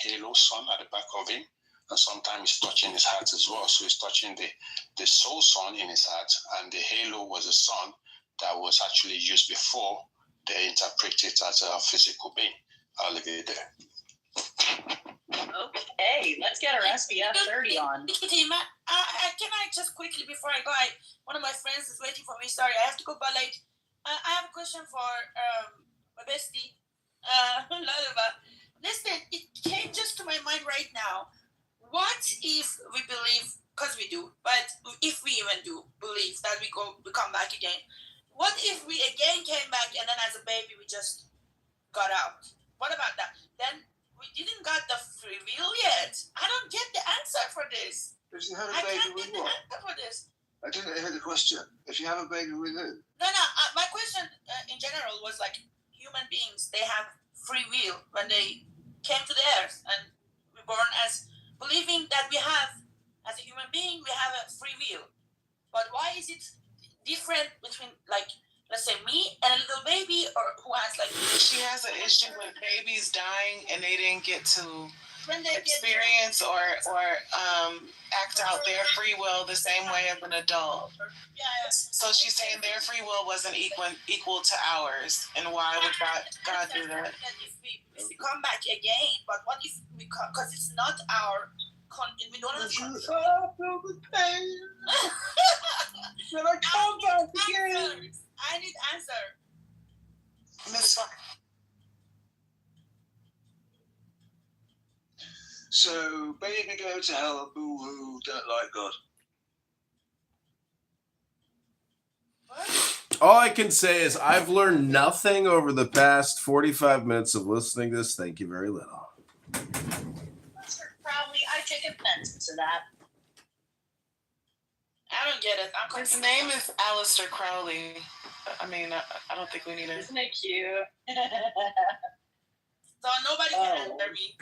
halo sun at the back of him, and sometimes it's touching his heart as well. So it's touching the soul sun in his heart, and the halo was a sun that was actually used before they interpret it as a physical being. I'll leave it there. Okay, let's get our SPF 30 on. Can I just quickly, before I go, one of my friends is waiting for me. Sorry, I have to go, but like, I have a question for my bestie, Lalova. Listen, it came just to my mind right now. What if we believe, because we do, but if we even do believe that we come back again, what if we again came back and then as a baby we just got out? What about that? Then we didn't got the free will yet. I don't get the answer for this. If you have a baby with what? Answer for this. I didn't hear the question. If you have a baby with who? No. My question in general was like human beings. They have free will when they came to the earth and we were born as believing that we have, as a human being, we have a free will. But why is it different between, like, let's say me and a little baby, or who has like... She has an issue with babies dying and they didn't get to experience or act out their free will the same way as an adult. Yeah. So she's saying their free will wasn't equal to ours, and why would God do that? If we come back again, but what if we come, because it's not our... we don't have I feel the pain. Then I come back again. I need answer. Miss Fine. So, baby go to hell, boo-hoo, don't like God. What? All I can say is I've learned nothing over the past 45 minutes of listening to this. Thank you very little. Probably, I take offense to that. I don't get it. His name is Aleister Crowley. I mean, I don't think we need it. Isn't it cute? So nobody can answer me.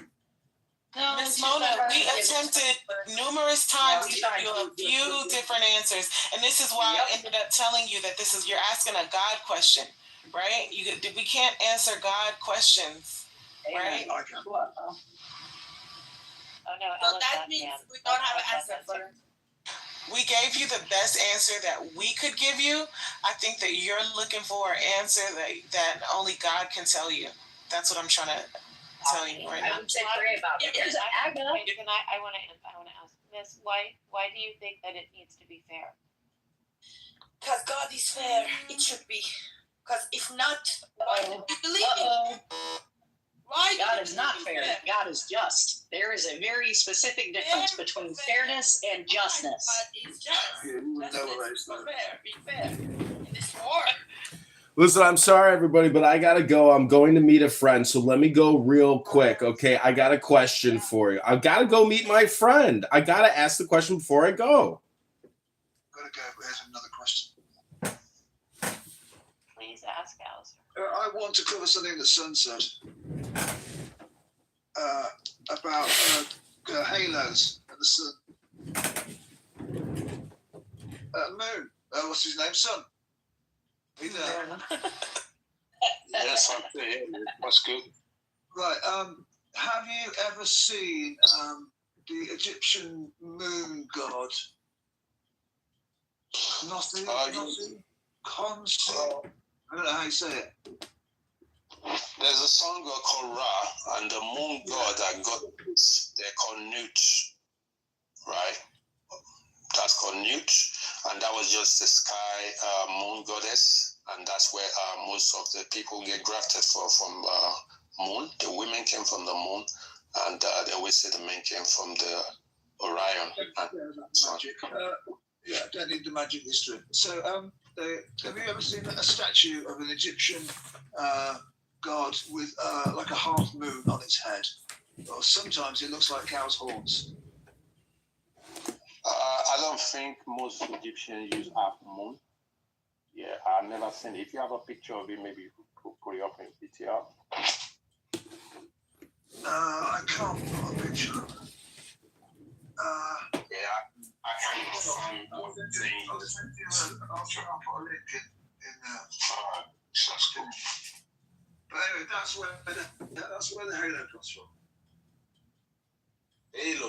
No, Miss Mona, we attempted numerous times to give you a few different answers, and this is why I ended up telling you that you're asking a God question, right? We can't answer God questions, right? I can. Oh no, So that means we don't have an answer for it. We gave you the best answer that we could give you. I think that you're looking for an answer that only God can tell you. That's what I'm trying to tell you right now. I would say pray about it. I want to ask Miss, why do you think that it needs to be fair? Because God is fair. It should be. Because if not, why do we believe it? Why God is not fair. God is just. There is a very specific difference between fairness and justness. God is just. Be fair. In this war. Listen, I'm sorry, everybody, but I got to go. I'm going to meet a friend, so let me go real quick, okay? I got a question for you. I've got to go meet my friend. I got to ask the question before I go. Gotta go, but here's another question. Please ask Aleister. I want to cover something that Sun said about halos and the sun. Moon. What's his name? Sun. Are you there? Yes, I'm there. That's good. Right. Have you ever seen the Egyptian moon god? Nothing. Khonsu. I don't know how you say it. There's a sun god called Ra, and the moon god that got this, they're called Nut, right? That's called Nut, and that was just the sky moon goddess, and that's where most of the people get grafted from moon. The women came from the moon, and they always say the men came from the Orion. Magic. Yeah, I don't need the magic history. So, have you ever seen a statue of an Egyptian god with like a half moon on its head? Or sometimes it looks like cow's horns. I don't think most Egyptians use half moon. Yeah, I've never seen it. If you have a picture of it, maybe you could put it up in PTR. I can't put a picture of it. I can't find what the thing is. I'll try and put a link in there. That's cool. But anyway, that's where the halo comes from.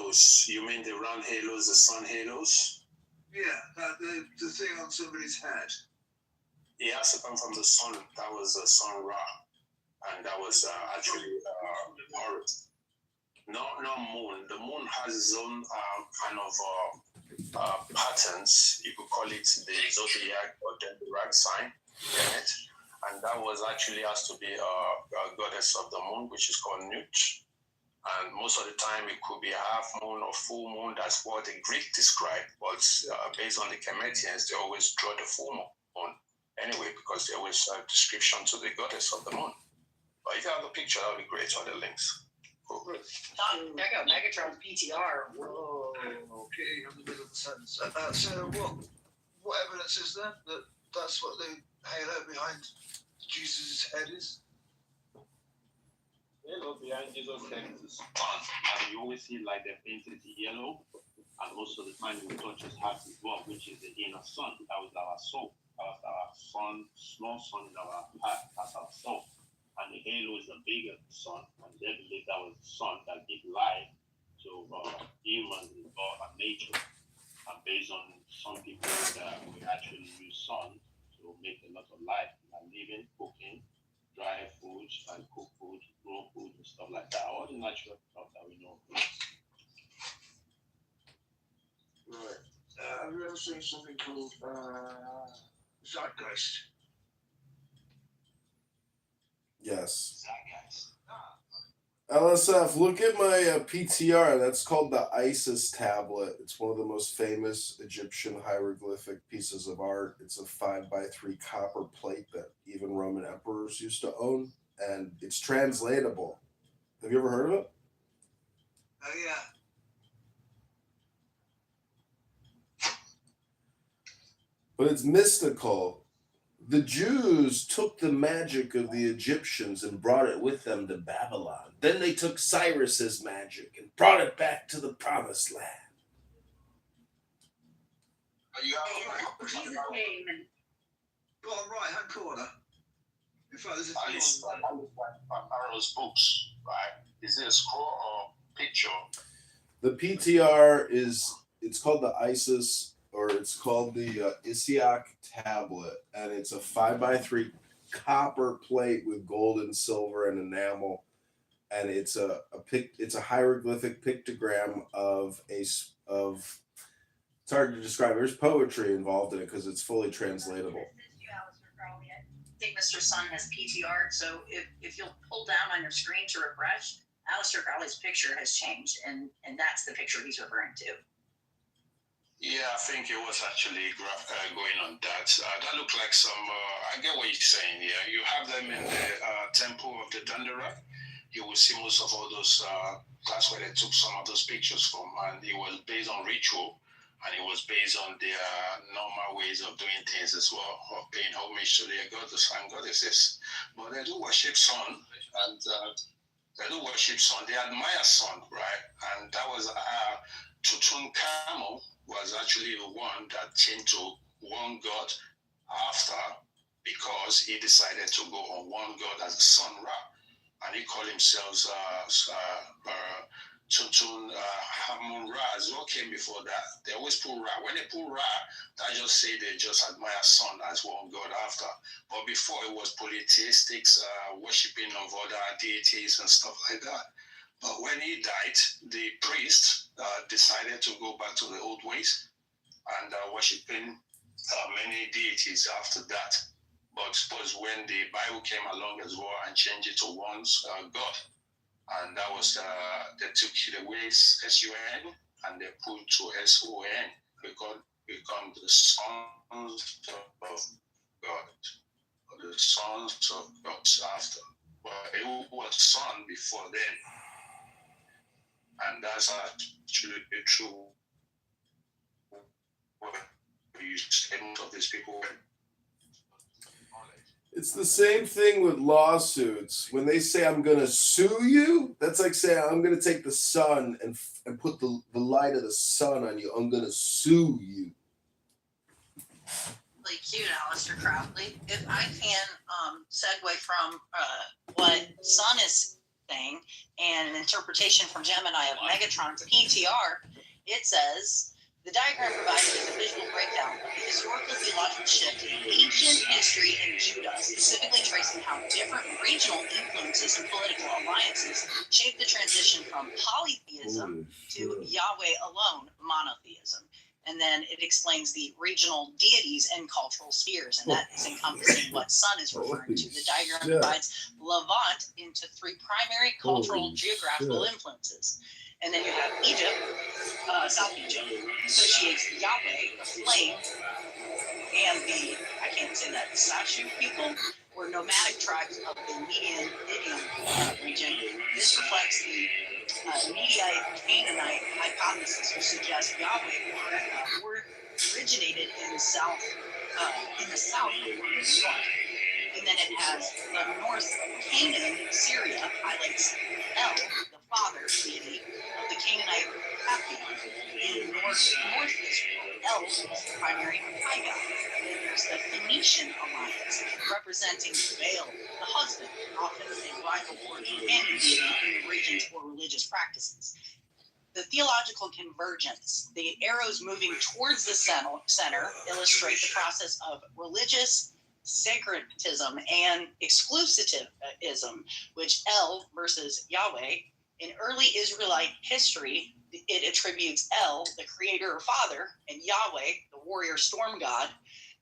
halos. You mean the round halos, the sun halos? Yeah, the thing on somebody's head. It has to come from the sun. That was the sun Ra, and that was actually Horus. No moon. The moon has its own kind of patterns. You could call it the zodiac or dendritic sign in it, and that was actually has to be a goddess of the moon, which is called Nut. And most of the time, it could be a half moon or full moon. That's what the Greek described. But based on the Cometians, they always draw the full moon anyway, because they always have description to the goddess of the moon. But if you have the picture, that would be great, or the links. Cool. There you go, Megatron's PTR. Whoa, okay, on the middle of the sentence. So what evidence is there that that's what the halo behind Jesus' head is? Halo behind Jesus' head is sun, and you always see like they're painted yellow, and also the time we touch his heart as well, which is the inner sun. That was our soul. That was our sun, small sun in our heart. That's our soul. And the halo is the bigger sun, and they believe that was the sun that gave life to humans and God and nature. And based on some people that we actually use sun to make a lot of life, like living, cooking, dry food, and cook food, grow food, and stuff like that. All the natural stuff that we know. Right. Have you ever seen something called Zeitgeist? Yes. LSF, look at my PTR. That's called the Isis tablet. It's one of the most famous Egyptian hieroglyphic pieces of art. It's a 5x3 copper plate that even Roman emperors used to own, and it's translatable. Have you ever heard of it? Oh, yeah. But it's mystical. The Jews took the magic of the Egyptians and brought it with them to Babylon. Then they took Cyrus's magic and brought it back to the promised land. Are you Bottom right-hand corner. In fact, there's a Alice Pharaoh's books, right? Is it a scroll or picture? The PTR it's called the Isis, or it's called the Isiaq tablet, and it's a 5x3 copper plate with gold and silver and enamel, and it's a hieroglyphic pictogram of it's hard to describe. There's poetry involved in it because it's fully translatable. I think Mr. Sun has PTR, so if you'll pull down on your screen to refresh, Aleister Crowley's picture has changed, and that's the picture he's referring to. Yeah, I think it was actually going on that. That looked like some, I get what you're saying here. You have them in the temple of the Dandara. You will see most of all those, that's where they took some of those pictures from. And it was based on ritual, and it was based on their normal ways of doing things as well, of paying homage to their goddess and goddesses. But they do worship sun, and they do worship sun. They admire sun, right? And that was Tutankhamun was actually the one that came to one God after, because he decided to go on one God as the sun Ra, and he called himself Tutankhamun Ra as well. Came before that. They always put Ra. When they put Ra, that just say they just admire sun as one God after. But before, it was polytheistic worshipping of other deities and stuff like that. But when he died, the priest decided to go back to the old ways and worshipping many deities after that. But suppose when the Bible came along as well and changed it to one God, and that was they took it away S-U-N and they put to S-O-N, because become the sons of God, or the sons of God after. But it was son before then. And that's actually true. Most of these people. It's the same thing with lawsuits. When they say I'm going to sue you, that's like saying I'm going to take the sun and put the light of the sun on you. I'm going to sue you. Really cute, Aleister Crowley. If I can segue from what Sun is thing and an interpretation from Gemini of Megatron's PTR, it says, the diagram provided is a visual breakdown of the historical theological shift in ancient history in Judah, specifically tracing how different regional influences and political alliances shaped the transition from polytheism to Yahweh alone, monotheism. And then it explains the regional deities and cultural spheres, and that is encompassing what Sun is referring to. The diagram divides Levant into three primary cultural geographical influences. And then you have Egypt, South Egypt, associates Yahweh, the flame, and the, I can't say that, Sashu people, were nomadic tribes of the Median region. This reflects the Mediite Canaanite hypothesis, which suggests Yahweh originated in the south or the north. And then it has the North Canaan, Syria, highlights El, the father deity of the Canaanite pantheon. In North Israel, El is the primary high god. And then there's the Phoenician alliance, representing Baal, the husband, often a rival or companion deity in the regions for religious practices. The theological convergence, the arrows moving towards the center, illustrate the process of religious syncretism and exclusivism, which El versus Yahweh. In early Israelite history, it attributes El, the creator or father, and Yahweh, the warrior storm god,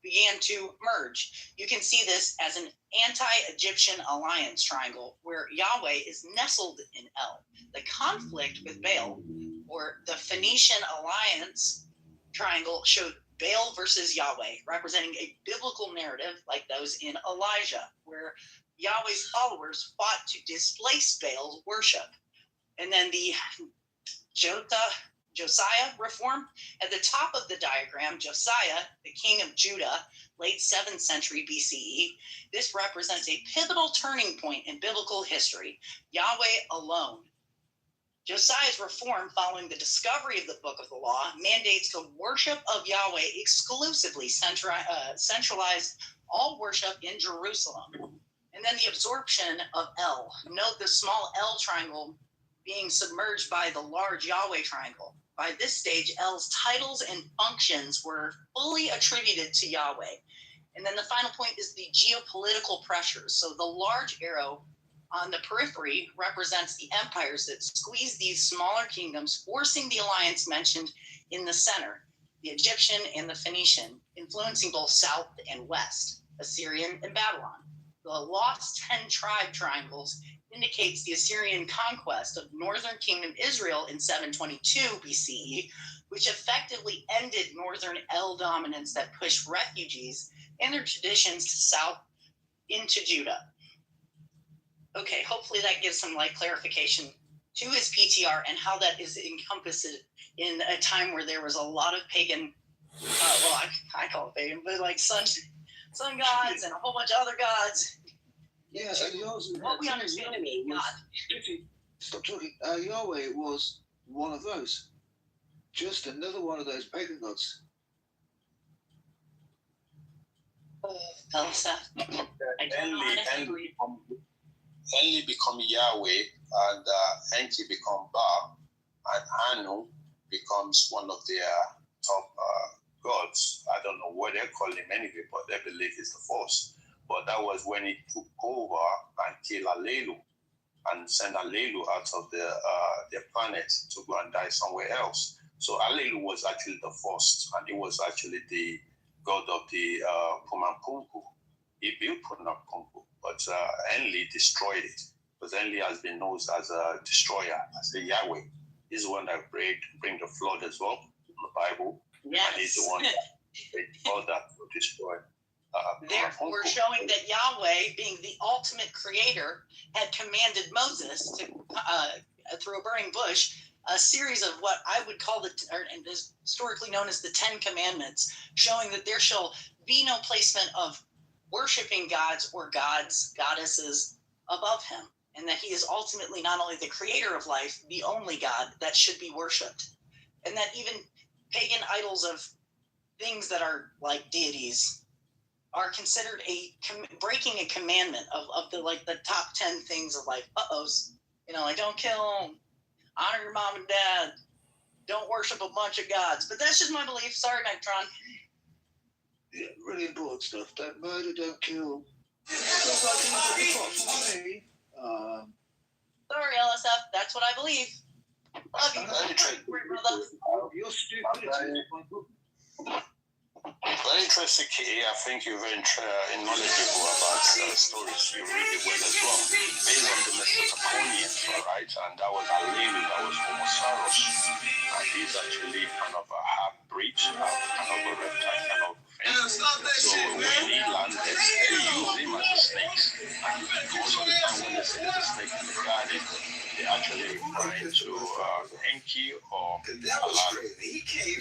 began to merge. You can see this as an anti-Egyptian alliance triangle where Yahweh is nestled in El. The conflict with Baal, or the Phoenician alliance triangle, showed Baal versus Yahweh, representing a biblical narrative like those in Elijah, where Yahweh's followers fought to displace Baal's worship. And then the Josiah reform, at the top of the diagram, Josiah, the king of Judah, late 7th century BCE, this represents a pivotal turning point in biblical history, Yahweh alone. Josiah's reform, following the discovery of the Book of the Law, mandates the worship of Yahweh exclusively, centralized all worship in Jerusalem. And then the absorption of El. Note the small L triangle being submerged by the large Yahweh triangle. By this stage, El's titles and functions were fully attributed to Yahweh. And then the final point is the geopolitical pressures. So the large arrow on the periphery represents the empires that squeeze these smaller kingdoms, forcing the alliance mentioned in the center, the Egyptian and the Phoenician, influencing both south and west, Assyrian and Babylon. The lost 10 tribe triangles indicates the Assyrian conquest of northern kingdom Israel in 722 BCE, which effectively ended northern El dominance that pushed refugees and their traditions to south into Judah. Okay, hopefully that gives some clarification to his PTR and how that is encompassed in a time where there was a lot of pagan, I call it pagan, but like sun gods and a whole bunch of other gods. Yeah, and what we understand to be God. Stop talking. Yahweh was one of those. Just another one of those pagan gods. Elsa. Enli become Yahweh, and Enki become Ba, and Anu becomes one of their top gods. I don't know what they call him anyway, but they believe it's the force. But that was when he took over and killed Alelu and sent Alelu out of their planet to go and die somewhere else. So Alelu was actually the first, and he was actually the god of the Pumapunku. He built Pumapunku, but Enli destroyed it, because Enli has been known as a destroyer, as the Yahweh. He's the one that bring the flood as well in the Bible. Yes. And he's the one that did all that to destroy. Therefore, showing that Yahweh, being the ultimate creator, had commanded Moses to, through a burning bush, a series of what I would call and is historically known as the 10 Commandments, showing that there shall be no placement of worshiping gods or goddesses above him, and that he is ultimately not only the creator of life, the only God that should be worshipped, and that even pagan idols of things that are like deities are considered breaking a commandment of the top 10 things of Like don't kill, honor your mom and dad, don't worship a bunch of gods. But that's just my belief. Sorry, Megatron. Yeah, really important stuff. Don't murder, don't kill. Sorry, LSF. That's what I believe. Love you, brother. You're stupid. Very interesting, Kitty. I think you're very knowledgeable about stories. You read it well as well. Based on the Mesopotamians, all right, and that was Alevi, that was Homosaurus. And he's actually kind of a half-breed, kind of a reptile kind of thing. So when he landed, they used him as a snake. And most of the time when they say there's a snake in the garden, they actually referring to Enki or Allah.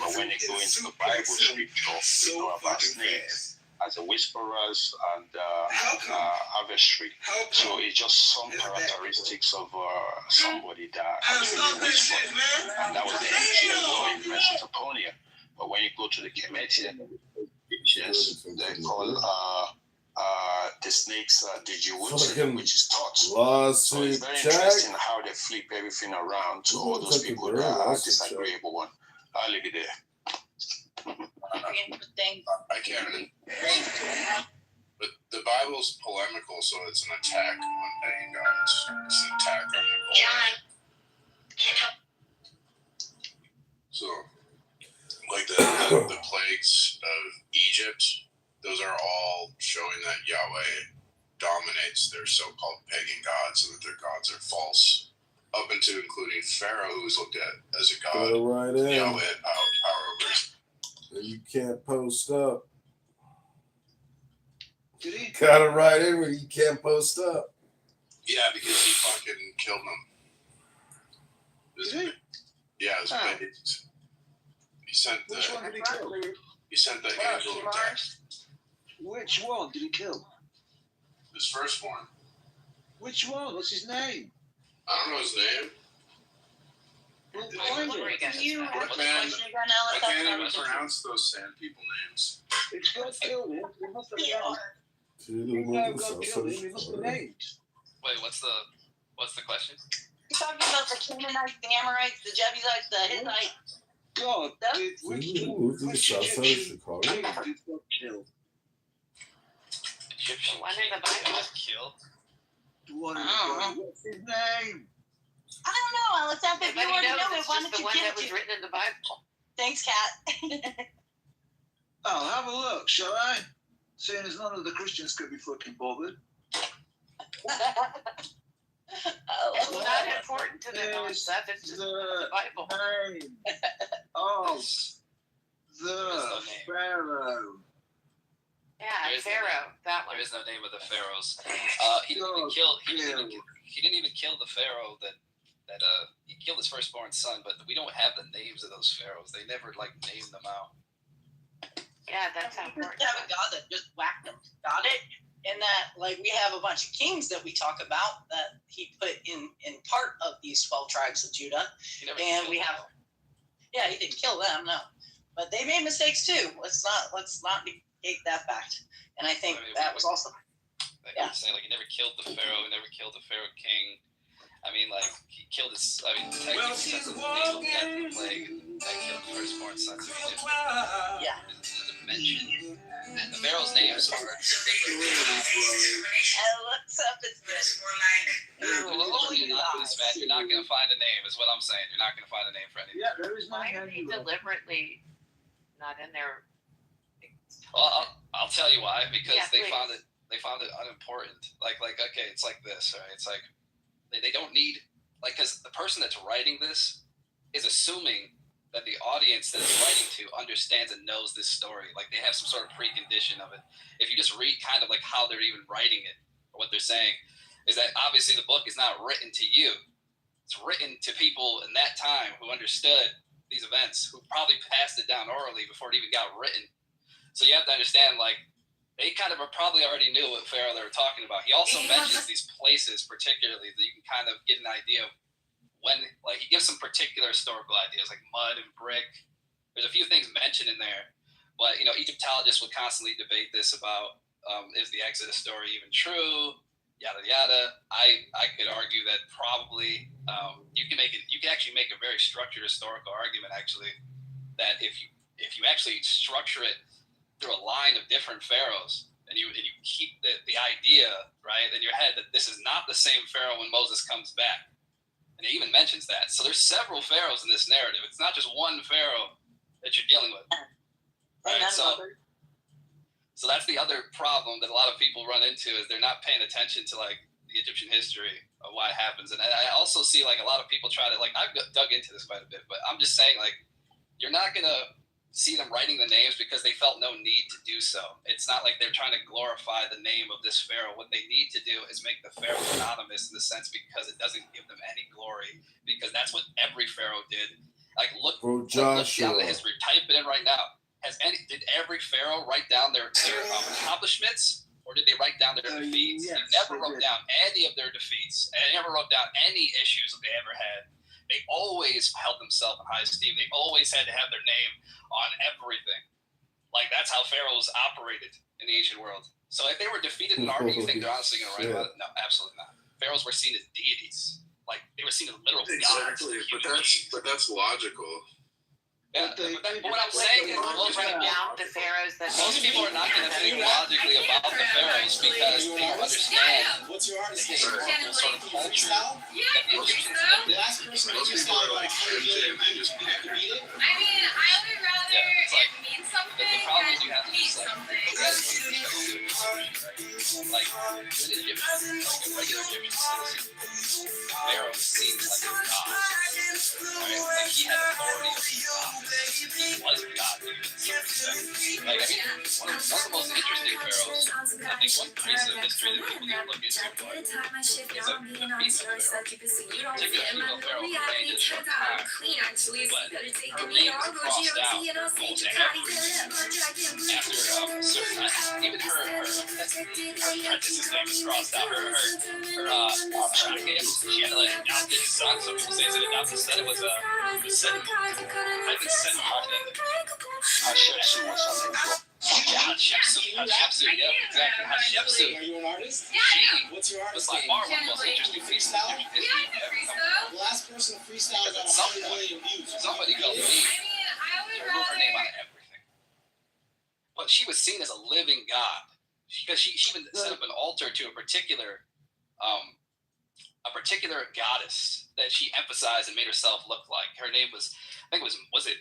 But when they go into the Bible scripture, we know about snakes as a whisperers and adversary. So it's just some characteristics of somebody that actually whispered. And that was the ancient law in Mesopotamia. But when you go to the Kemetic Egyptians, they call the snakes Dijiwuti, which is thought. So it's very interesting how they flip everything around to all those people that are disagreeable one. I'll leave it there. Interesting. I can't. But the Bible's polemical, so it's an attack on pagan gods. It's an attack on the So, like the plagues of Egypt, those are all showing that Yahweh dominates their so-called pagan gods and that their gods are false. Up into including Pharaoh, who's looked at as a god. Yahweh had power over his. You can't post up. Did he? Got it right in where you can't post up. Yeah, because he fucking killed them. Did he? Yeah, it was based. He sent the. Which one did he kill? He sent the angel of death. Which one did he kill? His firstborn. Which one? What's his name? I don't know his name. Well, find it. Can you I repeat the can't- question again, I LSF? can't even pronounce those sand people names. If God killed him, he must have To the You know movie, God killed him, he must have named. Wait, what's the question? You're talking about the Canaanites, the Amorites, the Jebusites, the Hittites. God Yep. did which Moved to the which south side of Egyptian Chicago. king did God kill? Egyptian One in the king Bible. was killed. The one in the I don't Bible. What's his name? I don't know, LSF. If you Everybody already knows know it, it's why just don't the you one give that it was to written in the Bible. Thanks, Kat. Oh, have a look, shall I? Seeing as none of the Christians could be fucking bothered. It's not important to them, Yes, stuff. It's just the the Bible. name of the no name. Pharaoh. Yeah, There is no Pharaoh, that one. There is no name of the pharaohs. He didn't even God kill. He didn't killed. even kill the pharaoh that he killed his firstborn son. But we don't have the names of those pharaohs. They never named them out. Yeah, that's how We important. just have a God that just whacked them. Got it? And that, we have a bunch of kings that we talk about that he put in part of these 12 tribes of Judah. He never And killed we them have, all. yeah, he didn't kill them, no. But they made mistakes too. Let's not negate that fact. And I think that was also, Like saying, he never killed the pharaoh. He never killed the pharaoh king. I mean, he killed his. I mean, technically, since the angel of death and the plague, and that killed the firstborn sons of Egypt. yeah. There's a mention. And the pharaoh's names are. What's up? It's this. You're not going to find a name, is what I'm saying. You're not going to find a name for anything. Yeah, there is no Why are they name. deliberately not in there? Well, I'll tell you why. Because Yeah, they please. found it unimportant. Okay, it's like this, right? It's like they don't need, because the person that's writing this is assuming that the audience that it's writing to understands and knows this story. They have some sort of precondition of it. If you just read kind of how they're even writing it, or what they're saying, is that obviously the book is not written to you. It's written to people in that time who understood these events, who probably passed it down orally before it even got written. So you have to understand, they kind of probably already knew what Pharaoh they were talking about. He also mentions these places particularly that you can kind of get an idea of when, he gives some particular historical ideas, like mud and brick. There's a few things mentioned in there, but, Egyptologists would constantly debate this about, is the Exodus story even true? yada yada. I could argue that probably you can actually make a very structured historical argument actually that if you actually structure it through a line of different pharaohs and you keep the idea right in your head that this is not the same pharaoh when Moses comes back, and it even mentions that. So there's several pharaohs in this narrative. It's not just one pharaoh that you're dealing with. Right? So that's the other problem that a lot of people run into is they're not paying attention to like the Egyptian history of why it happens. And I also see like a lot of people try to like, I've dug into this quite a bit, but I'm just saying like, you're not going to see them writing the names because they felt no need to do so. It's not like they're trying to glorify the name of this pharaoh. What they need to do is make the pharaoh anonymous in the sense because it doesn't give them any glory, because that's what every pharaoh did. Like look down the history, type it in right now. Did every pharaoh write down their accomplishments, or did they write down their defeats? Yes, they never wrote down any of their defeats, and they never wrote down any issues that they ever had. They always held themselves in high esteem. They always had to have their name on everything. Like that's how pharaohs operated in the ancient world. So if they were defeated in an army, you think they're honestly going to write about it? No, absolutely not. Pharaohs were seen as deities. Like they were seen as literal gods. Exactly, but that's logical. Yeah, but what I'm saying is Most write down the pharaohs that most people are not going to think logically about the pharaohs because they don't understand What's your artist the name? historical sort of culture Freestyle? that the Egyptians The did. last person Most to people are like freestyle MJ and they just you have to beat it. I mean, I would rather Yeah, it's like- it mean something the problem is than you have to mean just like something. look at it from the perspective of history, right? Like an Egyptian, like a regular Egyptian citizen, Pharaoh seems like a god, right? Like he had authority over the gods. He was a god in a certain sense. Like I mean, one of the most interesting pharaohs, I think one piece of history that people need to look into is a piece of pharaoh, in particular female pharaoh who reigned at a short time, but her name was crossed out almost every after a certain time. Even her apprentice's name was crossed out. She had like an adopted son, so people say it's an adopted son. It was said, I think said Hatshepsut or something. Hatshepsut, yeah, exactly. Hatshepsut. Are you an artist? She What's your was artist by name? far one of the most interesting pieces of Freestyle? Egyptian Yeah, I history can ever. freestyle. The last person to freestyle got At some 100 point, million views. somebody called me. I mean, I would They wrote her name rather. on everything. But she was seen as a living god because she even set up an altar to a particular goddess that she emphasized and made herself look like. Her name was, I think it was it?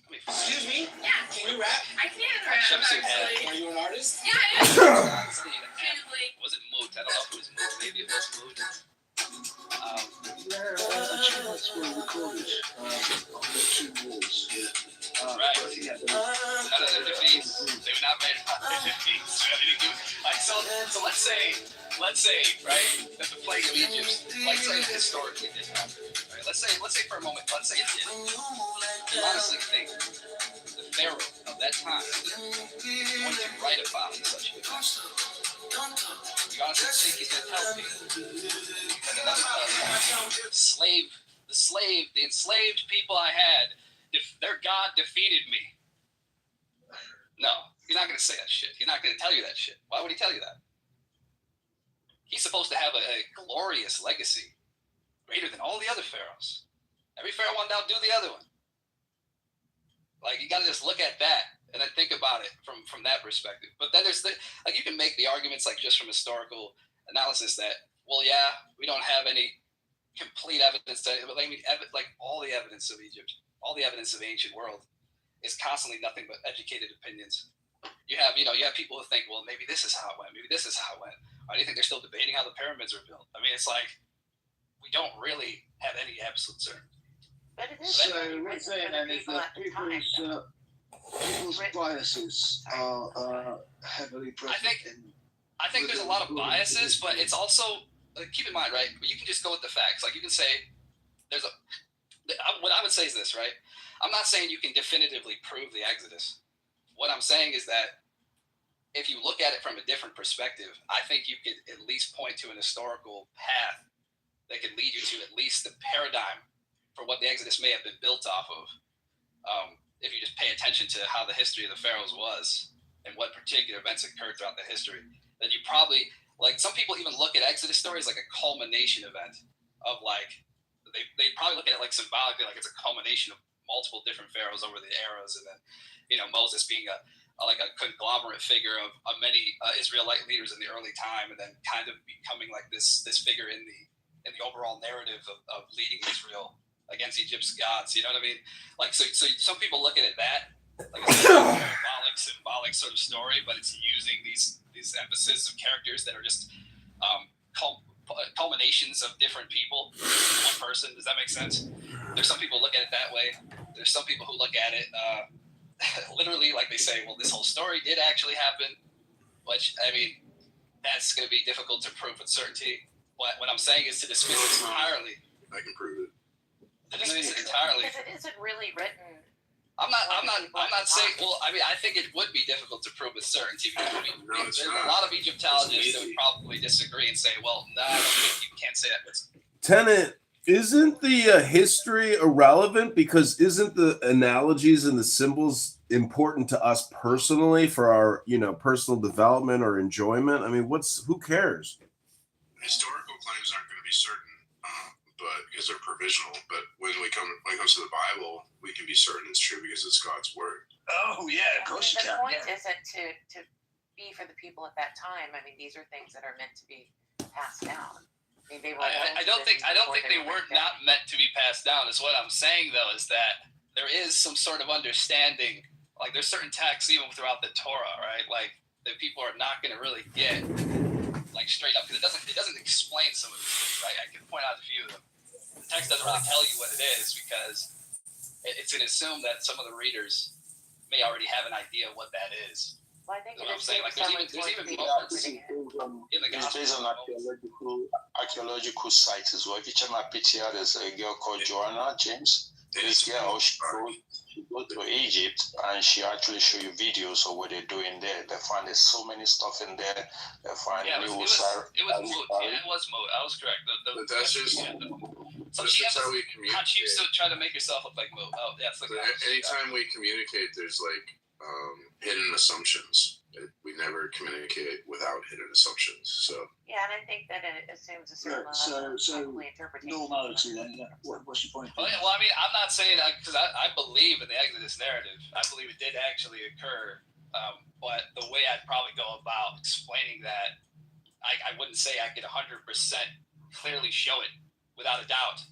Let me find Excuse me? Yeah, Can you rap? I can rap Hatshepsut actually. Are you an artist? Yeah, I am. It wasn't Moot. I don't know if it was Moot. Maybe it was Moot. Achievements were recorded on the two walls. Right. But, yeah, None of their defeats. They were not made up their defeats. So let's say, right, that the plague of Egypt, let's say historically did happen. Right? Let's say for a moment, let's say it did. You honestly think the pharaoh of that time is going to write about such an event? You honestly think he's going to tell people that the enslaved people I had, their God defeated me? No, he's not going to say that shit. He's not going to tell you that shit. Why would he tell you that? He's supposed to have a glorious legacy, greater than all the other pharaohs. Every pharaoh wanted to outdo the other one. Like, you got to just look at that and then think about it from that perspective. But then there's you can make the arguments like just from historical analysis that, well, yeah, we don't have any complete evidence but like all the evidence of Egypt, all the evidence of the ancient world is constantly nothing but educated opinions. You have people who think, well, maybe this is how it went. Maybe this is how it went. Why do you think they're still debating how the pyramids are built? I mean, it's like we don't really have any absolute certainty. But it is so what's saying then is that people's biases are heavily present I think there's a lot of biases, but it's also keep in mind, right? You can just go with the facts. Like you can say what I would say is this, right? I'm not saying you can definitively prove the Exodus. What I'm saying is that if you look at it from a different perspective, I think you could at least point to an historical path that could lead you to at least the paradigm for what the Exodus may have been built off of. If you just pay attention to how the history of the pharaohs was and what particular events occurred throughout the history, then you probably, like some people even look at Exodus story as like a culmination event of like they probably look at it like symbolically, like it's a culmination of multiple different pharaohs over the eras, and then Moses being a conglomerate figure of many Israelite leaders in the early time, and then kind of becoming like this figure in the overall narrative of leading Israel against Egypt's gods. You know what I mean? Like so some people look at it that like it's a symbolic sort of story, but it's using these emphasis of characters that are just culminations of different people, one person. Does that make sense? There's some people look at it that way. There's some people who look at it literally, like they say, well, this whole story did actually happen, which, I mean, that's going to be difficult to prove with certainty. What I'm saying is to dismiss it entirely. I can prove it. To dismiss it entirely. Because it isn't really written. I'm not saying. Well, I mean, I think it would be difficult to prove with certainty because there's a lot of Egyptologists that would probably disagree and say, "Well, no, I don't think you can't say that." Tenant, isn't the history irrelevant because isn't the analogies and the symbols important to us personally for our personal development or enjoyment? I mean, who cares? Historical claims aren't going to be certain, but because they're provisional. But when it comes to the Bible, we can be certain it's true because it's God's word. Oh yeah, of course you The can. point Yeah. isn't to be for the people at that time. I mean, these are things that are meant to be passed down. I mean, they were. I don't think they weren't not meant to be passed down. Is what I'm saying though is that there is some sort of understanding. Like there's certain texts even throughout the Torah, right? Like that people are not going to really get like straight up because it doesn't explain some of these things, right? I can point out a few of them. The text doesn't really tell you what it is because it's going to assume that some of the readers may already have an idea of what that is. Well, I think You know what I'm saying? Like there's even moments in the It's gospel. based on archaeological sites as well. If you check my PTR, there's a girl called Joanna James. This girl, she go to Egypt and she actually show you videos of what they're doing there. They find there's so many stuff in there. They find it was Moot. Yeah, it was Moot. I was correct. But that's just so that's how we communicate. How you still try to make yourself look like Moot? Oh, yeah, it's like anytime we communicate, there's like hidden assumptions. We never communicate without hidden assumptions. So Yeah, and I think that it assumes a certain level of interpretation. Normality then. Yeah. What's your point? Well, I mean, I'm not saying because I believe in the Exodus narrative. I believe it did actually occur. But the way I'd probably go about explaining that, I wouldn't say I could 100% clearly show it without a doubt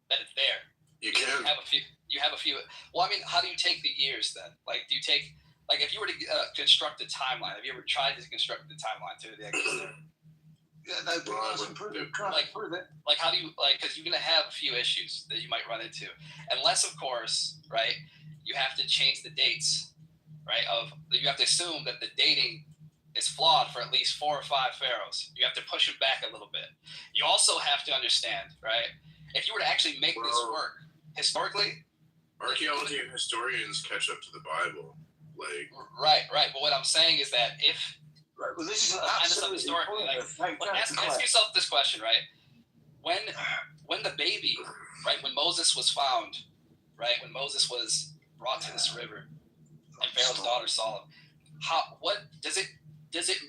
that it's there. You can. You have a few. Well, I mean, how do you take the years then? Like, do you take if you were to construct a timeline? Have you ever tried to construct the timeline to the Exodus? Yeah, no, but prove it. Prove it. Like, how do you because you're gonna have a few issues that you might run into, unless, of course, right? You have to change the dates, right? You have to assume that the dating is flawed for at least 4 or 5 pharaohs. You have to push it back a little bit. You also have to understand, right? If you were to actually make this work historically, archaeology and historians catch up to the Bible. Right. But what I'm saying is that if well, this is historically, ask yourself this question, right? When the baby, right, when Moses was found, right, when Moses was brought to this river, and Pharaoh's daughter saw him,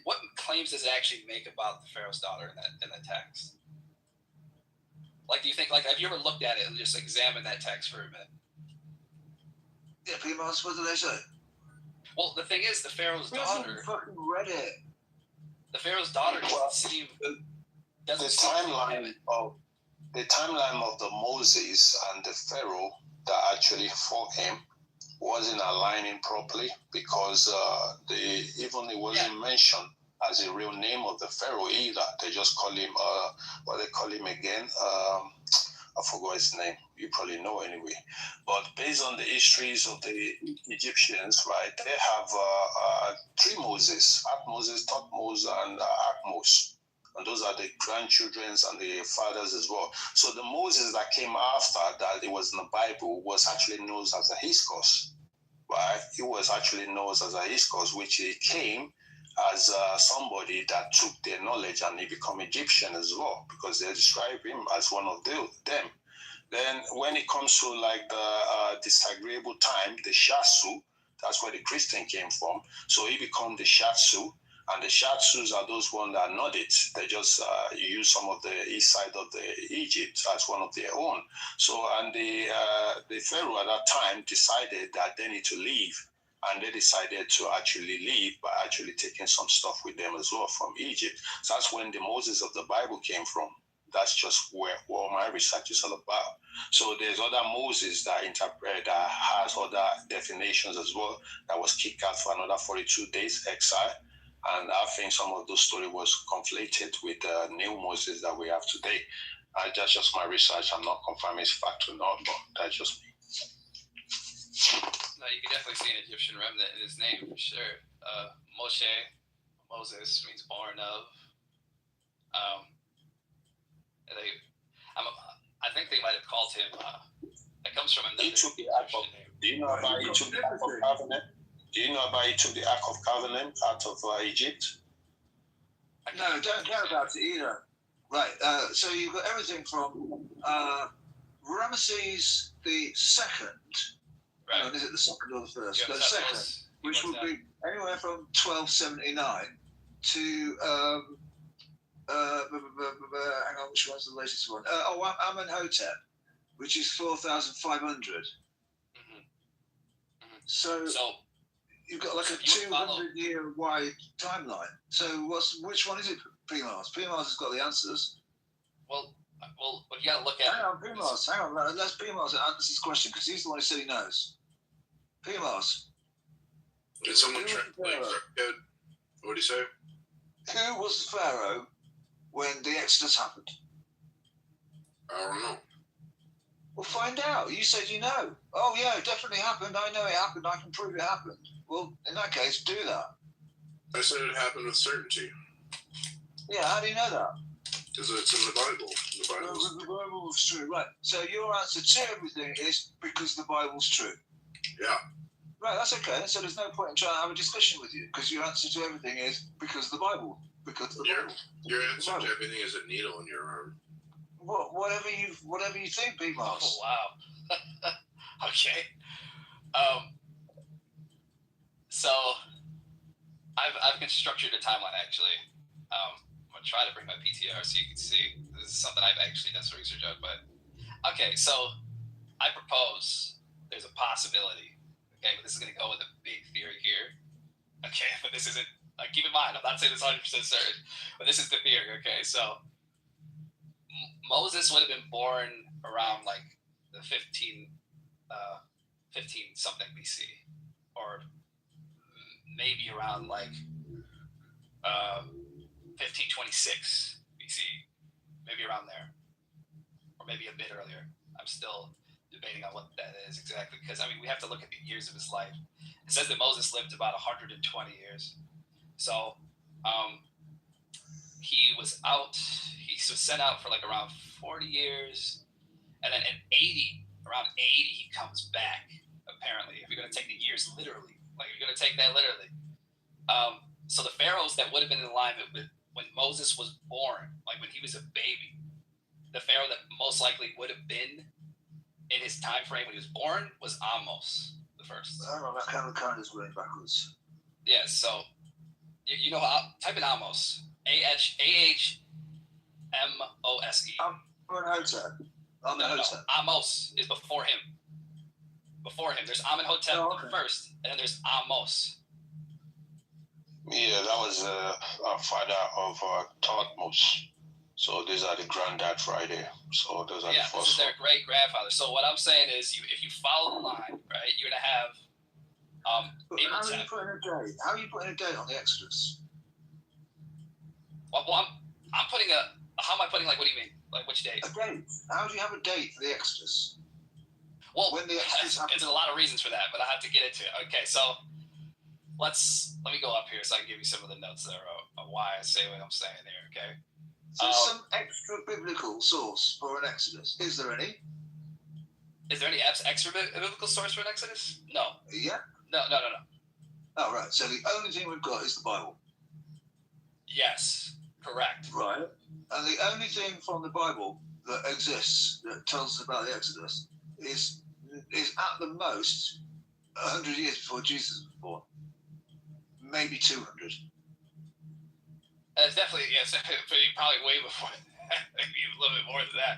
what claims does it actually make about the Pharaoh's daughter in that text? Like, do you think, have you ever looked at it and just examined that text for a minute? Yeah, pretty much. What do they say? Well, the thing is, the Pharaoh's daughter. Fucking read it. The Pharaoh's daughter doesn't seem. The timeline of the Moses and the Pharaoh that actually fought him wasn't aligning properly because it wasn't mentioned as a real name of the Pharaoh either. They just call him what they call him again. I forgot his name. You probably know anyway. But based on the histories of the Egyptians, right, they have 3 Moses: Athmoses, Thutmose, and Akhmos. And those are the grandchildren and the fathers as well. So the Moses that came after that, it was in the Bible, was actually known as a Hyksos, right? He was actually known as a Hyksos, which he came as somebody that took their knowledge and he became Egyptian as well, because they describe him as one of them. Then when it comes to the disagreeable time, the Shasu, that's where the Christian came from. So he became the Shasu. And the Shatsus are those ones that not it. They just use some of the east side of the Egypt as one of their own. So, and the Pharaoh at that time decided that they need to leave. And they decided to actually leave by actually taking some stuff with them as well from Egypt. So that's when the Moses of the Bible came from. That's just where all my research is all about. So there's other Moses that has other definitions as well, that was kicked out for another 42 days exile. And I think some of those stories was conflated with the new Moses that we have today. That's just my research. I'm not confirming it's fact or not, but that's just me. No, you can definitely see an Egyptian remnant in his name for sure. Moses means born of. I think they might have called him. It comes from another Egyptian name. Do you know about he took the Ark of Covenant? Do you know about he took the Ark of Covenant out of Egypt? No, don't know about it either. Right. So you've got everything from Ramesses the second. Right. Is it the second or the first? Yeah, The second, which would be anywhere from 1279 to hang on, which one's the latest one? Amenhotep, which is 4,500. So you've got like a 200-year wide timeline. So which one is it, PMARS? PMARS has got the answers. Well, you got to look at. Hang on, PMARS. Hang on, let's PMARS answer this question because he's the one who said he knows. PMARS. Did someone check? What did he say? Who was the Pharaoh when the Exodus happened? I don't know. Well, find out. You said you know. Oh, yeah, it definitely happened. I know it happened. I can prove it happened. Well, in that case, do that. I said it happened with certainty. Yeah, how do you know that? Because it's in the Bible. The Bible's true, right. So your answer to everything is because the Bible's true. Yeah. Right, that's okay. So there's no point in trying to have a discussion with you because your answer to everything is because the Bible. Because the Bible. Your answer to everything is a needle in your arm. Whatever you think, PMARS. Oh wow. Okay. So I've constructed a timeline actually. I'm gonna try to bring my PTR so you can see. This is something I've actually done some research on, but okay. So I propose there's a possibility. Okay, but this is gonna go with a big theory here. Okay, but this isn't. Keep in mind, I'm not saying this 100% certain, but this is the theory. Okay, so Moses would have been born around like the 15 something BC, or maybe around like 1526 BC, maybe around there, or maybe a bit earlier. I'm still debating on what that is exactly, because I mean we have to look at the years of his life. It says that Moses lived about 120 years, so he was sent out for like around 40 years, and then around 80 he comes back, apparently, if you're going to take the years literally, like if you're going to take that literally. So the pharaohs that would have been in alignment with when Moses was born, like when he was a baby, the pharaoh that most likely would have been in his time frame when he was born was Amos the first. I don't know, that kind of is going backwards. Yeah, so you know how, type in Amos. Ahmose. Amenhotep. No, Amos is before him. Before him, there's Amenhotep first, and then there's Amos. Yeah, that was father of Thutmose. So these are the granddad right there. So those are the first. This is their great grandfather. So what I'm saying is, if you follow the line, right, you're gonna have. How are you putting a date? How are you putting a date on the Exodus? Well, I'm putting a. How am I putting, like, what do you mean? Like, which date? A date. How do you have a date for the Exodus? Well, when the Exodus happened? There's a lot of reasons for that, but I have to get into it. Okay, so let me go up here so I can give you some of the notes there of why I say what I'm saying here, okay? So some extra biblical source for an Exodus. Is there any? Is there any extra biblical source for an Exodus? No. Yeah? No. Oh, right. So the only thing we've got is the Bible. Yes, correct. Right. And the only thing from the Bible that exists that tells us about the Exodus is at the most 100 years before Jesus was born. Maybe 200. It's definitely, yes, probably way before that, maybe a little bit more than that.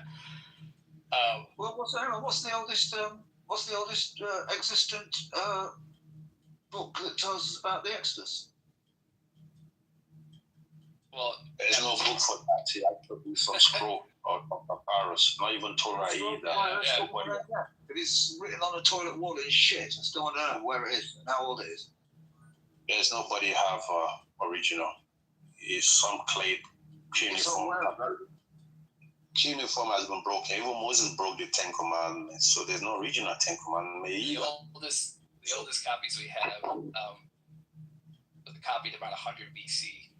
Well, what's the oldest existent book that tells us about the Exodus? Well, There's no book for that. He actually some scroll or papyrus, not even Torah either. It is written on a toilet wall in shit. I still want to know where it is and how old it is. There's nobody have original. It's some clay cuneiform. Cuneiform has been broken. Even Moses broke the 10 Commandments, so there's no original 10 Commandments either. The oldest copies we have, was the copy about 100 BC.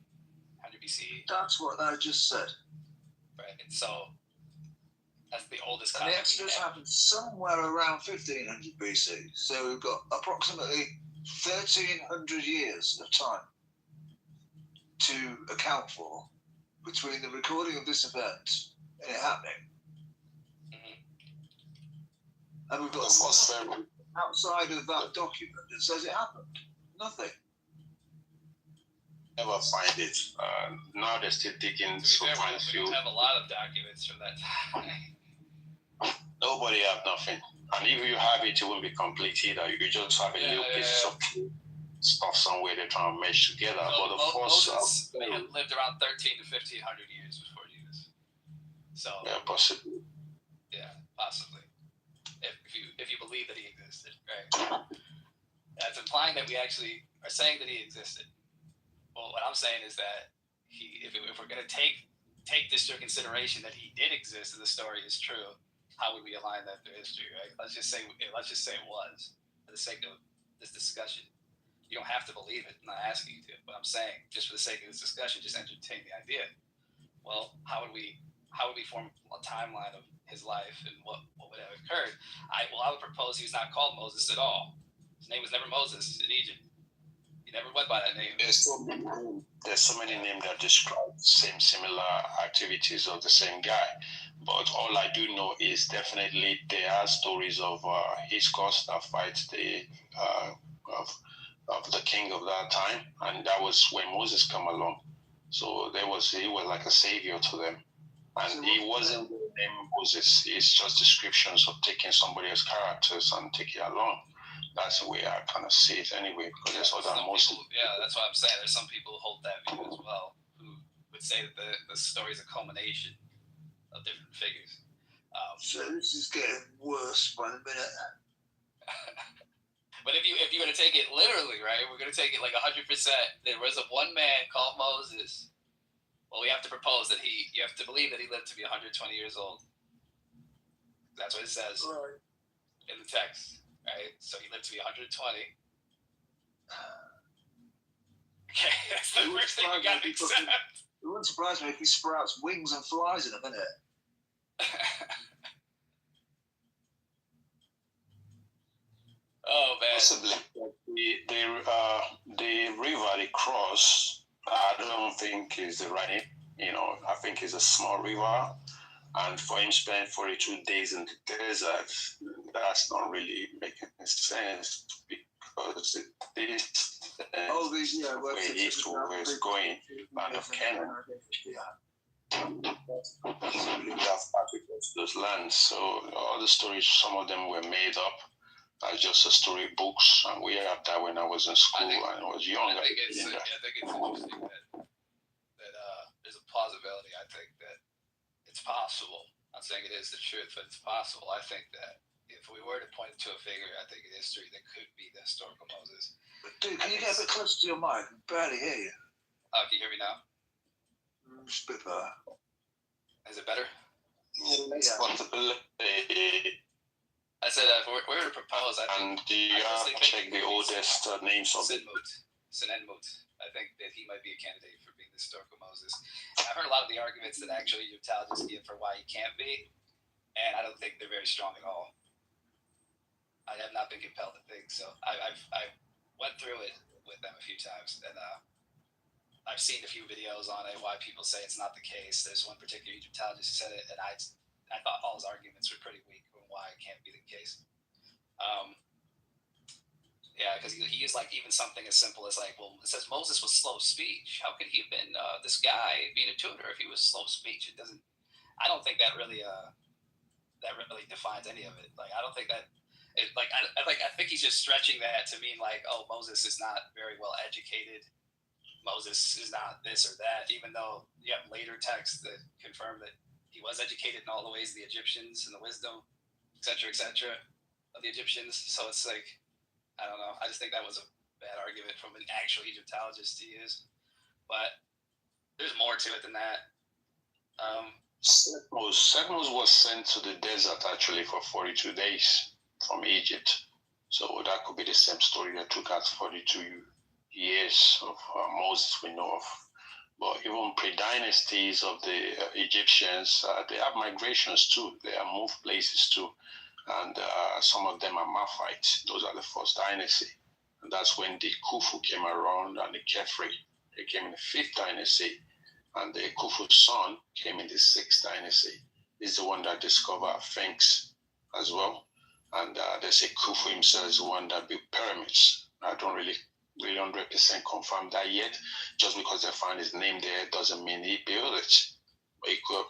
100 BC. That's what I just said. Right, and so that's the oldest and copy. The Exodus happened somewhere around 1500 BC. So we've got approximately 1300 years of time to account for between the recording of this event and it happening. Mm-hmm. And we've got nothing outside of that document that says it happened. Nothing. Never find it. Now they're still digging. So we don't have a lot of documents from that time. Nobody have nothing. And if you have it, it won't be complete either. You just have a little piece of stuff somewhere they're trying to mesh together. But of course, Moses lived around 13 to 1500 years before Jesus. So yeah, possibly. Yeah, possibly. If you believe that he existed, right? That's implying that we actually are saying that he existed. Well, what I'm saying is that if we're going to take this into consideration that he did exist and the story is true, how would we align that to history, right? Let's just say it was, for the sake of this discussion. You don't have to believe it. I'm not asking you to, but I'm saying just for the sake of this discussion, just entertain the idea. Well, how would we form a timeline of his life and what would have occurred? I would propose he was not called Moses at all. His name was never Moses in Egypt. He never went by that name. There's so many names that describe similar activities of the same guy. But all I do know is definitely there are stories of his cause that fights of the king of that time, and that was when Moses came along. So he was like a savior to them. And he wasn't named Moses. It's just descriptions of taking somebody else's characters and taking it along. That's the way I kind of see it anyway, because there's other Muslims. Yeah, that's what I'm saying. There's some people who hold that view as well, who would say that the story is a culmination of different figures. So this is getting worse by the minute. But if you were to take it literally, right, we're going to take it like 100%. There was one man called Moses. Well, we have to propose that you have to believe that he lived to be 120 years old. That's what it says in the text. Right, so he lived to be 120. Okay, that's the first thing we got to accept. It wouldn't surprise me if he sprouts wings and flies in a minute. Oh man! Possibly. The river they cross, I don't think is the right name. I think it's a small river. And for him to spend 42 days in the desert, that's not really making sense because where he's going, land of Canaan. That's those lands. So all the stories, some of them were made up as just a story books, and we had that when I was in school and I was younger. I think it's interesting that there's a plausibility. I think that it's possible. I'm not saying it is the truth, but it's possible. I think that if we were to point to a figure, I think in history that could be the historical Moses. Dude, can you get a bit closer to your mic? I can barely hear you. Can you hear me now? Just a bit better. Is it better? It's possibility. I said if we were to propose, I think. And you have to check the oldest names of it. Sinenmut. I think that he might be a candidate for being the historical Moses. I've heard a lot of the arguments that actually Egyptologists give for why he can't be, and I don't think they're very strong at all. I have not been compelled to think so. I went through it with them a few times, and I've seen a few videos on it, why people say it's not the case. There's one particular Egyptologist who said it, and I thought all his arguments were pretty weak on why it can't be the case. Yeah, because he use like even something as simple as like, well, it says Moses was slow of speech. How could he have been this guy being a tutor if he was slow of speech? It doesn't. I don't think that really defines any of it. Like I don't think that. I think he's just stretching that to mean like, oh, Moses is not very well educated. Moses is not this or that, even though you have later texts that confirm that he was educated in all the ways of the Egyptians and the wisdom, et cetera, of the Egyptians. So it's like, I don't know. I just think that was a bad argument from an actual Egyptologist to use. But there's more to it than that. Sedmos was sent to the desert actually for 42 days from Egypt. So that could be the same story that took us 42 years of Moses we know of. But even pre-dynasties of the Egyptians, they have migrations too. They have moved places too. And some of them are Maphites. Those are the first dynasty. And that's when the Khufu came around and the Khafre. They came in the 5th dynasty. And the Khufu's son came in the 6th dynasty. He's the one that discovered Sphinx as well. And they say Khufu himself is the one that built pyramids. I don't really 100% confirm that yet. Just because they found his name there doesn't mean he built it.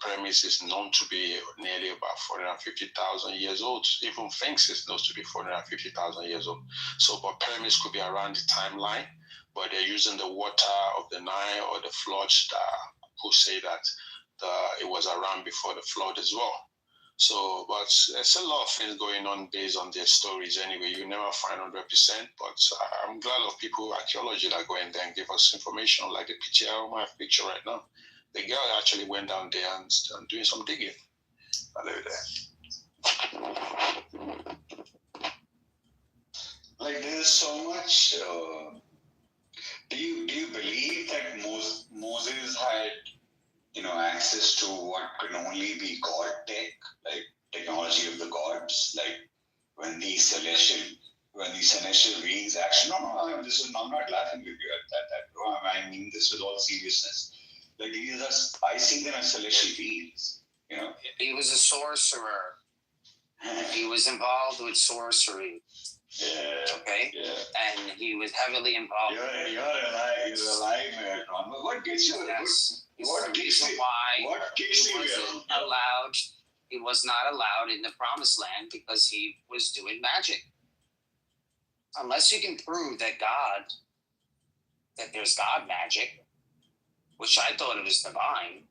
Pyramids is known to be nearly about 450,000 years old. Even Sphinx is known to be 450,000 years old. So, but pyramids could be around the timeline, but they're using the water of the Nile or the floods that who say that it was around before the flood as well. So, but there's a lot of things going on based on their stories anyway. You never find 100%, but I'm glad of people, archaeology, that go in there and give us information, like the picture, I have a picture right now. The girl actually went down there and doing some digging. Like there's so much. Do you believe that Moses had access to what can only be God tech, like technology of the gods, like when these celestial beings actually? No, I'm not laughing with you at that. I mean this with all seriousness. Like I see them as celestial beings. He was a sorcerer. He was involved with sorcery. Yeah. Okay. Yeah. And he was heavily involved. You're alive, man. What gets you? Yes. What keeps you? What keeps you? He was not allowed in the promised land because he was doing magic. Unless you can prove that there's God magic, which I thought it was divine.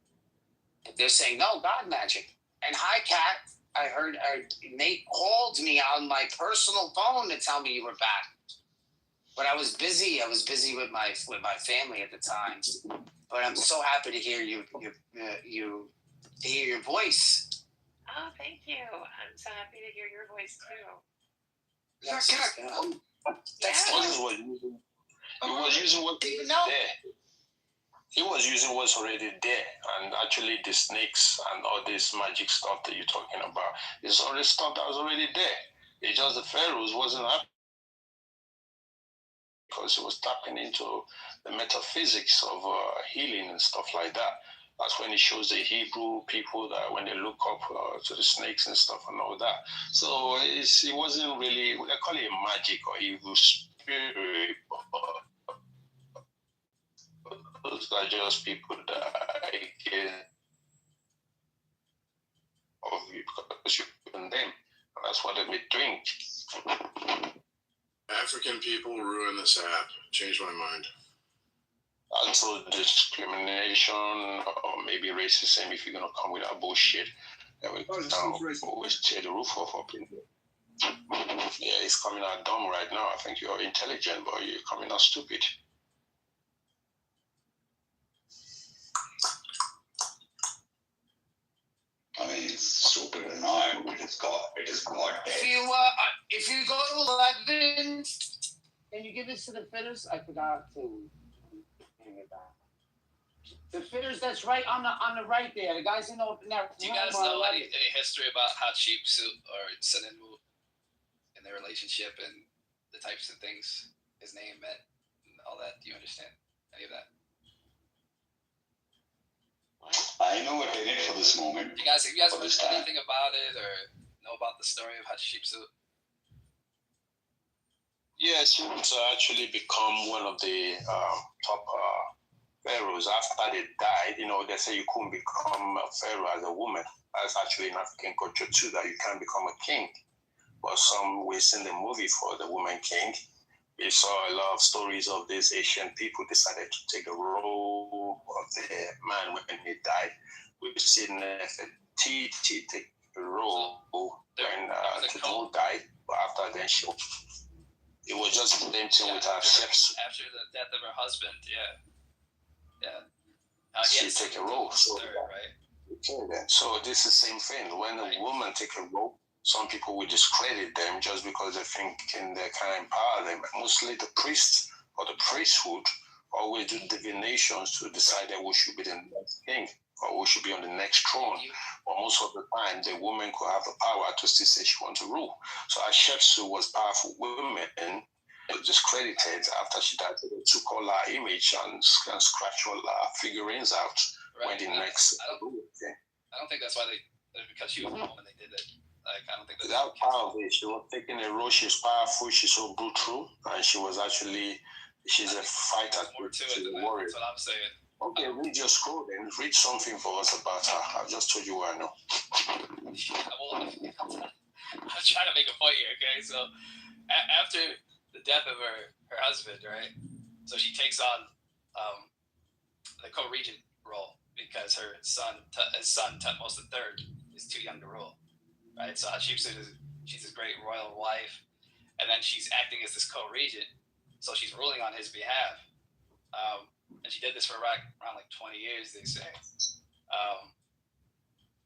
But they're saying, no, God magic. And hi, Kat, I heard Nate called me on my personal phone to tell me you were back. But I was busy. I was busy with my family at the time. But I'm so happy to hear your voice. Oh, thank you. I'm so happy to hear your voice too. Yes, He was using what was there. He was using what's already there, and actually the snakes and all this magic stuff that you're talking about is already stuff that was already there. It's just the pharaohs wasn't happy because it was tapping into the metaphysics of healing and stuff like that. That's when it shows the Hebrew people that when they look up to the snakes and stuff and all that. So it wasn't really, they call it magic or evil spirit. Those are just people that get of you because you and them. That's what they've been doing. African people ruin this app. Changed my mind. Also discrimination or maybe racism if you're gonna come with that bullshit. Then we always tear the roof off of people. Yeah, it's coming out dumb right now. I think you're intelligent, but you're coming out stupid. I mean, it's super annoying. It is God. If you go to 11, can you give this to the fitters? I forgot to hang it back. The fitters that's right on the right there. The guys in open there. Do you guys know any history about Hatshepsut or Senenmu and their relationship and the types of things his name meant and all that? Do you understand any of that? I know what they did for this moment. Have you guys heard anything about it or know about the story of Hatshepsut? Yes, she would actually become one of the top pharaohs after they died. They say you couldn't become a pharaoh as a woman. That's actually in African culture too, that you can't become a king. But we've seen the movie for the woman king. We saw a lot of stories of these Asian people decided to take the role of the man when he died. We've seen Nefertiti take the role when Kitover died, but after then it was just the same thing with her ships. After the death of her husband, yeah. She take a role. Right? So this is the same thing. When a woman take a role, some people will discredit them just because they think they can empower them. Mostly the priests or the priesthood always do divinations to decide who should be the next king or who should be on the next throne. But most of the time, the woman could have the power to still say she wants to rule. So Hatshepsut was powerful women. Discredited after she died. They took all her image and scratched all her figurines out. When the next. I don't think that's why because she was a woman they did it. Like I don't think that's without power. She was taking a role. She's powerful. She's so brutal, and she's a fighter. More to it than that. That's what I'm saying. Okay, read your scroll then. Read something for us about her. I just told you what I know. I'm trying to make a point here. Okay, so after the death of her husband, right? So she takes on the co-regent role because her son Tutmos III is too young to rule, right? So she's this great royal wife, and then she's acting as this co-regent, so she's ruling on his behalf, and she did this for around like 20 years, they say.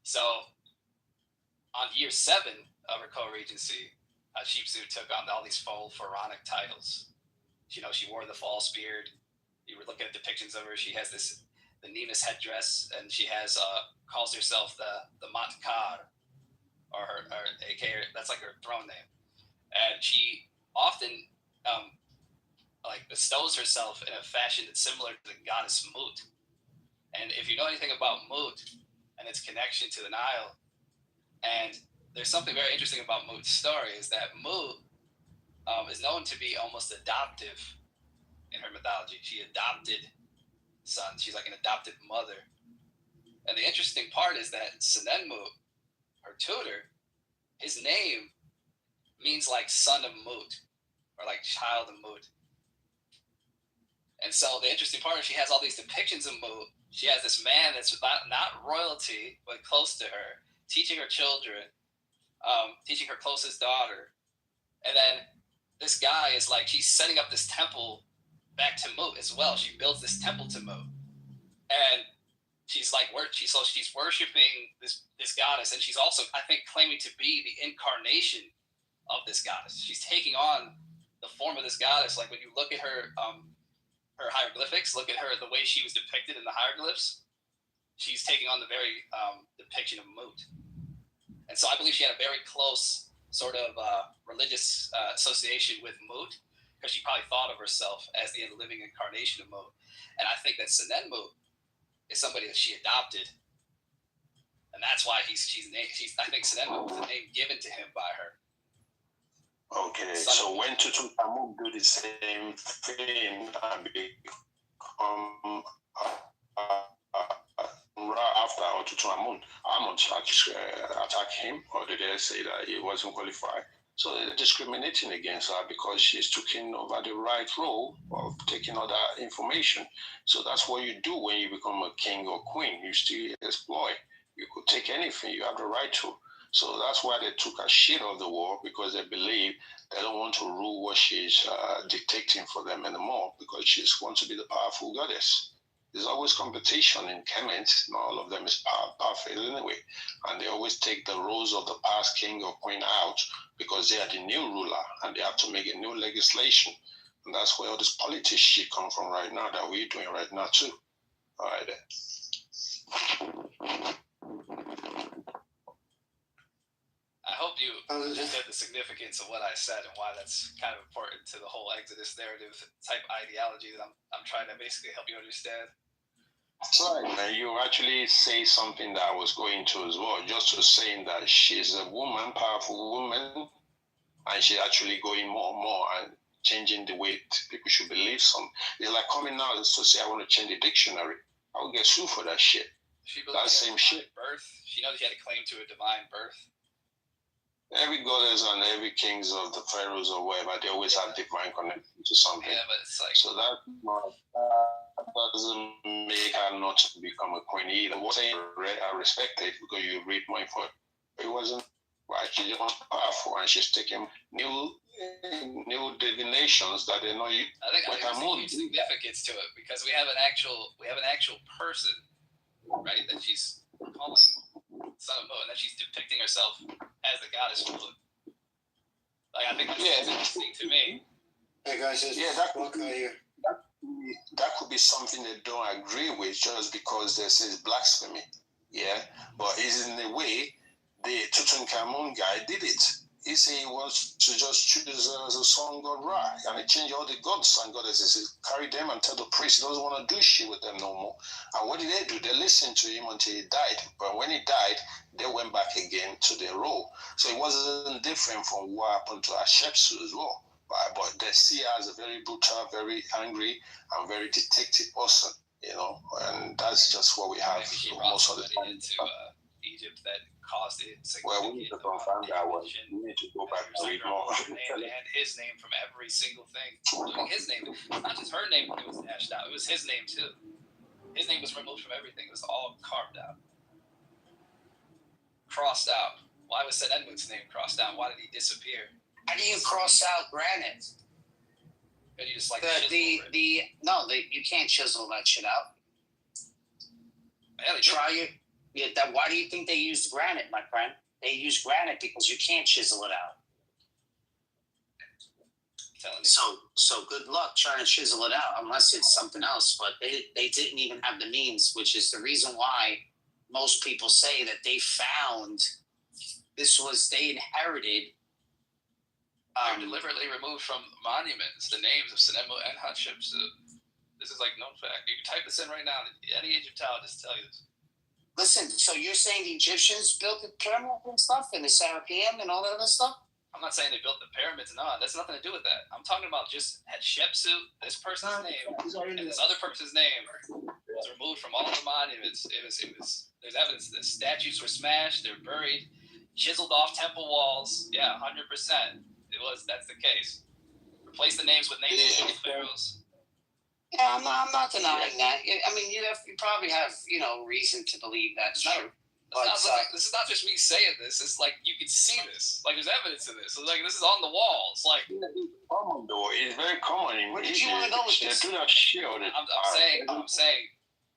So on year 7 of her co-regency, Hatshepsut took on all these full pharaonic titles. She wore the false beard. You were looking at depictions of her. She has the Nemus headdress, and she has calls herself the Matkar, or aka that's like her throne name. And she often bestows herself in a fashion that's similar to the goddess Mut. And if you know anything about Mut and its connection to the Nile, and there's something very interesting about Mut's story is that Mut is known to be almost adoptive in her mythology. She adopted sons. She's like an adopted mother. And the interesting part is that Senenmut, her tutor, his name means like son of Mut or like child of Mut. And so the interesting part is she has all these depictions of Mut. She has this man that's not royalty, but close to her, teaching her children, teaching her closest daughter. And then this guy is like, she's setting up this temple back to Mut as well. She builds this temple to Mut. And she's like, she's worshiping this goddess. And she's also, I think, claiming to be the incarnation of this goddess. She's taking on the form of this goddess. Like when you look at her hieroglyphics, look at her, the way she was depicted in the hieroglyphs, she's taking on the very depiction of Mut. And so I believe she had a very close sort of religious association with Mut, because she probably thought of herself as the living incarnation of Mut. And I think that Senenmut is somebody that she adopted. And that's why I think Senenmut was a name given to him by her. Okay, so when Tutankhamun do the same thing and become after Tutankhamun, Amon attack him, or did they say that he wasn't qualified? So they're discriminating against her because she's taking over the right role of taking all that information. So that's what you do when you become a king or queen. You still exploit. You could take anything. You have the right to. So that's why they took her shit of the war, because they believe they don't want to rule what she's dictating for them anymore, because she wants to be the powerful goddess. There's always competition in Kemet. Not all of them is perfect anyway. And they always take the roles of the past king or queen out because they are the new ruler and they have to make a new legislation. And that's where all this politics shit come from right now that we're doing right now too. All right then. I hope you get the significance of what I said and why that's kind of important to the whole Exodus narrative type ideology that I'm trying to basically help you understand. That's right, man. You actually say something that I was going to as well, just to saying that she's a woman, powerful woman, and she's actually going more and more. And changing the way people should believe some. It's like coming now to say, I want to change the dictionary. I will get sued for that shit. She That believes same shit. birth. She knows she had a claim to a divine birth. Every goddess and every kings of the pharaohs or whatever, they always have divine connection to something. Yeah, but it's like, So that doesn't make her not become a queen either. What I respect it because you read my foot. It wasn't right. She's powerful and she's taking new divinations that they know you. I think there's a huge significance to it because we have an actual person, right? That she's calling Son of Mo, and that she's depicting herself as the goddess Lilith. Like, I think that's interesting to me. Hey guys, that could be something they don't agree with just because they say it's blasphemy. Yeah, but it's in the way the Tutankhamun guy did it. He said he wants to just choose as a sun god Ra, and he changed all the gods and goddesses. He carried them and tell the priest he doesn't want to do shit with them no more. And what did they do? They listened to him until he died. But when he died, they went back again to their role. So it wasn't different from what happened to Hatshepsut as well. But they see her as a very brutal, very angry, and very detective person, you know, and that's just what we have most of the time. Into Egypt that caused it. Well, we need to confirm that one. We need to go back and read more. And his name from every single thing, including his name. Not just her name that was dashed out; it was his name too. His name was removed from everything. It was all carved out, crossed out. Why was Senenmut's name crossed out? Why did he disappear? How do you cross out granite? And you just like you can't chisel that shit out. Yeah, try it. Yeah, why do you think they used granite, my friend? They use granite because you can't chisel it out. So good luck trying to chisel it out unless it's something else. But they didn't even have the means, which is the reason why most people say that they found they inherited. They're deliberately removed from monuments the names of Senenmut and Hatshepsut. This is like known fact. You can type this in right now. Any Egyptologist tell you this. Listen, so you're saying the Egyptians built the pyramids and stuff, and the Serapeum and all that other stuff? I'm not saying they built the pyramids and all. That's nothing to do with that. I'm talking about just Hatshepsut, this person's name, and this other person's name was removed from all the monuments. It was. There's evidence that statues were smashed. They're buried, chiseled off temple walls. Yeah, 100%. That's the case. Replace the names with names of pharaohs. Yeah, I'm not denying that. I mean, you probably have reason to believe that's true. This is not just me saying this. It's like you can see this. Like there's evidence of this. Like this is on the walls. Like common though. It's very common. Where did you want to go with this? They do that shit. I'm saying,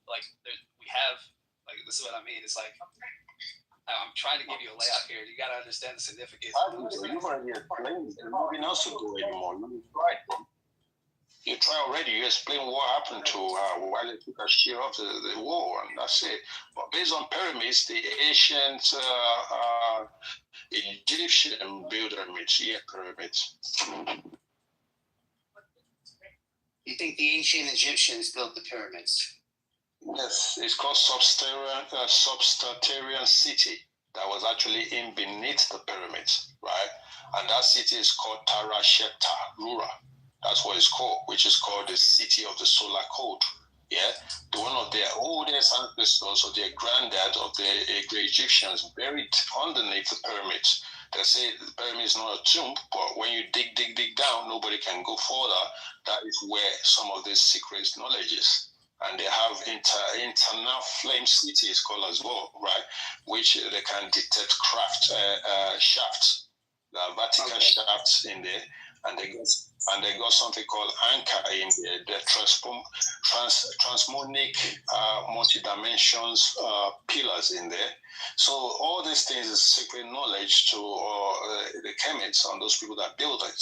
like we have like this is what I mean. It's like. I'm trying to give you a layout here. You got to understand the significance. You've already explained. There's nothing else to do anymore. You try already. You explain what happened to why they took a shear off the wall, and that's it. But based on pyramids, the ancient Egyptian built pyramids. You think the ancient Egyptians built the pyramids? Yes, it's called Subterranean City that was actually in beneath the pyramids, right? And that city is called Tara Shepta Rura. That's what it's called, which is called the city of the solar code. Yeah, one of their oldest ancestors or their granddad of the great Egyptians buried underneath the pyramids. They say the pyramid is not a tomb, but when you dig down, nobody can go further. That is where some of this secret knowledge is. And they have internal flame cities called as well, right? Which they can detect craft shafts, vertical shafts in there, and they got something called anchor in there. The transmonic multi-dimensions pillars in there. So all these things is secret knowledge to the chemists and those people that build it,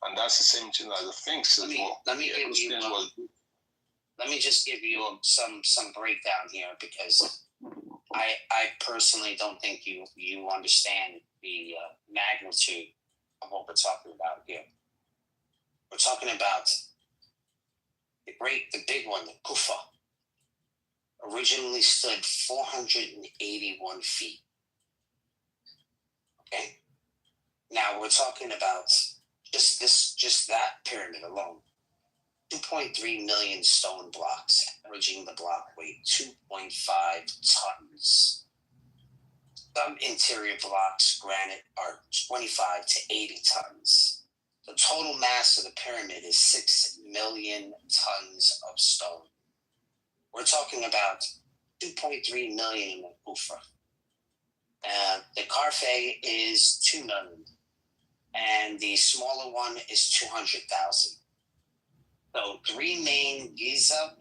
and that's the same thing as the things as well. Let me just give you some breakdown here because I personally don't think you understand the magnitude of what we're talking about here. We're talking about the big one, the Kufa, originally stood 481 feet. Okay? Now we're talking about Just that pyramid alone. 2.3 million stone blocks, averaging the block weight 2.5 tons. Some interior blocks, granite, are 25 to 80 tons. The total mass of the pyramid is 6 million tons of stone. We're talking about 2.3 million in the Kufra. The Karfe is 2 million, and the smaller one is 200,000. So 3 main Giza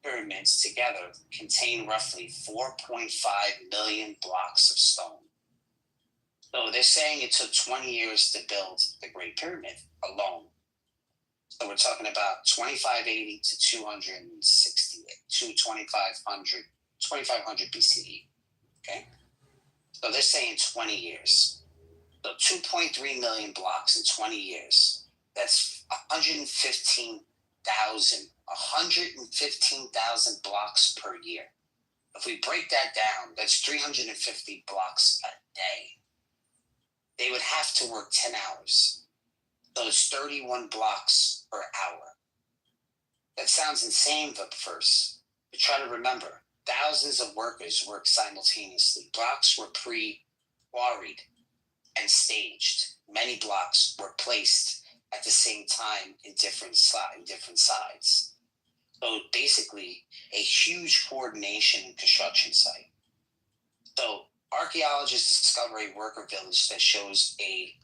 pyramids together contain roughly 4.5 million blocks of stone. So they're saying it took 20 years to build the Great Pyramid alone. So we're talking about 2580 to 260 to 2500 BCE. Okay? So they're saying 20 years. So 2.3 million blocks in 20 years. That's 115,000 blocks per year. If we break that down, that's 350 blocks a day. They would have to work 10 hours. So it's 31 blocks per hour. That sounds insane at first, but try to remember, thousands of workers worked simultaneously. Blocks were pre-quarried and staged. Many blocks were placed at the same time in different sides. So basically, a huge coordination and construction site. So archaeologists discover a worker village that shows a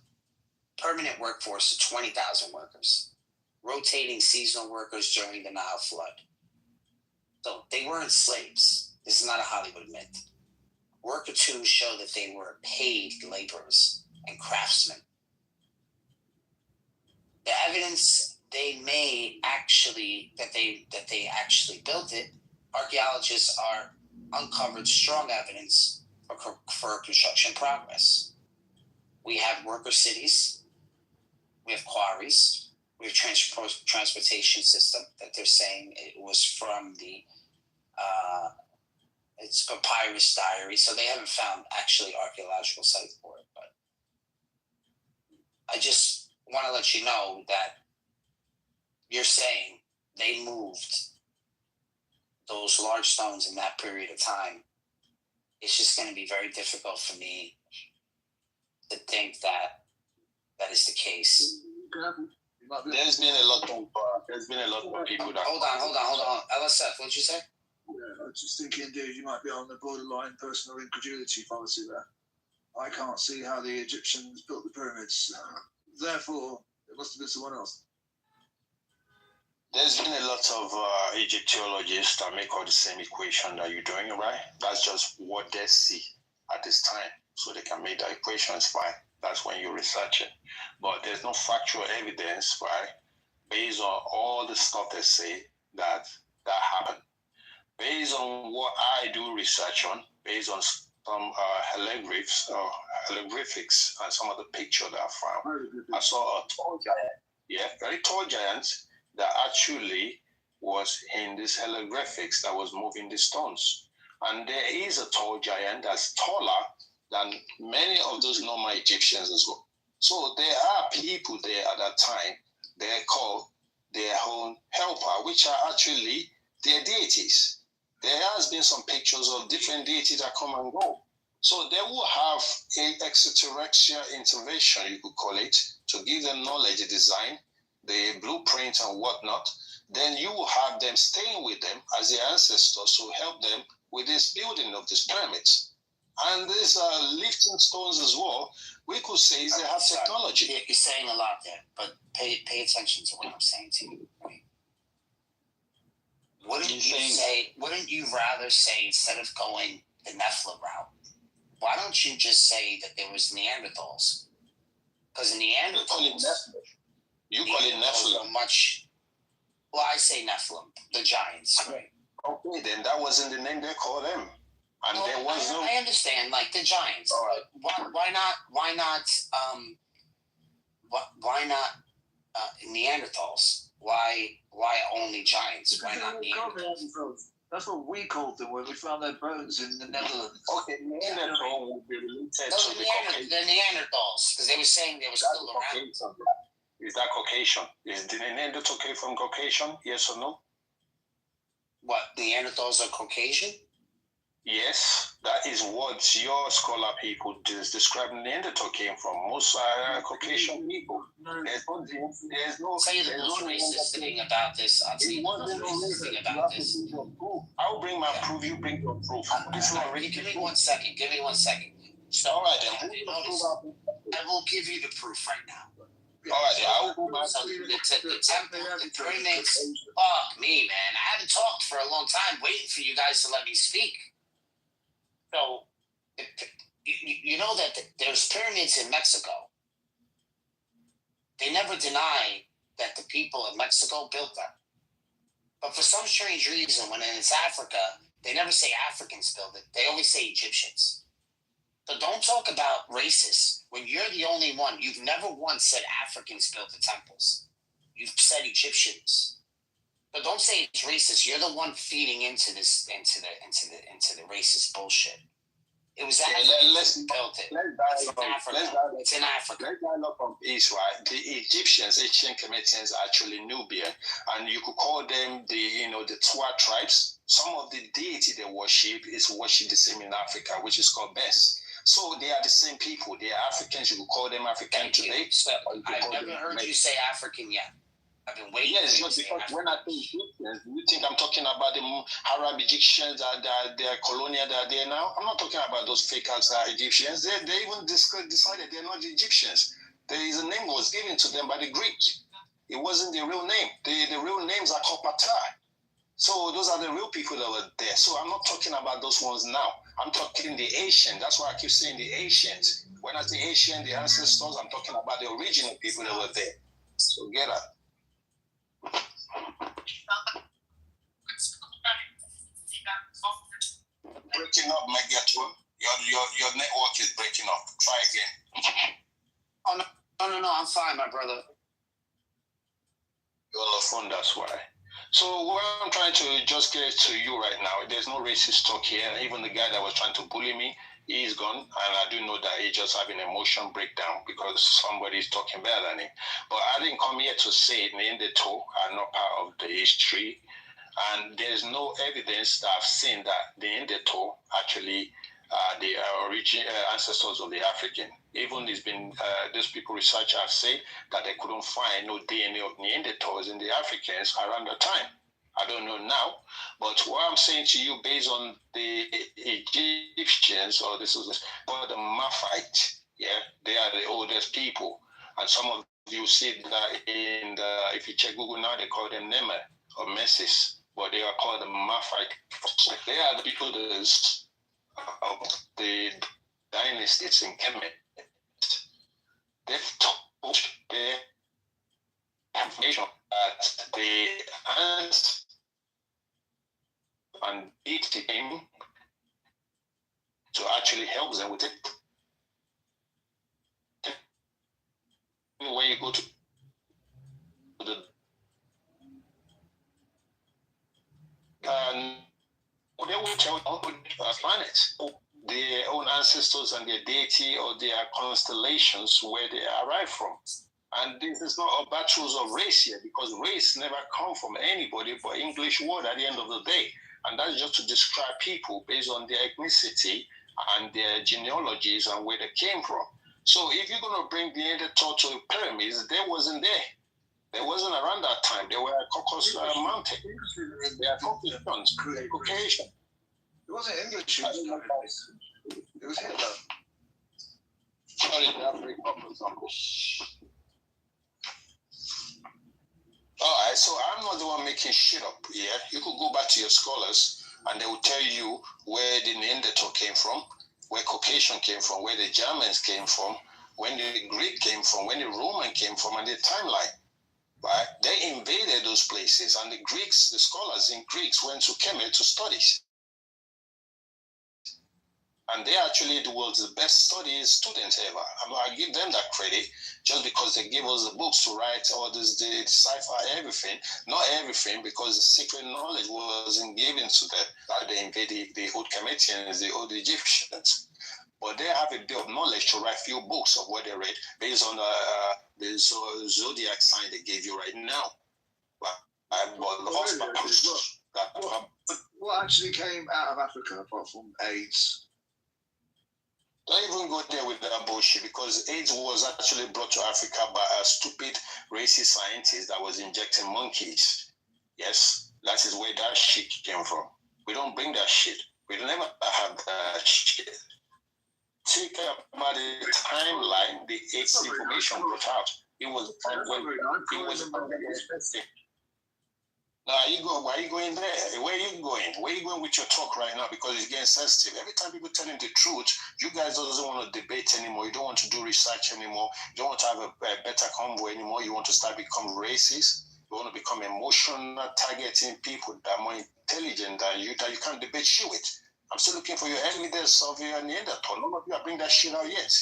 permanent workforce of 20,000 workers, rotating seasonal workers during the Nile flood. So they weren't slaves. This is not a Hollywood myth. Worker tombs show that they were paid laborers and craftsmen. The evidence they actually built it, archaeologists uncovered strong evidence for construction progress. We have worker cities, we have quarries, we have transportation system that they're saying it was from the it's papyrus diary, so they haven't found actually archaeological sites for it, but I just want to let you know that you're saying they moved those large stones in that period of time. It's just going to be very difficult for me to think that is the case. There's been a lot of people that. Hold on. LSF, what'd you say? Yeah, I was just thinking, dude, you might be on the borderline personal incredulity policy there. I can't see how the Egyptians built the pyramids. Therefore, it must have been someone else. There's been a lot of Egyptologists that make all the same equation that you're doing, right? That's just what they see at this time. So they can make the equations fine. That's when you research it. But there's no factual evidence, right? Based on all the stuff they say that happened. Based on what I do research on, based on some hieroglyphics and some of the pictures that I found, I saw a tall giant, very tall giant that actually was in these hieroglyphics that was moving the stones. And there is a tall giant that's taller than many of those normal Egyptians as well. So there are people there at that time, they're called their own helper, which are actually their deities. There has been some pictures of different deities that come and go. So they will have an extraterrestrial intervention, you could call it, to give them knowledge, the design, the blueprint and whatnot. Then you will have them staying with them as their ancestors to help them with this building of these pyramids. And these lifting stones as well, we could say they have technology. You're saying a lot there, but pay attention to what I'm saying to you. Right? Wouldn't you rather say, instead of going the Nephilim route, why don't you just say that there was Neanderthals? Because Neanderthals, you call it Nephilim. I say Nephilim, the giants. Right. Okay, then that wasn't the name they called them. And there was I understand, like the giants. Right. Why not Neanderthals? Why only giants? Why not Neanderthals? That's what we called them when we found their bones in the Netherlands. Okay, Neanderthals would be related to the Neanderthals, because they were saying they were still around. Is that Caucasian? Is the Neanderthal came from Caucasian? Yes or no? What, the Neanderthals are Caucasian? Yes, that is what your scholar people describe Neanderthal came from. Most Caucasian people. There's no. I'll tell you the most racist thing about this. I'll tell you the most racist thing about this. I'll bring my proof. You bring your proof. It's not really. Give me 1 second. Give me 1 second. So, all right, then. I will give you the proof right now. All right, then. I will go back. So the temple, the pyramids. Fuck me, man. I haven't talked for a long time, waiting for you guys to let me speak. So, you know that there's pyramids in Mexico. They never deny that the people of Mexico built them. But for some strange reason, when it's Africa, they never say Africans built it. They always say Egyptians. So don't talk about racists when you're the only one. You've never once said Africans built the temples. You've said Egyptians. But don't say it's racist. You're the one feeding into this, into the racist bullshit. It was Africans who built it. It's in Africa. Let's dialogue from East, right? The Egyptians, ancient Kemetans, are actually Nubian, and you could call them the Twa tribes. Some of the deity they worship is worshipped the same in Africa, which is called Bes. So they are the same people. They are Africans. You could call them African today. So, I've never heard you say African yet. I've been waiting. Yes, because when I think Egyptians, you think I'm talking about the Arab Egyptians that they're colonial that are there now? I'm not talking about those fake Egyptians. They even decided they're not the Egyptians. There is a name was given to them by the Greek. It wasn't the real name. The real names are Kopatai. So those are the real people that were there. So I'm not talking about those ones now. I'm talking the Asian. That's why I keep saying the Asians. When I say Asian, the ancestors, I'm talking about the original people that were there. So get up. Breaking up, Megatron. Your network is breaking up. Try again. Oh no, I'm fine, my brother. You're on the phone, that's why. So what I'm trying to just get to you right now, there's no racist talk here. Even the guy that was trying to bully me, he's gone. And I do know that he's just having an emotion breakdown because somebody is talking better than him. But I didn't come here to say Neanderthal are not part of the history. And there's no evidence that I've seen that the Neanderthal actually the original ancestors of the African. Even it's been these people researchers have said that they couldn't find no DNA of Neanderthals in the Africans around the time. I don't know now, but what I'm saying to you based on the Egyptians, or this is called the Maphite, yeah, they are the oldest people, and some of you see that in the, if you check Google now, they call them Nemer or Mesis, but they are called the Maphite. They are the people that of the dynasties in Kemet. They've told their information that the ants and it came to actually help them with it. When you go to the they will tell planets, their own ancestors and their deity or their constellations where they arrive from. And this is not a battles of race here, because race never come from anybody but English word at the end of the day. And that's just to describe people based on their ethnicity and their genealogies and where they came from. So if you're going to bring the Neanderthal to pyramids, they wasn't there. They wasn't around that time. They were at Caucasus Mountain. They are Caucasian. It wasn't English. It was Hitler. Sorry, that break up or something. All right, so I'm not the one making shit up here. You could go back to your scholars and they will tell you where the Neanderthal came from, where Caucasian came from, where the Germans came from, when the Greek came from, when the Roman came from, and the timeline. Right? They invaded those places, and the Greeks, the scholars in Greeks went to Kemet to study. And they actually was the best study students ever. I give them that credit just because they gave us the books to write all this, the sci-fi, everything. Not everything, because the secret knowledge wasn't given to them. Like they invaded the old Kemetians, the old Egyptians. but they have a bit of knowledge to write few books of what they read based on the zodiac sign they gave you right now. What actually came out of Africa apart from AIDS? Don't even go there with that bullshit, because AIDS was actually brought to Africa by a stupid racist scientist that was injecting monkeys. Yes, that is where that shit came from. We don't bring that shit. We never have that shit. Take about the timeline, the AIDS information brought out. It was a time when it was. Now why are you going there? Where are you going? Where are you going with your talk right now? Because it's getting sensitive. Every time people telling the truth, you guys doesn't want to debate anymore. You don't want to do research anymore. You don't want to have a better convo anymore. You want to start become racist. You want to become emotional, targeting people that are more intelligent than you, that you can't debate shit with. I'm still looking for your evidence of your Neanderthal. None of you are bringing that shit out yet.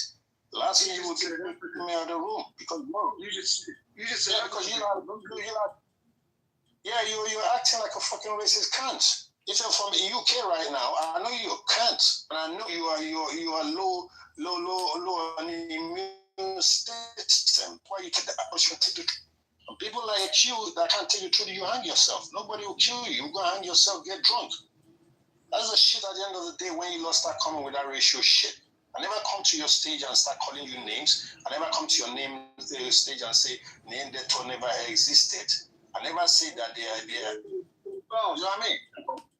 Last thing you will get me out of the room, because you just said because you're acting like a fucking racist cunt. If you're from the UK right now, I know you're cunt, and I know you are low on the immune system. Why you take the opportunity to people like you that can't tell you the truth, you hang yourself. Nobody will kill you. You go hang yourself, get drunk. That's the shit at the end of the day when you start coming with that racial shit. I never come to your stage and start calling you names. I never come to your stage and say Neanderthal never existed. I never say that they are there. You know what I mean?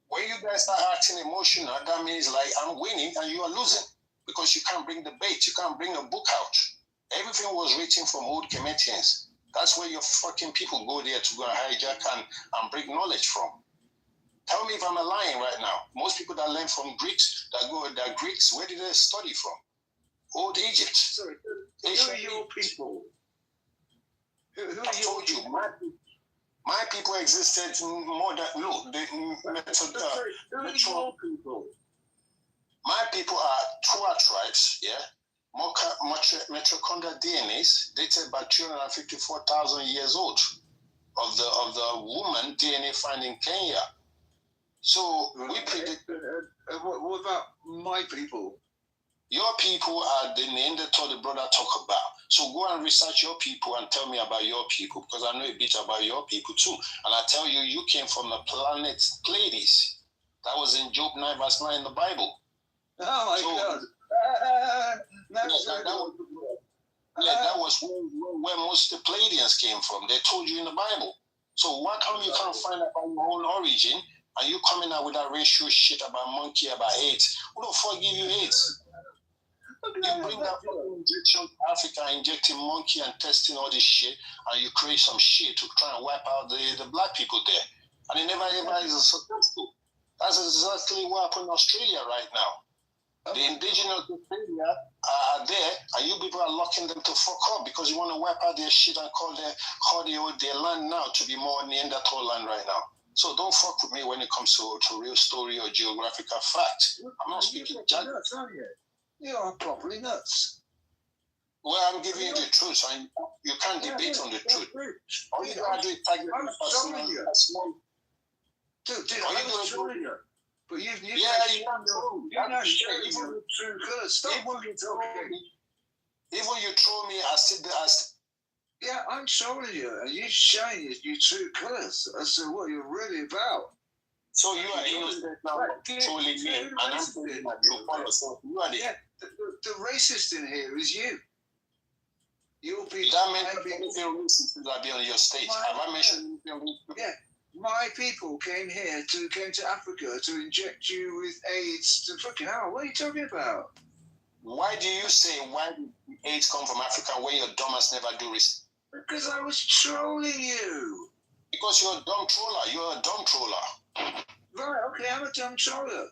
When you guys start acting emotional, that means like I'm winning and you are losing, because you can't bring the bait. You can't bring a book out. Everything was written from old Kemethians. That's where your fucking people go there to go and hijack and bring knowledge from. Tell me if I'm lying right now. Most people that learn from Greeks, that Greeks, where did they study from? Old Egypt. Sorry, who are your people? Who are I told you, my people existed more than look. Who are your people? My people are Tua tribes, yeah. Mitochondrial DNAs dated by 354,000 years old of the woman DNA found in Kenya. So we predict. What about my people? Your people are the Neanderthal the brother talk about. So go and research your people and tell me about your people, because I know a bit about your people too. And I tell you, you came from the planet Pleiades. That was in Job 9 verse 9 in the Bible. Oh my God. That was where most of the Pleiadians came from. They told you in the Bible. So why come you can't find out about your own origin, and you coming out with that racial shit about monkey, about AIDS? Who the fuck give you AIDS? You bring that injection to Africa, injecting monkey and testing all this shit, and you create some shit to try and wipe out the black people there. And it never ever is successful. That's exactly what happened in Australia right now. The indigenous Australia are there, and you people are locking them to fuck up because you want to wipe out their shit and call their land now to be more Neanderthal land right now. So don't fuck with me when it comes to real story or geographical fact. I'm not speaking jargon. You are properly nuts. Well, I'm giving you the truth, and you can't debate on the truth. All you gotta do is tag I'm showing you. Dude, I'm showing you. But you're not showing the true colours. Stop fucking talking. Even you troll me, I still. Yeah, I'm showing you, and you're showing your true colours as to what you're really about. So you are innocent now, trolling me, and I'm saying that you follow. So you are the racist in here is you. You'll be that means anything racist that be on your stage. Have I mentioned anything? Yeah. My people came to Africa to inject you with AIDS to fucking hell. What are you talking about? Why do you say why did AIDS come from Africa when your dumbass never do research? Because I was trolling you. Because you're a dumb troller. You're a dumb troller. Right, okay, I'm a dumb troller.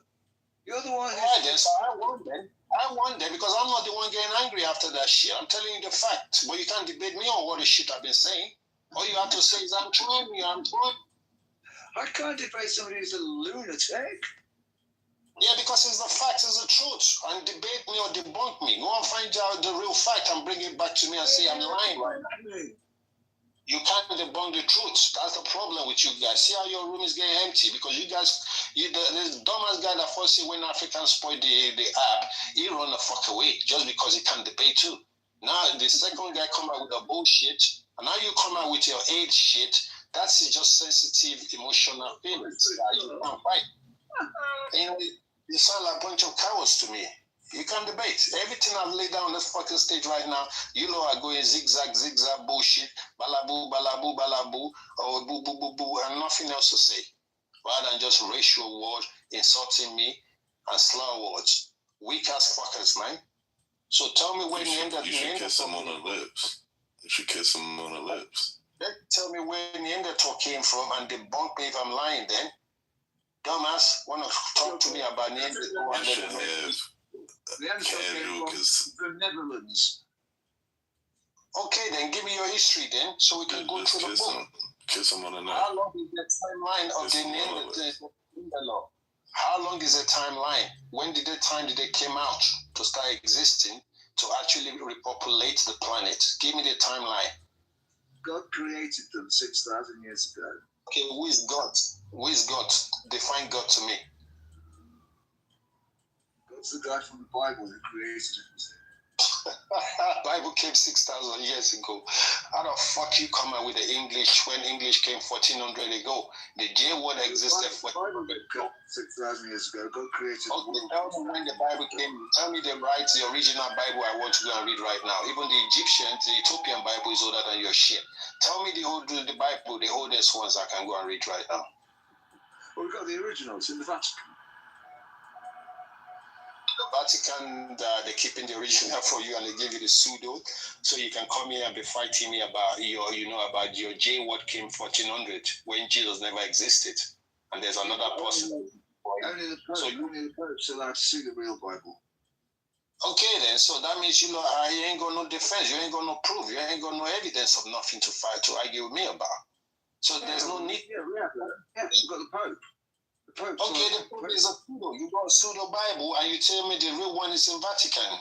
You're the one who... Right, then, so I won then because I'm not the one getting angry after that shit. I'm telling you the fact. But you can't debate me on what the shit I've been saying. All you have to say is I'm trolling you, I can't debate somebody who's a lunatic. Yeah, because it's the fact, it's the truth. And debate me or debunk me. Go and find out the real fact and bring it back to me and say I'm lying right now. You can't debunk the truth. That's the problem with you guys. See how your room is getting empty because you guys, this dumbass guy that first said when Africans spoil the app, he run the fuck away just because he can't debate too. Now the second guy come out with the bullshit, and now you come out with your age shit. That's just sensitive emotional feelings that you can't fight. You know, you sound like a bunch of cowards to me. You can't debate. Everything I've laid down on this fucking stage right now, you know are going zigzag bullshit, balabu, or boo, boo, boo, boo, and nothing else to say. Rather than just racial words, insulting me, and slur words. Weak ass fuckers, man. So tell me when you end up. You should kiss him on the lips. You should kiss him on the lips. Tell me where Neanderthal came from and debunk me if I'm lying then. Dumbass, want to talk to me about Neanderthal? You should have. The Netherlands. Okay, then give me your history then, so we can go through the book. Kiss him on the neck. How long is the timeline of the Neanderthal? How long is the timeline? When did they came out to start existing to actually repopulate the planet? Give me the timeline. God created them 6,000 years ago. Okay, who is God? Who is God? Define God to me. God's the guy from the Bible who created it. Bible came 6,000 years ago. How the fuck you come out with the English when English came 1400 ago? The J word existed 1400 ago. 6,000 years ago. God created. Okay, tell me when the Bible came. Tell me the original Bible I want to go and read right now. Even the Egyptian, the Ethiopian Bible is older than your shit. Tell me the Bible, the oldest ones I can go and read right now. Well, we've got the originals in the Vatican. The Vatican, they're keeping the original for you and they give you the pseudo, so you can come here and be fighting me about about your J word came 1400 when Jesus never existed, and there's another person. Only the Pope's allowed to see the real Bible. Okay then, so that means you ain't got no defense, you ain't got no proof, you ain't got no evidence of nothing to fight to argue with me about. So there's no need. Yeah, you've got the Pope. Okay, the Pope is a pseudo. You got a pseudo Bible, and you tell me the real one is in Vatican.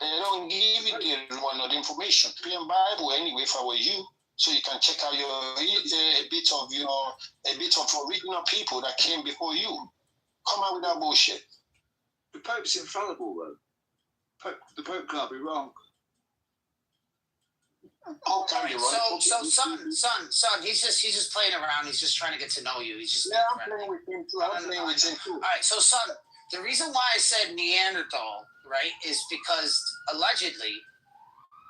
They don't give you the real one or the information. European Bible anyway, if I were you, so you can check out a bit of original people that came before you. Come out with that bullshit. The Pope's infallible, though. The Pope can't be wrong. So son, he's just playing around. He's just trying to get to know you. He's just I'm playing with him too. All right, so son, the reason why I said Neanderthal, right, is because allegedly,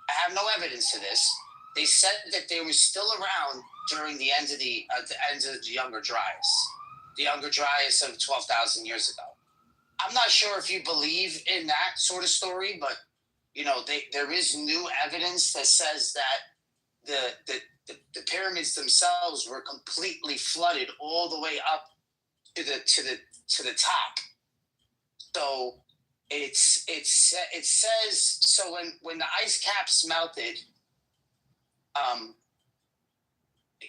I have no evidence to this. They said that they were still around during the end of the Younger Dryas, the Younger Dryas of 12,000 years ago. I'm not sure if you believe in that sort of story, but there is new evidence that says that the pyramids themselves were completely flooded all the way up to the top. So it says so when the ice caps melted,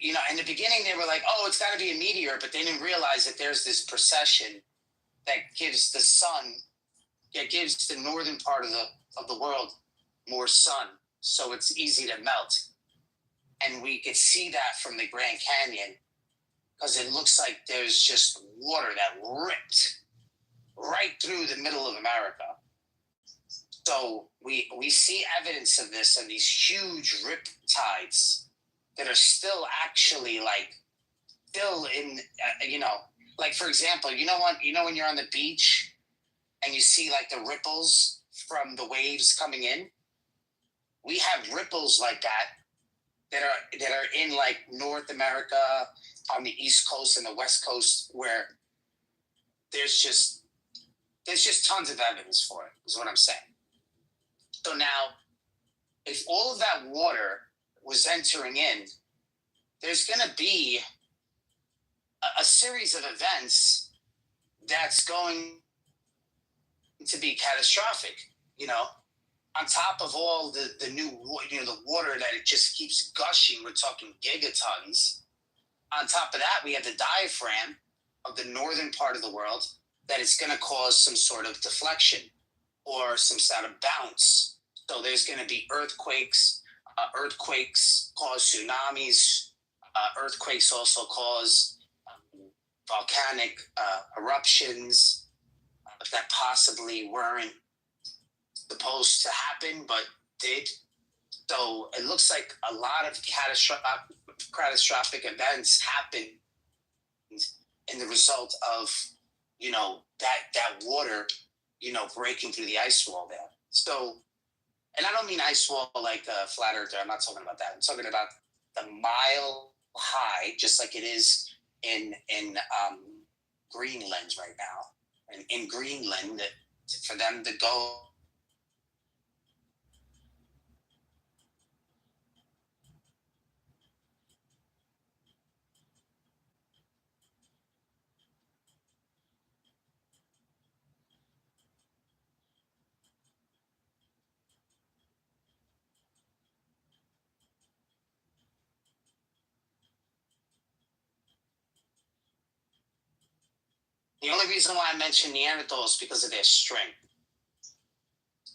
in the beginning they were like, oh, it's got to be a meteor, but they didn't realize that there's this precession that gives the sun, that gives the northern part of the world more sun, so it's easy to melt. And we could see that from the Grand Canyon because it looks like there's just water that ripped right through the middle of America. So we see evidence of this and these huge rip tides that are still actually still in, like for example, when you're on the beach and you see like the ripples from the waves coming in, we have ripples like that are in like North America, on the East Coast and the West Coast, where there's just tons of evidence for it, is what I'm saying. So now, if all of that water was entering in, there's going to be a series of events that's going to be catastrophic, on top of all the new, the water that it just keeps gushing. We're talking gigatons. On top of that, we have the diaphragm of the northern part of the world that is going to cause some sort of deflection or some sort of bounce. So there's going to be earthquakes, Earthquakes cause tsunamis. Earthquakes also cause volcanic eruptions that possibly weren't supposed to happen, but did. So it looks like a lot of catastrophic events happen in the result of, that water, breaking through the ice wall there. So, and I don't mean ice wall like flat earther. I'm not talking about that. I'm talking about the mile high, just like it is in Greenland right now. And in Greenland, for them to go. The only reason why I mention Neanderthals is because of their strength.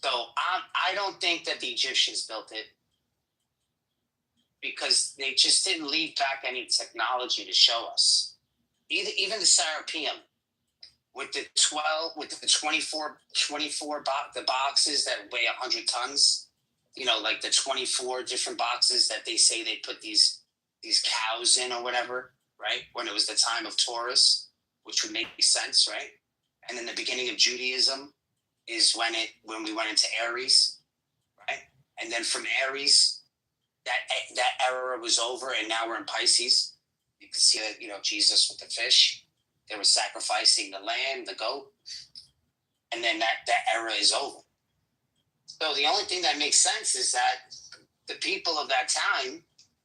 So I don't think that the Egyptians built it because they just didn't leave back any technology to show us. Even the Serapeum with the 24 the boxes that weigh 100 tons, like the 24 different boxes that they say they put these cows in or whatever, right? When it was the time of Taurus, which would make sense, right? And then the beginning of Judaism is when we went into Aries, right? And then from Aries, that era was over, and now we're in Pisces. You can see that, Jesus with the fish. They were sacrificing the lamb, the goat, and then that era is over. So the only thing that makes sense is that the people of that time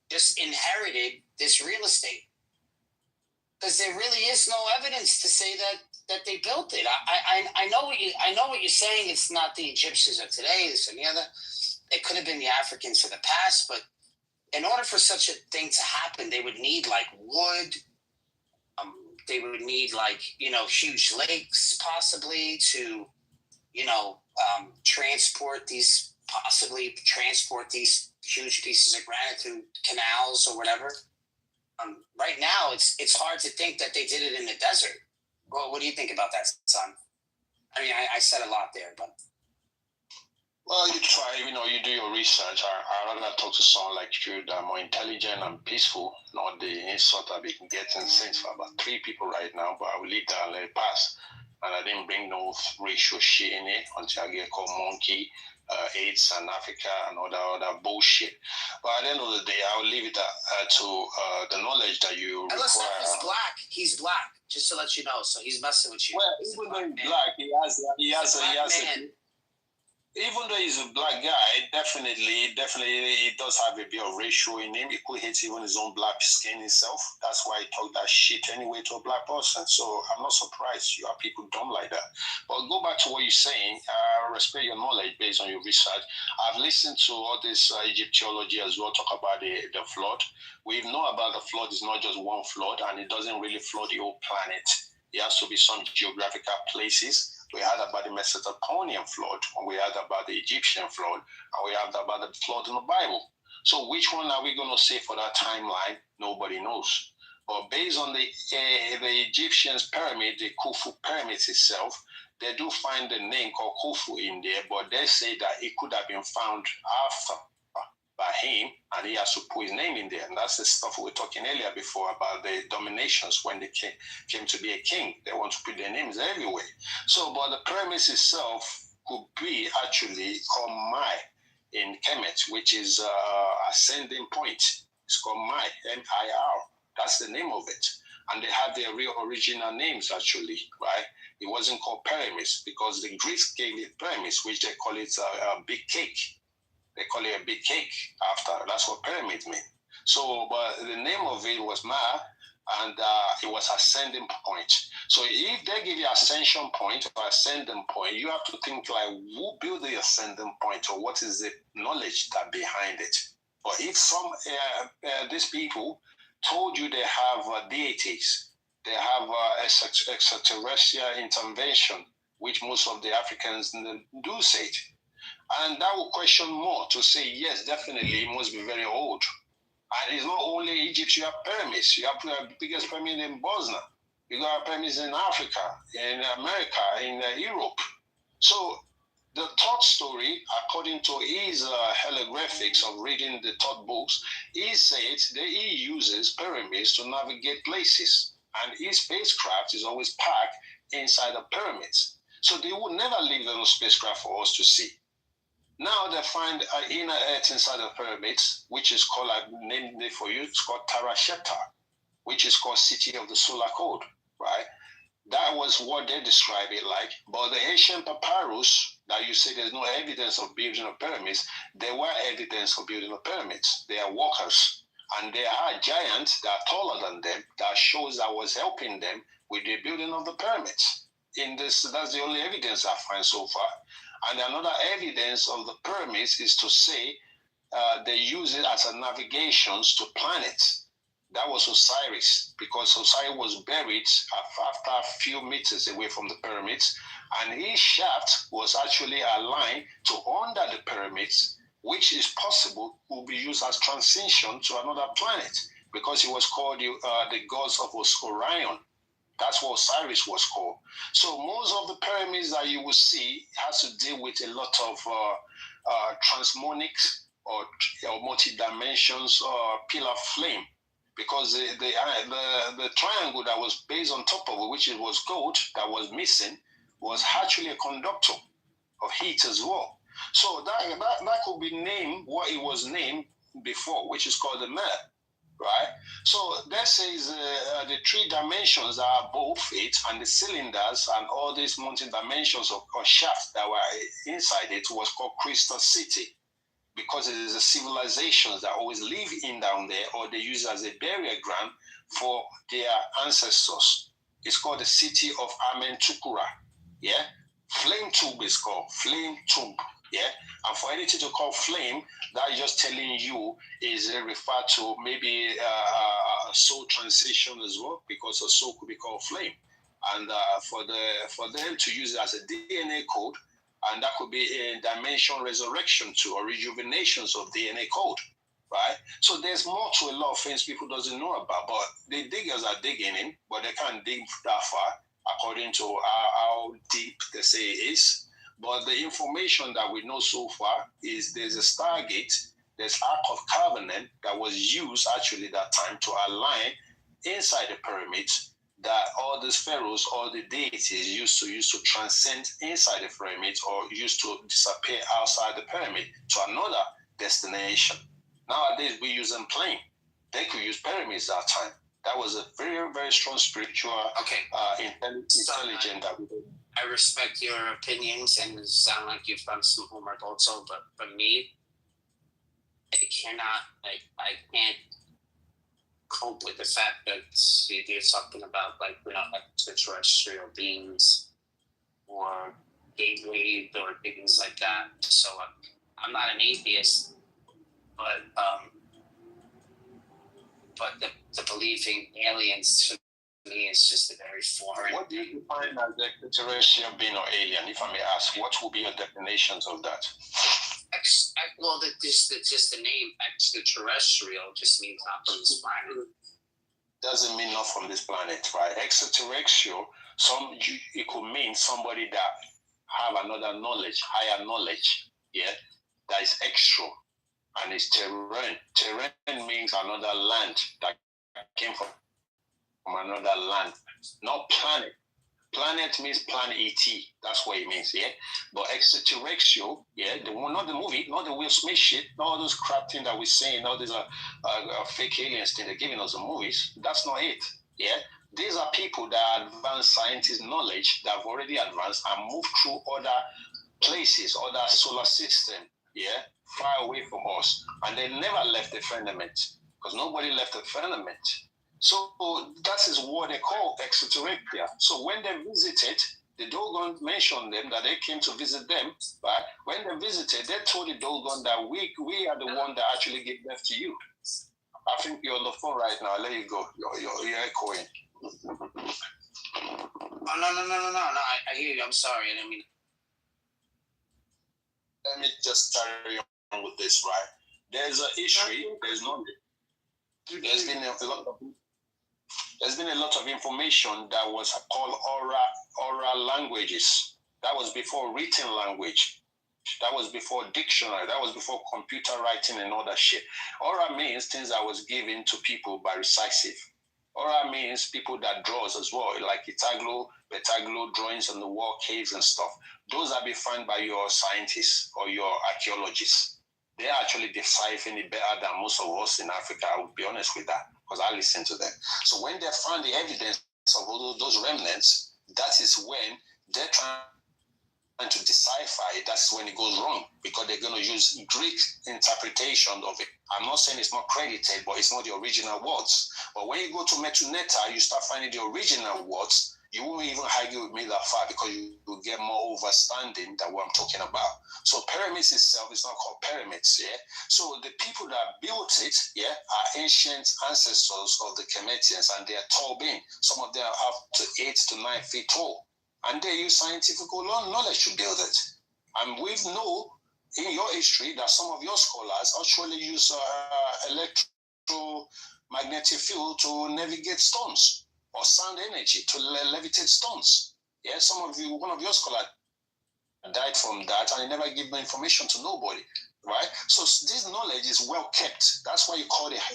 just inherited this real estate, because there really is no evidence to say that they built it. I know what you're saying. It's not the Egyptians of today, this and the other. It could have been the Africans of the past, but in order for such a thing to happen, they would need like wood. They would need like, huge lakes possibly to, transport these huge pieces of granite through canals or whatever. Right now, it's hard to think that they did it in the desert. Well, what do you think about that, son? I mean, I said a lot there, but. Well, you try, you do your research. I rather talk to someone like you that are more intelligent and peaceful, not the insult I've been getting since for about 3 people right now, but I will leave that and let it pass. And I didn't bring no racial shit in it until I get called monkey, AIDS and Africa and other bullshit. But at the end of the day, I will leave it to the knowledge that you require. Unless he's black, just to let you know. So he's messing with you. Well, even though he's black, he has a even though he's a black guy, definitely he does have a bit of racial in him. He could hate even his own black skin himself. That's why he talked that shit anyway to a black person. So I'm not surprised you have people dumb like that. But go back to what you're saying. I respect your knowledge based on your research. I've listened to all this Egyptology as well, talk about the flood. We know about the flood is not just one flood, and it doesn't really flood the whole planet. It has to be some geographical places. We heard about the Mesopotamian flood, and we heard about the Egyptian flood, and we heard about the flood in the Bible. So which one are we going to say for that timeline? Nobody knows. But based on the Egyptians' pyramid, the Khufu pyramids itself, they do find the name called Khufu in there, but they say that it could have been found after by him, and he has to put his name in there. And that's the stuff we were talking earlier before about the dominations when they came to be a king. They want to put their names everywhere. So, but the premise itself could be actually called Mai in Kemet, which is ascending point. It's called Mai, M-I-R. That's the name of it. And they have their real original names actually, right? It wasn't called pyramids because the Greeks gave it pyramids, which they call it a big cake. They call it a big cake after. That's what pyramid means. So, but the name of it was Ma, and it was ascending point. So if they give you ascension point or ascending point, you have to think like, who built the ascending point, or what is the knowledge that behind it? But if some these people told you they have deities, they have extraterrestrial intervention, which most of the Africans do say it. And that will question more to say, yes, definitely, it must be very old. And it's not only Egypt, you have pyramids. You have the biggest pyramid in Bosnia. You got pyramids in Africa, in America, in Europe. So the third story, according to his hieroglyphics of reading the third books, he says that he uses pyramids to navigate places. And his spacecraft is always packed inside the pyramids. So they would never leave the spacecraft for us to see. Now they find an inner earth inside the pyramids, which is called, I named it for you, it's called Tarasheta, which is called City of the Solar Code, right? That was what they describe it like. But the ancient papyrus that you say there's no evidence of building of pyramids, there were evidence of building of pyramids. They are workers, and there are giants that are taller than them that shows that was helping them with the building of the pyramids. That's the only evidence I find so far. And another evidence of the pyramids is to say they use it as a navigations to planets. That was Osiris, because Osiris was buried after a few meters away from the pyramids, and his shaft was actually aligned to under the pyramids, which is possible will be used as transition to another planet, because he was called the gods of Orion. That's what Osiris was called. So most of the pyramids that you will see has to deal with a lot of transmonics or multi-dimensions or pillar flame, because the triangle that was based on top of it, which it was gold that was missing, was actually a conductor of heat as well. So that could be named what it was named before, which is called the map. Right, so that says the 3 dimensions that are above it, and the cylinders and all these mountain dimensions or shafts that were inside it was called Crystal City, because it is the civilizations that always live in down there, or they use it as a burial ground for their ancestors. It's called the city of Amentukura. Yeah, Flame Tube is called Flame Tube. Yeah, and for anything to call flame, that is just telling you is referred to maybe a soul transition as well, because a soul could be called flame, and for them to use it as a DNA code, and that could be a dimension resurrection to or rejuvenations of DNA code, right? So there's more to a lot of things people doesn't know about, but the diggers are digging in, but they can't dig that far according to how deep they say it is. But the information that we know so far is there's a Stargate, there's Ark of Covenant that was used actually that time to align inside the pyramids, that all these pharaohs, all the deities used to transcend inside the pyramids, or used to disappear outside the pyramid to another destination. Nowadays we use them plane. They could use pyramids that time. That was a very, very strong spiritual intelligence that we did. I respect your opinions, and it sound like you've done some homework also, but for me, I can't cope with the fact that you're talking about extraterrestrial beings or gateways or things like that. So I'm not an atheist, but the belief in aliens to me is just a very foreign. What do you define as extraterrestrial being or alien? If I may ask, what will be your definitions of that? Just the name extraterrestrial just means not from this planet. Doesn't mean not from this planet, right? Extraterrestrial, it could mean somebody that have another knowledge, higher knowledge, yeah, that is extra, and it's terrain. Terrain means another land that came from another land, not planet. Planet means planet ET. That's what it means, yeah. But extraterrestrial, yeah, not the movie, not the Will Smith shit, not all those crap things that we're saying, all these fake aliens thing they're giving us the movies. That's not it, yeah. These are people that are advanced scientist knowledge that have already advanced and moved through other places, other solar system, yeah, far away from us, and they never left the firmament, because nobody left the firmament. So that is what they call extraterrestrial. So when they visited, the Dogon mentioned them, that they came to visit them, but when they visited, they told the Dogon that we are the one that actually gave birth to you. I think you're on the phone right now. I'll let you go. You're echoing. Oh, no. I hear you. I'm sorry. I didn't mean. let me just carry on with this, right? There's a history. There's no. There's been a lot of information that was called oral languages. That was before written language. That was before dictionary. That was before computer writing and all that shit. Oral means things that was given to people by recisive. Oral means people that draws as well, like Betaglo drawings on the wall, caves and stuff. Those are be found by your scientists or your archaeologists. They actually deciphering it better than most of us in Africa. I would be honest with that, because I listen to them. So when they found the evidence of all those remnants, that is when they're trying to decipher it. That's when it goes wrong, because they're going to use Greek interpretation of it. I'm not saying it's not credited, but it's not the original words. But when you go to Metuneta, you start finding the original words. You won't even argue with me that far, because you will get more understanding than what I'm talking about. So pyramids itself is not called pyramids, yeah? So the people that built it, yeah, are ancient ancestors of the Kemetians, and they are tall being. Some of them are up to 8 to 9 feet tall. And they use scientific knowledge to build it. And we know in your history that some of your scholars actually use electromagnetic field to navigate stones, or sound energy to levitate stones. Yeah, one of your scholars died from that, and he never gave no information to nobody, right? So this knowledge is well kept. That's why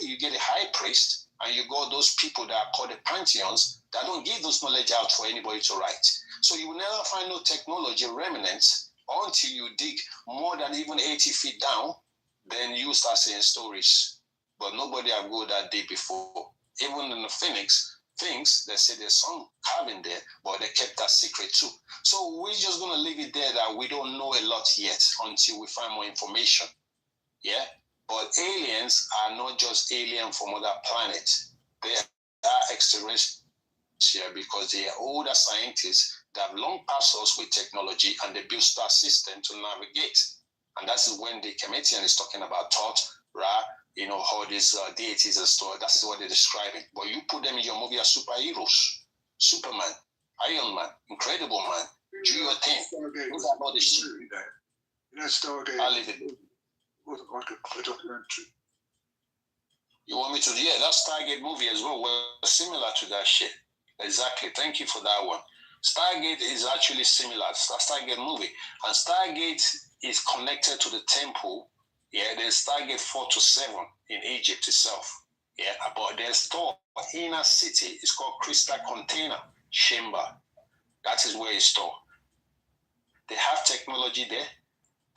you get a high priest, and you got those people that are called the pantheons that don't give those knowledge out for anybody to write. So you will never find no technology remnants until you dig more than even 80 feet down. Then you start seeing stories. But nobody have go that deep before. Even in the Phoenix, things, they say there's some carving there, but they kept that secret too. So we're just going to leave it there that we don't know a lot yet until we find more information. Yeah? But aliens are not just alien from other planets. They are extraterrestrial, because they are older scientists that have long passed us with technology, and they built star system to navigate. And that's when the Kemetian is talking about Thoth, Ra, all these deities and stuff. That's what they're describing. But you put them in your movie as superheroes. Superman, Iron Man, Incredible Man, do your thing. Those are not the shit. Stargate. I'll leave it. Wasn't like a documentary. You want me to? Yeah, that Stargate movie as well was similar to that shit. Exactly. Thank you for that one. Stargate is actually similar. Stargate movie. And Stargate is connected to the temple. Yeah, there's Stargate 4 to 7 in Egypt itself. Yeah, but there's Thor inner city. It's called Crystal Container Chamber. That is where it's stored. They have technology there.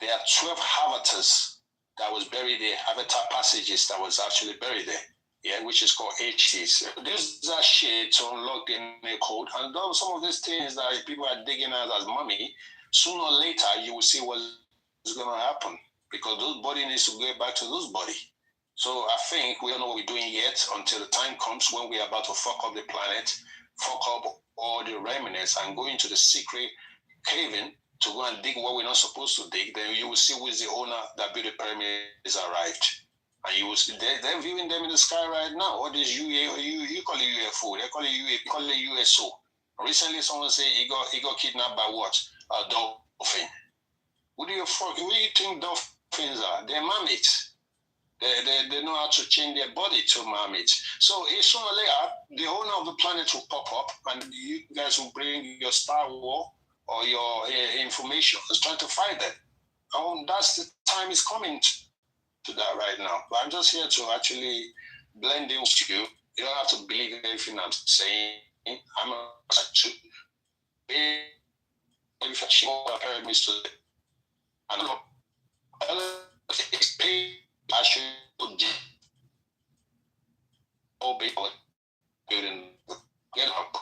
There are 12 avatars that was buried there, avatar passages that was actually buried there. Yeah, which is called HTs. This is that shit to unlock the DNA code. And some of these things that people are digging out as mummy, sooner or later you will see what is going to happen, because those body needs to go back to those body. So I think we don't know what we're doing yet until the time comes when we're about to fuck up the planet, fuck up all the remnants, and go into the secret caving to go and dig what we're not supposed to dig. Then you will see who is the owner that built the pyramids arrived. And you will see they're viewing them in the sky right now. What is you call it UFO? They call it USO. Recently, someone said he got kidnapped by what? A dolphin. Who do you think dolphins are? They're mermaids. They know how to change their body to mermaids. So sooner or later, the owner of the planet will pop up, and you guys will bring your Star War or your information. Just trying to fight them. That's the time is coming to that right now. But I'm just here to actually blend in with you. You don't have to believe everything I'm saying. I'm a to if I show pyramids to them. And it's paid. I should obey building. Get up.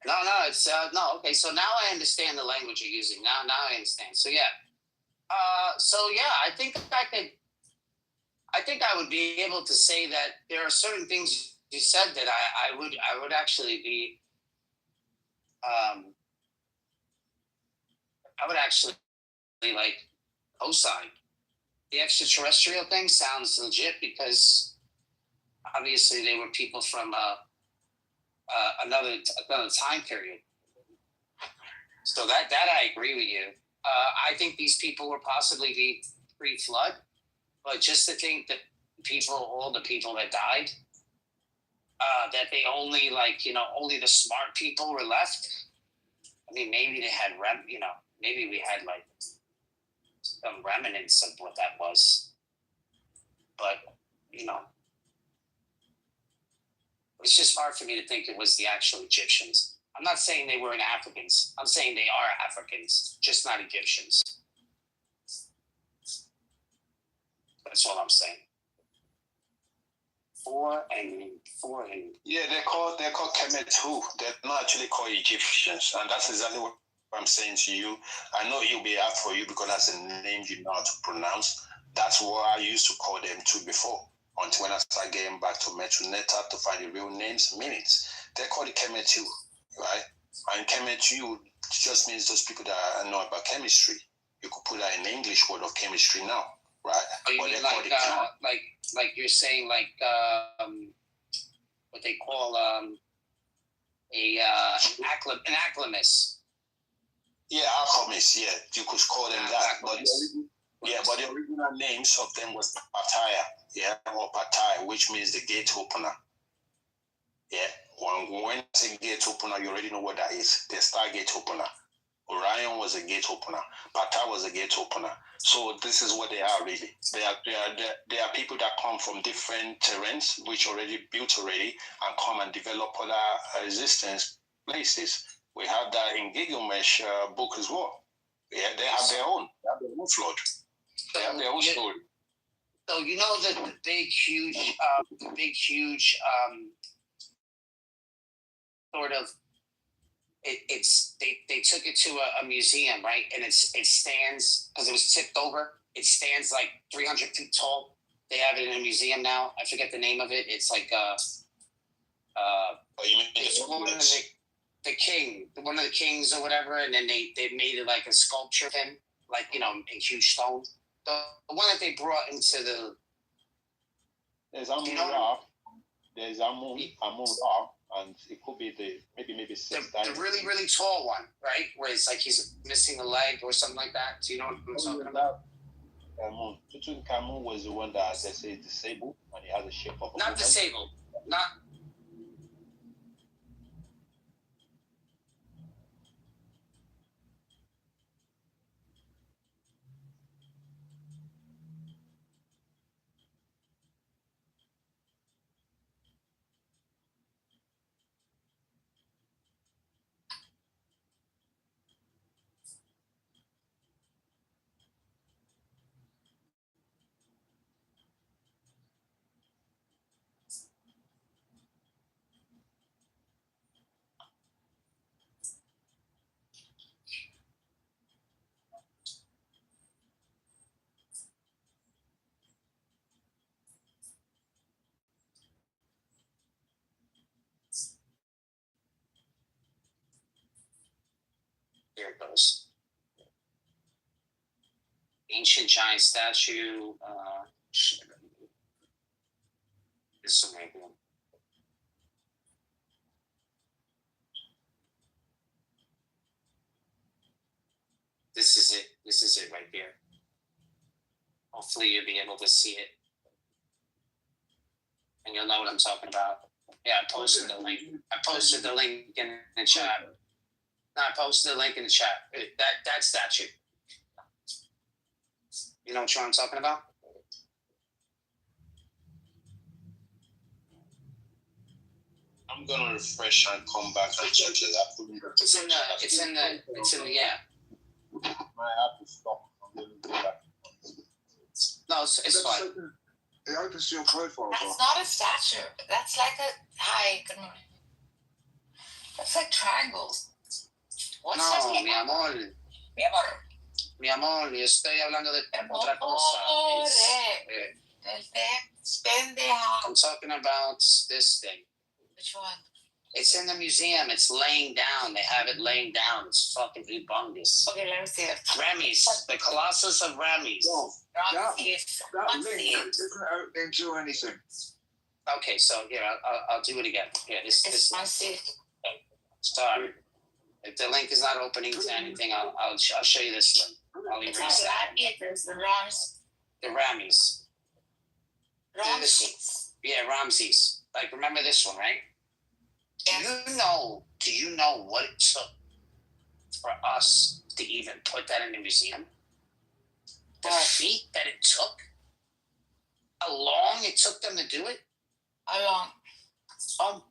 No, it's no. Okay, so now I understand the language you're using. Now I understand. So yeah, I think I would be able to say that there are certain things you said that I would actually be, I would actually like co-sign. The extraterrestrial thing sounds legit, because obviously they were people from another time period. So that I agree with you. I think these people were possibly be pre-flood, but just to think that all the people that died, that they only only the smart people were left. I mean, maybe they had maybe we had like some remnants of what that was, but it's just hard for me to think it was the actual Egyptians. I'm not saying they weren't Africans. I'm saying they are Africans, just not Egyptians. That's all I'm saying. Four and yeah, they're called Kemet too. They're not actually called Egyptians, and that's exactly what I'm saying to you. I know it'll be hard for you because that's a name you know how to pronounce. That's what I used to call them too before. Until when I started getting back to Metroneta to find the real names, meanings. They're called the Kemet, right? And Kemet just means those people that know about chemistry. You could put that in the English word of chemistry now, right? Oh, you mean like you're saying what they call an acclimus. Yeah, alchemists. Yeah, you could call them that. But the original names of them was Pattaya, or Pattaya, which means the gate opener. Yeah, when I say gate opener, you already know what that is. The star gate opener. Orion was a gate opener. Pattaya was a gate opener. So this is what they are really. They are people that come from different terrains, which already built already, and come and develop other existence places. We have that in Gilgamesh book as well. Yeah, they have their own. They have their own flood. They have their own story. So you know the big huge sort of they took it to a museum, right? And it stands because it was tipped over. It stands like 300 feet tall. They have it in a museum now. I forget the name of it. It's like you mean the king, one of the kings or whatever, and then they made it like a sculpture of him, like in huge stone. The one that they brought into the there's Amun Ra. There's Amun Ra, and it could be maybe 6 times. The really really tall one, right? Where it's like he's missing a leg or something like that. Do you know what I'm talking about? Tutankhamun was the one that they say is disabled, and he has a shape of a not woman. Disabled, not. Here it goes. Ancient giant statue. This one. This is it. This is it right here. Hopefully you'll be able to see it. And you'll know what I'm talking about. Yeah, I posted the link. I posted the link in the chat. No, I posted the link in the chat. That statue. You know what I'm talking about? I'm gonna refresh and come back to check it out. It's in the yeah. My app is stopped. I'm going to go back. No, it's fine. It opens to your profile. That's not a statue. That's like a hi. Good morning. That's like triangles. What's No, that? mi amor. Mi amor. Mi amor, yo estoy hablando de otra cosa. I'm talking about this thing. Which one? It's in the museum. It's laying down. They have it laying down. It's fucking humongous. Okay, let me see it. Ramses, the Colossus of Ramses. That link isn't opening to anything. Okay, so here I'll do it again. Yeah, this. I see. Sorry, if the link is not opening to anything, I'll show you this link. I'll It's erase not that. Rami, there's the Rams. The Rammies. Ramses. Yeah, Ramses. Like, remember this one, right? Yes. Do you know what it took for us to even put that in the museum? The feat that it took? How long it took them to do it? How long?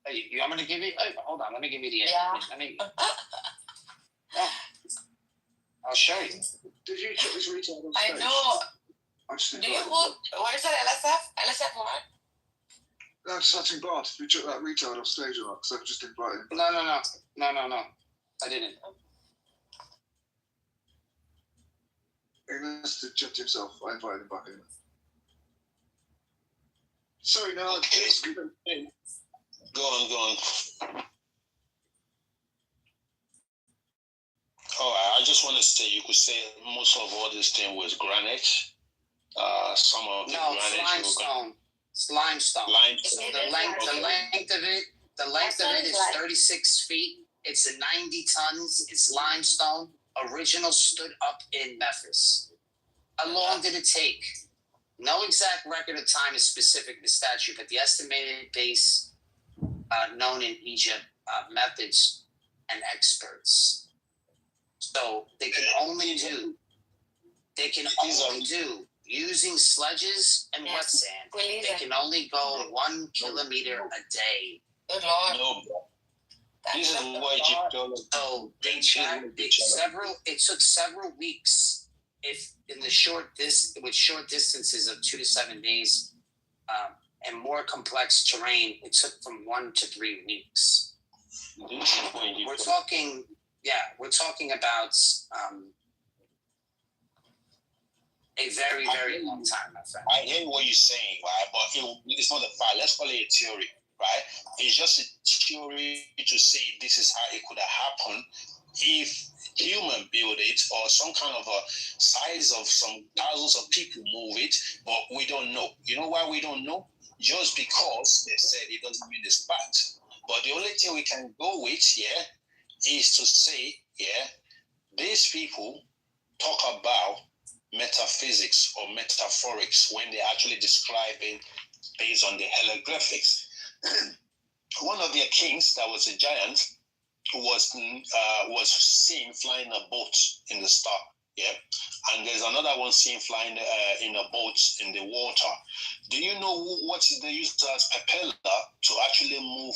Hey, I'm gonna give you. Hold on, let me give you the. Yeah. Let me. Yeah. I'll show you. Did you check this retard on I stage? know. I just Do you hold, what is that, LSF? LSF what? No, I'm just asking Bart if you took that retard off stage or not, because I've just invited him. No. I didn't. He must have checked himself. I invited him back in. Sorry, no, it's good. Go on. Oh, I just want to say, you could say most of all this thing was granite. Some of the No, granite. it's limestone. It's limestone. The length of it is 36 feet. It's 90 tons. It's limestone. Original stood up in Memphis. How long did it take? No exact record of time is specific to the statue, but the estimated base known in Egypt, methods and experts. So they can only do using sledges and wet sand. They can only go 1 kilometer a day. Good Lord. No, this is what Egyptology. So it took several weeks. If in the with short distances of 2 to 7 days, and more complex terrain, it took from 1 to 3 weeks. We're talking about a very, very long time, my friend. I hear what you're saying, right? But it's not a fact. Let's call it a theory, right? It's just a theory to say this is how it could have happened if human build it or some kind of a size of some thousands of people move it, but we don't know. You know why we don't know? Just because they said it doesn't mean it's fact. But the only thing we can go with, is to say, these people talk about metaphysics or metaphorics when they actually describe it based on the hieroglyphics. One of their kings that was a giant was seen flying a boat in the star, and there's another one seen flying in a boat in the water. Do you know what they use as propeller to actually move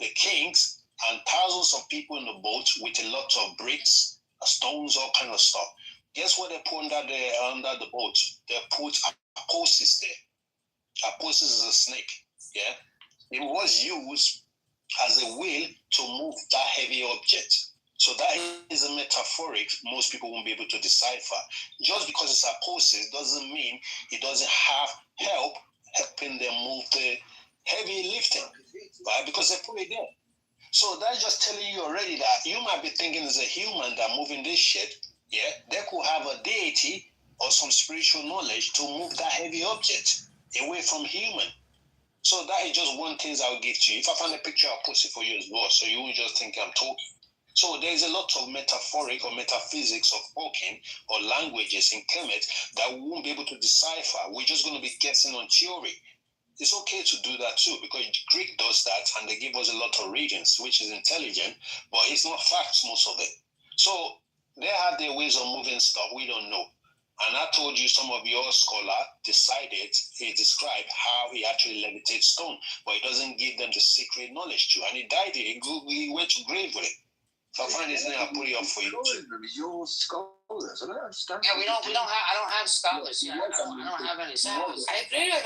the kings and thousands of people in the boat with a lot of bricks, stones, all kind of stuff? Guess what they put under the boat? They put aposes there. Aposes is a snake. It was used as a wheel to move that heavy object. So that is a metaphoric most people won't be able to decipher. Just because it's aposes doesn't mean it doesn't have helping them move the heavy lifting, right? Because they put it there. So that's just telling you already that you might be thinking it's a human that moving this shit. They could have a deity or some spiritual knowledge to move that heavy object away from human. So that is just one thing I'll give to you. If I find a picture, I'll post it for you as well, so you won't just think I'm talking. So there's a lot of metaphoric or metaphysics of talking or languages in Kemet that we won't be able to decipher. We're just going to be guessing on theory. It's okay to do that too, because Greek does that and they give us a lot of readings, which is intelligent, but it's not facts, most of it. So they have their ways of moving stuff we don't know. And I told you some of your scholar he described how he actually levitates stone, but he doesn't give them the secret knowledge to. And he died there. He went to grave with it. So I find his name, I'll put it up for you. Your scholars, I don't understand. Yeah, I don't have scholars here. I don't have any scholars. I agree with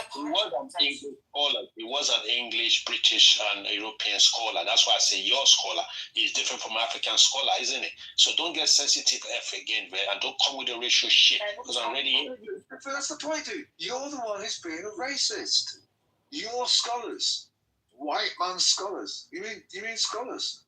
He was an English, British, and European scholar. That's why I say your scholar is different from African scholar, isn't it? So don't get sensitive F again, man, and don't come with the racial shit, because I'm ready. That's the point, dude. You're the one who's being a racist. Your scholars, white man scholars. You mean scholars?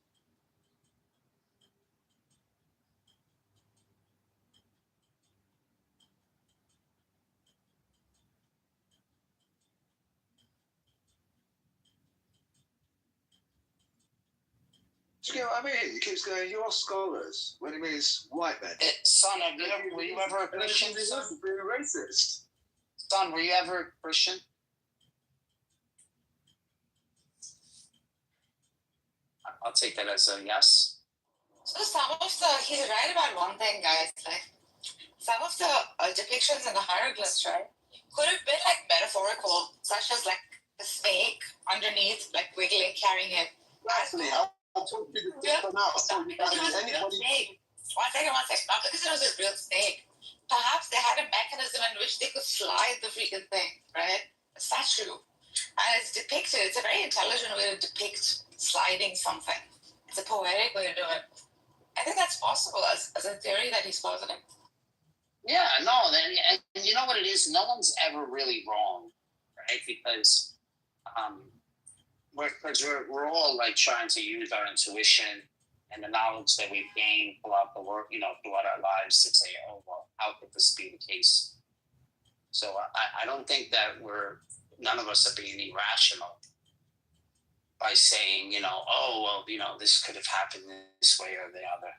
Do you get what I mean? He keeps going, "You're scholars," when he means white men. Son, were you ever a Christian? Son? Being a racist. Son, were you ever a Christian? I'll take that as a yes. So some of the, he's right about one thing, guys. Like some of the depictions in the hieroglyphs, right, could have been like metaphorical, such as like the snake underneath, like wiggling, carrying it. Exactly. I'll talk to the people now. So you can anybody. One second. Not because it was a real snake. Perhaps they had a mechanism in which they could slide the freaking thing, right? A statue. And it's depicted, it's a very intelligent way to depict sliding something. It's a poetic way to do it. I think that's possible as a theory that he's positing. Yeah, no, and you know what it is? No one's ever really wrong, right? Because we're all like trying to use our intuition and the knowledge that we've gained throughout the work, throughout our lives to say, oh, well, how could this be the case? So I don't think that none of us are being irrational by saying, oh, well, this could have happened this way or the other.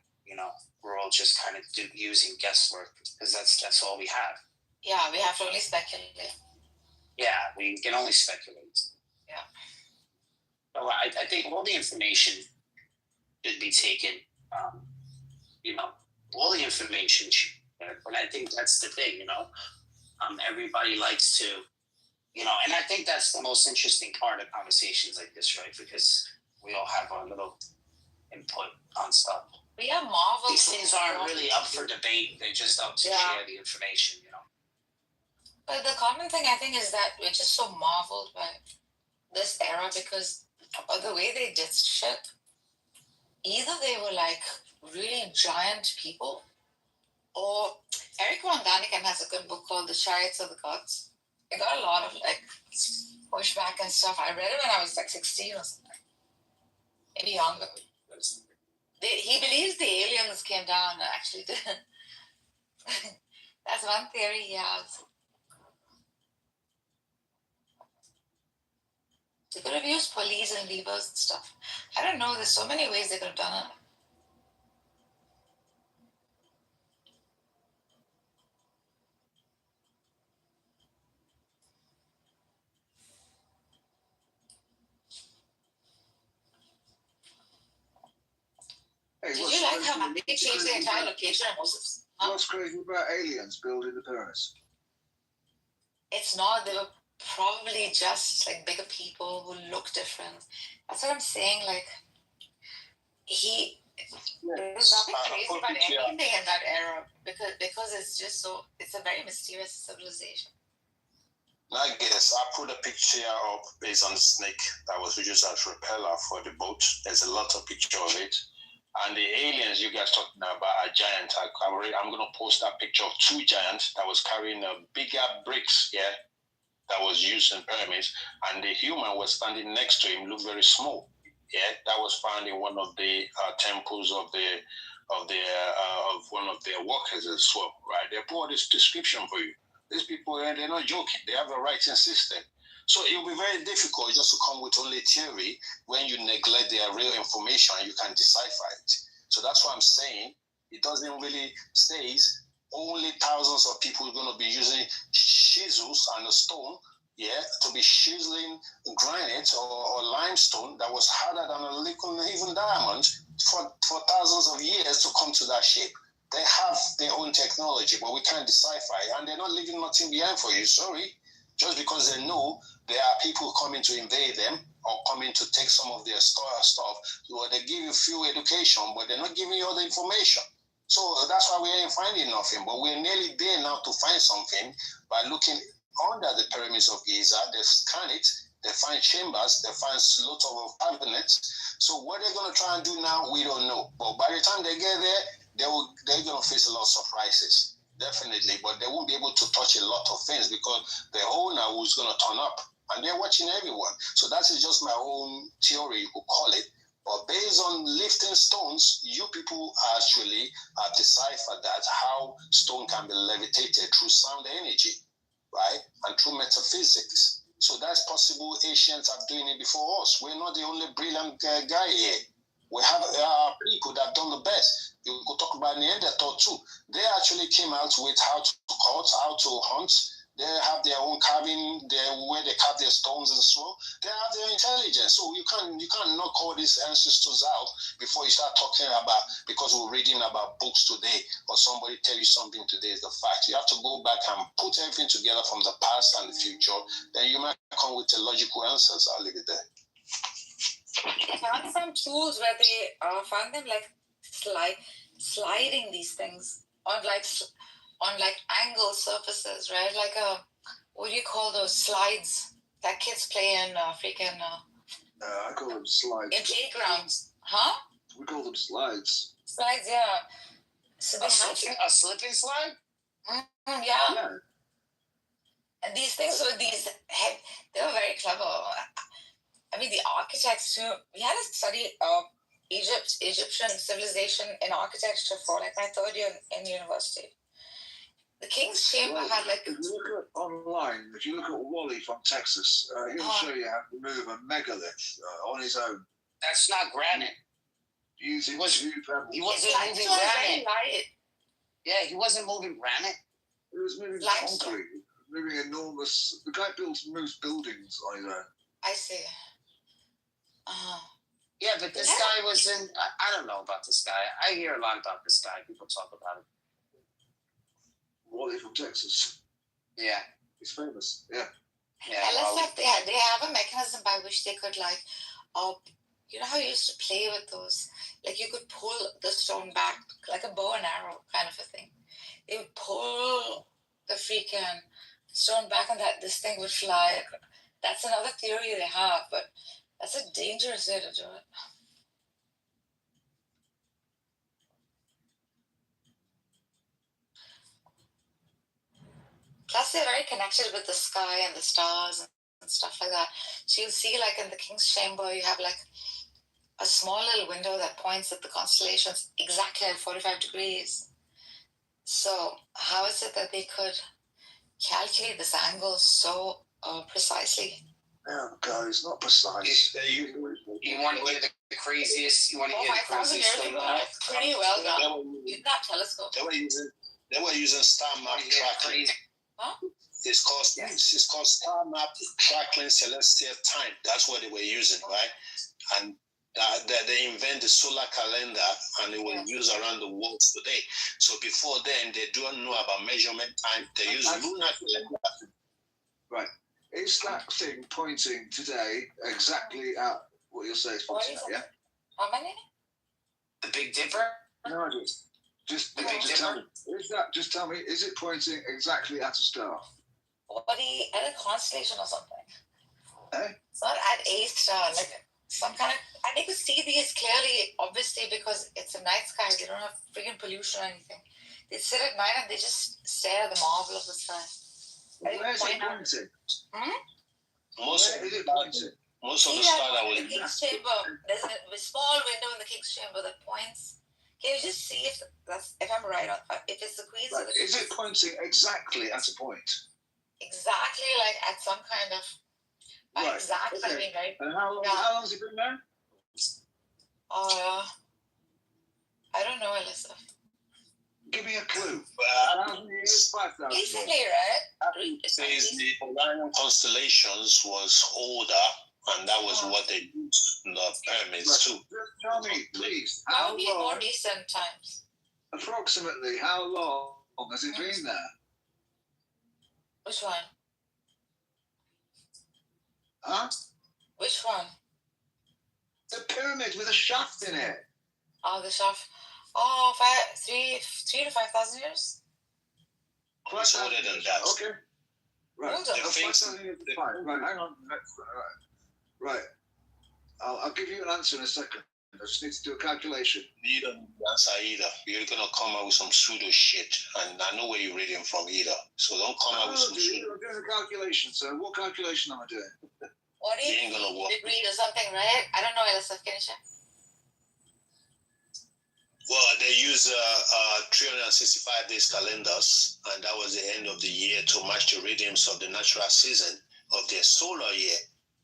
We're all just kind of using guesswork because that's all we have. Yeah, we have to only speculate. Yeah, we can only speculate. Yeah. So I think all the information should be taken, all the information but I think that's the thing, everybody likes to, and I think that's the most interesting part of conversations like this, right? Because we all have our little input on stuff. We have Marvel. These things aren't really up for debate. They're just up to share the information, But the common thing I think is that we're just so marveled by this era because of the way they did shit. Either they were like really giant people, or Eric Von Daniken has a good book called The Chariots of the Gods. It got a lot of like pushback and stuff. I read it when I was like 16 or something, maybe younger. He believes the aliens came down and actually did. That's one theory he has. They could have used pulleys and levers and stuff. I don't know. There's so many ways they could have done it. Hey, Did you like how they changed the entire location of Moses? What's crazy about aliens building the pyramids? It's not. They were probably just like bigger people who look different. That's what I'm saying. Like there's nothing crazy about anything in that era because it's just so. It's a very mysterious civilization. I guess I put a picture up based on the snake that was used as repeller for the boat. There's a lot of picture of it. And the aliens you guys talking about are giant. I'm going to post that picture of two giants that was carrying a bigger bricks, that was used in pyramids. And the human was standing next to him, looked very small. That was found in one of the temples of one of their workers as well, right? They put this description for you. These people, they're not joking. They have a writing system. So it will be very difficult just to come with only theory when you neglect their real information and you can decipher it. So that's what I'm saying. It doesn't really say only thousands of people are going to be using chisels and a stone, to be chiseling granite or limestone that was harder than a liquid, even diamond, for thousands of years to come to that shape. They have their own technology, but we can't decipher it, and they're not leaving nothing behind for you. Sorry. Just because they know there are people coming to invade them or coming to take some of their stuff, so they give you few education, but they're not giving you all the information. So that's why we ain't finding nothing. But we're nearly there now to find something by looking under the pyramids of Giza. They scan it, they find chambers, they find lots of cabinets. So what they're going to try and do now, we don't know. But by the time they get there, they're going to face a lot of surprises. Definitely, but they won't be able to touch a lot of things because the owner who's going to turn up and they're watching everyone. So that is just my own theory, you could call it. But based on lifting stones, you people actually have deciphered that how stone can be levitated through sound energy, right? And through metaphysics. So that's possible. Ancients are doing it before us. We're not the only brilliant guy here. We have people that have done the best. You could talk about Neanderthal too. They actually came out with how to cut, how to hunt. They have their own cabin, where they carve their stones as well. They have their intelligence. So you can't knock all these ancestors out before you start talking about, because we're reading about books today or somebody tell you something today is the fact. You have to go back and put everything together from the past and the future. Then you might come with a logical answers. I'll leave it there. I found some tools where they found them like sliding these things on like angled surfaces, right? Like what do you call those slides that kids play in freaking I call them slides. in playgrounds, huh? We call them slides. Slides, yeah. So they A slipping slide? yeah. And these things were they were very clever. I mean, the architects too. We had to study Egyptian civilization in architecture for like my third year in university. The King's Chamber had like. If you look at online, if you look at Wally from Texas, he'll show you how to move a megalith on his own. That's not granite. Using he wasn't moving granite. Yeah, he wasn't moving granite. He was moving concrete, moving enormous. The guy moves buildings on his own. I see. Yeah, but this guy was in. I don't know about this guy. I hear a lot about this guy. People talk about him. Wally from Texas. Yeah. He's famous. Yeah. And let's like they have a mechanism by which they could like, you know how you used to play with those, like you could pull the stone back like a bow and arrow kind of a thing. They would pull the freaking stone back, and this thing would fly. That's another theory they have, but that's a dangerous way to do it. Plus, they're very connected with the sky and the stars and stuff like that. So you'll see, like in the King's Chamber, you have like a small little window that points at the constellations exactly at 45 degrees. So how is it that they could calculate this angle so precisely? Yeah, guys, not precise. You want to hear the craziest? You want to hear the 5,000 craziest years thing? ago, pretty well done. Using that telescope. They were using star map tracking. Huh? It's called star map tracking celestial time. That's what they were using, right? And they invent the solar calendar, and it was used around the world today. So before then, they don't know about measurement time. They use lunar calendar. Right. Is that thing pointing today exactly at what you're saying? Yeah. How many? The Big Dipper? No, just tell me. Just tell me. Is it pointing exactly at a star? At a constellation or something? Eh? It's not at a star. Like some kind of. And they could see these clearly, obviously, because it's a night sky. They don't have freaking pollution or anything. They sit at night and they just stare at the marvel of the sky. Where is it pointing? Most of the stars that in the King's Chamber, there's a small window in the King's Chamber that points. Can you just see if I'm right, or if it's the Queen's? Right. Is it pointing exactly at a point? Exactly, like at some kind of. Right. Exactly. Okay. I mean, right? And how long has it been there? I don't know, Alyssa. Give me a clue. 1,000 years, 5,000 years. Recently, right? Says the Orion constellations was older, and that was what they used in the pyramids too. Just tell me, please, That how would be long, more recent times. approximately, how long has it been there? Which one? Huh? Which one? The pyramid with a shaft in it. Oh, the shaft. 3 to 5,000 years. It's older than that. Okay. Right. Older. The things- Right. Hang on. Right. I'll give you an answer in a second. I just need to do a calculation. You don't answer either. You're gonna come out with some pseudo shit, and I know where you're reading from either. So don't come out with some pseudo. I'm doing a calculation. So what calculation am I doing? What do you It ain't gonna work. degree or something, right? I don't know, Alyssa. Can you check? Well, they use 365 days calendars, and that was the end of the year to match the rhythms of the natural season of their solar year.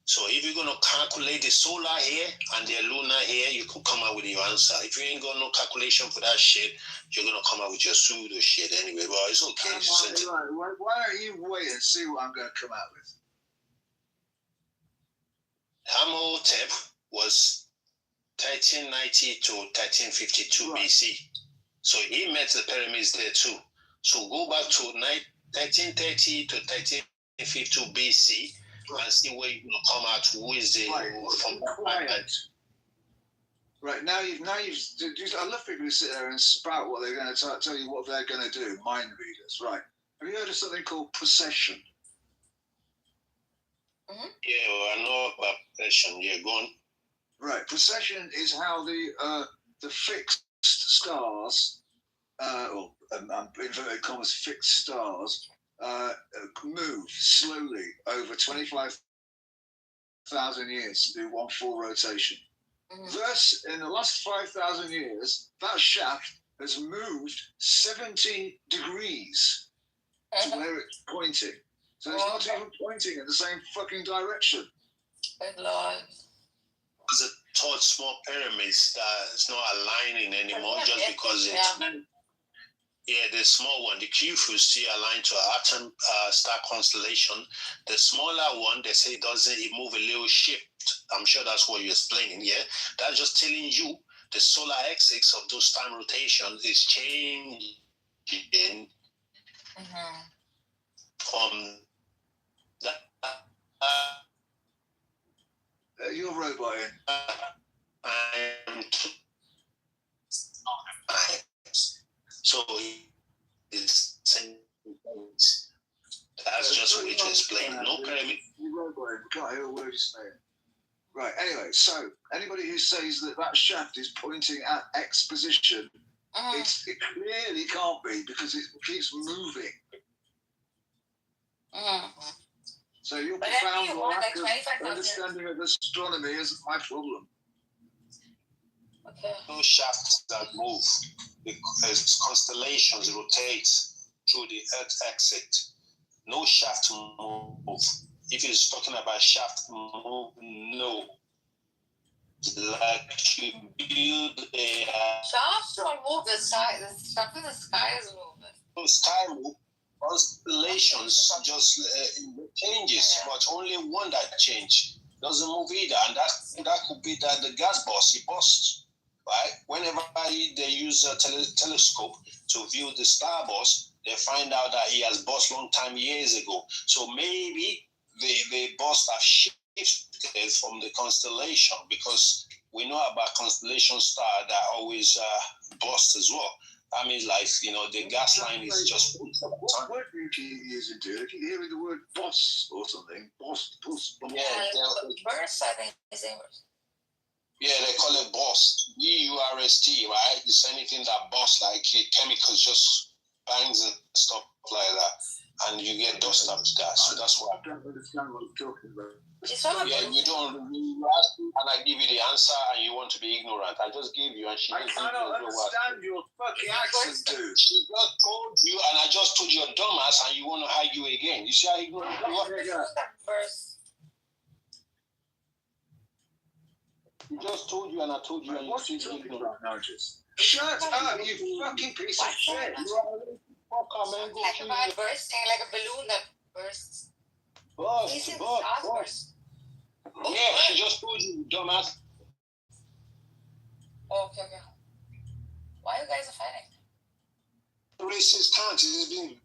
So if you're gonna calculate the solar here and the lunar here, you could come out with your answer. If you ain't got no calculation for that shit, you're gonna come out with your pseudo shit anyway. But it's okay. Right. Why don't you wait and see what I'm going to come out with? Amenhotep was 1390 to 1352 BC. So he met the pyramids there too. So go back to 1330 to 1352 BC and see where you're going to come out. Who is the from Right, now you've I love people who sit there and spout what they're going to tell you what they're going to do, mind readers. Right. Have you heard of something called procession? Mm-hmm. Yeah, well, I know about procession. Yeah, go on. Right, procession is how the fixed stars, or inverted commas, fixed stars, move slowly over 25,000 years to do one full rotation. Mm-hmm. Thus, in the last 5,000 years, that shaft has moved 70 degrees to where it's pointing. So it's not even pointing in the same fucking direction. Good Lord. Because the tall small pyramids it's not aligning anymore just because it's the small one, the Kitover, see aligned to an atom star constellation. The smaller one, they say it move a little shift. I'm sure that's what you're explaining. Yeah, that's just telling you the solar axis of those time rotations is changing from that. You're roboting. So it's that's just a way to explain. No pyramid. You're roboting. We can't hear a word you're saying. Right. Anyway, so anybody who says that shaft is pointing at X position, it clearly can't be because it keeps moving. So your profound lack of understanding of astronomy isn't my problem. Okay. No shafts that move because constellations rotate through the Earth axis. No shaft move. If it's talking about shaft move, no. Like you build a shafts don't move. The sky, the stuff in the sky is moving. No sky move. Constellations just changes, but only one that change doesn't move either, and that could be that the gas burst, it bursts, right? Whenever they use a telescope to view the star burst, they find out that he has burst long time years ago. So maybe the burst have shifted from the constellation because we know about constellation star that always burst as well. That means, like, the gas line is just. What word do you keep using, dude? I keep hearing the word boss or something. Boss. Yeah, burst, I think, is English. Yeah, they call it burst. BURST, right? It's anything that bursts, like chemicals just bangs and stuff like that. And you get dust after that. So that's why. I don't understand what you're talking about. Yeah, you don't. You ask me and I give you the answer, and you want to be ignorant. I just gave you, and she. I cannot understand your fucking accent, dude. She just told you, and I just told you a dumbass, and you want to argue again. You see how ignorant you are? He just told you, and I told you, and what you are you talking about, Nigel? Shut up, you fucking piece of shit! Like about bursting, like a balloon that bursts. Burst. Yeah, she just told you, dumbass. Okay. Why you guys are fighting? Racist can't. He's been.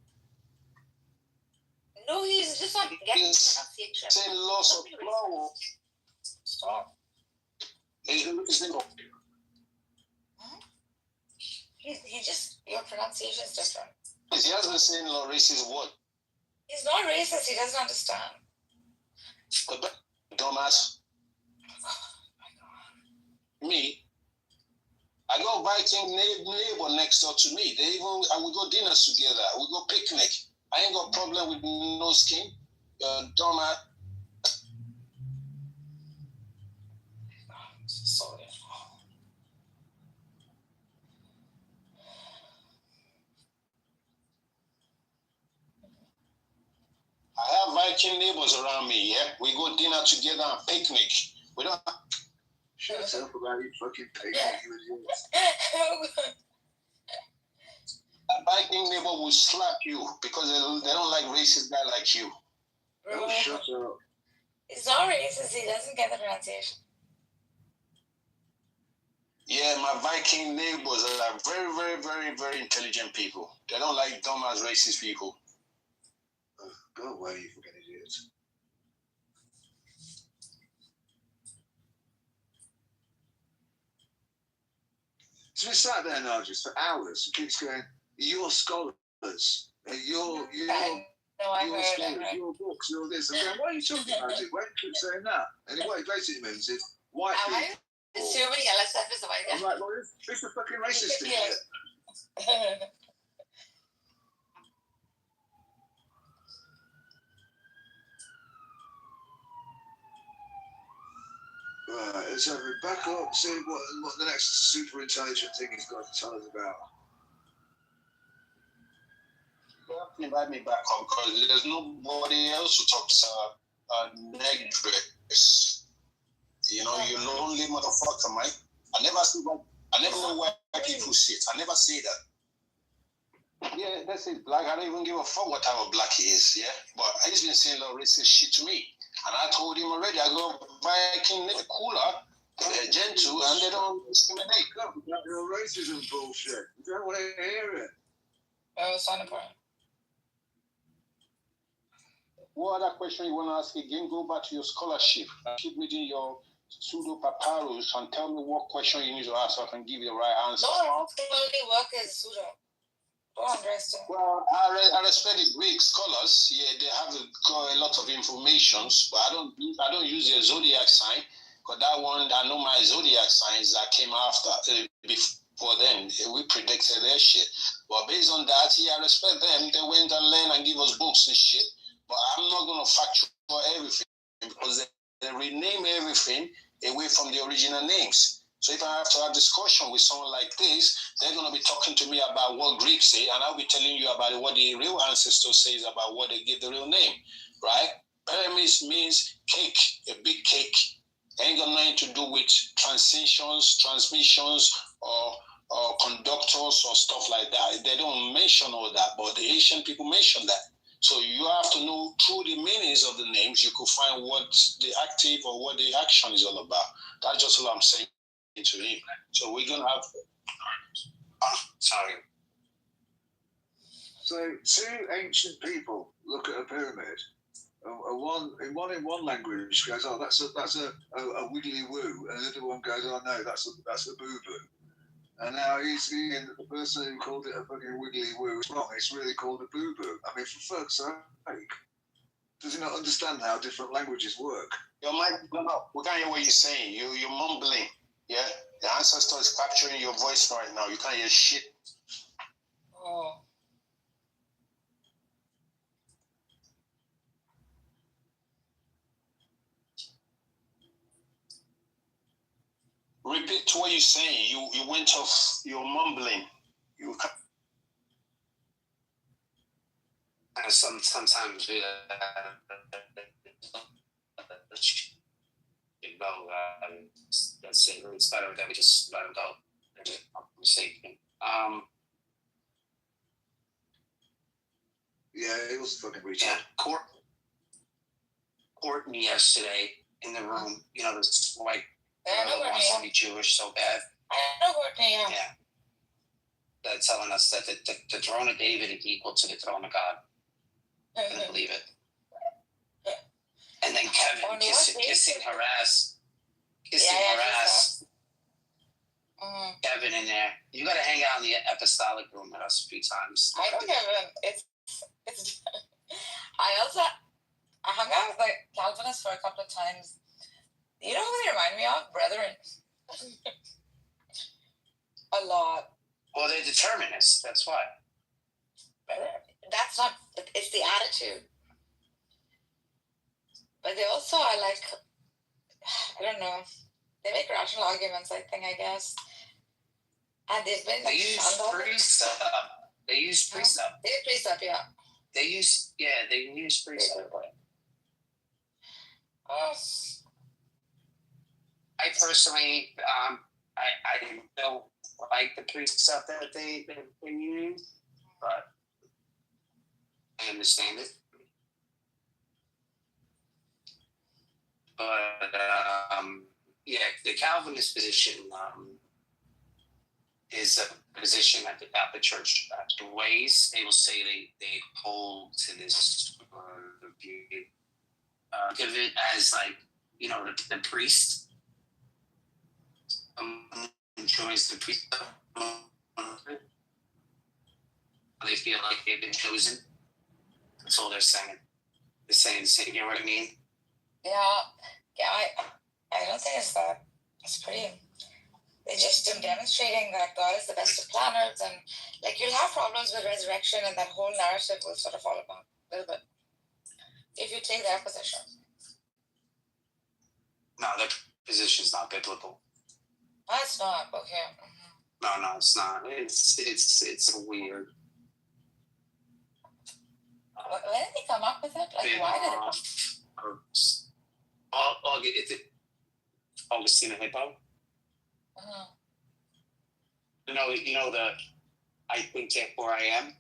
No, he's just not getting pronunciation. Saying loss of flow. Stop. He just, your pronunciation is different. He hasn't seen racist word. He's not racist, he doesn't understand. Dumbass. Me, I go biting neighbor next door to me. And we go dinners together. We go picnic. I ain't got problem with no skin. Dumbass. Sorry. I have Viking neighbors around me, yeah? We go dinner together and picnic. We don't. Shut up about you fucking picnic, you idiots. A Viking neighbor will slap you because they don't like racist guy like you. Oh, shut up. He's not racist, he doesn't get the pronunciation. Yeah, my Viking neighbors are very, very, very, very intelligent people. They don't like dumb as racist people. Oh, go away, you fucking idiots. So we sat there now just for hours and keeps going, you're scholars, you're scholars, your books, you're this. I'm going, why are you talking about it? Why do you keep saying that? And what it basically means is white people. Assuming LSF is white. I'm like, well, it's a fucking racist thing. Right, so we back up, see what the next super intelligent thing he's got to tell us about. You have to invite me back up because there's nobody else who talks negress. You know, you lonely motherfucker, Mike. I never know why people sit. I never say that. Yeah, that's it, black. I don't even give a fuck what type of black he is, yeah? But he's been saying a lot of racist shit to me. And I told him already, I go, Viking, they're cooler, they're gentle, and they don't discriminate. That your racism bullshit. You don't want to hear it. Oh, it's not important. What other question you want to ask again? Go back to your scholarship. Keep reading your pseudo papyrus and tell me what question you need to ask so I can give you the right answer. No, all scholarly work is pseudo. Don't understand. Well, I respect the Greek scholars. Yeah, they have a lot of informations, but I don't use their zodiac sign because that one I know my zodiac signs that came after before then. We predicted their shit. But based on that, yeah, I respect them. They went and learned and give us books and shit. But I'm not gonna factor everything because they rename everything away from the original names. So if I have to have discussion with someone like this, they're going to be talking to me about what Greeks say, and I'll be telling you about what the real ancestor says about what they give the real name, right? Pyramids means cake, a big cake. Ain't got nothing to do with transmissions, or conductors or stuff like that. They don't mention all that, but the Asian people mention that. So you have to know through the meanings of the names, you could find what the active or what the action is all about. That's just what I'm saying to him. So we're gonna have. Sorry. So two ancient people look at a pyramid. One in one language goes, oh, that's a wiggly woo, and the other one goes, oh no, that's a boo boo. And now he's seeing that the person who called it a fucking wiggly woo is wrong. It's really called a boo boo. I mean, for fuck's sake, does he not understand how different languages work? Your mic, no, we can't hear what you're saying. You're mumbling. Yeah, the ancestor is capturing your voice right now. You can't hear shit. Oh. Repeat what you're saying. You went off. You're mumbling. You can't. Sometimes we let's say it's better that we just let him go. Yeah, it was fucking retarded. Yeah, Courtney yesterday in the room. You know, this white girl wants to be Jewish so bad. I know Courtney. Yeah. They're telling us that the throne of David is equal to the throne of God. I couldn't believe it. And then Kevin kissing her ass. Kevin in there. You gotta hang out in the apostolic room with us a few times. I know Kevin. It's I hung out with like Calvinists for a couple of times. You know who they remind me of? Brethren. A lot. Well, they're determinists. That's why. That's not. It's the attitude. But they also are like, I don't know. They make rational arguments, I guess. And they've been like, they use precept. They use precept, yeah. They use precept. I personally, I don't like the priest stuff that they use, but I understand it. But yeah, the Calvinist position is a position that the Catholic Church ways. They will say they hold to this view. Give it as like, you know, the priest joins the priest. They feel like they've been chosen. That's all they're saying. They're saying, you know what I mean? Yeah, I don't think it's that. It's pretty. They're just demonstrating that God is the best of planners, and like you'll have problems with resurrection, and that whole narrative will sort of fall apart a little bit if you take their position. No, their position's not biblical. No, it's not. Okay. Mm-hmm. No, it's not. It's weird. When did they come up with it? Like, why did it? Augustine Hippo. Uh-huh. You know the I think therefore I am.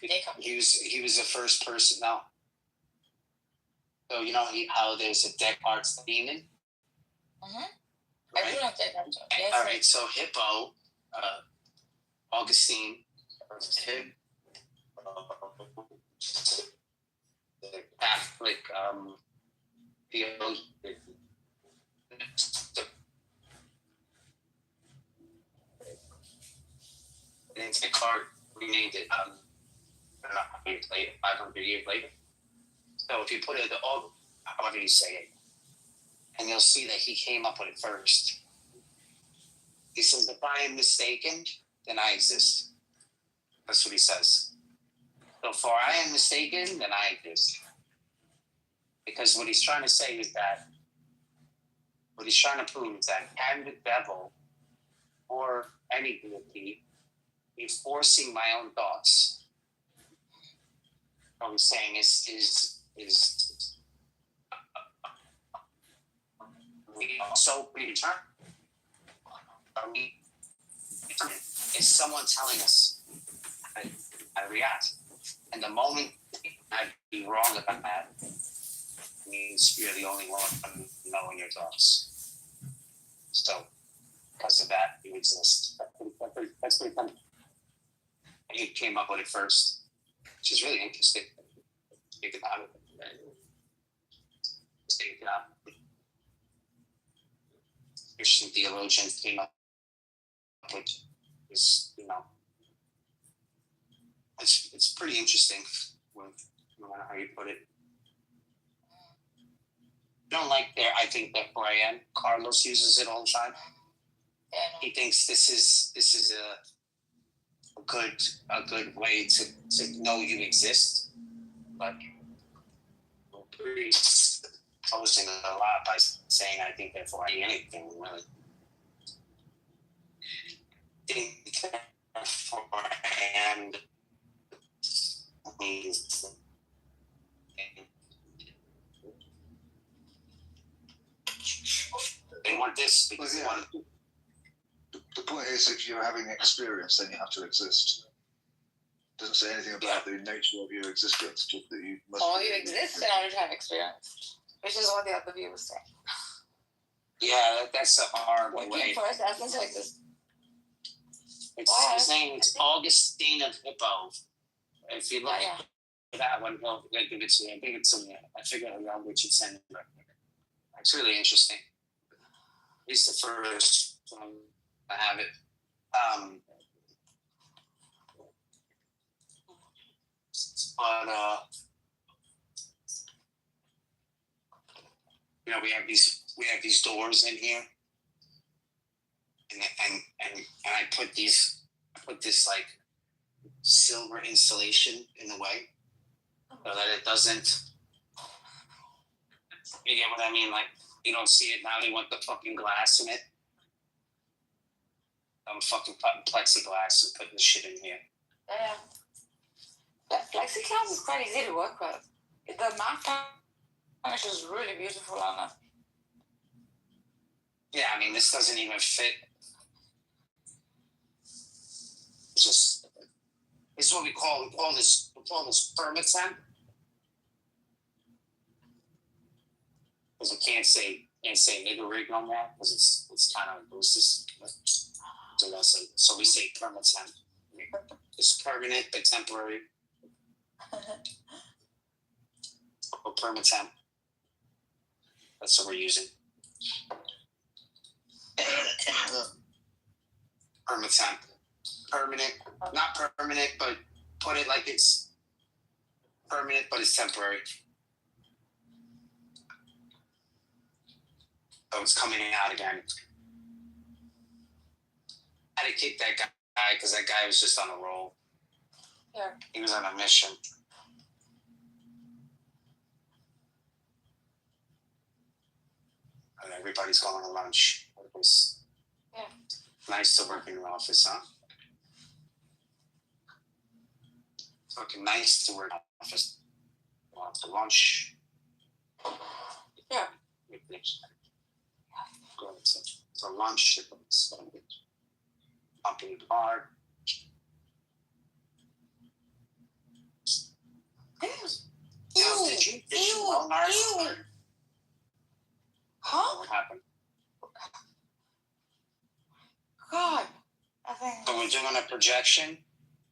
Yeah, he was the first person. No. So you know how there's a Descartes demon. Mm-hmm. Right? I do not take that. Yes. All right. So Hippo, Augustine, him, the Catholic theologian. And Descartes renamed it 500 years later. So if you put it all, however you say it, and you'll see that he came up with it first. He says, if I am mistaken, then I exist. That's what he says. So for I am mistaken, then I exist. Because what he's trying to say is that, what he's trying to prove is that can the devil or any deity be forcing my own thoughts? What he's saying is we so predetermined. Is someone telling us how to react? And the moment I'd be wrong about that means you're the only one knowing your thoughts. So, because of that, you exist. That's pretty funny. He came up with it first, which is really interesting. Think about it. Think about it. Christian theologians came up with this, you know. It's pretty interesting no matter how you put it. I don't like I think that Brian Carlos uses it all the time. He thinks this is a good way to know you exist, but he's posing a lot by saying I think therefore I am anything really. And means they want this because they want it. The point is, if you're having an experience, then you have to exist. It doesn't say anything about the nature of your existence, just that you must. Or you exist in order to have experience, which is what the other view was saying. Yeah, that's a horrible way. For us, essence to exist. His name is Augustine of Hippo. If you look at that one, he'll give it to you. I think it's I figure out which it's in. It's really interesting. He's the first one to have it. But you know, we have these doors in here, and I put this like silver insulation in the way so that it doesn't. You get what I mean? Like you don't see it now. They want the fucking glass in it. I'm fucking putting plexiglass and putting the shit in here. Yeah. Plexiglass is quite easy to work with. The amount of And she's really beautiful, Anna. Yeah, I mean, this doesn't even fit. It's just, this is what we call this permit temp. Because we can't say nigger rig on that because it's kind of racist. So we say permit temp. It's permanent but temporary. Or permit temp. That's what we're using. Permit temp. Permanent, not permanent, but put it like it's permanent, but it's temporary. So it's coming out again. I had to kick that guy because that guy was just on a roll. Yeah. He was on a mission. And everybody's going to lunch. It was nice to work in the office, huh? Fucking nice to work in the office. Going to lunch. Yeah. Going to lunch. Pumping hard. Did you know ours? Huh? What happened? God. I think. So we're doing a projection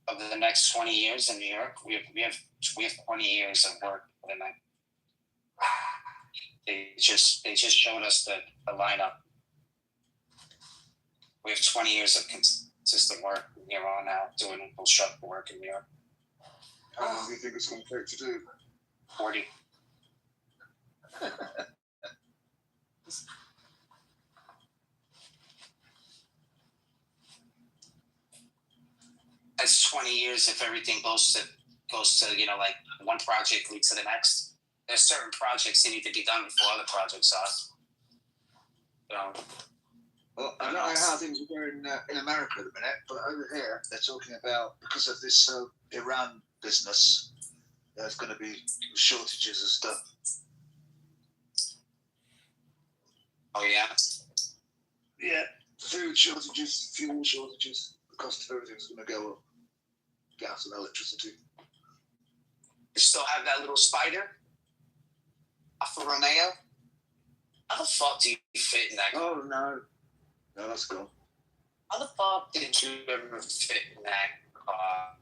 of the next 20 years in New York. We have 20 years of work for the night. They just showed us the lineup. We have 20 years of consistent work from here on out doing construction work in New York. How long do you think it's going to take to do? 40. That's 20 years if everything goes to like one project leads to the next. There's certain projects that need to be done before other projects are. Well, I don't know how things are going in America at the minute, but over here they're talking about, because of this Iran business, there's going to be shortages of stuff. Oh yeah? Yeah. Food shortages, fuel shortages, the cost of everything's going to go up. Gas and electricity. You still have that little spider? Alfa Romeo? How the fuck do you fit in that car? Oh no. No, that's gone. How the fuck did you ever fit in that car?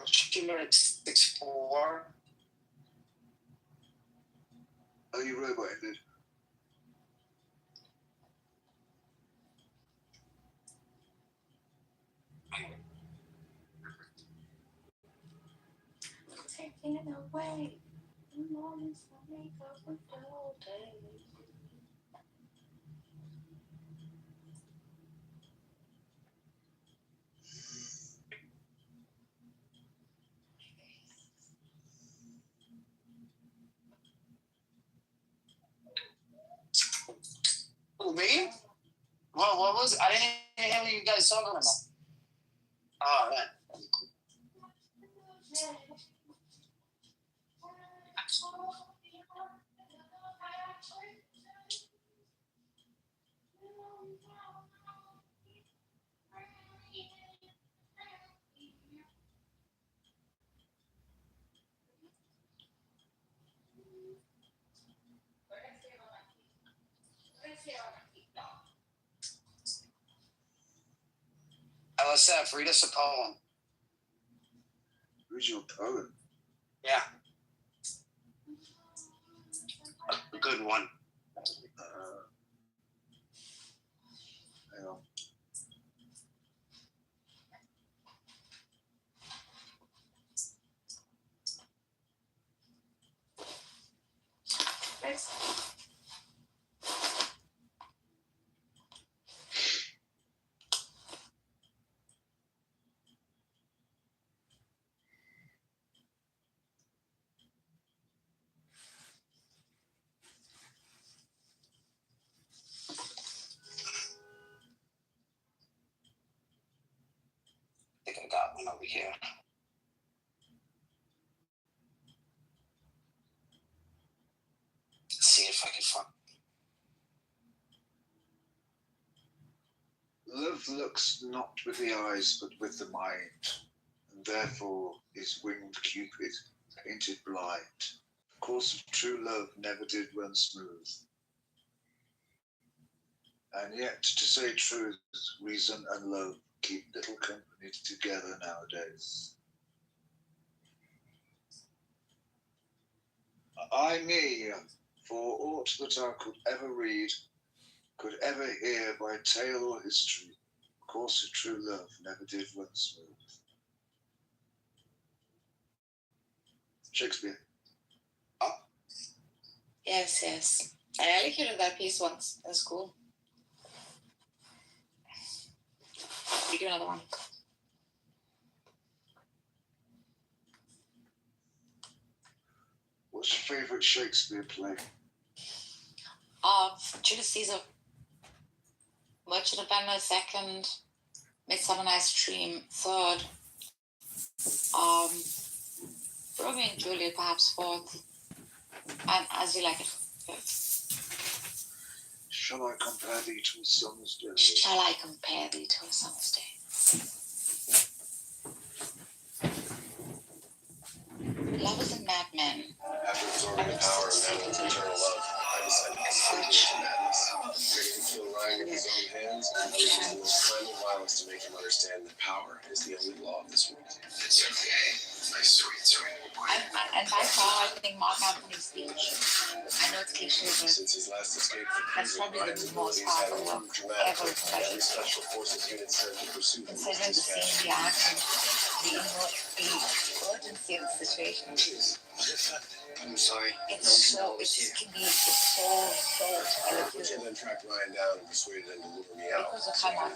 She like 6'4". Oh, you robot, dude. Taking away the moments I make up with all day. Who, me? What was it? I didn't even hear what you guys talking about. Oh, man. LSF, read us a poem. Read your poem. Yeah. A good one. Hang on. Thanks. here. See if I can find. Love looks not with the eyes, but with the mind, and therefore is winged Cupid, painted blind. The course of true love never did run smooth. And yet, to say truth, reason and love keep little company together nowadays. I me, for aught that I could ever read, could ever hear by tale or history, the course of true love never did run smooth. Shakespeare. Yes. I allocated that piece once in school. We do another one. What's your favourite Shakespeare play? Julius Caesar. Merchant of Venice, second. Midsummer Night's Dream, third. Romeo and Juliet, perhaps fourth. And As You Like It, fifth. Shall I compare thee to a summer's day? Shall I compare thee to a summer's day? Lovers and madmen. After absorbing the power of Madeline's eternal love, I decided to sink into madness. Ready to kill Ryan in his own hands, and using the most primal violence to make him understand that power is the only law of this world. It's okay. My sweet boy. And by far, I think Mark Anthony's speech. I know it's cliche, but Since his last escape from that's prison, probably Ryan's the most abilities had powerful improved work dramatically. ever written by Every Shakespeare. special forces unit sent to pursue him. Considering the scene, the action, the urgency of the situation. I'm sorry. It can be so Which I then tracked Ryan down and persuaded him to lure me out. because of how Mark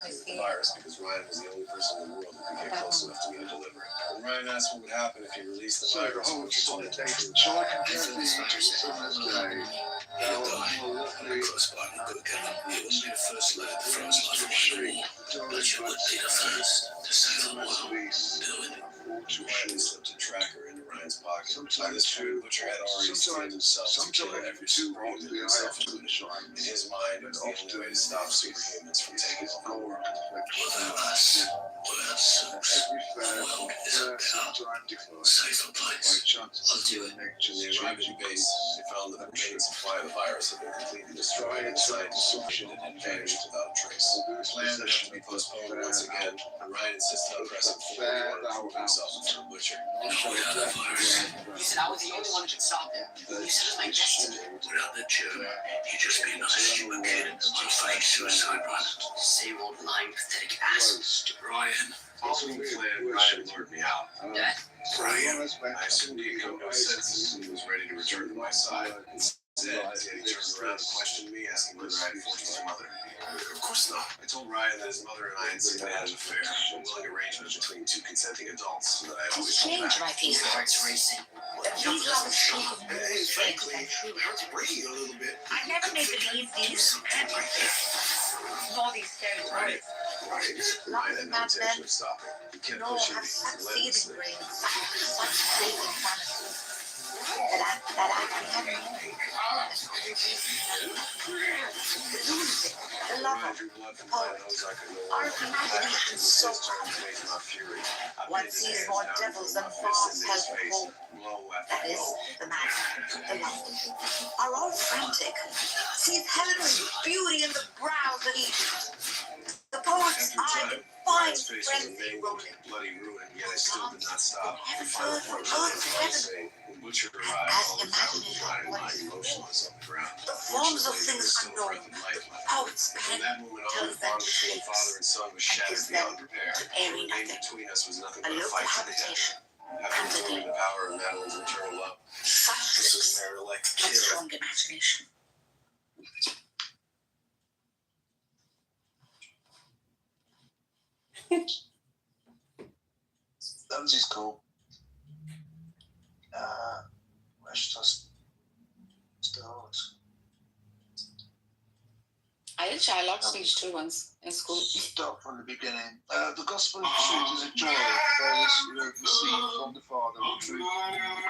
The virus, because Ryan was the only person in the world who could get close enough to me to deliver it. When Ryan asked what would happen if he released the virus, which told him the truth. Shall I compare thee to a summer's day? He'll die. I'm a close partner, good Kevin. He wouldn't be the first lad to throw his life away. But you would be the first to say the world. Do it. Ryan slipped a tracker into Ryan's pocket. By this point, Butcher had already steeled himself to kill every superhuman himself included. In his mind, it was the only way to stop superhumans from taking over the world. Without us, we're so the world is a better, safer place. I'll do it. When they arrived at base, they found that the main supply of the virus had been completely destroyed, and scientists assumed it had vanished without a trace. The plan would have to be postponed once again, and Ryan insisted on pressing forward to prove himself to the Butcher. If we had a virus, You said I was the only one who could stop him. You said it's my destiny. without that germ, he'd just be another human kid on fake suicide run. Same old lying, pathetic ass. Ryan. Following the plan, Ryan lured me out. Dad. Ryan, I assumed he had come to his senses and he was ready to return to my side. Instead, he turned around and questioned me, asking whether I had forced my mother. Of course not. I told Ryan that his mother and I had simply had an affair, a willing arrangement between two consenting adults, and that I always come Change back. my piece. Heart's racing. These lovers speak of Hey, frankly, my heart's breaking a little bit. I never made believe these nor these stereotypes. Ryan had no intention of stopping. He kept No, pushing have me such relentlessly. seething brains, such faith in promises that I have the lover, the poet, our imagination so one sees more devils than fast help hope. That is, the man, the lover, are all frantic, sees Helen's beauty in the brows of each. The poet's eye in fine frenzy rolling. Bloody ruin, yet I still did not stop. Heaven, Final earth, part earth, heaven. saying, when Butcher arrived, As all the time was imagination lying, was motionless on the ground. the forms of Fortunately, there things was still a unknown. breath of life left. Poet's From pen that moment on, tells the them bond between shapes father and son was shattered gives beyond them repair. to What airy remained nothing. between us was nothing A but a local fight for the dead. habitation. After absorbing the power of Madeline's eternal love, Such this was lips, Mary like but strong imagination. That was his call. Where should I start? I did Shylock speech too once in school. Start from the beginning. The gospel of truth is a joy for those who have received from the Father the truth, the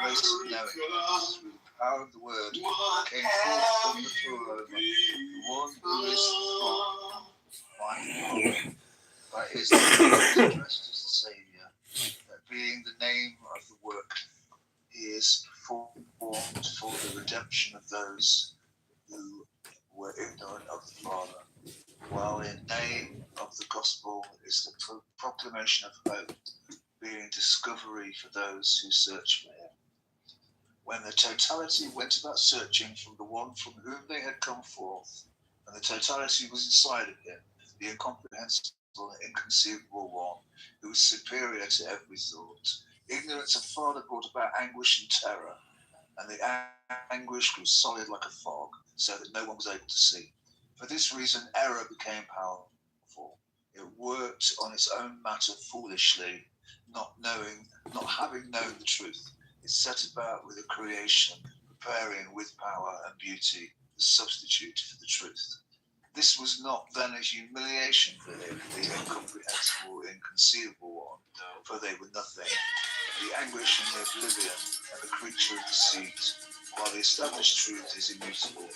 grace of knowing. Through the power of the word came forth from the throne, the one who is from my Father. By his name is addressed as the Saviour, that being the name of the work, he is formed for the redemption of those who were ignorant of the Father. While in name of the gospel is the proclamation of hope, being discovery for those who search for him. When the totality went about searching from the one from whom they had come forth, and the totality was inside of him, the incomprehensible and inconceivable one, who was superior to every thought, ignorance of Father brought about anguish and terror, and the anguish grew solid like a fog, so that no one was able to see. For this reason, error became powerful. It worked on its own matter foolishly, not having known the truth. It set about with a creation, preparing with power and beauty the substitute for the truth. This was not then a humiliation for him, the incomprehensible, inconceivable one, for they were nothing. The anguish and the oblivion and the creature of deceit, while the established truth is immutable, I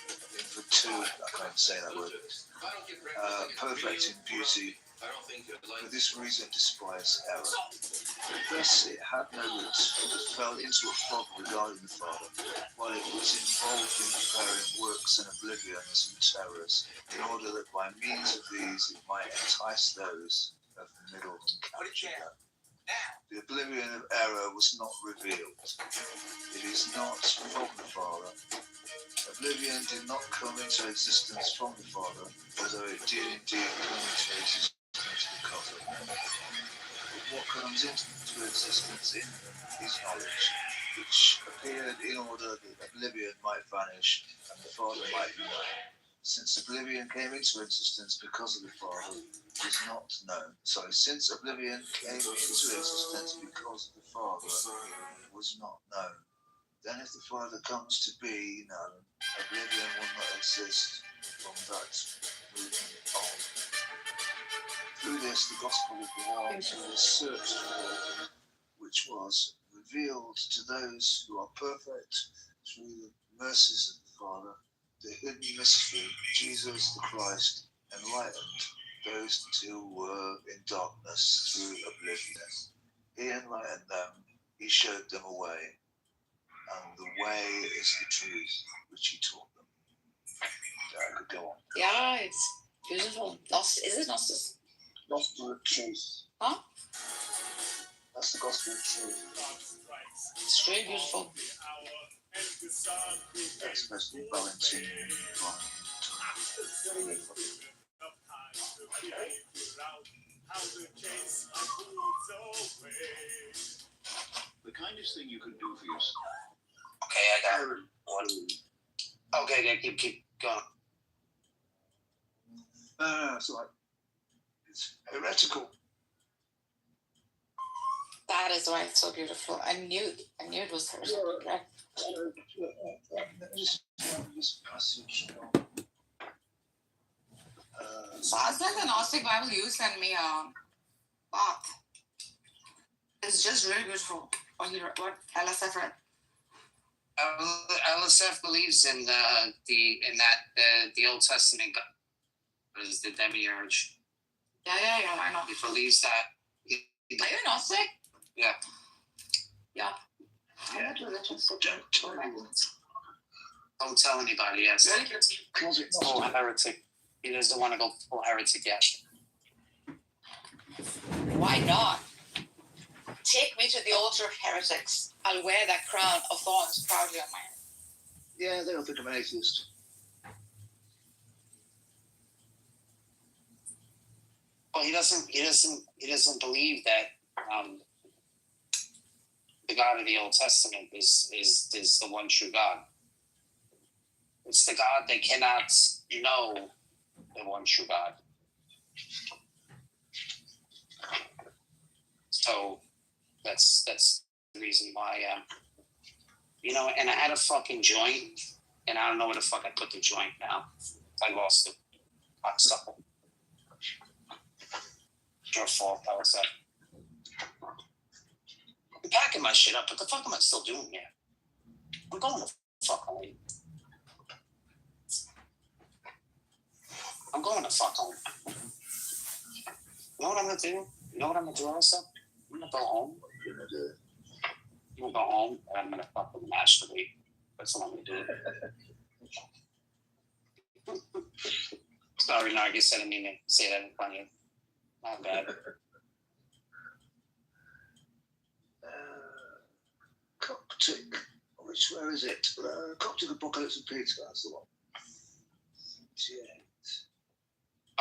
can't say that word, perfect in beauty. For this reason despised error. Thus it had no roots, but fell into a fog regarding the Father, while it was involved in preparing works and oblivions and terrors, in order that by means of these it might entice those of the middle and capture them. The oblivion of error was not revealed. It is not from the Father. Oblivion did not come into existence from the Father, although it did indeed come into existence because of him. But what comes into existence in him is knowledge, which appeared in order that oblivion might vanish and the Father might be known. Since oblivion came into existence because of the Father, it was not known. Since oblivion came into existence because of the Father, it was not known. Then if the Father comes to be known, oblivion will not exist from that movement on. Through this, the gospel of the one who was searched for, which was revealed to those who are perfect through the mercies of the Father, the hidden mystery, Jesus the Christ, enlightened those who were in darkness through oblivion. He enlightened them, he showed them a way, and the way is the truth which he taught them. I could go on. Yeah, it's beautiful. Is it Gnosis? Gospel of truth. Huh? That's the gospel of truth. It's really beautiful. That's supposed to be Valentine. The kindest thing you could do for yourself. Okay, I got one. Okay, keep going. It's like, it's heretical. That is why it's so beautiful. I knew it was heretical. Right? This passage. So ask like the Gnostic Bible you sent me path. It's just really beautiful. What LSF read. LSF believes in the Old Testament God is the demiurge. Yeah, I know. He believes that. Are you Gnostic? Yeah. Yeah. I'm not religious. Don't tell anybody. Yes. Full heretic. He doesn't want to go full heretic yet. Why not? Take me to the altar of heretics. I'll wear that crown of thorns proudly on my head. Yeah, they don't think I'm an atheist. Well, he doesn't believe that the God of the Old Testament is the one true God. It's the God that cannot know the one true God. So that's the reason why, and I had a fucking joint, and I don't know where the fuck I put the joint now. I lost it. Cocksucker. Your fault, Elsa. I'm packing my shit up. What the fuck am I still doing here? I'm going to fuck home. I'm going to fuck home. You know what I'm gonna do? You know what I'm gonna do, Elsa? I'm gonna go home. I'm gonna go home and I'm gonna fucking masturbate. That's what I'm gonna do. Sorry, Nargis, I didn't mean to say that in front of you. My bad. Coptic. Where is it? Coptic Apocalypse of Peter. That's the one. Yeah.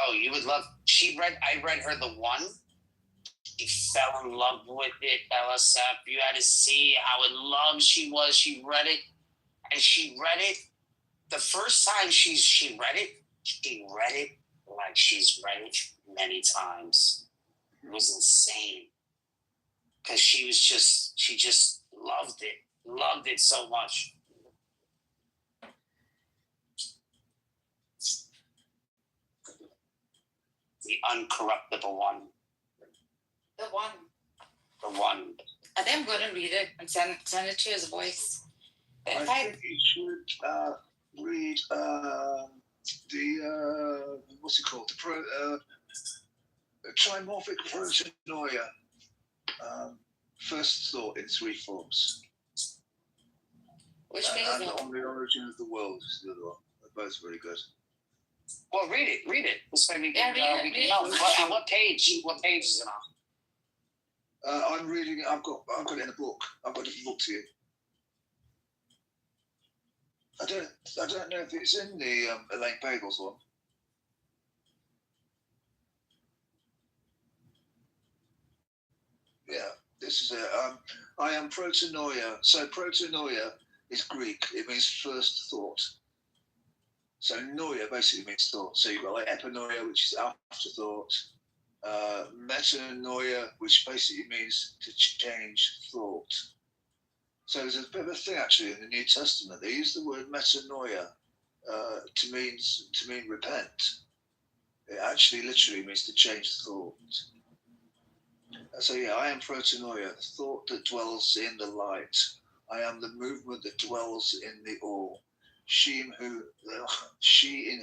Oh, you would love. I read her the one. She fell in love with it, LSF. You had to see how in love she was. She read it, and she read it. The first time she read it like she's read it many times. It was insane. Because she just loved it so much. The uncorruptible one. The one. The one. I think I'm going to read it and send it to his voice. I think you should read the what's it called? The trimorphic protanoia. First thought in three forms. Which and on the origin of the world is the other one. They're both very good. Well, read it. This way we can know. What page? What page is it on? I'm reading it. I've got it in a book. I've got a different book to you. I don't know if it's in the Elaine Pagels one. Yeah, this is it. I am protanoia. So protanoia is Greek. It means first thought. So noia basically means thought. So you've got like epinoia, which is afterthought. Metanoia, which basically means to change thought. So there's a bit of a thing actually in the New Testament. They use the word metanoia to mean repent. It actually literally means to change thought. So yeah, I am protanoia, thought that dwells in the light. I am the movement that dwells in the all. She in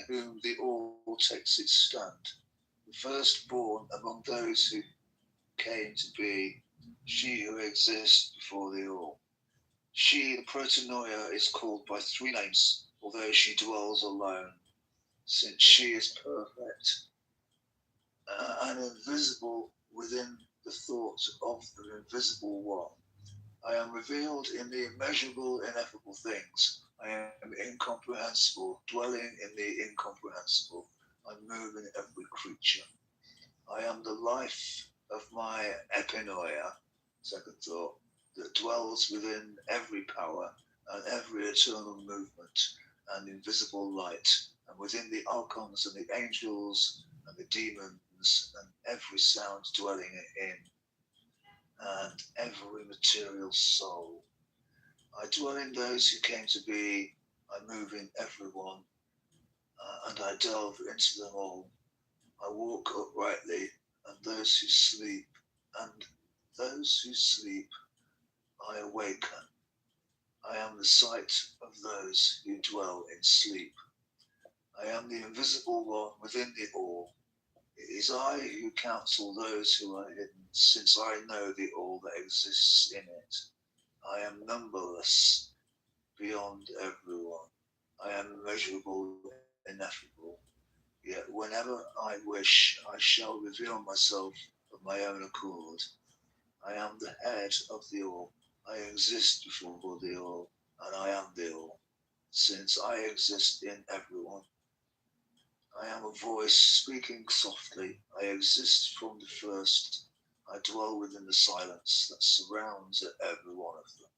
whom the all takes its stand. The firstborn among those who came to be, she who exists before the all. She, the protanoia, is called by three names, although she dwells alone, since she is perfect and invisible within the thoughts of the invisible one. I am revealed in the immeasurable, ineffable things. I am incomprehensible, dwelling in the incomprehensible. I move in every creature. I am the life of my epinoia, second thought, that dwells within every power and every eternal movement and invisible light, and within the archons and the angels and the demons and every sound dwelling in, and every material soul. I dwell in those who came to be, I move in everyone, and I delve into them all. I walk uprightly, and those who sleep, I awaken. I am the sight of those who dwell in sleep. I am the invisible one within the all. It is I who counsel those who are hidden, since I know the all that exists in it. I am numberless beyond everyone. I am immeasurable, ineffable. Yet whenever I wish, I shall reveal myself of my own accord. I am the head of the all. I exist before the all, and I am the all, since I exist in everyone. I am a voice speaking softly. I exist from the first. I dwell within the silence that surrounds every one of them.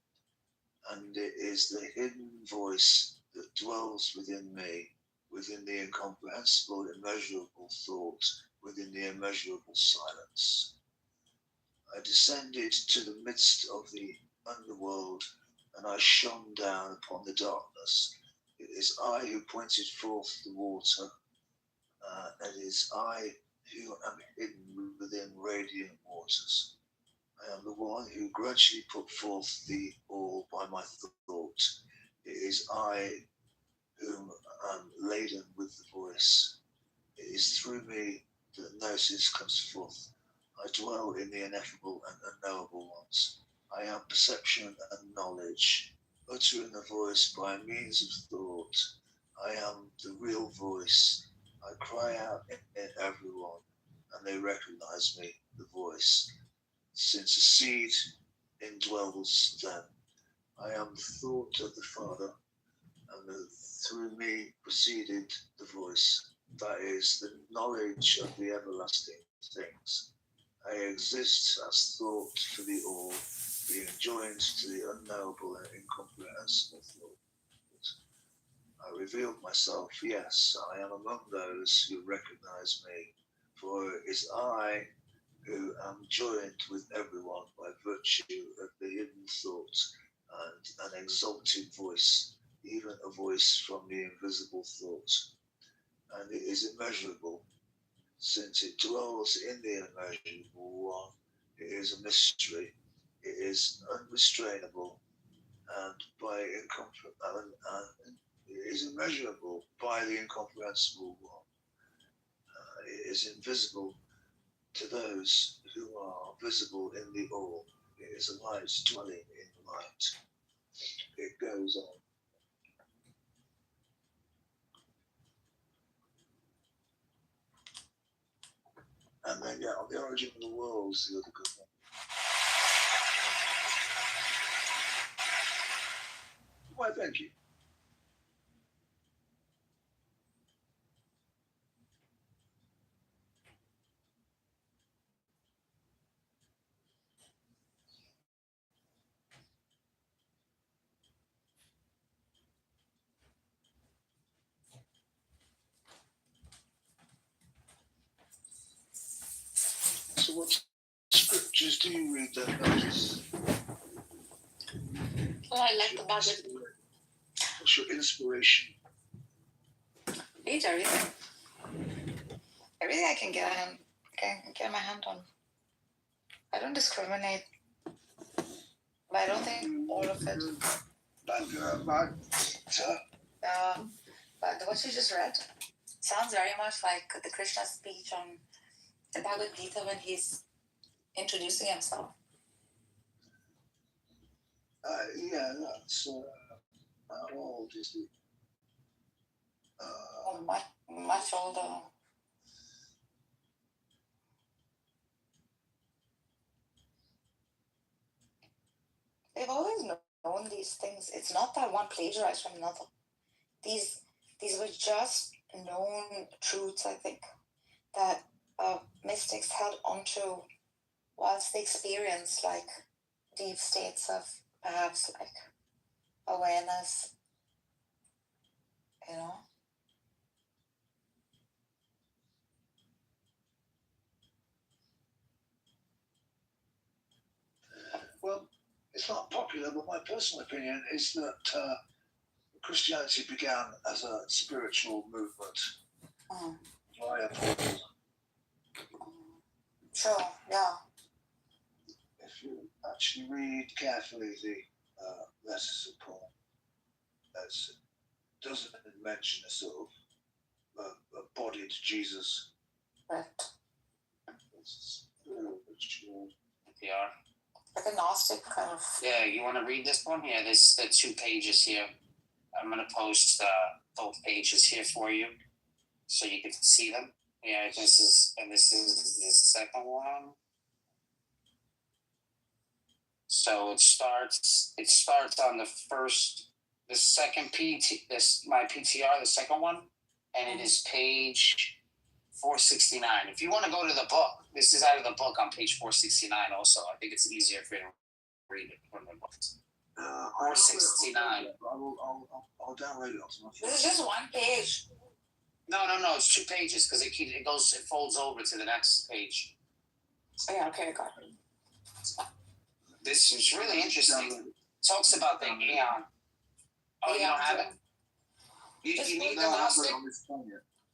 And it is the hidden voice that dwells within me, within the incomprehensible, immeasurable thought, within the immeasurable silence. I descended to the midst of the underworld, and I shone down upon the darkness. It is I who pointed forth the water, It is I who am hidden within radiant waters. I am the one who gradually put forth the all by my thought. It is I whom am laden with the voice. It is through me that gnosis comes forth. I dwell in the ineffable and unknowable ones. I am perception and knowledge, uttering a voice by means of thought. I am the real voice. I cry out in everyone, and they recognize me, the voice. Since a seed indwells them, I am the thought of the Father, and through me proceeded the voice. That is the knowledge of the everlasting things. I exist as thought for the all, being joined to the unknowable and incomprehensible thought. I revealed myself, yes, I am among those who recognize me, for it is I who am joined with everyone by virtue of the hidden thought and an exalted voice, even a voice from the invisible thought. And it is immeasurable, since it dwells in the immeasurable one. It is a mystery. It is unrestrainable, and it is immeasurable by the incomprehensible one. It is invisible to those who are visible in the all. It is a light dwelling in light. It goes on. And then, yeah, the origin of the world is the other good one. Why, thank you. So what scriptures do you read then, Moses? Well, I like the Bible. What's your inspiration? Read everything. Everything I can get my hand on. I don't discriminate. But I don't think all of it. But what you just read sounds very much like the Krishna speech on the Bhagavad Gita when he's introducing himself. Yeah, that's how old is he? Much older. They've always known these things. It's not that one plagiarized from another. These were just known truths, I think, that mystics held onto whilst they experienced like deep states of perhaps like awareness, you know. Well, it's not popular, but my personal opinion is that Christianity began as a spiritual movement via Paul. Sure, yeah. If you actually read carefully the letters of Paul, it doesn't mention a sort of embodied Jesus. Right. It's spiritual. PR. Like a Gnostic kind of. Yeah, you want to read this one? Yeah, there's the 2 pages here. I'm going to post both pages here for you so you can see them. Yeah, this is the second one. So it starts on the second my PTR, the second one, and it is page 469. If you want to go to the book, this is out of the book on page 469 also. I think it's easier for you to read it from the book. 469. I'll download it onto my phone. This is just one page. No, it's 2 pages because it folds over to the next page. Oh, yeah, okay, I got it. This is really interesting. It talks about the Aeon. Oh, you don't have it? You need the Gnostic?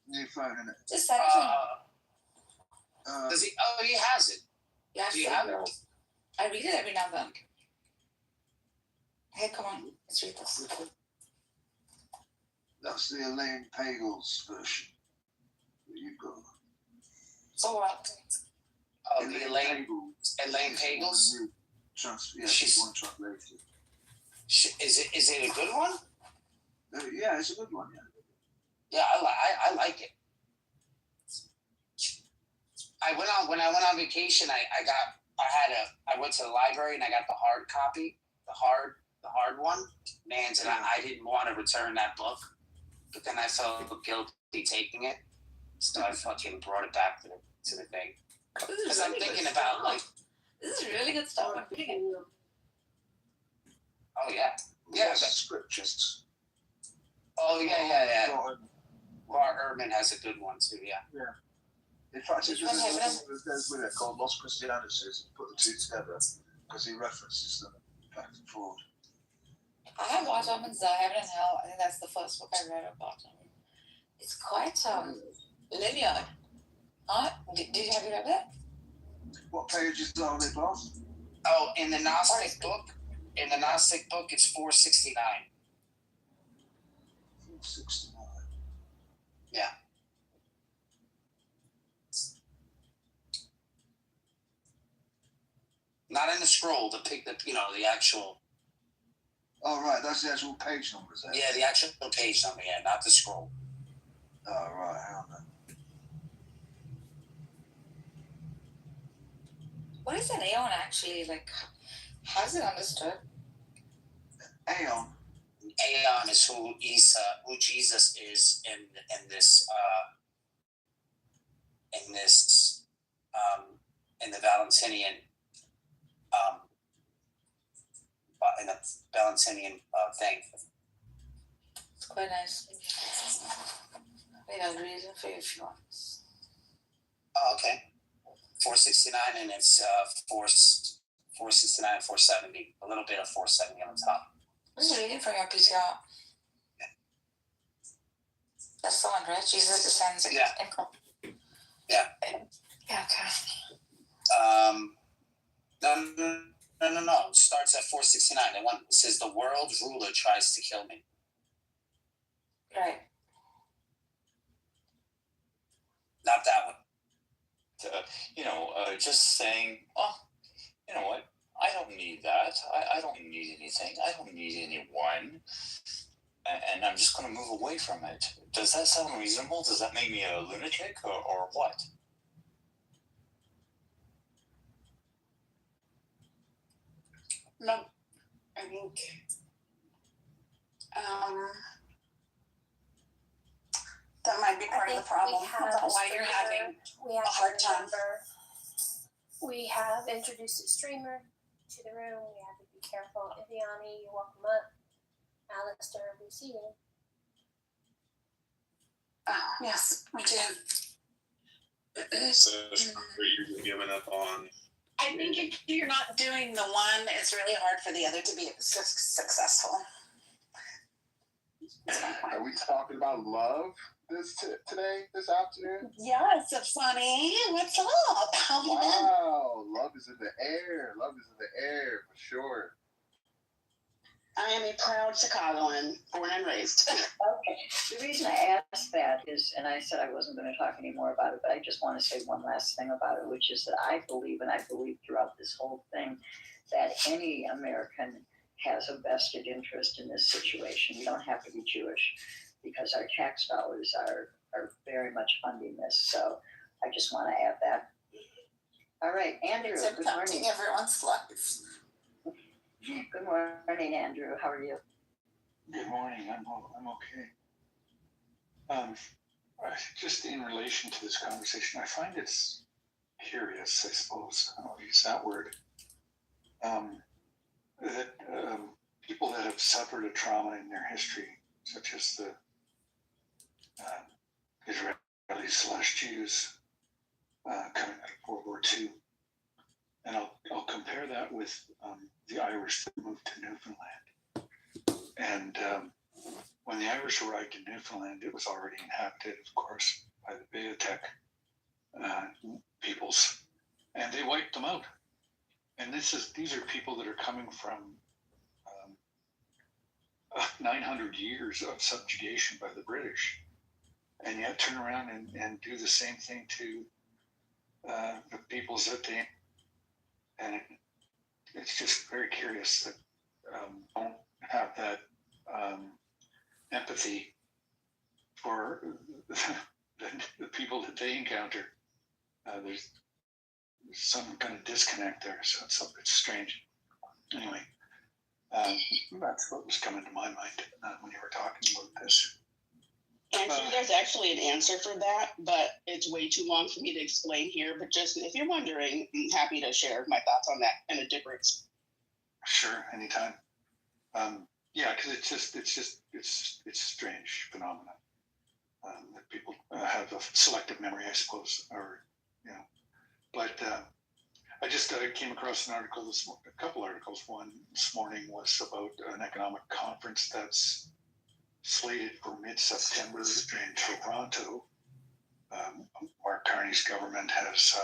New phone, innit? Just send it to him. Does he? Oh, he has it. Yeah, Do you have it? I read it every now and then. Hey, come on, let's read this. That's the Elaine Pagels version that you've got. So what? Oh, the Elaine Pagels? Yeah, she's one translated. Is it a good one? Yeah, it's a good one, yeah. Yeah, I like it. When I went on vacation, I went to the library and I got the hard copy, the hard one. Man, and I didn't want to return that book, but then I felt guilty taking it, so I fucking brought it back to the thing. Because I'm thinking about like, this is really good stuff. I'm reading it. Oh yeah, yeah. Scriptures. Oh yeah. Bar Urban has a good one too. Yeah. Yeah. In fact, there's a song that goes with it called Los Christianities, and put the two together because he references them back and forth. I have watched Heaven and Hell. I think that's the first book I read about him. It's quite linear. Did you have you read it? What pages are they, boss? Oh, in the Gnostic book. In the Gnostic book, it's 469. 469. Yeah. Not in the scroll. The actual. Oh right, that's the actual page number, is that? Yeah, the actual page number. Yeah, not the scroll. Oh right, hang on then. What is an aeon actually like? How's it understood? Aeon is who Jesus is in the Valentinian thing. It's quite nice. Wait, I'll read it for you if you want. Oh, okay. 469 and it's 469 and 470. A little bit of 470 on the top. I'm just reading from your PTR. That's the one, right? Jesus descends. Yeah. Yeah. Yeah, okay. No. It starts at 469. It says the world ruler tries to kill me. Right. Not that one. Just saying, oh, you know what? I don't need that. I don't need anything. I don't need anyone. And I'm just going to move away from it. Does that sound reasonable? Does that make me a lunatic or what? No, I think that might be part of the problem about why you're having a hard time. We have introduced a streamer to the room. We have to be careful. Iviani, you're welcome up. Alistair, we see you. Yes, we do. So you're giving up on. I think if you're not doing the one, it's really hard for the other to be successful. Are we talking about love this afternoon? Yes, it's funny. What's up? How have you been? Wow, love is in the air. Love is in the air for sure. I am a proud Chicagoan, born and raised. Okay. The reason I asked that is, and I said I wasn't going to talk anymore about it, but I just want to say one last thing about it, which is that I believe, and I believe throughout this whole thing, that any American has a vested interest in this situation. You don't have to be Jewish, because our tax dollars are very much funding this. So I just want to add that. All right, Andrew, It's good impacting morning. everyone's lives. Good morning, Andrew. How are you? Good morning. I'm okay. Just in relation to this conversation, I find it's curious, I suppose, I'll use that word, that people that have suffered a trauma in their history, such as the Israelis/Jews coming out of World War II, and I'll compare that with the Irish that moved to Newfoundland. And when the Irish arrived in Newfoundland, it was already inhabited, of course, by the Beothuk peoples, and they wiped them out. And these are people that are coming from 900 years of subjugation by the British, and yet turn around and do the same thing to the peoples that they, and it's just very curious that don't have that empathy for the people that they encounter. There's some kind of disconnect there, so it's strange. Anyway, that's what was coming to my mind when you were talking about this. I'm sure there's actually an answer for that, but it's way too long for me to explain here. But just if you're wondering, I'm happy to share my thoughts on that and the difference. Sure, anytime. Yeah, because it's a strange phenomenon that people have a selective memory, I suppose, or But I just came across an article a couple articles. One this morning was about an economic conference that's slated for mid-September in Toronto. Mark Carney's government has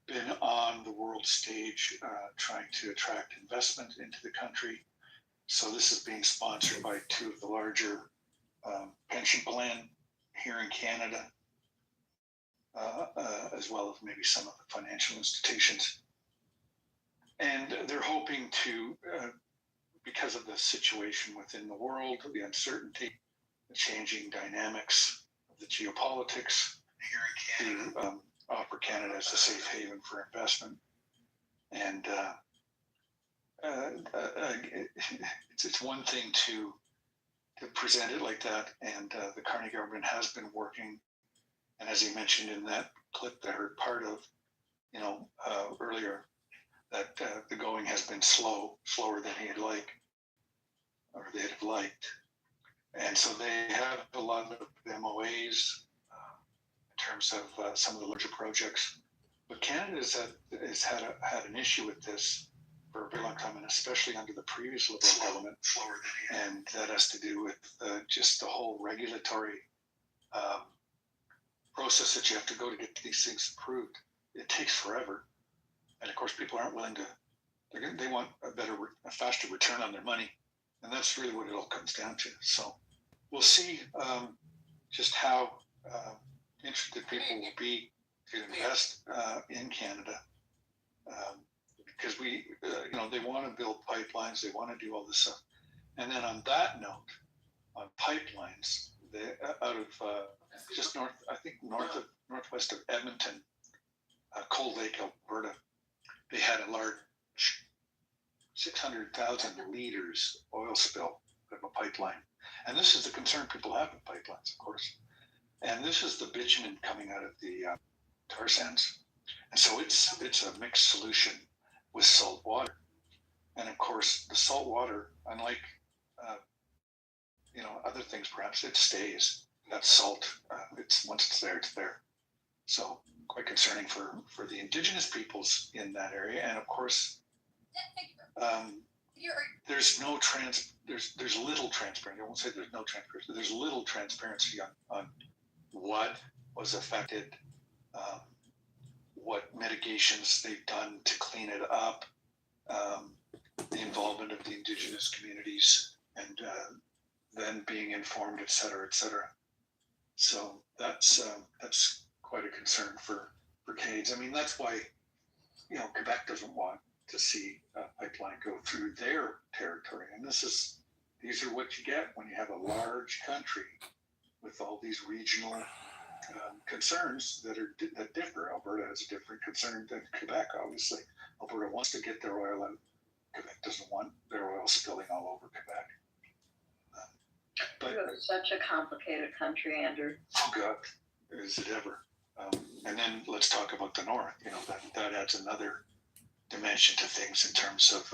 been on the world stage trying to attract investment into the country. So this is being sponsored by two of the larger pension plan here in Canada, as well as maybe some of the financial institutions. And they're hoping to, because of the situation within the world, the uncertainty, the changing dynamics of the geopolitics, here in Canada, to offer Canada as a safe haven for investment. And it's one thing to present it like that, and the Carney government has been working, and as he mentioned in that clip that I heard part of, earlier, that the going has been slower than he'd like, or they'd have liked. And so they have a lot of MOAs in terms of some of the larger projects. But Canada has had an issue with this for a very long time, and especially under the previous Liberal government. And that has to do with just the whole regulatory process that you have to go to get these things approved. It takes forever. And of course, people aren't willing to, they want a faster return on their money. And that's really what it all comes down to. So we'll see just how interested people will be to invest in Canada. Because they want to build pipelines, they want to do all this stuff. And then on that note, on pipelines, out of just northwest of Edmonton, Cold Lake, Alberta, they had a large 600,000 liters oil spill of a pipeline. And this is the concern people have with pipelines, of course. And this is the bitumen coming out of the tar sands. And so it's a mixed solution with salt water. And of course, the salt water, unlike other things, perhaps it stays. That salt, once it's there, it's there. So quite concerning for the indigenous peoples in that area. And of course, there's little transparency. I won't say there's no transparency. There's little transparency on what was affected, what mitigations they've done to clean it up, the involvement of the indigenous communities, and then being informed, et cetera, et cetera. So that's quite a concern for Canadians. I mean, that's why Quebec doesn't want to see a pipeline go through their territory. And these are what you get when you have a large country with all these regional concerns that differ. Alberta has a different concern than Quebec, obviously. Alberta wants to get their oil out. Quebec doesn't want their oil spilling all over Quebec. But it's such a complicated country, Andrew. Oh God, is it ever? And then let's talk about the North. That adds another dimension to things in terms of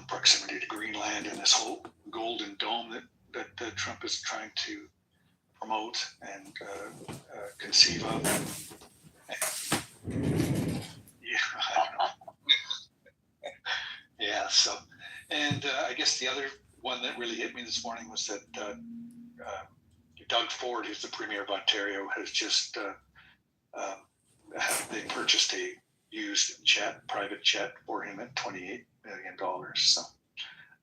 proximity to Greenland and this whole golden dome that Trump is trying to promote and conceive of. Yeah, I don't know. Yeah, so, and I guess the other one that really hit me this morning was that Doug Ford, who's the Premier of Ontario, has just they purchased a used private jet for him at $28 million. So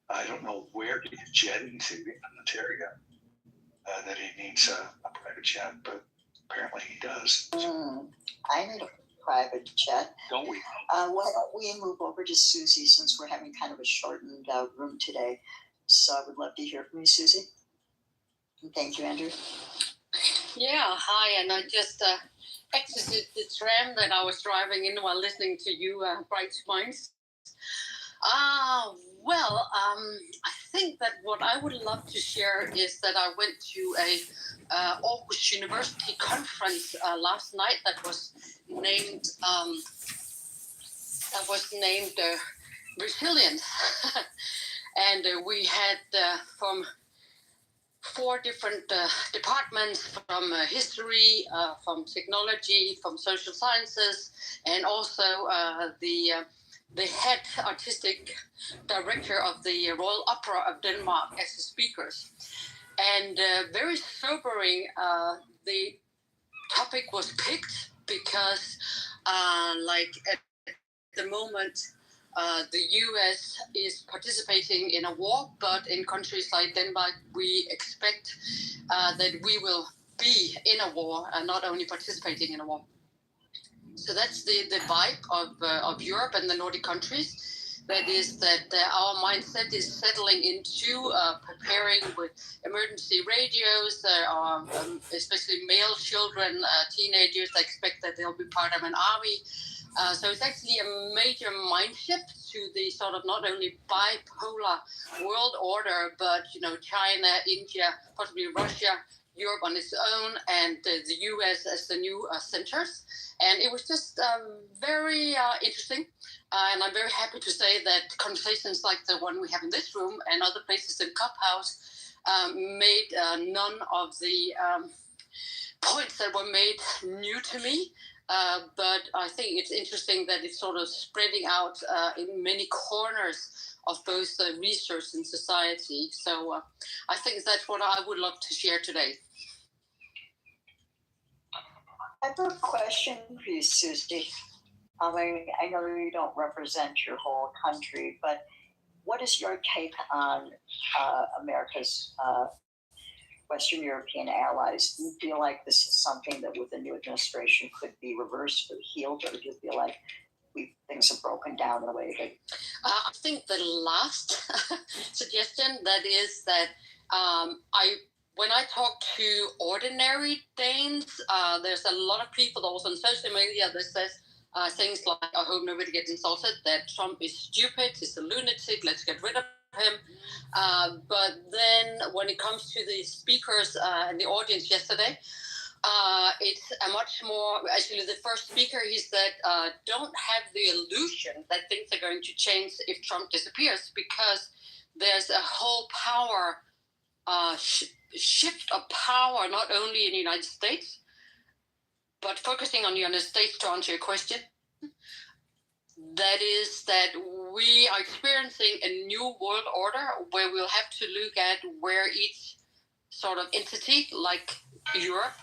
I don't know where he's jetting to in Ontario that he needs a private jet, but apparently he does. I need a private jet. Don't we? Why don't we move over to Susie, since we're having kind of a shortened room today? So I would love to hear from you, Susie. And thank you, Andrew. Yeah, hi, and I just exited the tram that I was driving in while listening to you, Bright Minds. I think that what I would love to share is that I went to a Aarhus University conference last night that was named Resilience, and we had from 4 different departments, from history, from technology, from social sciences, and also the head artistic director of the Royal Opera of Denmark as the speakers. And very sobering, the topic was picked because at the moment, the US is participating in a war, but in countries like Denmark, we expect that we will be in a war and not only participating in a war. So that's the vibe of Europe and the Nordic countries. That is that our mindset is settling into preparing with emergency radios, especially male children, teenagers that expect that they'll be part of an army. So it's actually a major mind shift to the sort of not only bipolar world order, but China, India, possibly Russia, Europe on its own, and the US as the new centers. And it was just very interesting. And I'm very happy to say that conversations like the one we have in this room and other places in Clubhouse made none of the points that were made new to me. But I think it's interesting that it's sort of spreading out in many corners of both research and society. So I think that's what I would love to share today. I have a question for you, Susie. I know you don't represent your whole country, but what is your take on America's Western European allies? Do you feel like this is something that with the new administration could be reversed or healed, or do you feel like things have broken down in a way that... I think the last suggestion, that is that when I talk to ordinary Danes, there's a lot of people also on social media that says things like, I hope nobody gets insulted, that Trump is stupid, he's a lunatic, let's get rid of him. But then when it comes to the speakers and the audience yesterday, it's a much more, actually the first speaker, he said, don't have the illusion that things are going to change if Trump disappears, because there's a whole power shift of power, not only in the United States, but focusing on the United States to answer your question. That is that we are experiencing a new world order where we'll have to look at where each sort of entity, like Europe,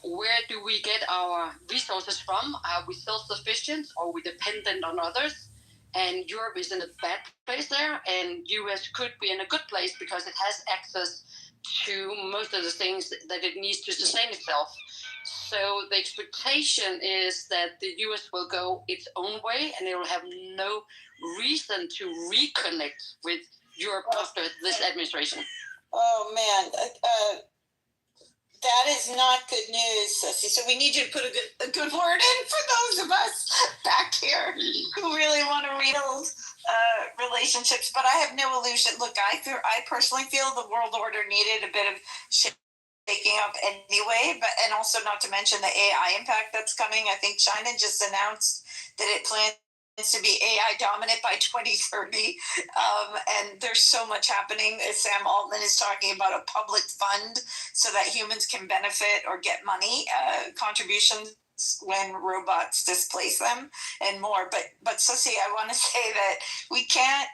where do we get our resources from? Are we self-sufficient or are we dependent on others? And Europe is in a bad place there, and US could be in a good place because it has access to most of the things that it needs to sustain itself. So the expectation is that the US will go its own way and it will have no reason to reconnect with Europe after this administration. Oh man, that is not good news, Susie. So we need you to put a good word in for those of us back here who really want to rebuild relationships. But I have no illusion. Look, I personally feel the world order needed a bit of shaking up anyway, and also not to mention the AI impact that's coming. I think China just announced that it plans to be AI dominant by 2030, and there's so much happening. Sam Altman is talking about a public fund so that humans can benefit or get money contributions when robots displace them and more. But Susie, I want to say that we can't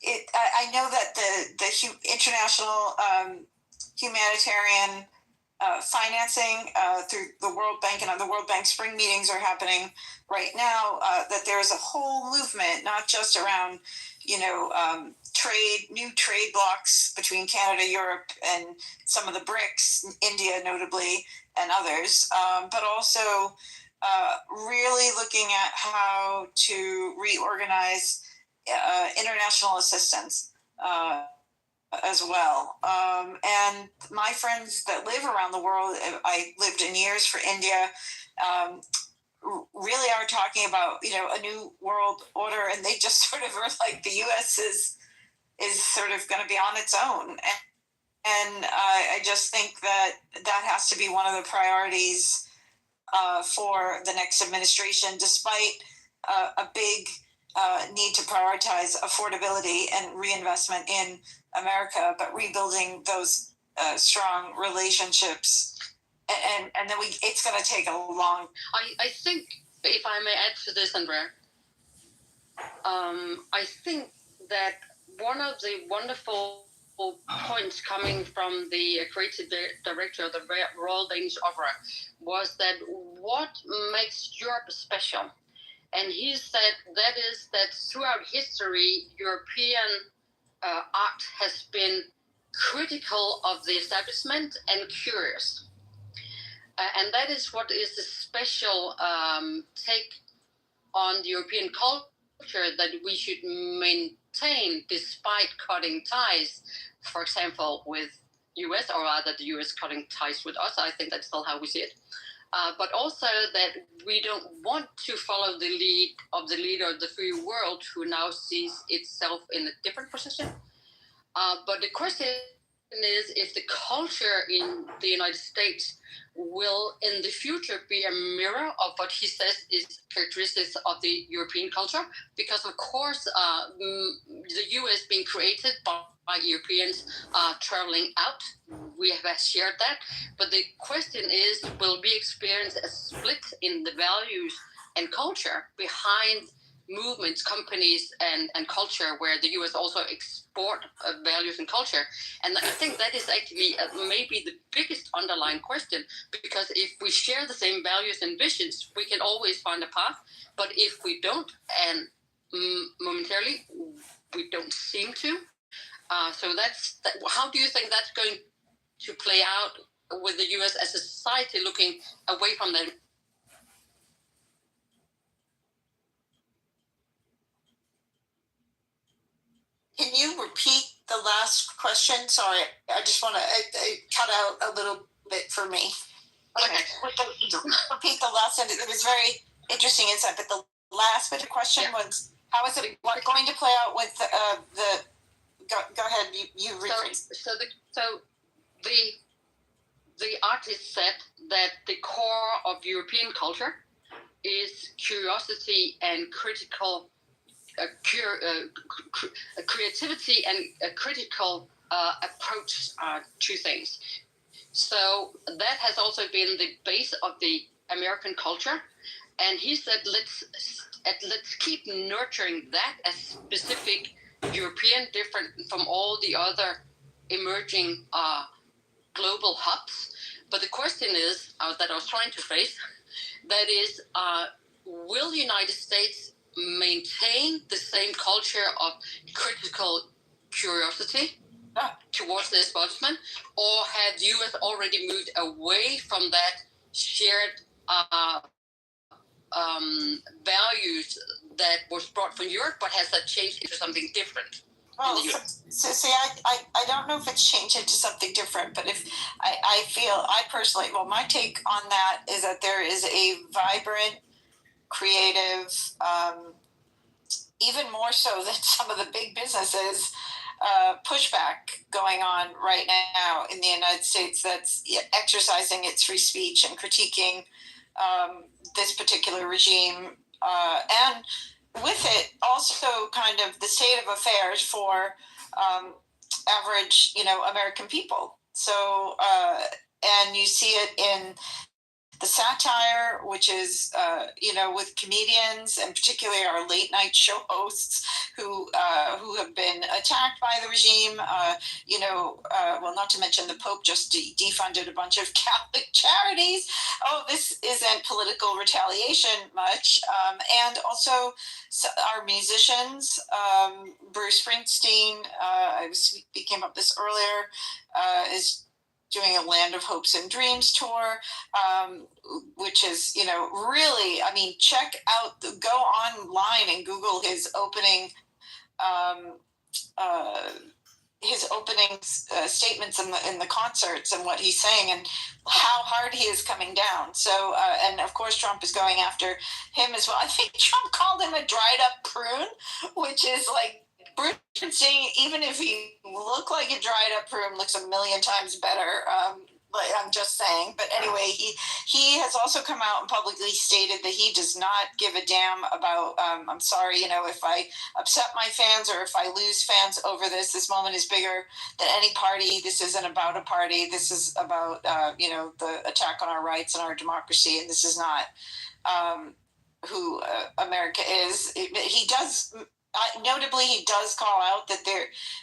I know that the international humanitarian financing through the World Bank and the World Bank spring meetings are happening right now, that there is a whole movement, not just around, new trade blocks between Canada, Europe, and some of the BRICS, India notably, and others, but also really looking at how to reorganize international assistance as well. And my friends that live around the world, I lived in years for India, really are talking about, a new world order, and they just sort of are like, the U.S. is sort of going to be on its own. And I just think that has to be one of the priorities for the next administration, despite a big need to prioritize affordability and reinvestment in America, but rebuilding those strong relationships. And then it's going to take a long... I think, if I may add to this, Andrea, I think that one of the wonderful points coming from the creative director of the Royal Danish Opera was that what makes Europe special. And he said that throughout history, European art has been critical of the establishment and curious. And that is what is the special take on the European culture that we should maintain despite cutting ties, for example, with US, or rather the US cutting ties with us. I think that's still how we see it. But also that we don't want to follow the lead of the leader of the free world, who now sees itself in a different position. But the question is if the culture in the United States will in the future be a mirror of what he says is characteristics of the European culture, because of course the US being created by Europeans traveling out, we have shared that, but the question is, will we experience a split in the values and culture behind movements, companies, and culture, where the US also export values and culture? And I think that is actually maybe the biggest underlying question, because if we share the same values and visions, we can always find a path. But if we don't, and momentarily we don't seem to, so how do you think that's going to play out with the US as a society looking away from them? Can you repeat the last question? Sorry, I just want to cut out a little bit for me. Okay. Repeat the last sentence. It was very interesting insight, but the last bit of the question was, how is it going to play out with the... Go ahead, you rephrase. So the artist said that the core of European culture is curiosity and critical creativity and a critical approach to things. So that has also been the base of the American culture. And he said, let's keep nurturing that as specific European, different from all the other emerging global hubs. But the question is, that I was trying to phrase, that is, will the United States maintain the same culture of critical curiosity towards the establishment, or have the US already moved away from that shared values that was brought from Europe, but has that changed into something different? Well, I don't know if it's changed into something different, but if I feel, I personally, well, my take on that is that there is a vibrant, creative, even more so than some of the big businesses, pushback going on right now in the United States that's exercising its free speech and critiquing this particular regime, and with it also kind of the state of affairs for average, American people. So, and you see it in the satire, which is, with comedians and particularly our late night show hosts who have been attacked by the regime. Well, not to mention the Pope just defunded a bunch of Catholic charities. Oh, this isn't political retaliation much. And also our musicians, Bruce Springsteen, I was speaking about this earlier, is doing a Land of Hopes and Dreams tour, which is, really, check out, go online and Google his opening statements in the concerts and what he's saying and how hard he is coming down. So, and of course, Trump is going after him as well. I think Trump called him a dried up prune, which is like Bruce Springsteen, even if he looked like a dried up prune, looks a million times better. I'm just saying. But anyway, he has also come out and publicly stated that he does not give a damn about, I'm sorry, if I upset my fans or if I lose fans over this. This moment is bigger than any party. This isn't about a party. This is about, the attack on our rights and our democracy. And this is not who America is. He does... notably, he does call out that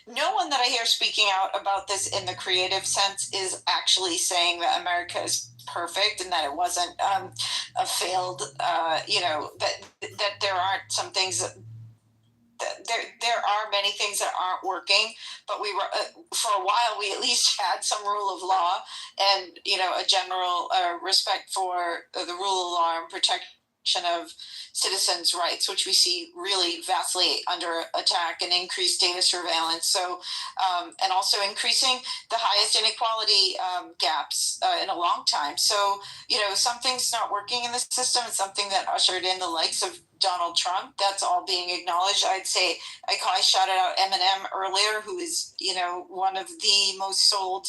no one that I hear speaking out about this in the creative sense is actually saying that America is perfect and that it wasn't a failed, that there aren't some things that there are many things that aren't working, but we were for a while we at least had some rule of law and a general respect for the rule of law and protection of citizens' rights, which we see really vastly under attack, and increased data surveillance. So, and also increasing the highest inequality gaps in a long time. So, something's not working in the system. It's something that ushered in the likes of Donald Trump. That's all being acknowledged. I'd say I shouted out Eminem earlier, who is, one of the most sold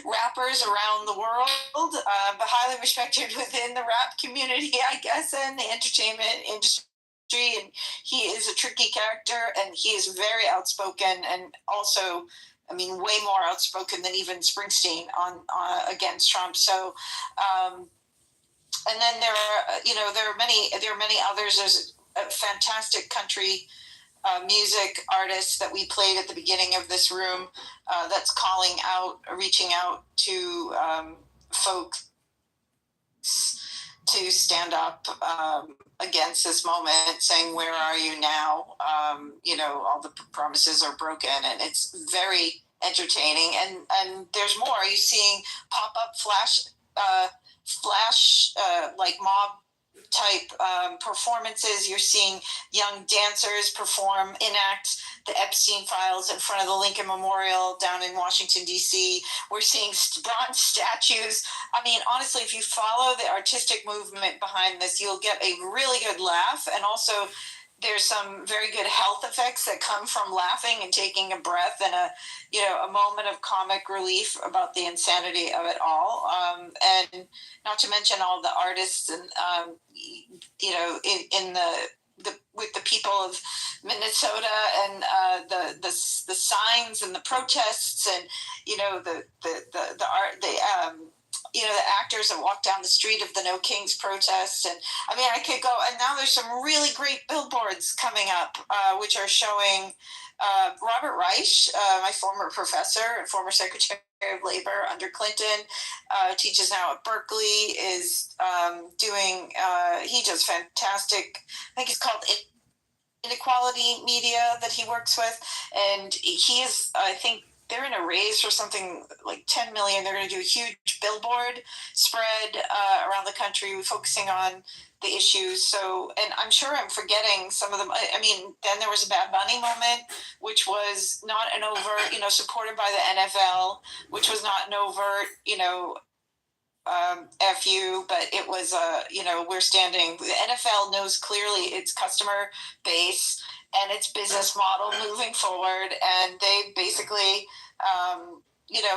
rappers around the world, but highly respected within the rap community, I guess, and the entertainment industry. And he is a tricky character, and he is very outspoken, and also, way more outspoken than even Springsteen on against Trump. So, and then there are many others. There's a fantastic country music artists that we played at the beginning of this room that's reaching out to folks to stand up against this moment, saying, where are you now? All the promises are broken, and it's very entertaining. And there's more. Are you seeing pop-up flash like mob type performances? You're seeing young dancers enact the Epstein files in front of the Lincoln Memorial down in Washington, D.C. We're seeing bronze statues. Honestly, if you follow the artistic movement behind this, you'll get a really good laugh. And also, there's some very good health effects that come from laughing and taking a breath and a moment of comic relief about the insanity of it all. And not to mention all the artists and, with the people of Minnesota and the signs and the protests and the art, the actors that walk down the street of the No Kings protests. And I could go, and now there's some really great billboards coming up, which are showing Robert Reich, my former professor and former Secretary of Labor under Clinton, teaches now at Berkeley, is doing, he does fantastic, I think it's called Inequality Media that he works with. And he is, I think, they're in a race for something like 10 million. They're going to do a huge billboard spread around the country focusing on the issues. So, and I'm sure I'm forgetting some of them. Then there was a Bad Bunny moment, which was not an overt, supported by the NFL, which was not an overt, FU, but it was, we're standing, the NFL knows clearly its customer base and its business model moving forward. And they basically,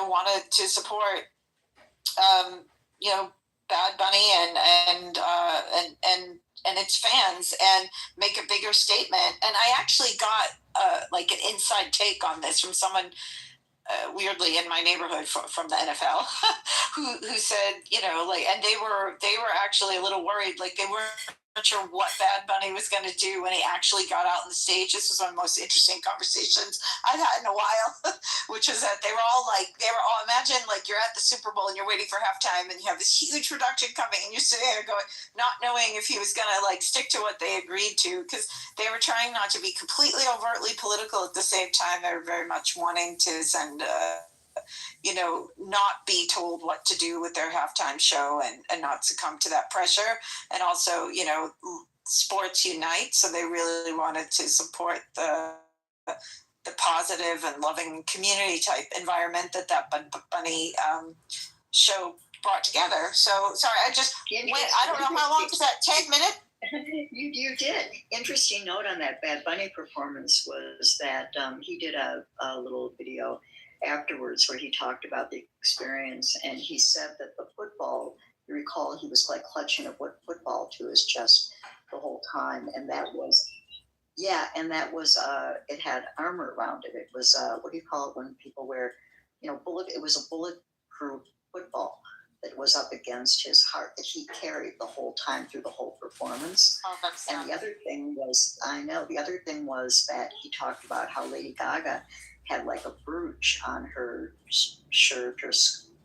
wanted to support, Bad Bunny and its fans and make a bigger statement. And I actually got, an inside take on this from someone weirdly in my neighborhood from the NFL who said, you know, like, and they were actually a little worried, like they weren't sure what Bad Bunny was going to do when he actually got out on the stage. This was one of the most interesting conversations I've had in a while, which was that they were all imagine like you're at the Super Bowl and you're waiting for halftime and you have this huge production coming and you're sitting there going, not knowing if he was going to like stick to what they agreed to, because they were trying not to be completely overtly political at the same time. They were very much wanting to send you know, not be told what to do with their halftime show and not succumb to that pressure. And also, you know, sports unite. So they really wanted to support the positive and loving community type environment that Bunny show brought together. So sorry, I just went, I don't know how long was that, 10 minutes? You did. Interesting note on that Bad Bunny performance was that he did a little video afterwards where he talked about the experience, and he said that the football, you recall, he was like clutching a football to his chest the whole time, and that was it had armor around it. It was what do you call it when people wear, you know, it was a bulletproof football that was up against his heart that he carried the whole time through the whole performance. Oh, that's and the other thing was that he talked about how Lady Gaga had like a brooch on her shirt or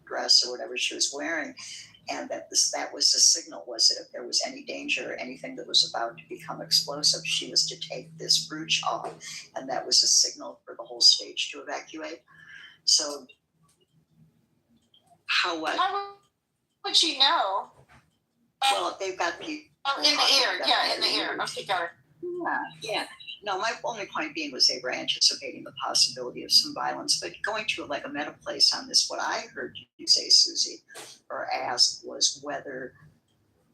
dress or whatever she was wearing, and that was the signal, was that if there was any danger or anything that was about to become explosive, she was to take this brooch off, and that was a signal for the whole stage to evacuate. So how would she know? Well, they've got people. Oh, in the ear, yeah, in the ear. Okay, got it. Yeah. No, my only point being was they were anticipating the possibility of some violence. But going to like a meta place on this, what I heard you say, Susie, or ask, was whether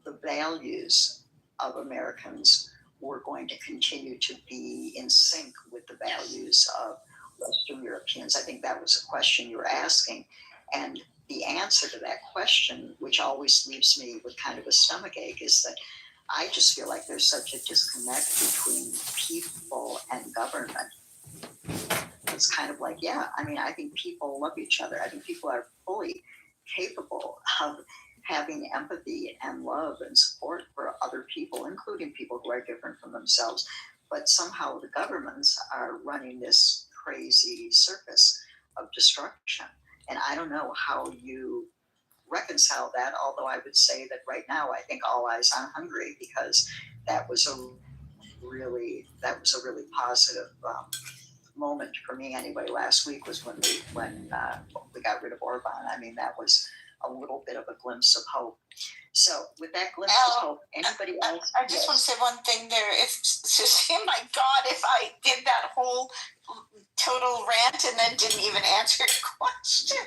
the values of Americans were going to continue to be in sync with the values of Western Europeans. I think that was a question you were asking. And the answer to that question, which always leaves me with kind of a stomachache, is that I just feel like there's such a disconnect between people and government. It's kind of like, yeah, I mean, I think people love each other. I think people are fully capable of having empathy and love and support for other people, including people who are different from themselves. But somehow the governments are running this crazy circus of destruction. And I don't know how you reconcile that, although I would say that right now I think all eyes on Hungary, because that was a really positive moment for me anyway. Last week was when we got rid of Orban. I mean, that was a little bit of a glimpse of hope. So with that glimpse of hope, anybody else? I just want to say one thing there. Oh my God, if I did that whole total rant and then didn't even answer your question,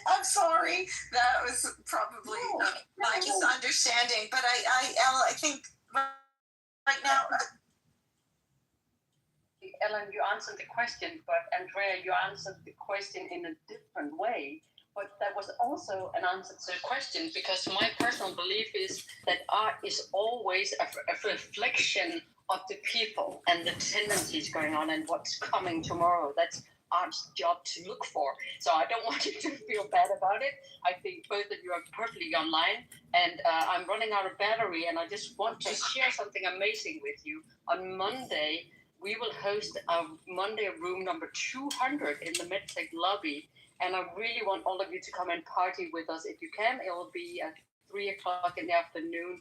I'm sorry. That was probably my misunderstanding. But I think right now. Ellen, you answered the question, but Andrea, you answered the question in a different way. But that was also an answer to the question, because my personal belief is that art is always a reflection of the people and the tendencies going on and what's coming tomorrow. That's art's job to look for. So I don't want you to feel bad about it. I think both of you are perfectly online, and I'm running out of battery, and I just want to share something amazing with you. On Monday, we will host a Monday room number 200 in the MedTech lobby. And I really want all of you to come and party with us if you can. It will be at 3:00 in the afternoon,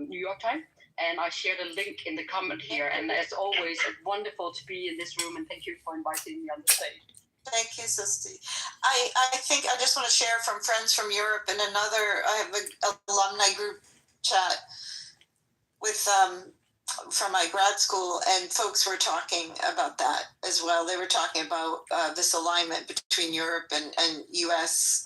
New York time. And I shared a link in the comment here. And as always, it's wonderful to be in this room. And thank you for inviting me on the stage. Thank you, Sisti. I think I just want to share from friends from Europe and I have an alumni group chat with from my grad school, and folks were talking about that as well. They were talking about this alignment between Europe and US.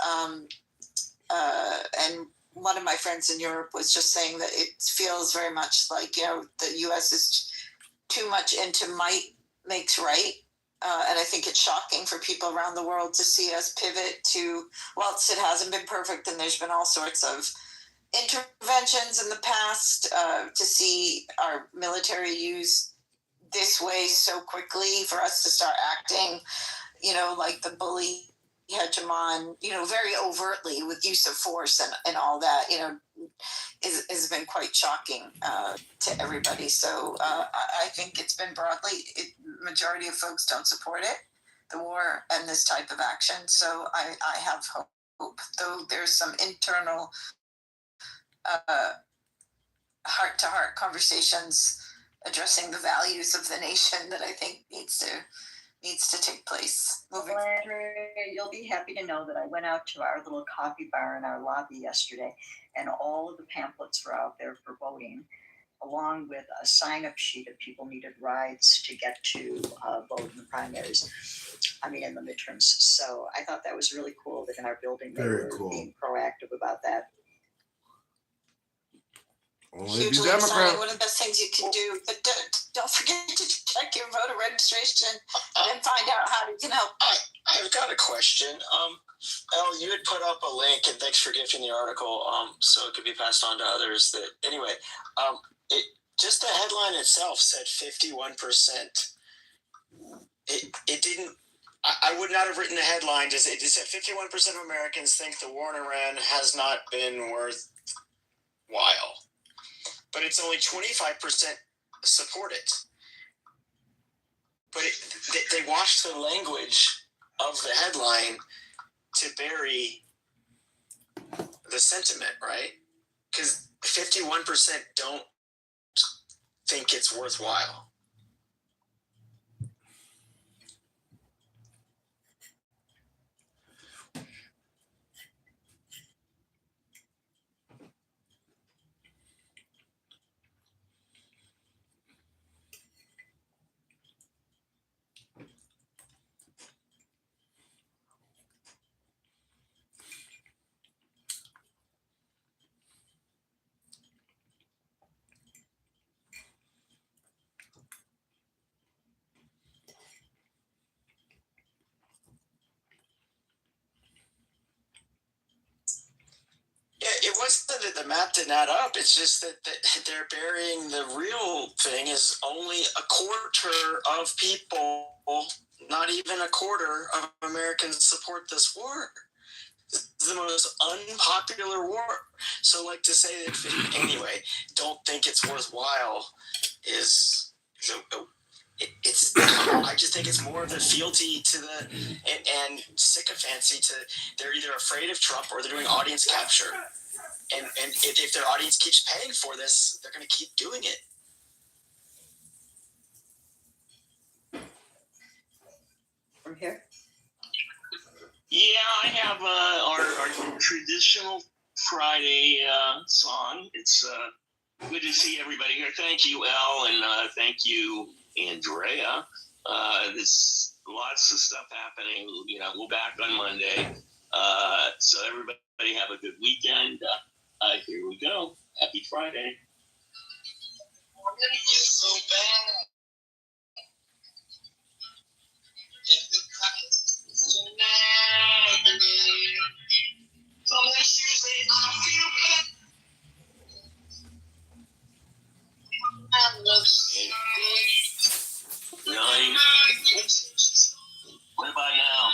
And one of my friends in Europe was just saying that it feels very much like, you know, the US is too much into might makes right. And I think it's shocking for people around the world to see us pivot to, whilst it hasn't been perfect and there's been all sorts of interventions in the past, to see our military used this way so quickly, for us to start acting, like the bully hegemon, very overtly with use of force and all that, has been quite shocking to everybody. So I think it's been majority of folks don't support it, the war and this type of action. So I have hope, though there's some internal heart-to-heart conversations addressing the values of the nation that I think needs to take place. You'll be happy to know that I went out to our little coffee bar in our lobby yesterday, and all of the pamphlets were out there for voting, along with a sign-up sheet of people needed rides to get to vote in the primaries. In the midterms. So I thought that was really cool that in our building they were being proactive about that. Hugely exciting. One of the best things you can do. But don't forget to check your voter registration and then find out how you can help. I've got a question. Elle, you had put up a link, and thanks for gifting the article, so it could be passed on to others. Just the headline itself said 51%. It didn't. I would not have written the headline. It said 51% of Americans think the war in Iran has not been worthwhile. But it's only 25% support it. But they watched the language of the headline to bury the sentiment, right? Because 51% don't think it's worthwhile. It wasn't that the math didn't add up. It's just that they're burying the real thing is only a quarter of people, not even a quarter of Americans support this war. This is the most unpopular war. So to say that, anyway, don't think it's worthwhile is... I just think it's more of the fealty to and sycophancy to, they're either afraid of Trump or they're doing audience capture. And if their audience keeps paying for this, they're going to keep doing it. From here? Yeah, I have our traditional Friday song. It's good to see everybody here. Thank you, Elle, and thank you, Andrea. There's lots of stuff happening. We'll back on Monday. So everybody have a good weekend. Here we go. Happy Friday. What about now?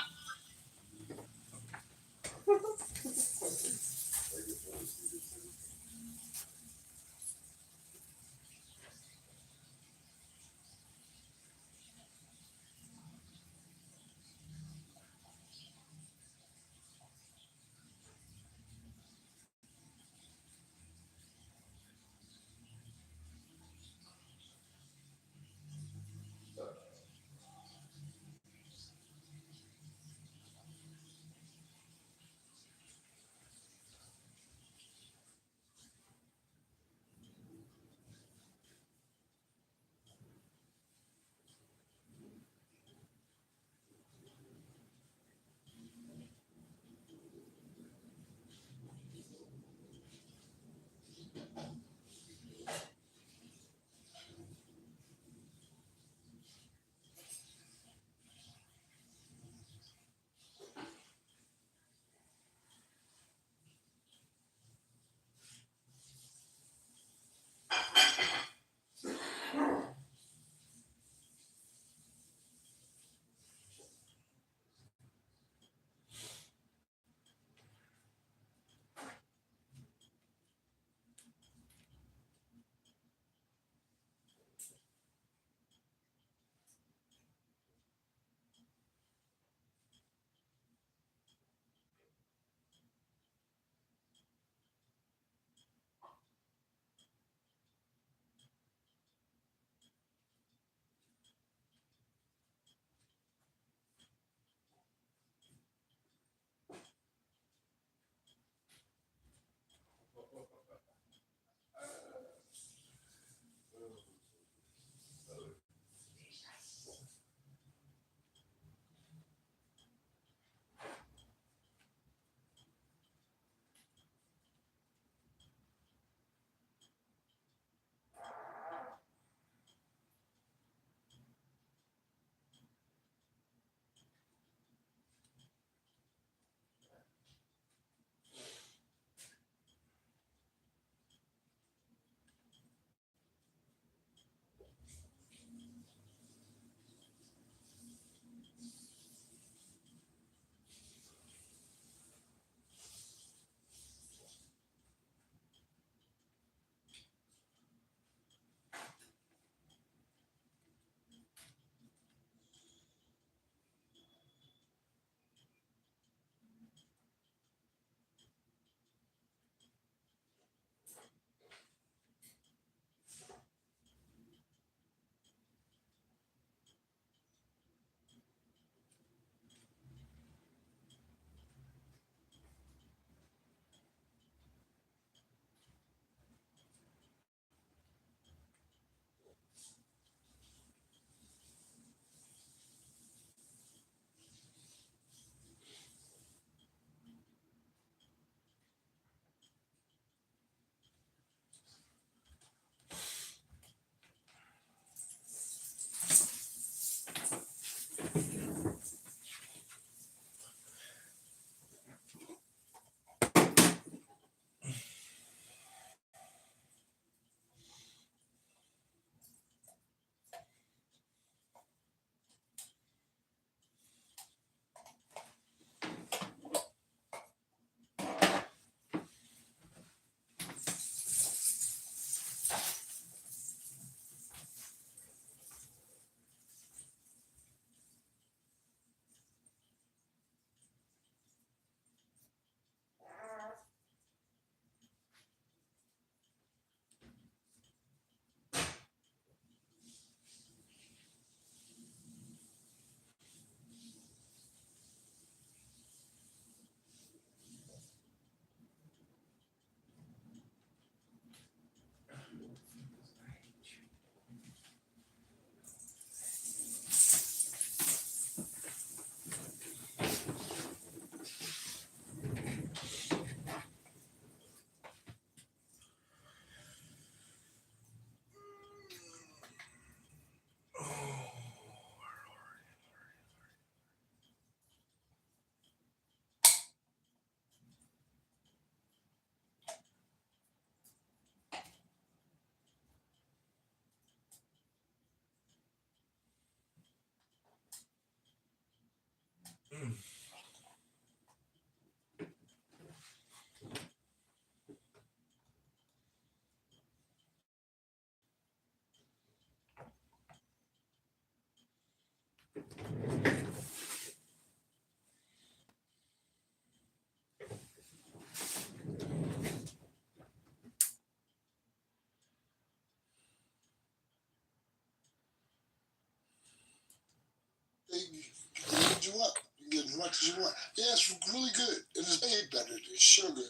breakfast you want? Yeah, it's really good. It is way better than sugar.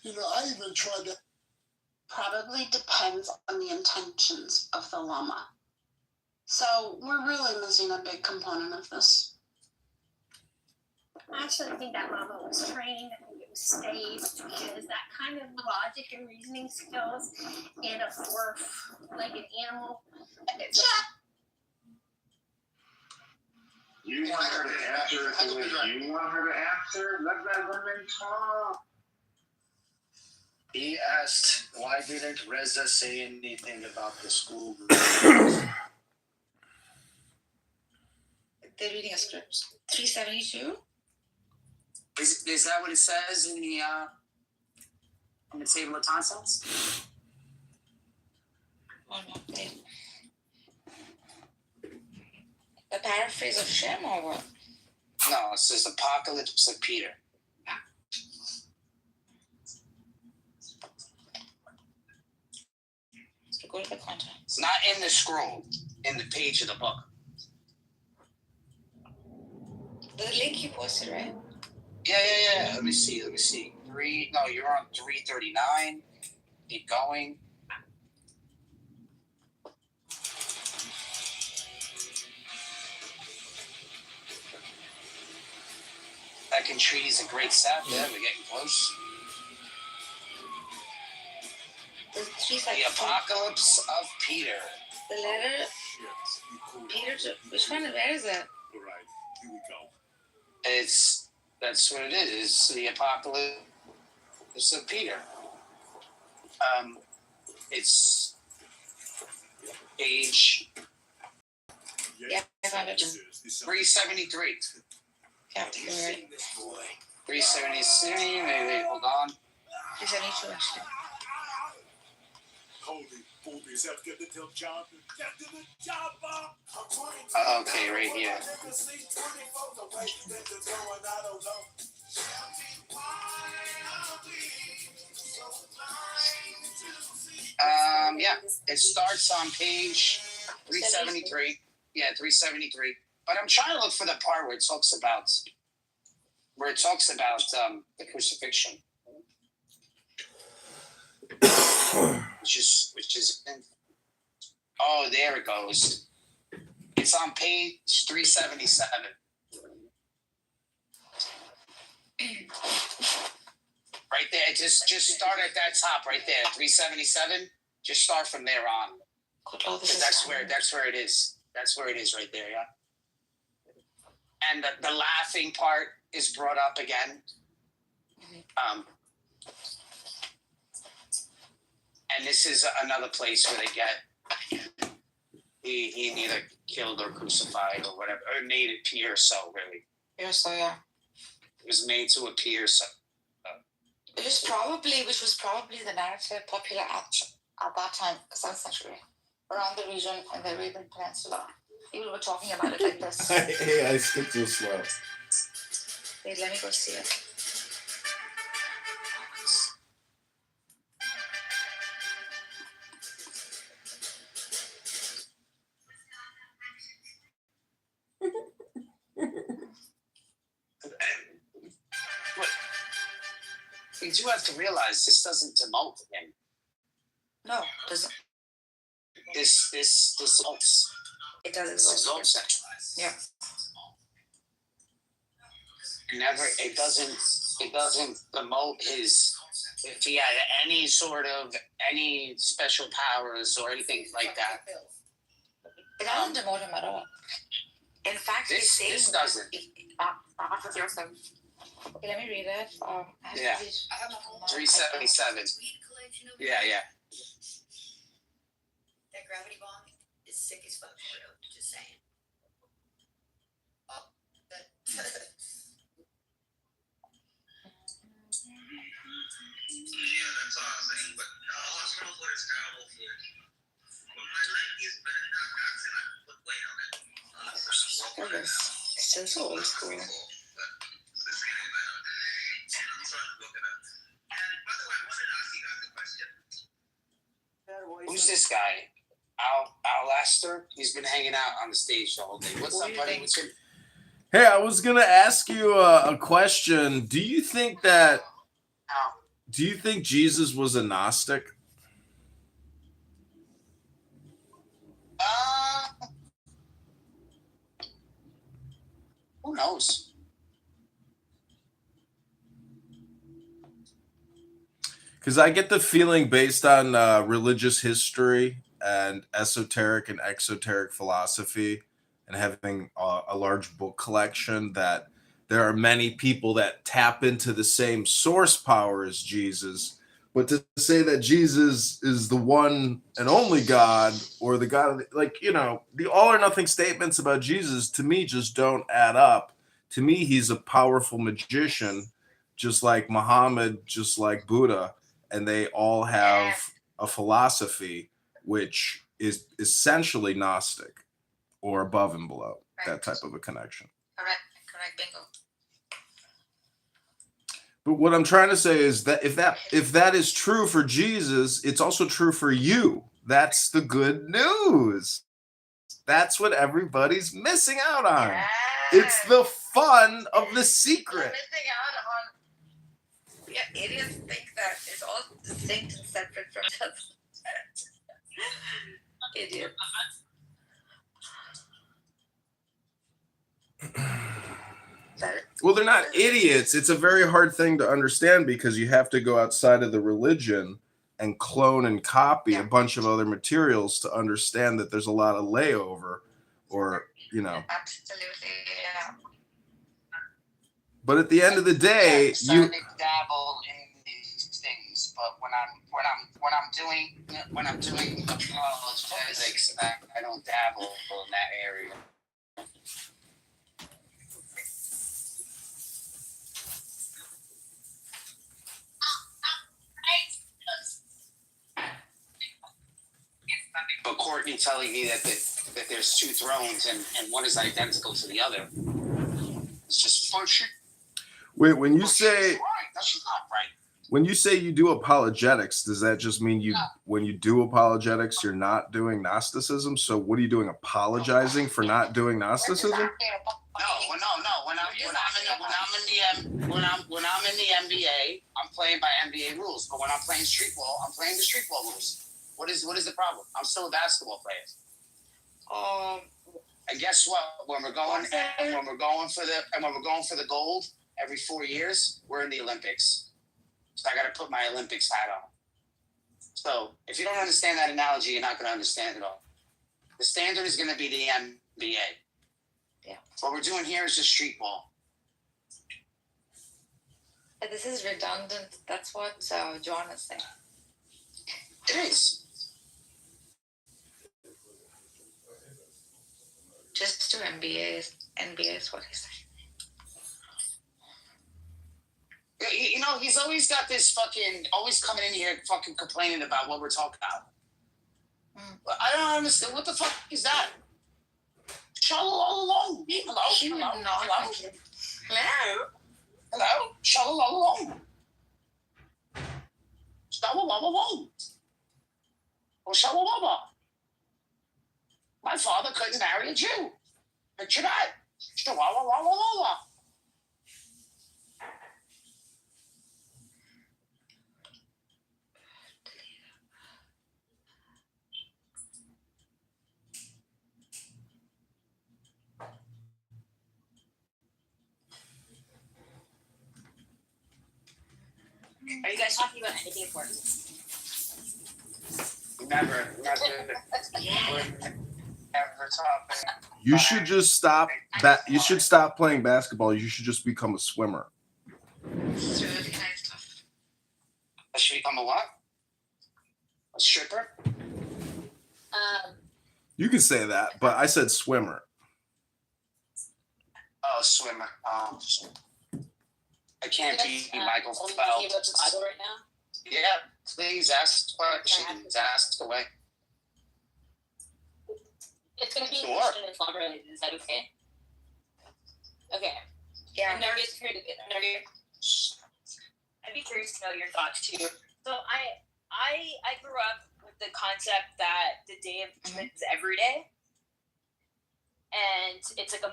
You know, I even tried that. Probably depends on the intentions of the llama. So we're really missing a big component of this. I actually think that llama was trained. I think it was staged because that kind of logic and reasoning skills in a four-legged animal. You want her to answer if it was you want her to answer? Let that woman talk. He asked, why didn't Reza say anything about the school? They're reading a script. 372? Is that what it says in the on the table of contents? Oh no, the paraphrase of Shem or what? No, it says Apocalypse of Peter. So go to the content. It's not in the scroll, in the page of the book. The link you posted, right? Yeah. Let me see. You're on 339. Keep going. Second tree is a great sap. Yeah, we're getting close. The Apocalypse of Peter. The letter Peter to which one? Where is that? All right, here we go. That's what it is. It's the Apocalypse of Peter. It's page. Yeah, I found it. 373. Yeah, you're right. 373. Wait, hold on. 372 actually. Okay, right here. Yeah, it starts on page 373. Yeah, 373. But I'm trying to look for the part where it talks about the crucifixion, which is. Oh, there it goes. It's on page 377. Right there. Just start at that top right there, 377. Just start from there on. That's where it is. That's where it is right there, yeah. And the laughing part is brought up again. And this is another place where they get he neither killed or crucified or whatever, or made it appear so, really. Yeah, so yeah. It was made to appear so. Which was probably the narrative popular at that time, because that's century, around the region in the Arabian Peninsula. People were talking about it like this. Hey, I skipped too slow. Wait, let me go see it. You do have to realize this doesn't demote him. No, it doesn't. This exalts. It does exalt him. Yeah. It doesn't demote his, if he had any special powers or anything like that. It doesn't demote him at all. In fact, this doesn't. Okay, let me read it. Yeah. 377. Yeah. That gravity bomb is sick as fuck, bro. Just saying. Oh, but Yeah, that's all I'm saying. But hospitals what is terrible for. But my leg is better than I put weight on it. Still so old school. Who's this guy? Al Laster? He's been hanging out on the stage the whole day. What's up, buddy? What's your... Hey, I was gonna ask you a question. Do you think Jesus was a Gnostic? Who knows? Because I get the feeling, based on religious history and esoteric and exoteric philosophy, and having a large book collection, that there are many people that tap into the same source power as Jesus. But to say that Jesus is the one and only God, or the God of the all or nothing statements about Jesus, to me, just don't add up. To me, he's a powerful magician, just like Muhammad, just like Buddha, and they all have a philosophy which is essentially Gnostic, or above and below, that type of a connection. Correct, bingo. But what I'm trying to say is that if that is true for Jesus, it's also true for you. That's the good news. That's what everybody's missing out on. Yes. It's the fun of the secret. Missing out on. Yeah, idiots think that it's all distinct and separate from each other. Idiots. Well, they're not idiots. It's a very hard thing to understand, because you have to go outside of the religion and clone and copy a bunch of other materials to understand that there's a lot of layover, or Absolutely, yeah. But at the end of the day, I dabble in these things, but when I'm doing apologetics, I don't dabble in that area. But Courtney telling me that there's two thrones and one is identical to the other. It's just bullshit. Wait, when you say Right, that's not right. when you say you do apologetics, does that just mean when you do apologetics, you're not doing Gnosticism? So what are you doing? Apologizing for not doing Gnosticism? No. When I'm in the NBA, I'm playing by NBA rules. But when I'm playing street ball, I'm playing the street ball rules. What is the problem? I'm still a basketball player. And guess what? When we're going for the gold every 4 years, we're in the Olympics. So I got to put my Olympics hat on. So if you don't understand that analogy, you're not going to understand it all. The standard is going to be the NBA. Yeah. What we're doing here is just street ball. This is redundant. That's what John is saying. It is. Just to NBA is what he's saying. He's always got this always coming in here fucking complaining about what we're talking about. But I don't understand. What the fuck is that? Shallow all along. Hello? Shallow all along. Shallow all along. Or shallow all. My father couldn't marry a Jew. Picture that. Shallow. Are you guys talking about anything important? Never talking. You should just stop you should stop playing basketball. You should just become a swimmer. I should become a what? A stripper? You can say that, but I said swimmer. Oh, swimmer. I can't be Michael Phelps. Right now? Yeah, please ask questions. Ask away. It's going to be Sure. Christian and Islam related. Is that okay? Okay. Yeah. I'm nervous. I'd be curious to know your thoughts too. So I grew up with the concept that the Day of Judgment is every day, and it's like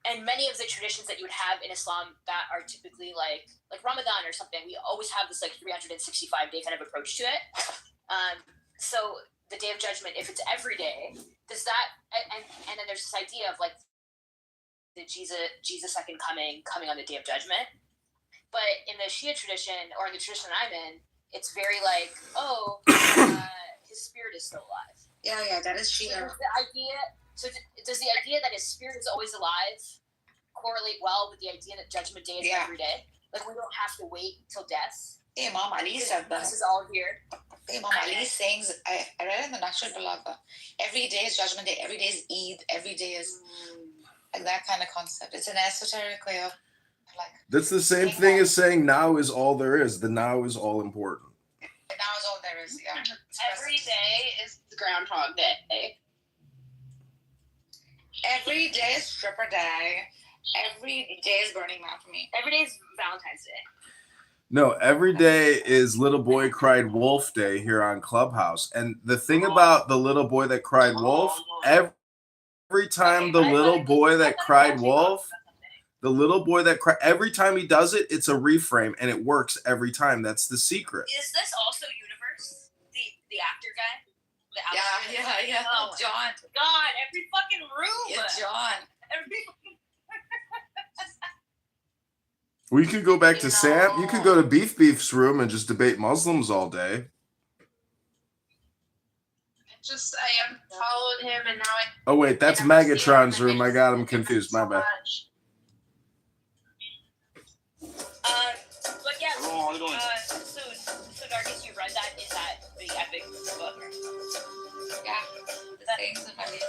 and many of the traditions that you would have in Islam that are typically like Ramadan or something, we always have this like 365-day kind of approach to it. So the Day of Judgment, if it's every day, does that and then there's this idea of like the Jesus second coming on the Day of Judgment. But in the Shia tradition, or in the tradition that I'm in, it's very like, his spirit is still alive. Yeah, that is Shia. So does the idea that his spirit is always alive correlate well with the idea that Judgment Day is every day? Like we don't have to wait till death. Imam Ali said that. This is all here. Imam Ali saying, I read in the Naqshband Balagha, every day is Judgment Day, every day is Eid, every day is like that kind of concept. It's an esoteric way of like. That's the same thing as saying now is all there is. The now is all important. Now is all there is, yeah. Every day is Groundhog Day. Every day is Stripper Day. Every day is Burning Man for me. Every day is Valentine's Day. No, every day is Little Boy Cried Wolf Day here on Clubhouse. And the thing about the little boy that cried wolf, every time the little boy that cried wolf, every time he does it, it's a reframe and it works every time. That's the secret. Is this also Universe? The actor guy? Yeah. Oh, John. God, every fucking room. Yeah, John. We could go back to Sam. You could go to Beef's room and just debate Muslims all day. I unfollowed him and now Oh, wait, that's Megatron's room. I got him confused. My bad. But yeah, so Darkest, you read that in that big epic book? Yeah, the things about it.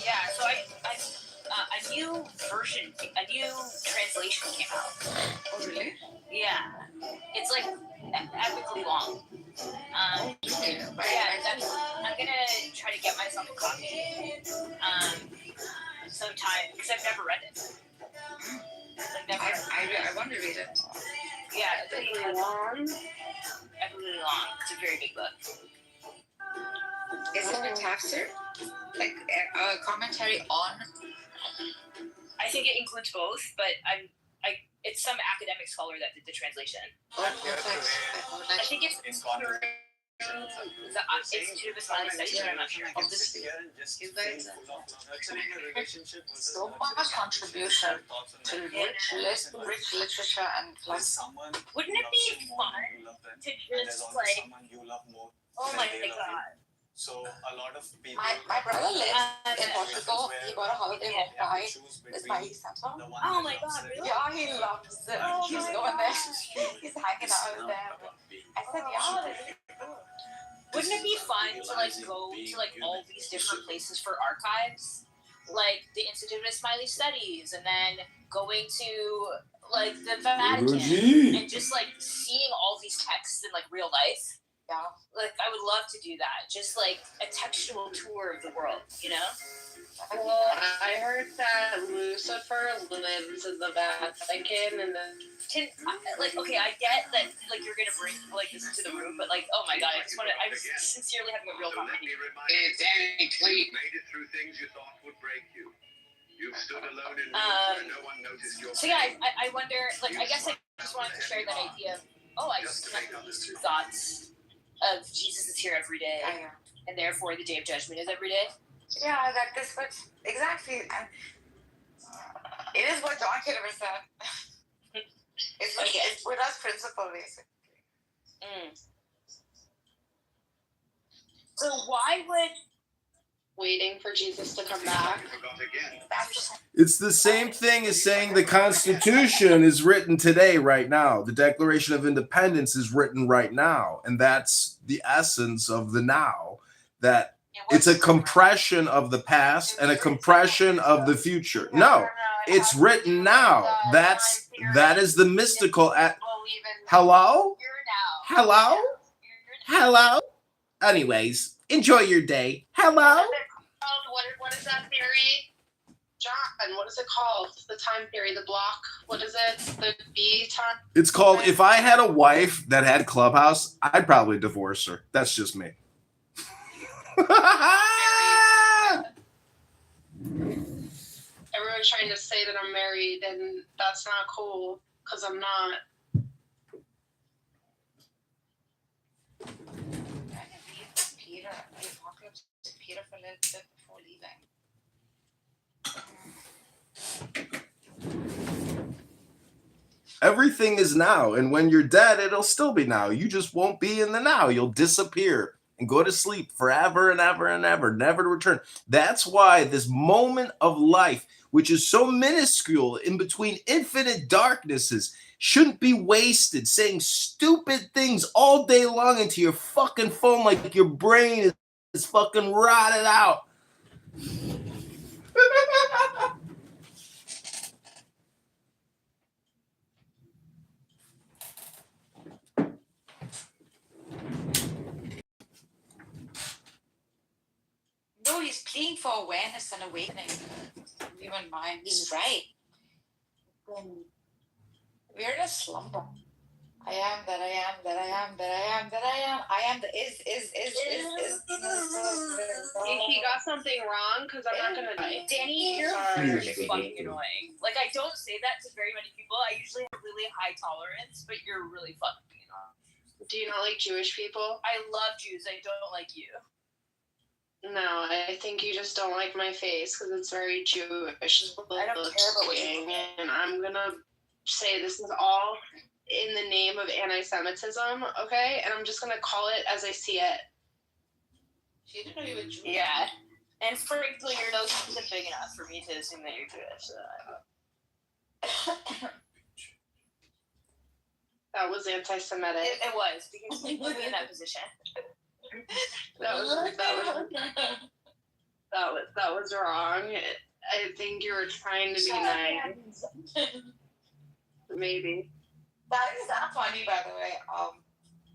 Yeah, so a new version, a new translation came out. Oh, really? Yeah. It's like epically long. I'm gonna try to get myself a copy sometime because I've never read it. I want to read it. Yeah, it's really long. Epically long. It's a very big book. Is it a tafsir? Like a commentary on? I think it includes both, but it's some academic scholar that did the translation. Oh, perfect. I think it's the Institute of Islamic Studies, but I'm not sure. Obviously, you guys so much contribution to rich literature and plus. Wouldn't it be fun to just like, oh my god. So a lot of people. My brother lives in Portugal. He got a holiday home by this Miley Center. Oh my god, really? Yeah, he loves it. He's going there. He's hanging out with them. I said, yeah. Wouldn't it be fun to like go to like all these different places for archives, like the Institute of Smiley Studies, and then going to like the Vatican and just like seeing all these texts in like real life? Yeah. Like I would love to do that. Just like a textual tour of the world, you know? Well, I heard that Lucifer lives in the Vatican, and then okay, I get that like you're gonna bring like this into the room, but like, oh my god, I was sincerely having a real conversation. Exactly. Made it through things you thought would break you. You've stood alone in where no one noticed your So yeah, I wonder, like, I guess I just wanted to share that idea of, I just connected these two thoughts of Jesus is here every day, and therefore the Day of Judgment is every day. Yeah, that is what exactly. It is what John Kitover said. It's with us principle, basically. So why would waiting for Jesus to come back? It's the same thing as saying the Constitution is written today, right now. The Declaration of Independence is written right now. And that's the essence of the now. That it's a compression of the past and a compression of the future. No, it's written now. That is the mystical. Hello? Hello? Anyways, enjoy your day. Hello? What is that theory? John, what is it called? The time theory, the block. What is it? The B time? It's called, if I had a wife that had Clubhouse, I'd probably divorce her. That's just me. Everyone are trying to say that I'm married, and that's not cool because I'm not. Peter, the apocalypse to Peter for a little bit before leaving. Everything is now, and when you're dead, it'll still be now. You just won't be in the now. You'll disappear and go to sleep forever and ever and ever, never to return. That's why this moment of life, which is so minuscule in between infinite darknesses, shouldn't be wasted saying stupid things all day long into your fucking phone like your brain is fucking rotted out. No, he's pleading for awareness and awakening. Human mind. He's right. We're in a slumber. I am that I am that I am that I am that I am. I am the is. He got something wrong because I'm not gonna die. Danny, you're Sorry. really fucking annoying. Like, I don't say that to very many people. I usually have really high tolerance, but you're really fucking annoying. Do you not like Jewish people? I love Jews. I don't like you. No, I think you just don't like my face because it's very Jewish. I don't care about what you looking, and I'm gonna say this is all in the name of anti-Semitism, okay? And I'm just gonna call it as I see it. She didn't know you were Jewish. Yeah. And frankly, your nose isn't big enough for me to assume that you're Jewish. So That was anti-Semitic. it was, because you put me in that position. That was wrong. I think you were trying to be nice. Maybe. That is not funny, by the way.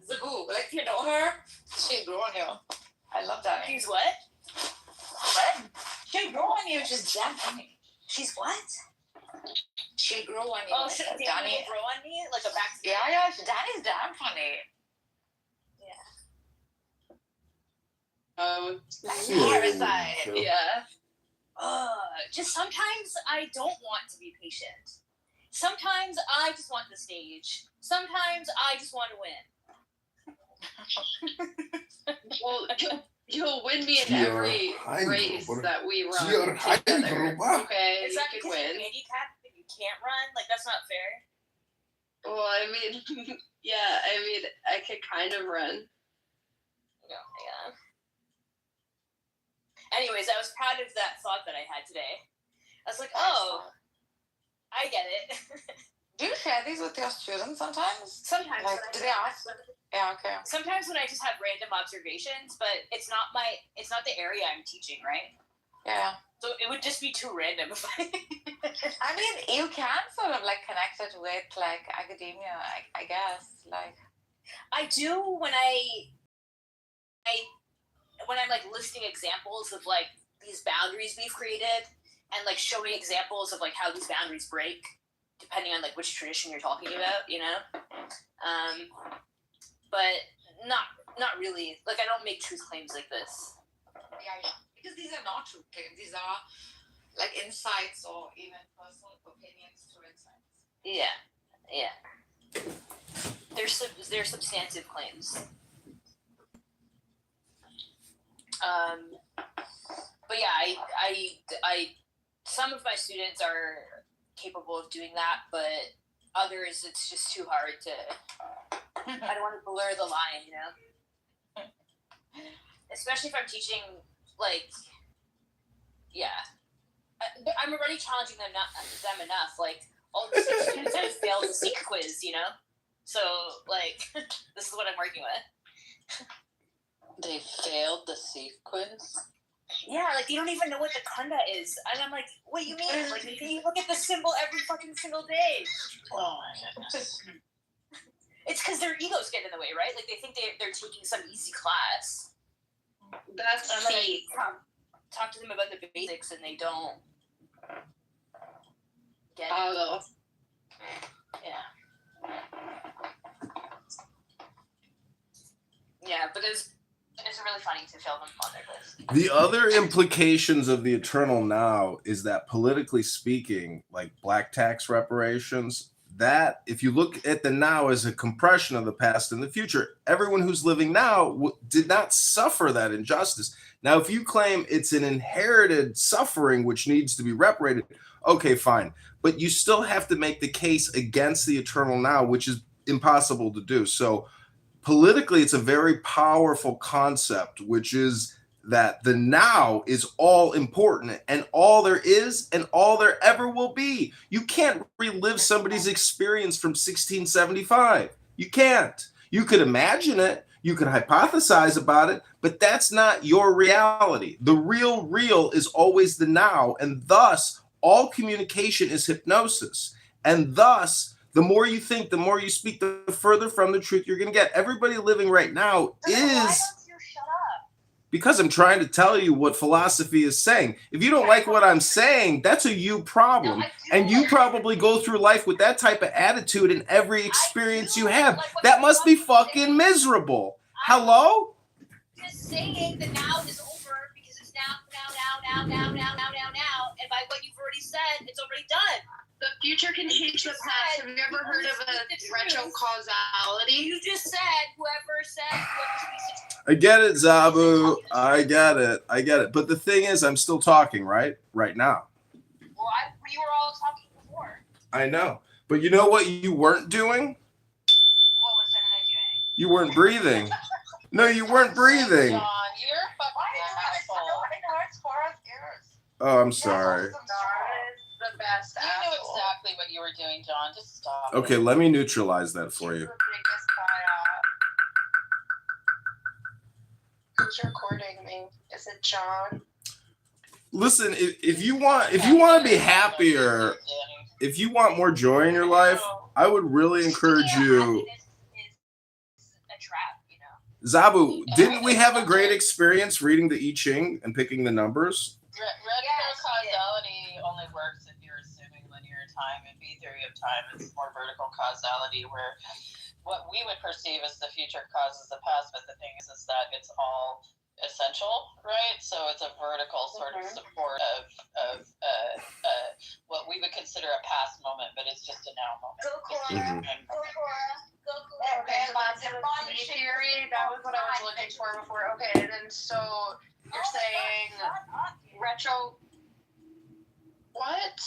Zabu, like, you know her? She'll grow on you. I love that. She's what? What? She'll grow on you, just damn funny. She's what? She'll grow on you. Oh, Danny will grow on me? Like a back. Yeah, Danny's damn funny. Oh, parasite. Yeah. Just sometimes I don't want to be patient. Sometimes I just want the stage. Sometimes I just want to win. Well, you'll win me in every race that we run together. Okay, Is you that could because win. you're handicapped and you can't run? Like, that's not fair. Well, I mean, yeah, I mean, I could kind of run. Yeah. Anyways, I was proud of that thought that I had today. I was like, oh, I get it. Do you share these with your students sometimes? Sometimes. Like, do they ask? Yeah, okay. Sometimes when I just have random observations, but it's not the area I'm teaching, right? Yeah. So it would just be too random if I... I mean, you can sort of like connect it with like academia, I guess. Like, I do when I'm like listing examples of like these boundaries we've created and like showing examples of like how these boundaries break depending on like which tradition you're talking about, you know? But not really. Like, I don't make truth claims like this. yeah. Because these are not true claims. These are like insights or even personal opinions to insights. Yeah. They're substantive claims. But yeah, I some of my students are capable of doing that, but others it's just too hard to. I don't want to blur the line, you know. Especially if I'm teaching, like, yeah, I'm already challenging them enough. Like, all the students have failed the SEEK quiz, you know. So, like, this is what I'm working with. They failed the SEEK quiz? Yeah, like, they don't even know what the khanda is. And I'm like, what do you mean? Like, you look at the symbol every fucking single day. Oh my goodness. It's because their egos get in the way, right? Like, they think they're taking some easy class. That's cheap. Talk to them about the basics, and they don't get it. Yeah. Yeah, but it's really funny to film them on their list. The other implications of the eternal now is that politically speaking, like black tax reparations, that if you look at the now as a compression of the past and the future, everyone who's living now did not suffer that injustice. Now, if you claim it's an inherited suffering which needs to be reparated, okay, fine. But you still have to make the case against the eternal now, which is impossible to do. So politically, it's a very powerful concept, which is that the now is all important and all there is and all there ever will be. You can't relive somebody's experience from 1675. You can't. You could imagine it, you could hypothesize about it, but that's not your reality. The real is always the now, and thus all communication is hypnosis. And thus, the more you think, the more you speak, the further from the truth you're going to get. Everybody living right now is... Because I'm trying to tell you what philosophy is saying. If you don't like what I'm saying, that's a you problem. And you probably go through life with that type of attitude in every experience you have. That must be fucking miserable. Hello? Just saying that now is over because it's now. And by what you've already said, it's already done. The future can change the past. Have you ever heard of a retrocausality? You just said whoever speaks I get it, Zabu. I get it. But the thing is, I'm still talking, right? Right now. Well, you were all talking before. I know. But you know what you weren't doing? What was I doing? You weren't breathing. No, you weren't breathing. John, you're a fucking asshole. Oh, I'm sorry. The best. You knew exactly what you were doing, John. Just stop. Okay, let me neutralize that for you. Who's recording me? Is it John? Listen, if you want to be happier, if you want more joy in your life, I would really encourage you. Zabu, didn't we have a great experience reading the I Ching and picking the numbers? Retrocausality only works if you're assuming linear time, and B theory of time is more vertical causality, where what we would perceive as the future causes the past, but the thing is that it's all essential, right? So it's a vertical sort of support of what we would consider a past moment, but it's just a now moment. Go Cora. Go Cora. Okay, theory. That was what I was looking for before. Okay, and then so you're saying retro. What?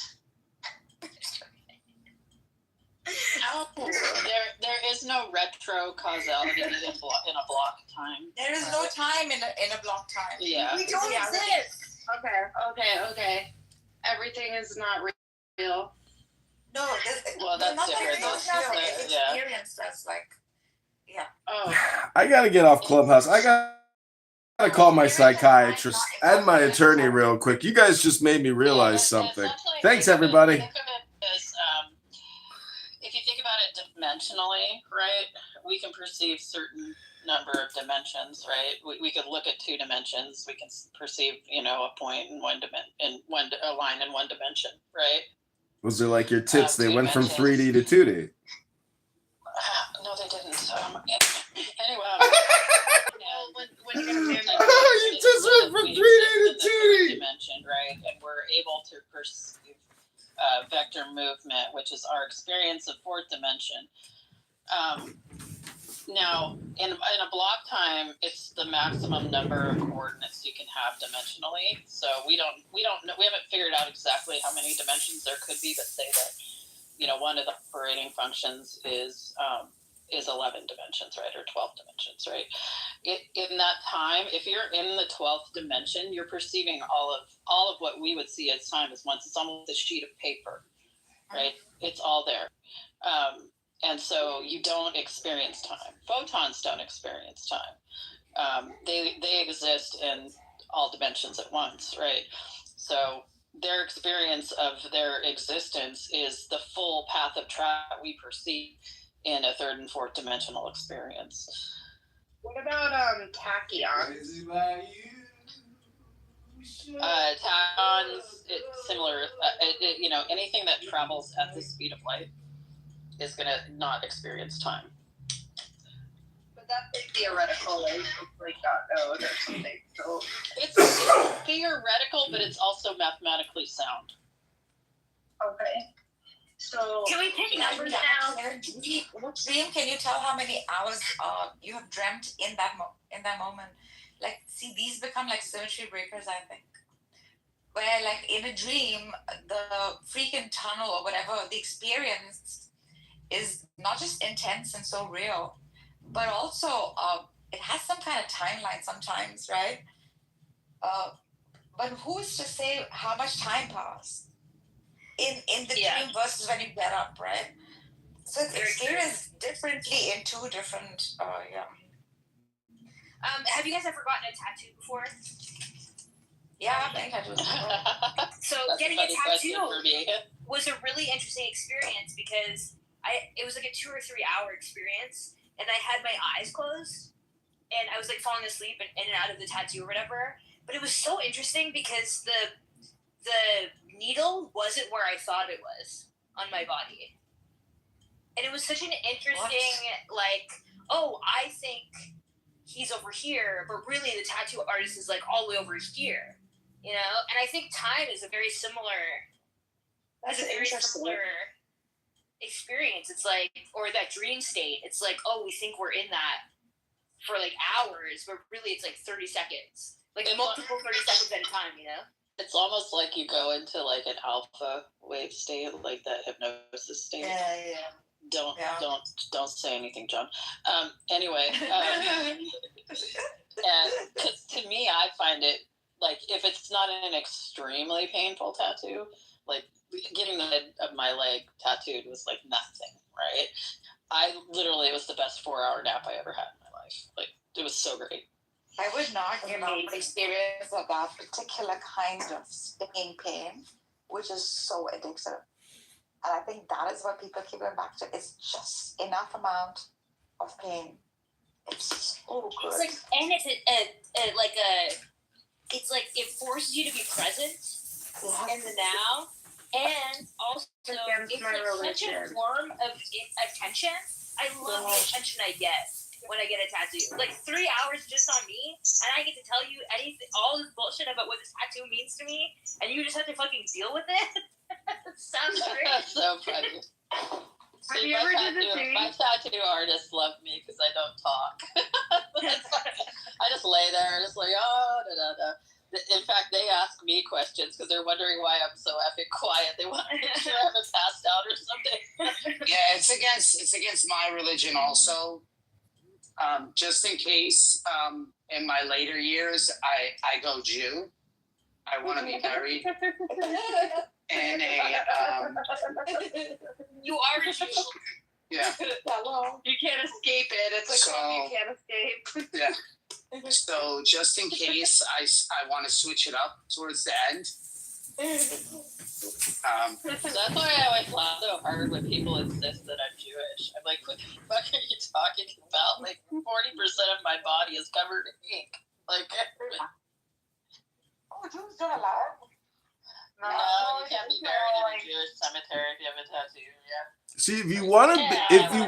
No, there is no retro causality in a block time. There is no time in a block time. Yeah. We don't exist. Okay. Everything is not real. No, well, that's different. It's experience that's like, yeah. Oh. I gotta get off Clubhouse. I gotta call my psychiatrist and my attorney real quick. You guys just made me realize something. Thanks, everybody. Think of it as, if you think about it dimensionally, right? We can perceive certain number of dimensions, right? We could look at two dimensions. We can perceive, a point in a line in one dimension, right? Was it like your tits? They went from 3D to 2D. No, they didn't. Anyway. When you just went from 3D to 2D. Dimension, right? And we're able to perceive vector movement, which is our experience of fourth dimension. Now, in a block time, it's the maximum number of coordinates you can have dimensionally. So we haven't figured out exactly how many dimensions there could be, but say that, one of the operating functions is 11 dimensions, right, or 12 dimensions, right? In that time, if you're in the 12th dimension, you're perceiving all of what we would see as time as once. It's almost a sheet of paper, right? It's all there. And so you don't experience time. Photons don't experience time. They exist in all dimensions at once, right? So their experience of their existence is the full path of travel we perceive in a third and fourth dimensional experience. What about tachyons? Tachyons, it's similar. Anything that travels at the speed of light is going to not experience time. But That's theoretical, it's like not known or something. So It's theoretical, but it's also mathematically sound. okay. So Can we pick numbers now? Dream, can you tell how many hours you have dreamt in that moment? Like, see, these become like symmetry breakers, I think. Where, like, in a dream, the freaking tunnel or whatever, the experience is not just intense and so real, but also it has some kind of timeline sometimes, right? But who's to say how much time passed in the dream versus when you get up, right? So it's experienced differently in two different, Have you guys ever gotten a tattoo before? Yeah, I think I do. So getting a tattoo was a really interesting experience because it was like a 2 or 3 hour experience, and I had my eyes closed, and I was like falling asleep and in and out of the tattoo or whatever. But it was so interesting because the needle wasn't where I thought it was on my body, and it was such an interesting I think he's over here, but really the tattoo artist is like all the way over here, you know. And I think time is a very similar. That's a very similar experience. It's like, or that dream state. It's like, oh, we think we're in that for like hours, but really it's like 30 seconds, like multiple 30 seconds at a time, you know. It's almost like you go into like an alpha wave state, like that hypnosis state. Yeah. Don't say anything, John. Anyway, because to me, I find it like if it's not an extremely painful tattoo, like getting the head of my leg tattooed was like nothing, right? It was the best 4-hour nap I ever had in my life. Like it was so great. I would not give up the experience of that particular kind of stinging pain, which is so addictive. And I think that is what people keep going back to. It's just enough amount of pain. It's so good. It's like, and it's it's like it forces you to be present in the now, and also it's like such a form of attention. I love the attention I get when I get a tattoo. Like 3 hours just on me, and I get to tell you all this bullshit about what this tattoo means to me, and you just have to fucking deal with it. Sounds great. That's so funny. Have you ever did the thing? My tattoo artists love me because I don't talk. I just lay there, just like, oh, da, da, da. In fact, they ask me questions because they're wondering why I'm so effing quiet. They want to make sure I haven't passed out or something. Yeah, it's against my religion also. Just in case, in my later years, I go Jew. I want to be married in a. You are a Jew. Yeah. You can't escape it. It's a club you can't escape. Yeah. So just in case, I want to switch it up towards the end. That's why I always laugh so hard when people insist that I'm Jewish. I'm like, what the fuck are you talking about? Like 40% of my body is covered in ink. Like, oh, Jews don't allow it? No, you can't be buried in a Jewish cemetery if you have a tattoo. Yeah. See, if you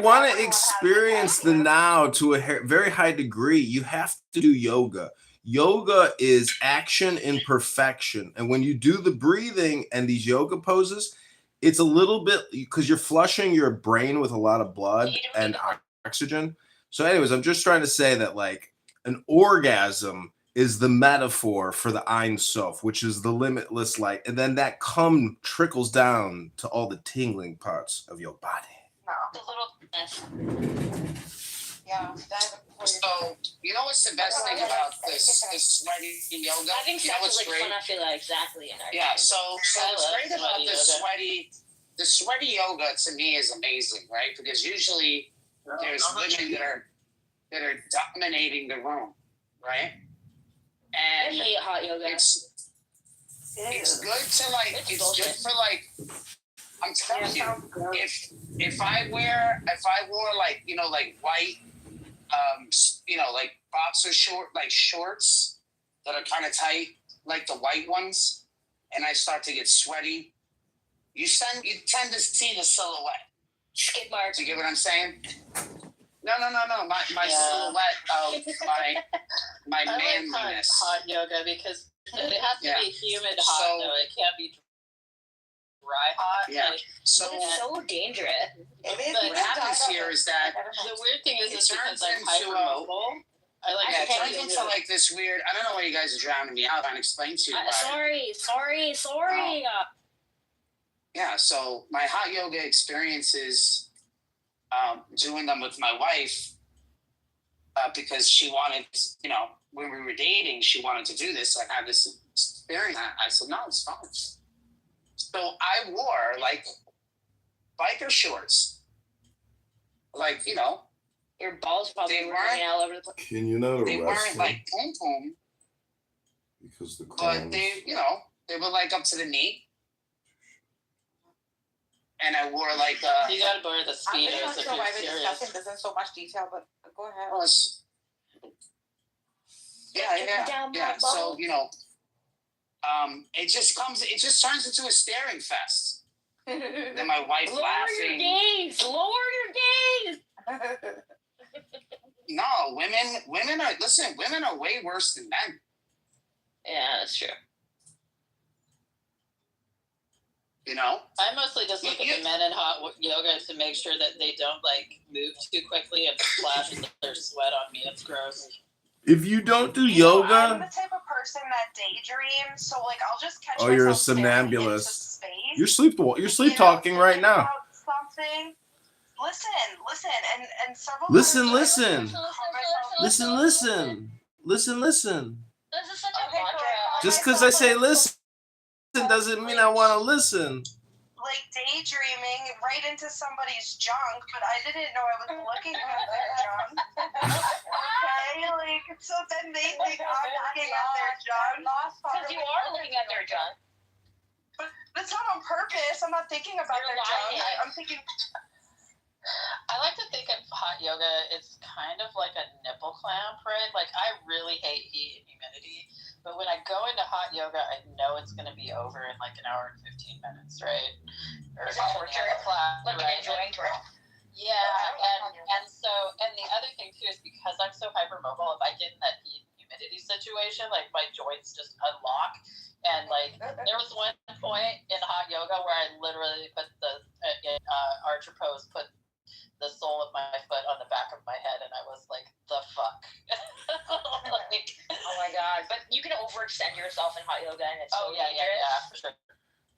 want to experience the now to a very high degree, you have to do yoga. Yoga is action in perfection, and when you do the breathing and these yoga poses, it's a little bit because you're flushing your brain with a lot of blood and oxygen. So, anyways, I'm just trying to say that like an orgasm is the metaphor for the Ein Sof, which is the limitless light. And then that trickles down to all the tingling parts of your body. The little. Yeah. So, you know what's the best thing about this sweaty yoga? Having sex is like fun, I feel like, exactly. Yeah, so what's great about the sweaty yoga to me is amazing, right? Because usually there's women that are dominating the room, right? And I hate hot yoga. It's good to like. It's good for like. I'm telling you, if I wore like like white, like boxer shorts that are kind of tight, like the white ones, and I start to get sweaty, you tend to see the silhouette. Skid marks. You get what I'm saying? No. My silhouette of my I like manliness. hot yoga because it has to Yeah. be humid hot though. It can't be dry hot. Yeah. Like, So But it's so dangerous. what happens here is that the weird thing is it because turns I'm into hypermobile. I like it to turns into like this weird. I don't know why you guys are drowning me out. I'm trying to explain to you. Sorry. Yeah, so my hot yoga experiences, doing them with my wife, because she wanted, when we were dating, she wanted to do this. I had this experience. I said, no, it's fine. So I wore like biker shorts, like your balls probably were hanging all over the place. Can you not they arrest weren't him? like pom pom, Because the but crimes. they were like up to the knee. And I wore like you gotta wear the I'm speedos not if sure you're why we're serious. discussing this in so much detail, but go ahead. Yeah. So it just turns into a staring fest. Then my wife laughing. Lower your gaze. No, women are way worse than men. Yeah, that's true. I mostly just look at the men in hot yoga to make sure that they don't like move too quickly and splash their sweat on me. It's gross. If you don't do I'm yoga, the type of person that daydreams, so like I'll just catch you're a myself staring into somnambulist. space. You're sleep talking right now. About something. Listen, and several Listen. times Listen. I This is such a mantra. Just because I say listen doesn't mean I want to listen. like daydreaming right into somebody's junk, but I didn't know I was looking at their junk. Okay, like so then they think I'm looking at their junk. Because you are looking at their junk. But it's not on purpose. I'm not thinking about You're their junk. lying. I'm thinking. I like to think of hot yoga as kind of like a nipple clamp, right? Like I really hate heat and humidity, but when I go into hot yoga, I know it's going to be over in like an hour and 15 minutes, right? Or Is it torture? Like right? enjoying torture? Yeah, and the other thing too is because I'm so hypermobile, if I get in that heat and humidity situation, like my joints just unlock. And like there was one point in hot yoga where I literally put the archer pose, put the sole of my foot on the back of my head, and I was like, the fuck. Like, oh my god! But you can overextend yourself in hot yoga, and it's so dangerous. Yeah, for sure.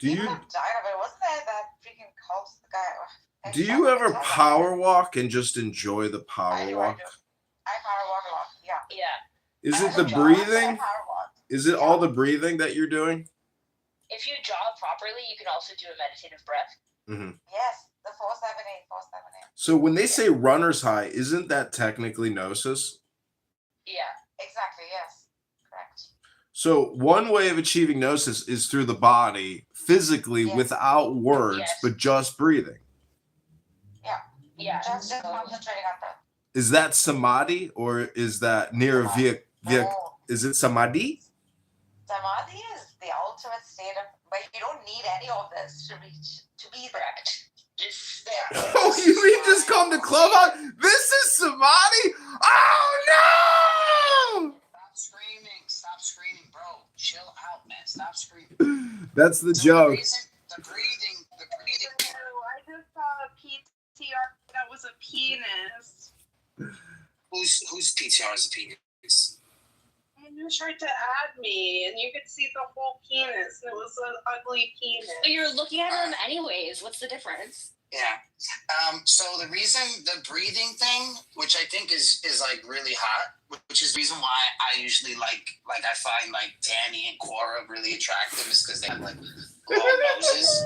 Do you died of it. Wasn't that freaking cult guy? do you ever power walk and just enjoy the power walk? I power walk a lot. Yeah. Is it the breathing? Is it all the breathing that you're doing? If you jog properly, you can also do a meditative breath. Mm-hmm. Yes, the 478. So when they say runner's high, isn't that technically gnosis? Yeah, exactly. Yes, correct. So one way of achieving gnosis is through the body, physically, without words, but just breathing. Yeah. Just concentrating on that. Is that samadhi or is that is it samadhi? Samadhi is the ultimate state of where you don't need any of this to be correct. Just there. Oh, you mean just come to Clubhouse? This is samadhi? Oh no! Stop screaming, bro. Chill out, man. Stop screaming. That's the joke. The breathing. I just saw a PTR that was a penis. Whose PTR is a penis? And you tried to add me, and you could see the whole penis, and it was an ugly penis. But you're looking at them anyways. What's the difference? Yeah. So the reason the breathing thing, which I think is like really hot, which is the reason why I usually like I find like Danny and Cora really attractive, is because they have like long noses.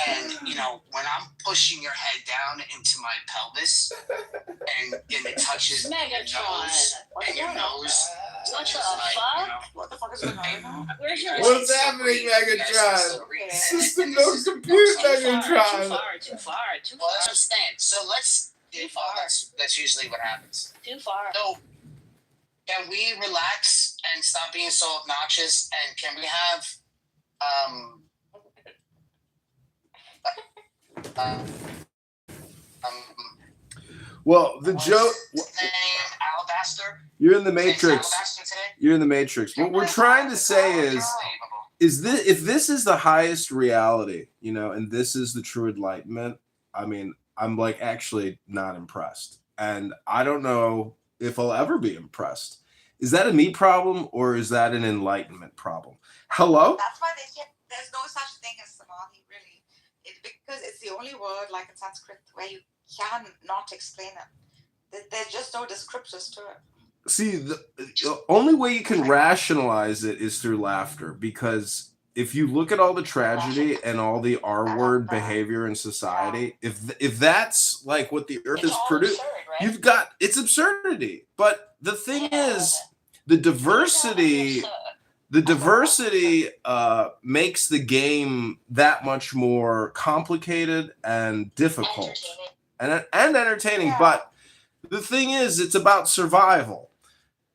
And when I'm pushing your head down into my pelvis, and it touches your nose, and your nose. What the fuck? What the fuck is going on? Where's your What's happening, Megatron? System no compute, Megatron. Too far. Well, that's what I'm saying. So that's usually what happens. Too far. So, can we relax and stop being so obnoxious? And can we have Well, the joke. Alabaster. You're in the Is Matrix. Alabaster today? You're in the Matrix. What we're trying to say is this, if this is the highest reality, you know, and this is the true enlightenment, I mean, I'm like actually not impressed. And I don't know if I'll ever be impressed. Is that a me problem or is that an enlightenment problem? Hello? That's why they say there's no such thing as samadhi, really. Because it's the only word, like in Sanskrit, where you can not explain it. There's just no descriptors to it. See, the only way you can rationalize it is through laughter, because if you look at all the tragedy and all the R-word behavior in society, if that's like what the earth is produced, you've got, it's absurdity. But the thing is, the diversity makes the game that much more complicated and difficult and entertaining. But the thing is, it's about survival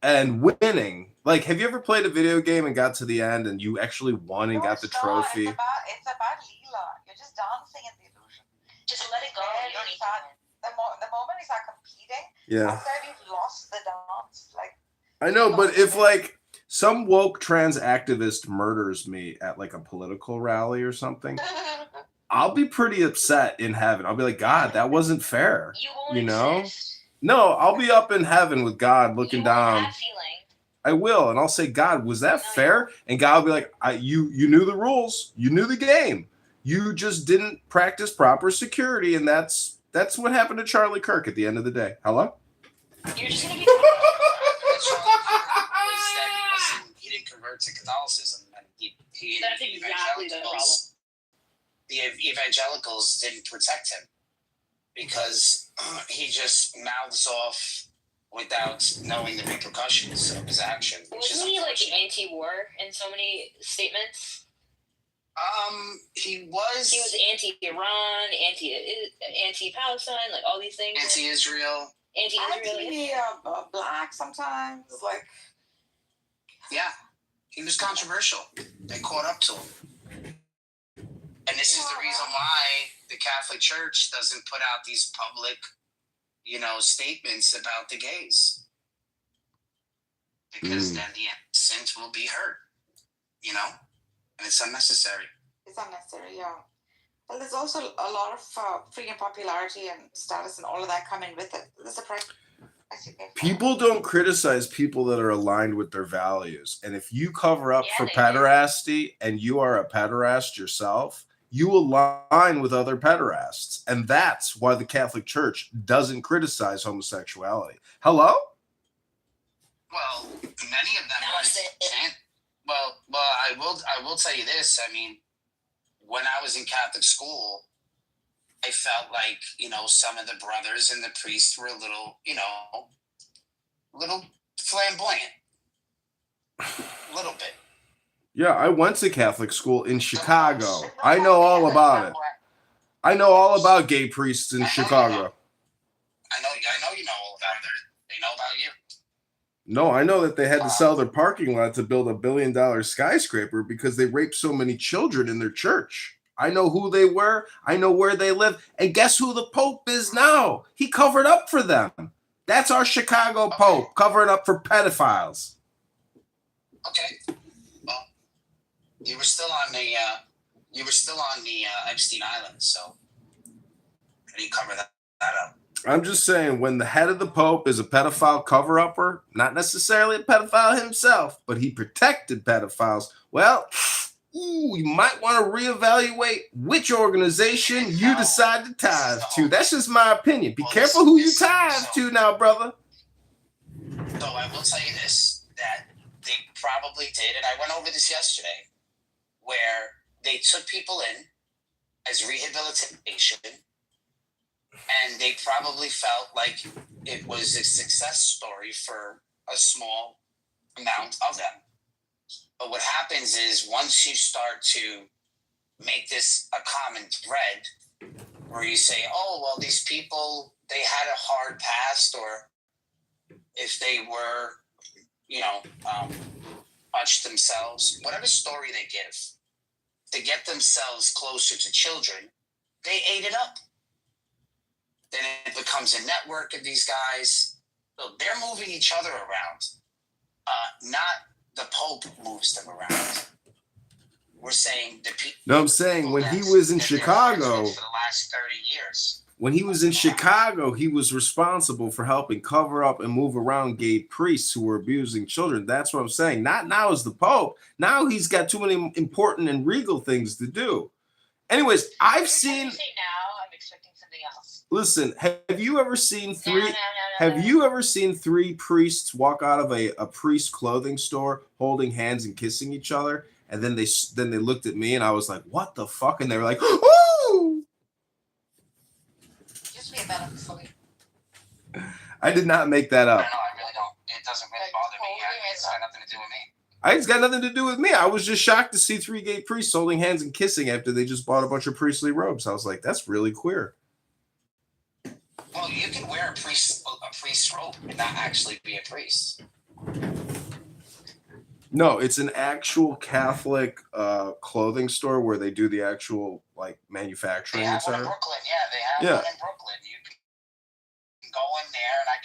and winning. Like, have you ever played a video game and got to the end and you actually won and got the trophy? It's about Leela. You're just dancing in the illusion. Just let it go. You don't need the moment you start competing, Yeah. that's where we've lost the dance. Like, I know, but if like some woke trans activist murders me at like a political rally or something, I'll be pretty upset in heaven. I'll be like, God, that wasn't fair. You know? No, I'll be up in heaven with God looking down. I will, and I'll say, God, was that fair? And God will be like, you knew the rules, you knew the game, you just didn't practice proper security, and that's what happened to Charlie Kirk at the end of the day. Hello? You're just gonna be. He didn't convert to Catholicism, and That's exactly the problem. The evangelicals didn't protect him because he just mouths off without knowing the repercussions of his action. Wasn't he like anti-war in so many statements? He was. He was anti-Iran, anti-Palestine, like all these things. Anti-Israel. Anti-Israel. Black sometimes, like. Yeah, he was controversial. They caught up to him. And this is the reason why the Catholic Church doesn't put out these public, statements about the gays. Because then the innocent will be hurt, and it's unnecessary. It's unnecessary, yeah. Well, there's also a lot of freaking popularity and status and all of that coming with it. There's a price. People don't criticize people that are aligned with their values. And if you cover up for pederasty and you are a pederast yourself, you align with other pederasts. And that's why the Catholic Church doesn't criticize homosexuality. Hello? Well, many of them I will tell you this. I mean, when I was in Catholic school, I felt like, some of the brothers and the priests were a little flamboyant. A little bit. Yeah, I went to Catholic school in Chicago. I know all about it. I know all about gay priests in Chicago. I know you know all about it. They know about you. No, I know that they had to sell their parking lot to build $1 billion skyscraper because they raped so many children in their church. I know who they were. I know where they live. And guess who the Pope is now? He covered up for them. That's our Chicago Pope, covering up for pedophiles. Okay. Well, you were still on the Epstein Island, so how do you cover that up? I'm just saying, when the head of the Pope is a pedophile cover-upper, not necessarily a pedophile himself, but he protected pedophiles, well, you might want to reevaluate which organization you decide to tithe to. That's just my opinion. Be careful who you tithe to now, brother. So I will tell you this, that they probably did, and I went over this yesterday, where they took people in as rehabilitation, and they probably felt like it was a success story for a small amount of them. But what happens is once you start to make this a common thread, where you say, oh, well, these people, they had a hard past, or if they were, touched themselves, whatever story they give, to get themselves closer to children, they ate it up. Then it becomes a network of these guys. So they're moving each other around. Not the Pope moves them around. We're saying the people. No, I'm saying when he was in Chicago, for the last 30 years. when he was in Chicago, he was responsible for helping cover up and move around gay priests who were abusing children. That's what I'm saying. Not now as the Pope. Now he's got too many important and regal things to do. Anyways, I've seen. Now I'm expecting something else. Listen, have you ever seen three? Have you ever seen three priests walk out of a priest clothing store holding hands and kissing each other? And then they looked at me and I was like, "What the fuck?" And they were like, "Ooh!" Just be a better story. I did not make that up. I really don't. It doesn't really bother me. It's got nothing to do with me. It's got nothing to do with me. I was just shocked to see three gay priests holding hands and kissing after they just bought a bunch of priestly robes. I was like, "That's really queer." Well, you can wear a priest's robe and not actually be a priest. No, it's an actual Catholic clothing store where they do the actual like manufacturing. They have one in Brooklyn. Yeah, they have one in Brooklyn. You can go in there and I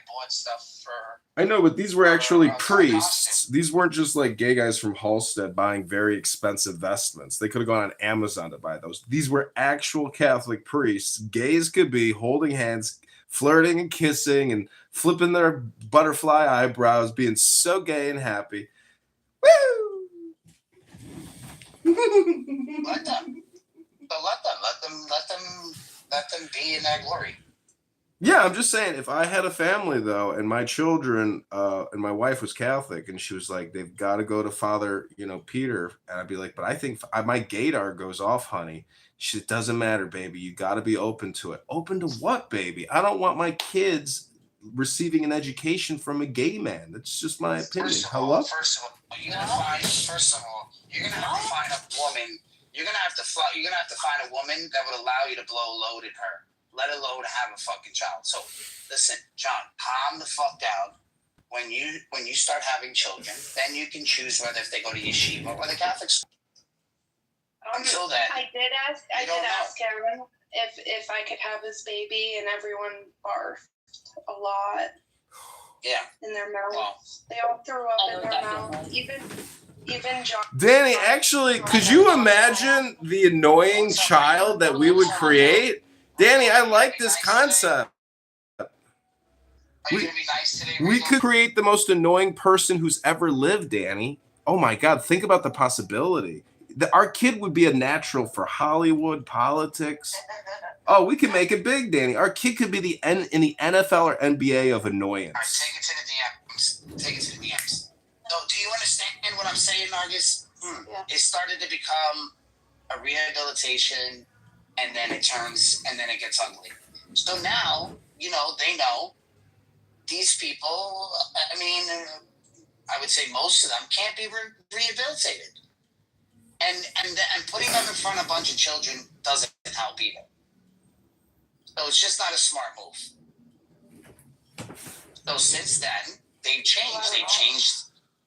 bought stuff for. I know, but these were actually priests. These weren't just like gay guys from Halstead buying very expensive vestments. They could have gone on Amazon to buy those. These were actual Catholic priests, gay as could be, holding hands, flirting and kissing and flipping their butterfly eyebrows, being so gay and happy. Woo! Let them. So let them be in that glory. Yeah, I'm just saying, if I had a family though, and my children and my wife was Catholic, and she was like, they've got to go to Father, Peter, and I'd be like, but I think my gaydar goes off, honey. She said, doesn't matter, baby. You got to be open to it. Open to what, baby? I don't want my kids receiving an education from a gay man. That's just my opinion. First of all, you're gonna have to find a woman. You're gonna have to find a woman that would allow you to blow a load in her, let alone have a fucking child. So listen, John, calm the fuck down. When you start having children, then you can choose whether if they go to yeshiva or the Catholic school. Until then, I did ask Aaron if I could have his baby, and everyone barfed a lot. Yeah. In their mouths. They all threw up in their mouth. Even John. Danny, actually, could you imagine the annoying child that we would create? Danny, I like this concept. We could create the most annoying person who's ever lived, Danny. Oh my God, think about the possibility. Our kid would be a natural for Hollywood, politics. Oh, we could make it big, Danny. Our kid could be in the NFL or NBA of annoyance. All right, take it to the DMs. So, do you understand what I'm saying, Nargis? Yeah. It started to become a rehabilitation, and then it gets ugly. So now, they know these people. I mean, I would say most of them can't be rehabilitated, and putting them in front of a bunch of children doesn't help either. So it's just not a smart move. So since then, they've changed.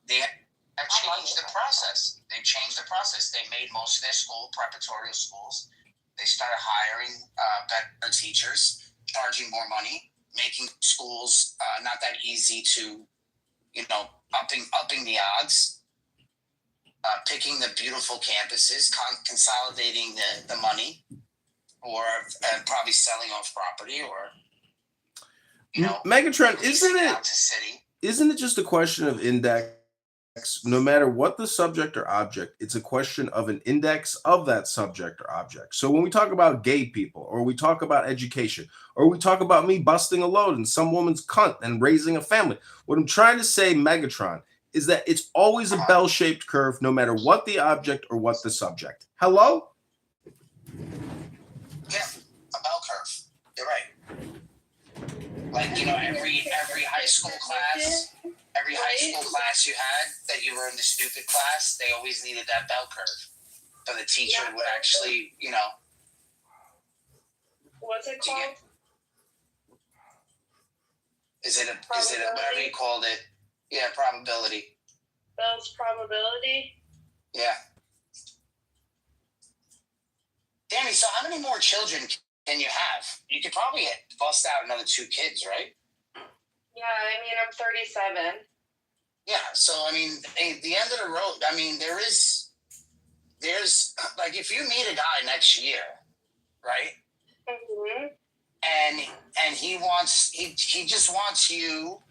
They have changed the process. They changed the process. They made most of their preparatory schools. They started hiring better teachers, charging more money, making schools not that easy to, upping the odds, picking the beautiful campuses, consolidating the money, or probably selling off property, or Megatron, isn't it just a question of index? No matter what the subject or object, it's a question of an index of that subject or object. So when we talk about gay people, or we talk about education, or we talk about me busting a load in some woman's cunt and raising a family, what I'm trying to say, Megatron, is that it's always a bell-shaped curve, no matter what the object or what the subject. Hello? Yeah, a bell curve. You're right. Like, every high school class, you had that you were in the stupid class, they always needed that bell curve. So the teacher would actually, What's it called? Is it whatever you called it? Yeah, probability. Bell's probability? Yeah. Danny, so how many more children than you have. You could probably bust out another 2 kids, right? Yeah, I mean, I'm 37. Yeah, so I mean, at the end of the road, I mean, there's like, if you meet a guy next year, right? Mm-hmm. And he just wants you.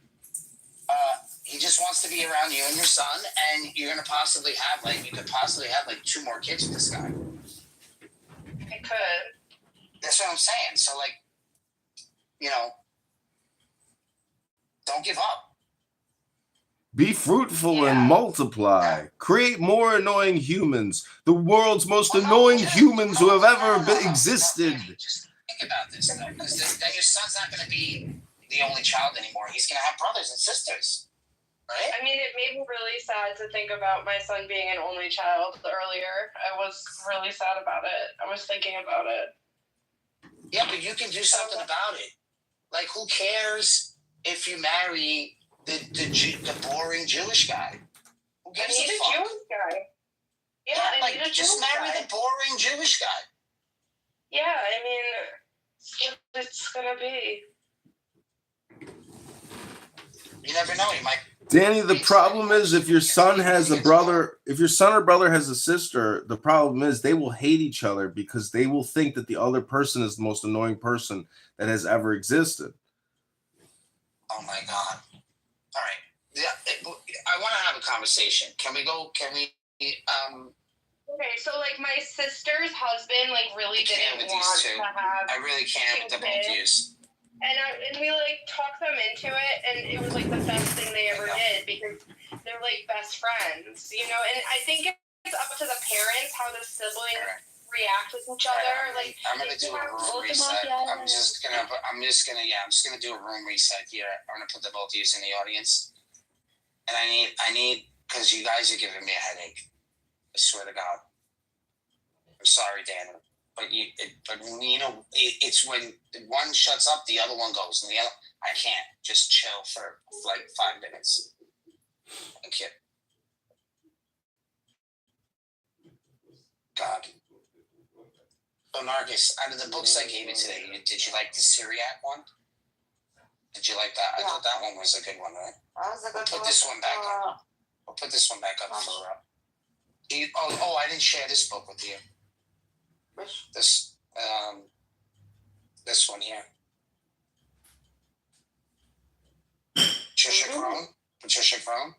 He just wants to be around you and your son, and you could possibly have like 2 more kids with this guy. I could. That's what I'm saying. So, like, don't give up. Be fruitful and multiply. Create more annoying humans. The world's most annoying humans who have ever existed. Just think about this, though, because then your son's not going to be the only child anymore. He's going to have brothers and sisters, right? I mean, it made me really sad to think about my son being an only child earlier. I was really sad about it. I was thinking about it. Yeah, but you can do something about it. Like, who cares if you marry the boring Jewish guy? Who gives a fuck? Jewish guy. Yeah, like, just marry the boring Jewish guy. Yeah, I mean, it's gonna be. You never know. You might. Danny, the problem is if your son has a brother, if your son or brother has a sister, the problem is they will hate each other because they will think that the other person is the most annoying person that has ever existed. Oh my God. All right. Yeah, I want to have a conversation. Can we? Okay, so like my sister's husband like really didn't want to have. I really can't with the both of yous. And we like talked them into it, and it was like the best thing they ever did because they're like best friends, you know. And I think it's up to the parents how the siblings react with each other. Like, I'm gonna do a room reset. I'm just gonna do a room reset here. I'm gonna put the both of you in the audience, and I need because you guys are giving me a headache. I swear to God. I'm sorry, Dan. But it's when one shuts up, the other one goes, and the other. I can't just chill for like 5 minutes. Thank you. God. So, Nargis, out of the books I gave you today, did you like the Syriac one? Did you like that? I thought that one was a good one, right? That was a good one. Put this one back up. I'll put this one back up for. I didn't share this book with you. This one here. Patricia Crone. Patricia Crone.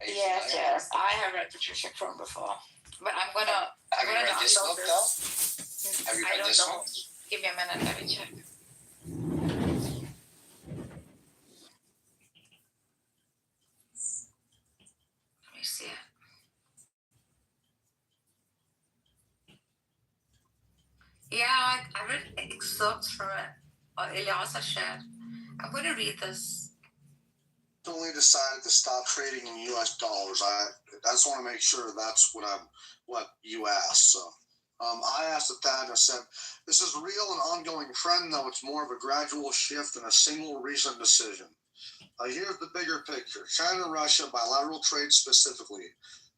Yes. I have read Patricia Crone before, but I'm gonna. Have you read this book though? Have you read this one? Give me a minute. Let me check. Let me see it. Yeah, I read excerpts from it. Eliasa shared. I'm going to read this. Only decided to stop trading in U.S. dollars. I just want to make sure that's what you asked. So, I asked Thad and I said, "This is real and ongoing trend, though it's more of a gradual shift than a single recent decision." Here's the bigger picture: China and Russia bilateral trade specifically.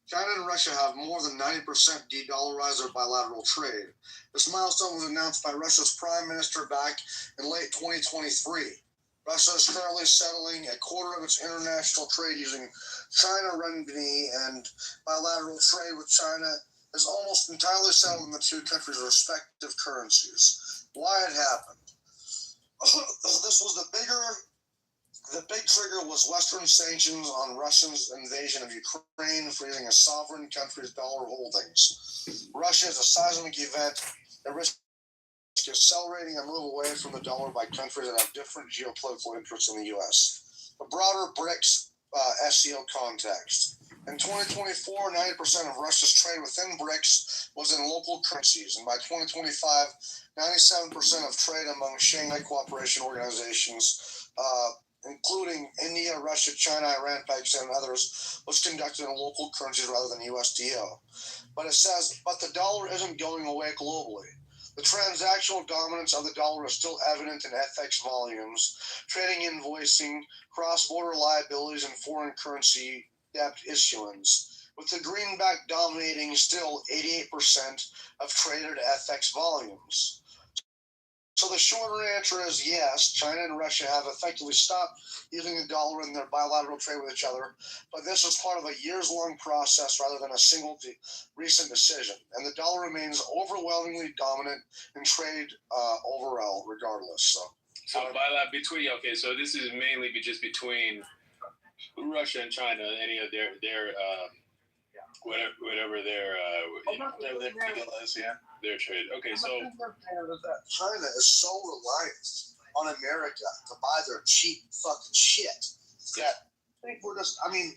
China and Russia have more than 90% de-dollarized their bilateral trade. This milestone was announced by Russia's prime minister back in late 2023. Russia is currently settling a quarter of its international trade using China renminbi, and bilateral trade with China is almost entirely settled in the two countries' respective currencies. Why it happened? This was the big trigger was Western sanctions on Russia's invasion of Ukraine, freezing a sovereign country's dollar holdings. Russia is a seismic event that risks accelerating a move away from the dollar by countries that have different geopolitical interests in the U.S. The broader BRICS SEO context. In 2024, 90% of Russia's trade within BRICS was in local currencies, and by 2025, 97% of trade among Shanghai Cooperation Organizations, including India, Russia, China, Iran, Pakistan, and others, was conducted in local currencies rather than USDO. But it says, but the dollar isn't going away globally. The transactional dominance of the dollar is still evident in FX volumes, trading, invoicing, cross-border liabilities, and foreign currency debt issuance, with the greenback dominating still 88% of traded FX volumes. So the short answer is yes, China and Russia have effectively stopped using the dollar in their bilateral trade with each other, but this is part of a years-long process rather than a single recent decision. And the dollar remains overwhelmingly dominant in trade overall, regardless. So bilateral between, okay, so this is mainly just between Russia and China, any of their whatever their deal is, their trade. Okay, so China is so reliant on America to buy their cheap fucking shit that I think we're just. I mean,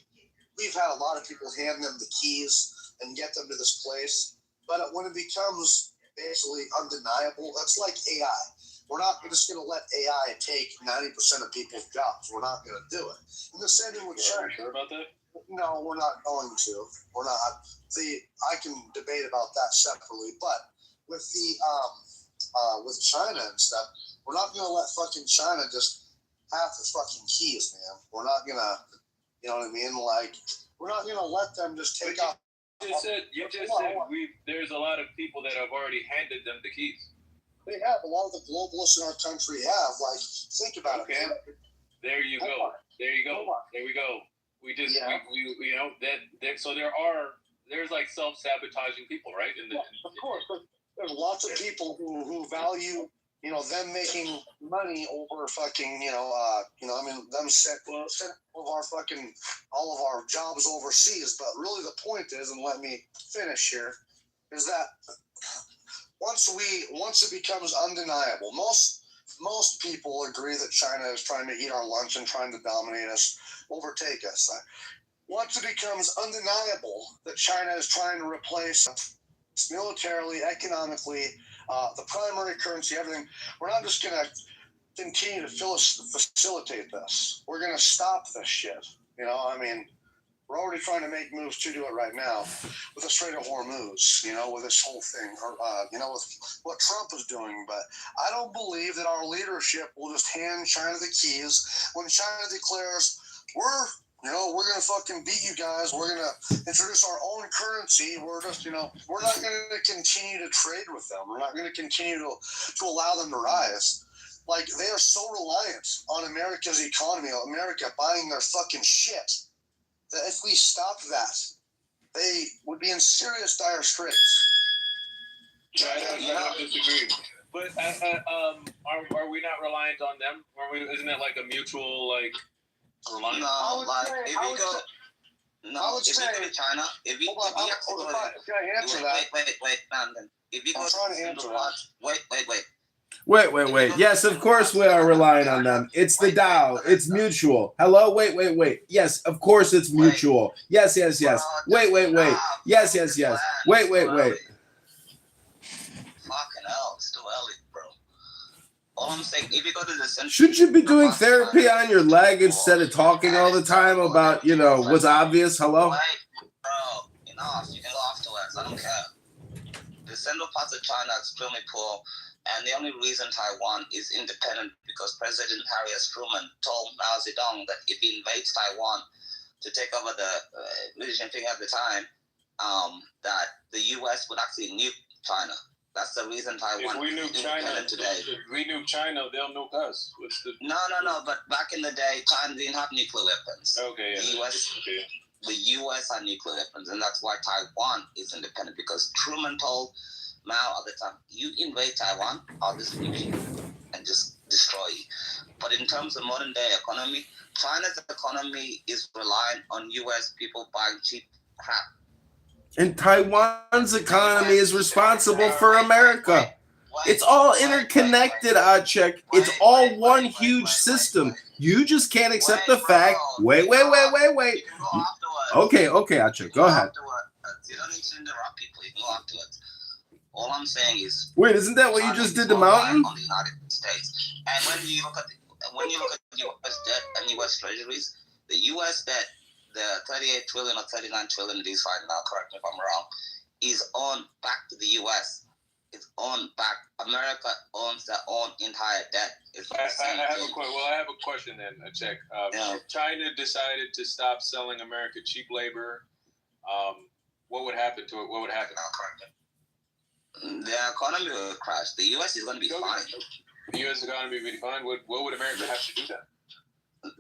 we've had a lot of people hand them the keys and get them to this place, but when it becomes basically undeniable, that's like AI. We're not just going to let AI take 90% of people's jobs. We're not going to do it. And the same thing with China. Are you sure about that? No, we're not going to. We're not. I can debate about that separately, but with with China and stuff, we're not going to let fucking China just have the fucking keys, man. We're not going to, you know what I mean? Like, we're not going to let them just take off. You just said there's a lot of people that have already handed them the keys. They have. A lot of the globalists in our country have. Like, think about it, man. There you go. There you go. There we go. We just, we you know, so there's like self-sabotaging people, right? Of course. There's lots of people who value, you know, them making money over fucking, I mean, them sent all of our jobs overseas. But really the point is, and let me finish here, is that once it becomes undeniable, most people agree that China is trying to eat our lunch and trying to dominate us, overtake us. Once it becomes undeniable that China is trying to replace us militarily, economically, the primary currency, everything, we're not just going to continue to facilitate this. We're going to stop this shit. You know, I mean, we're already trying to make moves to do it right now with the Strait of Hormuz, you know, with this whole thing, or, with what Trump is doing. But I don't believe that our leadership will just hand China the keys when China declares, we're going to fucking beat you guys. We're going to introduce our own currency. We're just, we're not going to continue to trade with them. We're not going to continue to allow them to rise. Like, they are so reliant on America's economy, America buying their fucking shit, that if we stopped that, they would be in serious dire straits. I don't disagree. But are we not reliant on them? Isn't it like a mutual reliance? No, like if we go to China, if we Can I answer that? Wait, man. If we go to Wait. Yes, of course we are relying on them. It's the Dow. It's mutual. Hello? Wait. Yes, of course it's mutual. Yes. Wait. Yes. Wait. Fucking hell, it's too early, bro. All I'm saying, if you go to the central... Shouldn't you be doing therapy on your leg instead of talking all the time about, what's obvious? Hello? Wait, bro, enough. You can go afterwards. I don't care. The central parts of China are extremely poor. And the only reason Taiwan is independent because President Harry S. Truman told Mao Zedong that if he invades Taiwan to take over the British Empire at the time, that the U.S. would actually nuke China. That's the reason Taiwan is independent today. If we nuke China, they'll nuke us. No. But back in the day, China didn't have nuclear weapons. Okay. The U.S. had nuclear weapons, and that's why Taiwan is independent because Truman told Mao at the time, you invade Taiwan, I'll just nuke you and just destroy you. But in terms of modern day economy, China's economy is reliant on US people buying cheap crap. And Taiwan's economy is responsible for America. It's all interconnected, Achek. It's all one huge system. You just can't accept the fact. Wait. Okay, Achek, go ahead. You don't need to interrupt people. You can go afterwards. All I'm saying is, wait, isn't that what you just did to Mountain? On the United States, and when you look at U.S. debt and U.S. treasuries, the U.S. debt, the 38 trillion or 39 trillion it is right now, correct me if I'm wrong, is owned back to the U.S. It's owned back. America owns their own entire debt. I have a question then, Check. China decided to stop selling America cheap labor. What would happen to it? The economy will crash. The U.S. is going to be fine. the U.S. economy be fine, what would America have to do then?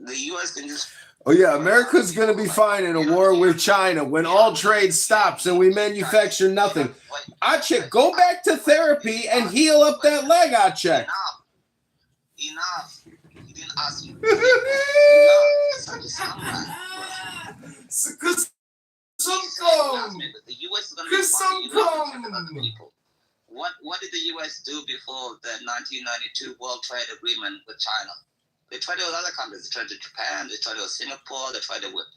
The U.S. can just. Oh yeah, America's gonna be fine in a war with China when all trade stops and we manufacture nothing. Achik, go back to therapy and heal up that leg, Achik. Enough. He didn't ask you. Because the U.S. is going to be fine. Other people. What did the U.S. do before the 1992 World Trade Agreement with China? They tried it with other countries. They tried it with Japan. They tried it with Singapore. They tried it with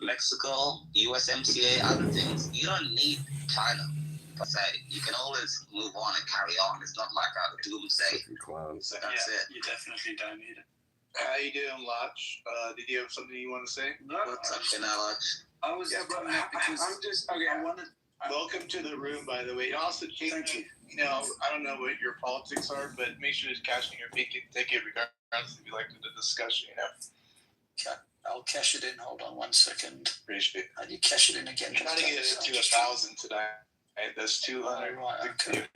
Mexico, USMCA, other things. You don't need China per se. You can always move on and carry on. It's not like a doomsday. Clowns. That's it. You definitely don't need it. How you doing, Lach? Did you have something you want to say? No. What's up, Lach? I was coming up because I'm just okay. I wanted. Welcome to the room, by the way. Also, Thank you. You know, I don't know what your politics are, but make sure to cash in your ticket regardless if you like the discussion. You know. I'll cash it in. Hold on 1 second. Appreciate it. How do you cash it in again? I'm trying to get it to 1,000 today. Right, that's 200. Right, okay.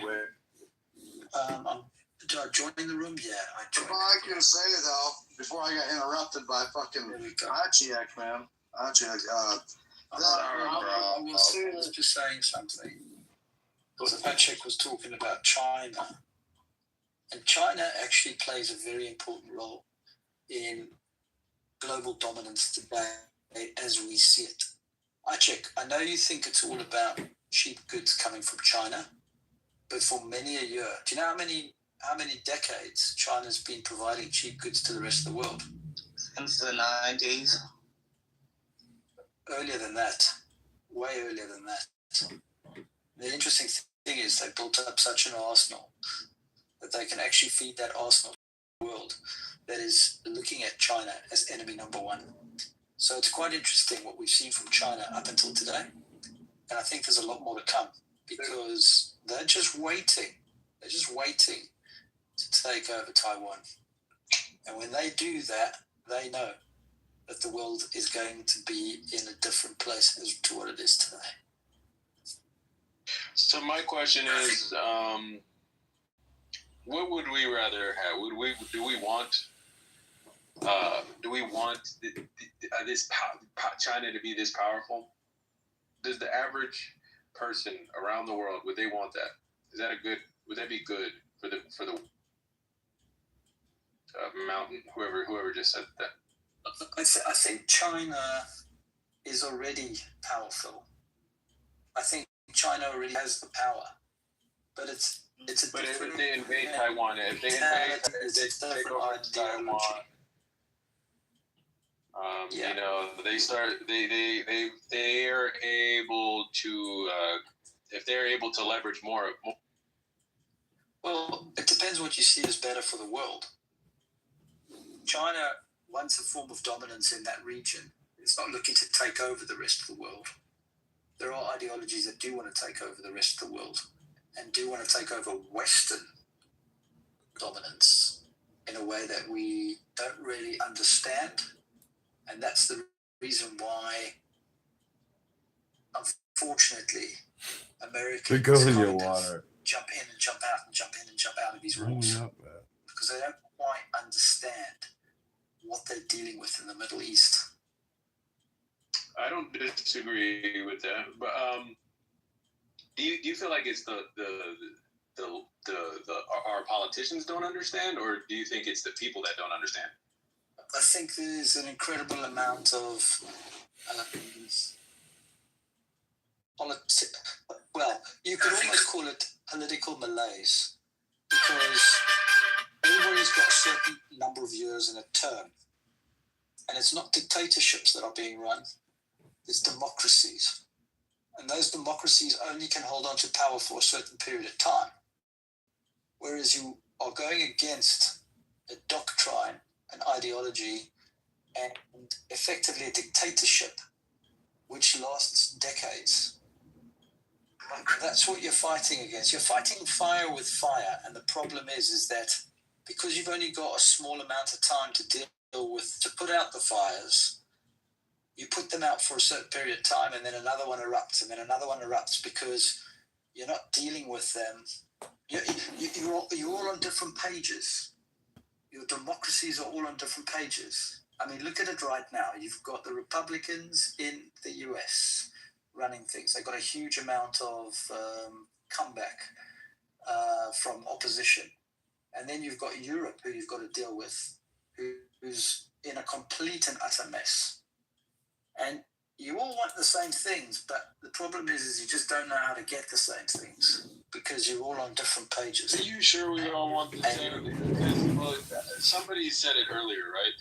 Do I join the room? Yeah, I joined. If I can say though, before I got interrupted by fucking Achiak, man. Achiak, I was just saying something. Because Patrick was talking about China. And China actually plays a very important role in global dominance today as we see it. I know you think it's all about cheap goods coming from China, but for many a year, do you know how many decades China's been providing cheap goods to the rest of the world? Since the 90s. Earlier than that. Way earlier than that. The interesting thing is they built up such an arsenal that they can actually feed that arsenal to the world that is looking at China as enemy number one. So it's quite interesting what we've seen from China up until today. And I think there's a lot more to come because they're just waiting. They're just waiting to take over Taiwan. And when they do that, they know that the world is going to be in a different place as to what it is today. So my question is, what would we rather have? Do we want this China to be this powerful? Does the average person around the world, would they want that? Would that be good for the mountain? Whoever just said that. I think China is already powerful. I think China already has the power, but it's a but different. If they invade Taiwan, if they take over Taiwan, you know, they are able to if they're able to leverage more. Well, it depends what you see as better for the world. China wants a form of dominance in that region. It's not looking to take over the rest of the world. There are ideologies that do want to take over the rest of the world and do want to take over Western dominance in a way that we don't really understand. And that's the reason why, unfortunately, Americans jump in and jump out and jump in and jump out of these wars because they don't quite understand what they're dealing with in the Middle East. I don't disagree with that, but do you feel like it's the our politicians don't understand, or do you think it's the people that don't understand? I think there's an incredible amount of well, you could almost call it political malaise because everybody's got a certain number of years in a term, and it's not dictatorships that are being run. It's democracies. And those democracies only can hold on to power for a certain period of time. Whereas you are going against a doctrine, an ideology, and effectively a dictatorship, which lasts decades. That's what you're fighting against. You're fighting fire with fire. And the problem is that because you've only got a small amount of time to deal with, to put out the fires, you put them out for a certain period of time and then another one erupts and then another one erupts because you're not dealing with them. You're all on different pages. your democracies are all on different pages. I mean, look at it right now. You've got the Republicans in the US running things. They've got a huge amount of comeback from opposition. And then you've got Europe, who you've got to deal with, who's in a complete and utter mess. And you all want the same things, but the problem is you just don't know how to get the same things because you're all on different pages. Are you sure we all want the same thing? Well, somebody said it earlier, right?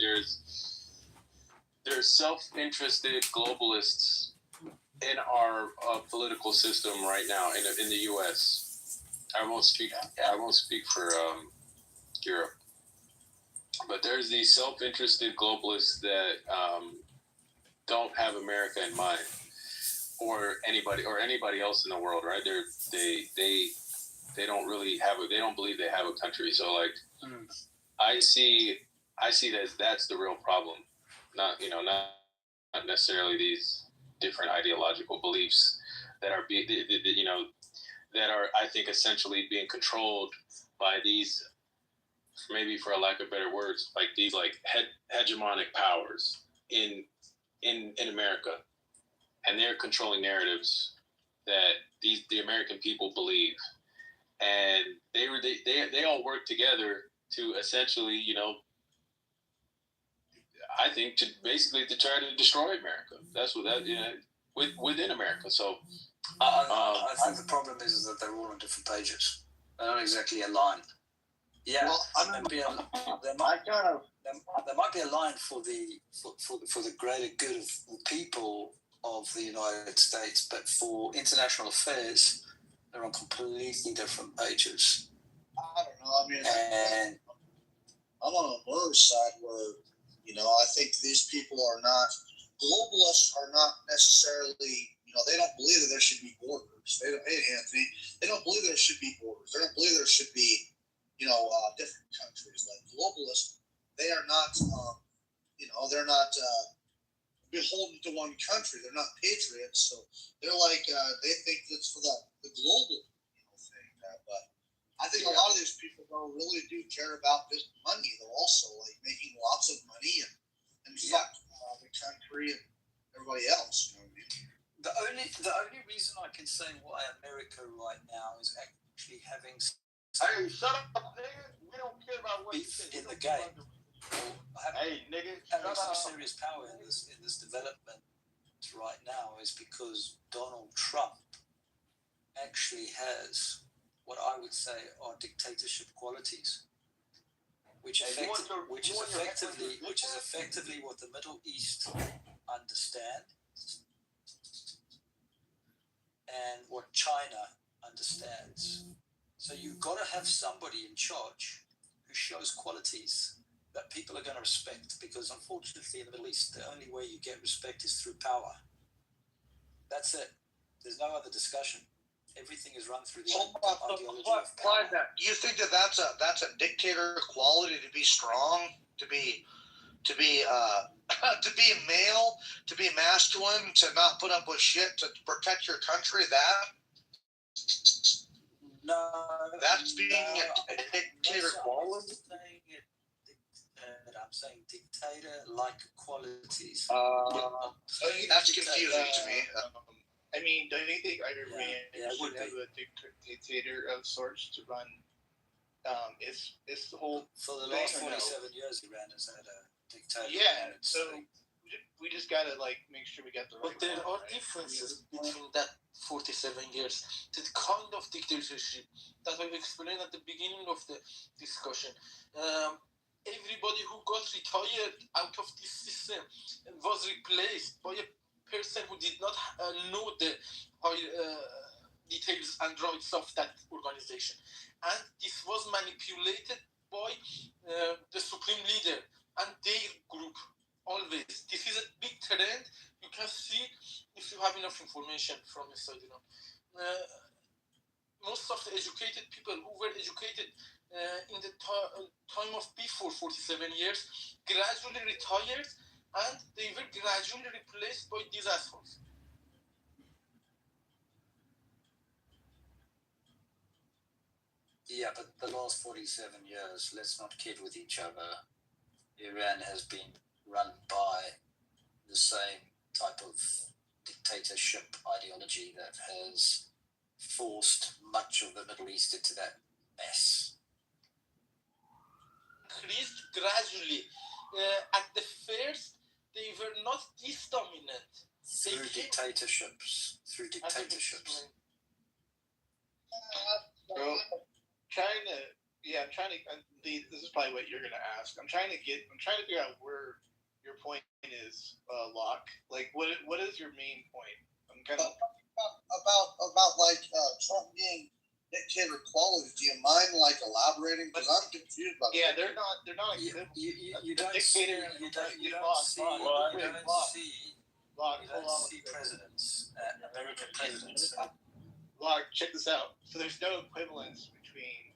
There's self-interested globalists in our political system right now in the U.S. I won't speak for Europe, but there's these self-interested globalists that don't have America in mind, or anybody else in the world, right? They don't really have they don't believe they have a country. So like, I see that that's the real problem, not necessarily these different ideological beliefs that are that are, I think, essentially being controlled by these, maybe for a lack of better words, like these like hegemonic powers in America, and they're controlling narratives that the American people believe, and they all work together to essentially, I think to try to destroy America. That's what within America. So I think the problem is that they're all on different pages. They're not exactly aligned. Yeah, well, there might be a line for the greater good of the people of the United States, but for international affairs, they're on completely different pages. I don't know. I mean, and I'm on another side where, I think these people are not, globalists are not necessarily, they don't believe that there should be borders. They don't, hey, Anthony, they don't believe there should be borders. They don't believe there should be, different countries. Like globalists, they are not, they're not beholden to one country. They're not patriots. So they're like, they think it's for the global, thing. But I think a lot of these people though really do care about this money. They're also like making lots of money and fuck the country and everybody else. You know what I mean? The only reason I can say why America right now is actually having hey, shut up, nigga. We don't care about what beef in the game. Hey, nigga, having some serious power in this development right now is because Donald Trump actually has what I would say are dictatorship qualities, which is effectively what the Middle East understand and what China understands. So you've got to have somebody in charge who shows qualities that people are going to respect, because unfortunately in the Middle East, the only way you get respect is through power. That's it. There's no other discussion. Everything is run through the ideology of power. You think that's a dictator quality, to be strong, to be to be male, to be masculine, to not put up with shit, to protect your country? That's being a dictator quality. I'm saying dictator-like qualities. That's confusing to me. I mean, don't you think Iran should have a dictator of sorts to run? It's the whole for the last 47 years, Iran has had a dictator. Yeah, so we just gotta make sure we get the right. But there are differences between that 47 years. The kind of dictatorship that I've explained at the beginning of the discussion. Everybody who got retired out of this system was replaced by a person who did not know the details and rights of that organization. And this was manipulated by the supreme leader and their group always. This is a big trend. You can see if you have enough information from inside Iran. Most of the educated people who were educated in the time of before 47 years gradually retired, and they were gradually replaced by these assholes. Yeah, but the last 47 years, let's not kid with each other. Iran has been run by the same type of dictatorship ideology that has forced much of the Middle East into that mess. Increased gradually. At the first, they were not this dominant. Through dictatorships. Bro, this is probably what you're gonna ask. I'm trying to figure out where your point is, Locke. Like, what is your main point? I'm kind of about like Trump being dictator qualities. Do you mind like elaborating? Because I'm confused about. Yeah, they're not. You don't see presidents, American presidents. Locke, check this out. So there's no equivalence between,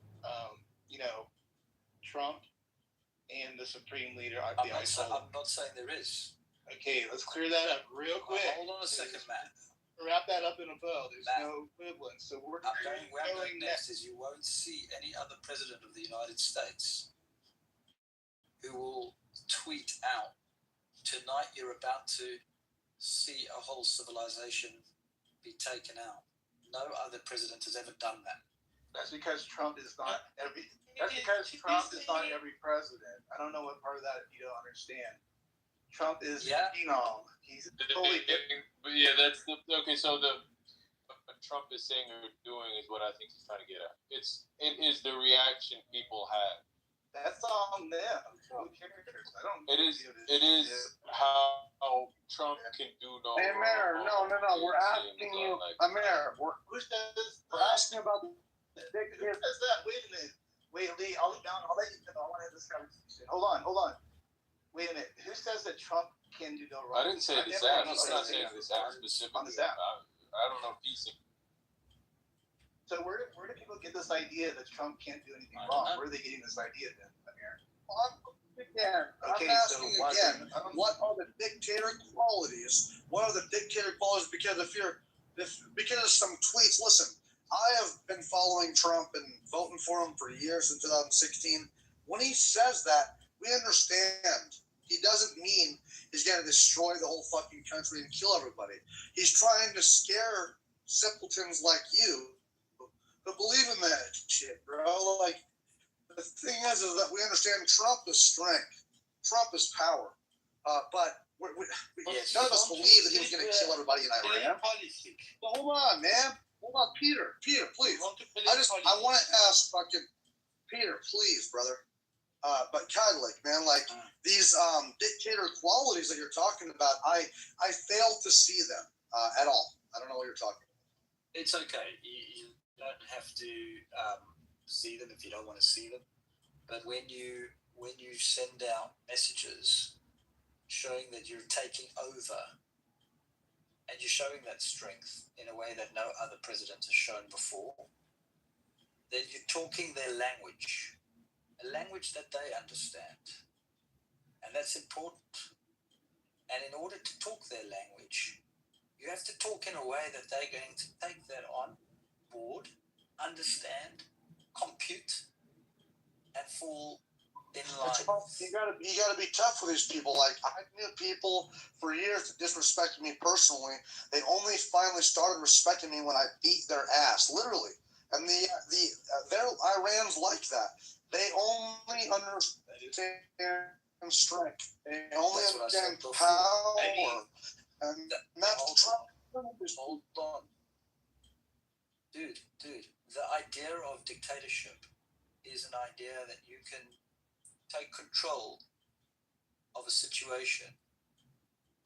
Trump and the supreme leader. I'm not saying there is. Okay, let's clear that up real quick. Hold on a second, Matt. Wrap that up in a bow. There's no equivalence. So where I'm going next is you won't see any other president of the United States who will tweet out, tonight you're about to see a whole civilization be taken out. No other president has ever done that. That's because Trump is not every. That's because Trump is not every president. I don't know what part of that you don't understand. Trump is phenom. He's totally different. But yeah, that's okay. So what Trump is saying or doing is what I think he's trying to get at. It is the reaction people have. That's on them. Who cares? I don't. It is how Trump can do no. Hey, Mayor, no. We're asking you, Mayor. Who says? We're asking about the dictator. Who says that? Wait a minute. Wait, Lee. I'll let you know. I want to have this conversation. Hold on. Wait a minute. Who says that Trump can do no wrong? I didn't say this app. I'm not saying this app specifically. On this app. I don't know if he's. So where do people get this idea that Trump can't do anything wrong? Where are they getting this idea then, Amir? I'm asking again, what are the dictator qualities? What are the dictator qualities? Because because of some tweets, listen, I have been following Trump and voting for him for years in 2016. When he says that, we understand he doesn't mean he's going to destroy the whole fucking country and kill everybody. He's trying to scare simpletons like you who believe in that shit, bro. Like, the thing is that we understand Trump is strength. Trump is power. But none of us believe that he was going to kill everybody in Iran. Well, hold on, man. Hold on, Peter, please. I want to ask fucking Peter, please, brother. But Cadlick, man, like these dictator qualities that you're talking about, I fail to see them at all. I don't know what you're talking about. It's okay. You don't have to see them if you don't want to see them. But when you send out messages showing that you're taking over and you're showing that strength in a way that no other president has shown before, then you're talking their language, a language that they understand. And that's important. And in order to talk their language, you have to talk in a way that they're going to take that on board, understand, compute, and fall in line. You gotta be tough with these people. Like, I knew people for years that disrespected me personally. They only finally started respecting me when I beat their ass, literally. And their Iran's like that. They only understand strength. They only understand power. And that's Trump. Hold on. Dude, the idea of dictatorship is an idea that you can take control of a situation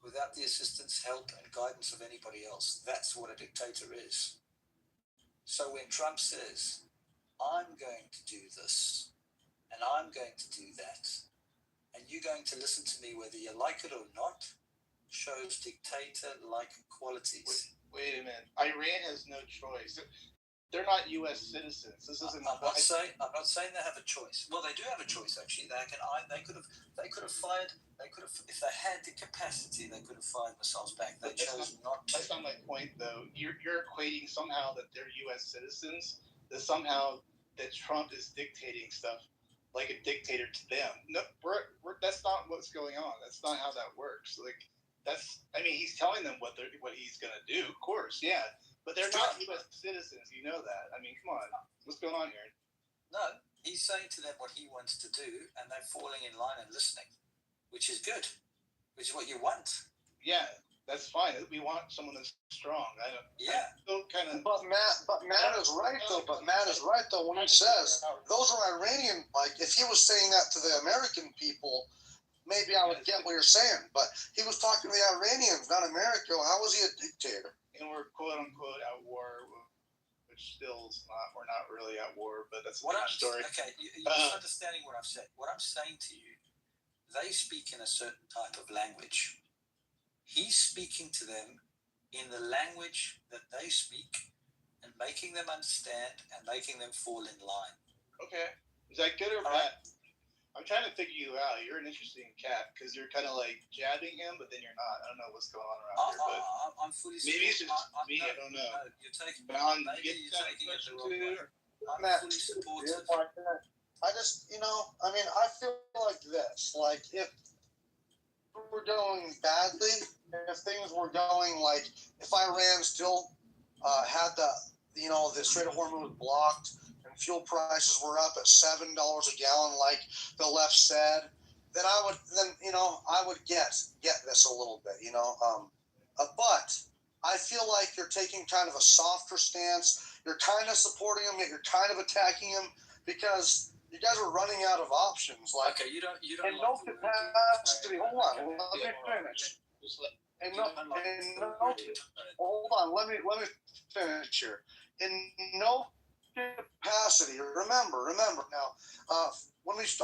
without the assistance, help, and guidance of anybody else. That's what a dictator is. So when Trump says, I'm going to do this, and I'm going to do that, and you're going to listen to me whether you like it or not, shows dictator-like qualities. Wait a minute. Iran has no choice. They're not U.S. citizens. This isn't. I'm not saying they have a choice. Well, they do have a choice actually. They could have fired. They could have, if they had the capacity, they could have fired missiles back. They chose not to. That's not my point, though. You're equating somehow that they're U.S. citizens. That somehow that Trump is dictating stuff like a dictator to them. No, that's not what's going on. That's not how that works. Like he's telling them what he's gonna do, of course, yeah. But they're not U.S. citizens, you know that. I mean, come on, what's going on here? No, he's saying to them what he wants to do, and they're falling in line and listening, which is good, which is what you want. Yeah, that's fine. We want someone that's strong. But Matt is right though. When he says those are Iranian. Like if he was saying that to the American people, maybe I would get what you're saying. But he was talking to the Iranians, not America. How was he a dictator? And we're quote unquote at war, which still is not. We're not really at war, but that's What another I'm story. okay, you're understanding what I've said. What I'm saying to you, they speak in a certain type of language. He's speaking to them in the language that they speak and making them understand and making them fall in line. Okay. Is that good or bad? I'm trying to figure you out. You're an interesting cat because you're kind of like jabbing him, but then you're not. I don't know what's going on around here. But I'm fully maybe it's just me. I don't know. No, you're taking maybe you're taking it the wrong way. I'm Matt, fully supportive. I just, I feel like this. Like if we're going badly, if things were going like if Iran still had the Strait of Hormuz blocked and fuel prices were up at $7 a gallon, like the left said, then I would get this a little bit, but I feel like you're taking kind of a softer stance. You're kind of supporting him, yet you're kind of attacking him because you guys are running out of options. Like, okay, you don't in no capacity. Hold on, let me finish. Hold on, let me finish here. In no capacity. Remember now. When this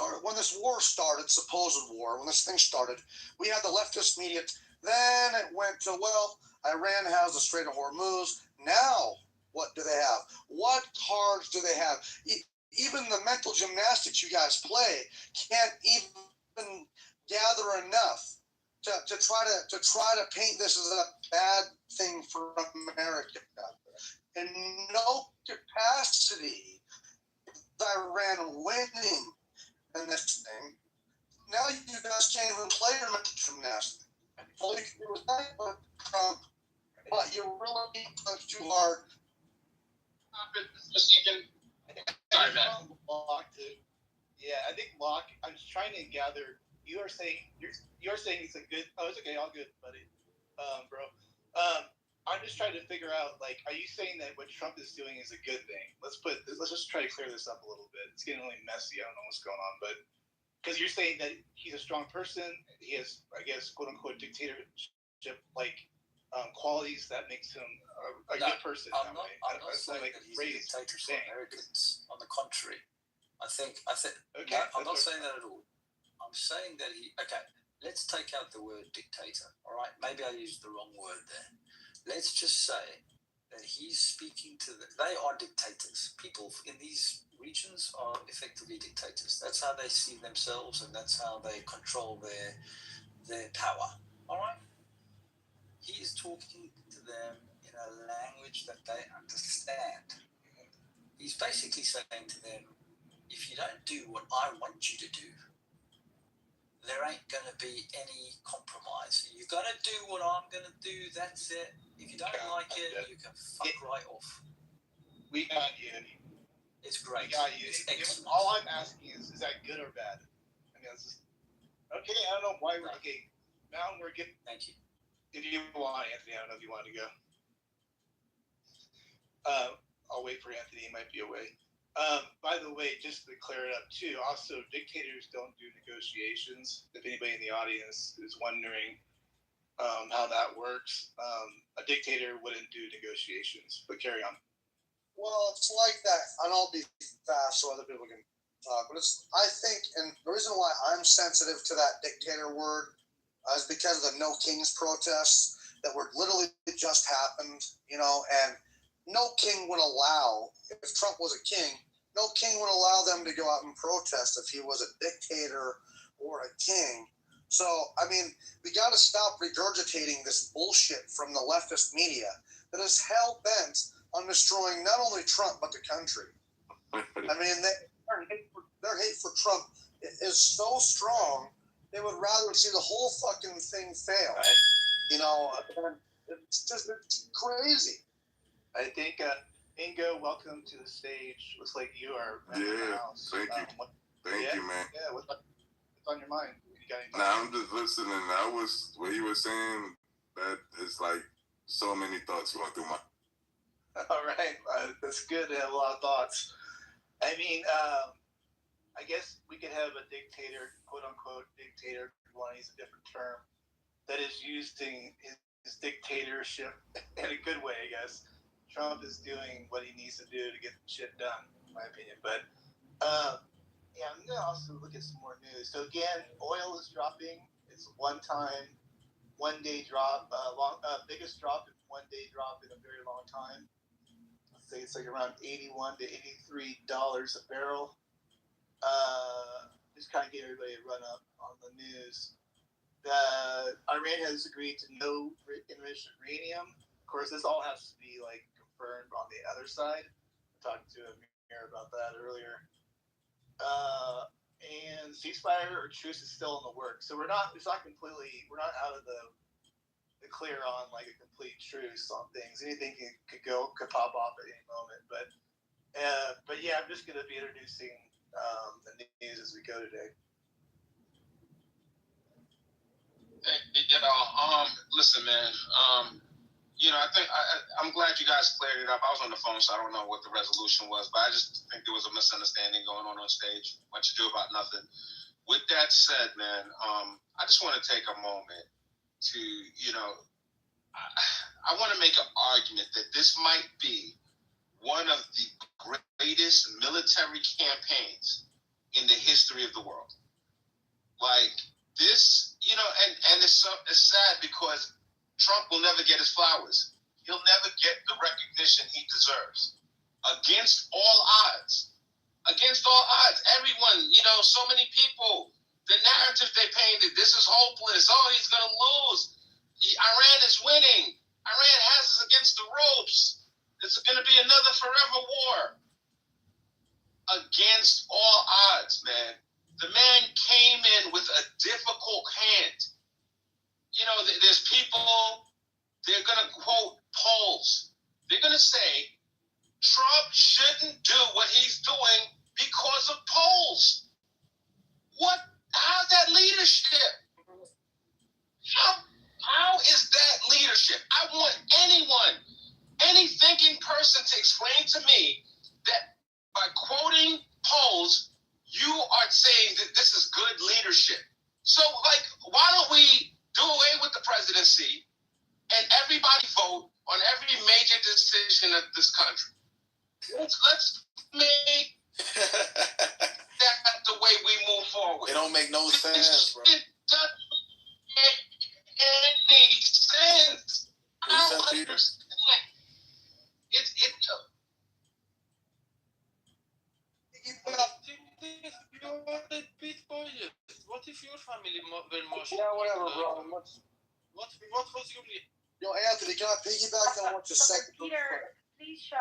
war started, supposed war, when this thing started, we had the leftist media. Then it went to, Iran has the Strait of Hormuz. Now, what do they have? What cards do they have? Even the mental gymnastics you guys play can't even gather enough to try to paint this as a bad thing for America. In no capacity, Iran winning in this thing. Now you guys can't even play your mental gymnastics. All you can do is Trump, but you really punch too hard. I think Locke. I'm just trying to gather. You're saying it's a good. Oh, it's okay. All good, buddy. Bro. I'm just trying to figure out. Like, are you saying that what Trump is doing is a good thing? Let's just try to clear this up a little bit. It's getting really messy. I don't know what's going on, but because you're saying that he's a strong person, he has, I guess, quote unquote dictatorship qualities that makes him a good person. I'm not saying that he's a dictator for Americans. On the contrary, I think. Okay, no, I'm not saying that at all. I'm saying that let's take out the word dictator. All right, maybe I used the wrong word there. Let's just say that he's speaking to they are dictators. People in these regions are effectively dictators. That's how they see themselves, and that's how they control their power. All right. He is talking to them in a language that they understand. He's basically saying to them, if you don't do what I want you to do, there ain't going to be any compromise. You got to do what I'm going to do. That's it. If you don't like it, you can fuck right off. We got you. It's great. We got you. It's excellent. All I'm asking is that good or bad? I mean, it's just okay. I don't know why we're okay. Now we're getting. Thank you. If you want, Anthony, I don't know if you want to go. I'll wait for Anthony. He might be away. By the way, just to clear it up too, also dictators don't do negotiations. If anybody in the audience is wondering how that works, a dictator wouldn't do negotiations. But carry on. Well, it's like that, and I'll be fast so other people can talk. But I think, and the reason why I'm sensitive to that dictator word is because of the No Kings protests that were literally just happened, and no king would allow, if Trump was a king, no king would allow them to go out and protest if he was a dictator or a king. So, I mean, we got to stop regurgitating this bullshit from the leftist media that is hell-bent on destroying not only Trump, but the country. I mean, their hate for Trump is so strong, they would rather see the whole fucking thing fail. Right. You know, it's crazy. I think, Ingo, welcome to the stage. Looks like you are back in the Yeah, house. thank you. Thank you, man. Yeah, what's on your mind? You got anything? Nah, I'm just listening. What he was saying, that is like so many thoughts going through my. All right, that's good to have a lot of thoughts. I mean, I guess we could have a dictator, quote unquote dictator, if you want to use a different term, that is using his dictatorship in a good way, I guess. Trump is doing what he needs to do to get shit done, in my opinion. But yeah, I'm gonna also look at some more news. So again, oil is dropping. It's a one-day drop, biggest drop in one-day drop in a very long time. Let's say it's like around $81 to $83 a barrel. Just kind of get everybody a run up on the news. Iran has agreed to no enriched uranium. Of course, this all has to be like confirmed on the other side. I talked to Amir about that earlier. And ceasefire or truce is still in the works. So we're not out of the clear on like a complete truce on things. Anything could pop off at any moment. But yeah, I'm just going to be introducing the news as we go today. Listen, man. I think I'm glad you guys cleared it up. I was on the phone, so I don't know what the resolution was, but I just think there was a misunderstanding going on stage. Much ado about nothing. With that said, man, I just want to take a moment to, I want to make an argument that this might be one of the greatest military campaigns in the history of the world. Like this, and it's sad because Trump will never get his flowers. He'll never get the recognition he deserves. Against all odds. Everyone, so many people, the narrative they painted, this is hopeless. Oh, he's going to lose. Iran is winning. Iran has us against the ropes. It's going to be another forever war. Against all odds, man. The man came in with a difficult hand. There's people, they're going to quote polls. They're going to say, Trump shouldn't do what he's doing because of polls. How's that leadership? How is that leadership? I want any thinking person to explain to me that by quoting polls, you are saying that this is good leadership. So, why don't we do away with the presidency and everybody vote on every major decision of this country? Let's make that the way we move forward. It don't make no sense, bro. It doesn't make any sense. I don't understand. What if your family were Muslim? Yeah, whatever, bro. What was your... Yo, Anthony, can I piggyback on what you said? Peter, please shut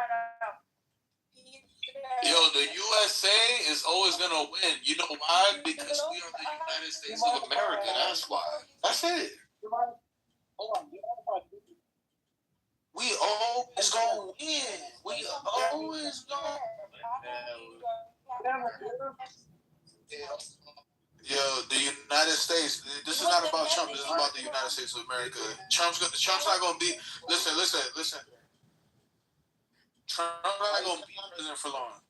up. Yo, the USA is always gonna win. You know why? Because we are the United States of America. That's why. That's it. We always gonna win. We always gonna. Yo, the United States. This is not about Trump. This is about the United States of America. Trump's not gonna be. Listen. Trump's not gonna be president for long.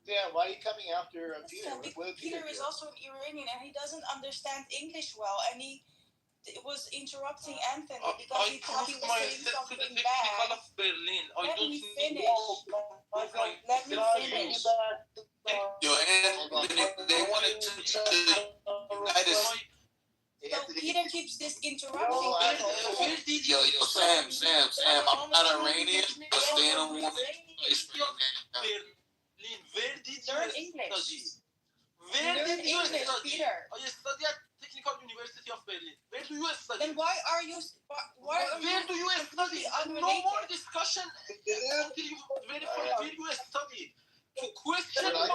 Yeah, why are you coming after Peter? Peter is also an Iranian and he doesn't understand English well, and he was interrupting Anthony because he thought he was saying something bad. Let me finish. Yo, and they wanted to the United States. So Peter keeps this interrupting. Yo, Sam, I'm not Iranian, but they don't want to Learn English. Learn English, Peter. I studied Technical University of Berlin. Where do you study? Then why are you? Why are where do you study? No more discussion until you verify where you study. To question my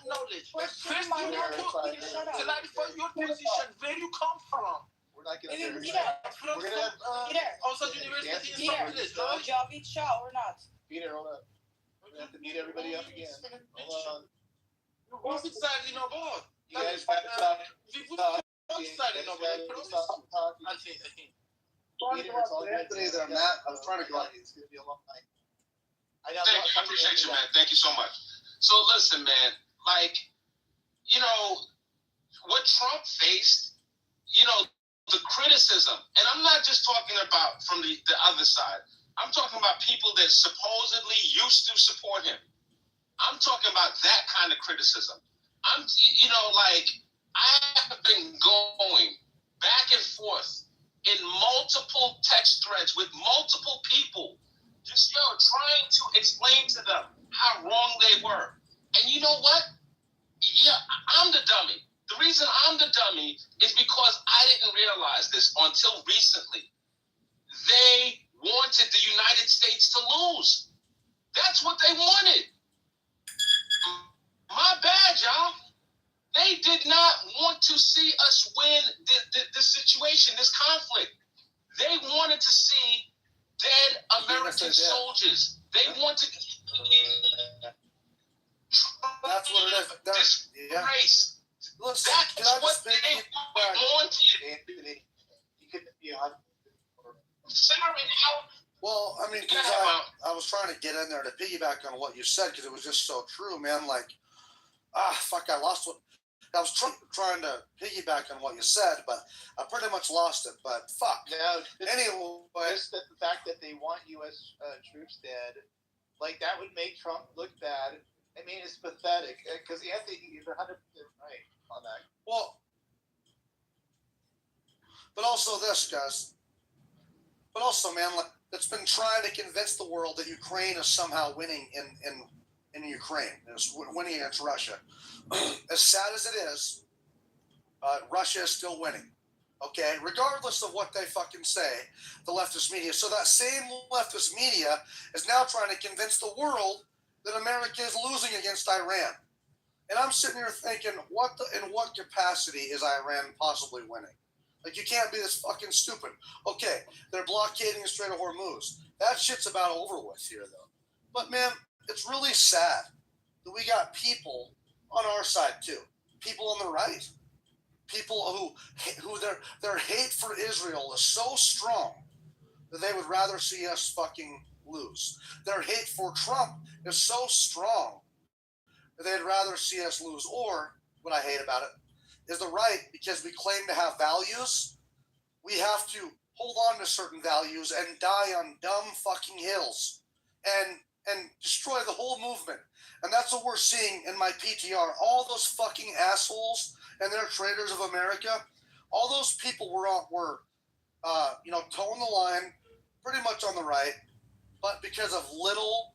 knowledge. First, you need to clarify your position, where you come from. We're not going Peter, From outside university in Bangladesh, right? Javicha or not? Peter, hold up. We have to meet everybody up again. Hold on. What is that in about? You guys got to stop. We would not start in about. Peter, it's all good. I'm trying to go. It's going to be a long night. I appreciate you, man. Thank you so much. So listen, man, like, you know, what Trump faced, you know, the criticism, and I'm not just talking about from the other side. I'm talking about people that supposedly used to support him. I'm talking about that kind of criticism. You know, like, I have been going back and forth in multiple text threads with multiple people, just, trying to explain to them how wrong they were. And you know what? Yeah, I'm the dummy. The reason I'm the dummy is because I didn't realize this until recently. They wanted the United States to lose. That's what they wanted. My bad, y'all. They did not want to see us win this situation, this conflict. They wanted to see dead American soldiers. They wanted That's what it is. That's, yeah. Race. Listen, that's what they wanted. Anthony, you could be on. Well, I mean, I was trying to get in there to piggyback on what you said because it was just so true, man. Like, I lost what I was trying to piggyback on what you said, but I pretty much lost it. But fuck. No, anyway, just the fact that they want U.S. Troops dead, like that would make Trump look bad. I mean, it's pathetic because Anthony is 100% right on that. Well, but also this, guys. But also, man, like, it's been trying to convince the world that Ukraine is somehow winning in Ukraine. It's winning against Russia. As sad as it is, Russia is still winning. Okay, regardless of what they fucking say, the leftist media. So that same leftist media is now trying to convince the world that America is losing against Iran. And I'm sitting here thinking, in what capacity is Iran possibly winning? Like, you can't be this fucking stupid. Okay, they're blockading the Strait of Hormuz. That shit's about over with here, though. But, man, it's really sad that we got people on our side, too. People on the right. People who their hate for Israel is so strong that they would rather see us fucking lose. Their hate for Trump is so strong that they'd rather see us lose. Or, what I hate about it, is the right, because we claim to have values, we have to hold on to certain values and die on dumb fucking hills and destroy the whole movement. And that's what we're seeing in my PTR. All those fucking assholes and they're traitors of America, all those people were towing the line pretty much on the right, but because of little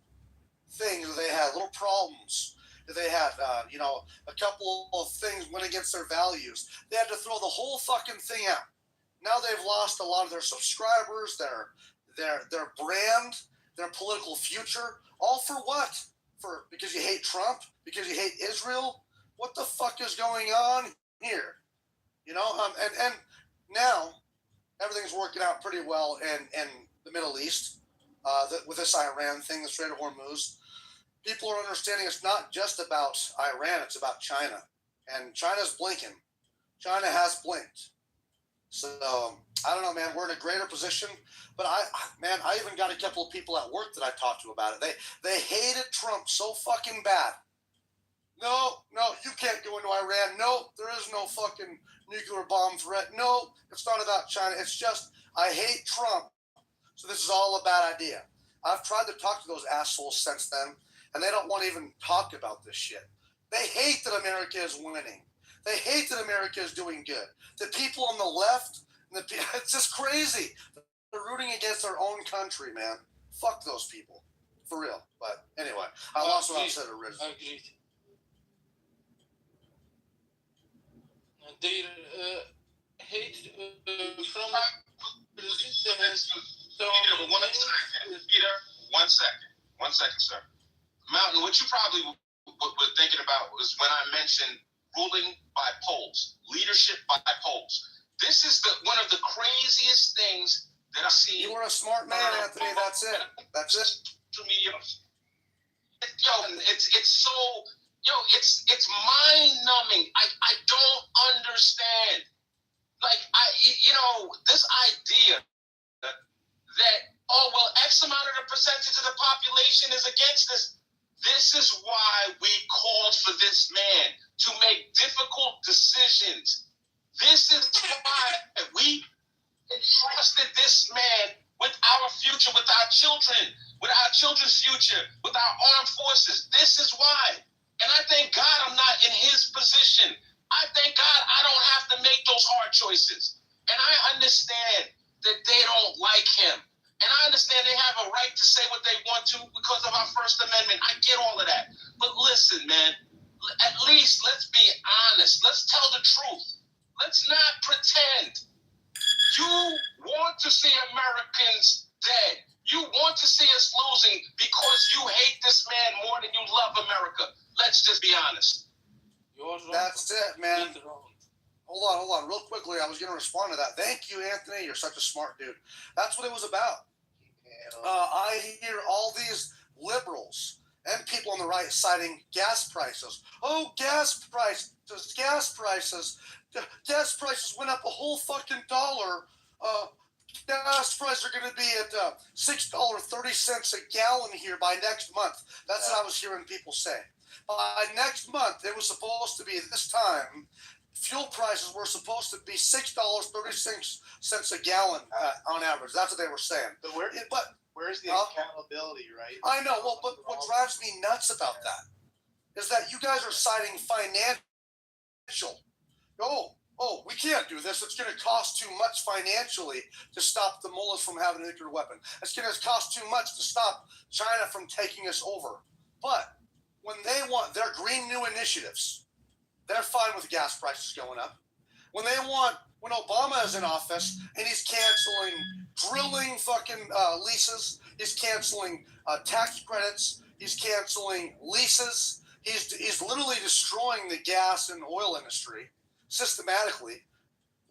things they had, little problems that they had, a couple of things went against their values. They had to throw the whole fucking thing out. Now they've lost a lot of their subscribers, their brand, their political future. All for what? Because you hate Trump? Because you hate Israel? What the fuck is going on here? And now everything's working out pretty well in the Middle East with this Iran thing, the Strait of Hormuz. People are understanding it's not just about Iran, it's about China. And China's blinking. China has blinked. So, I don't know, man. We're in a greater position. But, I even got a couple of people at work that I talked to about it. They hated Trump so fucking bad. No, you can't go into Iran. No, there is no fucking nuclear bomb threat. No, it's not about China. It's just, I hate Trump. So this is all a bad idea. I've tried to talk to those assholes since then, and they don't want to even talk about this shit. They hate that America is winning. They hate that America is doing good. The people on the left, it's just crazy. They're rooting against their own country, man. Fuck those people. For real. But anyway, I lost what I said originally. hate from Peter, one second, sir. Mountain, what you probably were thinking about was when I mentioned ruling by polls, leadership by polls. This is one of the craziest things that I see. You were a smart man, Anthony. That's it. That's it. Social media. It's mind numbing. I don't understand. Like this idea that X amount of the percentage of the population is against this. This is why we called for this man to make difficult decisions. This is why we entrusted this man with our future, with our children, with our children's future, with our armed forces. This is why. And I thank God I'm not in his position. I thank God I don't have to make those hard choices. And I understand that they don't like him. And I understand they have a right to say what they want to because of our First Amendment. I get all of that. But listen, man, at least let's be honest. Let's tell the truth. Let's not pretend. You want to see Americans dead. You want to see us losing because you hate this man more than you love America. Let's just be honest. That's it, man. Hold on. Real quickly, I was going to respond to that. Thank you, Anthony. You're such a smart dude. That's what it was about. I hear all these liberals and people on the right citing gas prices. Oh, gas prices. Gas prices went up a whole fucking dollar. Gas prices are going to be at $6.30 a gallon here by next month. That's what I was hearing people say. By next month, it was supposed to be this time. Fuel prices were supposed to be $6.36 a gallon on average. That's what they were saying. But where's the accountability, right? I know. Well, but what drives me nuts about that is that you guys are citing financial. Oh, we can't do this. It's going to cost too much financially to stop the mullahs from having a nuclear weapon. It's going to cost too much to stop China from taking us over. But when they want their green new initiatives, they're fine with gas prices going up. When Obama is in office and he's canceling drilling fucking leases, he's canceling tax credits, he's canceling leases, he's literally destroying the gas and oil industry systematically.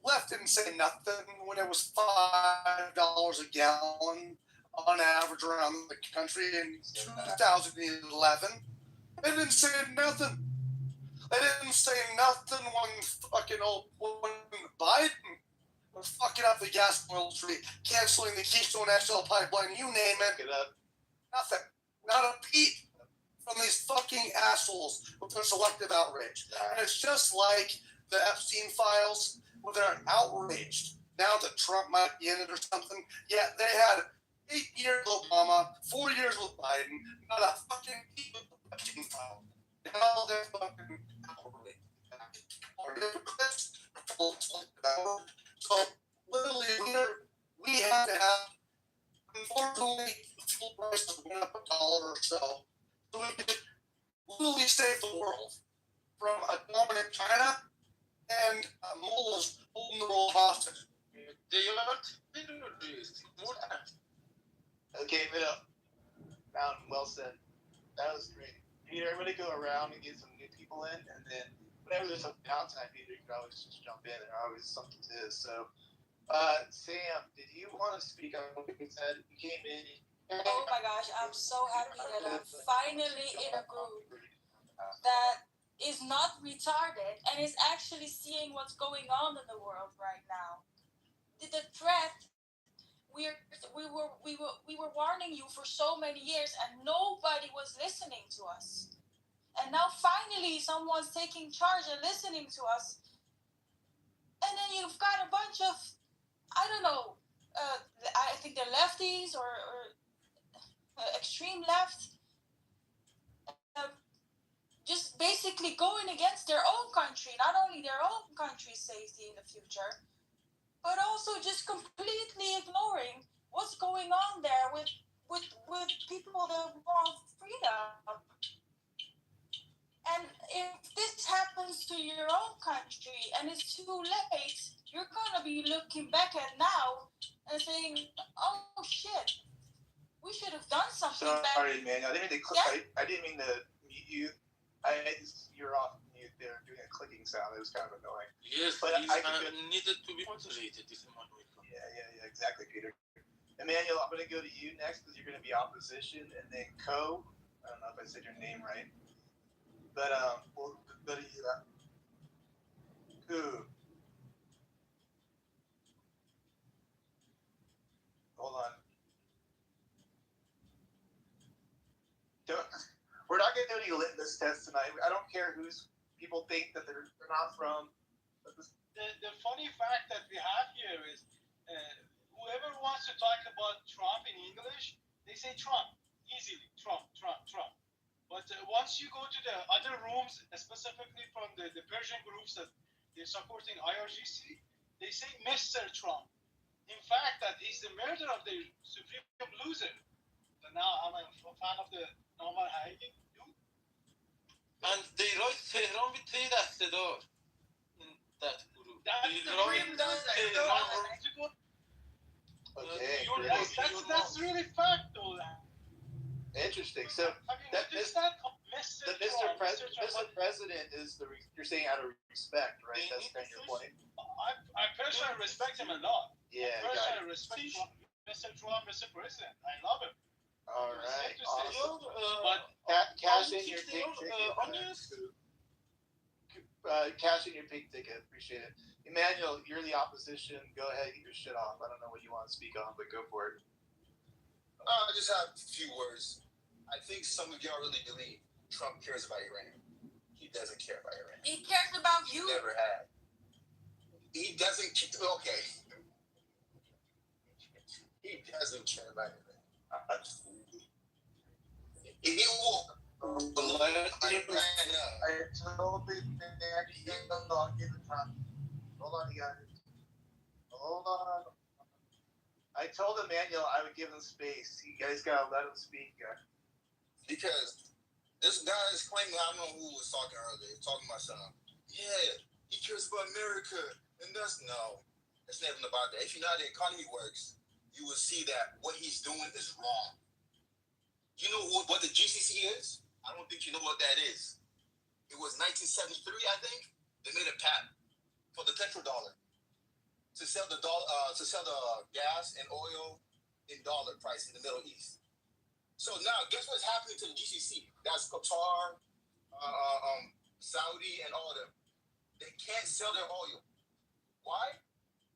Left didn't say nothing when it was $5 a gallon on average around the country in 2011. They didn't say nothing. They didn't say nothing when Biden was fucking up the gas and oil industry, canceling the Keystone XL pipeline, you name it. Nothing. Not a peep from these fucking assholes with their selective outrage. And it's just like the Epstein files where they're outraged now that Trump might be in it or something. Yeah, they had 8 years with Obama, 4 years with Biden, not a fucking peep of the Epstein file. Now they're fucking outraged. So literally, we have to have. Unfortunately, fuel prices went up $1 or so we could literally save the world from a dominant China and mullahs holding the world hostage. Okay, Mountain, well said. That was great. Peter, everybody go around and get some new people in, and then whenever there's some downtime, Peter, you can always just jump in. There's always something to this. So, Sam, did you want to speak on what you said? You came in. Oh my gosh, I'm so happy that I'm finally in a group that is not retarded and is actually seeing what's going on in the world right now. The threat, we were warning you for so many years and nobody was listening to us. And now finally someone's taking charge and listening to us. And then you've got a bunch of, I don't know, I think they're lefties or extreme left, just basically going against their own country, not only their own country's safety in the future, but also just completely ignoring what's going on there with people that want freedom. And if this happens to your own country and it's too late, you're gonna be looking back at now and saying, "Oh shit, we should have done something back." Sorry, man. I didn't mean to I didn't mean to mute you. You're off mute there doing a clicking sound. It was kind of annoying. Yes, but these needed to be moderated. Yeah, exactly, Peter. Emmanuel, I'm going to go to you next because you're going to be opposition, and then Co. I don't know if I said your name right, but we'll go to you. Who? Hold on. We're not going to do any litmus tests tonight. I don't care who's people think that they're not from. The funny fact that we have here is whoever wants to talk about Trump in English, they say Trump easily. Trump. But once you go to the other rooms, specifically from the Persian groups that they're supporting IRGC, they say Mr. Trump. In fact, that he's the murderer of the supreme loser. So now I'm a fan of the normal hiking dude. And they write Tehran with T دسته‌دار in that group. Okay. That's really fact, though. Interesting. So Mr. President is you're saying out of respect, right? That's kind of your point. I personally respect him a lot. Yeah. I personally respect Mr. Trump, Mr. President. I love him. All right. Awesome. But cash in your pink ticket. Cash in your pink ticket. Appreciate it. Emmanuel, you're the opposition. Go ahead, get your shit off. I don't know what you want to speak on, but go for it. I just have a few words. I think some of y'all really believe Trump cares about Iran. He doesn't care about Iran. He cares about you. He never had. He doesn't. Okay. He doesn't care about Iran. He will. I totally I'll give it time. Hold on, you guys. Hold on. I told Emmanuel I would give him space. You guys gotta let him speak. Because this guy is claiming, I don't know who was talking earlier, talking about something. Yeah, he cares about America. And that's nothing about that. If you know how the economy works, you will see that what he's doing is wrong. You know what the GCC is? I don't think you know what that is. It was 1973, I think. They made a patent for the petrodollar to sell the gas and oil in dollar price in the Middle East. So now, guess what's happening to the GCC? That's Qatar, Saudi, and all of them. They can't sell their oil. Why?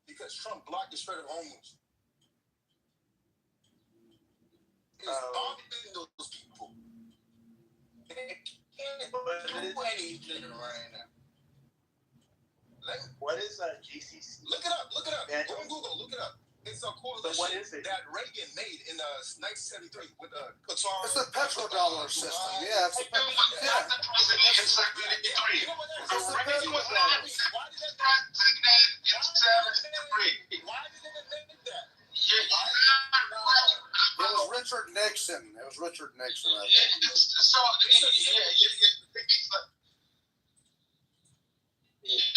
Because Trump blocked the Strait of Hormuz. He's bombing those people. They can't do anything right now. What is GCC? Look it up. Go on Google, look it up. It's a coalition that Reagan made in 1973 with Qatar. It's the petrodollar system. Yeah, it's the It was Richard Nixon. I think.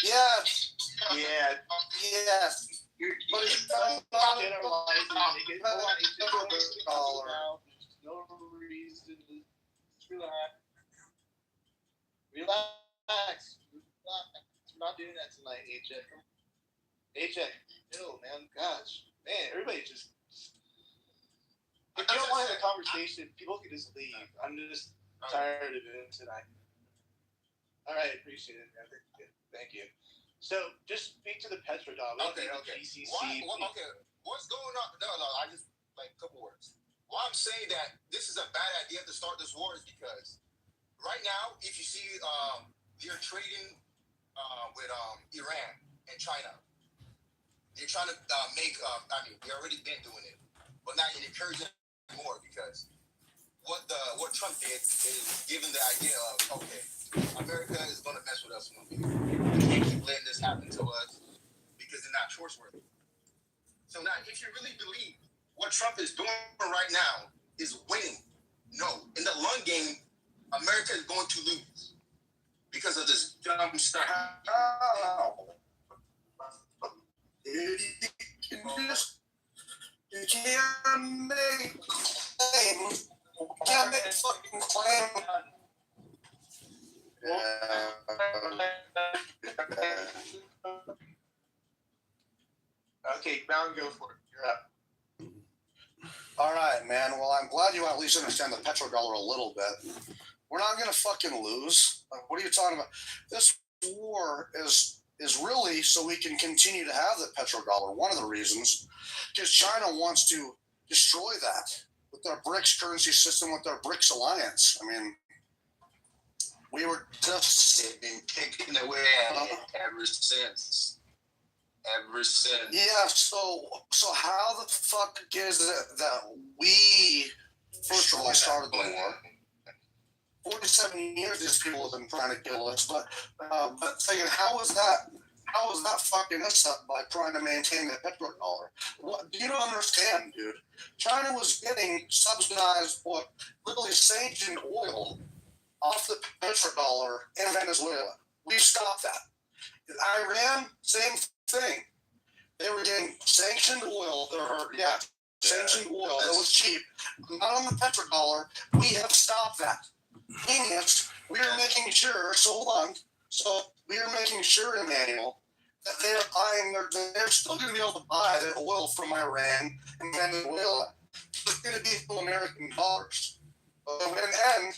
Yes. But it's not generalizing. No reason to relax. We're not doing that tonight, HX. Chill, man. Gosh. Man, everybody just. If you don't want to have a conversation, people can just leave. I'm just tired of it tonight. All right, appreciate it, man. Thank you. So, just speak to the petrodollar. Okay. GCC. What's going on? No, I just, a couple words. Why I'm saying that this is a bad idea to start this war is because right now, if you see they're trading with Iran and China, they're trying to make, they already been doing it, but now you're encouraging more because what Trump did is giving the idea of, okay, America is going to mess with us one day. We can't keep letting this happen to us because they're not trustworthy. So now, if you really believe what Trump is doing right now is winning, no. In the long game, America is going to lose because of this dumb stuff. dude. You can't make claims. You can't make fucking claims. Okay, Mountain, go for it. You're up. All right, man. Well, I'm glad you at least understand the petrodollar a little bit. We're not going to fucking lose. What are you talking about? This war is really so we can continue to have the petrodollar. One of the reasons, because China wants to destroy that with their BRICS currency system, with their BRICS alliance. I mean, we were just been kicking away at it ever since. Yeah. So how the fuck is it that we first of all started the war? 47 years these people have been trying to kill us, but thinking how is that fucking us up by trying to maintain the petrodollar? What you don't understand, dude. China was getting subsidized what literally sanctioned oil off the petrodollar in Venezuela. We stopped that. Iran, same thing. They were getting sanctioned oil. Sanctioned oil that was cheap, not on the petrodollar. We have stopped that. Genius. We are making sure. So hold on. So we are making sure, Emmanuel, that they're buying. They're still going to be able to buy the oil from Iran and Venezuela. It's going to be from American dollars. And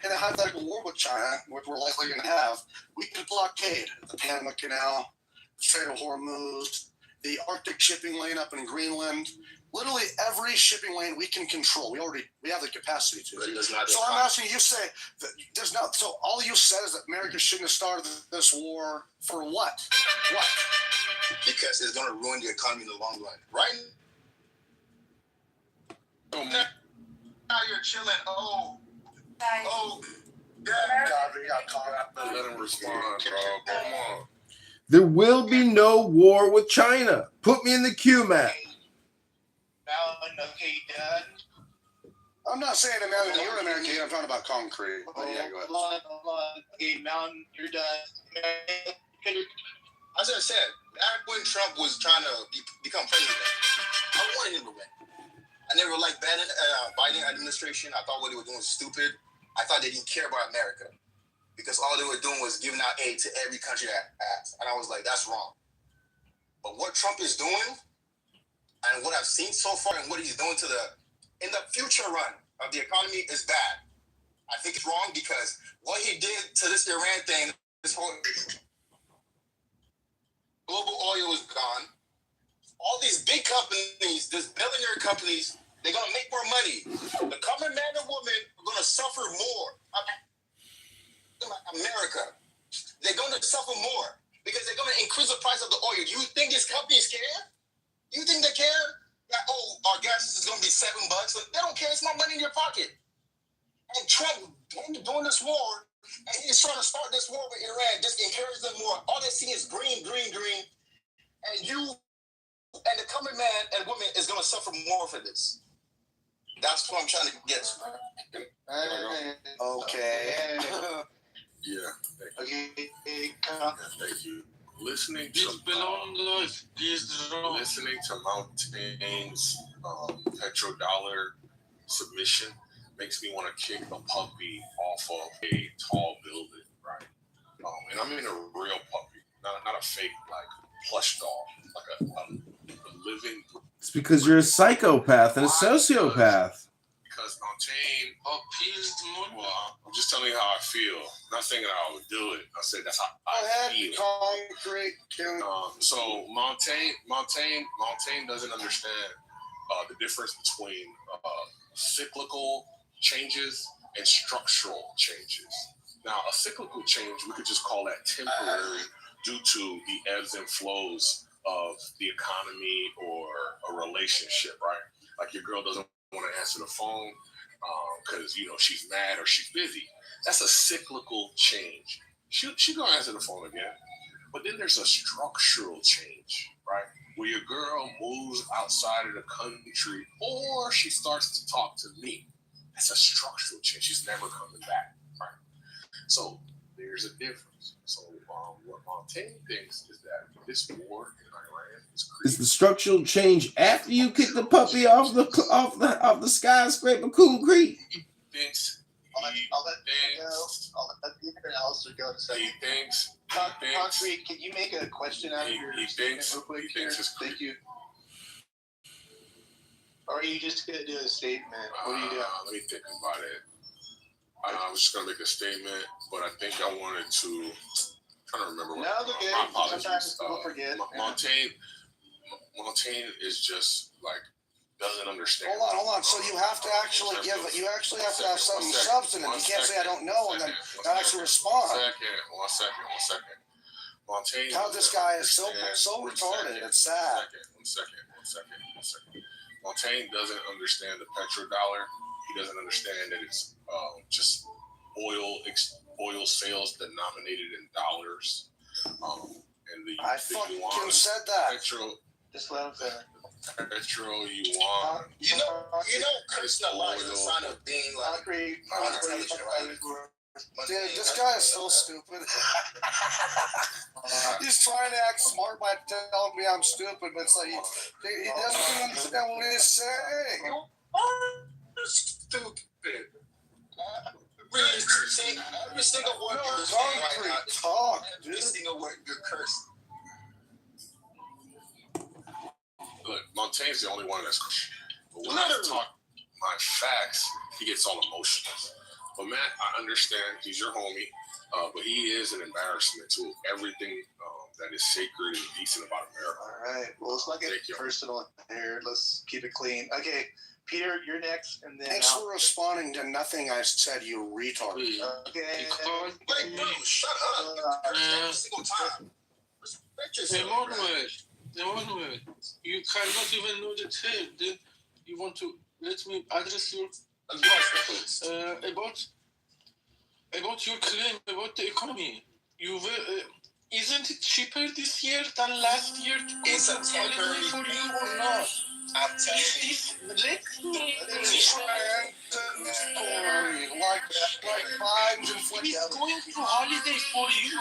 in a hypothetical war with China, which we're likely going to have, we can blockade the Panama Canal, the Strait of Hormuz, the Arctic shipping lane up in Greenland. Literally every shipping lane we can control. We have the capacity to. So I'm asking you, say that there's not. So all you said is that America shouldn't have started this war for what? What? Because it's going to ruin the economy in the long run, right? Now you're chilling. Yeah. God, we got caught up. Let him respond, bro. Come on. There will be no war with China. Put me in the queue, Matt. Mountain, okay, done. I'm not saying American. You're American. I'm talking about concrete. But yeah, go ahead. Hold on. Okay, Mountain, you're done. As I said, back when Trump was trying to become president, I wanted him to win. I never liked Biden administration. I thought what they were doing was stupid. I thought they didn't care about America because all they were doing was giving out aid to every country that asked. And I was like, that's wrong. But what Trump is doing and what I've seen so far and what he's doing in the future run of the economy is bad. I think it's wrong because what he did to this Iran thing, this whole global oil is gone. All these big companies, these billionaire companies, they're going to make more money. The common man and woman are going to suffer more. America, they're going to suffer more because they're going to increase the price of the oil. You think these companies care? You think they care? That, our gas is going to be $7. They don't care. It's my money in your pocket. And Trump, during this war, and he's trying to start this war with Iran, just encourage them more. All they see is green, green, green. And you and the common man and woman is going to suffer more for this. That's what I'm trying to get to. Okay. Yeah. Okay. Thank you. Listening to Mountain's petrodollar submission makes me want to kick a puppy off of a tall building, right? And I mean a real puppy, not a fake like plush dog, like a living. It's because you're a psychopath and a sociopath. Because Mountain, well, I'm just telling you how I feel. Not thinking I would do it. I said that's how I feel. So Mountain doesn't understand the difference between cyclical changes and structural changes. Now, a cyclical change, we could just call that temporary due to the ebbs and flows of the economy or a relationship, right? Like your girl doesn't want to answer the phone because she's mad or she's busy. That's a cyclical change. She gonna answer the phone again. But then there's a structural change, right? Where your girl moves outside of the country or she starts to talk to me. That's a structural change. She's never coming back, right? So there's a difference. So what Montaigne thinks is that this war in Iran is Is the structural change after you kick the puppy off the skyscraper Coon Creek? thinks I'll let Peter and Alistair go in a second. he thinks Concrete, can you make a question out of your statement real quick here? Thank you. Or are you just going to do a statement? What are you doing? Let me think about it. I was just going to make a statement, but I think I wanted to. I'm trying to remember. No, okay. My apologies. Sometimes people forget. Montaigne is just like doesn't understand. Hold on. So you have to actually give it. You actually have to have something substantive. You can't say I don't know and then not actually respond. One second. Montaigne. How this guy is so retarded. It's sad. One second. Montaigne doesn't understand the petrodollar. He doesn't understand that it's just oil sales denominated in dollars. I fucking said that. Just let him finish. Petro yuan. You know, cursing a lot is a sign of being like unintelligent, right? Dude, this guy is so stupid. He's trying to act smart by telling me I'm stupid, but it's like he doesn't even understand what he's saying. You're stupid. See, every single word you're saying right now. Talk, dude. Every single word you're cursing. Look, Montaigne's the only one that's. But when I talk my facts, he gets all emotional. But Matt, I understand he's your homie, but he is an embarrassment to everything that is sacred and decent about America. All right. Well, let's not get personal here. Let's keep it clean. Okay, Peter, you're next, and then. Thanks for responding to nothing I said, you retard. Okay. Wait, no, shut up. Every single time. Respect yourself. Emmanuel, you cannot even know the term. Then you want to let me address your about your claim about the economy. You were, isn't it cheaper this year than last year? It's a temporary for you or not? I'm telling you. Like vibes and He's going to holiday for you.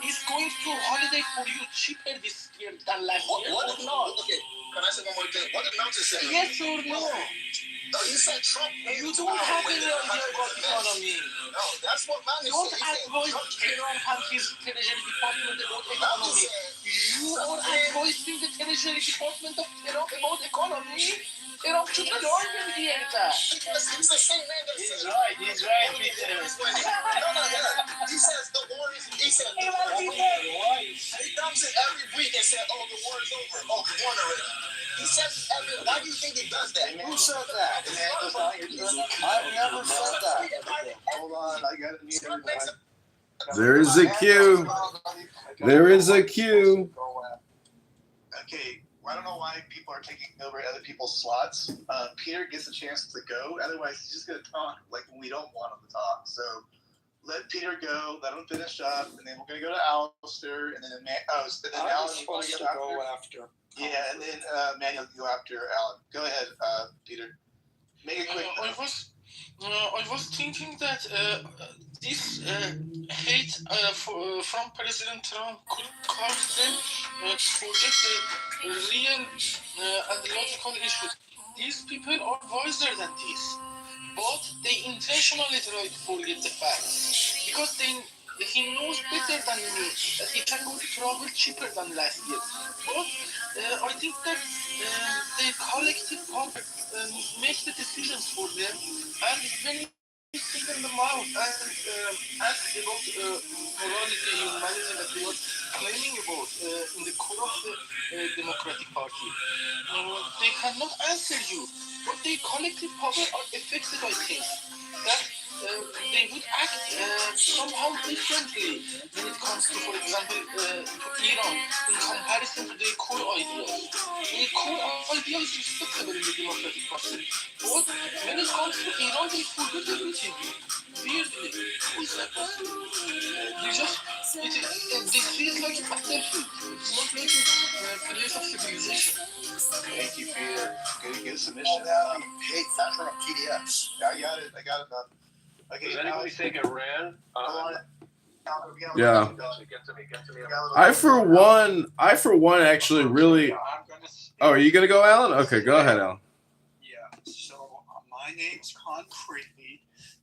He's going to holiday for you cheaper this year than last year. What or not? Okay, can I say one more thing? What did Mountain say? Yes or no? No, he said Trump. You don't have any idea about economy. No, that's what Mountain Don't said. advise Trump and his Treasury Department about economy. You are advising the Treasury Department of Trump about economy. Trump should learn in the end. Because he's the same man that He's said. right, Peter. No. He says the war is. He said the war is over. He comes in every week and says, "Oh, the war is over. Oh, the war already." He says every. Why do you think he does that? Who said that? I've never said that. Hold on, I got it. There is a queue. There is a queue. Okay, I don't know why people are taking over other people's slots. Peter gets a chance to go. Otherwise, he's just going to talk like when we don't want him to talk. So let Peter go. Let him finish up, and then we're going to go to Alistair, and then Alan supposed to go after. Yeah, and then Manuel go after Alan. Go ahead, Peter. Make it quick. I was thinking that this hate from President Trump could cause them to forget the real and logical issues. These people are wiser than this, but they intentionally try to forget the facts because he knows better than me that he can go to travel cheaper than last year. But I think that the collective power make the decisions for them, and when you single them out and ask about morality, humanity that they are claiming about in the core of the Democratic Party, they cannot answer you. But the collective power are affected, I think, that they would act somehow differently when it comes to, for example, Iran, in comparison to their core ideas. The core idea is respectable in the Democratic Party. But when it comes to Iran, they forget everything. Weirdly. Is that possible? This feels like a battlefield. It's not like a place of civilization. Thank you, Peter. Good submission. Hey, Trump TDS. I got it. Okay. Does anybody think Iran? Yeah. I for one actually really. Oh, are you gonna go, Alan? Okay, go ahead, Alan. Yeah. So my name's Concrete.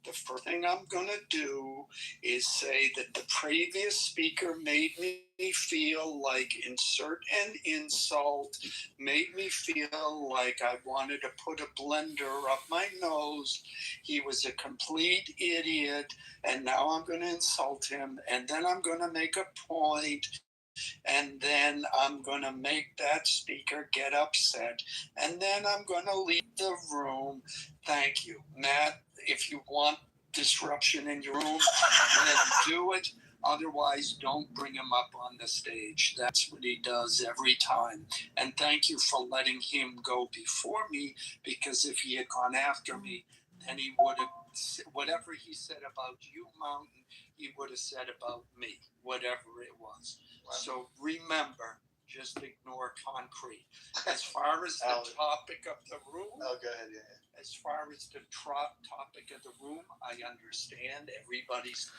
The first thing I'm gonna do is say that the previous speaker made me feel like insert an insult, made me feel like I wanted to put a blender up my nose. He was a complete idiot, and now I'm gonna insult him, and then I'm gonna make a point. And then I'm going to make that speaker get upset. And then I'm going to leave the room. Thank you. Matt, if you want disruption in your room, then do it. Otherwise, don't bring him up on the stage. That's what he does every time. And thank you for letting him go before me, because if he had gone after me, then he would have, whatever he said about you, Mountain, he would have said about me, whatever it was. So remember, just ignore Concrete. As far as the topic of the room, go ahead. Yeah. As far as the topic of the room, I understand everybody's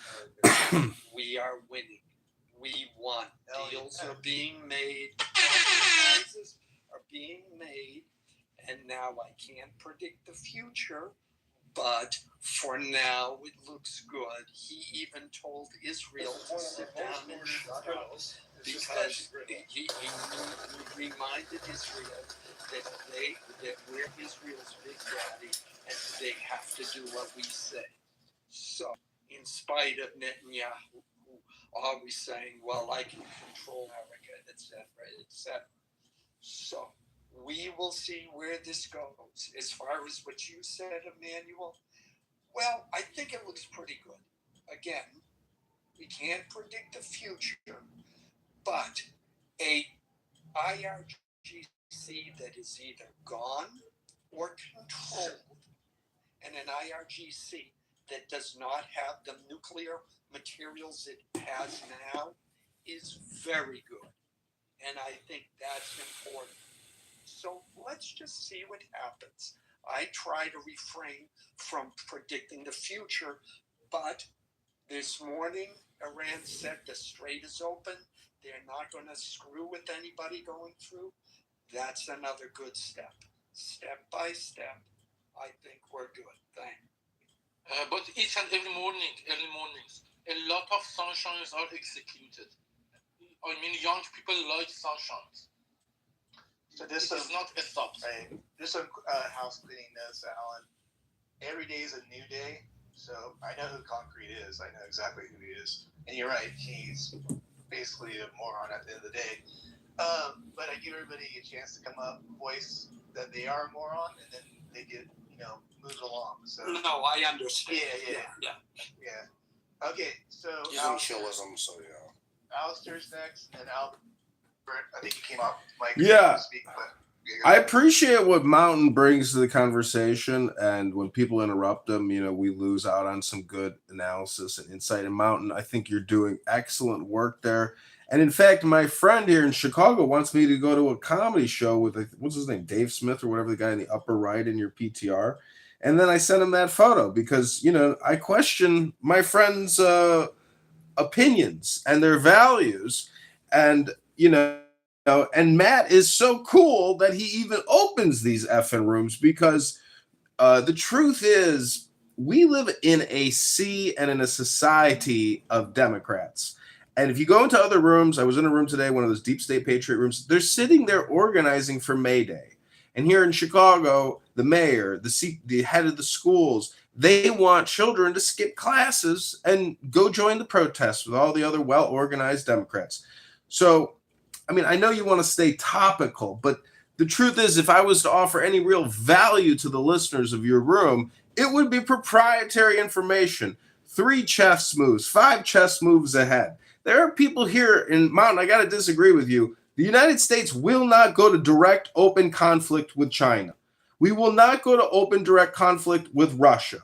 we are winning. We won. Deals are being made. Compromises are being made. And now I can't predict the future. But for now, it looks good. He even told Israel to sit down and shut up, because he reminded Israel that we're Israel's big daddy, and they have to do what we say. So, in spite of Netanyahu always saying, well, I can control America, etc., etc. So, we will see where this goes. As far as what you said, Emmanuel, well, I think it looks pretty good. Again, we can't predict the future, but a IRGC that is either gone or controlled, and an IRGC that does not have the nuclear materials it has now, is very good. And I think that's important. So let's just see what happens. I try to refrain from predicting the future, but this morning Iran said the strait is open. They're not going to screw with anybody going through. That's another good step. Step by step, I think we're good. Thanks. But each and every morning, early mornings, a lot of sunshines are executed. I mean, young people like sunshines. So this is not a stop. Right. Just some house cleaning notes, Alan. Every day is a new day. So I know who Concrete is. I know exactly who he is. And you're right. He's basically a moron at the end of the day. But I give everybody a chance to come up, voice that they are a moron, and then they get, moved along. So no, I understand. Yeah. Okay, so He's in chillism, so yeah. Alistair's next, and Albert, I think he came up. Mike, Yeah. to speak, but I appreciate what Mountain brings to the conversation, and when people interrupt him, we lose out on some good analysis and insight. And Mountain, I think you're doing excellent work there. And in fact, my friend here in Chicago wants me to go to a comedy show with, what's his name, Dave Smith or whatever, the guy in the upper right in your PTR. And then I sent him that photo because, I question my friends' opinions and their values. And, and Matt is so cool that he even opens these effing rooms, because the truth is we live in a sea and in a society of Democrats. And if you go into other rooms, I was in a room today, one of those deep state patriot rooms, they're sitting there organizing for May Day. And here in Chicago, the mayor, the head of the schools, they want children to skip classes and go join the protests with all the other well-organized Democrats. So, I know you want to stay topical, but the truth is, if I was to offer any real value to the listeners of your room, it would be proprietary information. 3 chess moves, 5 chess moves ahead. There are people here in Mountain, I got to disagree with you. The United States will not go to direct, open conflict with China. We will not go to open, direct conflict with Russia.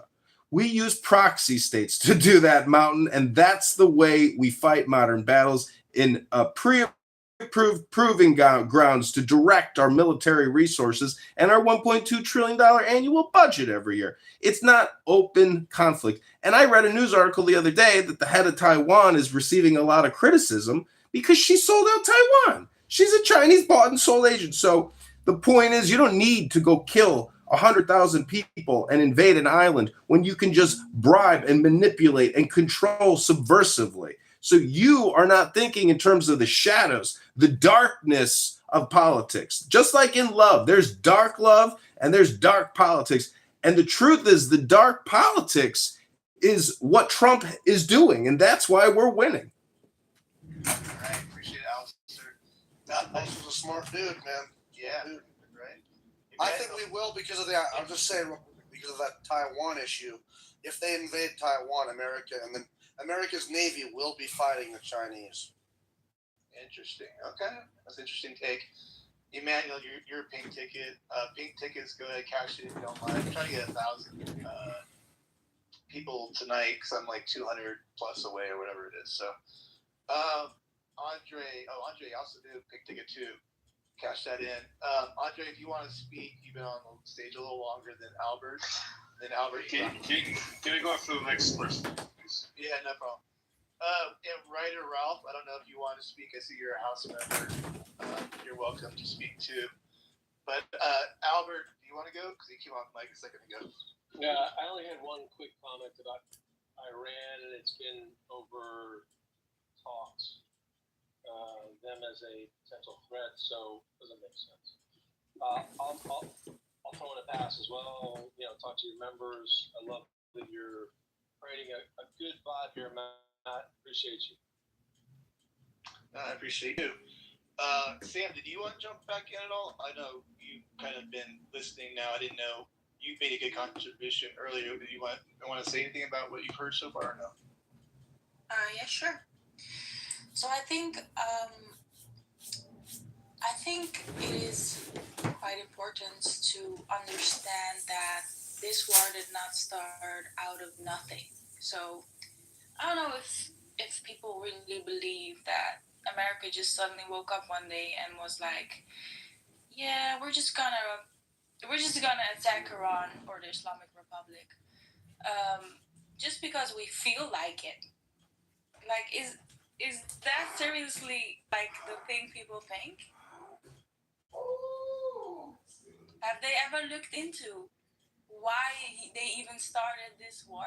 We use proxy states to do that, Mountain, and that's the way we fight modern battles in a proving grounds to direct our military resources and our $1.2 trillion annual budget every year. It's not open conflict. And I read a news article the other day that the head of Taiwan is receiving a lot of criticism because she sold out Taiwan. She's a Chinese bought and sold agent. So the point is, you don't need to go kill 100,000 people and invade an island when you can just bribe and manipulate and control subversively. So you are not thinking in terms of the shadows, the darkness of politics. Just like in love, there's dark love and there's dark politics. And the truth is, the dark politics is what Trump is doing, and that's why we're winning. All right, appreciate it, Alistair. Alistair's a smart dude, man. Yeah, Dude. right. I think we will because of the. I'm just saying because of that Taiwan issue. If they invade Taiwan, America, and then America's Navy will be fighting the Chinese. Interesting. Okay, that's an interesting take. Emmanuel, your pink ticket. Pink tickets. Go ahead, cash it if you don't mind. I'm trying to get 1,000 people tonight because I'm like 200 plus away or whatever it is. So, Andre. Oh, Andre also did a pink ticket too. Cash that in. Andre, if you want to speak, you've been on the stage a little longer than Albert. Can I go after the next person, please? Yeah, no problem. And Ryder Ralph, I don't know if you want to speak. I see you're a house member. You're welcome to speak too. But Albert, do you want to go? Because he came off mic a second ago. Yeah, I only had one quick comment about Iran, and it's been over talks. Them as a potential threat, so it doesn't make sense. I'll throw in a pass as well. You know, talk to your members. I love that you're creating a good vibe here, Matt. Appreciate you. I appreciate you. Sam, did you want to jump back in at all? I know you've kind of been listening now. I didn't know you made a good contribution earlier. Did you want to say anything about what you've heard so far or no? Yeah, sure. So I think it is quite important to understand that this war did not start out of nothing. So I don't know if people really believe that America just suddenly woke up one day and was like, yeah, we're just gonna attack Iran or the Islamic Republic, just because we feel like it. Like, is that seriously like the thing people think? Have they ever looked into why they even started this war?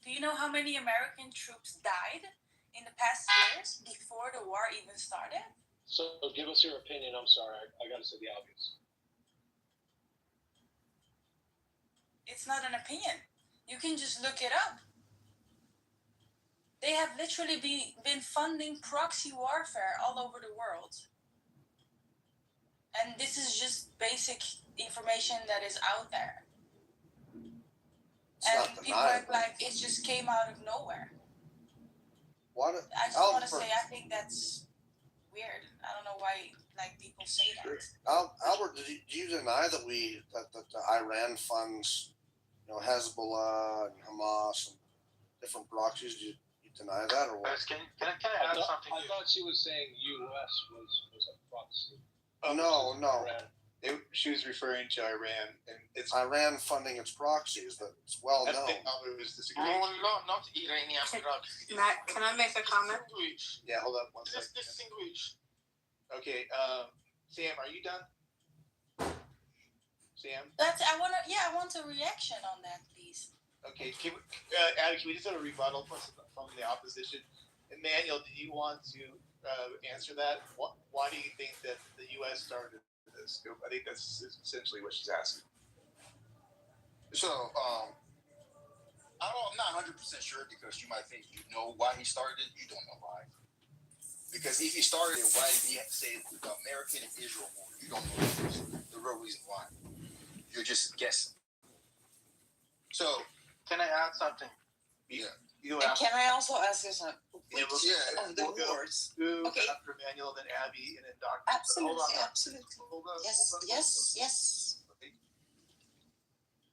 Do you know how many American troops died in the past years before the war even started? So give us your opinion. I'm sorry, I got to say the obvious. It's not an opinion. You can just look it up. They have literally been funding proxy warfare all over the world. And this is just basic information that is out there. And people act like it just came out of nowhere. I just want to say, I think that's weird. I don't know why people say that. Albert, do you deny that the Iran funds, Hezbollah and Hamas and different proxies? Do you deny that or what? Can I add something? I thought she was saying U.S. was a proxy. No. She was referring to Iran, and it's Iran funding its proxies. That's well known. Albert was disagreeing. Not Iranian proxies. Matt, can I make a comment? Yeah, hold up one second. Distinguish. Okay, Sam, are you done? Sam? I want a reaction on that, please. Okay, Abby, can we just have a rebuttal from the opposition? Emmanuel, do you want to answer that? Why do you think that the U.S. started this? I think that's essentially what she's asking. So, I'm not 100% sure because you might think you know why he started it. You don't know why. Because if he started it, why did he say the American and Israel war? You don't know the real reason why. You're just guessing. So, can I add something? Yeah. Can I also ask you something? On the wars. Okay. After Emmanuel, then Abby, and then Dr. Absolutely. Hold on. Yes. Okay.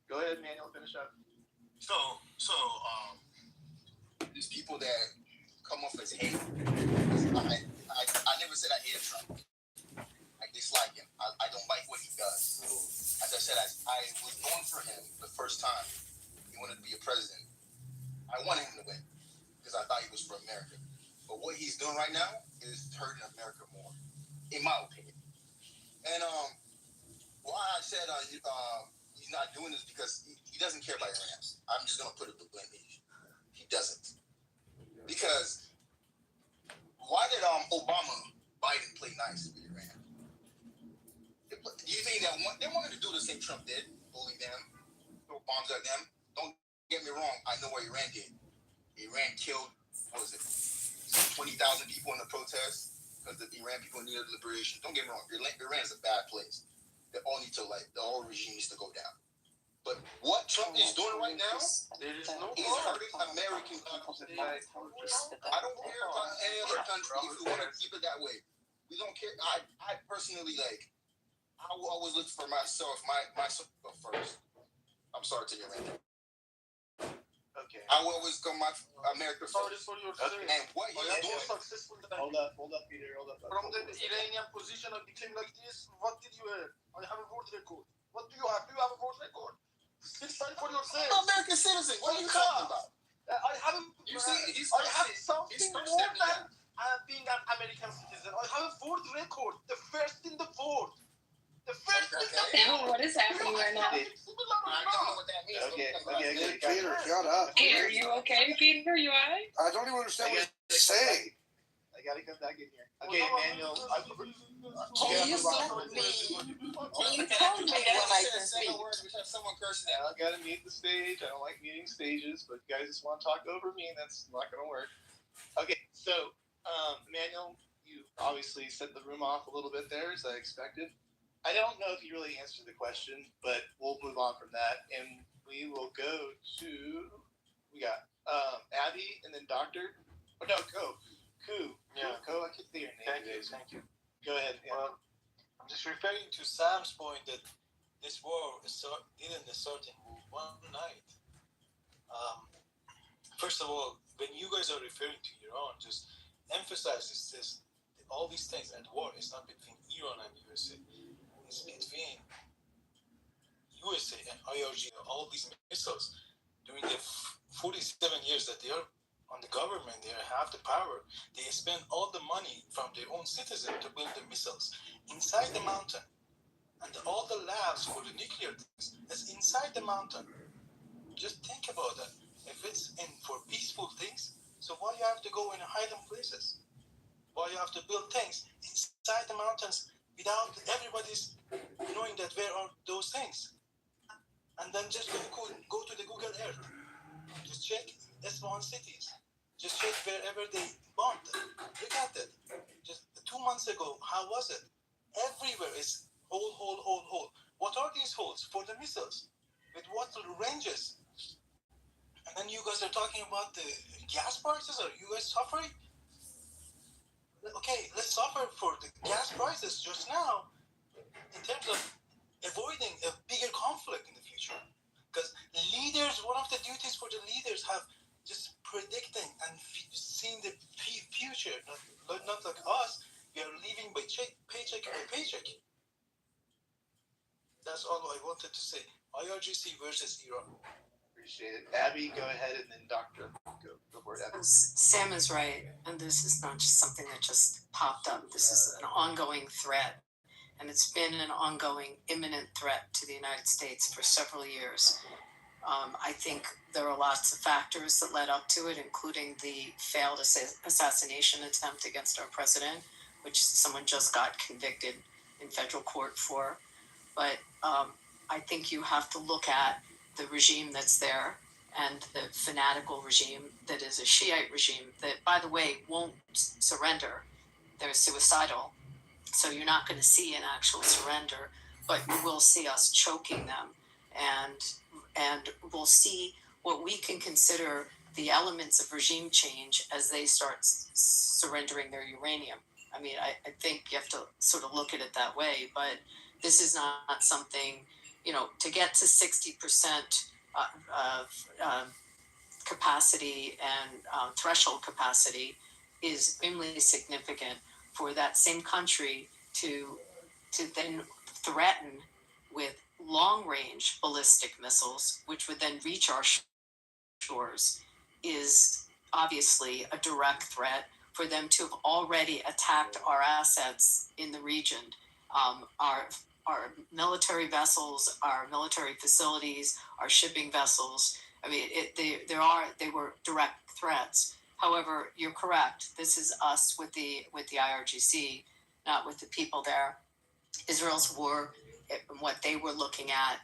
Go ahead, Emmanuel. Finish up. So, there's people that come off as hate. I never said I hated Trump. I dislike him. I don't like what he does. As I said, I was going for him the first time he wanted to be a president. I wanted him to win because I thought he was for America. But what he's doing right now is hurting America more, in my opinion. And why I said he's not doing this because he doesn't care about Iran. I'm just going to put it bluntly. He doesn't. Because why did Obama, Biden play nice with Iran? Do you think that they wanted to do the same Trump did, bully them, throw bombs at them? Don't get me wrong. I know what Iran did. Iran killed, what was it, 20,000 people in the protest because the Iran people needed liberation. Don't get me wrong. Iran is a bad place. They all need to, the whole regime needs to go down. But what Trump is doing right now is hurting American people. I don't care about any other country if you want to keep it that way. We don't care. I personally, I will always look for myself, myself first. I'm sorry to you, man. Okay. I will always go America Sorry first. for your Okay. And what he's doing. Successful. Hold up, Peter. Hold up. From the Iranian position, I became like this. What did you have? I have a vote record. What do you have? Do you have a vote record? Speak sorry for yourself. I'm an American citizen. What are you talking about? I have something more than being an American citizen. I have a vote record. The first in the vote. The first in the vote. What is happening right now? I don't know what that means. Okay. Peter, shut up. Peter, are you okay? Peter, you alright? I don't even understand what he's saying. I gotta come back in here. Okay, Emmanuel. Can you stop me? Can you tell me when I can speak? I gotta mute the stage. I don't like muting stages, but you guys just want to talk over me, and that's not gonna work. Okay, so Emmanuel, you obviously set the room off a little bit there, as I expected. I don't know if you really answered the question, but we'll move on from that, and we will go to we got Abby, and then Doctor. Oh no, Ku. Yeah. Ko. I can't say your name. Thank you. Go ahead. Well, I'm just referring to Sam's point that this war didn't start in one night. First of all, when you guys are referring to Iran, just emphasize this all these things at war is not between Iran and USA. It's between USA and IRG. All these missiles during the 47 years that they are on the government, they have the power. They spend all the money from their own citizens to build the missiles inside the mountain, and all the labs for the nuclear things is inside the mountain. Just think about that. If it's in for peaceful things, so why you have to go in hiding places? Why you have to build things inside the mountains without everybody's knowing that where are those things? And then just go to the Google Earth. Just check S1 cities. Just check wherever they bombed. Look at it. Just 2 months ago, how was it? Everywhere is hole. What are these holes? For the missiles. With what ranges? And then you guys are talking about the gas prices. Are you guys suffering? Okay, let's suffer for the gas prices just now in terms of avoiding a bigger conflict in the future. Because leaders, one of the duties for the leaders have just predicting and seeing the future, not like us. We are living by paycheck by paycheck. That's all I wanted to say. IRGC versus Iran. Appreciate it. Abby, go ahead, and then Doctor, go for it. Abby. Sam is right, and this is not just something that just popped up. This is an ongoing threat, and it's been an ongoing imminent threat to the United States for several years. I think there are lots of factors that led up to it, including the failed assassination attempt against our president, which someone just got convicted in federal court for. But I think you have to look at the regime that's there and the fanatical regime that is a Shiite regime that, by the way, won't surrender. They're suicidal. So you're not going to see an actual surrender, but you will see us choking them. And we'll see what we can consider the elements of regime change as they start surrendering their uranium. I mean, I think you have to sort of look at it that way, but this is not something, to get to 60% of capacity and threshold capacity is extremely significant for that same country to then threaten with long-range ballistic missiles, which would then reach our shores, is obviously a direct threat. For them to have already attacked our assets in the region, our military vessels, our military facilities, our shipping vessels. I mean, they were direct threats. However, you're correct. This is us with the IRGC, not with the people there. Israel's war, what they were looking at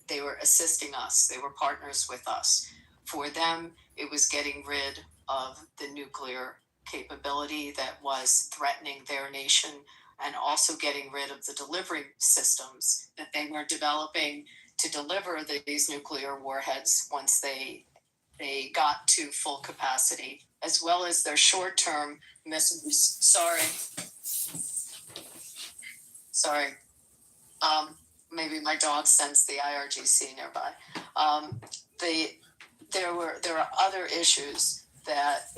they were assisting us. They were partners with us. For them, it was getting rid of the nuclear capability that was threatening their nation, and also getting rid of the delivery systems that they were developing to deliver these nuclear warheads once they got to full capacity, as well as their short-term missiles. Sorry. Maybe my dog sensed the IRGC nearby. There are other issues that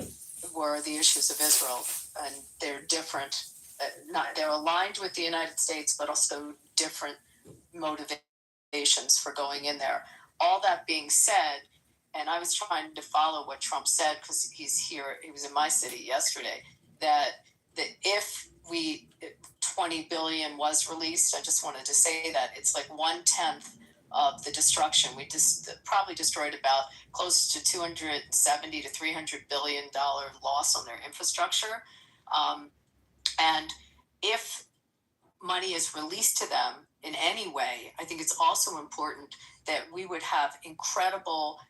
were the issues of Israel, and they're different. They're aligned with the United States, but also different motivations for going in there. All that being said, and I was trying to follow what Trump said because he's here. He was in my city yesterday. That if 20 billion was released, I just wanted to say that it's like 1/10 of the destruction. We just probably destroyed about close to 270 to 300 billion dollar loss on their infrastructure. And if money is released to them in any way, I think it's also important that we would have incredible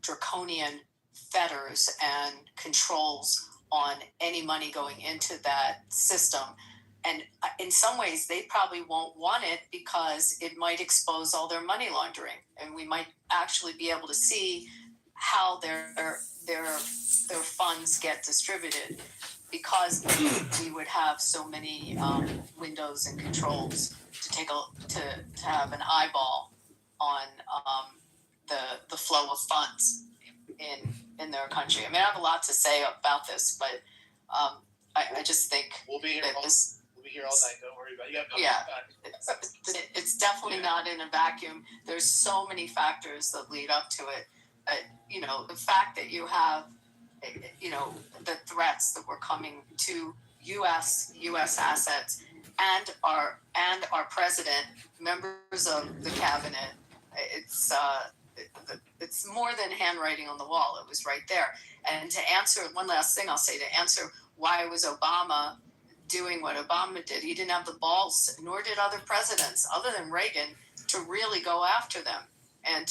draconian fetters and controls on any money going into that system. And in some ways, they probably won't want it because it might expose all their money laundering, and we might actually be able to see how their funds get distributed, because we would have so many windows and controls to have an eyeball on the flow of funds in their country. I mean, I have a lot to say about this, but I just think we'll be here that we'll be here all night. Don't worry about it. Yeah, it's definitely not in a vacuum. There's so many factors that lead up to it. The fact that you have, the threats that were coming to U.S. assets and our president, members of the cabinet, it's more than handwriting on the wall. It was right there. And to answer one last thing, I'll say, to answer why was Obama doing what Obama did, he didn't have the balls, nor did other presidents, other than Reagan, to really go after them. And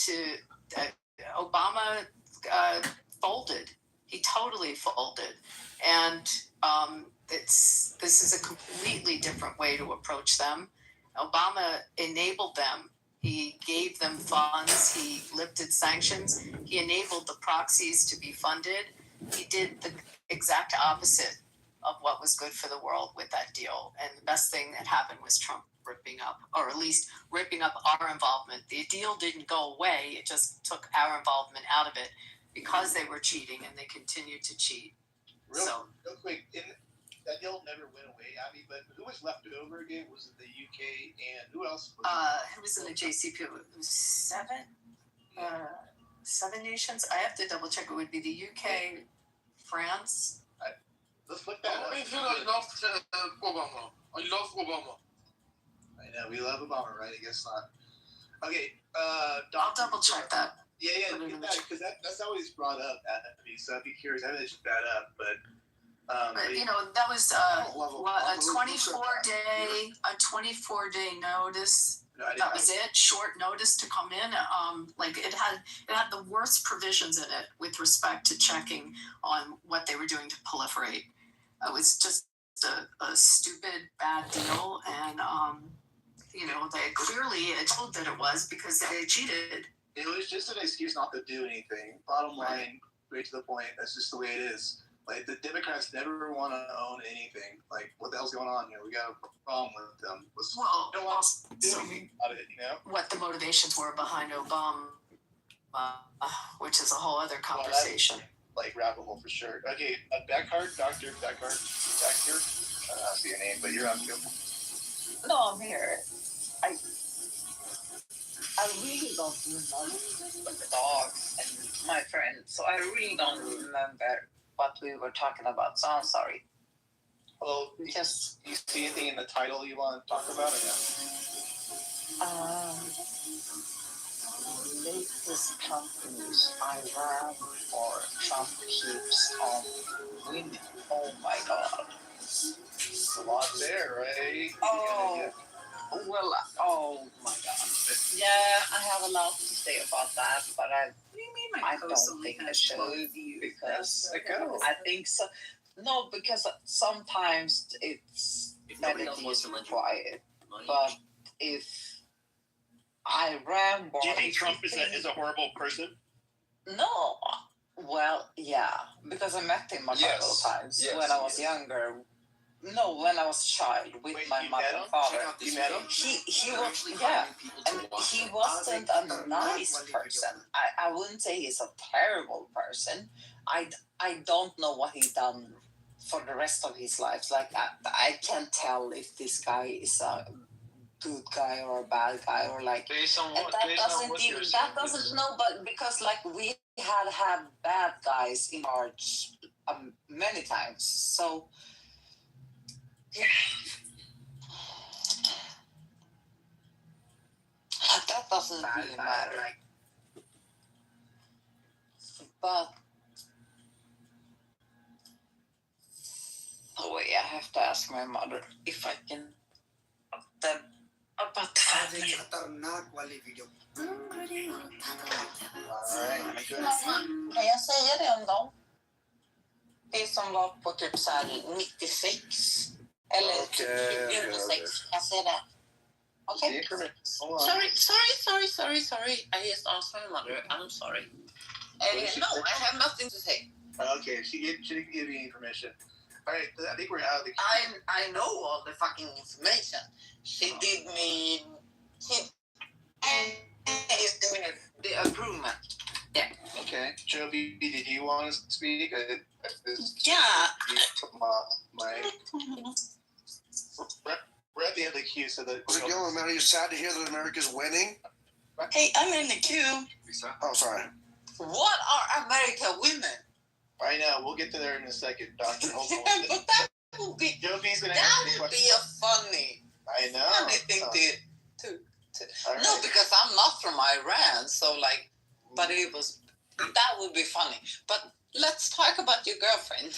Obama folded. He totally folded. And this is a completely different way to approach them. Obama enabled them. He gave them funds. He lifted sanctions. He enabled the proxies to be funded. He did the exact opposite of what was good for the world with that deal. And the best thing that happened was Trump ripping up, or at least ripping up our involvement. The deal didn't go away. It just took our involvement out of it because they were cheating, and they continued to cheat. Real quick, that deal never went away, Abby, but who was left over again? Was it the UK and who else? Who was in the JCP? It was seven nations. I have to double check. It would be the UK, France. Let's look that up. Obama. I love Obama. I know, we love Obama, right? I guess not. Okay, I'll double check that. Yeah, because that's always brought up at me, so I'd be curious. I haven't looked that up, but that was a 24 day notice. That was it. Short notice to come in. It had the worst provisions in it with respect to checking on what they were doing to proliferate. It was just a stupid, bad deal, and they clearly told that it was because they cheated. It was just an excuse not to do anything. Bottom line, right to the point. That's just the way it is. Like, the Democrats never want to own anything. Like, what the hell's going on here? We got a problem with them. Don't want to do anything about it, What the motivations were behind Obama which is a whole other conversation. Like rabbit hole for sure. Okay, Backhard, Dr. Backhard, back here. I don't have your name, but you're on too. No, I'm here. I really don't remember the dogs and my friend, so I really don't remember what we were talking about. So I'm sorry. Well, do you see anything in the title you want to talk about, or no? Latest companies I ran for Trump keeps on winning. Oh my God. There's a lot there, right? Oh, well, oh my God. Yeah, I have a lot to say about that, but I don't think I should because I think so. No, because sometimes it's better to be quiet. But if I ran, do you think Trump is a horrible person? No. Well, yeah, because I met him a couple of times when I was younger. No, when I was a child with my mother and father. You met him? He was, yeah, and he wasn't a nice person. I wouldn't say he's a terrible person. I don't know what he done for the rest of his life. Like I can't tell if this guy is a good guy or a bad guy or like. Based on what? That doesn't know, but because like we had bad guys in charge many times, so. Yeah. That doesn't really matter. But oh wait, I have to ask my mother if I can about the family. Kan jag säga det om dem? Det som var på typ så här 96 eller typ 2006. Kan jag säga det? Okay. Sorry. I just asked my mother. I'm sorry. No, I have nothing to say. Okay, she didn't give you any permission. All right, I think we're out of the. I know all the fucking information. She did me. The improvement. Yeah. Okay, Joby, did you want to speak? Yeah. We're at the end of the queue, so that. How's it going, man? Are you sad to hear that America's winning? Hey, I'm in the queue. Oh, sorry. What are American women? I know. We'll get to there in a second, Doctor. Hold on. But that would be. Joby's gonna That ask would be a funny. I know. Funny thing to. Right. No, because I'm not from Iran, so like, but it was. That would be funny. But let's talk about your girlfriend.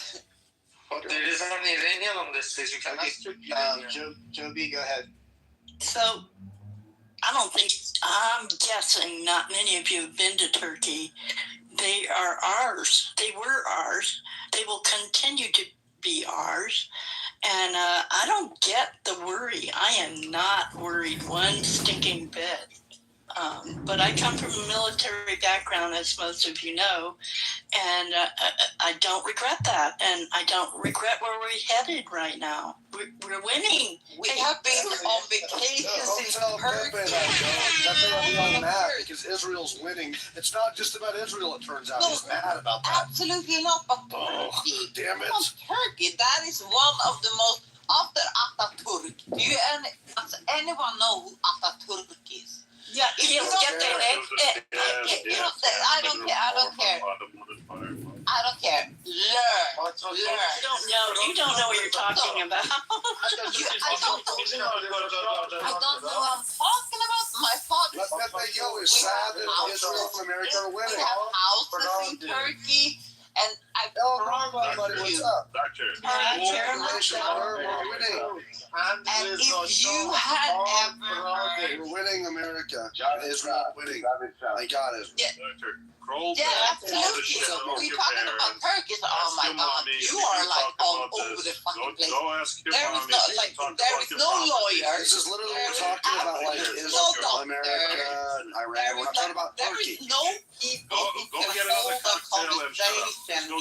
Joby, go ahead. So, I'm guessing not many of you have been to Turkey. They are ours. They were ours. They will continue to be ours. And I don't get the worry. I am not worried one stinking bit. But I come from a military background, as most of you know, and I don't regret that. And I don't regret where we're headed right now. We're winning. We have been on vacations in Turkey. That's mad because Israel's winning. It's not just about Israel, it turns out. He's mad about that. Absolutely not, but Turkey. Damn it. Turkey, that is one of the most, after Atatürk. Does anyone know who Atatürk is? Yeah, I don't care. Learn. You don't know what you're talking about. I don't know what I'm talking about. My father. Yo is sad that Israel and America are winning. We have houses in Turkey. And I've buddy, what's up? Congratulations, we're winning. And if you had ever we're winning America. Israel winning. Thank God Israel. Yeah, absolutely. So we're talking about Turkey. Oh my God, you are like all over the fucking place. There is no lawyer. This is literally we're talking about like Israel, America, and Iran. We're not talking about Turkey. There is no people who can hold a conversation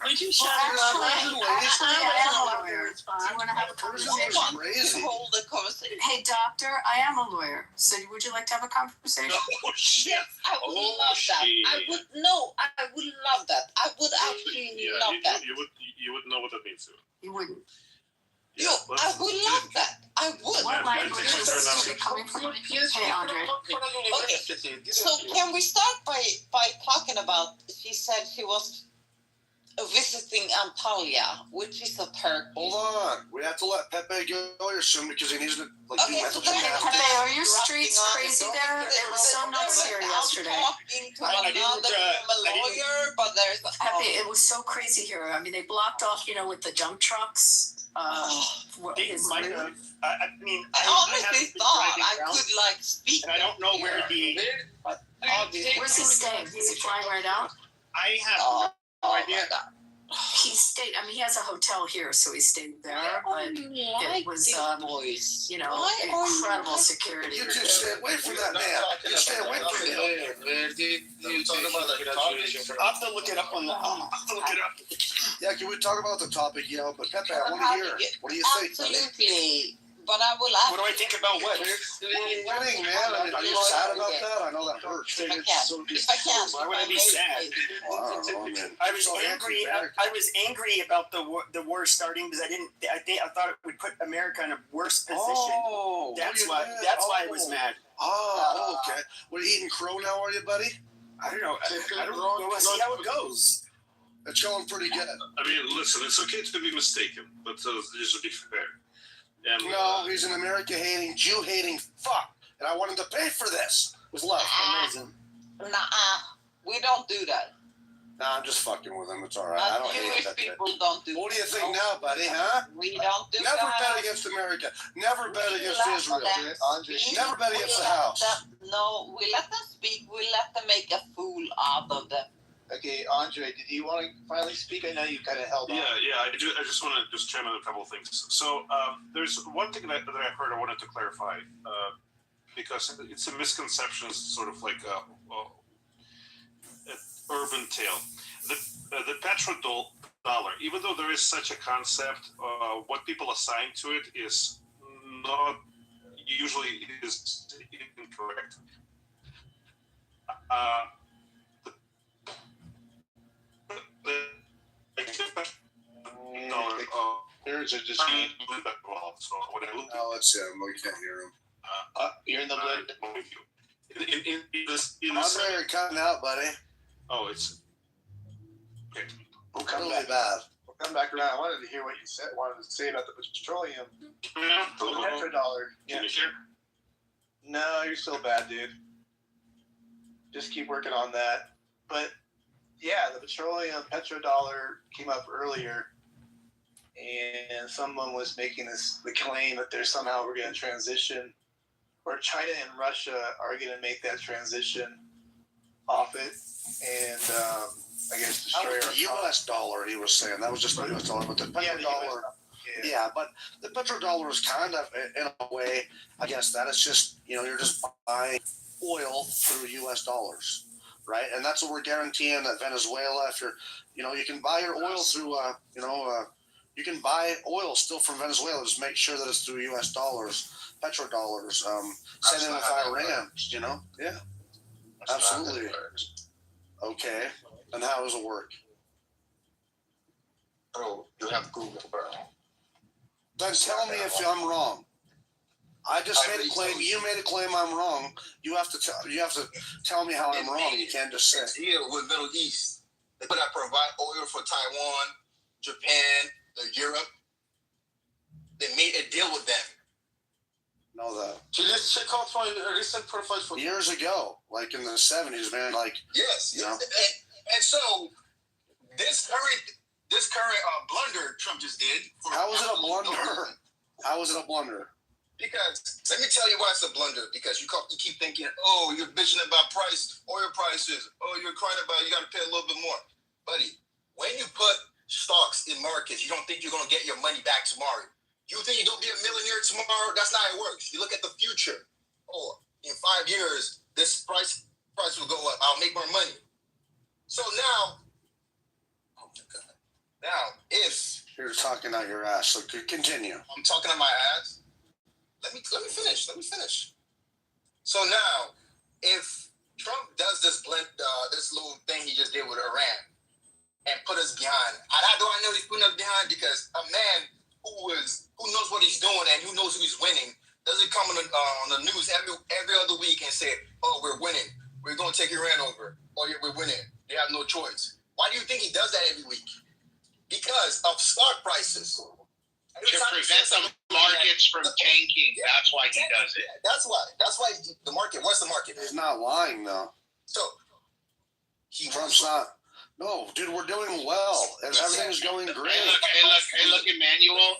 Would you shut up? Actually, I am a lawyer. Do you want to have a Persian conversation? was crazy. Hold the conversation. Hey, doctor, I am a lawyer. So would you like to have a conversation? Oh shit! Yes, I would love that. I would love that. I would actually love that. You would know what that means. You wouldn't. Yo, I would love that. I would. What language is she coming from? Hey, Andre. Okay. So can we start by talking about? She said she was visiting Antalya, which is a Turkey. Hold on, we have to let Pepe go here soon because he needs to do messages. Pepe, are your streets crazy there? It was so nuts here yesterday. I'm talking to another lawyer, but there's Pepe, it was so crazy here. I mean, they blocked off, with the dump trucks. His route. I honestly thought I could speak. And I don't know where the. Where's he staying? Is he flying right out? I have no idea. He stayed. I mean, he has a hotel here, so he stayed there. But it was, incredible security. You just stay away from that man. You stay away from him. I'll have to look it up on the. I'll have to look it up. Yeah, can we talk about the topic? But Pepe, I want to hear. What do you think? Absolutely. But I will ask. What do I think about what? We're winning, man. Are you sad about that? I know that hurts. If I can. Why would I be sad? I was angry. I was angry about the war starting because I thought it would put America in a worse position. Oh, that's why I was mad. Oh, okay. What, are you eating crow now, are you, buddy? I don't know. I don't know. We'll see how it goes. It's going pretty good. I mean, listen, it's okay to be mistaken, but just to be fair. And, no, he's an America-hating, Jew-hating fuck, and I want him to pay for this with love. Amazing. We don't do that. Nah, I'm just fucking with him. It's all right. I don't hate that. People don't do. What do you think now, buddy? Huh? We don't do Never that. bet against America. Never bet against Israel. Never bet against the house. No, we let them speak. We let them make a fool out of them. Okay, Andre, did you want to finally speak? I know you kind of held on. Yeah, I do. I just want to chime in a couple of things. So there's one thing that I heard I wanted to clarify because it's a misconception, sort of like an urban tale. The petrodollar, even though there is such a concept, what people assign to it is not usually is incorrect. There's a just. Oh, let's see. We can't hear him. You're in the blend. Andre, you're cutting out, buddy. Oh, it's okay. We'll come back. Bad. We'll come back around. I wanted to hear what you wanted to say about the petroleum. The petrodollar. Yeah. No, you're still bad, dude. Just keep working on that. But yeah, the petrodollar came up earlier, and someone was making the claim that we're going to transition, or China and Russia are going to make that transition off it, and I guess destroy our U.S. dollar. He was saying that was just the U.S. dollar, but the petrodollar. Yeah, but the petrodollar is kind of, in a way, I guess that it's just you're just buying oil through U.S. dollars. Right, and that's what we're guaranteeing at Venezuela. If you can buy your oil through, you can buy oil still from Venezuela. Just make sure that it's through U.S. dollars, petrodollars. Same thing with Iran. Yeah, absolutely. Okay, and how does it work? Oh, you have Google, bro. Then tell me if I'm wrong. I just made a claim. You made a claim. I'm wrong. You have to tell me how I'm wrong. You can't just say. Here with Middle East, they put out provide oil for Taiwan, Japan, Europe. They made a deal with them. Know that. So let's check out my recent profile for years ago, like in the 70s, man. Like yes. And so this current blunder Trump just did. How was it a blunder? How was it a blunder? Because let me tell you why it's a blunder. Because you keep thinking, oh, you're bitching about oil prices. Oh, you're crying about you got to pay a little bit more, buddy. When you put stocks in markets, you don't think you're gonna get your money back tomorrow. You think you're gonna be a millionaire tomorrow? That's not how it works. You look at the future. Oh, in 5 years, this price will go up. I'll make more money. So now, oh my God, Now, if you're talking out your ass, so continue. I'm talking on my ass, let me finish. Let me finish. So now, if Trump does this this little thing he just did with Iran and put us behind, how do I know he's putting us behind? Because a man who knows what he's doing and who knows who he's winning doesn't come on the news every other week and say, "Oh, we're winning. We're going to take Iran over. Oh, yeah, we're winning. They have no choice." Why do you think he does that every week? Because of stock prices. To prevent the markets from tanking. That's why he does it. That's why. That's why the market. What's the market? He's not lying, though. So Trump's not. No, dude, we're doing well, and everything's going great. Hey, look, Emmanuel,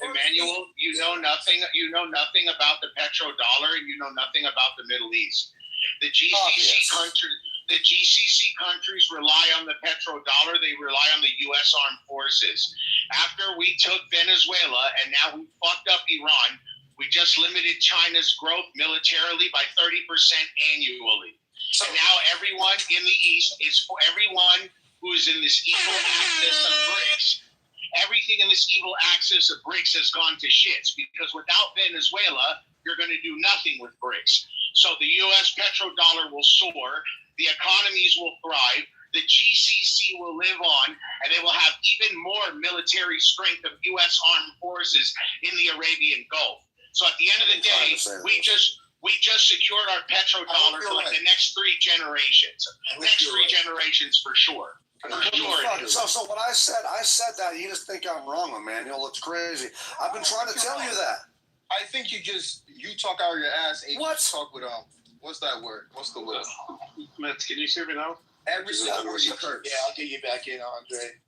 you know nothing about the petrodollar, and you know nothing about the Middle East. The GCC countries rely on the petrodollar. They rely on the U.S. armed forces. After we took Venezuela, and now we fucked up Iran, we just limited China's growth militarily by 30% annually. So now everyone in the East everyone who's in this evil axis of BRICS. Everything in this evil axis of BRICS has gone to shits, because without Venezuela, you're going to do nothing with BRICS. So the U.S. petrodollar will soar, the economies will thrive, the GCC will live on, and they will have even more military strength of U.S. armed forces in the Arabian Gulf. So at the end of the day, we just secured our petrodollar for like the next 3 generations. Next 3 generations for sure. So what I said that. You just think I'm wrong, Emmanuel. It's crazy. I've been trying to tell you that. I think you talk out of your ass and what? Talk with what's that word? What's the word? Matt, can you hear me now? Every single word you curse. Yeah, I'll get you back in, Andre.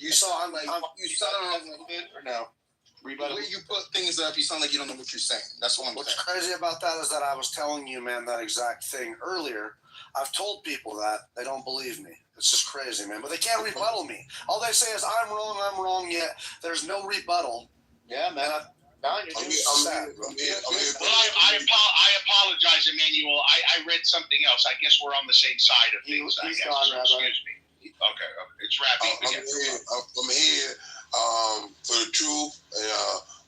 You sound like you sound a little bit or no? The way you put things up, you sound like you don't know what you're saying. That's what I'm saying. What's crazy about that is that I was telling you, man, that exact thing earlier. I've told people that. They don't believe me. It's just crazy, man. But they can't rebuttal me. All they say is, I'm wrong, yet there's no rebuttal. Yeah, man. Well, I apologize, Emmanuel. I read something else. I guess we're on the same side of things. He's gone, Rabbi. Excuse me. Okay, it's Rabbi. I'm here for the truth.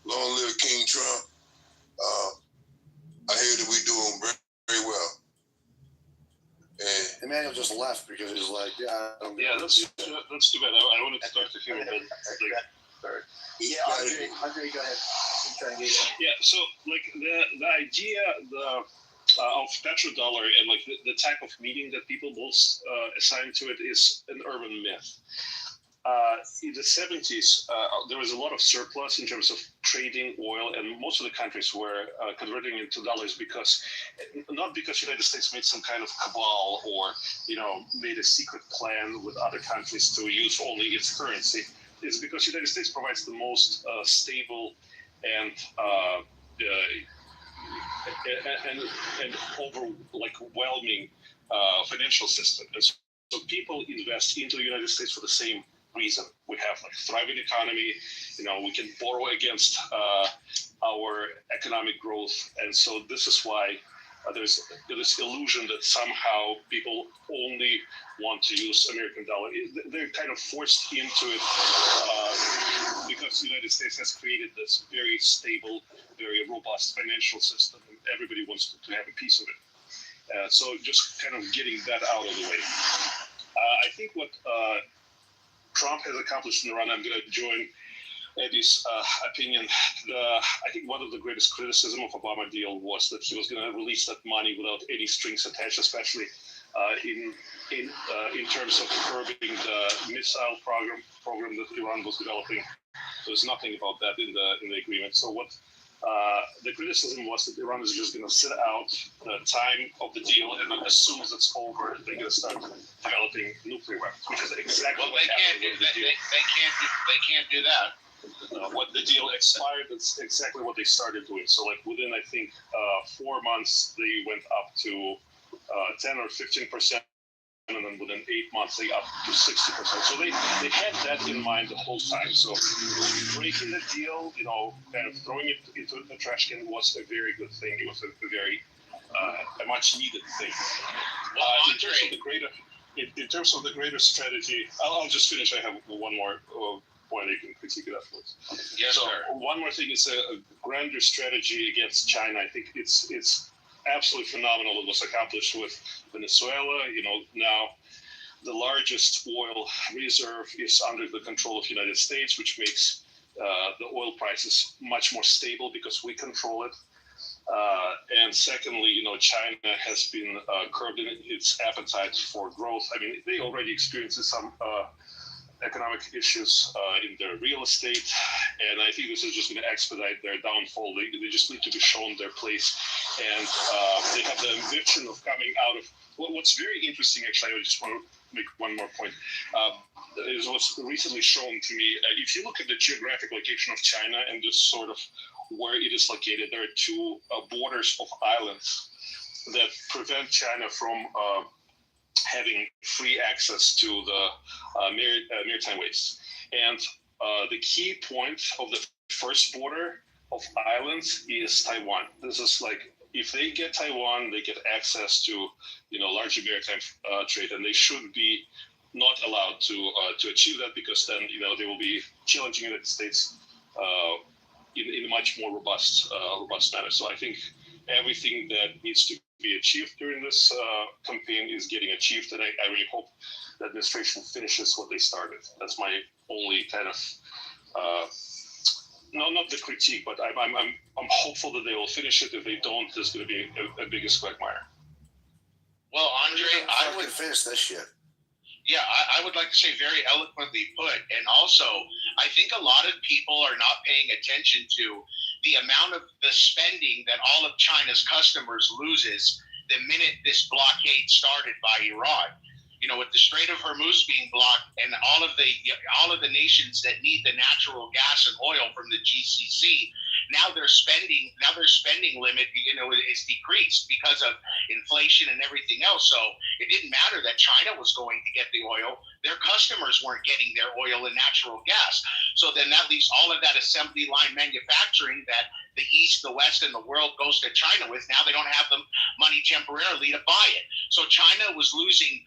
Long live King Trump. I hear that we're doing very, very well. And Emmanuel just left because he's like, that's too bad. I wanted to talk to him about sorry. Yeah, Andre, go ahead. Yeah, so like the idea of petrodollar and like the type of meaning that people most assign to it is an urban myth. In the 70s, there was a lot of surplus in terms of trading oil, and most of the countries were converting into dollars not because the United States made some kind of cabal or made a secret plan with other countries to use only its currency. It's because the United States provides the most stable and overwhelming financial system. And so people invest into the United States for the same reason. We have like thriving economy, we can borrow against our economic growth. And so this is why there's this illusion that somehow people only want to use American dollar. They're kind of forced into it because the United States has created this very stable, very robust financial system, and everybody wants to have a piece of it. So just kind of getting that out of the way. I think what Trump has accomplished in Iran, I'm going to join Eddie's opinion. I think one of the greatest criticism of Obama deal was that he was going to release that money without any strings attached, especially in terms of curbing the missile program that Iran was developing. There's nothing about that in the agreement. So what the criticism was that Iran is just going to sit out the time of the deal, and then as soon as it's over, they're going to start developing nuclear weapons, which is exactly what happened with the deal. They can't do that. What the deal expired, that's exactly what they started doing. So like within, I think, 4 months, they went up to 10 or 15%, and then within 8 months, they up to 60%. So they had that in mind the whole time. So breaking the deal, kind of throwing it into the trash can was a very good thing. It was a very a much needed thing. In terms of the greater strategy, I'll just finish. I have one more point. point, you can critique it afterwards. Yes, so sir. one more thing is a grander strategy against China. I think it's absolutely phenomenal what was accomplished with Venezuela. Now the largest oil reserve is under the control of the United States, which makes the oil prices much more stable because we control it. And secondly, China has been curbing its appetite for growth. I mean, they already experienced some economic issues in their real estate, and I think this is just going to expedite their downfall. They just need to be shown their place, and they have the ambition of coming out of. What's very interesting, actually, I just want to make one more point. It was recently shown to me. If you look at the geographic location of China and just sort of where it is located, there are two borders of islands that prevent China from having free access to the maritime ways. And the key point of the first border of islands is Taiwan. This is like, if they get Taiwan, they get access to, larger maritime trade, and they should be not allowed to achieve that, because then, they will be challenging the United States in a much more robust manner. So I think everything that needs to be achieved during this campaign is getting achieved, and I really hope the administration finishes what they started. That's my only kind of not the critique, but I'm hopeful that they will finish it. If they don't, there's going to be a biggest quagmire. Well, Andre, I would finish this shit. Yeah, I would like to say very eloquently put. And also, I think a lot of people are not paying attention to the amount of the spending that all of China's customers loses the minute this blockade started by Iran. With the Strait of Hormuz being blocked and all of the nations that need the natural gas and oil from the GCC, now their spending limit, is decreased because of inflation and everything else. So it didn't matter that China was going to get the oil; their customers weren't getting their oil and natural gas. So then that leaves all of that assembly line manufacturing that the East, the West, and the world goes to China with. Now they don't have the money temporarily to buy it. So China was losing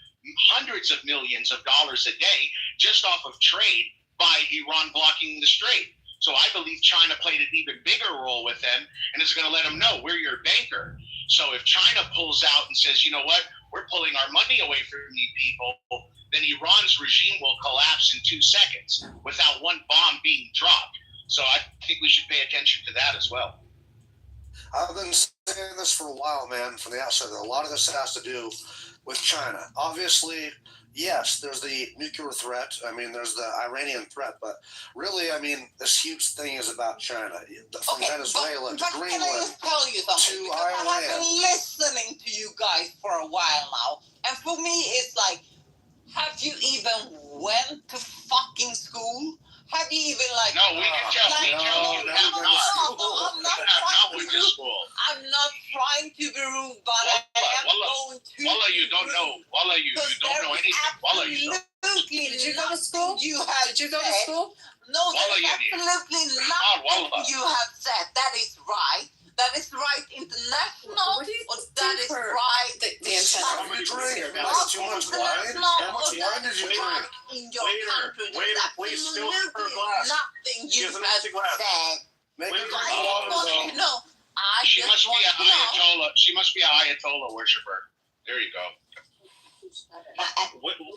hundreds of millions of dollars a day just off of trade by Iran blocking the strait. So I believe China played an even bigger role with them and is going to let them know, we're your banker. So if China pulls out and says, you know what, we're pulling our money away from you people, then Iran's regime will collapse in 2 seconds without one bomb being dropped. So I think we should pay attention to that as well. I've been saying this for a while, man, from the outset. A lot of this has to do with China. Obviously, yes, there's the nuclear threat. I mean, there's the Iranian threat. But really, I mean, this huge thing is about China. From Venezuela to Greenland can I just tell you something? to Because Iran. I've been listening to you guys for a while now. And for me, it's like, have you even went to fucking school? Have you even like? No, we can tell. Like, I'm not trying to be rude, but I am going to. Wallah, you don't know. Wallah, you don't know anything. Wallah, you don't. Did you go to school? Did you go to school? No, Wallah, that's absolutely nothing you have said. That is right. That is right international. That is right. How much wine? How much wine did you drink? In your country, there's please fill her absolutely glass. nothing you have said. She must be an Ayatollah. She must be an Ayatollah worshiper. There you go.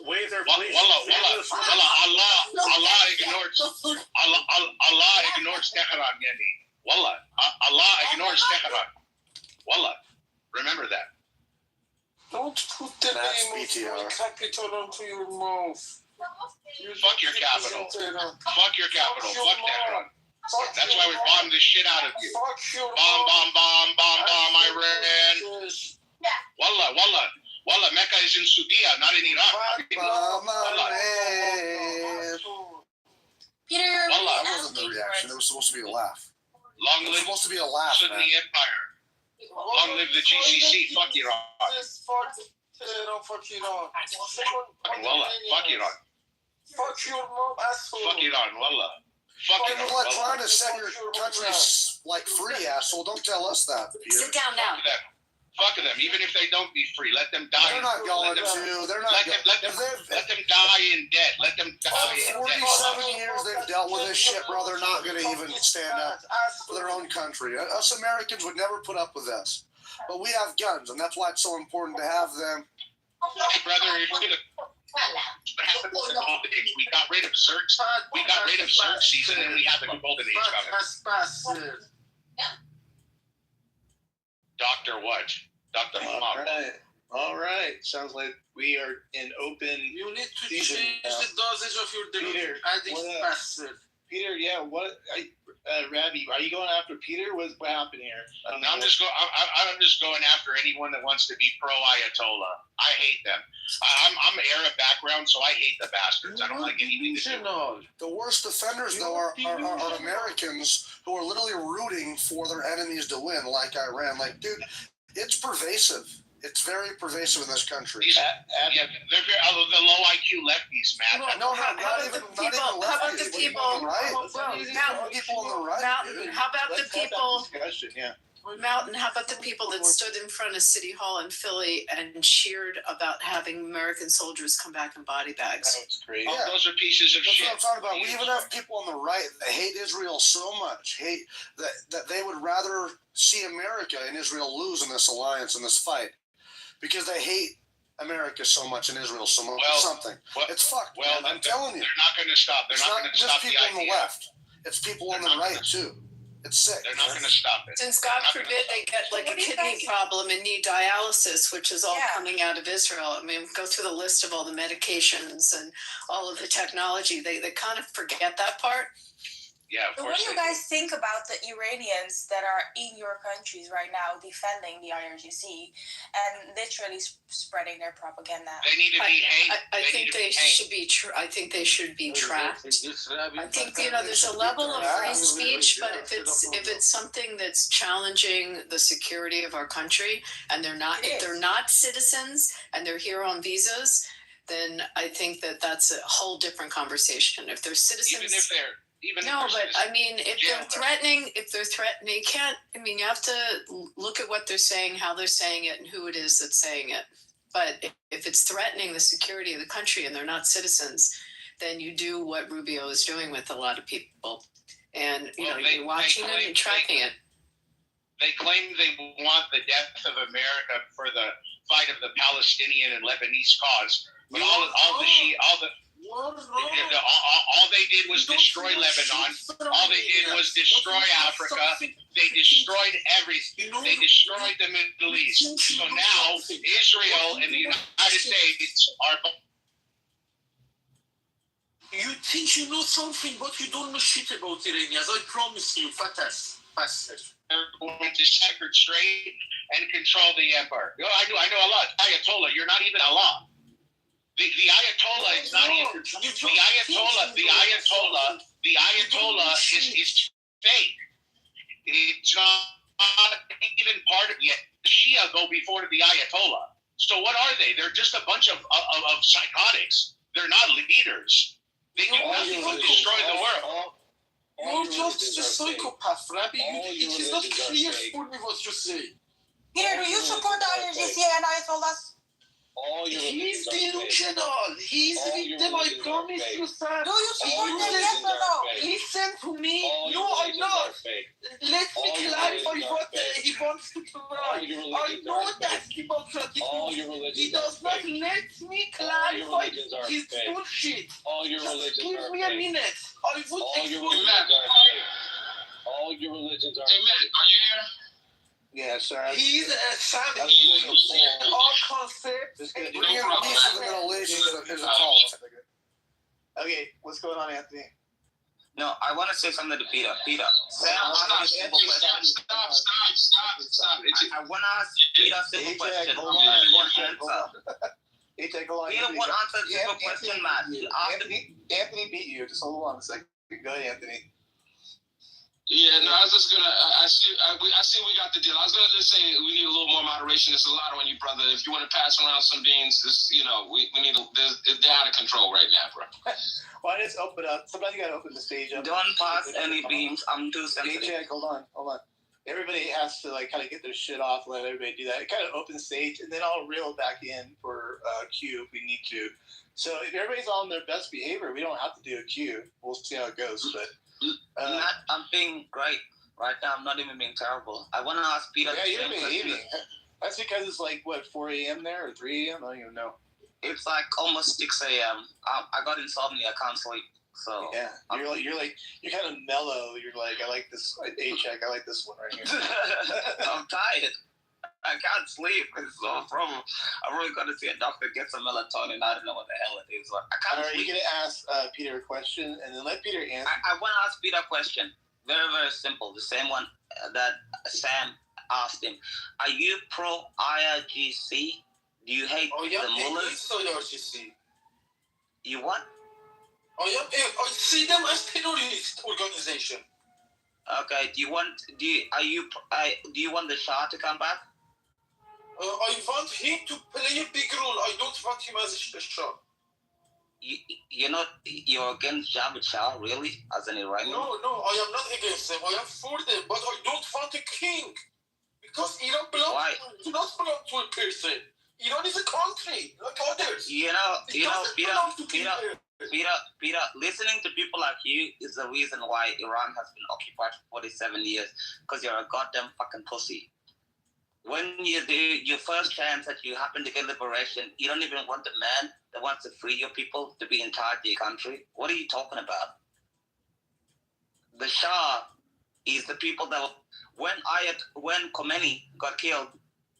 Waiter, please. Allah ignores Tehran, yani. Wallah, Allah ignores Tehran. Wallah, remember that. Don't put the name of my capital onto your mouth. Fuck your capital. Fuck your capital. Fuck Tehran. That's why we bombed the shit out of you. Bomb, Iran. Wallah, Mecca is in Saudiya, not in Iraq. Peter, Wallah, that wasn't the reaction. It was supposed to be a laugh. Long live supposed to be a laugh, Sunni Empire. Long live the GCC. Fuck Iran. Fuck Iran. Wallah, fuck Iran. Fuck your mom, asshole. Fuck Iran, wallah. Fuck Iran. You're trying to set your country like free, asshole. Don't tell us that, Peter. Sit down now. Fuck them. Even if they don't be free, let them die. They're not going to. They're not. Let them die in debt. Let them die. 47 years they've dealt with this shit, bro. They're not going to even stand up for their own country. Us Americans would never put up with this. But we have guns, and that's why it's so important to have them. Hey, brother, we got rid of search. We got rid of search season, and we have a golden age coming. Dr. What? Dr. All right. Sounds like we are in open. You need to season change now. the dosage of your Peter, adding faster. Peter, yeah. Rabbi, are you going after Peter? What happened here? I'm just going after anyone that wants to be pro Ayatollah. I hate them. I'm Arab background, so I hate the bastards. I don't like anything to do. The worst offenders, though, are Americans who are literally rooting for their enemies to win, like Iran. Like, dude, it's pervasive. It's very pervasive in this country. They're the low IQ lefties, man. No, not even lefties. How about the people? Right? People on the right. Mountain. How about the people? Mountain. How about the people that stood in front of City Hall in Philly and cheered about having American soldiers come back in body bags? That's crazy. Yeah. Those are pieces of shit. That's what I'm talking about. We even have people on the right that hate Israel so much, that they would rather see America and Israel lose in this alliance, in this fight, because they hate America so much and Israel so much. It's fucked. Well, man. I'm telling you. They're not going to stop. They're not going to stop the idea. It's not just people on the left. It's people on the right, too. It's sick. They're not going to stop it. Since God forbid they get like a kidney problem and need dialysis, which is all coming out of Israel. I mean, go through the list of all the medications and all of the technology. They kind of forget that part. Yeah, So what do you guys think about the Iranians that are in your countries right now defending the IRGC and literally spreading their propaganda? They need to be hanged. I think they should be. I think they should be trapped. I think there's a level of free speech, but if it's something that's challenging the security of our country, and if they're not citizens and they're here on visas, then I think that's a whole different conversation. If they're citizens, but I mean, if they're threatening, you can't. I mean, you have to look at what they're saying, how they're saying it, and who it is that's saying it. But if it's threatening the security of the country and they're not citizens, then you do what Rubio is doing with a lot of people, and you're watching it and tracking it. They claim they want the death of America for the fight of the Palestinian and Lebanese cause, but all they did was destroy Lebanon. All they did was destroy Africa. They destroyed everything. They destroyed the Middle East. So now Israel and the United States are. You think you know something, but you don't know shit about Iranians. I promise you, Fatas. They're going to separate straight and control the empire. I know a lot. Ayatollah, you're not even Allah. The Ayatollah is not even the Ayatollah is fake. It's not even part of it. The Shia go before the Ayatollah. So what are they? They're just a bunch of psychotics. They're not leaders. They do nothing to destroy the world. You're just a psychopath, Rabbi. It is not clear for me what you say. Peter, do you support the IRGC and Ayatollahs? He's delusional. He's with them, I promise you, sir. Do you support them, yes or no? Listen to me. No, I'm not. Let me clarify what he wants to try. I know that democratic. He does not let me clarify his bullshit. Just give me a minute. I would explain. All your religions are fake. Amen. Are you here? Yeah, sir. He's a savage. He's all concepts. Bringing peace to the Middle East is a cult. Okay, what's going on, Anthony? No, I want to say something to Peter. Peter, Stop. I want to ask Peter a simple question. Peter won't answer a simple question, man. Anthony beat you. Just hold on a second. Go ahead, Anthony. Yeah, no, I was just gonna. I see we got the deal. I was gonna just say we need a little more moderation. It's a lot on you, brother. If you want to pass around some beans, we need. They're out of control right now, bro. Why just open up? Somebody gotta open the stage up. Don't pass any beans. I'm too sensitive. AJ, hold on. everybody has to like kind of get their shit off, let everybody do that. It kind of opens stage, and then I'll reel back in for Q if we need to. So if everybody's on their best behavior, we don't have to do a Q. We'll see how it goes. But I'm being great right now. I'm not even being terrible. I want to ask Peter. Yeah, you're behaving. That's because it's like what 4 a.m. there or 3 a.m. I don't even know. It's like almost 6 a.m. I got insomnia. I can't sleep. So yeah, you're kind of mellow. You're like, I like this A-check. I like this one right here. I'm tired. I can't sleep. It's no problem. I'm really going to see a doctor, get some melatonin. I don't know what the hell it is. But I can't sleep. You're going to ask Peter a question, and then let Peter answer. I want to ask Peter a question. Very, very simple. The same one that Sam asked him. Are you pro IRGC? Do you hate the mullahs? IRGC. You what? I see them as terrorist organization. Okay. Do you want the Shah to come back? I want him to play a big role. I don't want him as a Shah. You're against Javad Shah, really, as an Iranian? No, I am not against them. I am for them, but I don't want a king because Iran does not belong to a person. Iran is a country like others. Peter, listening to people like you is the reason why Iran has been occupied for 47 years, because you're a goddamn fucking pussy. When you do your first chance that you happen to get liberation, you don't even want the man that wants to free your people to be in charge of your country. What are you talking about? The Shah is the people that, when Khomeini got killed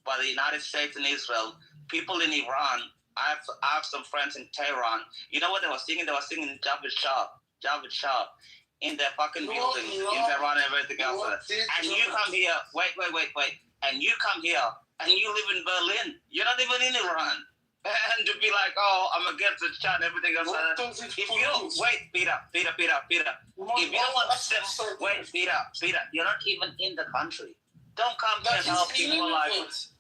by the United States and Israel, people in Iran, I have some friends in Tehran. You know what they were singing? They were singing Javad Shah in their fucking buildings in Tehran and everything else. And you come here, wait. And you come here and you live in Berlin. You're not even in Iran. And to be like, oh, I'm against the Shah and everything else. If you don't, wait, Peter. If you don't want to step, wait, Peter, you're not even in the country. Don't come here and help people like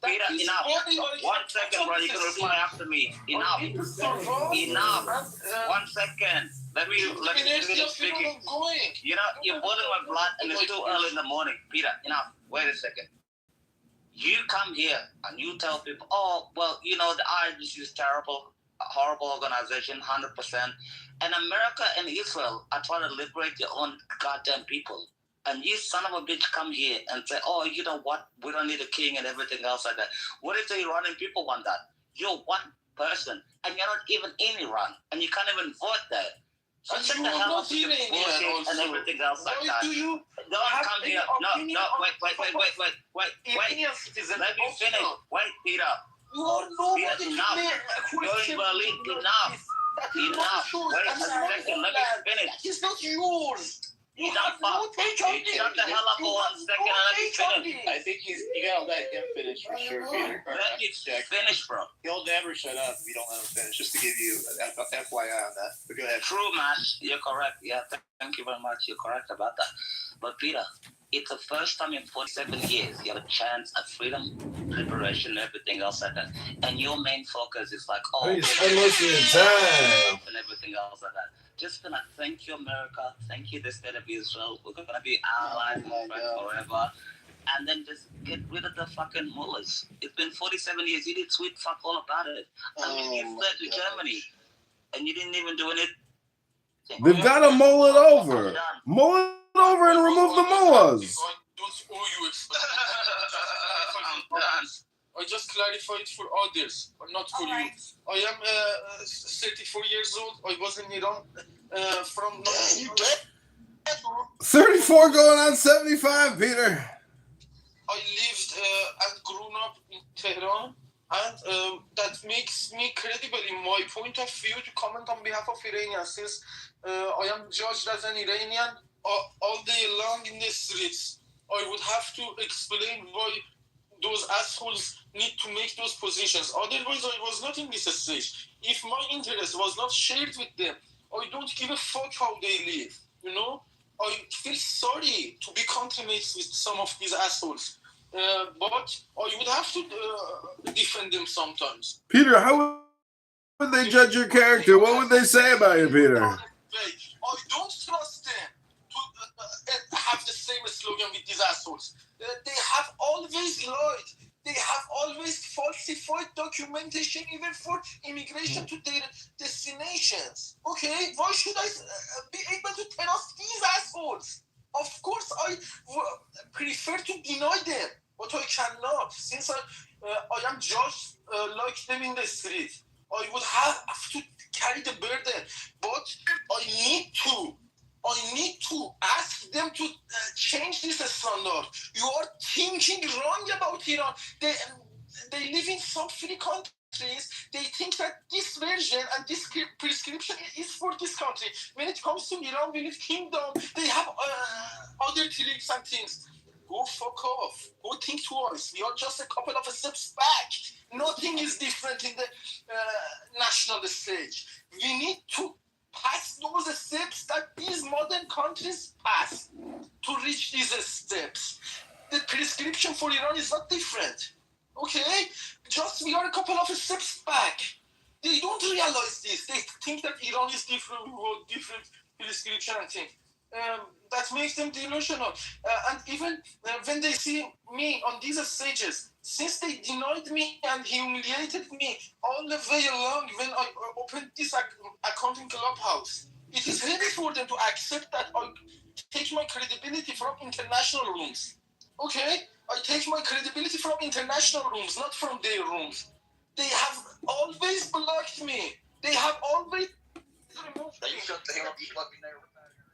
Peter. Enough. 1 second, bro. You can reply after me. Enough. 1 second. Let me finish speaking. You're boiling my blood, and it's too early in the morning. Peter, enough. Wait a second. You come here and you tell people, oh, well, the IRGC is terrible, horrible organization, 100%. And America and Israel are trying to liberate their own goddamn people. And you son of a bitch come here and say, oh, you know what? We don't need a king and everything else like that. What if the Iranian people want that? You're one person and you're not even in Iran and you can't even vote there. So shut the hell up with your bullshit and everything else like that. Don't come here. No, wait. Let me finish. Wait, Peter. Peter, enough. You're in Berlin. Enough. Wait a second. Let me finish. It's not yours. Shut the hell up for 1 second and let me finish. I think you gotta let him finish for sure, Peter. Let me finish, bro. He'll never shut up if you don't let him finish, just to give you an FYI on that. But go ahead. True, man. You're correct. Yeah, thank you very much. You're correct about that. But Peter, it's the first time in 47 years you have a chance at freedom, liberation, and everything else like that. And your main focus is like, oh, and everything else like that. Just gonna thank you, America. Thank you, the state of Israel. We're gonna be allies and friends forever. And then just get rid of the fucking mullahs. It's been 47 years. You did sweet fuck all about it. I mean, you fled to Germany, and you didn't even do anything. They've got to mull it over. Mull it over and remove the mullahs. I just clarified for others, not for you. I am 34 years old. I was in Iran from 34 going on 75, Peter. I lived and grown up in Tehran, and that makes me credible in my point of view to comment on behalf of Iranians, since I am judged as an Iranian all day long in the streets. I would have to explain why those assholes need to make those positions. Otherwise, I was not in this stage. If my interest was not shared with them, I don't give a fuck how they live. I feel sorry to be countrymates with some of these assholes. But I would have to defend them sometimes. Peter, how would they judge your character? What would they say about you, Peter? I don't trust them to have the same slogan with these assholes. always lied. They have always falsified documentation even for immigration to their destinations. Okay, why should I be able to tell us these assholes? Of course, I prefer to deny them, but I cannot. Since I am just like them in the street, I would have to carry the burden, but I need to ask them to change this standard. You are thinking wrong about Iran. They live in some free countries. They think that this version and this prescription is for this country. When it comes to Iran, we live kingdom. They have other tricks and things. Go fuck off. Go think twice. We are just a couple of steps back. Nothing is different in the national stage. We need to pass those steps that these modern countries pass to reach these steps. The prescription for Iran is not different. Okay? Just we are a couple of steps back. They don't realize this. They think that Iran is different, we want different prescription and things. That makes them delusional. And even when they see me on these stages, since they denied me and humiliated me all the way along when I opened this account in Clubhouse, it is ready for them to accept that I take my credibility from international rooms. Okay? I take my credibility from international rooms, not from their rooms. They have always blocked me. They have always removed me.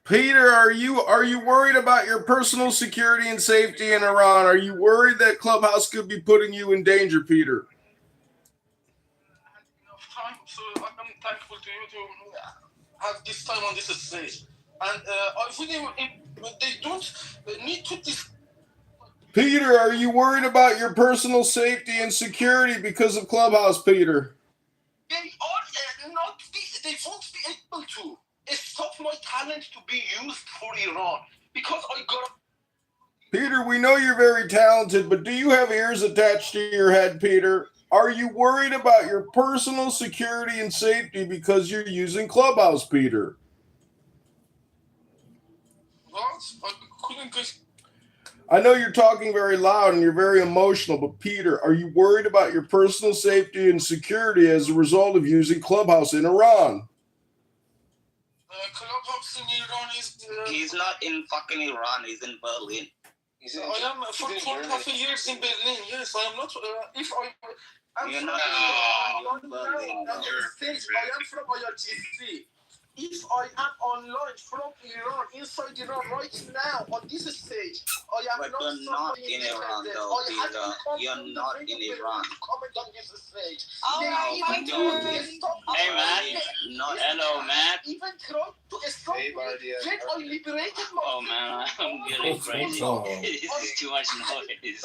Peter, are you worried about your personal security and safety in Iran? Are you worried that Clubhouse could be putting you in danger, Peter? Enough time, so I'm thankful to you to have this time on this stage. And I think they don't need to. Peter, are you worried about your personal safety and security because of Clubhouse, Peter? They are not. They won't be able to stop my talent to be used for Iran because I got. Peter, we know you're very talented, but do you have ears attached to your head, Peter? Are you worried about your personal security and safety because you're using Clubhouse, Peter? What? I couldn't get. I know you're talking very loud and you're very emotional, but Peter, are you worried about your personal safety and security as a result of using Clubhouse in Iran? Clubhouse in Iran is. He's not in fucking Iran. He's in Berlin. I am for 12 years in Berlin. Yes, I am not. If I'm You're from not Berlin. I am from IRGC. If I am online from Iran, inside Iran right now, on this stage, I am but not you're not in Iran, though, Peter. You're not in Iran. Comment on this stage. Hey, man. Not hello, man. Even try to stop me when I liberated my. Oh, man, I'm getting crazy. This is too much noise here.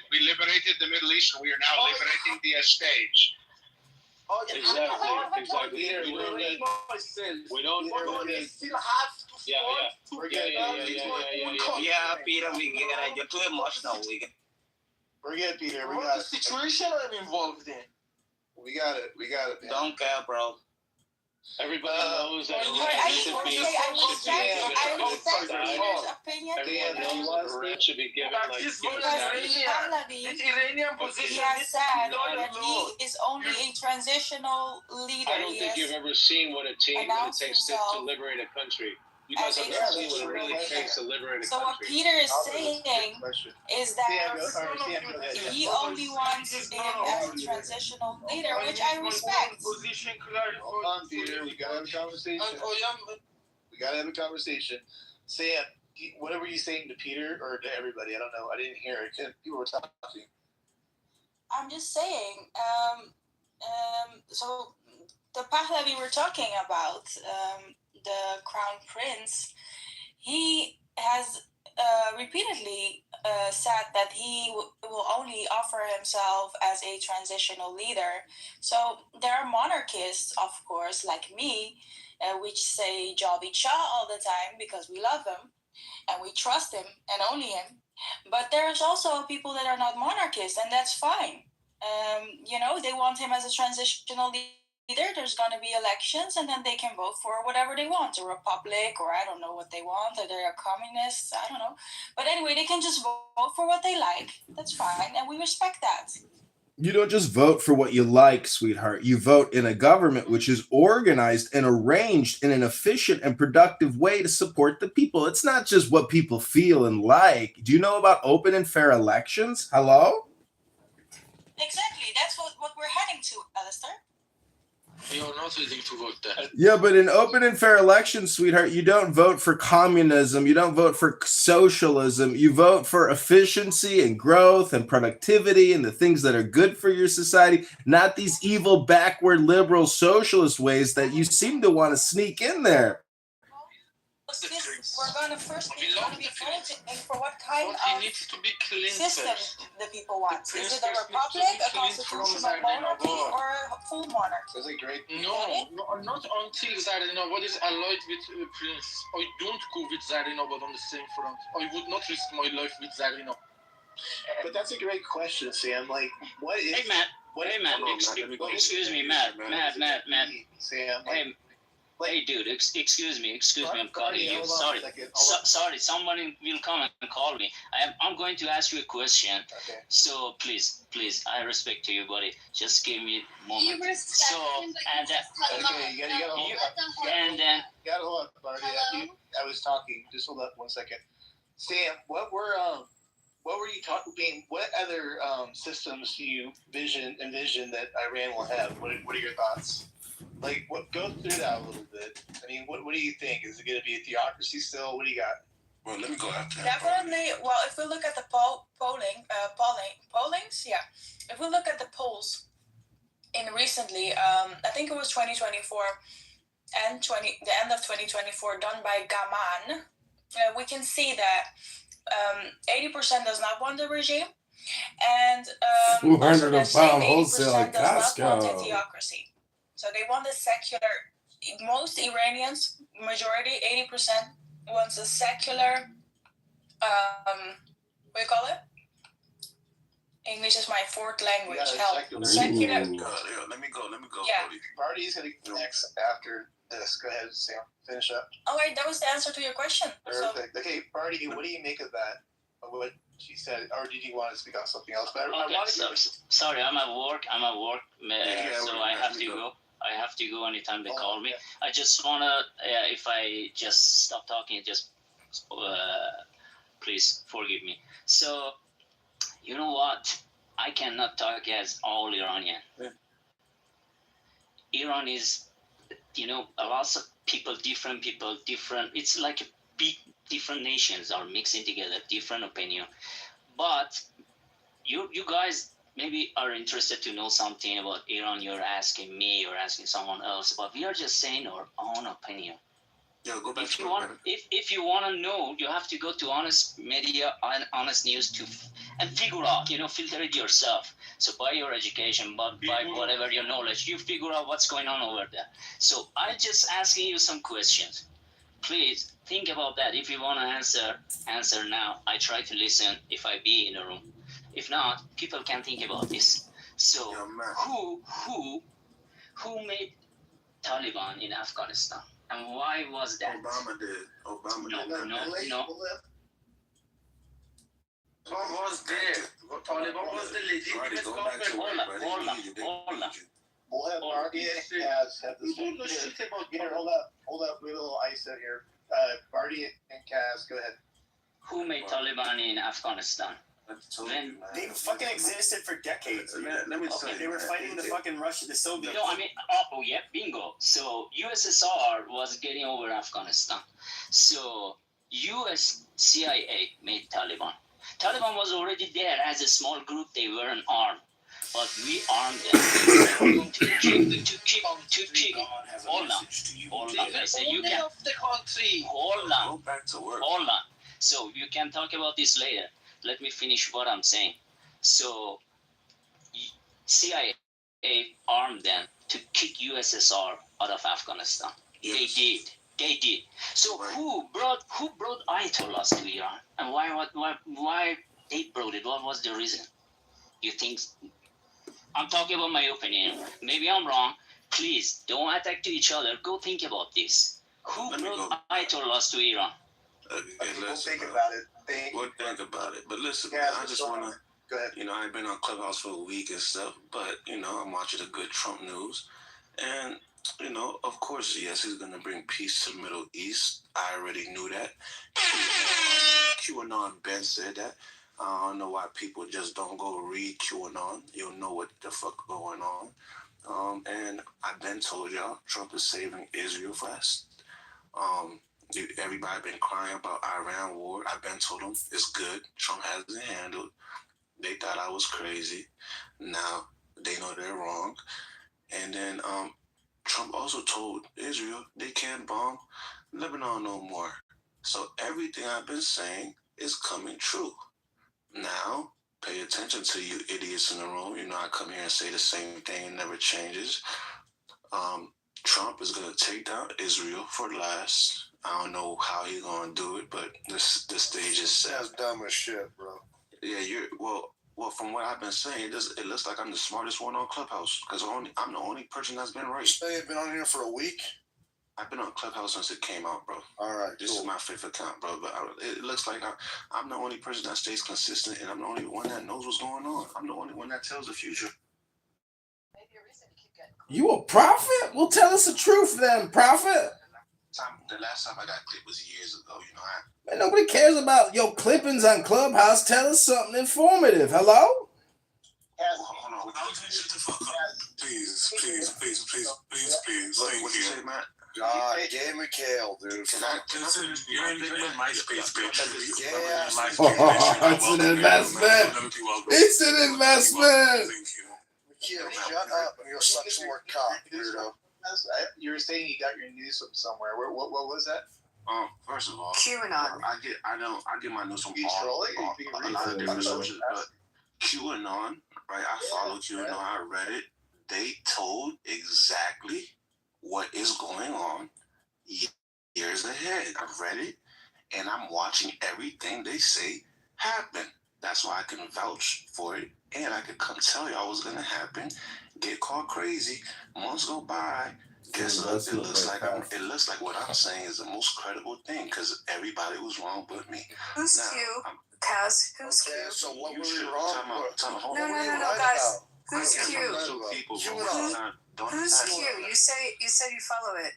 We liberated the Middle East, and we are now liberating the stage. Exactly. We don't still have to Yeah, Peter, we get it. You're too emotional. We're good, Peter. We What got the it. situation I'm involved in? We got it. Man. Don't care, bro. Everybody knows that I respect Peter's opinion. everyone knows that Iran should be given like This given Iranian, Iranian He position. has said that he is only a transitional leader. I don't think you've ever seen what it takes to liberate a country. You guys have never seen what it really takes to liberate a So what country. Peter is saying is that he only wants him as a transitional leader, which I respect. Hold on, Peter. We gotta have a conversation. We gotta have a conversation. Sam, what were you saying to Peter or to everybody? I don't know. I didn't hear it. People were talking. I'm just saying. So the Pahlavi we're talking about, the Crown Prince, he has repeatedly said that he will only offer himself as a transitional leader. So there are monarchists, of course, like me, which say Javid Shah all the time because we love him and we trust him and only him. But there's also people that are not monarchists, and that's fine. They want him as a transitional leader there's going to be elections, and then they can vote for whatever they want, a republic, or I don't know what they want, or they're communists, I don't know. But anyway, they can just vote for what they like. That's fine, and we respect that. You don't just vote for what you like, sweetheart. You vote in a government which is organized and arranged in an efficient and productive way to support the people. It's not just what people feel and like. Do you know about open and fair elections? Hello? Exactly. That's what we're heading to, Alistair. You're not ready to vote that. Yeah, but in open and fair elections, sweetheart, you don't vote for communism. You don't vote for socialism. You vote for efficiency and growth and productivity and the things that are good for your society, not these evil, backward, liberal, socialist ways that you seem to want to sneak in there. We're going to first be voting for what kind of system the people want. Is it a republic, a constitutional monarchy, or a full monarchy? That's a great. No, not until Zarina. What is allied with Prince? I don't go with Zarina, but on the same front. I would not risk my life with Zarina. But that's a great question, Sam. Like, what is? Hey, Matt. Excuse me, Matt. Sam. Hey, dude, excuse me, I'm calling you. Sorry, someone will come and call me. I'm going to ask you a question. Okay. So please, I respect you, buddy. Just give me a moment. So, and okay, you gotta hold up. And then You gotta hold up, Barty. I was talking. Just hold up 1 second. Sam, what were you talking? What other systems do you envision that Iran will have? What are your thoughts? Like, go through that a little bit. I mean, what do you think? Is it going to be a theocracy still? What do you got? Well, let me go after that. Definitely. Well, if we look at the pollings, yeah. If we look at the polls in recently, I think it was 2024 and the end of 2024, done by Gaman, we can see that 80% does not want the regime, and 200 a pound 80% wholesale at does not want a Costco. theocracy. So they want a secular. Most Iranians, majority, 80%, wants a secular. What do you call it? English is my fourth language. Secular. Let me go. Yeah. Barty's going to next after this. Go ahead, Sam. Finish up. Oh wait, that was the answer to your question. Perfect. So, okay, Barty, what do you make of that? What she said, or did you want to speak on something else? But sorry, I'm at work, so I have to go. I have to go anytime they call me. I just wanna, if I just stop talking, just please forgive me. So, you know what? I cannot talk as all Iranian. Yeah. Iran is, a lot of people, different. It's like a big, different nations are mixing together, different opinion. But you guys maybe are interested to know something about Iran. You're asking me or asking someone else, but we are just saying our own opinion. Yeah, go back if you want to know, you have to go to honest media and honest news and figure out, filter it yourself. So by your education, by whatever your knowledge, you figure out what's going on over there. So I'm just asking you some questions. Please think about that. If you want to answer now. I try to listen if I be in a room. If not, people can think about this. So who made Taliban in Afghanistan? And why was that? Obama did. No. Taliban was there. Taliban was the legitimate government. Hold on. We'll have Barty has this. Here, hold up. We have a little ice out here. Barty and Kaz, go ahead. Who made Taliban in Afghanistan? They fucking existed for decades. Let me tell you. They were fighting the fucking Russia, the Soviets. Bingo. So USSR was getting over Afghanistan. So US CIA made Taliban. Taliban was already there as a small group. They weren't armed, but we armed them to keep. Hold on. I said you can. Hold on. Go back to work. Hold on. So you can talk about this later. Let me finish what I'm saying. So, CIA armed them to kick USSR out of Afghanistan. Yes. They did. So who brought Ayatollahs to Iran, and why they brought it? What was the reason? You think? I'm talking about my opinion. Maybe I'm wrong. Please don't attack to each other. Go think about this. Who brought Ayatollahs to Iran? We'll think about it. We'll think about it. But listen, man, I just want to, go ahead. You know, I've been on Clubhouse for a week and stuff, but, you know, I'm watching the good Trump news. And, you know, of course, yes, he's going to bring peace to the Middle East. I already knew that. QAnon Ben said that. I don't know why people just don't go read QAnon. You'll know what the fuck going on. And I've been told y'all, Trump is saving Israel fast. Everybody been crying about Iran war. I've been told them it's good. Trump has it handled. They thought I was crazy. Now they know they're wrong. And then Trump also told Israel they can't bomb Lebanon no more. So everything I've been saying is coming true. Now, pay attention to you idiots in the room. You know, I come here and say the same thing and never changes. Trump is going to take down Israel for last. I don't know how he's going to do it, but the stage is set. That's dumb as shit, bro. Yeah, well, from what I've been saying, it looks like I'm the smartest one on Clubhouse because I'm the only person that's been right. You say you've been on here for a week? I've been on Clubhouse since it came out, bro. All right, This is my fifth account, bro. But it looks like I'm the only person that stays consistent, and I'm the only one that knows what's going on. I'm the only one that tells the future. You a prophet? Well, tell us the truth then, prophet. The last time I got clipped was years ago. You know, Man, nobody cares about your clippings on Clubhouse. Tell us something informative. Hello? Hold on. Shut the fuck up. Please. Thank you. Say, Matt? God, Gay McHale, dude. You're in MySpace page. Yeah. It's an investment. It's an investment. McHale, shut up and you'll suck some more cock, weirdo. You were saying you got your news from somewhere. What was that? First of all, QAnon. I get my news from a lot of different sources, but QAnon, right? I follow QAnon. I read it. They told exactly what is going on years ahead. I've read it, and I'm watching everything they say happen. That's why I can vouch for it, and I could come tell you I was going to happen. Get called crazy. Months go by. Guess what? It looks like what I'm saying is the most credible thing because everybody was wrong but me. Who's Q? Kaz, who's Q? So what were we wrong? No, guys. Who's Q? Who's Q? You said you follow it.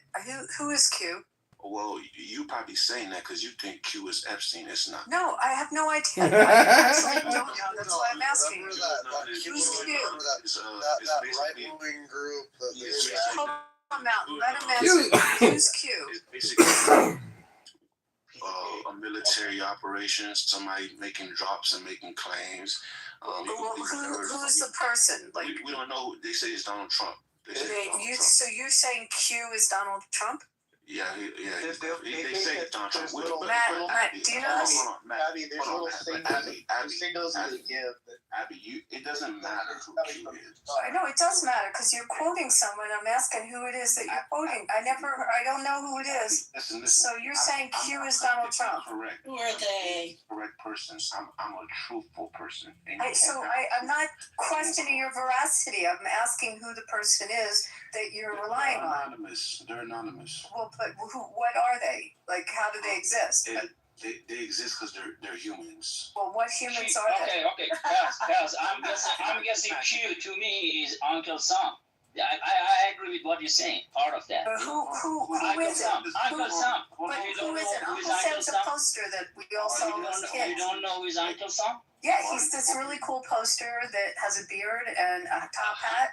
Who is Q? Well, you probably saying that because you think Q is Epstein. It's not. No, I have no idea. I absolutely don't know. That's why I'm asking. Who's Q? That right-wing group. Hold on, Mountain. Let him answer. Who's Q? It's basically a military operation. Somebody making drops and making claims. Who's the person? Like we don't know. They say it's Donald Trump. So you're saying Q is Donald Trump? Yeah. They say it's Donald Trump. Matt, do you know this? Abby, there's little signals that they give. Abby, it doesn't matter who Q is. I know it does matter because you're quoting someone. I'm asking who it is that you're quoting. I don't know who it is. Listen. So you're saying Q is Donald Trump? Correct. Who are they? Correct person. I'm a truthful person. I'm not questioning your veracity. I'm asking who the person is that you're relying on. They're anonymous. Well, but what are they? Like, how do they exist? They exist because they're humans. Well, what humans are they? Okay, Kaz, I'm guessing Q to me is Uncle Sam. I agree with what you're saying. Part of that. But who is it? Uncle Sam. But who is it? Uncle Sam's a poster that we all saw as kids. You don't know who is Uncle Sam? Yeah, he's this really cool poster that has a beard and a top hat.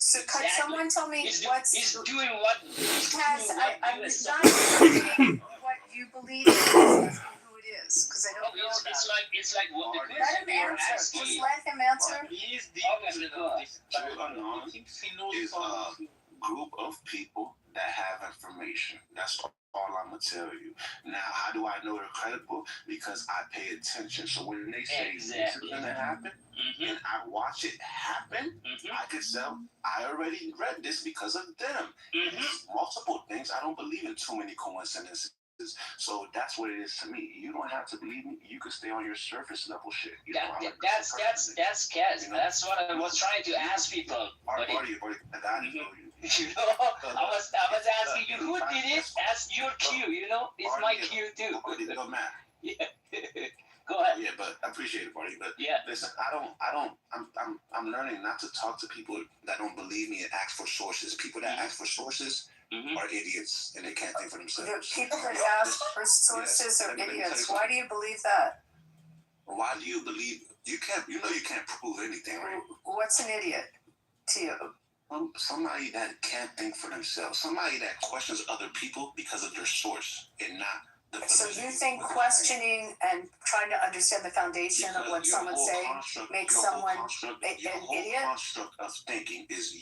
So could someone tell me he's doing what? Kaz, I'm not asking what you believe in. I'm asking who it is because I don't know. It's like what the let him answer. Just let him answer. He's is a group of people that have information. That's all I'm gonna tell you. Now, how do I know they're credible? Because I pay attention. So when they say this is gonna happen, and I watch it happen, I can tell I already read this because of them. Multiple things. I don't believe in too many coincidences. So that's what it is to me. You don't have to believe me. You can stay on your surface level shit. That's Kaz. That's what I was trying to ask people. You know, I was asking you who did it as your cue. You know, it's my cue too. It don't matter. Yeah. Go ahead. Yeah, but I appreciate it, buddy. But yeah, listen, I'm learning not to talk to people that don't believe me and ask for sources. People that ask for sources are idiots and they can't think for themselves. The people that ask for sources are idiots. Why do you believe that? Why do you believe you can't? You know you can't prove anything, right? What's an idiot to you? Somebody that can't think for themselves. Somebody that questions other people because of their source and not. So you think questioning and trying to understand the foundation of what someone's saying makes someone an idiot? The whole construct of thinking is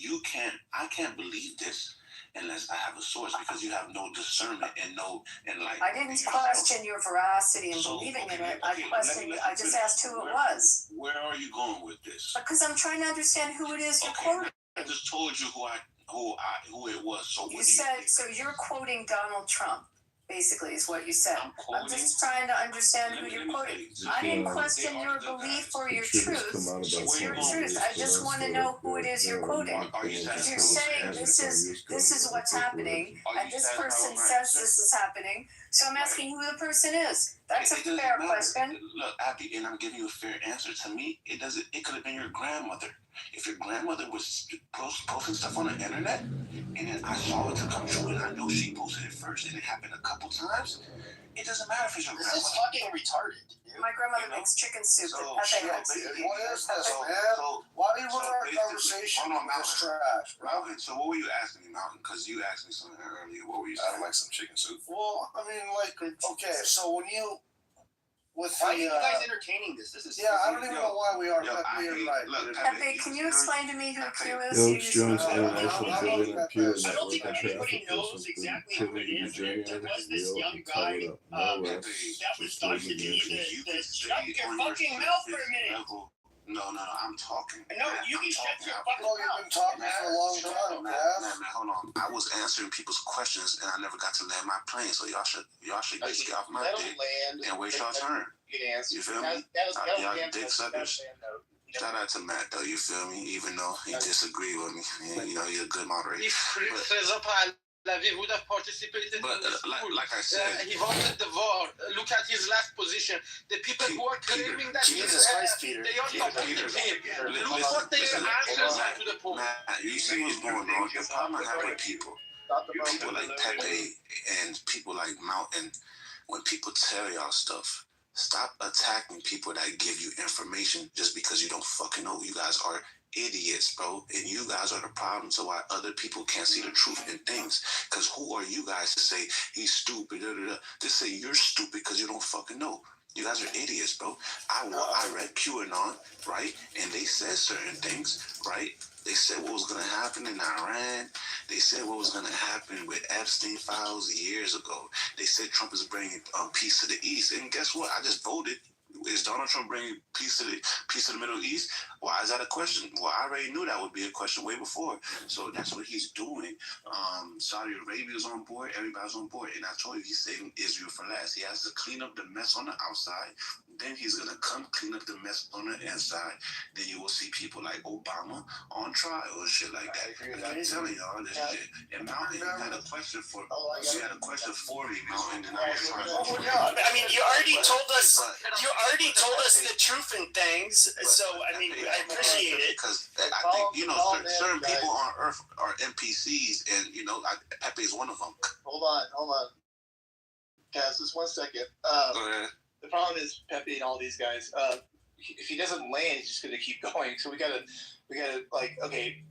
I can't believe this unless I have a source because you have no discernment and like. I didn't question your veracity and believing in it. I just asked who it was. Where are you going with this? Because I'm trying to understand who it is you're quoting. I just told you who it was. So you said so. You're quoting Donald Trump. Basically, is what you said. I'm just trying to understand who you're quoting. I didn't question your belief or your truth. It's your truth. I just want to know who it is you're quoting. Because you're saying this is what's happening, and this person says this is happening. So I'm asking who the person is. That's a fair question. Look, Abby, and I'm giving you a fair answer. To me, it doesn't. It could have been your grandmother. If your grandmother was posting stuff on the internet, and then I saw it to come true, and I know she posted it first, and it happened a couple times, it doesn't matter if it's your grandmother. This is fucking retarded. Dude. My grandmother makes chicken soup. What is this, man? Why do you run our conversation on this trash, bro? Mountain, so what were you asking me, Mountain? Because you asked me something earlier. What were you saying? I'd like some chicken soup. Well, I mean, like, okay, so when you... Why are you guys entertaining this? This is I don't even know why we are. Pepe, can you explain to me who Q is? Alex Jones International I don't think everybody knows exactly who it is. There was this young guy that was thought to be the shut your fucking mouth for a minute. No, I'm talking. No, you can shut your fucking mouth. You've been talking for a long time, man. Hold on. I was answering people's questions and I never got to land my plane. So y'all should just get off my dick and wait y'all turn. You feel me? Y'all dick suckers. Shout out to Matt though. You feel me? Even though he disagreed with me, you know he's a good moderator. He would have participated but, in the school. like I said, he voted the war. Look at his last position. The people who are claiming that Jesus Christ, Peter. They are supporting him. Look what they answers to the poll. You see what's going on. The problem I have with people like Pepe and people like Mountain, when people tell y'all stuff, stop attacking people that give you information just because you don't fucking know. You guys are idiots, bro, and you guys are the problem to why other people can't see the truth in things. Because who are you guys to say he's stupid? Just say you're stupid because you don't fucking know. You guys are idiots, bro. I read QAnon, right, and they said certain things, right. They said what was going to happen in Iran. They said what was going to happen with Epstein files years ago. They said Trump is bringing peace to the East, and guess what? I just voted. Is Donald Trump bringing peace to the Middle East? Why is that a question? Well, I already knew that would be a question way before. So that's what he's doing. Saudi Arabia is on board. Everybody's on board. And I told you he's saving Israel for last. He has to clean up the mess on the outside. Then he's going to come clean up the mess on the inside. Then you will see people like Obama on trial and shit like that. I'm telling y'all this shit. And Mountain, you had a question for me, Mountain, and I was trying to... I mean, you already told us the truth in things, so I mean, I appreciate it. Because I think, certain people on Earth are NPCs, and, Pepe is one of them. Hold on. Kaz, just 1 second. The problem is Pepe and all these guys, if he doesn't land, he's just going to keep going. So we gotta like, okay,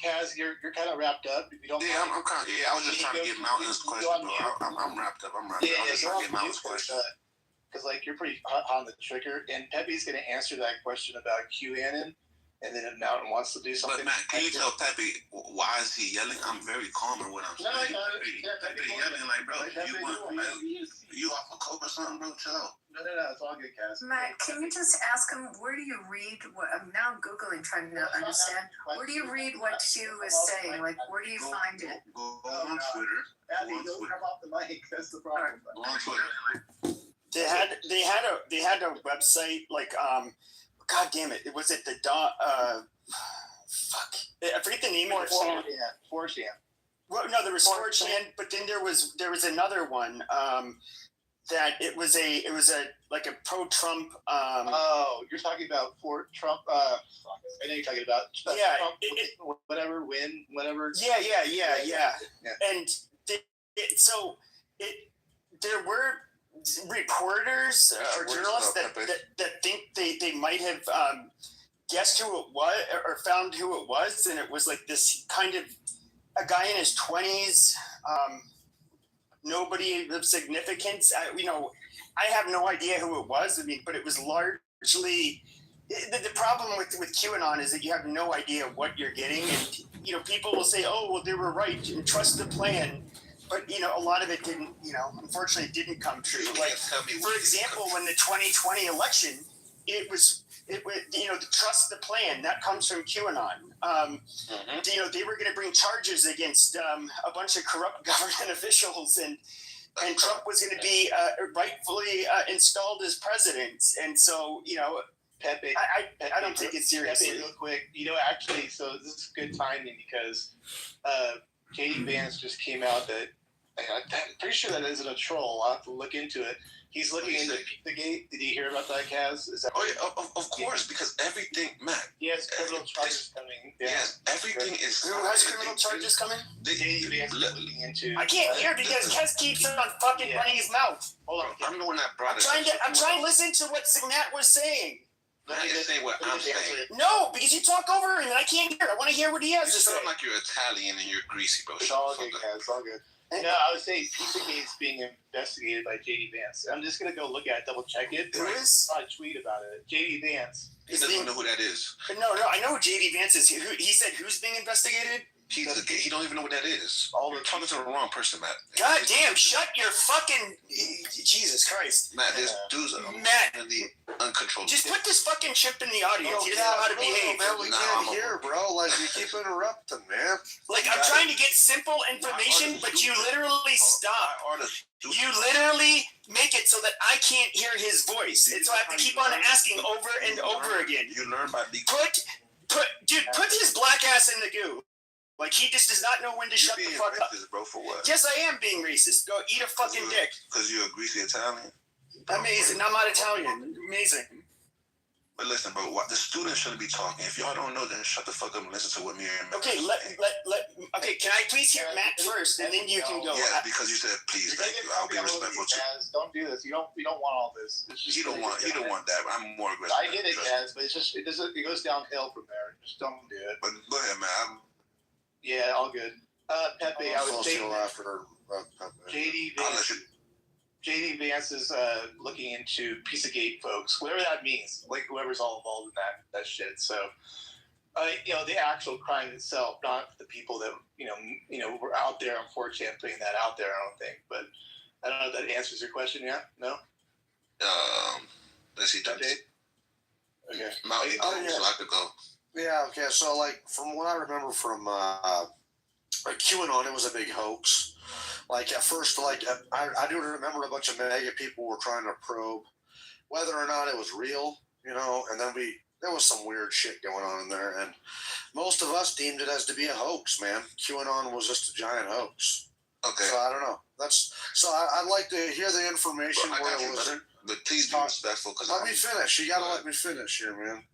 Kaz, you're kind of wrapped up. If you don't I'm kind of, I was just trying to get Mountain's question, bro. I'm wrapped up. I was just trying to get Mountain's question. Because, like, you're pretty hot on the trigger, and Pepe's going to answer that question about QAnon, and then if Mountain wants to do something. But, Matt, can you tell Pepe why is he yelling? I'm very calm in what I'm saying. Pepe yelling like, bro, you off a coke or something, bro? Chill out. No, it's all good, Cass. Matt, can you just ask him, where do you read what, I'm now Googling, trying to understand, where do you read what Q is saying? Like, where do you find it? Go on Twitter. Abby, don't come off the mic. That's the problem. Go on Twitter. They had a website like God damn it, was it the fuck. I forget the name of it. 4chan. Well, no, there was 4chan, but then there was another one. That it was a like a pro-Trump. Oh, you're talking about for Trump. I know you're talking about. Yeah. Trump, whatever. Yeah. And there were reporters or journalists that think they might have guessed who it was or found who it was, and it was like this kind of a guy in his 20s. Nobody of significance. I have no idea who it was. I mean, but it was largely the problem with QAnon is that you have no idea what you're getting, and people will say, "Oh, well, they were right and trust the plan," but a lot of it didn't. Unfortunately, didn't come true. Like, for example, when the 2020 election, it was the trust the plan that comes from QAnon. They were going to bring charges against a bunch of corrupt government officials, and Trump was going to be rightfully installed as president. And so, Pepe, I don't take it seriously. Pepe, real quick, actually, so this is good timing because J.D. Vance just came out that I'm pretty sure that isn't a troll. I'll have to look into it. He's looking into Pizzagate. Did you hear about that, Kaz? Of course, because everything, Matt. Yes, criminal charges coming. Yes, everything is. Who has criminal charges coming? Looking into. I can't hear because Kaz keeps on fucking running his mouth. Hold on, I'm the one that brought it. I'm trying to listen to what Signat was saying. Matt is saying what I'm saying. No, because you talk over him and I can't hear. I want to hear what he has to say. You sound like you're Italian and you're greasy, bro. It's all good, Kaz. It's all good. No, I would say Pizzagate's being investigated by J.D. Vance. I'm just going to go look at it, double check it. Who is? I tweet about it. J.D. Vance. He doesn't know who that is. No, I know who J.D. Vance is. He said who's being investigated? He don't even know what that is. You're talking to the wrong person, Matt. God damn, shut your fucking... Jesus Christ. Matt, there's dudes really uncontrolled. Just put this fucking chimp in the audience. He doesn't know how to behave. Man, we can't hear, bro. Like, you keep interrupting, man. Like, I'm trying to get simple information, but you literally stop. You literally make it so that I can't hear his voice. And so I have to keep on asking over and over again. You learn by the... Put his black ass in the goo. Like, he just does not know when to shut the fuck up. Bro, for what? Yes, I am being racist. Go eat a fucking dick. Because you're a greasy Italian? Amazing. I'm not Italian. Amazing. But listen, bro, the students shouldn't be talking. If y'all don't know, then shut the fuck up and listen to what me and Matt Okay, okay, can I please hear Matt first, and then you can go? Yeah, because you said please, thank you. I'll be respectful too. Don't do this. You don't want all this. He don't want that. I'm more aggressive. I get it, Kaz, but it goes downhill from there. Just don't do it. But go ahead, man. Yeah, all good. Pepe, I would say J.D. Vance is looking into Pizzagate, folks. Whatever that means, like whoever's all involved in that shit. So, the actual crime itself, not the people that were out there on 4chan putting that out there. I don't think, but I don't know if that answers your question. Yeah, no. Let's see. Okay. So I could go. Yeah, okay, so, like, from what I remember from QAnon, it was a big hoax. Like, at first, like, I do remember a bunch of mega people were trying to probe whether or not it was real, and then there was some weird shit going on in there, and most of us deemed it as to be a hoax, man. QAnon was just a giant hoax. Okay. So, I don't know. I'd like to hear the information where it was. But please be respectful. Let me finish. You gotta let me finish here, man.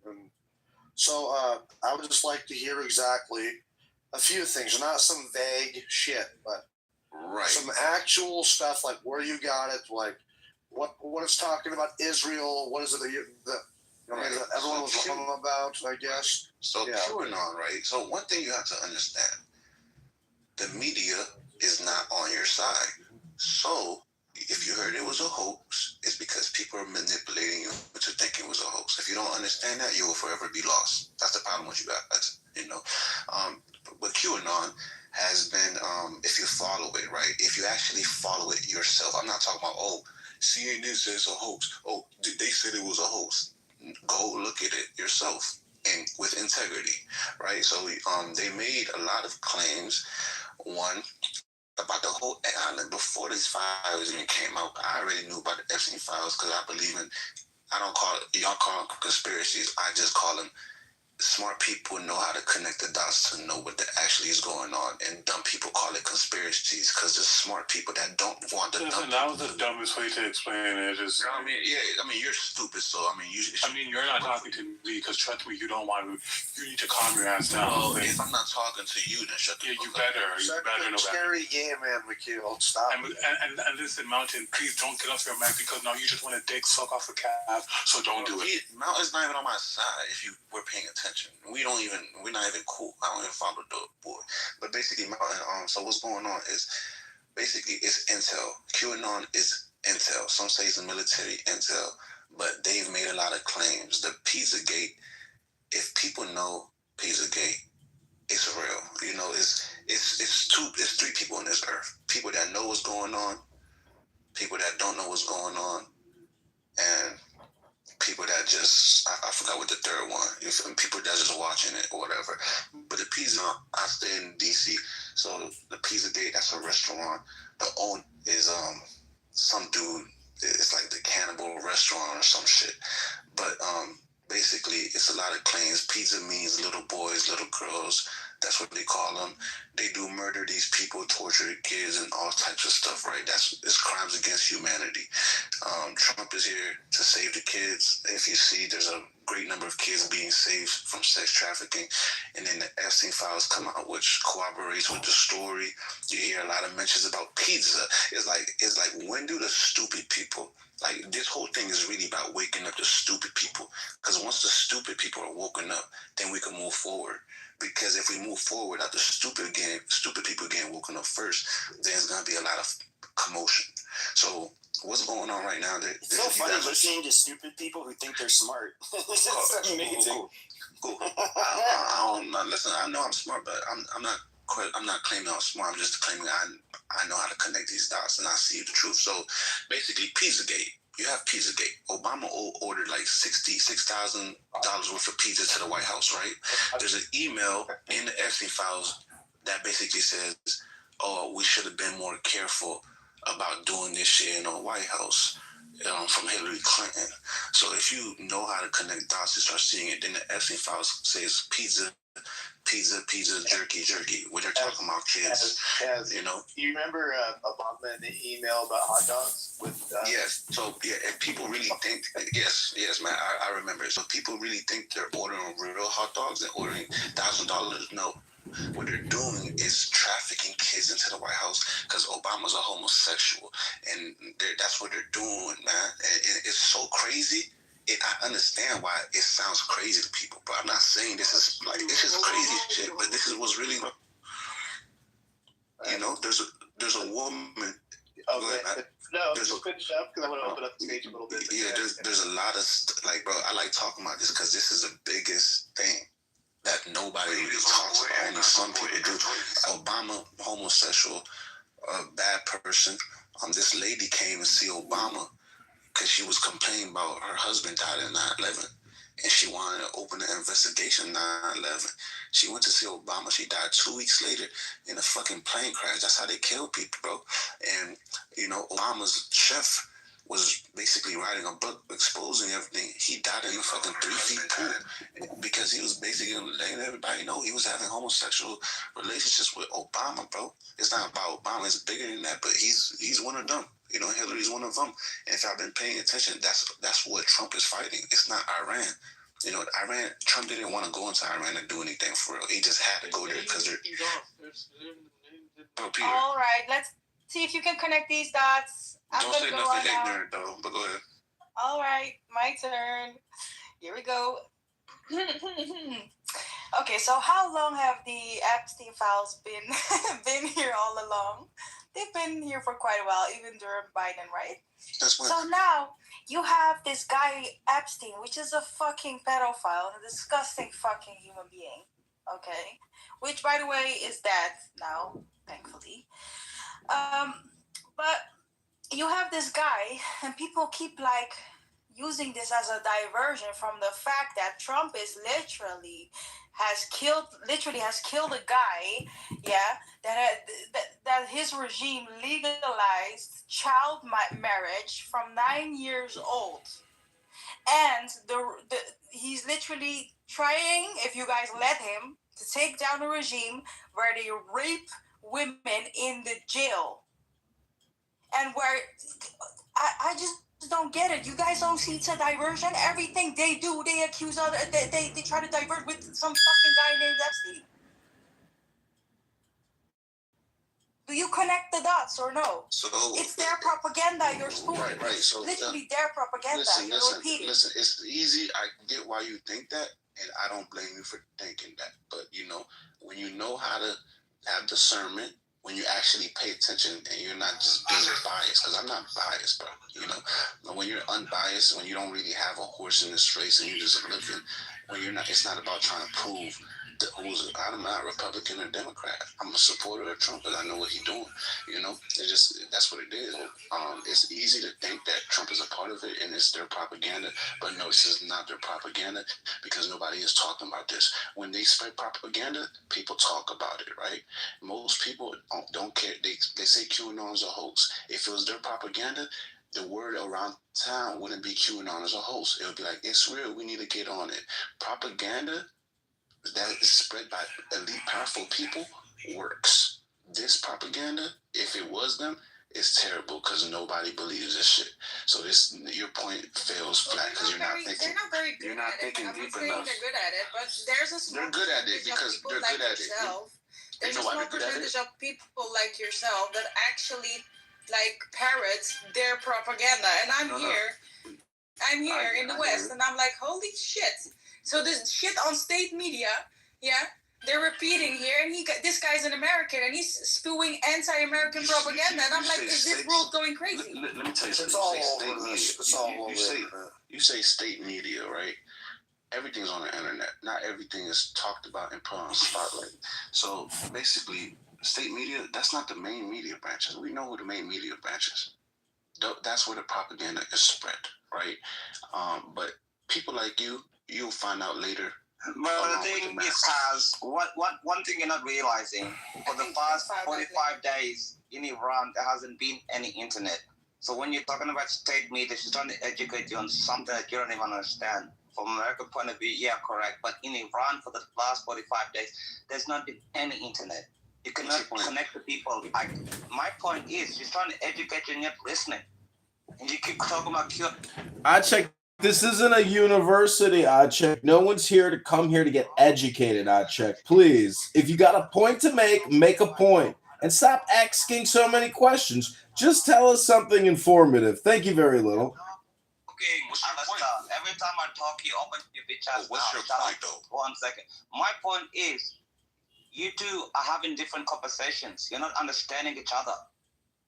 So I would just like to hear exactly a few things, not some vague shit, but some actual stuff, like where you got it, like what it's talking about Israel, what is it that everyone was wrong about, I guess. So QAnon, right? So one thing you have to understand, the media is not on your side. So if you heard it was a hoax, it's because people are manipulating you into thinking it was a hoax. If you don't understand that, you will forever be lost. That's the problem with you guys, But QAnon has been, if you follow it, right? If you actually follow it yourself, I'm not talking about, CNN says a hoax. They said it was a hoax. Go look at it yourself and with integrity, right? So they made a lot of claims. One, about the whole island before these files even came out. I already knew about the Epstein files because I believe in, y'all call them conspiracies. I just call them smart people know how to connect the dots to know what actually is going on, and dumb people call it conspiracies because there's smart people that don't want the dumb. That was the dumbest way to explain it. Just, I mean, you're stupid, so I mean, you're not talking to me because trust me, you don't want to. You need to calm your ass down. Well, if I'm not talking to you, then shut the fuck up. You better know better. Scary game, man, McHugh. Stop. And listen, Mountain, please don't get off your mic because now you just want to dick suck off a calf. So don't do it. Mountain's not even on my side. If you were paying attention, we're not even cool. I don't even follow the boy. But basically, Mountain. So what's going on is basically it's intel. QAnon is intel. Some say it's the military intel, but they've made a lot of claims. The Pizzagate. If people know Pizzagate, it's real. You know, it's three people on this earth. People that know what's going on, people that don't know what's going on, and people that just, I forgot what the third one, people that just watching it or whatever. But the pizza, I stay in DC, so the Pizzagate, that's a restaurant. The owner is some dude, it's like the cannibal restaurant or some shit. But basically, it's a lot of claims. Pizza means little boys, little girls. That's what they call them. They do murder these people, torture kids, and all types of stuff, right? It's crimes against humanity. Trump is here to save the kids. If you see, there's a great number of kids being saved from sex trafficking. And then the Epstein files come out, which corroborates with the story. You hear a lot of mentions about pizza. It's like when do the stupid people, like this whole thing is really about waking up the stupid people. Because once the stupid people are woken up, then we can move forward. Because if we move forward after stupid people getting woken up first, there's going to be a lot of commotion. So what's going on right now? It's so funny listening to stupid people who think they're smart. It's amazing. Cool. I don't listen. I know I'm smart, but I'm not claiming I'm smart. I'm just claiming I know how to connect these dots and I see the truth. So basically, Pizzagate. You have Pizzagate. Obama ordered like $66,000 worth of pizza to the White House, right? There's an email in the Epstein files that basically says, "Oh, we should have been more careful about doing this shit in the White House." From Hillary Clinton. So if you know how to connect dots, you start seeing it. Then the Epstein files says pizza, jerky. When they're talking about kids, you know. You remember Obama in the email about hot dogs with? Yes. So yeah, and people really think. Yes, man. I remember it. So people really think they're ordering real hot dogs and ordering $1,000. No. What they're doing is trafficking kids into the White House because Obama's a homosexual, and that's what they're doing, man. And it's so crazy. I understand why it sounds crazy to people, but I'm not saying this is like it's just crazy shit. But this is what's really, you know. There's a woman. Okay. No, just finish up because I want to open up the stage a little bit. Yeah, there's a lot of bro. I like talking about this because this is the biggest thing that nobody really talks about. Only some people do. Obama, homosexual, a bad person. This lady came to see Obama because she was complaining about her husband died in 9/11, and she wanted to open an investigation 9/11. She went to see Obama. She died 2 weeks later in a fucking plane crash. That's how they kill people, bro. And you know, Obama's chef was basically writing a book exposing everything. He died in a fucking 3 feet pool because he was basically letting everybody know he was having homosexual relationships with Obama, bro. It's not about Obama. It's bigger than that, but he's one of them. You know, Hillary's one of them. And if I've been paying attention, that's what Trump is fighting. It's not Iran. You know, Trump didn't want to go into Iran and do anything for real. He just had to go there because they're... All right, let's see if you can connect these dots. Don't say nothing ignorant, though, but go ahead. All right, my turn. Here we go. Okay, so how long have the Epstein files been here all along? They've been here for quite a while, even during Biden, right? So now you have this guy Epstein, which is a fucking pedophile, a disgusting fucking human being. Okay, which by the way is dead now, thankfully. But you have this guy, and people keep like using this as a diversion from the fact that Trump is literally has killed a guy, that his regime legalized child marriage from 9 years old. And he's literally trying, if you guys let him, to take down a regime where they rape women in the jail. And where I just don't get it. You guys don't see it's a diversion. Everything they do, they accuse other. They try to divert with some fucking guy named Epstein. Do you connect the dots or no? So it's their propaganda. You're spooking. Right. So literally their propaganda. Listen. It's easy. I get why you think that, and I don't blame you for thinking that. But when you know how to have discernment, when you actually pay attention and you're not just being biased, because I'm not biased, bro. When you're unbiased, when you don't really have a horse in this race and you're just looking, when you're not, it's not about trying to prove I'm not Republican or Democrat. I'm a supporter of Trump because I know what he's doing. That's what it is. It's easy to think that Trump is a part of it and it's their propaganda, but no, this is not their propaganda because nobody is talking about this. When they spread propaganda, people talk about it, right? Most people don't care. They say QAnon is a hoax. If it was their propaganda, the word around town wouldn't be QAnon as a hoax. It would be like, it's real. We need to get on it. Propaganda that is spread by elite, powerful people works. This propaganda, if it was them, is terrible because nobody believes this shit. So your point fails flat because you're not thinking. They're not very good. You're not thinking deep enough. They're good at it, but there's a small they're good at it because they're good at it. There's a small percentage of people like yourself that actually parrot their propaganda, and I'm here in the West, and I'm like, holy shit. So this shit on state media, they're repeating here, and this guy's an American, and he's spewing anti-American propaganda, and I'm like, is this world going crazy? Let me tell you something. It's all over. You say state media, right? Everything's on the internet. Not everything is talked about and put on a spotlight. So basically, state media, that's not the main media branches. We know who the main media branches. That's where the propaganda is spread, right? But people like you'll find out later. But the thing is, one thing you're not realizing, for the past 45 days in Iran, there hasn't been any internet. So when you're talking about state media, she's trying to educate you on something that you don't even understand. From American point of view, yeah, correct. But in Iran, for the last 45 days, there's not been any internet. You cannot connect to people. My point is, she's trying to educate you and you're not listening. And you keep talking about cure. I check. This isn't a university, I check. No one's here to come here to get educated, I check. Please, if you got a point to make a point. And stop asking so many questions. Just tell us something informative. Thank you very little. Okay, every time I talk, you open your bitch ass. What's your point, though? 1 second. My point is, you two are having different conversations. You're not understanding each other.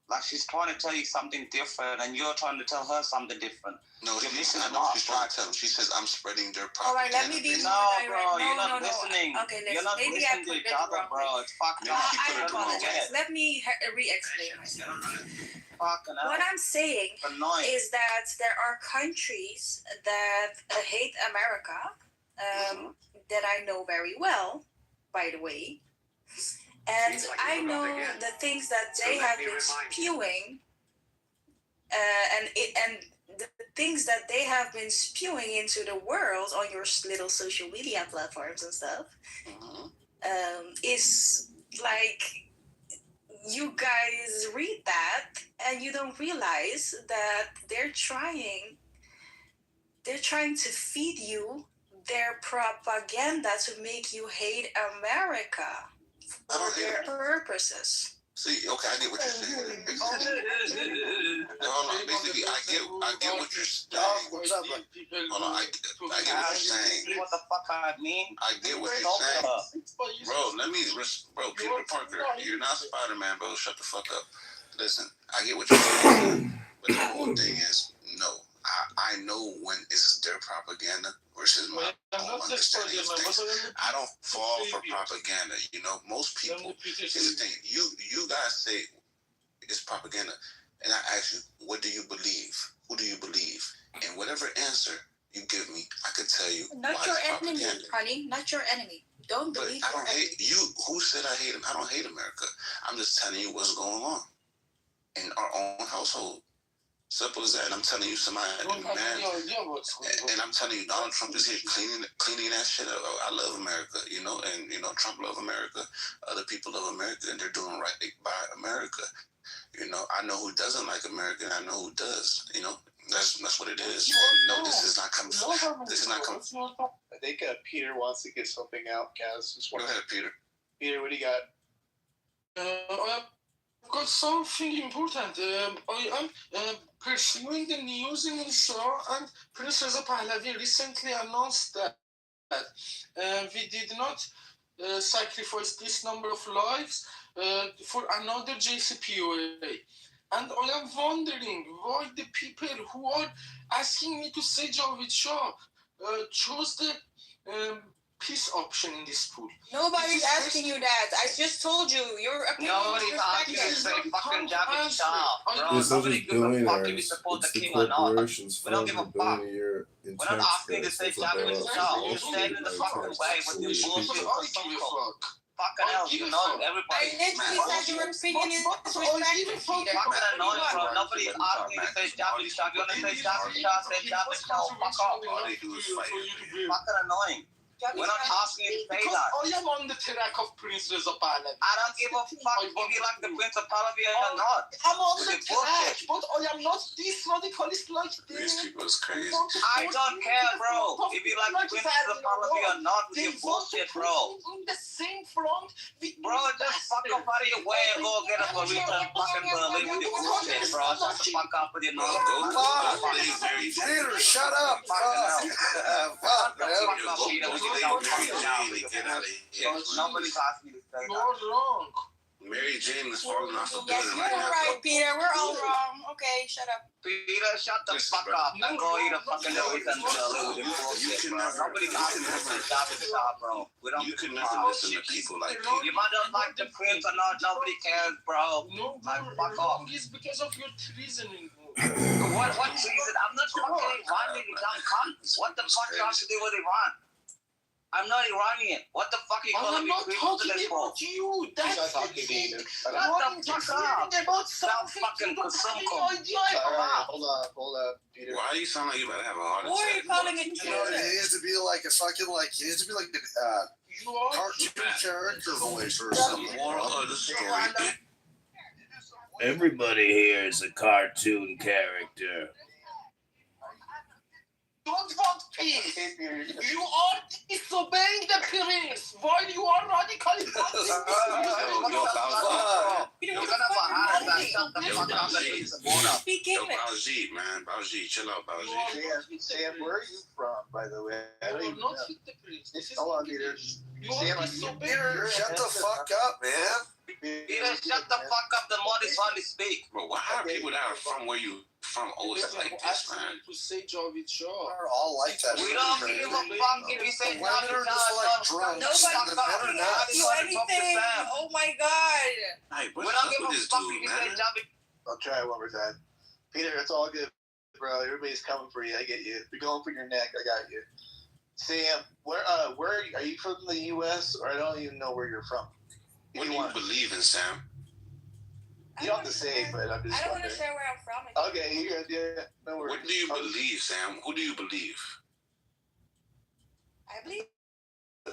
Like, she's trying to tell you something different, and you're trying to tell her something different. No, she's trying to tell him. She says, I'm spreading their propaganda. All right, let me be No, bro, you're not listening. Okay, you're not listening to each other, bro. It's fucked up. I apologize. Let me re-explain myself. What I'm saying is that there are countries that hate America, that I know very well, by the way. And I know the things that they have been spewing, and the things that they have been spewing into the world on your little social media platforms and stuff, is like, you guys read that and you don't realize that they're trying to feed you their propaganda to make you hate America. For their purposes. See, okay, I get what you're saying. Hold on, basically, I get what you're saying. Hold on, I get what you're saying. What the fuck I mean? I get what you're saying. Bro, Peter Parker, you're not Spider-Man, bro. Shut the fuck up. Listen, I get what you're saying. But the whole thing is, no. I know when is their propaganda versus my own understanding of things. I don't fall for propaganda. Most people, here's the thing, you guys say it's propaganda, and I ask you, what do you believe? Who do you believe? And whatever answer you give me, I could tell you not your enemy, honey, not your enemy. Don't believe I don't hate you. Who said I hate him? I don't hate America. I'm just telling you what's going on in our own household. Simple as that. And I'm telling you, somebody, man, and I'm telling you, Donald Trump is here cleaning that shit up. I love America, you know, and you know, Trump love America. Other people love America, and they're doing right by America. You know, I know who doesn't like America, and I know who does. You know, that's what it is. No, this is not coming. This is not coming. I think Peter wants to get something out. Kaz, just Go ahead, Peter. Peter, what do you got? I've got something important. I am pursuing the news in Isra, and Prince Reza Pahlavi recently announced that we did not sacrifice this number of lives for another JCPOA. And I am wondering why the people who are asking me to say Javed Shah chose the peace option in this pool. Nobody's asking you that. I just told you. Your opinion Nobody's asking you to say fucking Javed Shah, bro. This is a Nobody gives a fuck if you billionaires. support the It's the king or not. corporations We don't fund give a the fuck. billion-a-year in We're not tax asking to cuts. say That's what Javed they're Shah. all You stand in the fucking way with your bullshit for some fucking hell. You know everybody. I literally said your opinion is respected, Peter. Fucking annoying, bro. Nobody's asking you to say Javed Shah. If you want to say Javed Shah, say Javed Shah. Fuck off. All they do is fight. Fucking annoying. We're not asking you to say that. I am on the track of Prince Reza Pahlavi. I don't give a fuck if you like the Prince of Pahlavi or not. I'm on the With track, bullshit. but I am not this radicalist like These people is crazy. I don't care, bro. If you like the Prince of Pahlavi or not with your bullshit, bro. In the same front with Bro, just fuck up out of your way and go get a burrito and fucking Berlin with your bullshit, bro. Shut the fuck up with your nose. Peter, shut up. Fuck, man. Nobody's asking you to say that. You're wrong. Mary Jane is falling off a Yes, building you're right now. right, Peter. We're all wrong. Okay, shut up. Peter, shut the fuck up and go eat a fucking Louis and Berlin with your bullshit, bro. Nobody's asking you to say Javed Shah, bro. We don't You give can a never fuck. listen to people like You might not like the Prince or not, nobody cares, bro. No, Like, fuck off. it's because of your treasoning. What reason? I'm not fucking Iranian, you dumb cunt. What the fuck do I have to do with Iran? I'm not Iranian. What the fuck are you calling me president for? You. He's not talking to you. Shut the fuck up. Stop fucking Kusumkum. Hold on, Peter. Why do you sound like you about to have a heart Who are you attack? calling it You know, it needs to be like a fucking he needs to be like a cartoon character voice or something. Moral of the story. Everybody here is a cartoon character. Don't want peace. You are disobeying the prince while you are radically Speak Yo, English. Baljeet, man. Baljeet, chill out, Baljeet. Sam, where are you from, by the way? I don't even know. not hit the prince. This is Hold on, Peter. you are Sam, disobeying. Peter, shut the fuck up, man. Peter, shut the fuck up. The more is hardly speak. But why are people that are from where you from always like this, man? To say Javed Shah. They're all like that. We don't give a fuck if you say Why they're just like drunk? Nobody's asking you anything. Oh my god. Hey, We what's don't up give with a this fuck dude, if you say man? Javed. I'll try it one more time. Peter, it's all good, bro. Everybody's coming for you. I get you. You're going for your neck. I got you. Sam, where are you from the U.S. or I don't even know where you're from? What do you believe in, Sam? You don't have to say, but I'm just I don't want to wondering. share where I'm from. Okay, you're good. Yeah, no worries. What do you believe, Sam? Who do you believe? I believe.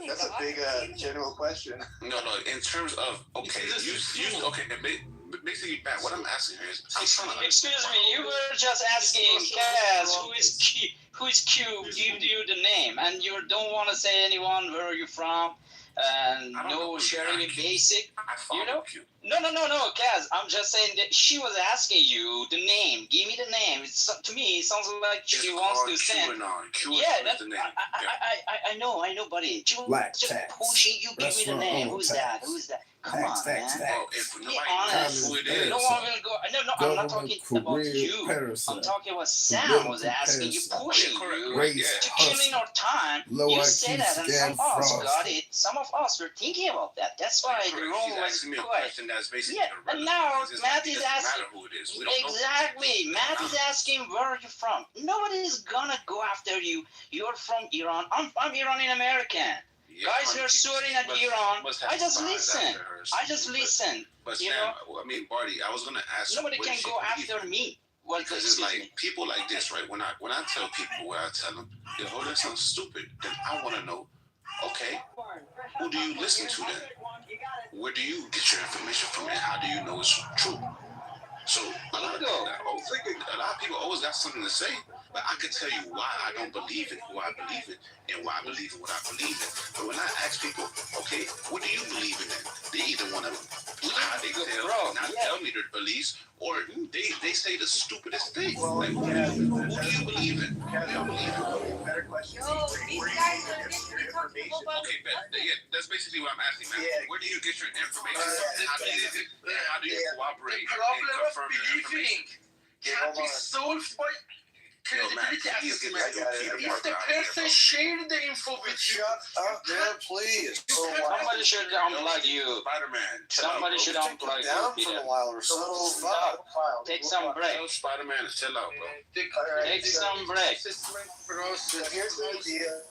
That's a big general question. No. In terms of basically, Matt. What I'm asking here is, I'm trying to. Excuse me, you were just asking Kaz who is Q give you the name, and you don't want to say anyone where you're from, and no sharing in basic. You know? No, Kaz. I'm just saying that she was asking you the name. Give me the name. To me, it sounds like she wants to send. That's the name. I know, buddy. She was just pushing you. Give me the name. Who's that? Come on, man. Be honest. No one will go. No, I'm not talking about you. I'm talking about Sam was asking you, pushing you to killing our time. You say that, and some of us got it. Some of us were thinking about that. That's why the room was quiet. And now Matt is asking. Exactly. Matt is asking, where are you from? Nobody is gonna go after you. You're from Iran. I'm Iranian American. Guys, you're shooting at Iran. I just listen. But you Sam, know? I mean, Barty, I was gonna ask. Nobody can go after me. Well, because it's like people like this, right? When I tell people where I tell them, yo, that sounds stupid, then I want to know, okay, who do you listen to then? Where do you get your information from, and how do you know it's true? So a lot of people always got something to say, but I can tell you why I don't believe it, who I believe it, and why I believe it, what I believe in. But when I ask people, okay, what do you believe in? They either want to tell me their beliefs, or they say the stupidest thing. Like, who do you believe in? Y'all believe in? Better question. These guys are getting comfortable. Okay, that's basically what I'm asking, man. Yeah. Where do you get your information from? How do you cooperate and confirm your information? Can be solved by credibility assessment. If the person shared the info with you, shut up, man, please. Somebody should unplug you. Spider-Man. Somebody should unplug you, Down for Peter. a while or settle down. Take some break. Tell Spider-Man to chill out, bro. Take some break. Here's the idea.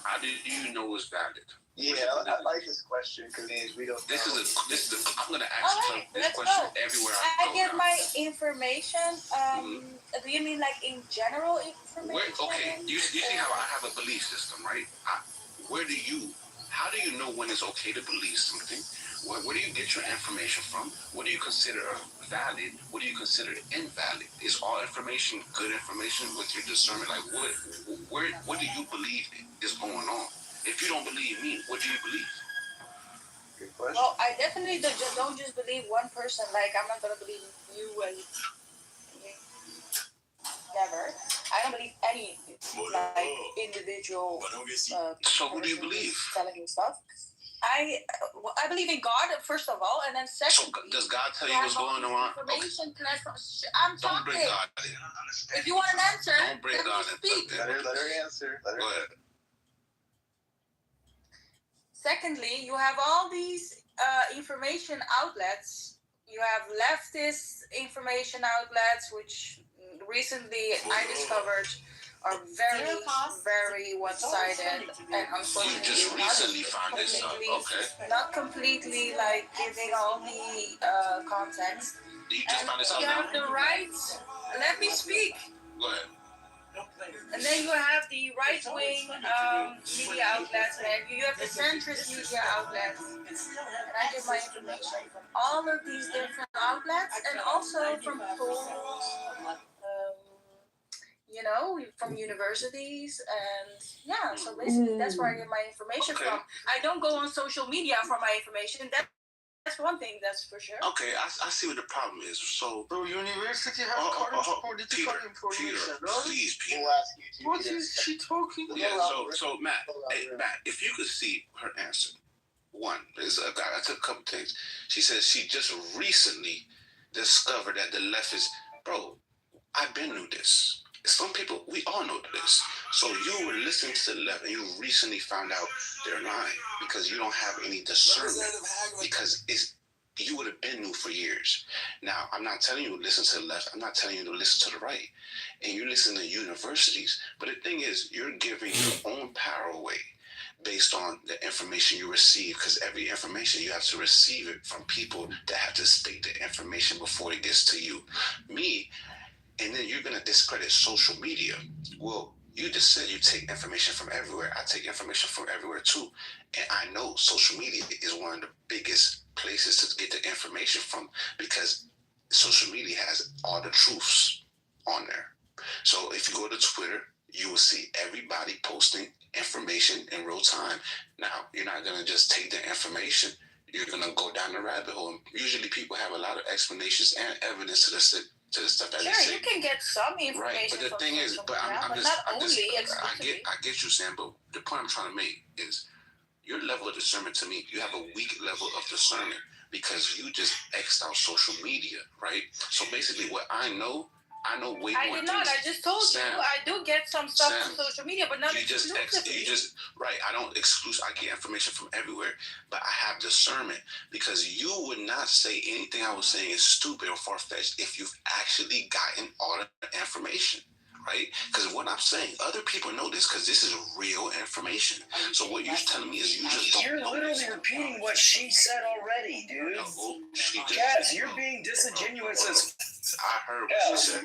How do you know it's valid? Yeah, I like this question because we don't. This is I'm gonna ask this question everywhere I go. get my information. Do you mean like in general information? Okay, you see how I have a belief system, right? How do you know when it's okay to believe something? Where do you get your information from? What do you consider valid? What do you consider invalid? Is all information good information with your discernment? Like what do you believe is going on? If you don't believe me, what do you believe? Good question. Well, I definitely don't just believe one person. Like, I'm not gonna believe you and never. I don't believe any individual. So who do you believe? Telling you stuff. I believe in God first of all, and then secondly. So does God tell you what's going on? Information. I'm talking. Don't bring God in. If you want an answer, don't bring God in. Speak. Let her answer. Go ahead. Secondly, you have all these information outlets. You have leftist information outlets, which recently I discovered are very one-sided, and unfortunately, you just recently found this out. Okay. Not completely like giving all the context. You just found this out you now? have the right. Let me speak. Go ahead. And then you have the right-wing media outlets, and you have the centrist media outlets. And I get my information from all of these different outlets, and also from polls, from universities, and so basically that's where I get my information from. I don't go on social media for my information. That's one thing, that's for sure. Okay, I see what the problem is. So university have current political information, right? Please, Peter. We'll ask you too, What is she talking about? Yeah, so Matt, if you could see her answer. One, I took a couple things. She says she just recently discovered that the left is, bro, I've been knew this. Some people, we all know this. So you were listening to the left and you recently found out they're lying because you don't have any discernment, because you would have been new for years. Now, I'm not telling you to listen to the left. I'm not telling you to listen to the right. And you listen to universities. But the thing is, you're giving your own power away based on the information you receive, because every information you have to receive it from people that have to state the information before it gets to you. Me, and then you're going to discredit social media. Well, you just said you take information from everywhere. I take information from everywhere too. And I know social media is one of the biggest places to get the information from, because social media has all the truths on there. So if you go to Twitter, you will see everybody posting information in real time. Now, you're not going to just take the information. You're going to go down the rabbit hole. And usually people have a lot of explanations and evidence to the stuff that they say. Sure, you can get some information. Right, but the thing is, I get you, Sam, but the point I'm trying to make is your level of discernment, to me, you have a weak level of discernment because you just X'd out social media, right? So basically what I know way more. I did not. I just told you. I do get some stuff from social media, but not exclusively. Right. I don't exclusive. I get information from everywhere, but I have discernment, because you would not say anything I was saying is stupid or far-fetched if you've actually gotten all the information. right? Because what I'm saying, other people know this because this is real information. So what you're telling me is you just don't You're know literally this. repeating what she said already, dude. Kaz, you're being disingenuous as. I heard what she said.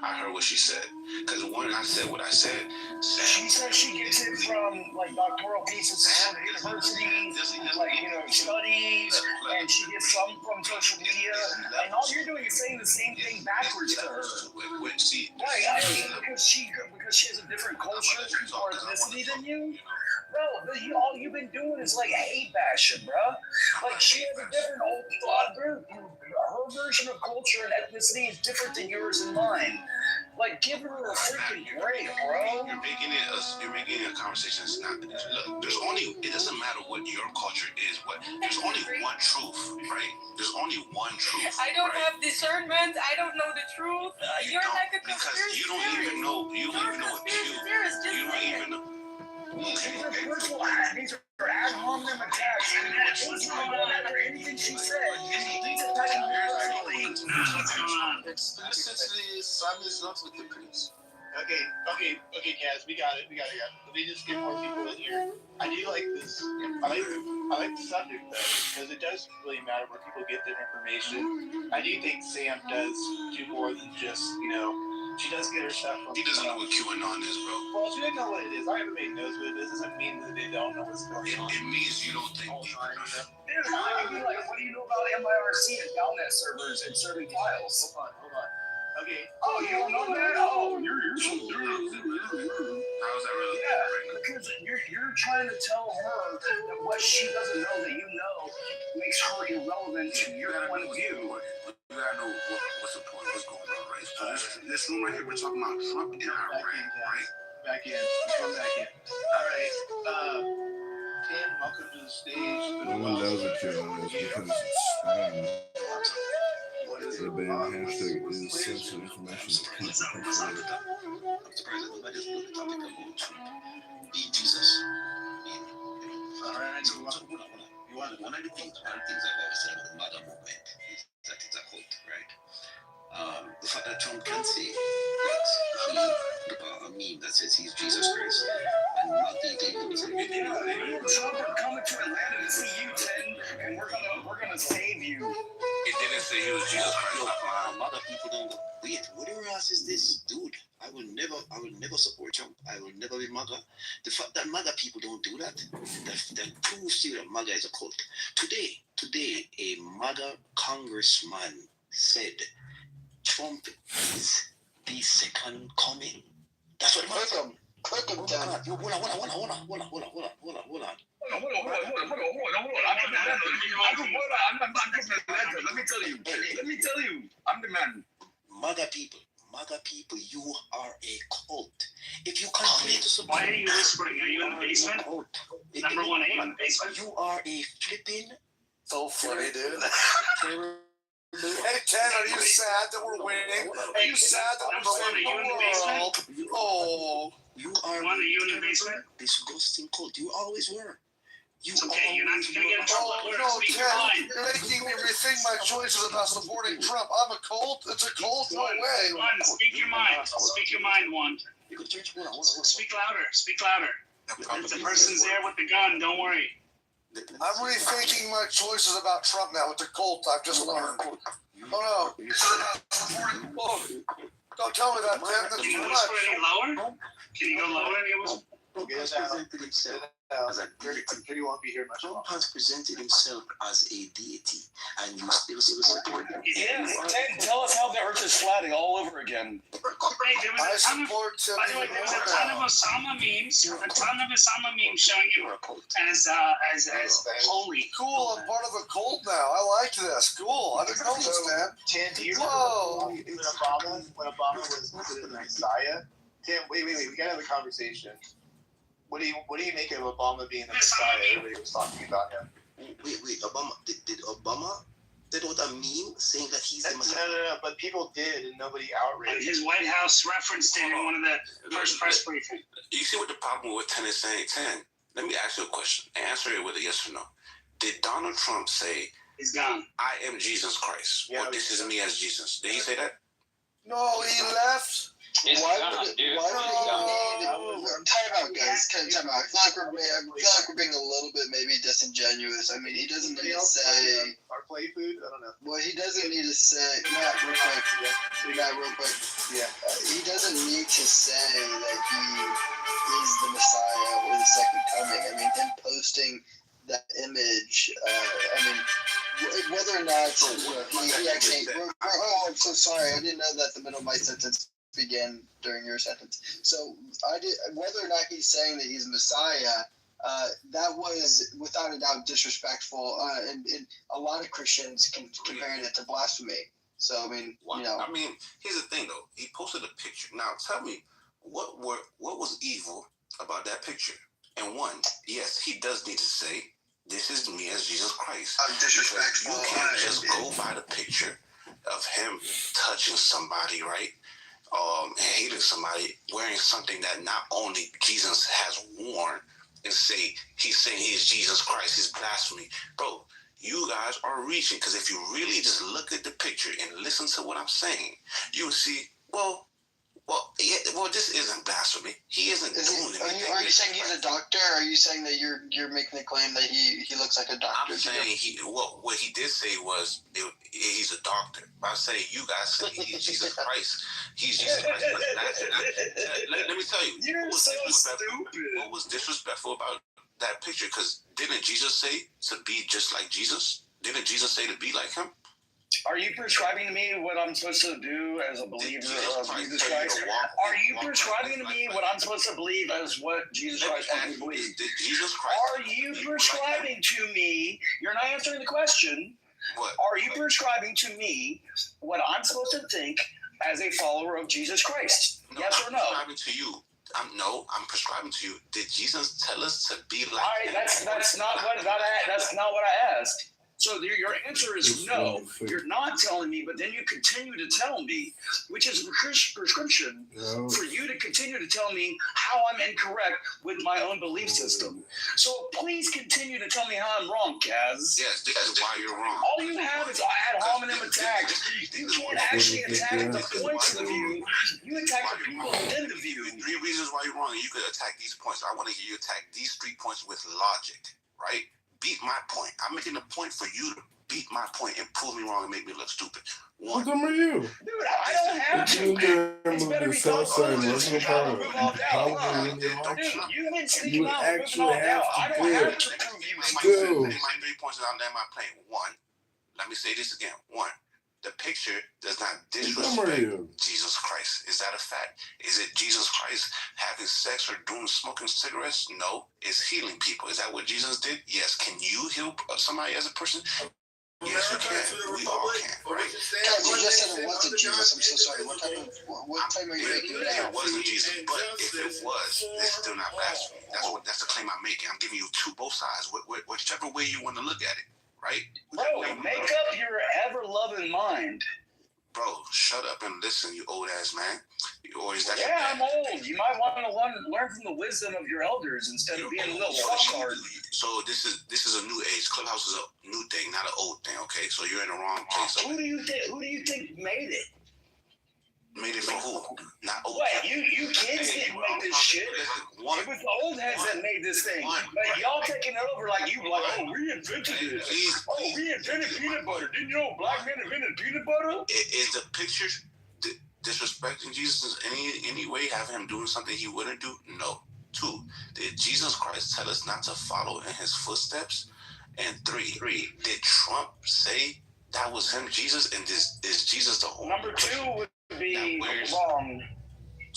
I heard what she said. Because when I said what I said, She said she gets it from like doctoral pieces from the university, like studies, and she gets some from social media. And all you're doing is saying the same thing backwards to her. Right? I mean, because she has a different culture or ethnicity than you. Bro, all you've been doing is like hate bashing, bro. Like she has a different old thought group. Her version of culture and ethnicity is different than yours and mine. Like, give her a freaking break, bro. You're making it a conversation. It's not. Look, it doesn't matter what your culture is. There's only one truth, right? There's only one truth. I don't have discernment. I don't know the truth. You're like a conspiracy because you don't even know. You don't even know what Q. You don't even know. First of all, these are ad hominem attacks. It's not whatever anything she said. These attacking her personally. Listen to this. Sam is not with the police. Okay, Kaz, we got it. Let me just get more people in here. I do like this. I like the subject though, because it does really matter where people get their information. I do think Sam does do more than just, she does get her stuff from. He doesn't know what QAnon is, bro. Well, she doesn't know what it is. Everybody knows what it is. It doesn't mean that they don't know what's going on. It means you don't think deep enough. What do you know about MIRC and Galnet servers and serving files? Hold on. Okay. Oh, you don't know that? Oh, you're so How's that really? Yeah, because you're trying to tell her that what she doesn't know that you know makes her irrelevant to your point of view. You gotta know what's the point, what's going on, right? So this room right here, we're talking about Trump and Iran, right? Back in. Come back in. All right. Tim, welcome to the stage. No one does it, Joe, because it's the ban hashtag is sensitive information that can't be controlled. I'm surprised that nobody just put the topic of Trump being Jesus. All right. So one of the things I've always said about the MAGA movement is that it's a cult, right? The fact that Trump can say that a meme that says he's Jesus Christ and not Trump are coming to Atlanta to see you, Ted, and we're gonna save you. It didn't say he was Jesus Christ. MAGA people don't go, wait, what else is this dude? I will never support Trump. I will never be MAGA. The fact that MAGA people don't do that proves to you that MAGA is a cult. Today, a MAGA congressman said Trump is the second coming. That's what MAGA. Click him down. Hold on. Let me tell you. I'm the man. MAGA people, you are a cult. If you continue to support, why are you whispering? Are you in the basement? Number one, are you in the basement? You are a flipping. So funny, dude. Hey, Ted, are you sad that we're winning? Are you sad that Number we're one, are you in the basement? Oh. You are. One, are you in the basement? Disgusting cult. You always were. It's okay, you're not going to get in trouble. No, Ted, you're making me rethink my choices about supporting Trump. I'm a cult? It's a cult? No way. One, speak your mind. Speak your mind, one. Speak louder. If the person's there with the gun, don't worry. I'm rethinking my choices about Trump now with the cult I've just learned. Oh no. Oh, don't tell me that, Ted. That's Can you too whisper much. any lower? Can you go lower any? Has presented himself as a deity. Trump has presented himself as a deity, and you still support him. Yeah, Ted, tell us how the earth is flat all over again. Hey, there was a ton of Osama memes. A ton of Osama memes showing you as holy. Cool, I'm part of a cult now. I like this. Cool. I didn't know this, man. Tim, do you Whoa. remember when Obama was the Messiah? Tim, wait, we gotta have a conversation. What do you make of Obama being the Messiah? Everybody was talking about him. Wait, Obama did Obama send out a meme saying that he's the Messiah? No, but people did, and nobody outraged. His White House referenced it in one of the first press briefings. You see what the problem with 10 is saying? 10, let me ask you a question. Answer it with a yes or no. Did Donald Trump say, he's gone, I am Jesus Christ, or this is me as Jesus? Did he say that? No, he left. What? Time out, guys. Time out. I feel like we're being a little bit maybe disingenuous. I mean, he doesn't need to say our play food. I don't know. Well, he doesn't need to say. Matt, real quick. Yeah. He doesn't need to say that he is the Messiah or the second coming. I mean, him posting that image. Whether or not he actually. Oh, I'm so sorry. I didn't know that the middle of my sentence began during your sentence. So whether or not he's saying that he's Messiah, that was without a doubt disrespectful, and a lot of Christians comparing it to blasphemy. So I mean, I mean, here's the thing though. He posted a picture. Now tell me, what was evil about that picture? And one, yes, he does need to say, "This is me as Jesus Christ." Disrespectful. You can't just go by the picture of him touching somebody, right? Hating somebody, wearing something that not only Jesus has worn, and say he's saying he's Jesus Christ. He's blasphemy, bro. You guys are reaching, because if you really just look at the picture and listen to what I'm saying, you will see. Well, this isn't blasphemy. He isn't doing anything. Are you saying he's a doctor? Or are you saying that you're making the claim that he looks like a doctor? I'm saying what he did say was he's a doctor. I'm saying you guys say he's Jesus Christ. He's Jesus Christ. Let me tell you. You're so stupid. What was disrespectful about that picture? Because didn't Jesus say to be just like Jesus? Didn't Jesus say to be like him? Are you prescribing to me what I'm supposed to do as a believer of Jesus Christ? Are you prescribing to me what I'm supposed to believe as what Jesus Christ wants me to believe? Are you prescribing to me? You're not answering the question. What? Are you prescribing to me what I'm supposed to think as a follower of Jesus Christ? No, yes or no? I'm prescribing to you. I'm prescribing to you. Did Jesus tell us to be like? All right, that's not what I asked. So your answer is no. You're not telling me, but then you continue to tell me, which is a prescription for you to continue to tell me how I'm incorrect with my own belief system. So please continue to tell me how I'm wrong, Kaz. Yes, this is why you're wrong. All you have is ad hominem attacks. You can't actually attack the points of the view. You attack the people within the view. 3 reasons why you're wrong. You could attack these points. I want to hear you attack these 3 points with logic, right? Beat my point. I'm making a point for you to beat my point and prove me wrong and make me look stupid. What are you? Dude, I don't have to. It's better be thoughtful. You've been speaking out and moving all down. I don't have to prove you. My 3 points out there, my plan. 1, let me say this again. 1, the picture does not disrespect Jesus Christ. Is that a fact? Is it Jesus Christ having sex or smoking cigarettes? No. It's healing people. Is that what Jesus did? Yes. Can you heal somebody as a person? Yes, you can. We all can, right? You just said it wasn't Jesus. I'm so sorry. What claim are you making now? It wasn't Jesus, but if it was, it's still not blasphemy. That's the claim I'm making. I'm giving you both sides, whichever way you want to look at it. Right? Bro, make up your ever-loving mind. Bro, shut up and listen, you old-ass man. I'm old. You might want to learn from the wisdom of your elders instead of being a little fucktard. So this is a new age. Clubhouse is a new thing, not an old thing, okay? So you're in the wrong place. Who do you think made it? Made it for who? Not old. Wait, you kids didn't make this shit. It was the old heads that made this thing. But y'all taking it over like we invented this. We invented peanut butter. Didn't you know black men invented peanut butter? Is the picture disrespecting Jesus in any way, having him doing something he wouldn't do? No. 2, did Jesus Christ tell us not to follow in his footsteps? And 3, did Trump say that was him, Jesus? And is Jesus the only Number 2 would be wrong.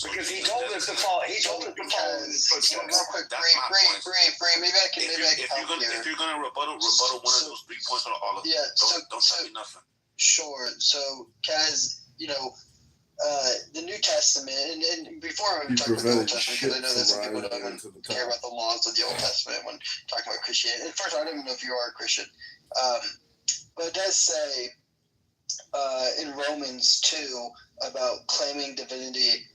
Because he told us to follow. He told us to follow in his footsteps. Real quick, Bree, maybe I can help here. If you're gonna rebuttal one of those 3 points or all of them. Yeah. Don't tell me nothing. Sure. So, Kaz, the New Testament, and before I talk about the Old Testament, because I know that some people don't care about the laws of the Old Testament when talking about Christianity. And first, I don't even know if you are a Christian, but it does say in Romans 2 about claiming divinity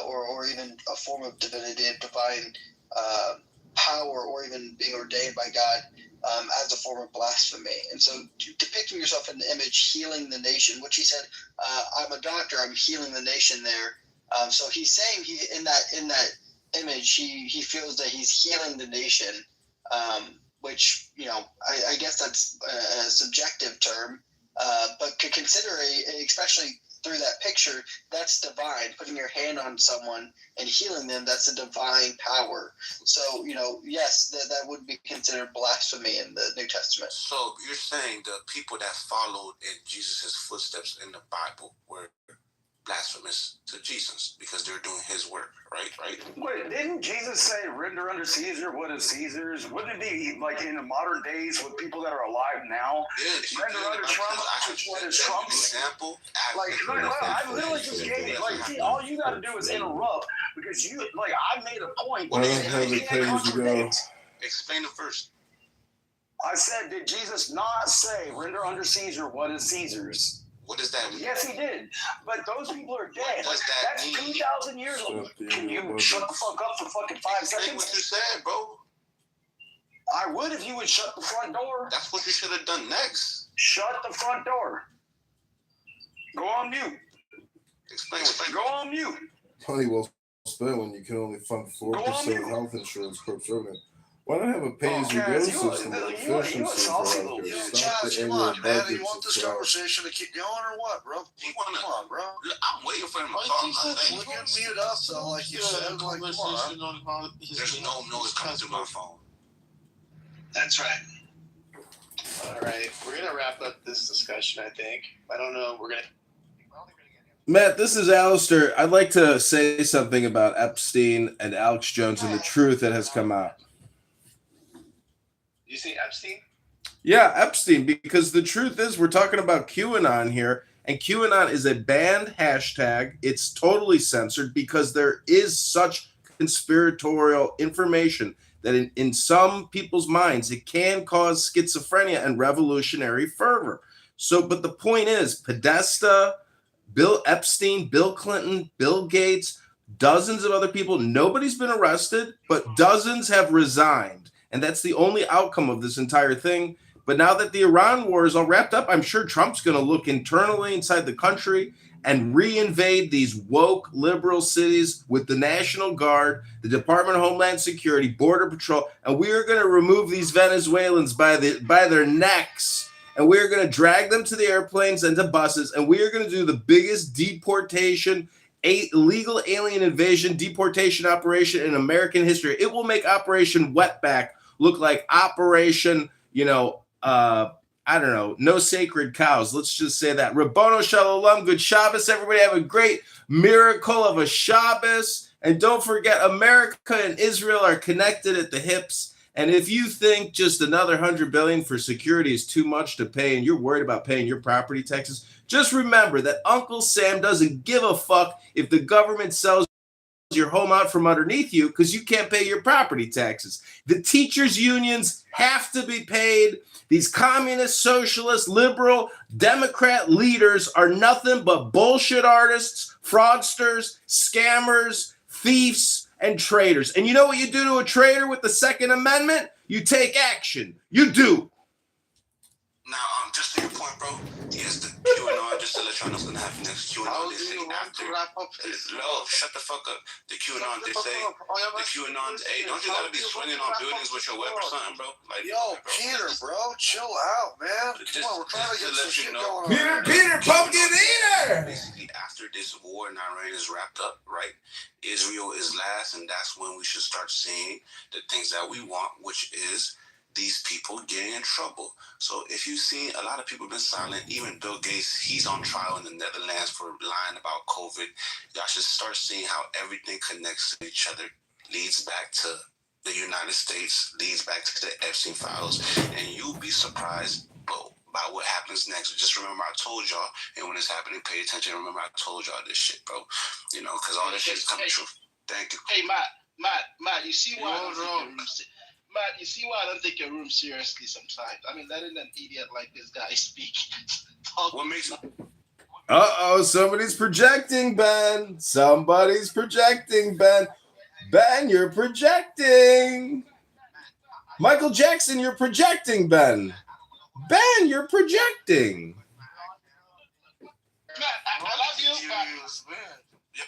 or even a form of divinity, of divine power, or even being ordained by God as a form of blasphemy. And so depicting yourself in the image, healing the nation, which he said, I'm a doctor, I'm healing the nation there. So he's saying he in that image he feels that he's healing the nation, which I guess that's a subjective term, but could consider especially through that picture, that's divine. Putting your hand on someone and healing them, that's a divine power. So, yes, that would be considered blasphemy in the New Testament. So you're saying the people that followed in Jesus' footsteps in the Bible were blasphemous to Jesus because they're doing his work, right? Wait, didn't Jesus say, render unto Caesar what is Caesar's? Wouldn't it be like in the modern days with people that are alive now? Yeah, render unto Trump what is Trump's? Example. I literally just gave you, all you got to do is interrupt because I made a point. I don't have it pays to go. Explain it first. I said, did Jesus not say, render unto Caesar what is Caesar's? What does that mean? Yes, he did. But those people are dead. What does that mean? That's 2,000 years old. Can you shut the fuck up for fucking 5 seconds? Say what you said, bro. I would if you would shut the front door. That's what you should have done next. Shut the front door. Go on mute. Explain. Go on mute. Money well spent when you can only fund 4% health insurance corpse revenue. Why not have a pay-as-you-go system with efficiency for healthcare? Stop the Come annual on, man. You budgets want this and stuff. conversation to keep going or what, bro? Come on, bro. I'm waiting for him to talk. We'll get mute up, though, like you said. Like, come on. There's no noise coming through my phone. That's right. All right, we're gonna wrap up this discussion. I think. I don't know. We're gonna. Matt, this is Alistair. I'd like to say something about Epstein and Alex Jones and the truth that has come out. You say Epstein? Yeah, Epstein, because the truth is we're talking about QAnon here, and QAnon is a banned hashtag. It's totally censored because there is such conspiratorial information that in some people's minds it can cause schizophrenia and revolutionary fervor. So, but the point is, Podesta, Bill Epstein, Bill Clinton, Bill Gates, dozens of other people, nobody's been arrested, but dozens have resigned. And that's the only outcome of this entire thing. But now that the Iran war is all wrapped up, I'm sure Trump's going to look internally inside the country and reinvade these woke liberal cities with the National Guard, the Department of Homeland Security, Border Patrol, and we are going to remove these Venezuelans by their necks, and we are going to drag them to the airplanes and to buses, and we are going to do the biggest deportation, illegal alien invasion, deportation operation in American history. It will make Operation Wetback look like Operation, I don't know, no sacred cows. Let's just say that. Rabbono Shalom, good Shabbos. Everybody have a great miracle of a Shabbos. And don't forget, America and Israel are connected at the hips. And if you think just another $100 billion for security is too much to pay and you're worried about paying your property taxes, just remember that Uncle Sam doesn't give a fuck if the government sells your home out from underneath you because you can't pay your property taxes. The teachers' unions have to be paid. These communist, socialist, liberal, Democrat leaders are nothing but bullshit artists, fraudsters, scammers, thieves, and traitors. And you know what you do to a traitor with the Second Amendment? You take action. You do. Now, just to your point, bro, yes, the QAnon, just to let y'all know what's going to happen next. QAnon, they say after. Shut the fuck up. The QAnon, they say, the QAnon, hey, don't you got to be swinging on buildings with your web or something, bro? Like, yo, Peter, bro, chill out, man. Come on, we're trying to get some shit going on. Peter, pumpkin eater! Basically, after this war in Iran is wrapped up, right, Israel is last, and that's when we should start seeing the things that we want, which is these people getting in trouble. So if you see a lot of people have been silent, even Bill Gates, he's on trial in the Netherlands for lying about COVID. Y'all should start seeing how everything connects to each other, leads back to the United States, leads back to the Epstein files, and you'll be surprised by what happens next. Just remember I told y'all, and when it's happening, pay attention. Remember I told y'all this shit, bro. Because all this shit's coming true. Thank you. Hey, Matt, you see why Matt, you see why I don't take your room seriously sometimes. I mean, letting an idiot like this guy speak. What makes Uh-oh, somebody's projecting, Ben. Somebody's projecting, Ben. Ben, you're projecting. Michael Jackson, you're projecting, Ben. Ben, you're projecting. Matt, I love you,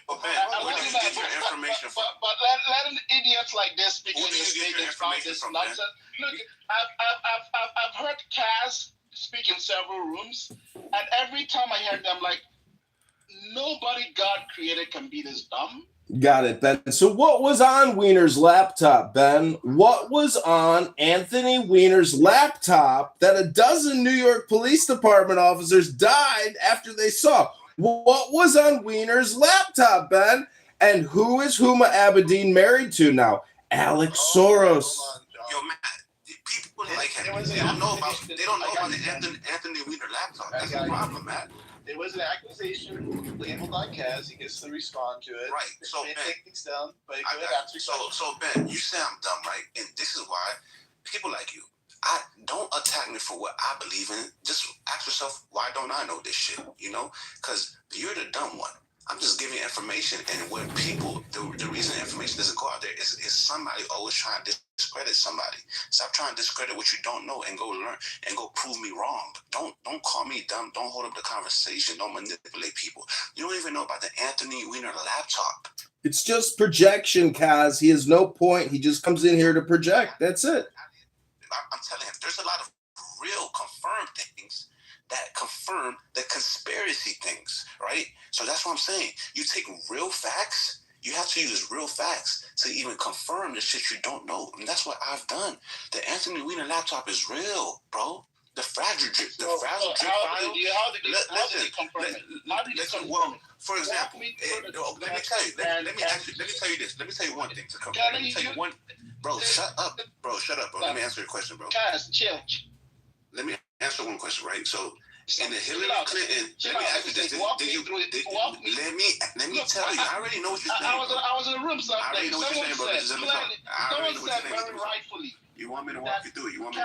but... information from? But let idiots like this speak in this stage and spout this nonsense. Look, I've heard Kaz speak in several rooms, and every time I hear them, like, nobody God created can be this dumb. Got it, Ben. So what was on Wiener's laptop, Ben? What was on Anthony Wiener's laptop that a dozen New York Police Department officers died after they saw? What was on Wiener's laptop, Ben? And who is Huma Abedin married to now? Alex Soros. Yo, man, people like him. They don't know about the Anthony Weiner laptop. That's the problem, man. There was an accusation labeled on Kaz. He gets to respond to it. Right. So Ben, take things down, but so Ben, you say I'm dumb, right? And this is why people like you, don't attack me for what I believe in. Just ask yourself, why don't I know this shit? You know, because you're the dumb one. I'm just giving information, and when people, the reason information doesn't go out there is somebody always trying to discredit somebody. Stop trying to discredit what you don't know and go learn and go prove me wrong. Don't call me dumb. Don't hold up the conversation. Don't manipulate people. You don't even know about the Anthony Weiner laptop. It's just projection, Kaz. He has no point. He just comes in here to project. That's it. I'm telling him, there's a lot of real confirmed things that confirm the conspiracy things, right? So that's what I'm saying. You take real facts, you have to use real facts to even confirm the shit you don't know. And that's what I've done. The Anthony Weiner laptop is real, bro. The fragile drip, file. How did you confirm it? How did you confirm it? For example, let me tell you. Let me tell you this. Let me tell you one thing to confirm. Let me tell you one. Bro, shut up. Bro, let me answer your question, bro. Guys, chill. Let me answer one question, right? So, in the Hillary Clinton, let me ask you this. Let me tell you. I already know what you're saying. I was in the room, so I already know what you're saying, bro. Someone said very rightfully. You want me to walk you through it? Okay,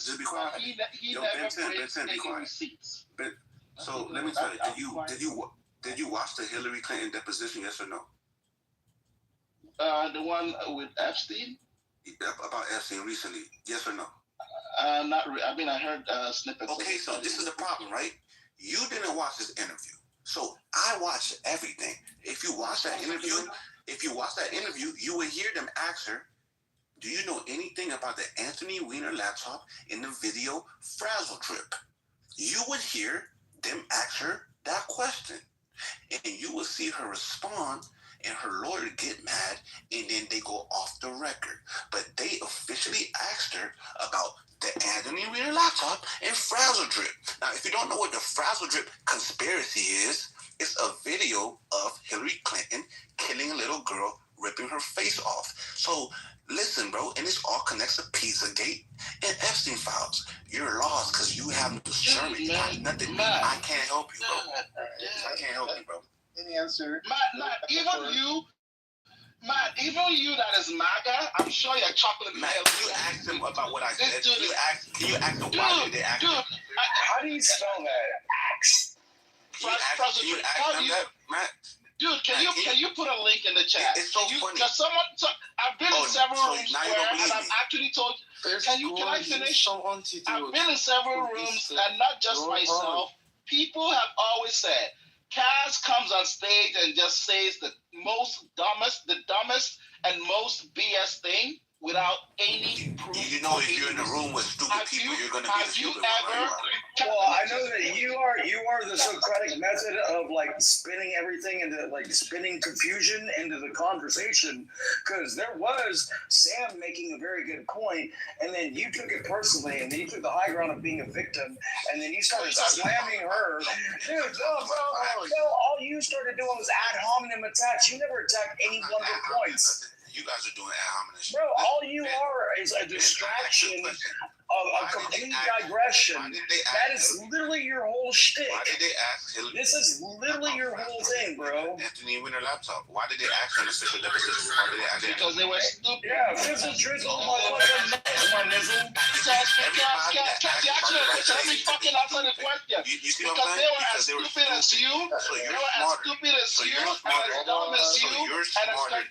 just be quiet. Yo, Ben 10, be quiet. So let me tell you, did you watch the Hillary Clinton deposition? Yes or no? The one with Epstein. About Epstein recently? Yes or no? Not really. I mean, I heard snippets. Okay, so this is the problem, right? You didn't watch this interview, so I watched everything. If you watch that interview, you would hear them ask her, "Do you know anything about the Anthony Weiner laptop in the video Frazzle Drip?" You would hear them ask her that question, and you will see her respond, and her lawyer get mad, and then they go off the record. But they officially asked her about the Anthony Weiner laptop and Frazzle Drip. Now, if you don't know what the Frazzle Drip conspiracy is, it's a video of Hillary Clinton killing a little girl, ripping her face off. So, listen, bro, and this all connects to Pizzagate and Epstein files. You're lost because you have no discernment. You got nothing. I can't help you, bro. I can't help you, bro. Any answer? Matt, even you that is MAGA, I'm sure you're chocolate. Matt, you asked him about what I said. Can you ask him why did they ask him? How do you spell that? Axe. Can you ask him that, Matt? Dude, can you put a link in the chat? It's so funny. I've been in several rooms and I've actually told you. Can I finish? I've been in several rooms and not just myself. People have always said, Kaz comes on stage and just says the dumbest and most BS thing without any proof. You know, if you're in a room with stupid people, you're going to be the stupid one. Well, I know that you are the Socratic method of like spinning everything into like spinning confusion into the conversation, because there was Sam making a very good point, and then you took it personally, and then you took the high ground of being a victim, and then you started slamming her. Dude, no, all you started doing was ad hominem attacks. You never attacked any one of the points. You guys are doing ad hominem. Bro, all you are is a distraction of a complete digression. That is literally your whole shtick. Why did they ask Hillary? This is literally your whole thing, bro. Anthony Weiner laptop. Why did they ask her an official deposition? Why did they ask her? Because they were stupid. Yeah, fizzle drizzle, motherfucker. Come on, nizzle. Let me fucking answer the question. You see because they were as stupid as you. They were as stupid as you and as dumb as you. You're smarter.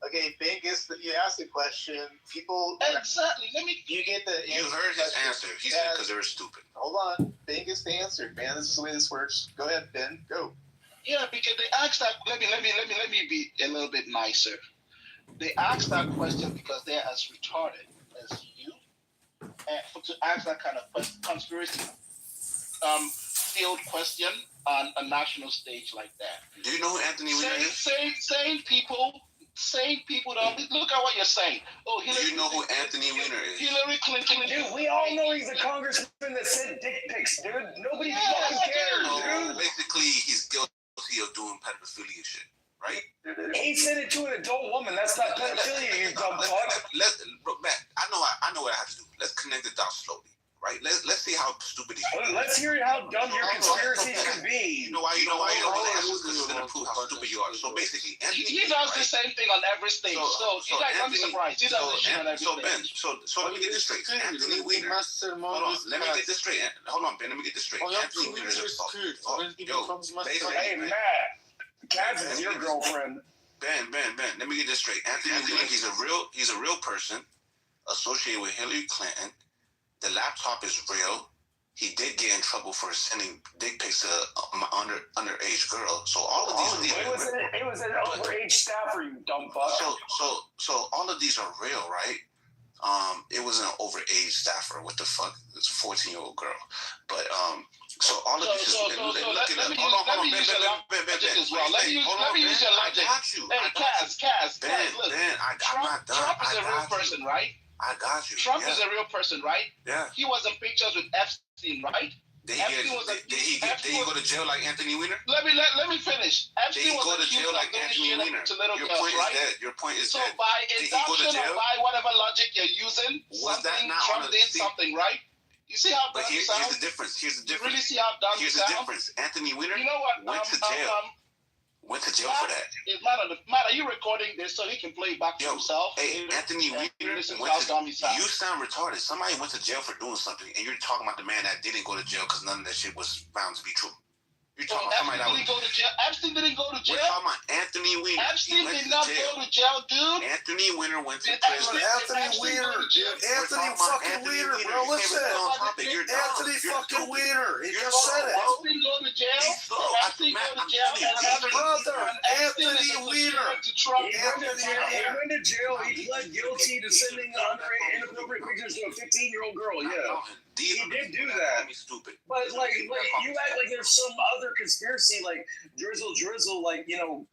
Okay, Bingus, you asked the question. People exactly. You get the. You heard his answer. He said because they were stupid. Hold on, Bingus answered. Man, this is the way this works. Go ahead, Ben. Go. Yeah, because they asked that. Let me be a little bit nicer. They asked that question because they're as retarded as you, and to ask that kind of conspiracy field question on a national stage like that. Do you know who Anthony Weiner is? Same people don't look at what you're saying. Oh, do you know who Anthony Weiner is? Hillary Clinton. Dude, we all know he's a congressman that sent dick pics, dude. Nobody fucking cares, dude. Basically, he's guilty of doing pedophilia shit, right? He sent it to an adult woman. That's not pedophilia, you dumb fuck. Bro, Matt, I know what I have to do. Let's connect the dots slowly. Right? Let's see how stupid he is. Let's hear how dumb your conspiracies can be. You know why you don't want to ask this because it's going to prove how stupid you are. So basically, he does the same thing on every stage. So you guys don't be surprised. He does this shit on every stage. So let me get this straight. Anthony Weiner. Hold on. Let me get this straight. Hold on, Ben. Let me get this straight. Anthony Weiner is a fuck. Hey, Matt. Kaz is your girlfriend. Ben. Let me get this straight. Anthony Weiner, he's a real person associated with Hillary Clinton. The laptop is real. He did get in trouble for sending dick pics to an underage girl. So all of these it was an overage staffer, you dumb fuck. So all of these are real, right? It was an overage staffer. What the fuck? It's a 14-year-old girl. But so all of these is look it up. Hold on, Ben. Let me use your logic. I got you. Hey, Kaz, Ben, I'm not done. Trump is a real person, right? I got you. Trump is a real person, right? Yeah. He was in pictures with Epstein, right? Did he go to jail like Anthony Weiner? Let me finish. Epstein was accused of doing shit to little girls, right? Your point is so by induction or by whatever logic you're using, Trump did something, right? You see how dumb it sounds? Here's the difference. You really see how dumb it sounds? Here's the difference. Anthony Weiner went to jail. Went to jail for that. Matt, are you recording this so he can play it back to himself? Hey, Anthony Weiner you sound retarded. Somebody went to jail for doing something, and you're talking about the man that didn't go to jail because none of that shit was found to be true. You're talking about somebody that didn't go to jail. Epstein didn't go to jail. We're talking about Anthony Weiner. Epstein did not go to jail, dude. Anthony Weiner went to prison. Anthony Weiner, Anthony fucking Weiner, bro. Listen, Anthony fucking Weiner. He just said it. Epstein go to jail. Epstein go to jail. Brother, Anthony Weiner. He went to jail. He pled guilty to sending inappropriate pictures to a 15-year-old girl. Yeah. He did do that. But like you act like there's some other conspiracy, like drizzle, like Hillary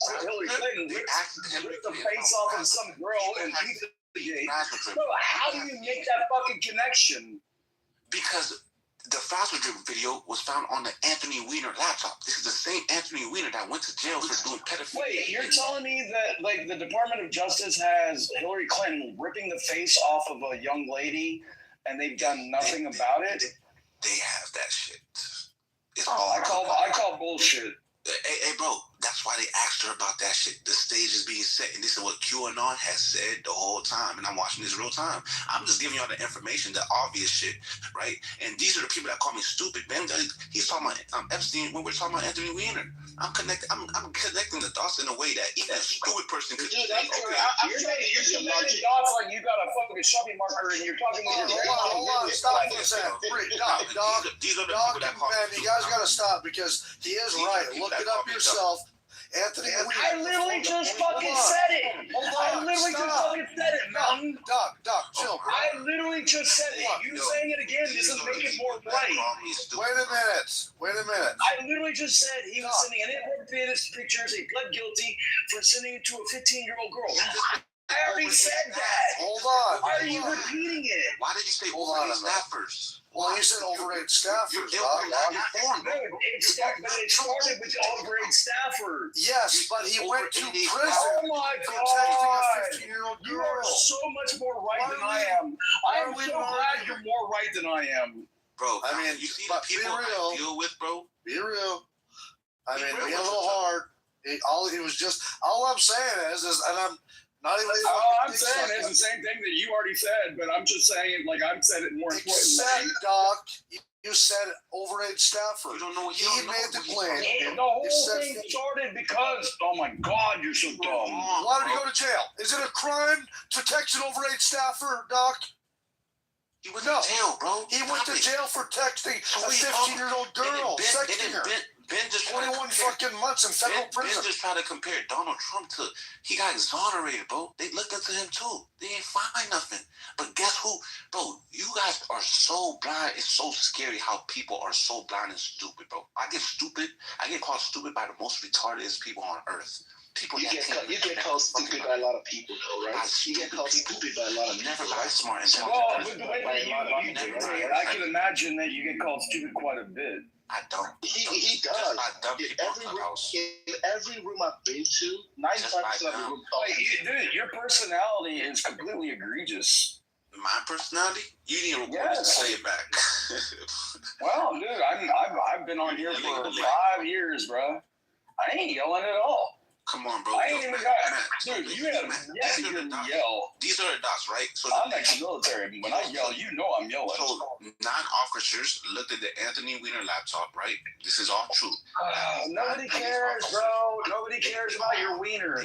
Clinton ripped the face off of some girl and Pizzagate. Bro, how do you make that fucking connection? Because the Fauci video was found on the Anthony Weiner laptop. This is the same Anthony Weiner that went to jail for doing pedophilia. Wait, you're telling me that like the Department of Justice has Hillary Clinton ripping the face off of a young lady? And they've done nothing about it. They have that shit. I call bullshit. Hey, bro, that's why they asked her about that shit. The stage is being set, and this is what QAnon has said the whole time. And I'm watching this real time. I'm just giving y'all the information, the obvious shit, right? And these are the people that call me stupid. Ben, he's talking about Epstein when we're talking about Anthony Weiner. I'm connecting the dots in a way that even a stupid person could. Dude, that's true. You're connecting dots like you got a fucking Shelby marker and you're talking with your Hold on, stop for a second. Dog, man, you guys gotta stop because he is right. Look it up yourself. Anthony Weiner. I literally just fucking said it. I literally just fucking said it, man. Doc, chill. I literally just said it. You saying it again doesn't make it more right. Wait a minute. I literally just said he was sending inappropriate pictures. He pled guilty for sending it to a 15-year-old girl. I already said that. Hold on. Why are you repeating it? Why did you say overage staffers? Well, you said overage staffers, Dog. It started with overage staffer. Yes, but he went to prison. Oh my God! 15-year-old girl. You are so much more right than I am. I am so glad you're more right than I am. Bro, I mean, you see the people I deal with, bro? Be real. I mean, be a little hard. All I'm saying is, and I'm not even. All I'm saying is the same thing that you already said, but I'm just saying, like I've said it more important. Except, Doc, you said overage staffer. You don't know. He made the claim. The whole thing started because, oh my God, you're so dumb. Why did he go to jail? Is it a crime to text an overage staffer, Doc? He went to jail, bro. He went to jail for texting a 15-year-old girl, sexting her. Ben just 21 fucking months in federal prison. Ben just tried to compare Donald Trump to, he got exonerated, bro. They looked into him too. They ain't find nothing. But guess who? Bro, you guys are so blind. It's so scary how people are so blind and stupid, bro. I get called stupid by the most retarded people on earth. People you get called stupid by a lot of people, though, right? You get called stupid by a lot of people. Never by smart and well, with the way that you dictate, I can imagine that you get called stupid quite a bit. I don't. He does. In every room I've been to, 95% of the room. Dude, your personality is completely egregious. My personality? You need to record to say it back. Well, dude, I've been on here for 5 years, bro. I ain't yelling at all. Come on, bro. I ain't even got dude, you have yet to hear me yell. These are the dots, right? So I'm ex-military. When I yell, you know I'm yelling. So 9 officers looked at the Anthony Weiner laptop, right? This is all true. Nobody cares, bro. Nobody cares about your wiener.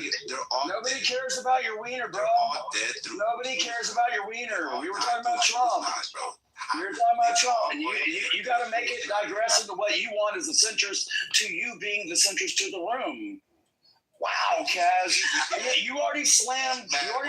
Nobody cares about your wiener, bro. Nobody cares about your wiener. We were talking about Trump. We were talking about Trump, and you got to make it digress into what you want as the centrist to you being the centrist to the room. Wow, Kaz, you already slammed Sam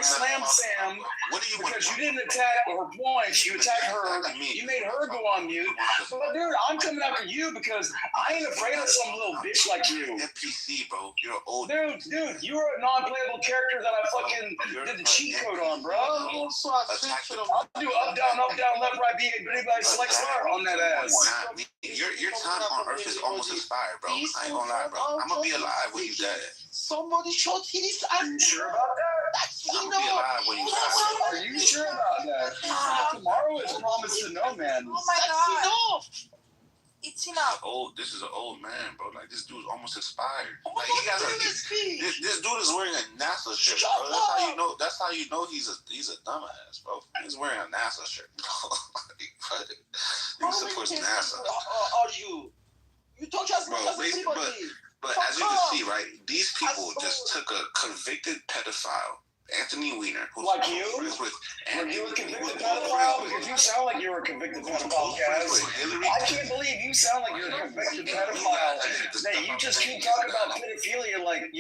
because you didn't attack her points. You attacked her. You made her go on mute. But dude, I'm coming after you because I ain't afraid of some little bitch like you. NPC, bro. You're old. Dude, you were a non-playable character that I fucking did the cheat code on, bro. I'll do up, down, left, right, B, anybody select star on that ass. Your time on Earth is almost expired, bro. I ain't gonna lie, bro. I'm gonna be alive when you die. Somebody shot his. Are you sure about that? I'm gonna be alive when you die. Are you sure about that? Tomorrow is promised to no man. Oh my god. It's enough. This is an old man, bro. Like, this dude's almost expired. Like, this dude is wearing a NASA shirt, bro. That's how you know he's a dumbass, bro. He's wearing a NASA shirt, bro. He supports NASA. Are you? You talk as much as everybody. But as you can see, right, these people just took a convicted pedophile, Anthony Weiner, who's like you? With Were you a convicted pedophile? Because you sound like you were a convicted pedophile, guys. I can't believe you sound like you're a convicted pedophile. That you just keep talking about pedophilia like,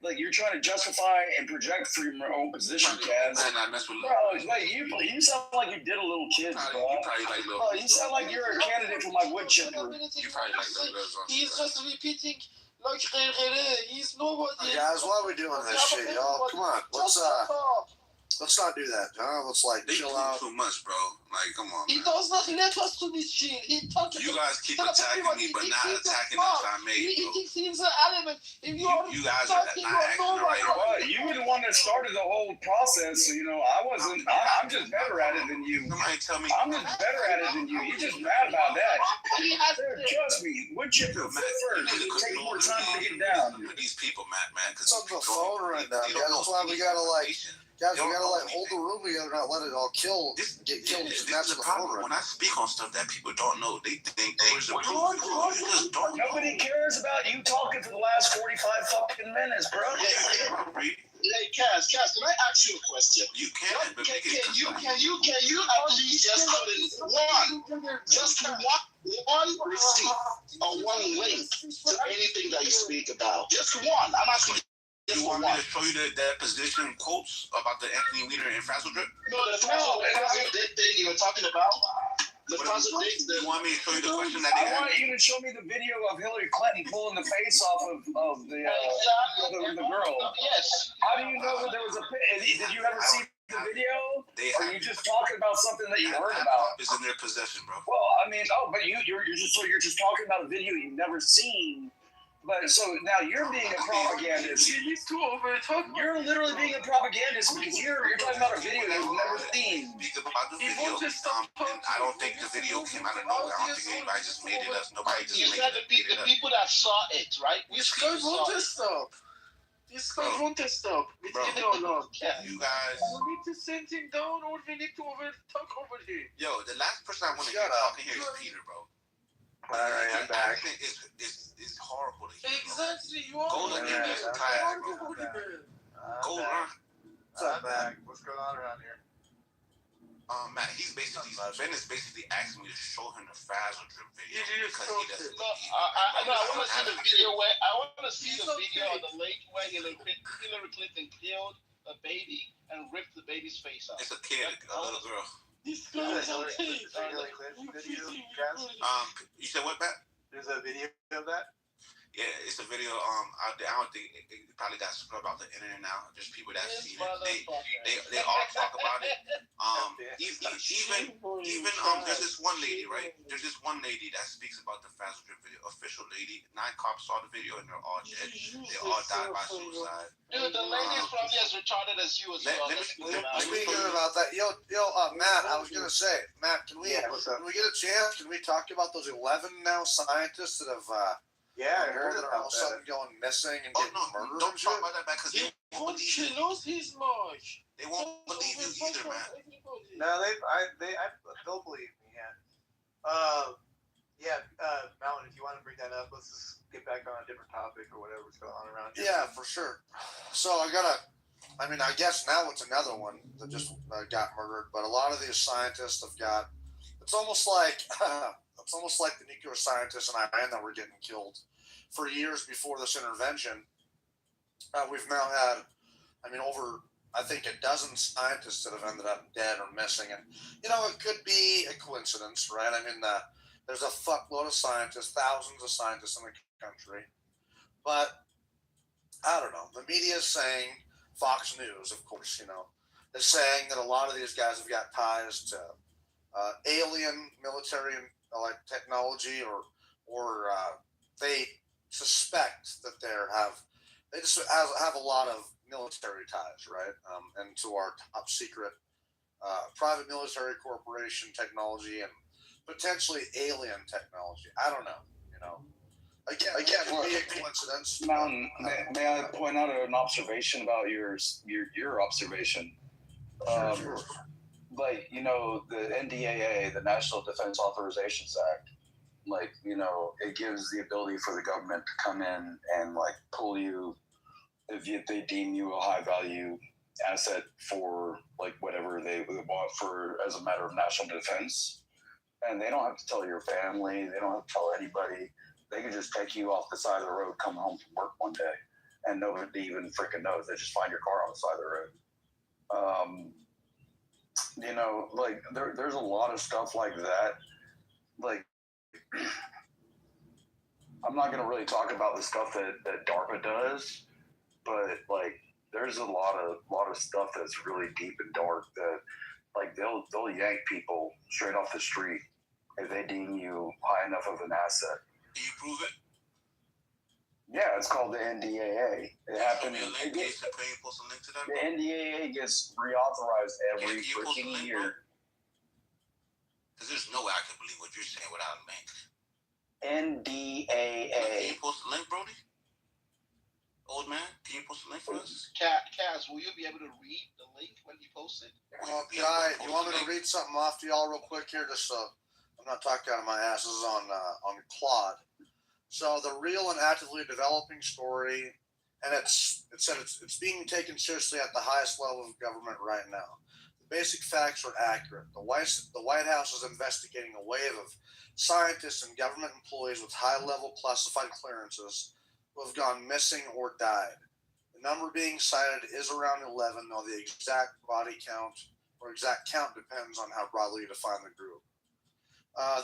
like you're trying to justify and project for your own position, Kaz. Bro, wait, you sound like you did a little kid, bro. You sound like you're a candidate for my wood chipper. You probably like little girls. He's just repeating. Like, he's nobody. Guys, why are we doing this shit, y'all? Come on, let's not do that, huh? Let's chill out. Too much, bro. Like, come on. He does not let us to this shit. He talks. You guys keep attacking me, but not attacking us. I made. He thinks he's an element. If you guys are not acting the right way. You were the one that started the whole process. So, I wasn't. I'm just better at it than you. Somebody tell me. I'm just better at it than you. You're just mad about that. Trust me. Wood chipper first. It takes more time to get down. These people, man. It's on the phone right now, guys. That's why we gotta hold the room together, not let it all get killed. This is the problem. When I speak on stuff that people don't know, they think there's a proof. You just don't know. Nobody cares about you talking for the last 45 fucking minutes, bro. Hey, Kaz, can I ask you a question? You can, but can you at least just put in one receipt or one link to anything that you speak about? Just one. I'm asking. You want me to show you that position quotes about the Anthony Weiner and Frazzle Drip? No, the Frazzle thing you were talking about. The Frazzle thing. You want me to show you the question that they I want you to show me the video of Hillary Clinton pulling the face off of the girl. Yes. How do you know that there was a? Did you ever see the video? Or are you just talking about something that you heard about? It's in their possession, bro. Well, I mean, but you're just talking about a video you've never seen. But so now you're being a propagandist. You're literally being a propagandist because you're talking about a video you've never seen. Speak about the video, and I don't think the video came out of nowhere. I don't think anybody just made it up. Nobody just made it up. The people that saw it, right? These guys want to stop. These guys want to stop. You guys. We need to send him down, or we need to talk over here. Yo, the last person I want to hear talking here is Peter, bro. Alright, I'm back. It's horrible to hear. Exactly, you are. Go look at this kayak, bro. Go learn. What's up, back? What's going on around here? Matt, Ben is basically asking me to show him the Frazzle drip video because he doesn't believe it. I want to see the video where I want to see the video of the lake where Hillary Clinton killed a baby and ripped the baby's face off. It's a kid, a little girl. This guy's on tape. You said what, Matt? There's a video of that? Yeah, it's a video. I don't think it probably got scrubbed off the internet now. Just people that see it. They all talk about it. Even there's this one lady, right? There's this one lady that speaks about the Frazzle drip video. Official lady. 9 cops saw the video and they're all dead. They all died by suicide. Dude, the lady is probably as retarded as you as well. Speaking about that, Matt, I was gonna say, Matt, can we get a chance? Can we talk about those 11 now scientists that have? Yeah, I heard that are all of a sudden going missing and getting murdered. Don't talk about that because they won't believe you. They won't believe you either, man. No, they'll believe me. Yeah. Mountain, if you want to bring that up, let's just get back on a different topic or whatever's going on around here. Yeah, for sure. So I guess now it's another one that just got murdered. But a lot of these scientists have got. It's almost like the nuclear scientists in Iran that were getting killed for years before this intervention. We've now had, over, I think, a dozen scientists that have ended up dead or missing. And, it could be a coincidence, right? There's a fuckload of scientists, thousands of scientists in the country. But, I don't know. The media is saying, Fox News, of course, is saying that a lot of these guys have got ties to alien military and technology, or they suspect that they just have a lot of military ties, right? And to our top secret private military corporation technology and potentially alien technology. I don't know. Again, it could be a coincidence. Mountain, may I point out an observation about your observation? Sure. Like, the NDAA, the National Defense Authorizations Act, it gives the ability for the government to come in and pull you if they deem you a high value asset for whatever they want for as a matter of national defense. And they don't have to tell your family, they don't have to tell anybody. They can just take you off the side of the road, come home from work one day, and nobody even freaking knows. They just find your car on the side of the road. There's a lot of stuff like that. I'm not going to really talk about the stuff that DARPA does, but there's a lot of stuff that's really deep and dark that they'll yank people straight off the street if they deem you high enough of an asset. Can you prove it? Yeah, it's called the NDAA. It happened. Post a link to that? The NDAA gets reauthorized every freaking year. Because there's no way I can believe what you're saying without a link. NDAA. Can you post a link, Brody? Old man, can you post a link for us? Kaz, will you be able to read the link when you post it? Well, you want me to read something off to y'all real quick here, just so I'm not talking out of my ass. This is on Claude. So the real and actively developing story, and it said it's being taken seriously at the highest level of government right now. The basic facts are accurate. The White House is investigating a wave of scientists and government employees with high-level classified clearances who have gone missing or died. The number being cited is around 11, though the exact body count or exact count depends on how broadly you define the group.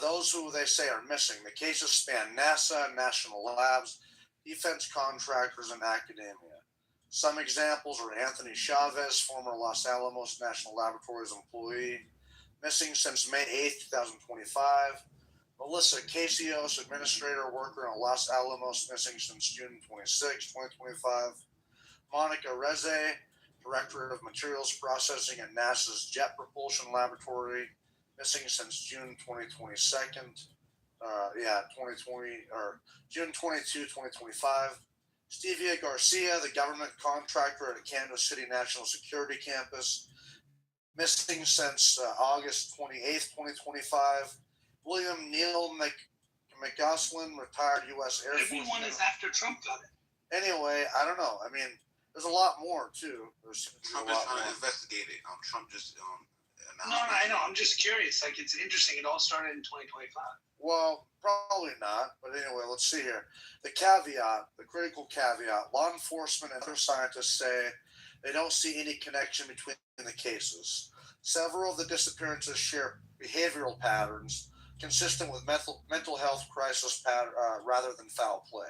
Those who they say are missing. The cases span NASA, national labs, defense contractors, and academia. Some examples are Anthony Chavez, former Los Alamos National Laboratories employee, missing since May 8, 2025. Melissa Casios, administrator worker in Los Alamos, missing since June 26, 2025. Monica Reze, director of materials processing at NASA's Jet Propulsion Laboratory, missing since June 2022, 2025. Stevia Garcia, the government contractor at a Kansas City National Security Campus, missing since August 28th, 2025. William Neal McGoslin, retired U.S. Air Force. Everyone is after Trump got it. Anyway, I don't know. There's a lot more, too. Trump is trying to investigate it. Trump just No, I know. I'm just curious. Like, it's interesting. It all started in 2025. Well, probably not. But anyway, let's see here. The caveat, the critical caveat, law enforcement and other scientists say they don't see any connection between the cases. Several of the disappearances share behavioral patterns consistent with mental health crisis rather than foul play.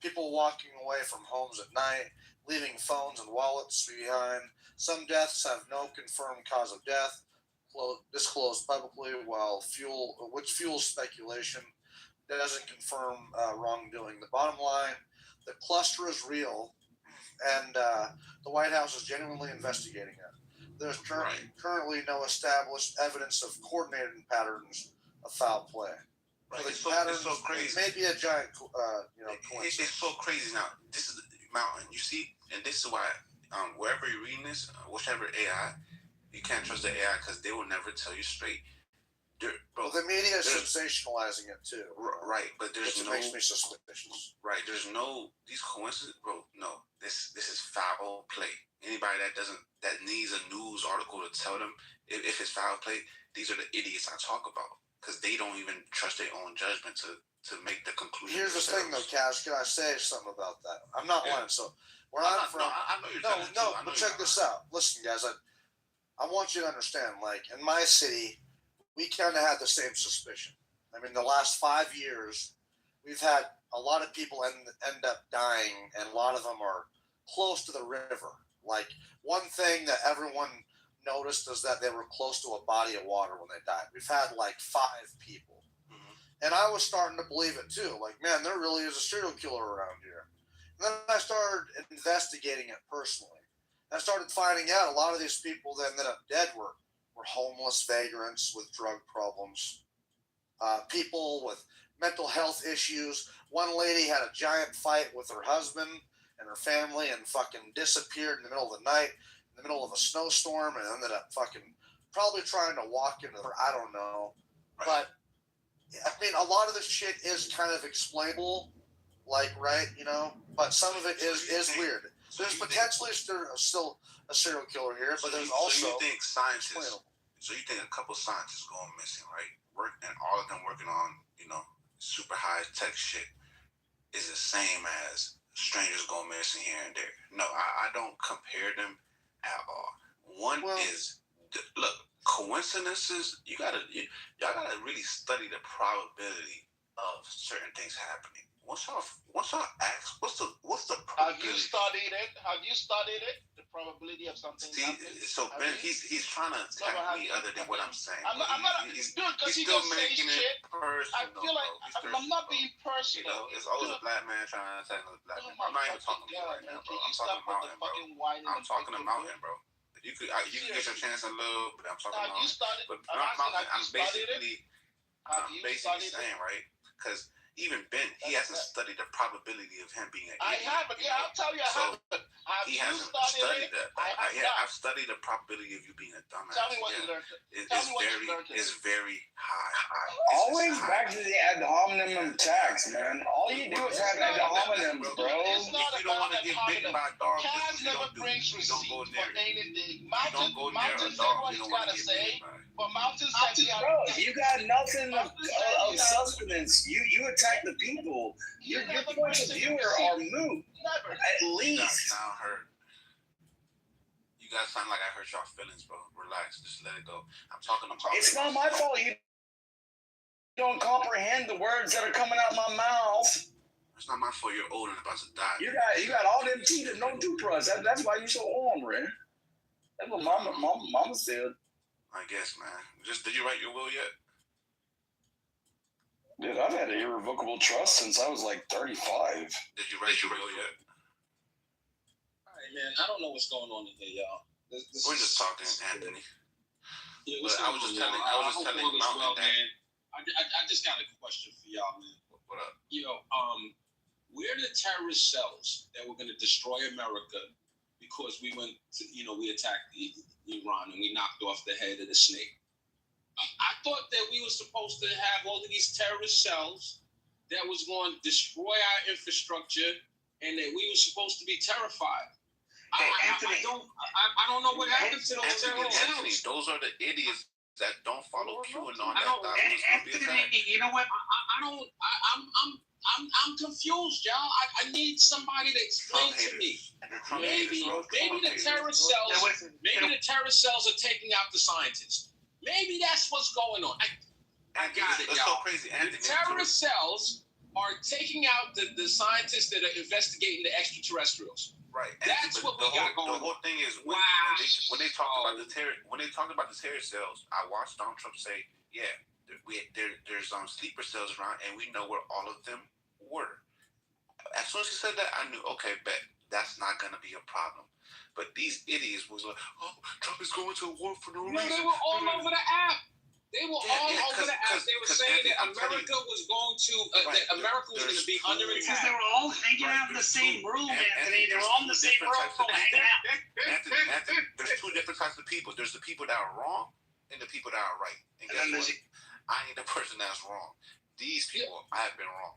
People walking away from homes at night, leaving phones and wallets behind. Some deaths have no confirmed cause of death disclosed publicly, which fuels speculation. That doesn't confirm wrongdoing. The bottom line, the cluster is real, and the White House is genuinely investigating it. There's currently no established evidence of coordinated patterns of foul play. Right. So it's so crazy. It may be a giant, coincidence. It's so crazy. Now, this is the mountain. You see, and this is why, wherever you're reading this, whichever AI, you can't trust the AI because they will never tell you straight. Well, the media is sensationalizing it too. Right, but there's no. Makes me suspicious. Right, there's no these coincidences, bro. No, this is foul play. Anybody that needs a news article to tell them if it's foul play, these are the idiots I talk about because they don't even trust their own judgment to make the conclusion. Here's the thing, though, Cash. Can I say something about that? I'm not lying. So where I'm from, I know you're but check this out. Listen, guys, I want you to understand. Like in my city, we kind of had the same suspicion. I mean, the last 5 years, we've had a lot of people end up dying, and a lot of them are close to the river. Like, one thing that everyone noticed is that they were close to a body of water when they died. We've had, like, 5 people. Mm-hmm. And I was starting to believe it, too. Like, man, there really is a serial killer around here. And then I started investigating it personally. I started finding out a lot of these people that ended up dead were homeless vagrants with drug problems, people with mental health issues. One lady had a giant fight with her husband and her family and fucking disappeared in the middle of the night, in the middle of a snowstorm, and ended up fucking probably trying to walk into her. I don't know. But, I mean, a lot of this shit is kind of explainable, like, right, but some of it is weird. There's potentially still a serial killer here, but there's also... So you think scientists... So you think a couple scientists going missing, right? And all of them working on, super high tech shit is the same as strangers going missing here and there. No, I don't compare them at all. Look, coincidences. Y'all gotta really study the probability of certain things happening. Once y'all ask, what's the probability? Have you studied it? The probability of something. See, so Ben, he's trying to attack me other than what I'm saying. I'm not. He's still making it personal. I feel like I'm not being personal. It's always a black man trying to attack another black man. I'm not even talking to you right now, bro. I'm talking about him, bro. I'm talking about him, bro. You can get your chance a little, but I'm talking about him. But I'm basically saying, right? Because even Ben, he hasn't studied the probability of him being an idiot. I haven't. Yeah, I'll tell you, I haven't. He hasn't studied that. I've studied the probability of you being a dumbass. Tell me what you learned. It's very high. Always back to the ad hominem attacks, man. All you do is have ad hominems, bro. If you don't want to get bitten by a dog, you don't go near anything. Mountains, everybody's got to say. But mountains, bro, you got nothing of substance. You attack the people. Your points of view are moot. At least. You guys sound like I hurt y'all feelings, bro. Relax, just let it go. I'm talking about. It's not my fault. You don't comprehend the words that are coming out of my mouth. It's not my fault. You're old and about to die. You got all them teeth and no toothbrush. That's why you're so ornery. That's what mama said. I guess, man. Did you write your will yet? Dude, I've had an irrevocable trust since I was like 35. Did you write your will yet? All right, man. I don't know what's going on in here, y'all. We're just talking, Anthony. Yeah, I was just telling Mountain man. I just got a question for y'all, man. What up? Where are the terrorist cells that were going to destroy America because we went to, we attacked Iran and we knocked off the head of the snake? I thought that we were supposed to have all of these terrorist cells that was going to destroy our infrastructure and that we were supposed to be terrified. I don't know what happened to those terrorists. Anthony, those are the idiots that don't follow QAnon. Anthony, you know what? I'm confused, y'all. I need somebody to explain to me. Maybe the terrorist cells are taking out the scientists. Maybe that's what's going on. I got it, y'all. So crazy. The terrorist cells are taking out the scientists that are investigating the extraterrestrials. Right. That's what we got going on. The whole thing is when they talk about the terrorist cells, I watched Donald Trump say, "Yeah, there's sleeper cells around, and we know where all of them were." As soon as he said that, I knew, okay, bet that's not gonna be a problem. But these idiots was like, "Oh, Trump is going to war for no reason." No, they were all over the app. They were all over the app. They were saying that America was going to, America was going to be under attack. Because they were all hanging out in the same room, Anthony. They were all in the same room hanging out. Anthony, there's two different types of people. There's the people that are wrong and the people that are right. And guess what? I ain't the person that's wrong. These people, I have been wrong.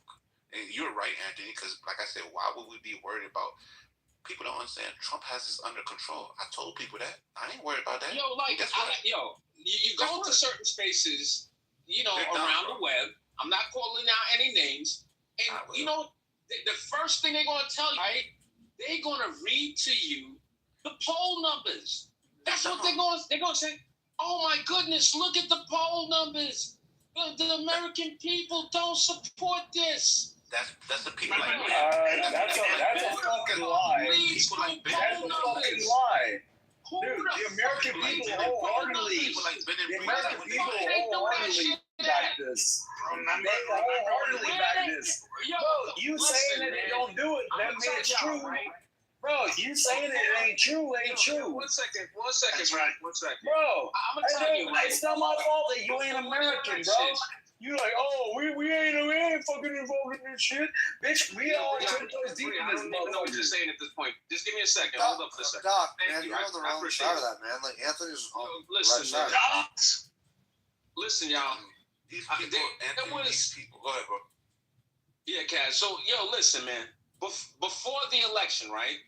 And you're right, Anthony, because like I said, why would we be worried about? People don't understand. Trump has this under control. I told people that. I ain't worried about that. You go to certain spaces, around the web. I'm not calling out any names. And, the first thing they're going to tell you, right? They're going to read to you the poll numbers. That's what they're going to say. Oh, my goodness, look at the poll numbers. The American people don't support this. That's the people like that's a fucking lie. That's a fucking lie. Dude, the American people wholeheartedly back this. They wholeheartedly back this. Bro, you saying that they don't do it, that means it's true. Bro, you saying it ain't true, ain't true. One second. Bro, it's not my fault that you ain't American, bro. You like, oh, we ain't fucking involved in this shit. Bitch, we all took those deep in this motherfucker. I don't even know what you're saying at this point. Just give me a second. Hold up for a second. Doc, man, you're on the wrong side of that, man. Like, Anthony's on the right side. Listen, y'all. These people, these people. Go ahead, bro. Yeah, Kaz. So, listen, man. Before the election, right,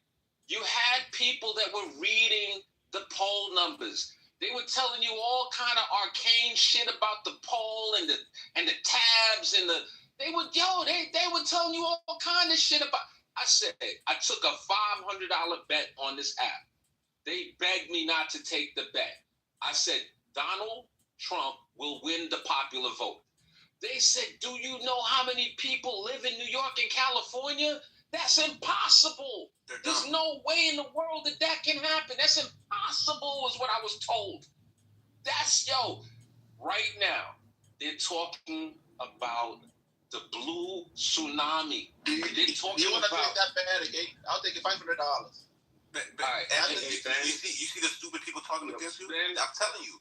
you had people that were reading the poll numbers. They were telling you all kind of arcane shit about the poll and the tabs and they were telling you all kind of shit about. I said I took a $500 bet on this app. They begged me not to take the bet. I said Donald Trump will win the popular vote. They said, do you know how many people live in New York and California? That's impossible. There's no way in the world that can happen. That's impossible is what I was told. Right now, they're talking about the blue tsunami. You want to take that bet again? I'll take it $500. Anthony, you see the stupid people talking against you? I'm telling you.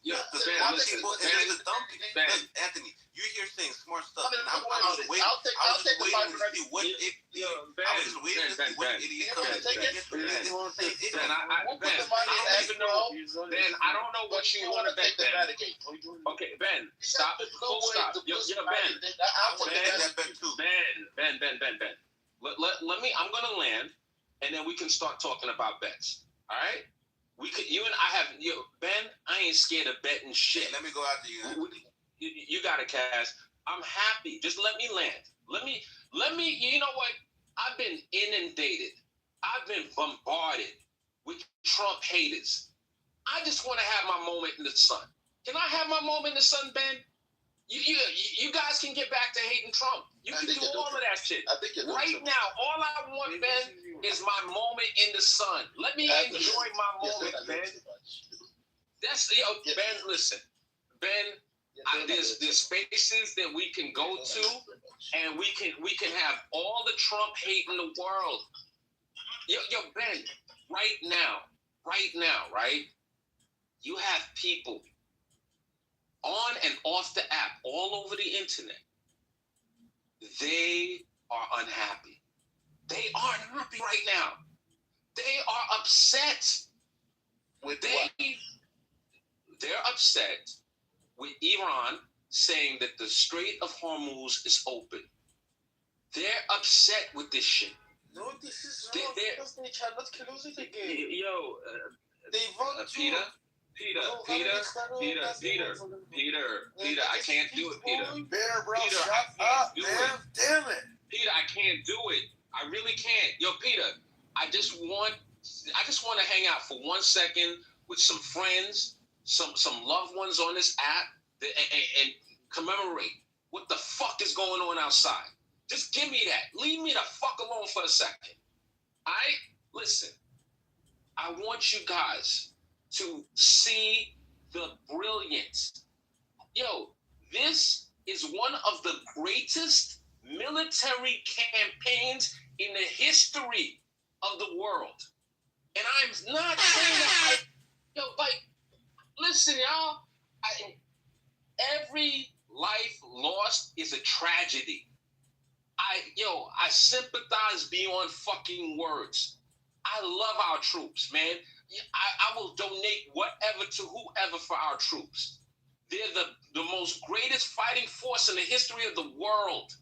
Anthony, you're here saying smart stuff. I was waiting to see what idiot comes. Ben, I don't know what you want to bet, Ben. Okay, Ben, stop. Stop. Ben. Let me, I'm going to land. And then we can start talking about bets. All right? Ben, I ain't scared of betting shit. Let me go after you. You got it, Cass. I'm happy. Just let me land. Let me, you know what? I've been inundated. I've been bombarded with Trump haters. I just want to have my moment in the sun. Can I have my moment in the sun, Ben? You guys can get back to hating Trump. You can do all of that shit. Right now, all I want, Ben, is my moment in the sun. Let me enjoy my moment, Ben. Ben, listen. Ben, there's spaces that we can go to, and we can have all the Trump hate in the world. Yo, Ben, right now, right? You have people on and off the app, all over the internet. They are unhappy. They are unhappy right now. They are upset. They're upset with Iran saying that the Strait of Hormuz is open. They're upset with this shit. No, this is wrong because they cannot close it again. Yo, they want Peter, Peter, I can't do it, Peter. Peter, bro, Peter, shut up, man. Damn it. Peter, I can't do it. I really can't. Yo, Peter, I just want to hang out for 1 second with some friends, some loved ones on this app, and commemorate what the fuck is going on outside. Just give me that. Leave me the fuck alone for a second. Listen, I want you guys to see the brilliance. Yo, this is one of the greatest military campaigns in the history of the world. And I'm not saying that listen, y'all, every life lost is a tragedy. I sympathize beyond fucking words. I love our troops, man. I will donate whatever to whoever for our troops. They're the most greatest fighting force in the history of the world.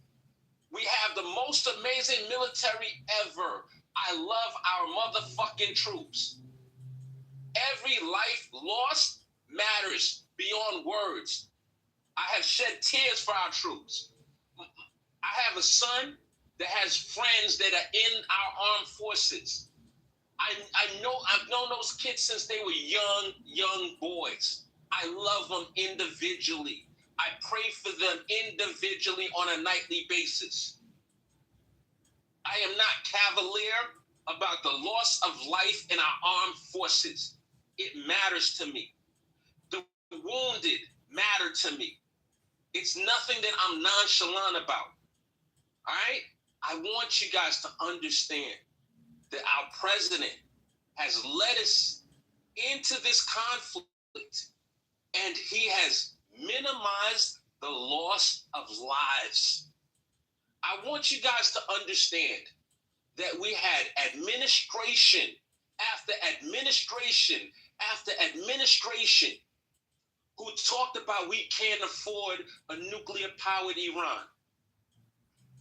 We have the most amazing military ever. I love our motherfucking troops. Every life lost matters beyond words. I have shed tears for our troops. I have a son that has friends that are in our armed forces. I've known those kids since they were young boys. I love them individually. I pray for them individually on a nightly basis. I am not cavalier about the loss of life in our armed forces. It matters to me. The wounded matter to me. It's nothing that I'm nonchalant about. All right? I want you guys to understand that our president has led us into this conflict, and he has minimized the loss of lives. I want you guys to understand that we had administration after administration after administration who talked about we can't afford a nuclear-powered Iran.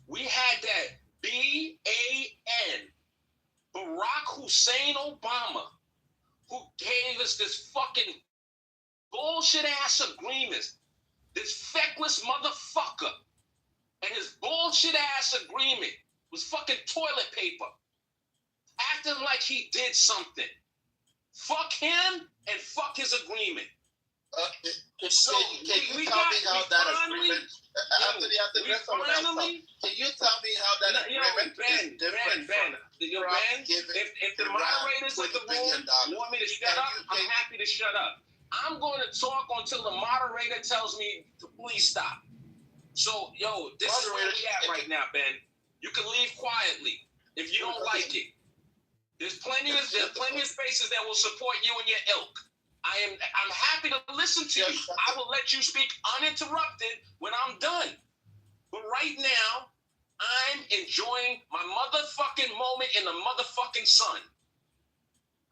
We had that BAN, Barack Hussein Obama, who gave us this fucking bullshit-ass agreement, this feckless motherfucker, and his bullshit-ass agreement was fucking toilet paper, acting like he did something. Fuck him and fuck his agreement. Can you tell me how that agreement is different from if the moderators of the room want me to shut up, I'm happy to shut up. I'm going to talk until the moderator tells me to please stop. So, this is where we at right now, Ben. You can leave quietly if you don't like it. There's plenty of spaces that will support you and your ilk. I'm happy to listen to you. I will let you speak uninterrupted when I'm done. But right now, I'm enjoying my motherfucking moment in the motherfucking sun.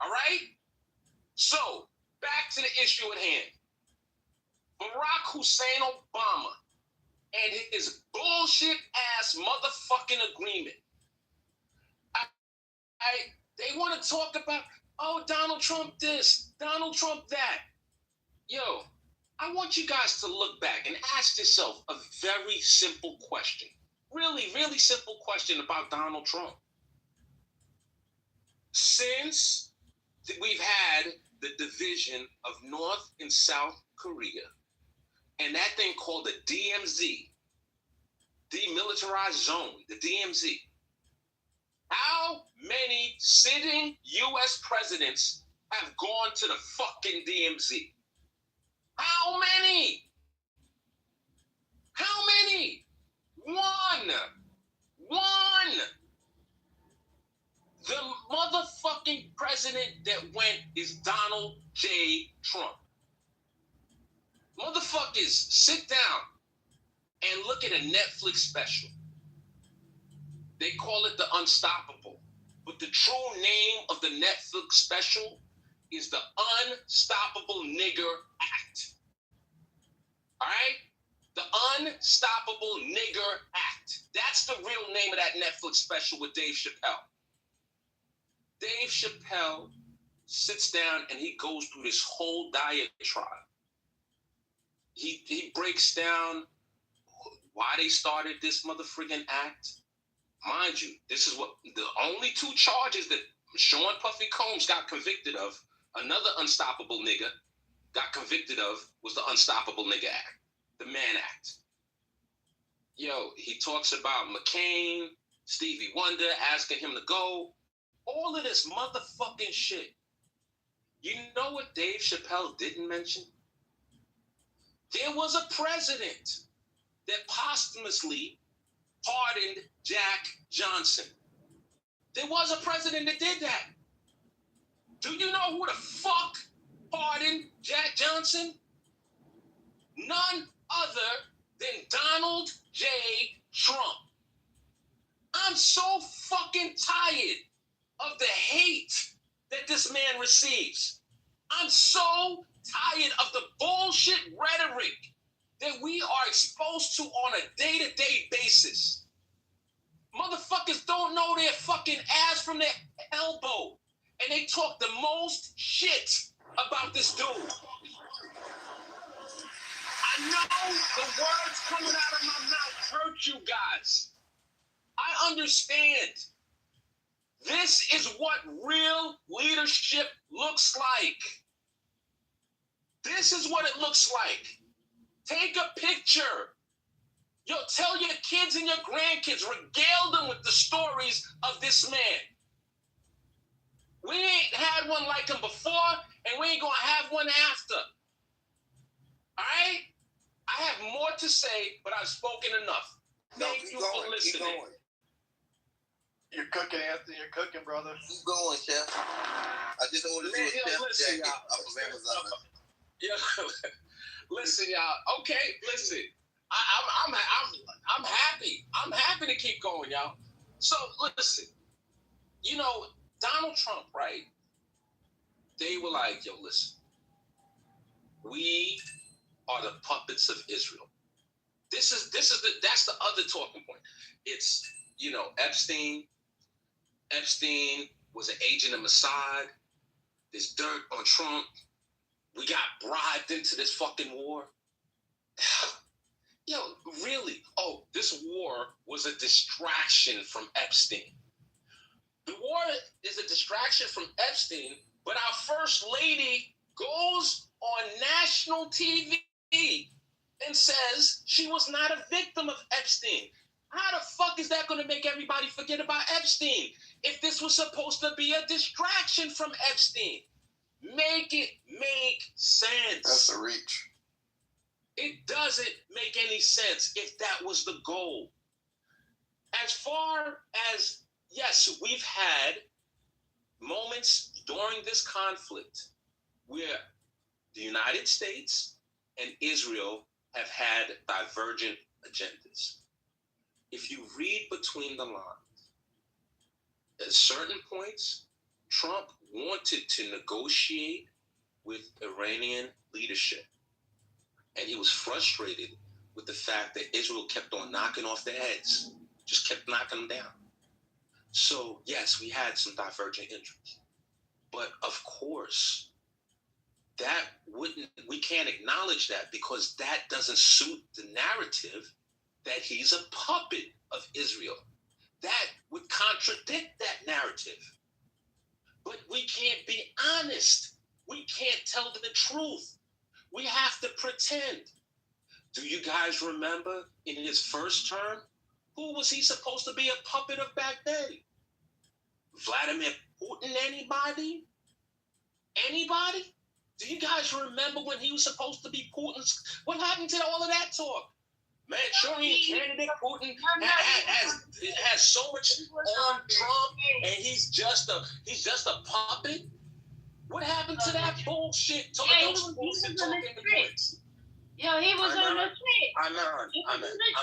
All right? So, back to the issue at hand. Barack Hussein Obama and his bullshit-ass motherfucking agreement. They want to talk about, Donald Trump this, Donald Trump that. Yo, I want you guys to look back and ask yourself a very simple question. Really, really simple question about Donald Trump. Since we've had the division of North and South Korea, and that thing called the DMZ, Demilitarized Zone, the DMZ, how many sitting U.S. presidents have gone to the fucking DMZ? How many? How many? One. The motherfucking president that went is Donald J. Trump. Motherfuckers, sit down and look at a Netflix special. They call it The Unstoppable. But the true name of the Netflix special is The Unstoppable Nigger Act. All right? The Unstoppable Nigger Act. That's the real name of that Netflix special with Dave Chappelle. Dave Chappelle sits down and he goes through this whole diatribe. He breaks down why they started this motherfucking act. Mind you, this is what the only two charges that Sean Puffy Combs got convicted of, another unstoppable nigga got convicted of, was the Unstoppable Nigga Act, the Mann Act. Yo, he talks about McCain, Stevie Wonder asking him to go. All of this motherfucking shit. You know what Dave Chappelle didn't mention? There was a president that posthumously pardoned Jack Johnson. There was a president that did that. Do you know who the fuck pardoned Jack Johnson? None other than Donald J. Trump. I'm so fucking tired of the hate that this man receives. I'm so tired of the bullshit rhetoric that we are exposed to on a day-to-day basis. Motherfuckers don't know their fucking ass from their elbow, and they talk the most shit about this dude. I know the words coming out of my mouth hurt you guys. I understand. This is what real leadership looks like. This is what it looks like. Take a picture. Yo, tell your kids and your grandkids, regale them with the stories of this man. We ain't had one like him before, and we ain't gonna have one after. All right? I have more to say, but I've spoken enough. Thank you for listening. You're cooking, Anthony. You're cooking, brother. Keep going, Chef. I just ordered you a Chef jacket off of Amazon. Yeah, listen, y'all. Okay, listen. I'm happy. I'm happy to keep going, y'all. So listen, you know, Donald Trump, right? They were like, yo, listen, we are the puppets of Israel. That's the other talking point. It's, you know, Epstein was an agent of Mossad. There's dirt on Trump. We got bribed into this fucking war. Yo, really? Oh, this war was a distraction from Epstein. The war is a distraction from Epstein, but our first lady goes on national TV and says she was not a victim of Epstein. How the fuck is that going to make everybody forget about Epstein if this was supposed to be a distraction from Epstein? Make it make sense. That's a reach. It doesn't make any sense if that was the goal. As far as, yes, we've had moments during this conflict where the United States and Israel have had divergent agendas. If you read between the lines, at certain points, Trump wanted to negotiate with Iranian leadership. And he was frustrated with the fact that Israel kept on knocking off their heads, just kept knocking them down. So, yes, we had some divergent interests. But, of course, we can't acknowledge that because that doesn't suit the narrative that he's a puppet of Israel. That would contradict that narrative. But we can't be honest. We can't tell the truth. We have to pretend. Do you guys remember in his first term, who was he supposed to be a puppet of back then? Vladimir Putin, anybody? Anybody? Do you guys remember when he was supposed to be Putin's? What happened to all of that talk? Manchurian candidate Putin has so much on Trump, and he's just a puppet. What happened to that bullshit? He was on the street. Yo, he was on the street. I'm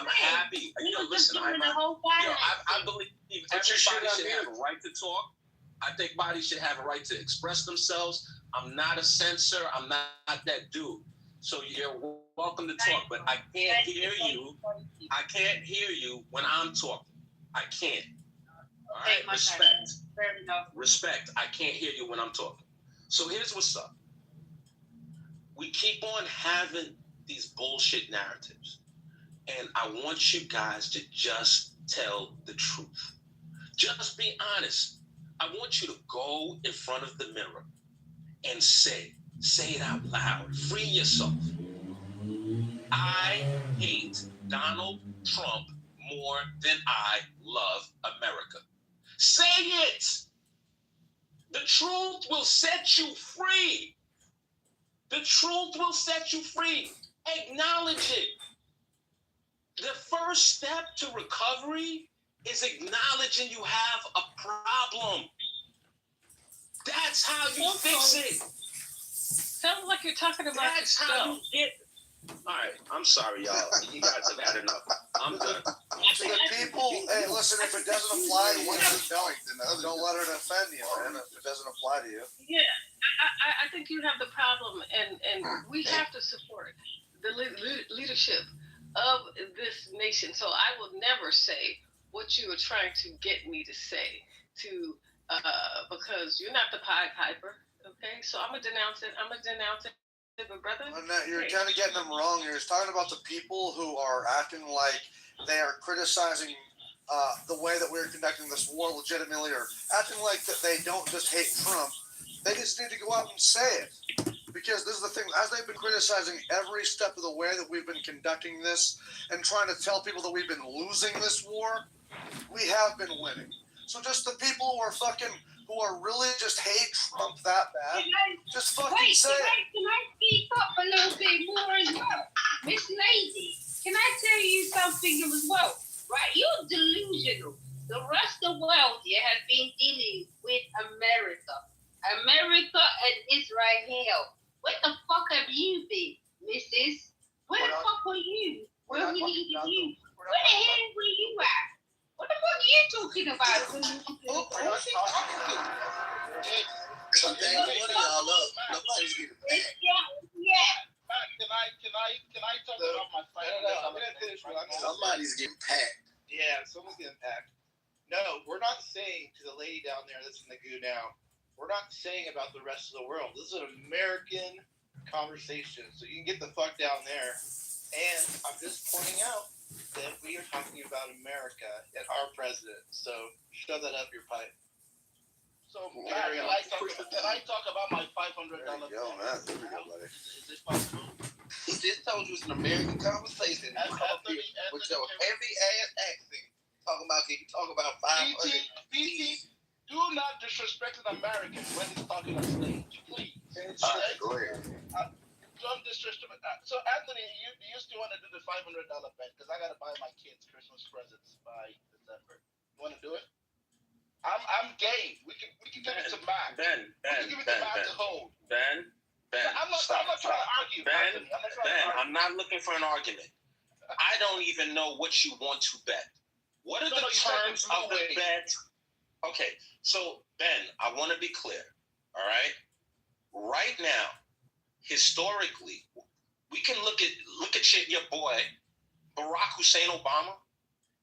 happy. Listen, I believe everybody should have a right to talk. I think bodies should have a right to express themselves. I'm not a censor. I'm not that dude. So you're welcome to talk, but I can't hear you. I can't hear you when I'm talking. I can't. All right, respect. Fair enough. Respect. I can't hear you when I'm talking. So here's what's up. We keep on having these bullshit narratives. And I want you guys to just tell the truth. Just be honest. I want you to go in front of the mirror and say it out loud. Free yourself. I hate Donald Trump more than I love America. Say it. The truth will set you free. The truth will set you free. Acknowledge it. The first step to recovery is acknowledging you have a problem. That's how you fix it. Sounds like you're talking about That's how you get. All right, I'm sorry, y'all. You guys have had enough. I'm done. To the people, hey, listen, if it doesn't apply to you, don't let it offend you, man. If it doesn't apply to you. Yeah, I think you have the problem, and we have to support the leadership of this nation. So I will never say what you are trying to get me to say, because you're not the Pied Piper, okay? So I'm gonna denounce it. But brother, you're kind of getting them wrong. You're talking about the people who are acting like they are criticizing the way that we're conducting this war legitimately, or acting like that they don't just hate Trump. They just need to go out and say it. Because this is the thing, as they've been criticizing every step of the way that we've been conducting this and trying to tell people that we've been losing this war, we have been winning. So just the people who are really just hate Trump that bad, just fucking say it. Can I speak up a little bit more as well? Miss Lady, can I tell you something as well? Right, you're delusional. The rest of the world has been dealing with America and Israel. Where the fuck have you been, missus? Where the fuck were you? Where we needed you? Where the hell were you at? What the fuck are you talking about? Can I talk about my fight? Somebody's getting packed. Yeah, someone's getting packed. No, we're not saying to the lady down there that's in the goo now, we're not saying about the rest of the world. This is an American conversation, so you can get the fuck down there. And I'm just pointing out that we are talking about America and our president. So shove that up your pipe. So Matt, can I talk about my $500 bill? Is this possible? He just told you it's an American conversation. With your heavy ass accent. Can you talk about 500? PT, do not disrespect an American when he's talking on stage, please. Go ahead. Don't disrespect. So Anthony, you still want to do the $500 bet because I gotta buy my kids Christmas presents by December. You want to do it? I'm game. We can give it to Matt. Ben, to hold. Ben, I'm not trying to argue. I'm not looking for an argument. I don't even know what you want to bet. What are the terms of the bet? Okay, so Ben, I want to be clear. All right, right now, historically, we can look at your boy Barack Hussein Obama.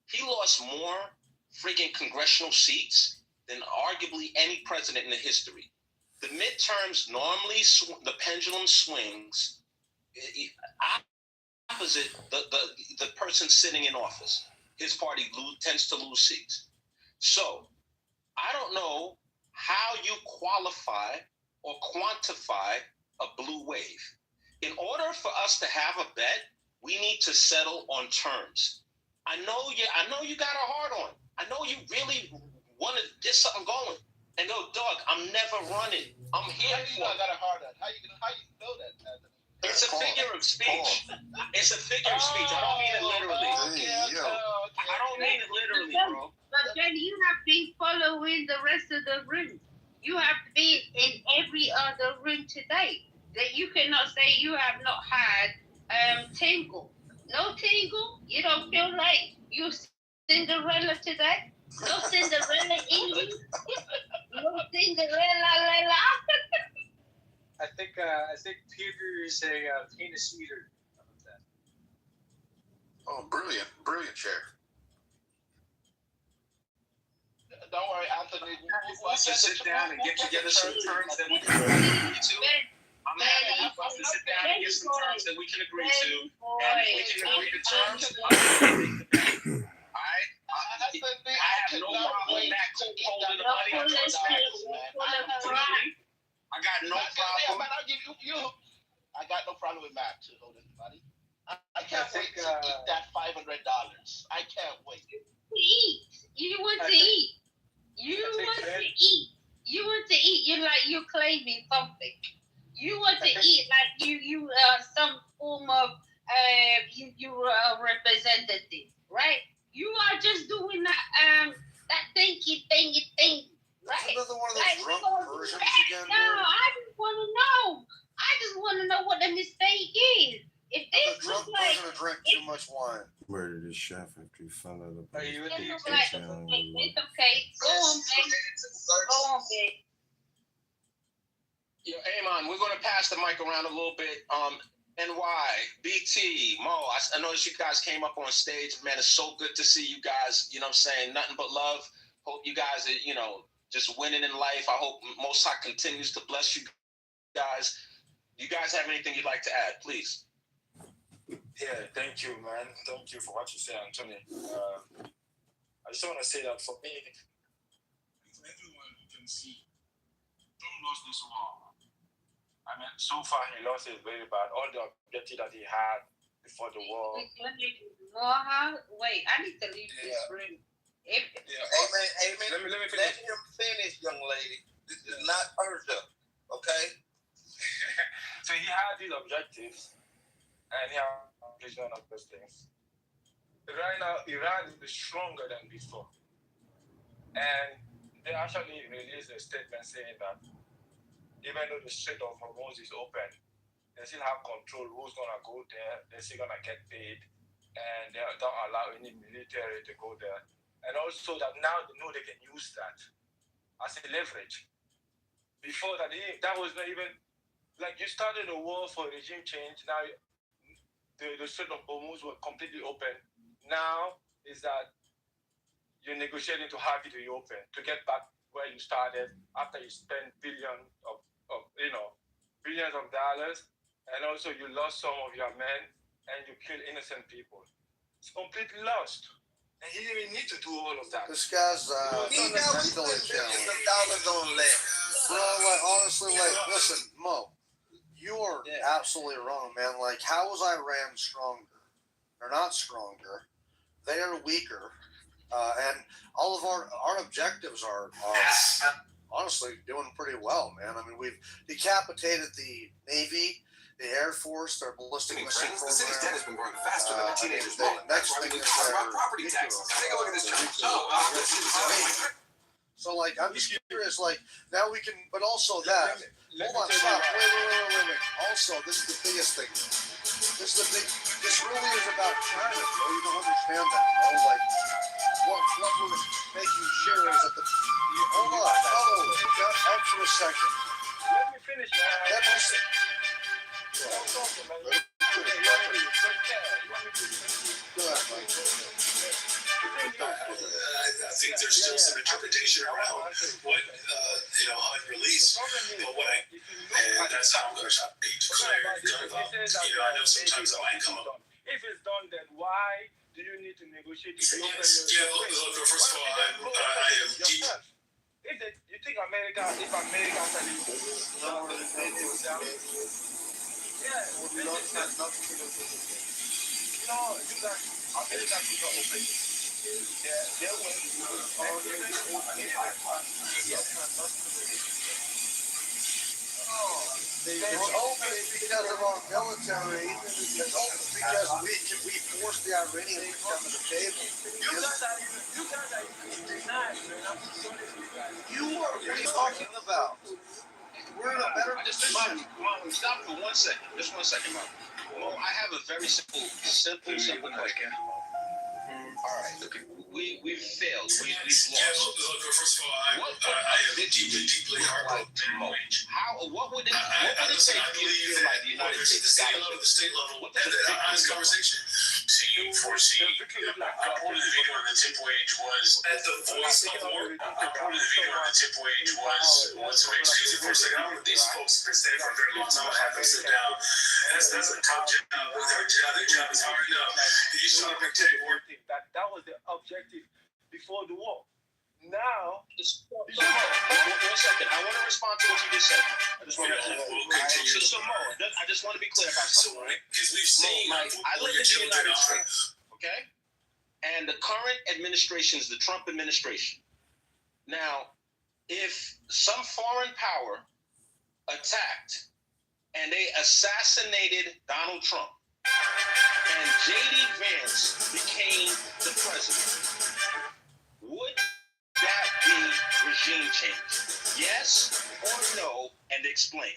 He lost more freaking congressional seats than arguably any president in the history. The midterms normally the pendulum swings opposite the person sitting in office. His party tends to lose seats. So I don't know how you qualify or quantify a blue wave. In order for us to have a bet, we need to settle on terms. I know you got a heart on. I know you really want to get something going. And go, Doug, I'm never running. I'm here for it. I got a heart on. How you know that, Anthony? It's a figure of speech. It's a figure of speech. I don't mean it literally. I don't mean it literally, bro. But then you have been following the rest of the room. You have been in every other room today. That you cannot say you have not had tingle. No tingle? You don't feel like you Cinderella today? No Cinderella in you? No Cinderella. I think Peter is a penis eater. Oh, brilliant chair. Don't worry, Anthony. Let's just sit down and get together some terms that we can agree to. I'm happy for us to sit down and get some terms that we can agree to. And if we can agree to terms, alright? I have no problem with Mac holding the money. I got no problem. I got no problem with Mac too holding the money. I can't wait to eat that $500. I can't wait. Eat. You want to eat. You want to eat. You want to eat. You're claiming something. You want to eat like you some form of you representative, right? You are just doing that thingy thing, right? Another one of those like, drunk versions again. No, I just want to know. I just want to know what the mistake is. If this drunk version of drink too much wine. Murdered his chef after he found out about Are you it's okay. Go on, babe. Go on, babe. Yo, Amon, we're going to pass the mic around a little bit. NY, BT, Mo, I noticed you guys came up on stage. Man, it's so good to see you guys. You know what I'm saying? Nothing but love. Hope you guys are, just winning in life. I hope Most High continues to bless you guys. Do you guys have anything you'd like to add, please? Yeah, thank you, man. Thank you for what you say, Anthony. I just want to say that for me, for everyone who can see, Trump lost this war. I mean, so far he lost it very bad. All the objectives that he had before the war. Wait, I need to leave this room. Amen. Let me finish. Let him finish, young lady. This is not Persia, okay? So he had these objectives, and he accomplished none of those things. Right now, Iran is stronger than before. And they actually released a statement saying that even though the Strait of Hormuz is open, they still have control who's going to go there, they're still going to get paid, and they don't allow any military to go there. And also that now they know they can use that as a leverage. Before that, that was not even, like you started a war for regime change, now the Strait of Hormuz were completely open. Now is that you're negotiating to have it reopen, to get back where you started after you spent billions of dollars, and also you lost some of your men and you killed innocent people. It's completely lost. And he didn't even need to do all of that. This guy's mentally challenged. Bro, honestly, listen, Mo, you are absolutely wrong, man. Like, how was Iran stronger? They're not stronger. They are weaker. And all of our objectives are honestly doing pretty well, man. I mean, we've decapitated the Navy, the Air Force, their ballistic missile program. The city's debt has been growing faster than the teenagers' the next thing is their property taxes. Take a look at this chart. So, like, I'm just curious, like, now we can, but also that. Hold on, stop. Wait. Also, this is the biggest thing. This really is about China, bro. You don't understand that, bro. Like, what we're making sure is that hold on. Up for a second. Let me finish, man. I think there's still some interpretation around what unreleased, and that's how I'm going to be declared gun violence. I know sometimes that might come up. If it's done, then why do you need to negotiate to open Look, first of all, I am deep. You think America actually America is not open. It's open because of our military. It's open because we forced the Iranians to come to the table. What are you talking about? We're in a better position. Mom, stop for 1 second. Just 1 second, Mom. Well, I have a very simple question. All right. we've failed. We've lost. Yeah, look, first of all, I am deeply heartbroken. What would it take for you to feel like the United States got it? The state level, and that honest conversation. So you foresee, I quoted the video on the tip wage was, at the voice of war, I quoted the video on the tip wage was, excuse me for a second, I don't know if these folks have been staying for a very long time, I have them sit down. That's a tough job. Their job is hard enough. These trying to take work. That was the objective before the war. Now, one second. I want to respond to what you just said. I just want to I just want to be clear about something, right? Because we've seen, I live in the United States, okay? And the current administration is the Trump administration. Now, if some foreign power attacked and they assassinated Donald Trump, and J.D. Vance became the president, would that be regime change? Yes or no, and explain.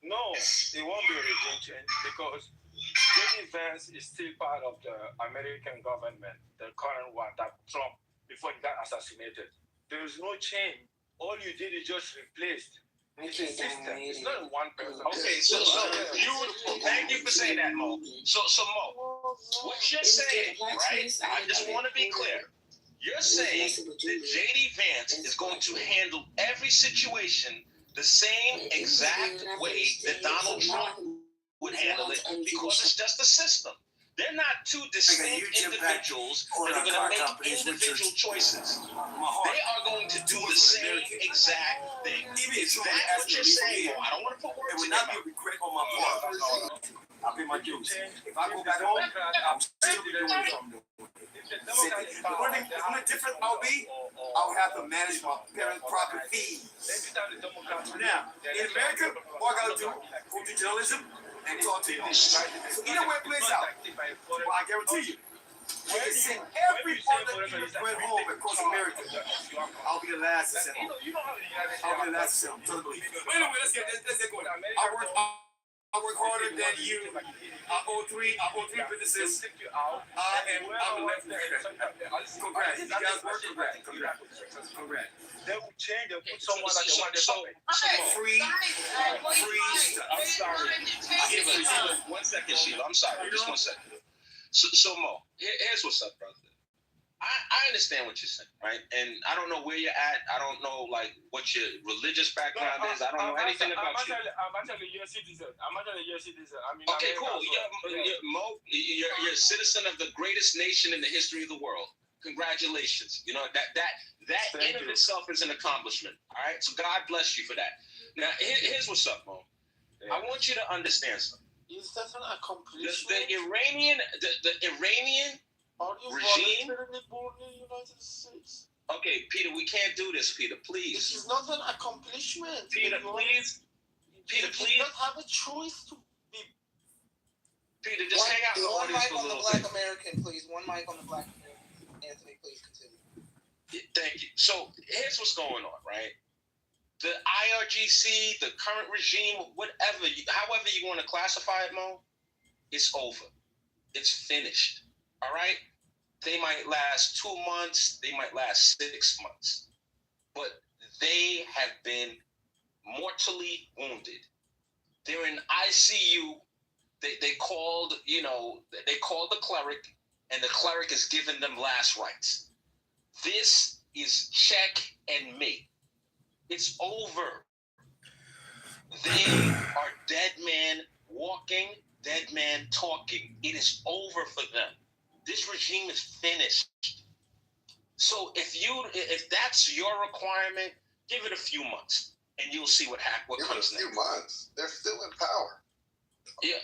No, it won't be a regime change because J.D. Vance is still part of the American government, the current one that Trump, before he got assassinated. There is no change. All you did is just replaced. It's a system. It's not one person. Okay, so beautiful. Thank you for saying that, Mo. So Mo, what you're saying, right? I just want to be clear. You're saying that J.D. Vance is going to handle every situation the same exact way that Donald Trump would handle it because it's just a system. They're not two distinct individuals that are going to make individual choices. They are going to do the same exact thing. Is that what you're saying? I don't want to put words in your mouth. On my part. I'll pay my dues. If I go back home, I'm still doing what I'm doing. The only difference I'll be, I'll have to manage my parents' proper fees. Now, in America, all I gotta do, go to journalism and talk to you. So either way it plays out, well, I guarantee you, we can send every part that you went home across America. I'll be the last to send home. I'll be the last to send home. But anyway, let's get going. I work harder than you. I own three businesses. And I'm the left. Congrats. You guys work. Congrats. They will change. They'll put someone like the one they free. I'm sorry. One second, Sheila. I'm sorry. Just 1 second. So Mo, here's what's up, brother. I understand what you're saying, right? And I don't know where you're at. I don't know like what your religious background is. I don't know anything about you. I'm actually a U.S. citizen. I mean, okay, cool. Mo, you're a citizen of the greatest nation in the history of the world. Congratulations. You know that in of itself is an accomplishment. All right. So God bless you for that. Now here's what's up, Mo. I want you to understand something. Is that an accomplishment? The Iranian regime. Born in the United States. Okay, Peter, we can't do this, Peter. Please. This is not an accomplishment. Peter, please. Peter, please. You don't have a choice to be. Peter, just hang out in the audience for a little bit. One mic on the Black American, please. One mic on the Black American. Anthony, please continue. Thank you. So here's what's going on, right? The IRGC, the current regime, whatever, however you want to classify it, Mo, it's over. It's finished. All right? They might last 2 months. They might last 6 months. But they have been mortally wounded. They're in ICU. They called the cleric, and the cleric is giving them last rites. This is check and mate. It's over. They are dead man walking, dead man talking. It is over for them. This regime is finished. So if that's your requirement, give it a few months, and you'll see what comes next. A few months. They're still in power. Yeah,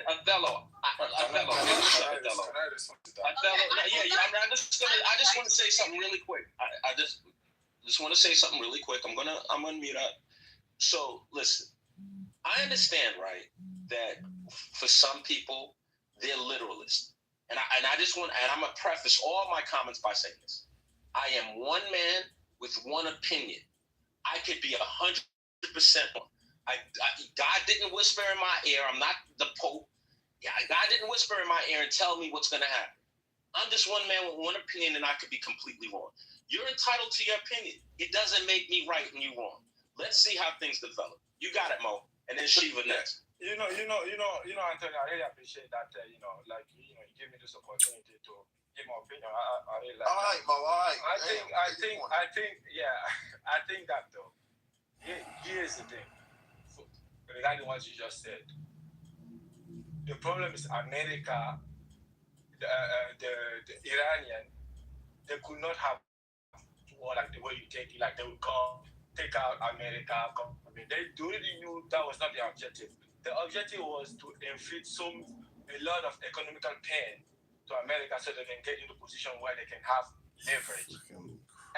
Othello. I just want to say something really quick. I just want to say something really quick. I'm gonna mute up. So listen, I understand, right, that for some people they're literalists, and I'm gonna preface all my comments by saying this: I am one man with one opinion. I could be 100% wrong. God didn't whisper in my ear. I'm not the Pope. Yeah, God didn't whisper in my ear and tell me what's going to happen. I'm just one man with one opinion, and I could be completely wrong. You're entitled to your opinion. It doesn't make me right and you wrong. Let's see how things develop. You got it, Mo, and then Shiva next. Anthony, I really appreciate that. You give me this opportunity to give my opinion. I really like. All right, Mo. All right. I think that though. Here's the thing. Regarding what you just said, the problem is America, the Iranian, they could not have war like the way you take it, like they would come, take out America. They already knew that was not the objective. The objective was to inflict a lot of economical pain to America so they can get into a position where they can have leverage.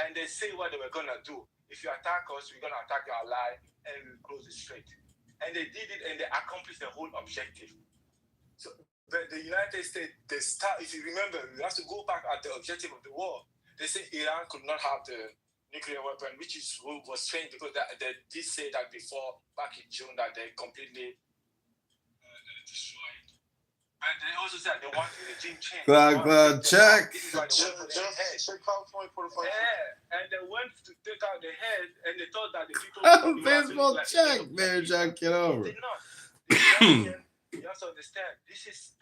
And they say what they were going to do. If you attack us, we're going to attack your ally and we'll close the strait. And they did it and they accomplished the whole objective. So the United States, if you remember, we have to go back at the objective of the war. They say Iran could not have the nuclear weapon, which was strange because they did say that before, back in June, that they completely destroyed. And they also said they want the regime change. Check. And they went to take out the head, and they thought that the people. Baseball check there, Jack Kitover. You have to understand, this is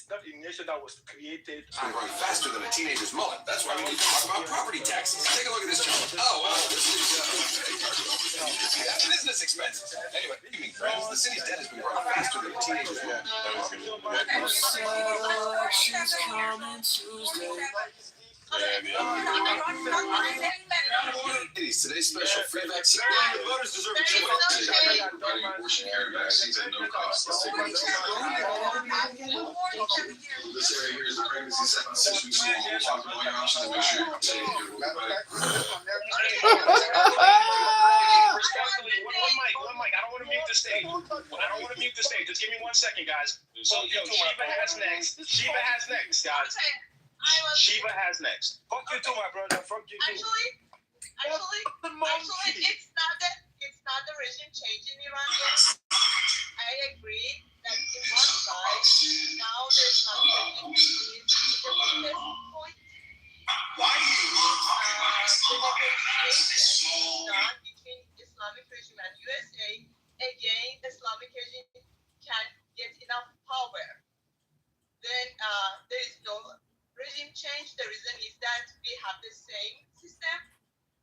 not a nation that was created. I'm running faster than a teenager's mullet. That's why we need to talk about property taxes. Take a look at this chart. Oh, wow. This is business expenses. Anyway, evening, friends. The city's debt has been growing faster than a teenager's mullet. She's coming Tuesday. Today's special free vaccine. The voters deserve a choice. Providing abortion care vaccines at no cost. Let's take a look. This area here is the pregnancy 7 to 6 weeks old. We'll talk about your options and make sure you're taking care of it. Respectfully, one mic. I don't want to mute the stage. Just give me 1 second, guys. So, Shiva has next. Guys. Shiva has next. Fuck you too, my brother. Fuck you too. Actually, it's not the regime change in Iran yet. I agree that in one side, now there's nothing in the point. Why do you want to talk about negotiation done between Islamic regime and USA, again, Islamic regime can get enough power. Then there is no regime change. The reason is that we have the same system.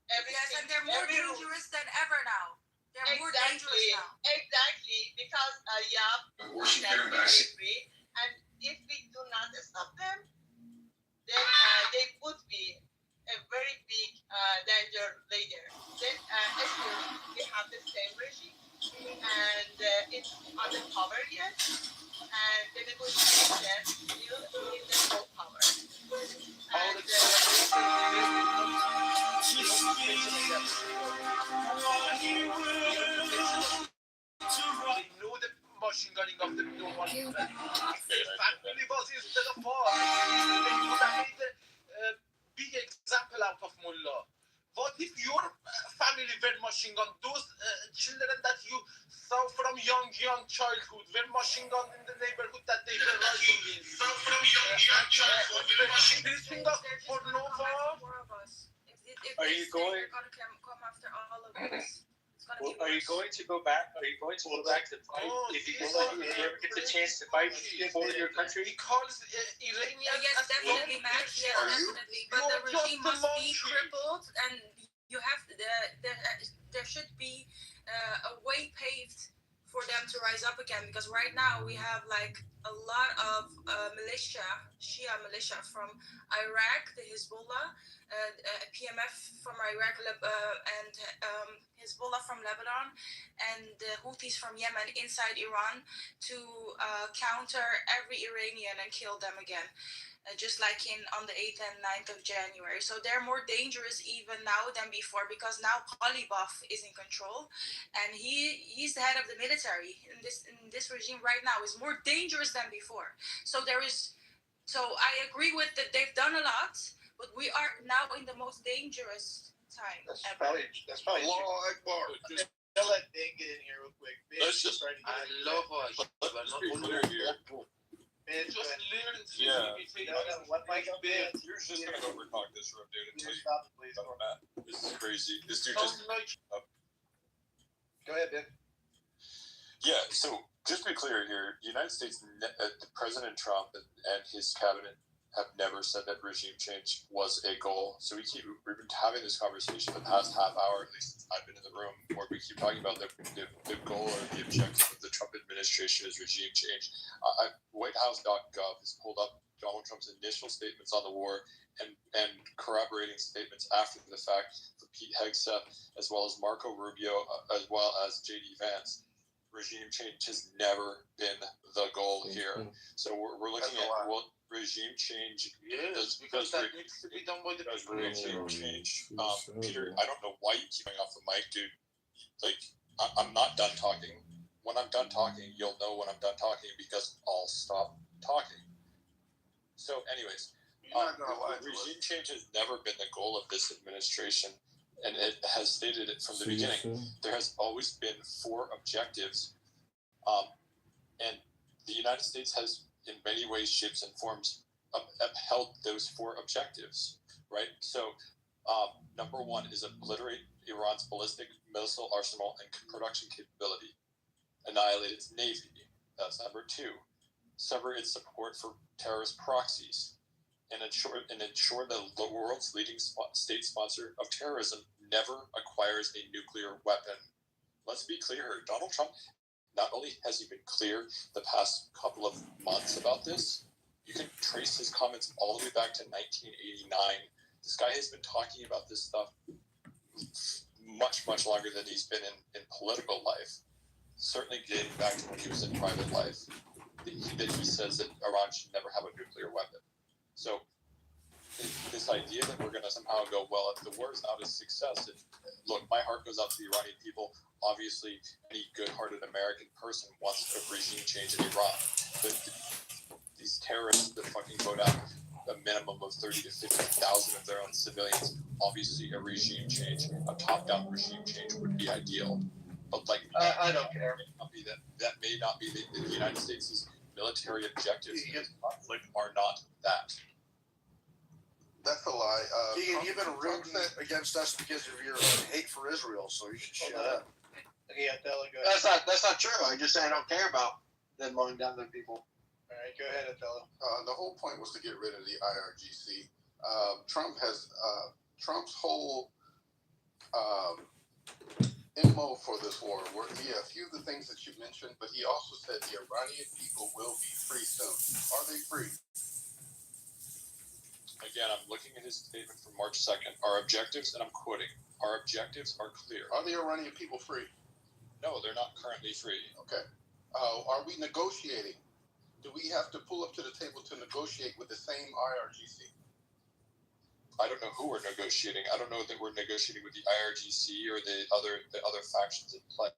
And they're more dangerous than ever now. They're more dangerous now. Exactly, because abortion care vaccine. And if we do not stop them, then they would be a very big danger later. Then still we have the same regime, and it's undercover yet. And the negotiation still in the full power. And they know the machine gunning of the no one. If family was instead of war, they would have made a big example out of Mullah. What if your family were machine gun? Those children that you saw from young childhood were machine gun in the neighborhood that they were rising in. For no war. Are you going? They're gonna come after all of us. Are you going to go back? Are you going to go back to fight? If you ever get the chance to fight for your country? Because Iranian. Yes, definitely, Max. Yes, definitely. But the regime must be crippled, and you have there should be a way paved for them to rise up again. Because right now we have like a lot of Shia militia from Iraq, the Hezbollah, PMF from Iraq, and Hezbollah from Lebanon, and the Houthis from Yemen inside Iran to counter every Iranian and kill them again, just like on the 8th and 9th of January. So they're more dangerous even now than before, because now Ghalibaf is in control, and he's the head of the military in this regime right now is more dangerous than before. So I agree with that they've done a lot, but we are now in the most dangerous time ever. That's probably Allah Akbar. I'll let Dan get in here real quick. Let's just, I love her. Man, just learn to What Mike's been. You're just gonna go overtalk this room, dude. Until you Stop it, please. stop that. This is crazy. This dude just. Go ahead, Ben. Yeah. So just to be clear here, United States President Trump and his cabinet have never said that regime change was a goal. So we've been having this conversation for the past half hour, at least since I've been in the room, where we keep talking about the goal or the objective of the Trump administration is regime change. WhiteHouse.gov has pulled up Donald Trump's initial statements on the war and corroborating statements after the fact from Pete Hegseth, as well as Marco Rubio, as well as J.D. Vance. Regime change has never been the goal here. So we're looking at regime change. Because that needs to be done by the people. Regime change. Peter, I don't know why you keep going off the mic, dude. Like, I'm not done talking. When I'm done talking, you'll know when I'm done talking because I'll stop talking. So, anyways, regime change has never been the goal of this administration, and it has stated it from the beginning. There has always been 4 objectives, and the United States has, in many ways, shapes, and forms, upheld those 4 objectives, right? So, number 1 is obliterate Iran's ballistic missile arsenal and production capability, annihilate its navy. That's number 2. Sever its support for terrorist proxies, and ensure that the world's leading state sponsor of terrorism never acquires a nuclear weapon. Let's be clear here. Donald Trump, not only has he been clear the past couple of months about this, you can trace his comments all the way back to 1989. This guy has been talking about this stuff much, much longer than he's been in political life. Certainly dating back to when he was in private life. That he says that Iran should never have a nuclear weapon. So this idea that we're going to somehow go, well, if the war is not a success, look, my heart goes out to the Iranian people. Obviously, any good-hearted American person wants a regime change in Iran. But these terrorists that fucking vote out a minimum of 30 to 50,000 of their own civilians, obviously a regime change, a top-down regime change would be ideal. But I don't care. That may not be the United States' military objectives in this conflict are not that. That's a lie. Keegan, you've been rooting against us because of your hate for Israel, so you should shut up. Okay, yeah, go ahead. That's not true. I just say I don't care about them mowing down their people. All right, go ahead, Othello. The whole point was to get rid of the IRGC. Trump's whole MO for this war were a few of the things that you mentioned, but he also said the Iranian people will be free soon. Are they free? Again, I'm looking at his statement from March 2nd. Our objectives, and I'm quoting, our objectives are clear. Are the Iranian people free? No, they're not currently free. Okay. Are we negotiating? Do we have to pull up to the table to negotiate with the same IRGC? I don't know who we're negotiating. I don't know that we're negotiating with the IRGC or the other factions in play.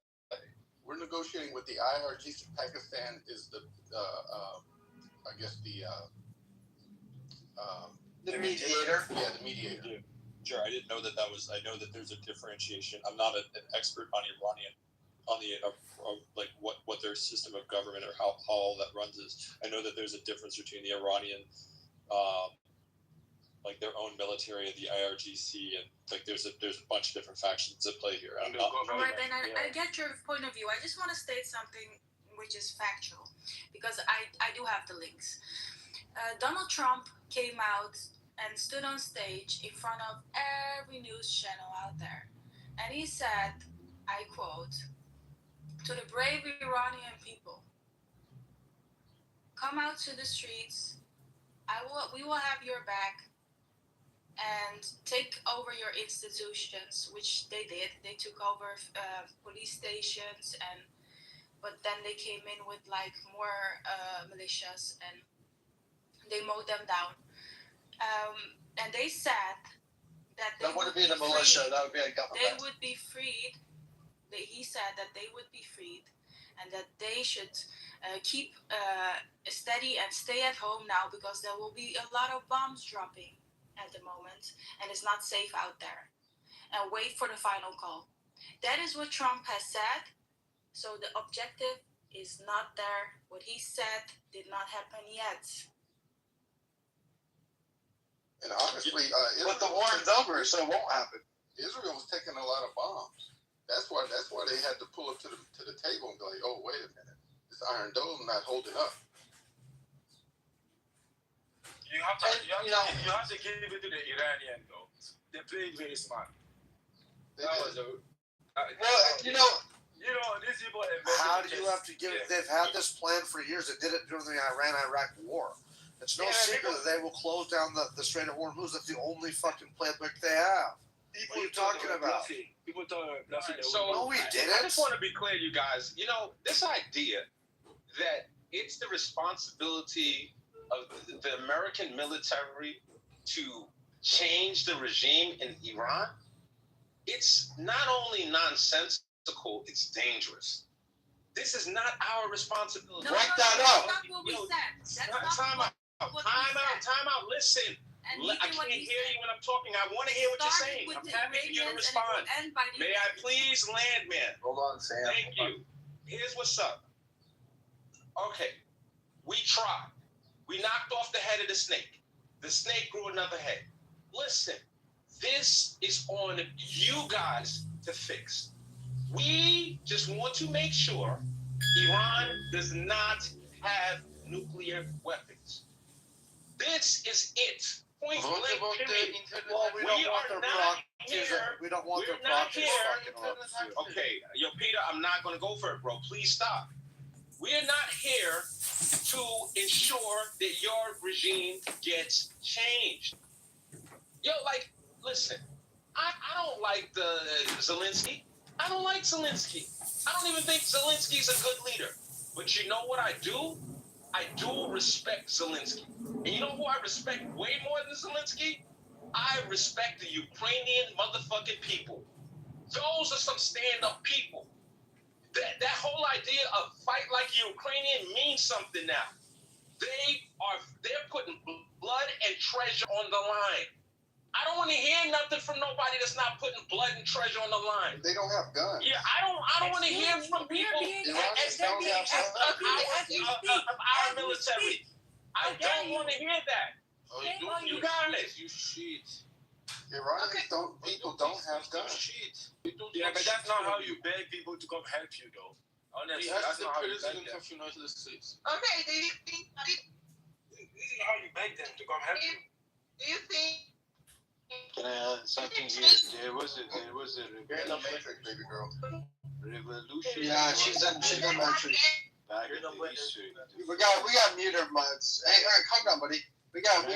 We're negotiating with the IRGC. Pakistan is the mediator. Yeah, the mediator. Sure, I didn't know that was. I know that there's a differentiation. I'm not an expert on Iranian, on the like what their system of government or how all that runs is. I know that there's a difference between the Iranian, like their own military and the IRGC, and like there's a bunch of different factions at play here. I'm not. All right, Ben, I get your point of view. I just want to state something which is factual, because I do have the links. Donald Trump came out and stood on stage in front of every news channel out there, and he said, I quote, "To the brave Iranian people, come out to the streets. We will have your back, and take over your institutions," which they did. They took over police stations, but then they came in with like more militias, and they mowed them down. And they said that that wouldn't be the militia. That would be a government. They would be freed. He said that they would be freed, and that they should keep steady and stay at home now, because there will be a lot of bombs dropping at the moment, and it's not safe out there. And wait for the final call. That is what Trump has said. So the objective is not there. What he said did not happen yet. And honestly, but the war is over, so it won't happen. Israel's taking a lot of bombs. That's why they had to pull up to the table and be like, oh, wait a minute, this Iron Dome not holding up. You have to give it to the Iranian though. They played very smart. That was a these people. How do you have to give it? They've had this plan for years. They did it during the Iran-Iraq war. It's no secret that they will close down the Strait of Hormuz. That's the only fucking playbook they have. What are you talking about? People thought bluffing. No, we didn't. I just want to be clear, you guys. You know, this idea that it's the responsibility of the American military to change the regime in Iran, it's not only nonsensical, it's dangerous. This is not our responsibility. Break that up. That's what we said. That's Time out. Listen. I can't hear you when I'm talking. I want to hear what you're saying. I'm happy for you to respond. May I please land, man? Hold on, Sam. Thank you. Here's what's up. Okay. We tried. We knocked off the head of the snake. The snake grew another head. Listen, this is on you guys to fix. We just want to make sure Iran does not have nuclear weapons. This is it. Point blank, period. Well, we don't want their proxies. We don't want their proxies fucking up. Okay, yo, Peter, I'm not going to go for it, bro. Please stop. We're not here to ensure that your regime gets changed. Yo, like, listen, I don't like the Zelensky. I don't like Zelensky. I don't even think Zelensky's a good leader. But you know what I do? I do respect Zelensky. And you know who I respect way more than Zelensky? I respect the Ukrainian motherfucking people. Those are some stand-up people. That whole idea of fight like Ukrainian means something now. They're putting blood and treasure on the line. I don't want to hear nothing from nobody that's not putting blood and treasure on the line. They don't have guns. Yeah, I don't want to hear from people of our military. I don't want to hear that. You guys. You shit. People don't have guns. Yeah, but that's not how you beg people to come help you, though. Honestly, that's the not how you beg president them. of United States. Okay, do you think? This is how you beg them to come help you. Do you think? Can I add something here? There was a You're in the Matrix, baby girl. revolution. Yeah, she's in Matrix. Back in the history. We got mute her, Muds. Hey, all right, calm down, buddy. We got it.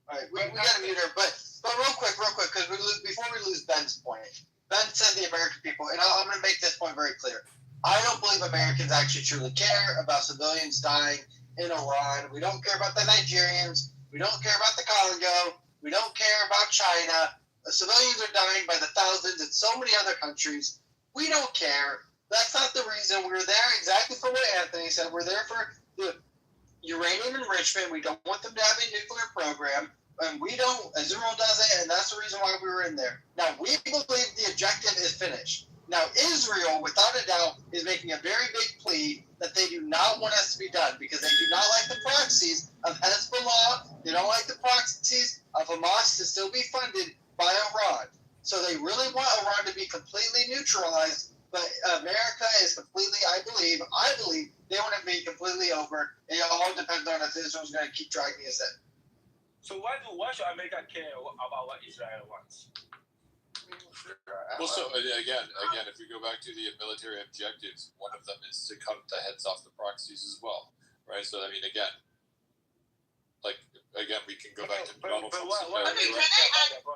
All right, we got to mute her, but real quick, because before we lose Ben's point, Ben said the American people, and I'm going to make this point very clear. I don't believe Americans actually truly care about civilians dying in Iran. We don't care about the Nigerians. We don't care about the Congo. We don't care about China. The civilians are dying by the thousands in so many other countries. We don't care. That's not the reason. We're there exactly for what Anthony said. We're there for the uranium enrichment. We don't want them to have a nuclear program. And we don't. Israel does it, and that's the reason why we were in there. Now, we believe the objective is finished. Now, Israel, without a doubt, is making a very big plea that they do not want us to be done because they do not like the proxies of Hezbollah. They don't like the proxies of Hamas to still be funded by Iran. So they really want Iran to be completely neutralized, but America is completely, I believe, they want to be completely over. It all depends on if Israel's going to keep dragging us in. So why should America care about what Israel wants? Well, so again, if we go back to the military objectives, one of them is to cut the heads off the proxies as well, right? So I mean, we can go back to Donald Trump's. Okay,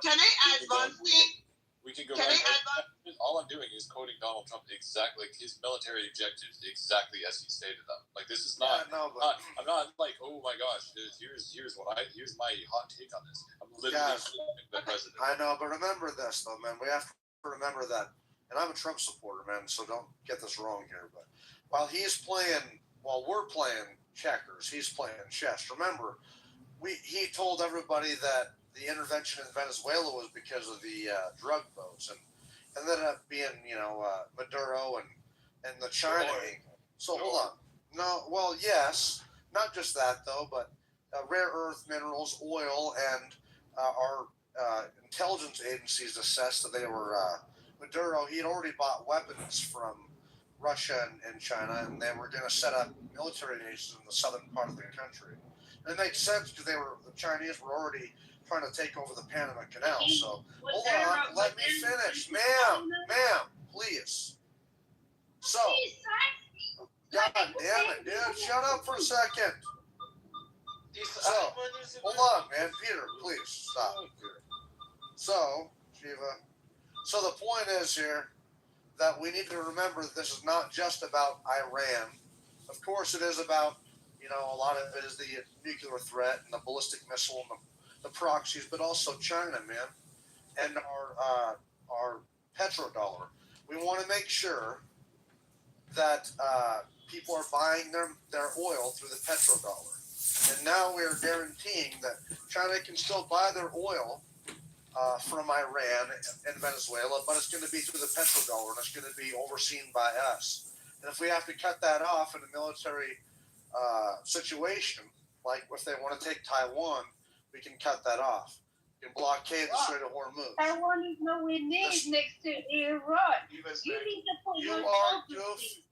can I add one thing? We can go back. All I'm doing is quoting Donald Trump exactly his military objectives, exactly as he stated them. Like this is not. I'm not like, oh my gosh, here's my hot take on this. I'm literally the president. I know, but remember this though, man. We have to remember that, and I'm a Trump supporter, man. So don't get this wrong here. But while we're playing checkers, he's playing chess. Remember, he told everybody that the intervention in Venezuela was because of the drug boats, and ended up being, Maduro and the China. So hold on. No, well, yes, not just that though, but rare earth minerals, oil, and our intelligence agencies assessed that they were Maduro. He had already bought weapons from Russia and China, and they were going to set up military bases in the southern part of the country. And it makes sense because the Chinese were already trying to take over the Panama Canal. So hold on, let me finish, ma'am, please. So, God damn it, dude, shut up for a second. So, hold on, man, Peter, please stop. So, Shiva. So the point is here that we need to remember that this is not just about Iran. Of course, it is about, a lot of it is the nuclear threat and the ballistic missile and the proxies, but also China, man, and our petrodollar. We want to make sure that people are buying their oil through the petrodollar. And now we are guaranteeing that China can still buy their oil from Iran and Venezuela, but it's going to be through the petrodollar, and it's going to be overseen by us. And if we have to cut that off in a military situation, like if they want to take Taiwan, we can cut that off. We can blockade the Strait of Hormuz. Taiwan is nowhere near next to Iran. You need to put your geography.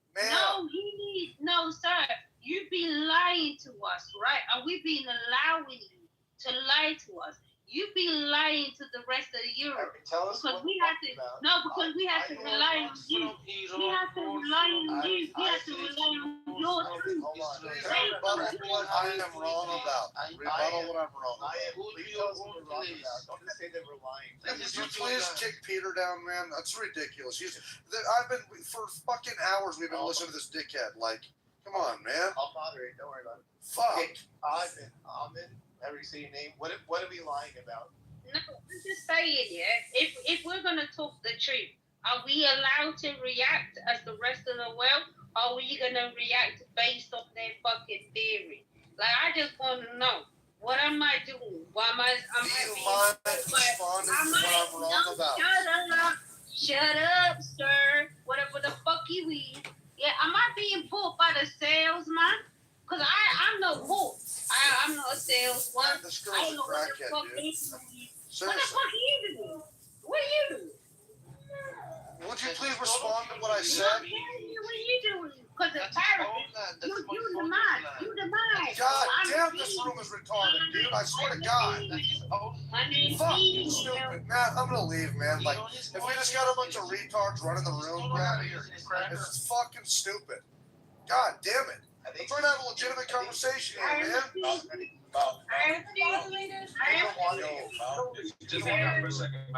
No, sir. You be lying to us, right? And we been allowing you to lie to us. You be lying to the rest of Europe. Tell us because what we have to. Because we have to rely on you. We have to rely on you. We have to rely on your truth. Rebuttal what I am wrong about. Rebuttal what I'm wrong about. Please tell us what we're wrong about. Don't just say that we're lying. Could you please kick Peter down, man? That's ridiculous. I've been for fucking hours. We've been listening to this dickhead. Like, come on, man. I'll moderate. Don't worry about it. Fuck. Okay, Ahmed, however you say your name. What are we lying about? No, I'm just saying, yeah. If we're gonna talk the truth, are we allowed to react as the rest of the world? Or are we gonna react based off their fucking theory? Like, I just want to know, what am I doing? Why am I? Do you mind responding to what I'm wrong about? Shut up, sir. Whatever the fuck you eat. Yeah, am I being pulled by the salesman? Because I'm no pull. I'm not a salesman. This girl's a crackhead, dude. What the fuck are you doing? What are you doing? Would you please respond to what I said? What are you doing? Because apparently, you the mind. You the mind. God damn, this room is retarded, dude. I swear to God. Fuck, you stupid. Matt, I'm gonna leave, man. Like, if we just got a bunch of retards running the room, man, it's fucking stupid. God damn it. I'm trying to have a legitimate conversation here, man. Just hang out for a second, I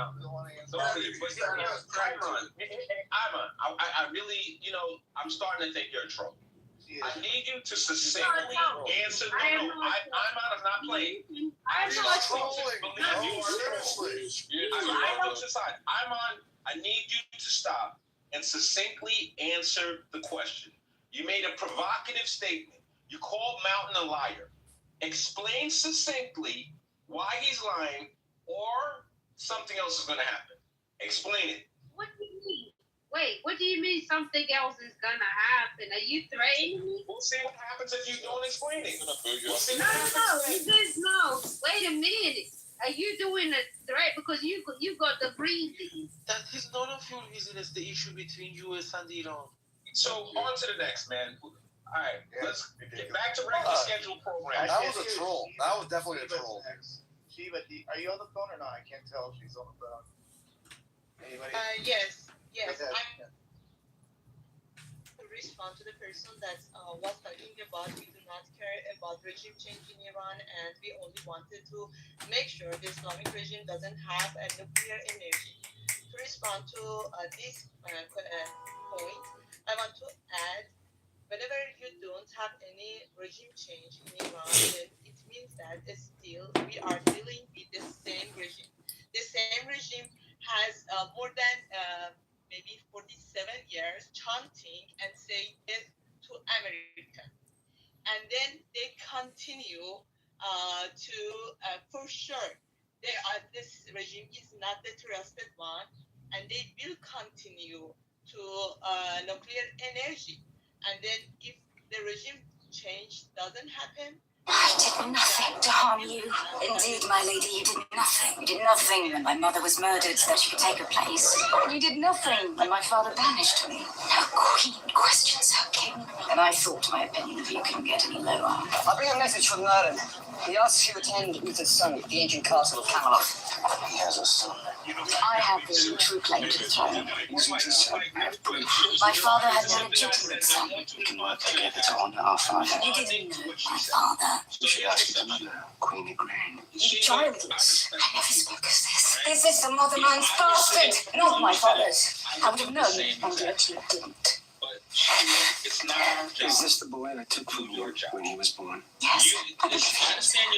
really, I'm starting to think you're in trouble. I need you to succinctly answer. I'm not playing. I'm not trolling. I need you to stop and succinctly answer the question. You made a provocative statement. You called Mountain a liar. Explain succinctly why he's lying, or something else is going to happen. Explain it. What do you mean? Wait, what do you mean something else is going to happen? Are you threatening me? We'll see what happens if you don't explain it. No, you guys know. Wait a minute. Are you doing a threat because you got the breathing? That is none of your business, the issue between US and Iran. So, on to the next, man. All right, let's get back to regular scheduled program. That was a troll. That was definitely a troll. Shiva, are you on the phone or not? I can't tell if she's on the phone. Anybody? Yes. To respond to the person that was talking about, we do not care about regime change in Iran, and we only wanted to make sure the Islamic regime doesn't have a nuclear energy. To respond to this point, I want to add, whenever you don't have any regime change in Iran, then it means that still we are dealing with the same regime. The same regime has more than maybe 47 years chanting and saying this to America. And then they continue to, for sure, this regime is not the trusted one, and they will continue to nuclear energy. And then if the regime change doesn't happen, I did nothing to harm you. Indeed, my lady, you did nothing. You did nothing when my mother was murdered so that you could take her place. You did nothing when my father banished me. No queen questions her king. And I thought my opinion of you couldn't get any lower. I bring a message from Merlin. He asks you to attend Uther's son at the ancient castle of Camelot. He has a son. I have the true claim to the throne. Isn't his son? I have proof. My father had no legitimate son. We can work together to honor our father. You didn't know my father. You should ask your mother, Queen Igraine. You childless. I never spoke of this. This is the mother man's bastard, not my father's. I would have known, and yet you didn't. It's not our job. Is this the boy I took from you when he was born? Yes, I believe it.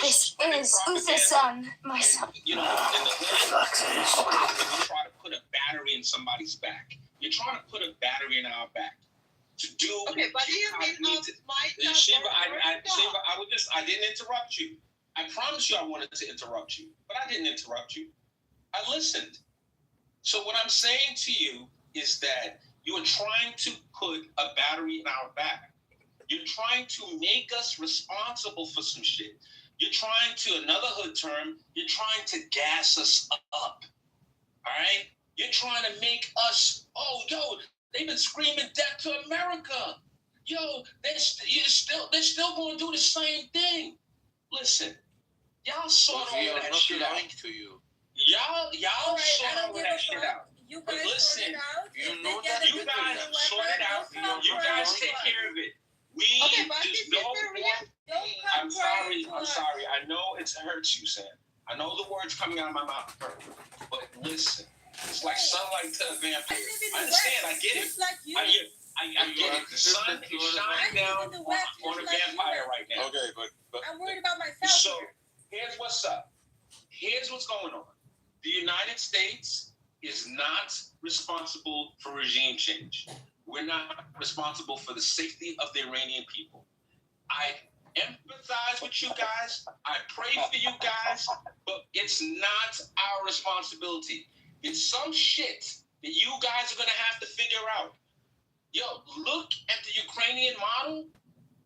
This is Uther's son, my son. You know, in the hood, you try to put a battery in somebody's back. You're trying to put a battery in our back. To do okay, but you mean Shiva, I didn't interrupt you. I promise you I wanted to interrupt you, but I didn't interrupt you. I listened. So what I'm saying to you is that you are trying to put a battery in our back. You're trying to make us responsible for some shit. You're trying to, another hood term, you're trying to gas us up. All right? You're trying to make us, oh, yo, they've been screaming death to America. Yo, they're still going to do the same thing. Listen, y'all sort all that shit out. To you. Y'all sort all that shit out. You But guys listen, sort it out. you know that you guys sort it out. You guys take care of it. We just don't want. I'm sorry. I know it hurts you, Sam. I know the words coming out of my mouth hurt. But listen, it's like sunlight to a vampire. I understand. I get it. I get it. The sun is shining down on a vampire right now. Okay, but I'm worried about myself. So here's what's up. Here's what's going on. The United States is not responsible for regime change. We're not responsible for the safety of the Iranian people. I empathize with you guys. I pray for you guys, but it's not our responsibility. It's some shit that you guys are going to have to figure out. Yo, look at the Ukrainian model.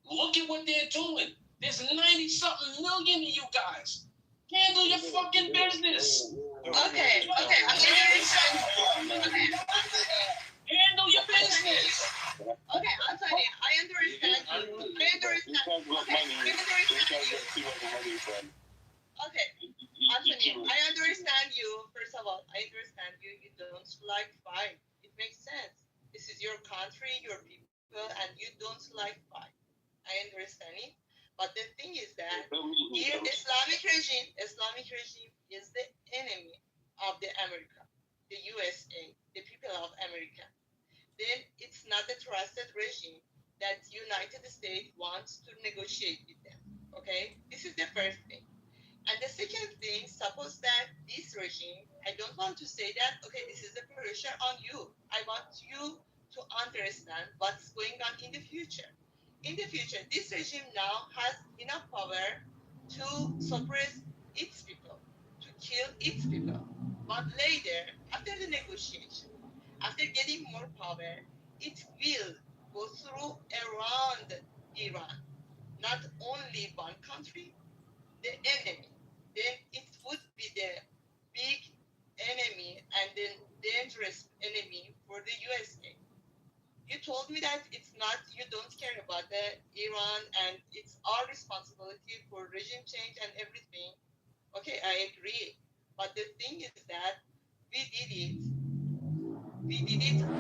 Look at what they're doing. There's 90-something million of you guys. Handle your fucking business. Okay. Handle your business. Okay, Anthony, I understand you. Okay, Anthony, I understand you. First of all, I understand you. You don't like fight. It makes sense. This is your country, your people, and you don't like fight. I understand it. But the thing is that here Islamic regime is the enemy of the America, the USA, the people of America. Then it's not a trusted regime that United States wants to negotiate with them. Okay, this is the first thing. And the second thing, suppose that this regime, I don't want to say that, okay, this is the pressure on you. I want you to understand what's going on in the future. In the future, this regime now has enough power to suppress its people, to kill its people. But later, after the negotiation, after getting more power, it will go through around Iran. Not only one country, the enemy. Then it would be the big enemy and the dangerous enemy for the USA. You told me that it's not, you don't care about the Iran and it's our responsibility for regime change and everything. Okay, I agree. But the thing is that we did it for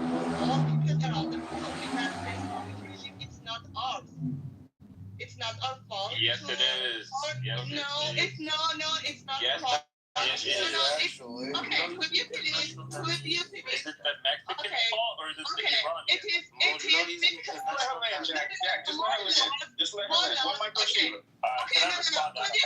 all people around the world because the Islamic regime, it's not ours. It's not our fault. Yes, it is. It's not Yes, fault. yes, it is. Okay, could you please? Is it the Mexican fault or is it the Iran? It is because Just let her land, Jack. Just let her land. One mic on Sheila. Okay, no. Could you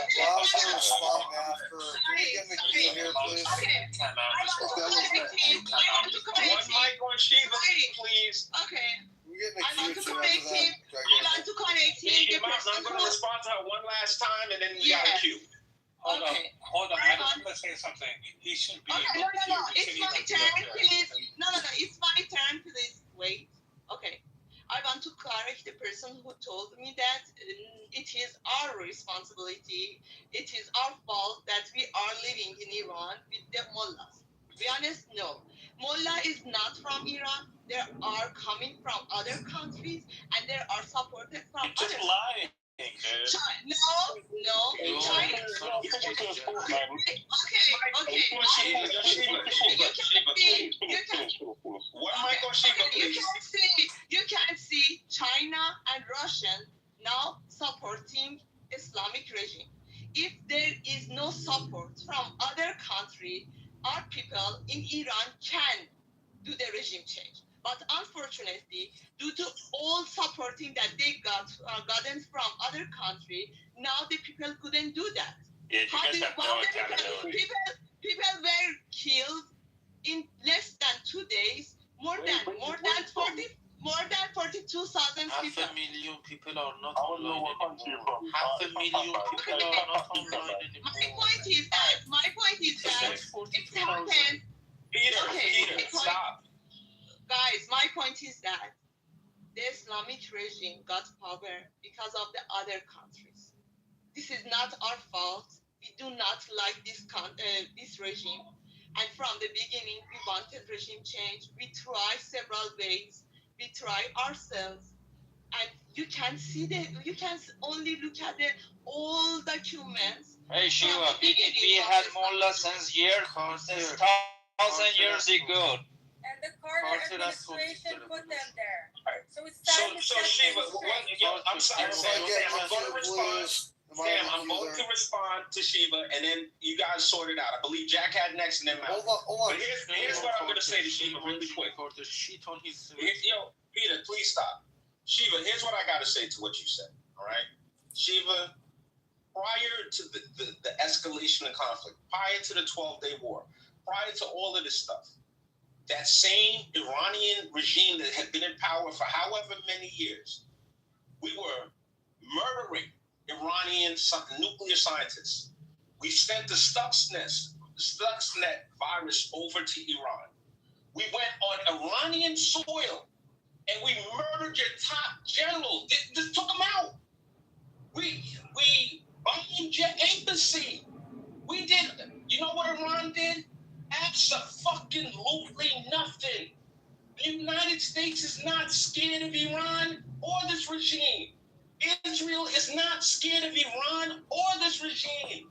please? One mic on Sheila, please. Okay. I want to connect him. I'm going to respond to her one last time and then we got a cue. Hold on. I just want to say something. He should be. Okay, no. It's my turn, please. No. It's my turn, please. Wait. Okay. I want to clarify Tarek, the person who told me that it is our responsibility, it is our fault that we are living in Iran with the mullahs. To be honest, no. Mullah is not from Iran. They are coming from other countries and they are supported from You're just other lying. No. China. Okay. You can see China and Russian now supporting Islamic regime. If there is no support from other country, our people in Iran can do the regime change. But unfortunately, due to all supporting that they gotten from other country, now the people couldn't do that. Yeah, you guys have no accountability. People were killed in less than 2 days. More than 42,000 people. 500,000 people are not online anymore. 500,000 people are not online anymore. My point is that it happened. Peter, stop. Guys, my point is that the Islamic regime got power because of the other countries. This is not our fault. We do not like this regime. And from the beginning, we wanted regime change. We tried several ways. We tried ourselves. And you can only look at the old documents. Hey Shiva, we had mullah since 1,000 years ago. And the Carter administration put them there. So it's time to So Shiva, I'm sorry, Sam. I'm going to respond. Sam, I'm going to respond to Shiva, and then you guys sort it out. I believe Jack had next, and then Mal. Hold on. But here's what I'm going to say to Shiva really quick. Peter, please stop. Shiva, here's what I got to say to what you said. All right, Shiva. Prior to the escalation of conflict, prior to the 12-day war, prior to all of this stuff, that same Iranian regime that had been in power for however many years, we were murdering Iranian nuclear scientists. We sent the Stuxnet virus over to Iran. We went on Iranian soil and we murdered your top generals. Just took them out. We bombed your embassy. We did. You know what Iran did? Abso-fucking-lutely nothing. The United States is not scared of Iran or this regime. Israel is not scared of Iran or this regime.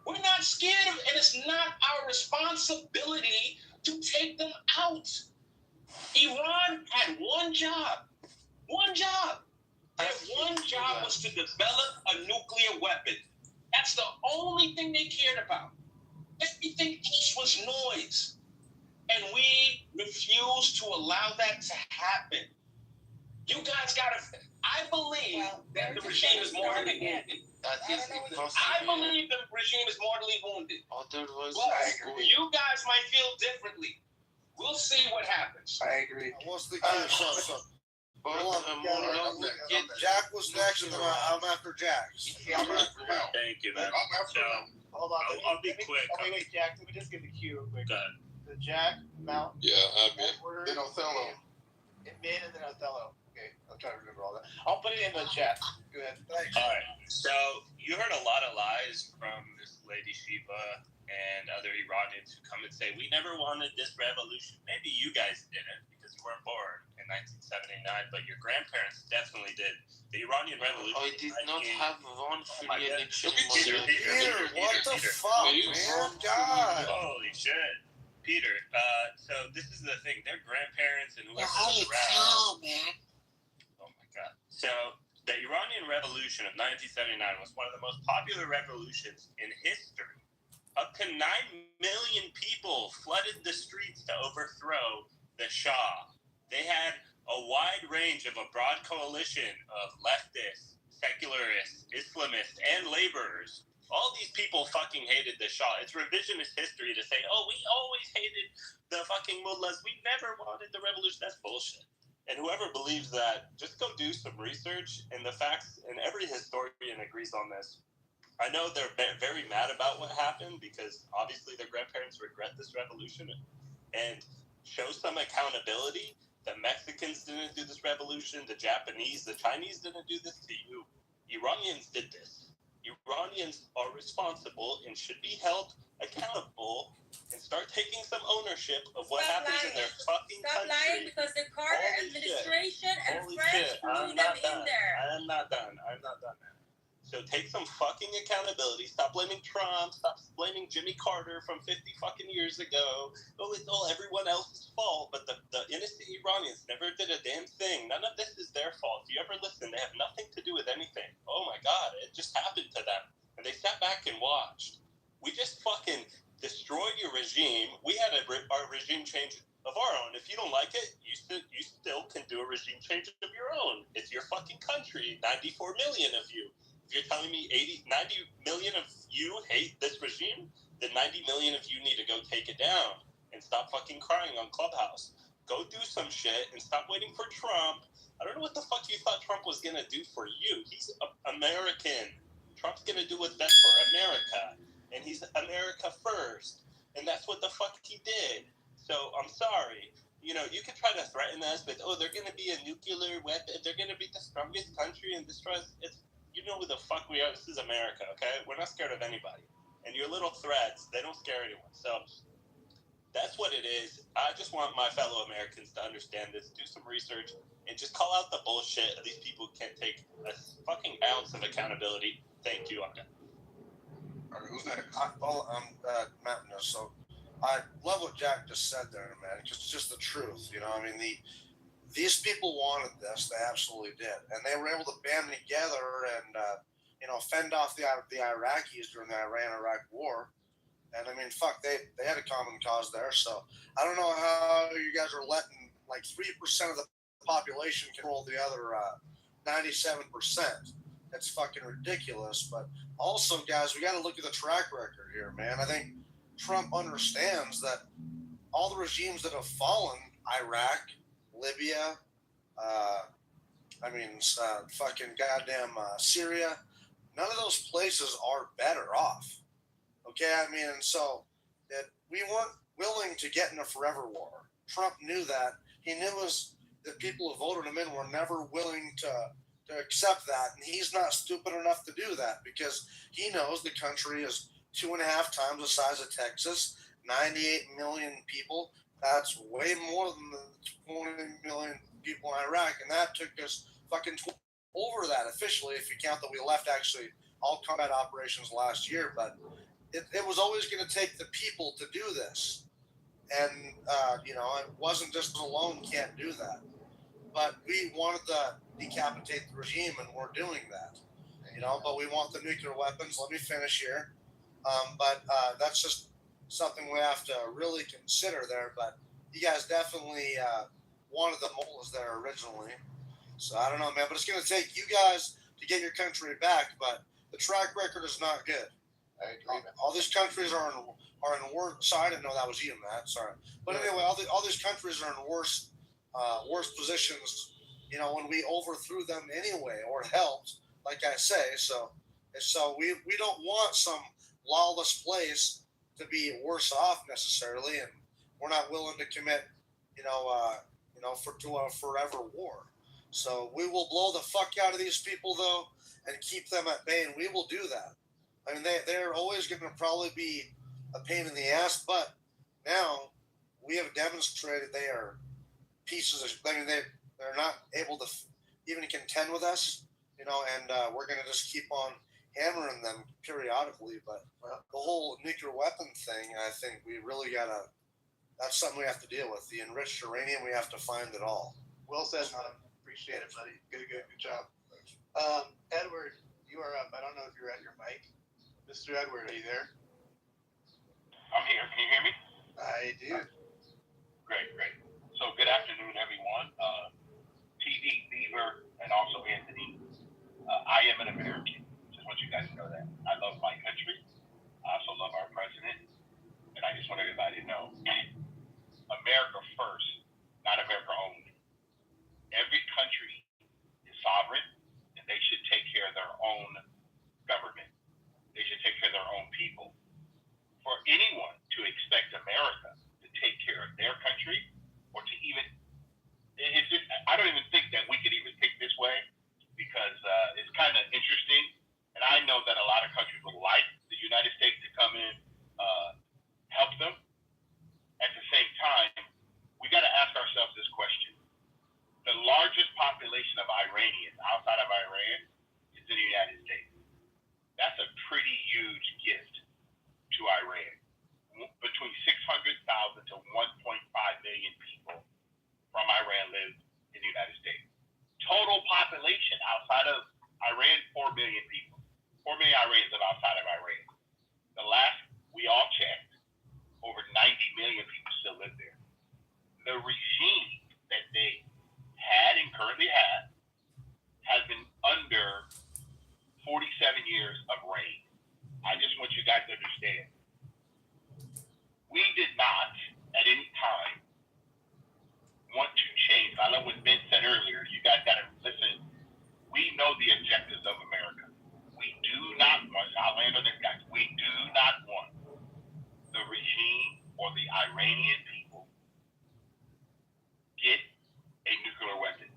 We're not scared of, and it's not our responsibility to take them out. Iran had one job. One job. Their one job was to develop a nuclear weapon. That's the only thing they cared about. Everything else was noise. And we refused to allow that to happen. You guys gotta, I believe that the regime is mortally wounded. I believe the regime is mortally wounded. Otherwise, you guys might feel differently. We'll see what happens. I agree. What's the case? Hold on. Jack was next, and then I'm after Jack. Thank you, man. Hold on. I'll be quick. Wait, Jack. Let me just give the cue real quick. Go ahead. The Jack, Mount. Yeah, then Othello. Mid and then Othello. Okay, I'll try to remember all that. I'll put it in the chat. Go ahead. Thanks. All right. So you heard a lot of lies from this lady Shiva and other Iranians who come and say, we never wanted this revolution. Maybe you guys didn't because you weren't born in 1979, but your grandparents definitely did. The Iranian Revolution. I did not have one free election. Peter, what the fuck, man? God. Holy shit. Peter, so this is the thing. Their grandparents and whoever was around. man. Oh my God. So the Iranian Revolution of 1979 was one of the most popular revolutions in history. Up to 9 million people flooded the streets to overthrow the Shah. They had a wide range of a broad coalition of leftists, secularists, Islamists, and laborers. All these people fucking hated the Shah. It's revisionist history to say, oh, we always hated the fucking mullahs. We never wanted the revolution. That's bullshit. And whoever believes that, just go do some research. And the facts, and every historian agrees on this. I know they're very mad about what happened because obviously their grandparents regret this revolution and show some accountability. The Mexicans didn't do this revolution. The Japanese, the Chinese didn't do this to you. Iranians did this. Iranians are responsible and should be held accountable and start taking some ownership of what happens in their fucking country. Stop lying, because the Carter administration and French threw them in there. I'm not done, man. So take some fucking accountability. Stop blaming Trump. Stop blaming Jimmy Carter from 50 fucking years ago. Oh, it's all everyone else's fault. But the innocent Iranians never did a damn thing. None of this is their fault. If you ever listen, they have nothing to do with anything. Oh my God, it just happened to them. And they sat back and watched. We just fucking destroyed your regime. We had our regime change of our own. If you don't like it, you still can do a regime change of your own. It's your fucking country. 94 million of you. If you're telling me 90 million of you hate this regime, then 90 million of you need to go take it down and stop fucking crying on Clubhouse. Go do some shit and stop waiting for Trump. I don't know what the fuck you thought Trump was going to do for you. He's American. Trump's going to do what's best for America. And he's America first. And that's what the fuck he did. So I'm sorry. You know, you can try to threaten us with, oh, they're going to be a nuclear weapon. They're going to be the strongest country and destroy us. You know who the fuck we are. This is America, okay? We're not scared of anybody. And your little threats, they don't scare anyone. So that's what it is. I just want my fellow Americans to understand this, do some research, and just call out the bullshit. These people can't take a fucking ounce of accountability. Thank you. All right, who's next? Matt. So I love what Jack just said there, man. It's just the truth, you know. I mean, these people wanted this. They absolutely did. And they were able to band together and, fend off the Iraqis during the Iran-Iraq war. And, I mean, fuck, they had a common cause there. So I don't know how you guys are letting, like, 3% of the population control the other 97%. That's fucking ridiculous. But also, guys, we got to look at the track record here, man. I think Trump understands that all the regimes that have fallen, Iraq, Libya, fucking goddamn Syria, none of those places are better off. Okay, I mean, and so that we weren't willing to get in a forever war. Trump knew that. He knew the people who voted him in were never willing to accept that, and he's not stupid enough to do that because he knows the country is 2.5 times the size of Texas, 98 million people. That's way more than the 20 million people in Iraq, and that took us fucking over that officially, if you count that we left actually all combat operations last year. But it was always going to take the people to do this, and it wasn't just alone can't do that. But we wanted to decapitate the regime, and we're doing that. But we want the nuclear weapons. Let me finish here. But that's just something we have to really consider there. But you guys definitely wanted the mullahs there originally. So I don't know, man. But it's going to take you guys to get your country back. But the track record is not good. I agree. All these countries are in worse. Sorry, I didn't know that was you, Matt. Sorry. But anyway, all these countries are in worse positions. When we overthrew them anyway, or helped, like I say. So we don't want some lawless place to be worse off necessarily, and we're not willing to commit, to a forever war. So we will blow the fuck out of these people though, and keep them at bay, and we will do that. I mean, they're always going to probably be a pain in the ass, but now we have demonstrated they are pieces of. I mean, they're not able to even contend with us, and we're going to just keep on hammering them periodically. But the whole nuclear weapon thing, I think we really gotta. That's something we have to deal with. The enriched uranium, we have to find it all. Well said, man. Appreciate it, buddy. Good job. Edward, you are up. I don't know if you're at your mic. Mr. Edward, are you there? I'm here. Can you hear me? I do. Great. So good afternoon, everyone. TV, Beaver, and also Anthony. I am an American. Just want you guys to know that. I love my country. I also love our president. And I just want everybody to know, America first, not America only. Every country is sovereign, and they should take care of their own government. They should take care of their own people. For anyone to expect America to take care of their country, or to even, population of Iranians outside of Iran is in the United States. That's a pretty huge gift to Iran. Between 600,000 to 1.5 million people from Iran live in the United States. Total population outside of Iran, 4 million people. 4 million Iranians live outside of Iran. The last we all checked, over 90 million people still live there. The regime that they had and currently have has been under 47 years of reign. I just want you guys to understand. We did not, at any time, want to change. I love what Ben said earlier. You guys got to listen. We know the objectives of America. We do not want, I'll land on this, guys. We do not want the regime or the Iranian people get a nuclear weapon.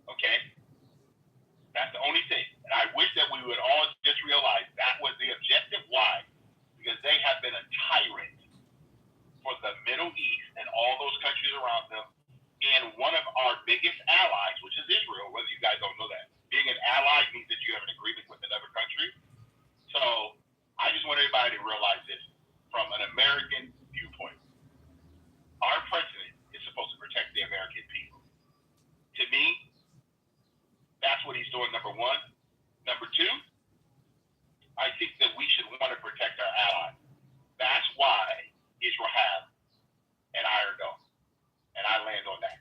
Okay? That's the only thing. And I wish that we would all just realize that was the objective. Why? Because they have been a tyrant for the Middle East and all those countries around them, and one of our biggest allies, which is Israel, whether you guys don't know that. Being an ally means that you have an agreement with another country. So I just want everybody to realize this from an American viewpoint. Our president is supposed to protect the American people. To me, that's what he's doing, number one. Number two, I think that we should want to protect our allies. That's why Israel have an Iron Dome. And I land on that.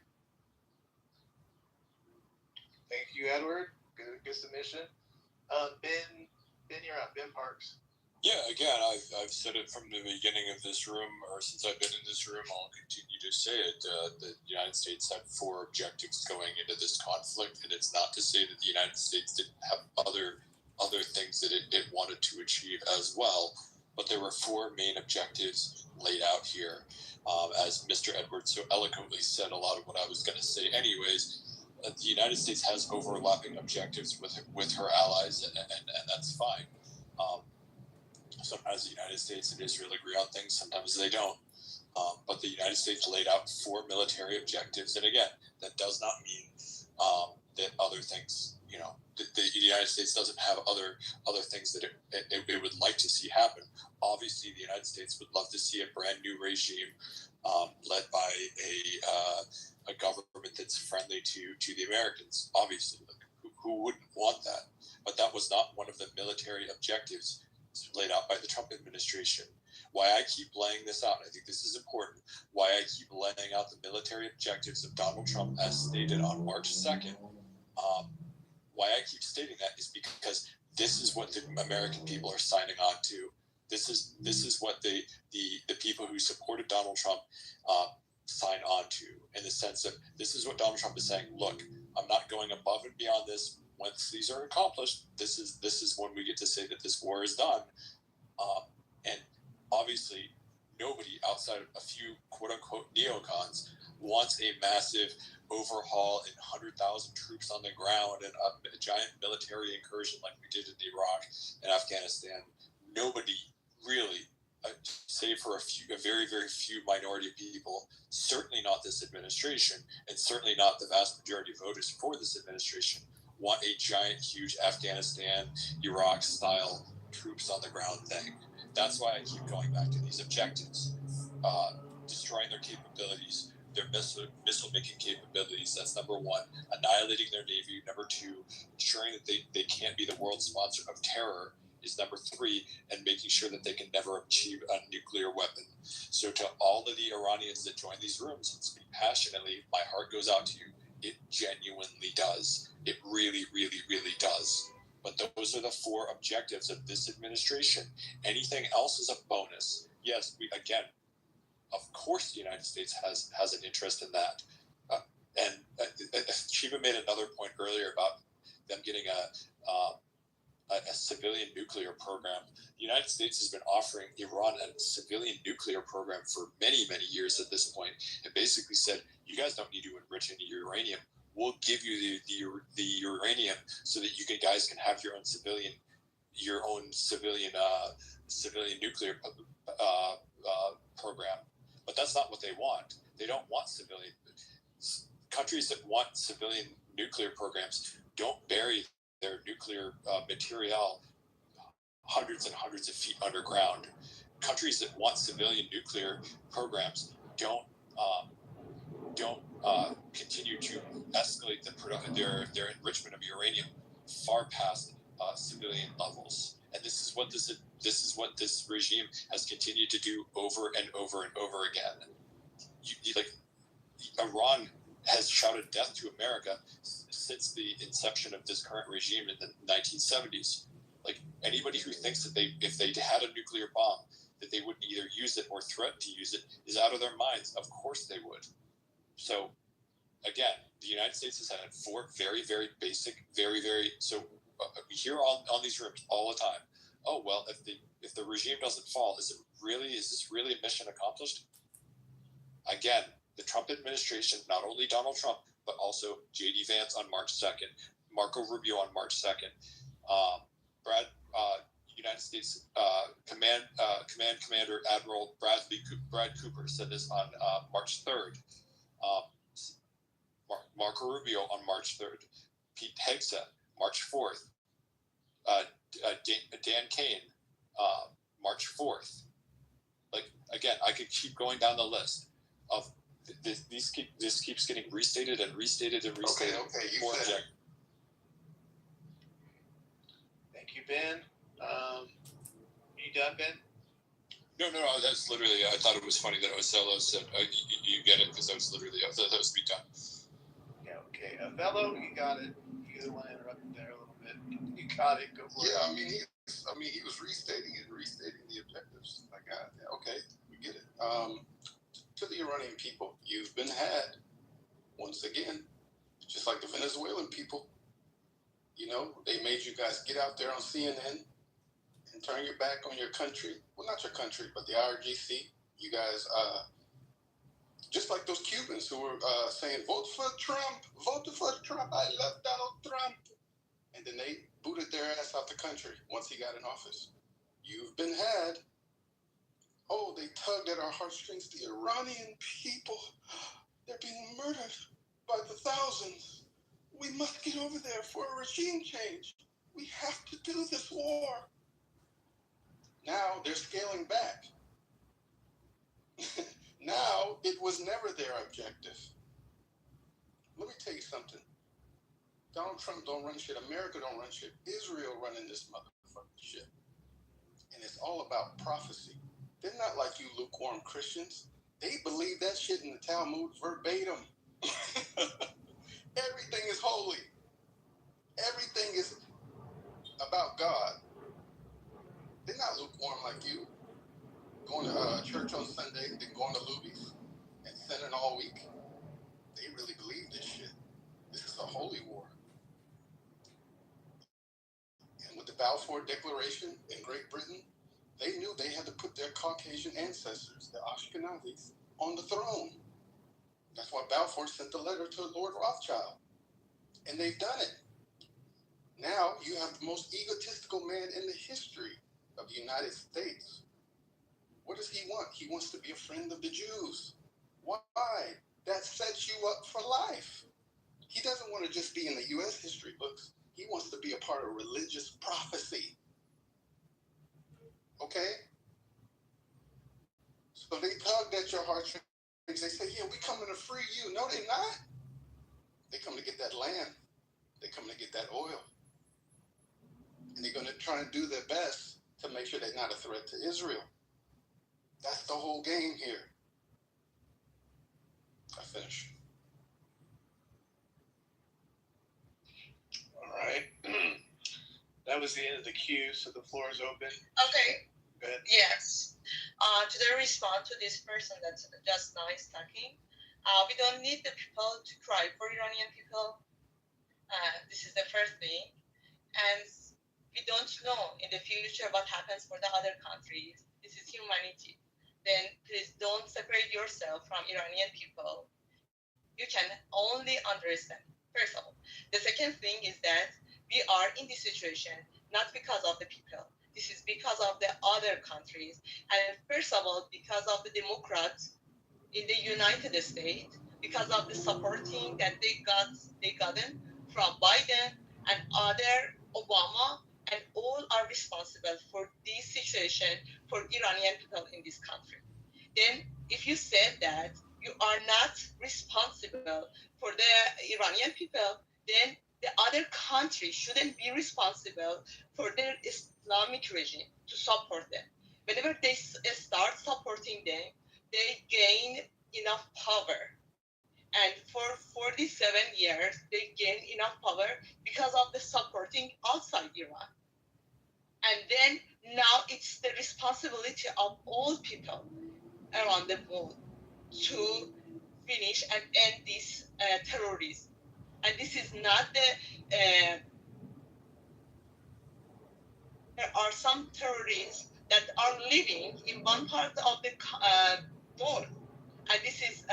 Thank you, Edward. Good submission. Ben, you're up. Ben Parks. Yeah, again, I've said it from the beginning of this room, or since I've been in this room, I'll continue to say it. The United States had 4 objectives going into this conflict, and it's not to say that the United States didn't have other things that it wanted to achieve as well, but there were 4 main objectives laid out here. As Mr. Edwards so eloquently said a lot of what I was going to say anyways, the United States has overlapping objectives with her allies, and that's fine. Sometimes the United States and Israel agree on things, sometimes they don't. But the United States laid out 4 military objectives, and again, that does not mean that other things, the United States doesn't have other things that it would like to see happen. Obviously, the United States would love to see a brand new regime led by a government that's friendly to the Americans. Obviously, who wouldn't want that? But that was not one of the military objectives laid out by the Trump administration. Why I keep laying this out, I think this is important, why I keep laying out the military objectives of Donald Trump as stated on March 2nd, why I keep stating that is because this is what the American people are signing on to. This is what the people who supported Donald Trump sign on to, in the sense that this is what Donald Trump is saying. Look, I'm not going above and beyond this. Once these are accomplished, this is when we get to say that this war is done. And obviously, nobody outside of a few quote-unquote neocons wants a massive overhaul and 100,000 troops on the ground and a giant military incursion like we did in Iraq and Afghanistan. Nobody really, save for a very, very few minority people, certainly not this administration, and certainly not the vast majority of voters for this administration, want a giant, huge Afghanistan, Iraq-style troops on the ground thing. That's why I keep going back to these objectives. Destroying their capabilities, their missile-making capabilities, that's number 1. Annihilating their navy, number 2. Ensuring that they can't be the world sponsor of terror is number 3, and making sure that they can never achieve a nuclear weapon. So to all of the Iranians that join these rooms and speak passionately, my heart goes out to you. It genuinely does. It really, really, really does. But those are the 4 objectives of this administration. Anything else is a bonus. Yes, of course the United States has an interest in that. And Shiva made another point earlier about them getting a civilian nuclear program. The United States has been offering Iran a civilian nuclear program for many, many years at this point. It basically said, you guys don't need to enrich any uranium. We'll give you the uranium so that you guys can have your own civilian nuclear program. But that's not what they want. They don't want civilian. Countries that want civilian nuclear programs don't bury their nuclear material hundreds and hundreds of feet underground. Countries that want civilian nuclear programs don't continue to escalate their enrichment of uranium far past civilian levels. And this is what this regime has continued to do over and over and over again. Iran has shouted death to America since the inception of this current regime in the 1970s. Like, anybody who thinks that if they had a nuclear bomb, that they wouldn't either use it or threaten to use it is out of their minds. Of course they would. So, again, the United States has had 4 very, very basic, we hear on these rooms all the time, oh, well, if the regime doesn't fall, is this really a mission accomplished? Again, the Trump administration, not only Donald Trump, but also J.D. Vance on March 2nd, Marco Rubio on March 2nd, United States Command Commander Admiral Brad Cooper said this on March 3rd. Marco Rubio on March 3rd. Pete Hegseth, March 4th. Dan Kane, March 4th. Like, again, I could keep going down the list of this keeps getting restated and restated and restated. Okay, you said it. Thank you, Ben. You done, Ben? No, that's literally, I thought it was funny that Ocello said, you get it, because I thought that was me done. Yeah, okay. Fellow, you got it. You want to interrupt there a little bit. You got it, go for it. Yeah, I mean, he was restating the objectives. I got it. Okay, we get it. To the Iranian people, you've been had, once again, just like the Venezuelan people. You know, they made you guys get out there on CNN and turn your back on your country. Well, not your country, but the IRGC. You guys, just like those Cubans who were saying, vote for Trump, I love Donald Trump. And then they booted their ass out the country once he got in office. You've been had. Oh, they tugged at our heartstrings. The Iranian people, they're being murdered by the thousands. We must get over there for a regime change. We have to do this war. Now they're scaling back. Now it was never their objective. Let me tell you something. Donald Trump don't run shit. America don't run shit. Israel running this motherfucking shit. And it's all about prophecy. They're not like you lukewarm Christians. They believe that shit in the Talmud verbatim. Everything is holy. Everything is about God. They're not lukewarm like you. Going to church on Sunday, then going to Luby's and sinning all week. They really believe this shit. This is a holy war. And with the Balfour Declaration in Great Britain, they knew they had to put their Caucasian ancestors, the Ashkenazis, on the throne. That's why Balfour sent the letter to Lord Rothschild. And they've done it. Now you have the most egotistical man in the history of the United States. What does he want? He wants to be a friend of the Jews. Why? That sets you up for life. He doesn't want to just be in the U.S. history books. He wants to be a part of religious prophecy. Okay? So they tugged at your heartstrings. They say, yeah, we coming to free you. No, they not. They come to get that land. They come to get that oil. And they're going to try and do their best to make sure they're not a threat to Israel. That's the whole game here. I finish. All right. That was the end of the queue, so the floor is open. Okay. Go ahead. Yes. To the response to this person that's just now is talking, we don't need the people to cry for Iranian people. This is the first thing. And we don't know in the future what happens for the other countries. This is humanity. Then please don't separate yourself from Iranian people. You can only understand, first of all. The second thing is that we are in this situation not because of the people. This is because of the other countries. And first of all, because of the Democrats in the United States because of the supporting that they gotten from Biden and other Obama, and all are responsible for this situation for Iranian people in this country. Then if you said that you are not responsible for the Iranian people, then the other country shouldn't be responsible for their Islamic regime to support them. Whenever they start supporting them, they gain enough power. And for 47 years, they gain enough power because of the supporting outside Iran. And then now it's the responsibility of all people around the world to finish and end this terrorism. And this is not there are some terrorists that are living in one part of the world, and this is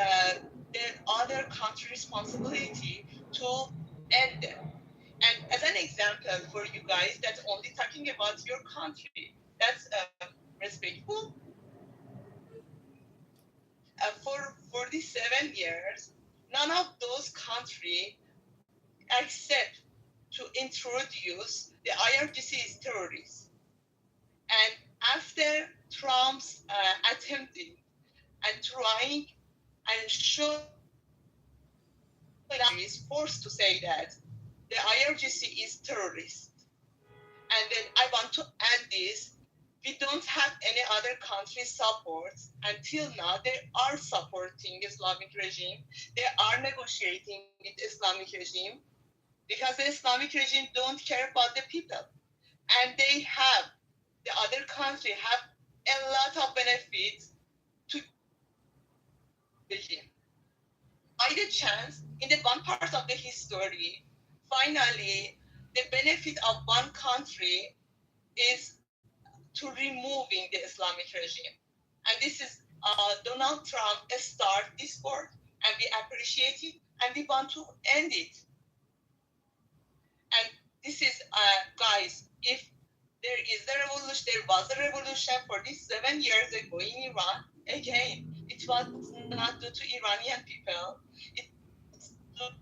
their other country responsibility to end them. And as an example for you guys, that's only talking about your country. That's respectful. For 47 years, none of those countries accept to introduce the IRGC is terrorists. And after Trump's attempting and trying and showing is forced to say that the IRGC is terrorist. And then I want to add this. We don't have any other country support. Until now, they are supporting Islamic regime. They are negotiating with Islamic regime because the Islamic regime don't care about the people. And they have, the other country have a lot of benefits to regime. By the chance, in the one part of the history, finally, the benefit of one country is to removing the Islamic regime. And this is Donald Trump start this work, and we appreciate it, and we want to end it. And this is, guys, if there is a revolution, there was a revolution 47 years ago in Iran, again, it was not due to Iranian people. It's due to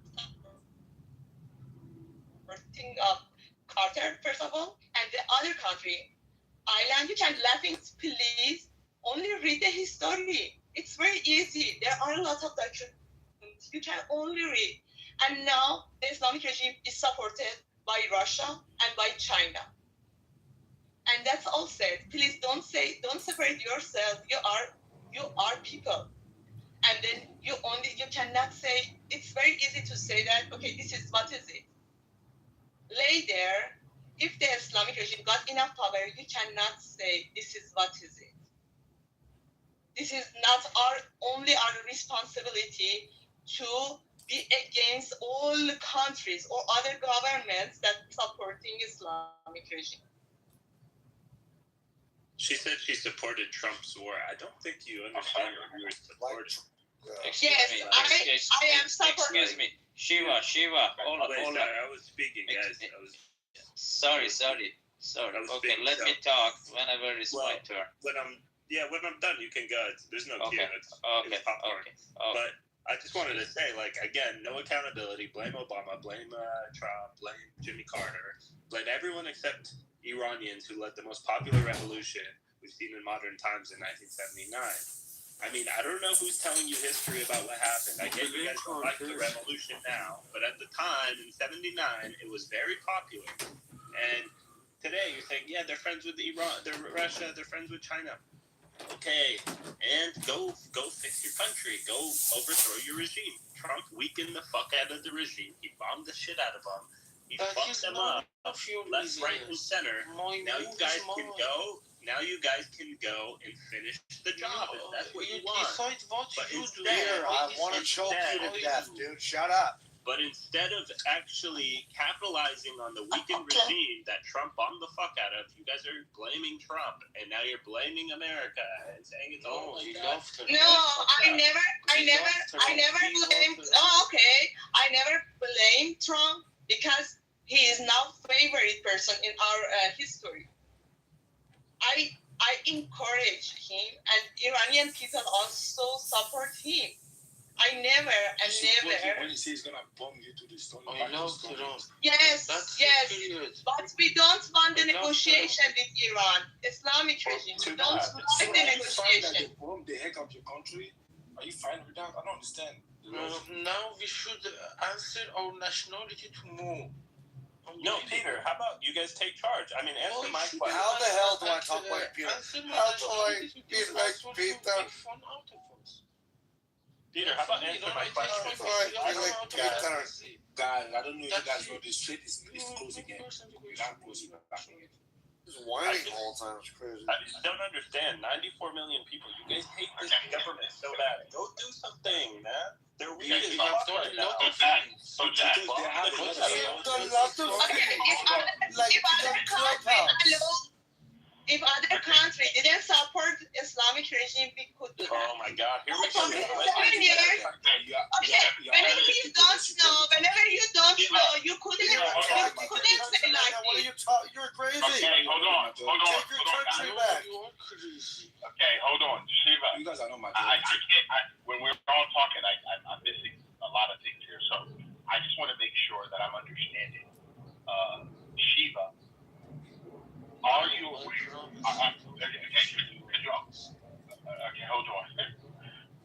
Carter, first of all, and the other country. Island, you can laughing, please. Only read the history. It's very easy. There are a lot of documents. You can only read. And now the Islamic regime is supported by Russia and by China. And that's all said. Please don't separate yourself. You are people. And then you cannot say, it's very easy to say that, okay, this is what is it. Lay there. If the Islamic regime got enough power, you cannot say this is what is it. This is not only our responsibility to be against all countries or other governments that supporting Islamic regime. She said she supported Trump's war. I don't think you understand what you were supporting. I am supporting. Excuse me. Shiva, hold on. I was speaking, guys. Sorry. Okay, let me talk whenever it's my turn. When I'm done, you can go. There's no cue. It's popcorn. But I just wanted to say, again, no accountability. Blame Obama. Blame Trump. Blame Jimmy Carter. Blame everyone except Iranians who led the most popular revolution we've seen in modern times in 1979. I mean, I don't know who's telling you history about what happened. I get you guys don't like the revolution now, but at the time, in 79, it was very popular. And today, you're saying, yeah, they're friends with Iran, they're Russia, they're friends with China. Okay, and go fix your country. Go overthrow your regime. Trump weakened the fuck out of the regime. He bombed the shit out of them. He fucked them up left, right, and center. Now you guys can go. Now you guys can go and finish the job if that's what you want. But instead, I want to choke you to death, dude. Shut up. But instead of actually capitalizing on the weakened regime that Trump bombed the fuck out of, you guys are blaming Trump, and now you're blaming America and saying it's all like that. No, I never blamed. Oh, okay, I never blamed Trump because he is now favorite person in our history. I encourage him, and Iranian people also support him. I never. When he says he's gonna bomb you to the store, I love Iran. Yes, yes. Period. But we don't want the negotiation with Iran, Islamic regime. We don't want the negotiation. They bomb the heck out of your country. Are you fine with that? I don't understand. Now we should answer our nationality to more. No, Peter, how about you guys take charge? I mean, answer my question. How the hell do I talk like Peter? How do I be like Peter? Peter, how about answer my question? Guys, I don't know if you guys know this shit is close again. We got close again. He's whining all the time. It's crazy. I just don't understand. 94 million people. You guys hate this government so bad. Go do something, man. They're weak as fuck right now. Okay, if other country didn't support Islamic regime, we could do that. Oh my God! Here we go. Okay, whenever you don't know, you couldn't say like what are you talking? You're crazy. Okay, hold on. Take your country back. Okay, hold on. Shiva, you guys are not my I can't. When we're all talking, I'm missing a lot of things here. So I just want to make sure that I'm understanding. Shiva, are you aware? Okay, hold on.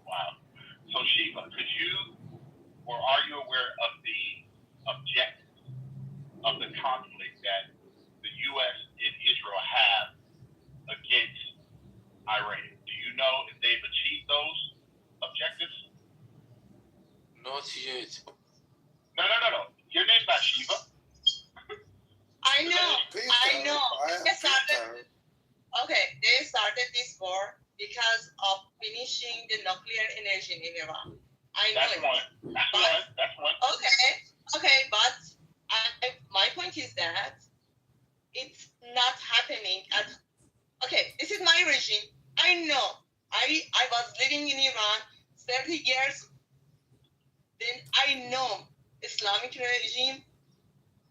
Wow. So Shiva, are you aware of the objective of the conflict that the U.S. and Israel have against Iran? Do you know if they've achieved those objectives? Not yet. No. Your name's not Shiva. I know. They started this war because of finishing the nuclear energy in Iran. I know. That's one. Okay, but my point is that it's not happening this is my regime. I know. I was living in Iran 30 years. Then I know Islamic regime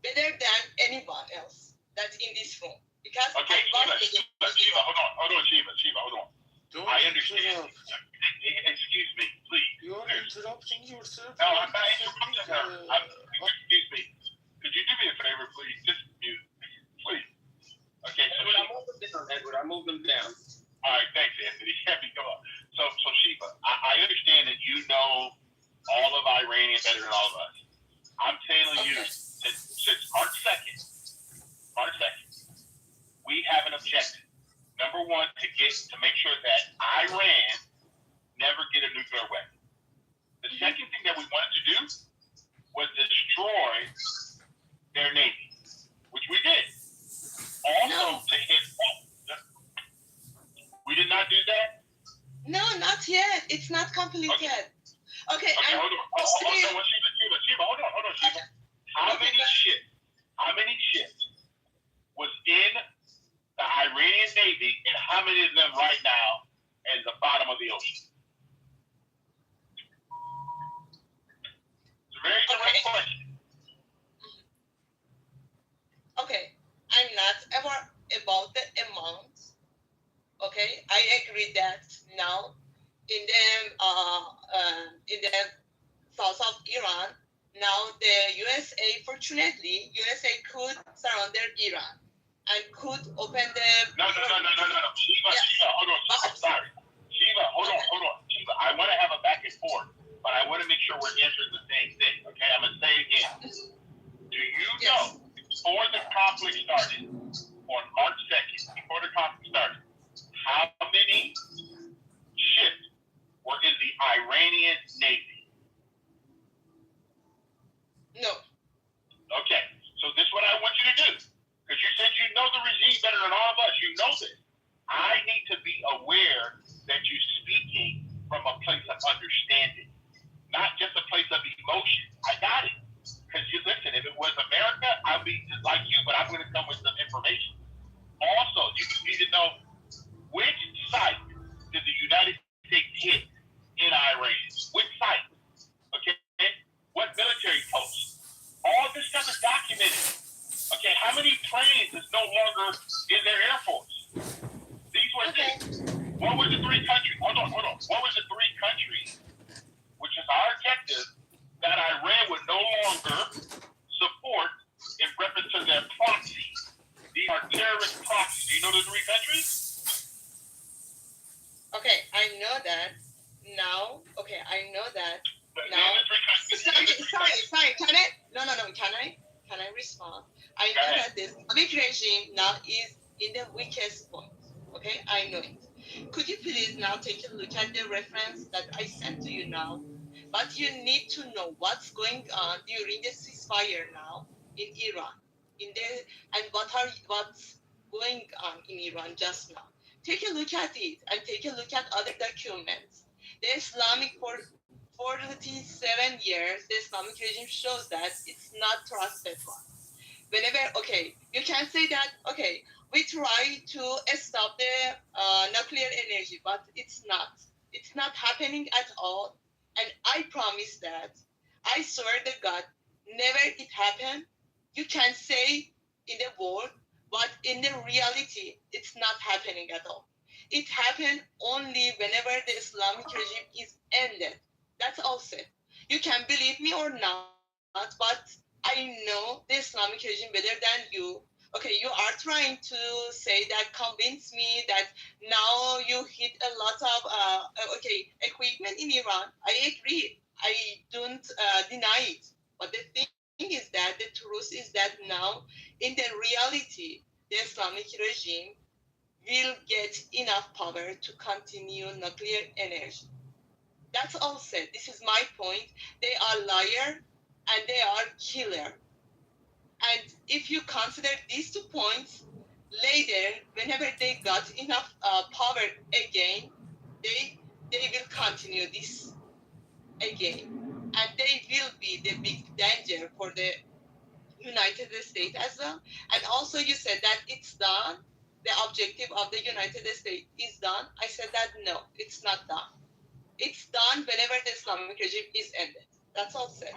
better than anyone else that's in this room. Because Shiva, hold on, Shiva. I understand. Excuse me, please. You're interrupting yourself. No, I'm not interrupting her. Excuse me. Could you do me a favor, please? Just mute, please. Okay. Edward, I moved them down. All right, thanks, Anthony. Come on. So Shiva, I understand that you know all of Iranian better than all of us. I'm telling you, since March 2nd, we have an objective. Number one, to make sure that Iran never get a nuclear weapon. The second thing that we wanted to do was destroy their navy, which we did. Also, to hit. We did not do that? No, not yet. It's not completed. Okay, hold on. Shiva, hold on, Shiva. How many ships was in the Iranian Navy, and how many of them right now at the bottom of the ocean? It's a very direct question. Okay, I'm not ever about the amount. Okay, I agree that now in the south of Iran, now the USA, fortunately, USA could surrender Iran and could open the... No. Shiva, hold on. Sorry. Shiva, hold on. Shiva, I want to have a back and forth, but I want to make sure we're answering the same thing. Okay, I'm going to say again. Do you know, before the conflict started, on March 2nd, how many ships were in the Iranian Navy? No. Okay, so this is what I want you to do. Because you said you know the regime better than all of us. You know this. I need to be aware that you're speaking from a place of understanding, not just a place of emotion. I got it. Because you listen, if it was America, I'd be just like you, but I'm going to come with some information. Also, you need to know which site did the United States hit in Iran? Which site? Okay? What military post? All this stuff is documented. Okay, how many planes is no longer in their Air Force? These were things. What were the three countries? Hold on. What were the three countries, which is you know the three countries? Okay, I know that now. Okay, I know that now. Sorry. Can I respond? I know that the Islamic regime now is in the weakest point. Okay, I know it. Could you please now take a look at the reference that I sent to you now? But you need to know what's going on during the ceasefire now in Iran, and what's going on in Iran just now. Take a look at it and take a look at other documents. The Islamic for 47 years, the Islamic regime shows that it's not trusted one. Whenever, okay, you can say that, okay, we try to stop the nuclear energy, but it's not. It's not happening at all. And I promise that, I swear to God, never it happened. You can say in the world, but in the reality, it's not happening at all. It happened only whenever the Islamic regime is ended. That's all said. You can believe me or not, but I know the Islamic regime better than you. Okay, you are trying to say that, convince me that now you hit a lot of equipment in Iran. I agree. I don't deny it. But the thing is that the truth is that now, in the reality, the Islamic regime will get enough power to continue nuclear energy. That's all said. This is my point. They are liar and they are killer. And if you consider these 2 points, later, whenever they got enough power again, they will continue this again. And they will be the big danger for the United States as well. And also you said that it's done. The objective of the United States is done. I said that no, it's not done. It's done whenever the Islamic regime is ended. That's all said.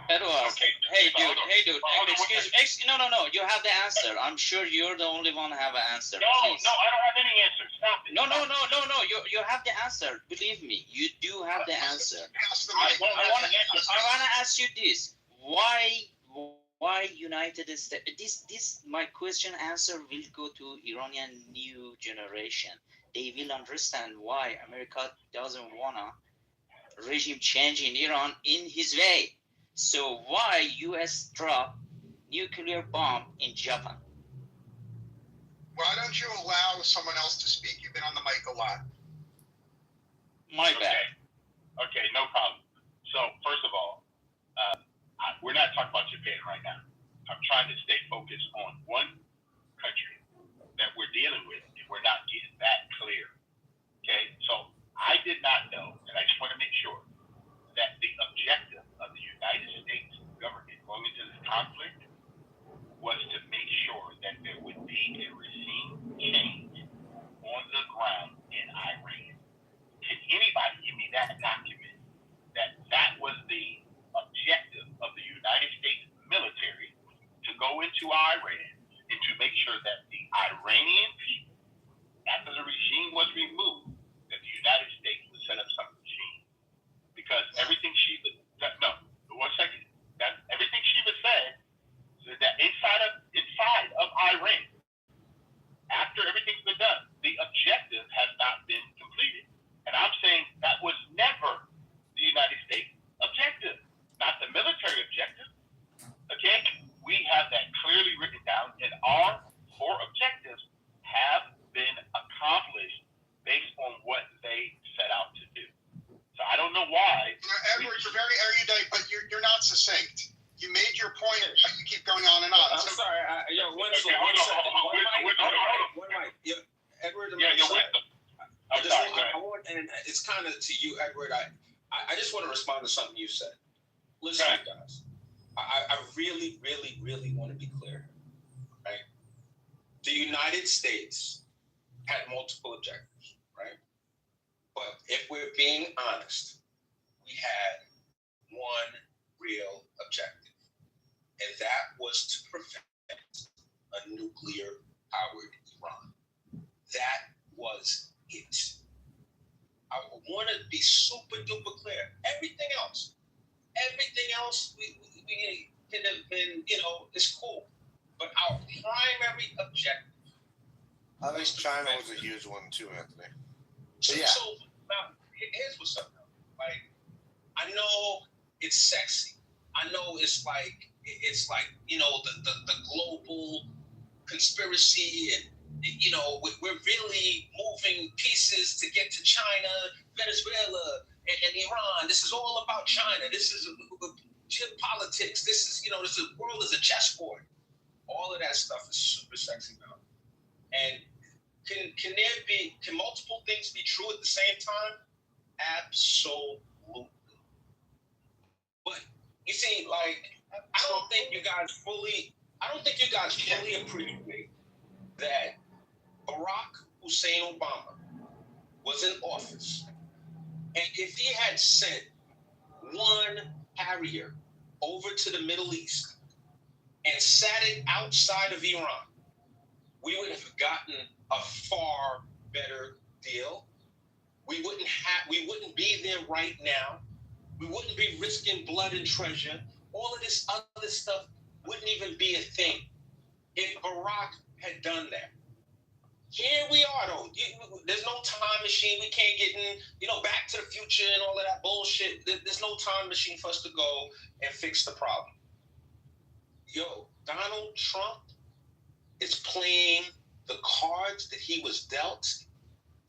Edward, okay. Hey dude, excuse me. No, you have the answer. I'm sure you're the only one who have an answer. No, I don't have any answer. Stop it. No, you have the answer. Believe me, you do have the answer. I want to ask you this. Why United States? This my question answer will go to Iranian new generation. They will understand why America doesn't wanna regime change in Iran in his way. So why U.S. drop nuclear bomb in Japan? Why don't you allow someone else to speak? You've been on the mic a lot. My bad. Okay, no problem. So first of all, we're not talking about Japan right now. I'm trying to stay focused on one country that we're dealing with, and we're not getting that clear. Okay, so I did not know, and I just want to make sure that the objective of the United States government going into this conflict was to make sure that there would be a regime change on the ground in Iran. Can anybody give me that document that was the objective of the United States military to go into Iran and to make sure that the Iranian people, after the regime was removed, that the United States would set up some regime? Because everything everything Shiva said is that inside of Iran, after everything's been done, the objective has not been completed. And I'm saying that was never the United States objective, not the military objective. Okay? We have that clearly written down, and our 4 objectives have been accomplished based on what they set out to do. So I don't know why. Edward, you're very erudite, but you're not succinct. You made your point, but you keep going on and on. I'm sorry. One second. Edward, and it's kind of to you, Edward. I just want to respond to something you said. Listen, guys. I really, really, really want to be clear. Right? The United States had multiple objectives, right? But if we're being honest, we had one real objective, and that was to prevent a nuclear-powered Iran. That was it. I want to be super duper clear. Everything else we can have been, it's cool. But our primary objective I think China was a huge one too, Anthony. So now, here's what's up, though. Like, I know it's sexy. I know it's like the global conspiracy, and we're really moving pieces to get to China, Venezuela, and Iran. This is all about China. This is geopolitics. This is the world is a chessboard. All of that stuff is super sexy now. And can multiple things be true at the same time? Absolutely. But you see, like, I don't think you guys fully appreciate that Barack Hussein Obama was in office, and if he had sent one Harrier over to the Middle East and sat it outside of Iran, we would have gotten a far better deal. We wouldn't be there right now. We wouldn't be risking blood and treasure. All of this other stuff wouldn't even be a thing if Barack had done that. Here we are, though. There's no time machine. We can't get in, Back to the Future and all of that bullshit. There's no time machine for us to go and fix the problem. Donald Trump is playing the cards that he was dealt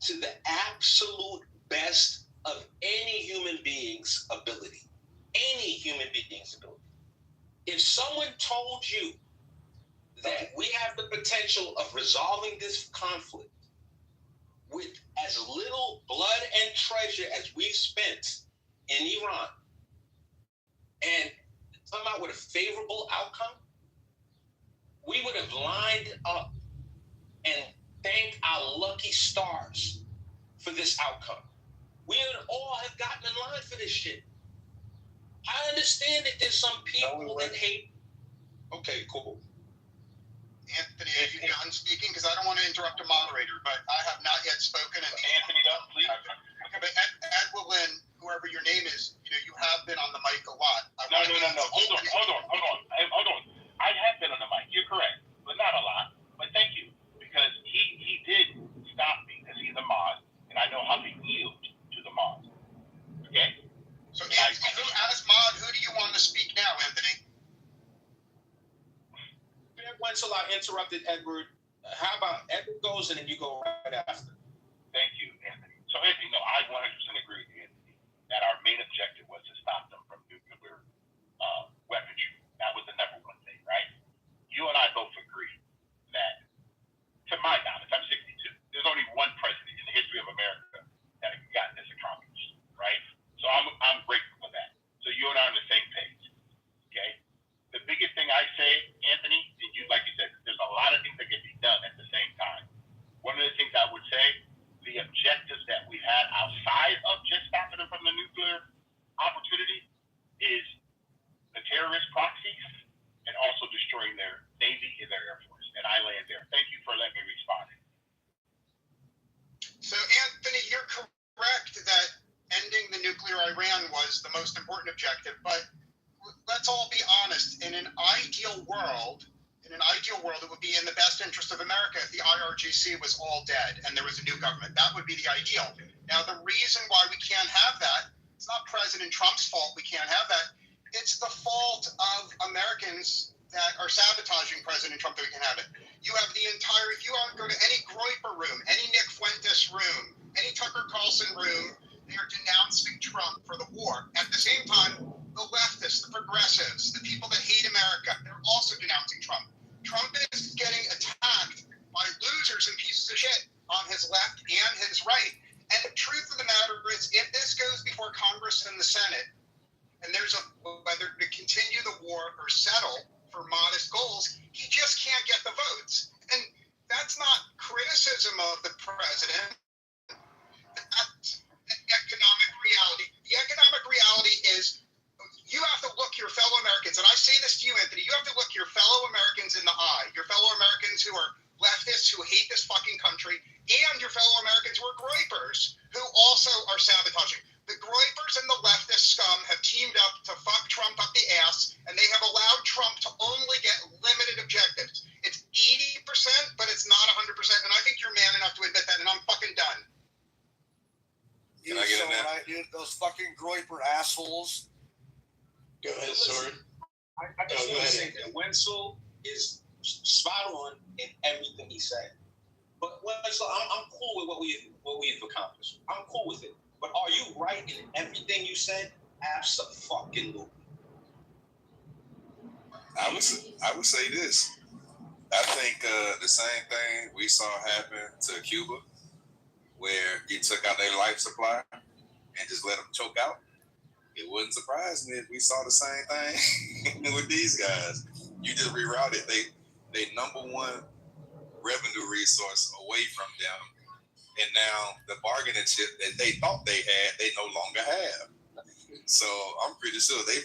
to the absolute best of any human being's ability. Any human being's ability. If someone told you that we have the potential of resolving this conflict with as little blood and treasure as we've spent in Iran, and come out with a favorable outcome, we would have lined up and thanked our lucky stars for this outcome. We would all have gotten in line for this shit. I understand that there's some people that hate. Okay, cool. Anthony, are you done speaking? Because I don't want to interrupt a moderator, but I have not yet spoken. And Anthony, please. Okay, but Ed Willin, whoever your name is, you have been on the mic a lot. No. Hold on. I have been on the mic. You're correct, but not a lot. But thank you, because he did stop me because he's a mod, and I know how to yield to the mod. Okay. So, Anthony, as mod, who do you want to speak now, Anthony? Until I interrupted Edward, how about Edward goes and then you go right after? Thank you, Anthony. So, Anthony, no, I 100% agree with you, Anthony, that our main objective was to stop them from nuclear weaponry. That was the number one thing, right? You and I both agree that, to my knowledge, I'm 62. There's only one president in the history of America that has gotten this accomplished, right? So I'm grateful for that. So you and I are on the same page, okay? The biggest thing I say, Anthony, and you, like you said, there's a lot of things that can be done at the same time. One of the things I would say, the objectives that we had outside of just stopping them from the nuclear opportunity is the terrorist proxies and also destroying their Navy and their Air Force. And I land there. Thank you for letting me respond. So, Anthony, you're correct that ending the nuclear Iran was the most important objective, but let's all be honest. In an ideal world, it would be in the best interest of America if the IRGC was all dead and there was a new government. That would be the ideal. Now, the reason why we can't have that, it's not President Trump's fault we can't have that. It's the fault of Americans that are sabotaging President Trump that we can have it. You have the entire, if you want to go to any Groyper room, any Nick Fuentes room, any Tucker Carlson room, they are denouncing Trump for the war. At the same time, the leftists, the progressives, the people that hate America, they're also denouncing Trump. Trump is getting attacked by losers and pieces of shit on his left and his right. And the truth of the matter is, if this goes before Congress and the Senate, and there's whether to continue the war or settle for modest goals, he just can't get the votes. And that's not criticism of the president. That's the economic reality. The economic reality is you have to look your fellow Americans, and I say this to you, Anthony, you have to look your fellow Americans those fucking Groiper assholes. Go ahead, Sword. I just want to say that Wenzel is spot on in everything he said. But Wenzel, I'm cool with what we've accomplished. I'm cool with it. But are you right in everything you said? Absolutely. I would say this. I think the same thing we saw happen to Cuba, where you took out their life supply and just let them choke out. It wouldn't surprise me if we saw the same thing with these guys. You just rerouted they number one revenue resource away from them, and now the bargaining chip that they thought they had, they no longer have. So I'm pretty sure they.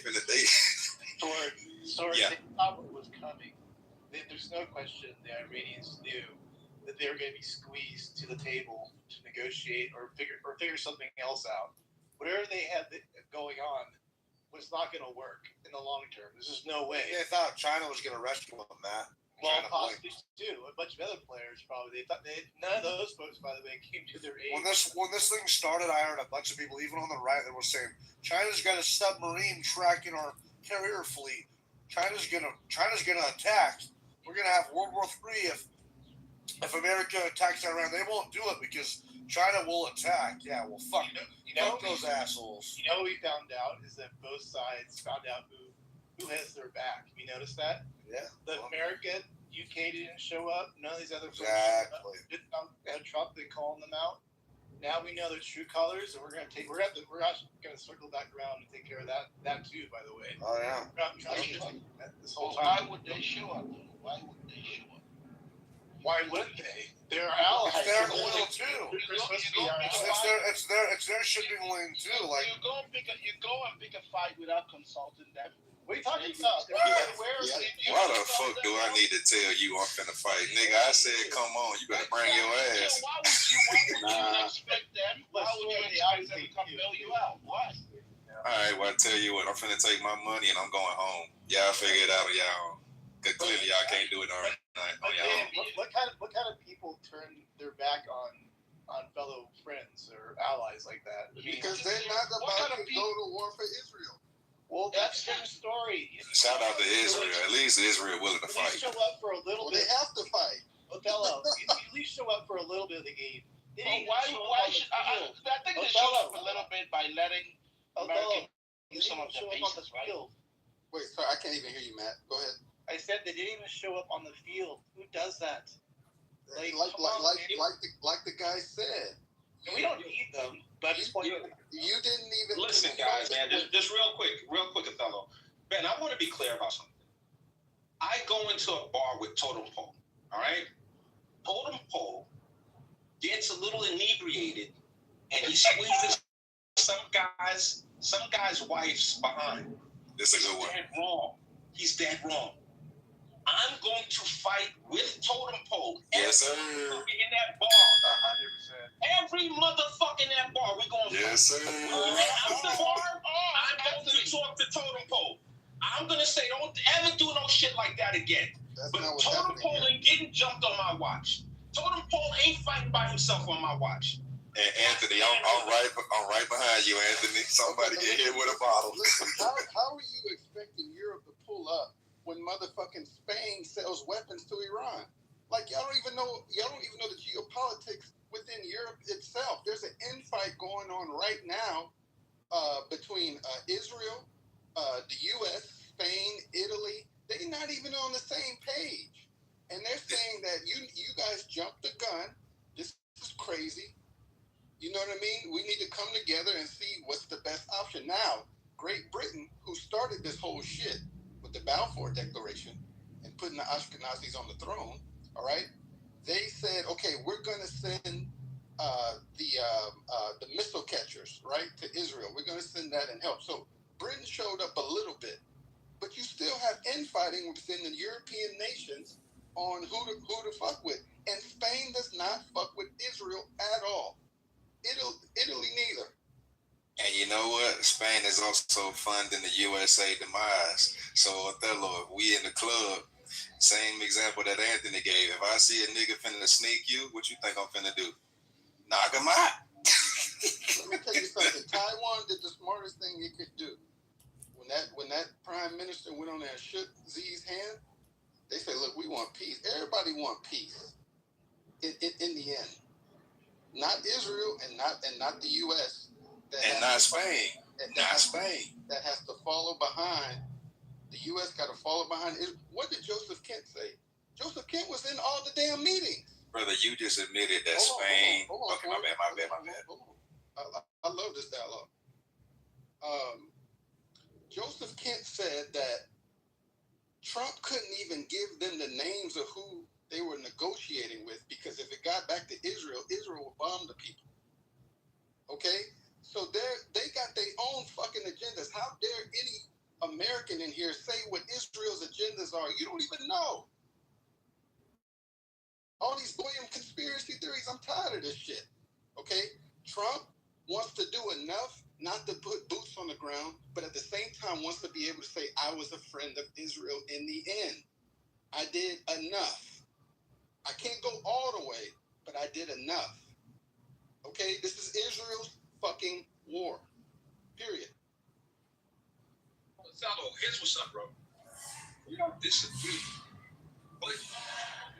Sword, Yeah. they thought what was coming. There's no question the Iranians knew that they were going to be squeezed to the table to negotiate or figure something else out. Whatever they had going on was not going to work in the long term. There's just no way. They thought China was going to rescue them, Matt. Well, possibly too. A bunch of other players probably. They thought none of those folks, by the way, came to their aid. When this thing started, I heard a bunch of people, even on the right, that were saying China's got a submarine tracking our carrier fleet. China's gonna attack. We're gonna have World War III if America attacks Iran. They won't do it because China will attack. Yeah, well, fuck those assholes. You know what we found out is that both sides found out who has their back. You notice that? Yeah. The America, UK didn't show up. None of these other folks Exactly. had Trump been calling them out. Now we know their true colors, and we're actually gonna circle back around and take care of that too. By the way. Oh yeah. This whole time. Why would they show up? Why wouldn't they show up? Why wouldn't they? They're allies. It's their oil too. It's their shipping lane too. Like you go and pick a fight without consulting them. What are you talking about? Why the fuck do I need to tell you I'm finna fight? Nigga, I said come on, you better bring your ass. Why would you expect them? Why would you expect them to come bail you out? Why? Alright, well I tell you what, I'm finna take my money and I'm going home. Y'all figure it out on y'all own. Cause clearly y'all can't do it on y'all own. What kind of people turn their back on fellow friends or allies like that? Because they're not about to go to war for Israel. Well, that's a different story. Shout out to Israel. At least Israel willing to fight. Show up for a little bit. They have to fight. Othello, you at least show up for a little bit of the game. Why should I think they show up a little bit by letting America do some of the bases, right? Wait, sorry, I can't even hear you, Matt. Go ahead. I said they didn't even show up on the field. Who does that? Like the guy said. And we don't need them. But you didn't even listen, guys, man. Just real quick, Othello. Ben, I want to be clear about something. I go into a bar with Totem Pole. All right, Totem Pole gets a little inebriated, and he squeezes some guy's wife's behind. This is a good one. He's dead wrong. I'm going to fight with Totem Pole. Yes, sir. In that bar. 100%. Every motherfucker in that bar, we're going to fight. Yes, sir. Out the bar, I'm going to talk to Totem Pole. I'm going to say, don't ever do no shit like that again. But Totem Pole ain't getting jumped on my watch. Totem Pole ain't fighting by himself on my watch. And Anthony, I'm right behind you, Anthony. Somebody get hit with a bottle. Listen, how are you expecting Europe to pull up when motherfucking Spain sells weapons to Iran? Like y'all don't even know the geopolitics within Europe itself. There's an infight going on right now between Israel, the U.S., Spain, Italy. They're not even on the same page, and they're saying that you guys jumped the gun. This is crazy. You know what I mean? We need to come together and see what's the best option. Now, Great Britain, who started this whole shit with the Balfour Declaration and putting the Ashkenazis on the throne, all right? They said, okay, we're going to send the missile catchers, right, to Israel. We're going to send that and help. So Britain showed up a little bit, but you still have infighting within the European nations on who to fuck with. And Spain does not fuck with Israel at all. Italy neither. And you know what? Spain is also funding the USA demise. So Othello, if we in the club, same example that Anthony gave. If I see a nigga finna sneak you, what you think I'm finna do? Knock him out. Let me tell you something. Taiwan did the smartest thing it could do. When that prime minister went on there and shook Xi's hand, they said, "Look, we want peace. Everybody want peace. In the end, not Israel and not the U.S. And not Spain. That has to follow behind. The U.S. got to follow behind. What did Joseph Kent say? Joseph Kent was in all the damn meetings. Brother, you just admitted that Spain. Okay, my bad. I love this dialogue. Joseph Kent said that Trump couldn't even give them the names of who they were negotiating with because if it got back to Israel, Israel would bomb the people. Okay? So they got their own fucking agendas. How dare any American in here say what Israel's agendas are? You don't even know. All these goyim conspiracy theories, I'm tired of this shit. Okay? Trump wants to do enough not to put boots on the ground, but at the same time wants to be able to say, I was a friend of Israel in the end. I did enough. I can't go all the way, but I did enough. Okay? This is Israel's fucking war. Period. Othello, here's what's up, bro. We don't disagree. But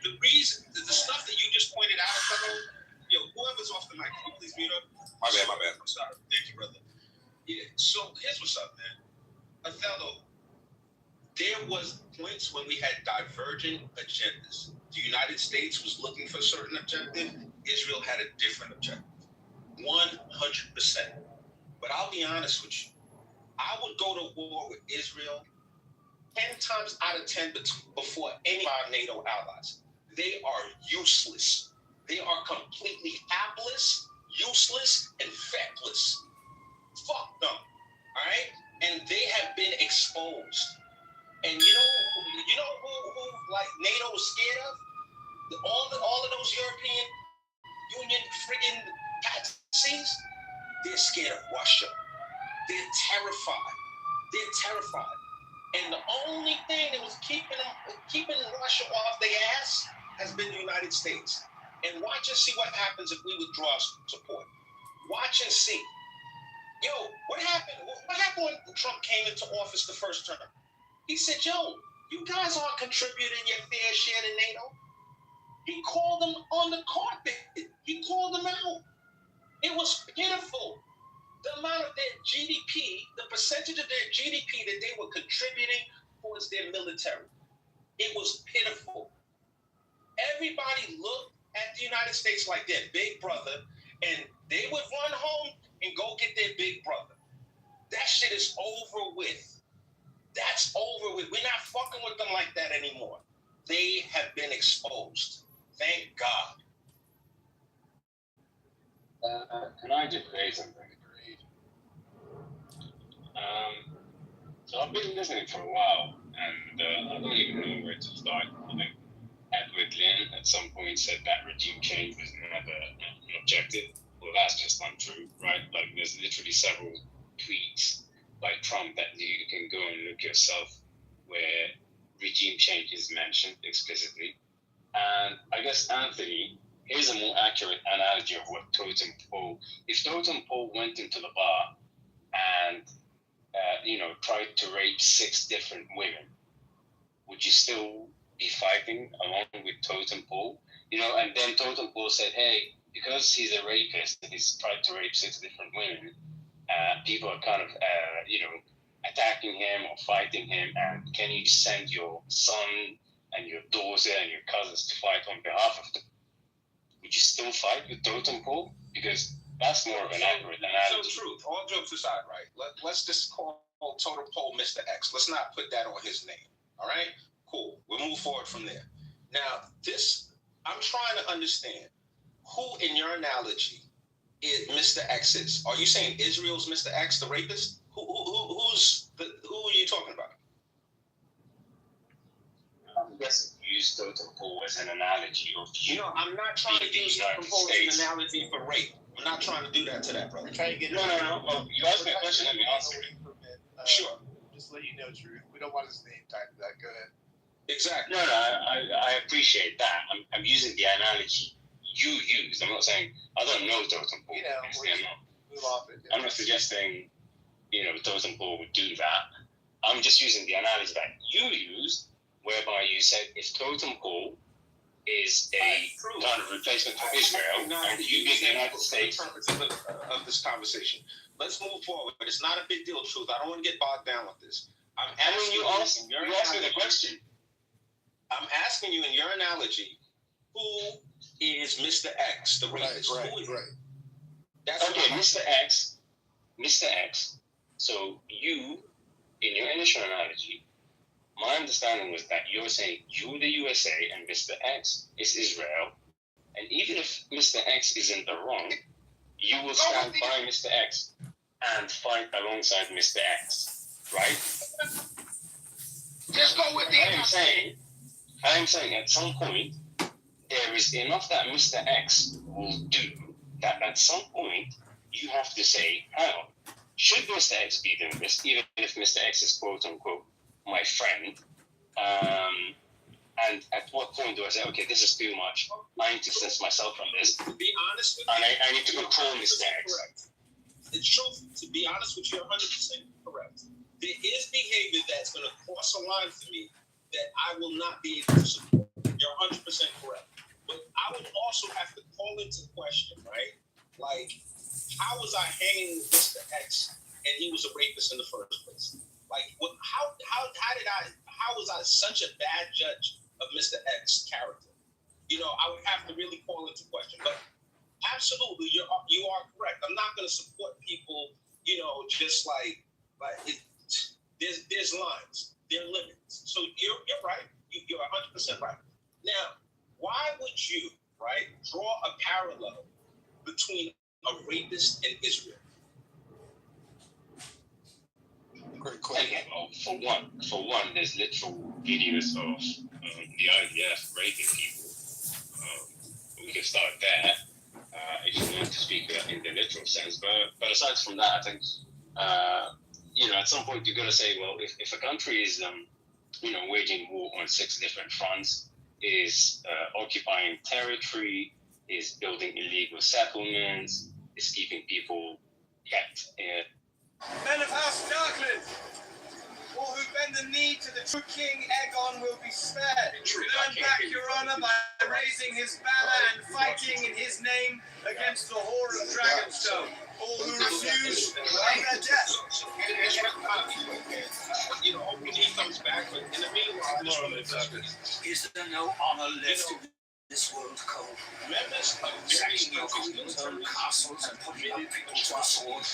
the reason, the stuff that you just pointed out, Othello, yo, whoever's off the mic, can you please mute up? My bad. I'm sorry. Thank you, brother. Yeah, so here's what's up, man. Othello, there was points when we had divergent agendas. The United States was looking for a certain objective. Israel had a different objective. 100%. But I'll be honest with you. I would go to war with Israel 10 times out of 10 before any of our NATO allies. They are useless. They are completely hapless, useless, and feckless. Fuck them. All right? And they have been exposed. And you know who like NATO was scared of? All of those European Union friggin' patsies, they're scared of Russia. They're terrified. And the only thing that was keeping Russia off their ass has been the United States. And watch and see what happens if we withdraw support. Watch and see. Yo, what happened? What happened when Trump came into office the first term? He said, yo, you guys aren't contributing your fair share to NATO. He called them on the carpet. He called them out. It was pitiful. The amount of their GDP, the percentage of their GDP that they were contributing towards their military. It was pitiful. Everybody looked at the United States like their big brother, and they would run home and go get their big brother. That shit is over with. That's over with. We're not fucking with them like that anymore. They have been exposed. Thank God. Can I just say something? So I've been listening for a while, and I don't even know where to start. I think Edward Lin at some point said that regime change was never an objective. Well, that's just untrue, right? Like, there's literally several tweets by Trump that you can go and look yourself where regime change is mentioned explicitly. And I guess, Anthony, here's a more accurate analogy of what Totem Pole, if Totem Pole went into the bar and tried to rape 6 different women, would you still be fighting along with Totem Pole? And then Totem Pole said, hey, because he's a rapist and he's tried to rape 6 different women, people are kind of, attacking him or fighting him, and can you send your son and your daughter and your cousins to fight on behalf of them? Would you still fight with Totem Pole? Because that's more of an accurate analogy. So, truth, all jokes aside, right? Let's just call Totem Pole Mr. X. Let's not put that on his name. All right? Cool. We'll move forward from there. Now, I'm trying to understand who in your analogy is Mr. X is. Are you saying Israel's Mr. X, the rapist? Who are you talking about? I'm guessing you use Totem Pole as an analogy of I'm not trying to use Totem Pole as an analogy for rape. I'm not trying to do that to that, brother. We're trying to get No. Well, you asked me a question, let me answer it. Sure. Just let you know, Drew. We don't want his name tied to that. Go ahead. Exactly. No, I appreciate that. I'm using the analogy you used. I'm not saying I don't know Totem Pole. move off it. I'm not suggesting, totem pole would do that. I'm just using the analogy that you used, whereby you said if totem pole is a kind of replacement for Israel, and you give the United States of this conversation. Let's move forward. But it's not a big deal, Truth. I don't want to get bogged down with this. You asked me the question. I'm asking you in your analogy, who is Mr. X, the rapist? Right. That's okay, Mr. X. So you, in your initial analogy, my understanding was that you're saying you're the USA and Mr. X is Israel, and even if Mr. X is in the wrong, you will stand by Mr. X and fight alongside Mr. X, right? Just go with the I am saying at some point, there is enough that Mr. X will do that at some point you have to say, how should Mr. X be doing this, even if Mr. X is quote unquote my friend? And at what point do I say, okay, this is too much. I need to distance myself from this. To be honest with you, and I need to control Mr. X. Correct. The truth, to be honest with you, you're 100% correct. There is behavior that's going to cross a line for me that I will not be able to support. You're 100% correct. But I would also have to call into question, right? Like, how was I hanging with Mr. X and he was a rapist in the first place? Like, how was I such a bad judge of Mr. X's character? I would have to really call into question. But absolutely, you are correct. I'm not going to support people, just like there's lines, there are limits. So you're right. You're 100% right. Now, why would you, right, draw a parallel between a rapist and Israel? Great question. For one, there's literal videos of the IDF raping people. We can start there if you want to speak in the literal sense. But aside from that, I think at some point you're going to say, well, if a country is waging war on 6 different fronts, is occupying territory, is building illegal settlements, is keeping people kept. Men of House Darkland, all who bend the knee to the true King Aegon will be spared. Earn back your honor by raising his banner and fighting in his name against the whore of Dragonstone. All who refuse will have their death. Hopefully he comes back, but in the meanwhile, Is there no honor left in this world, Cole? Members of Sacking your queen's own castles and putting up people to the sword.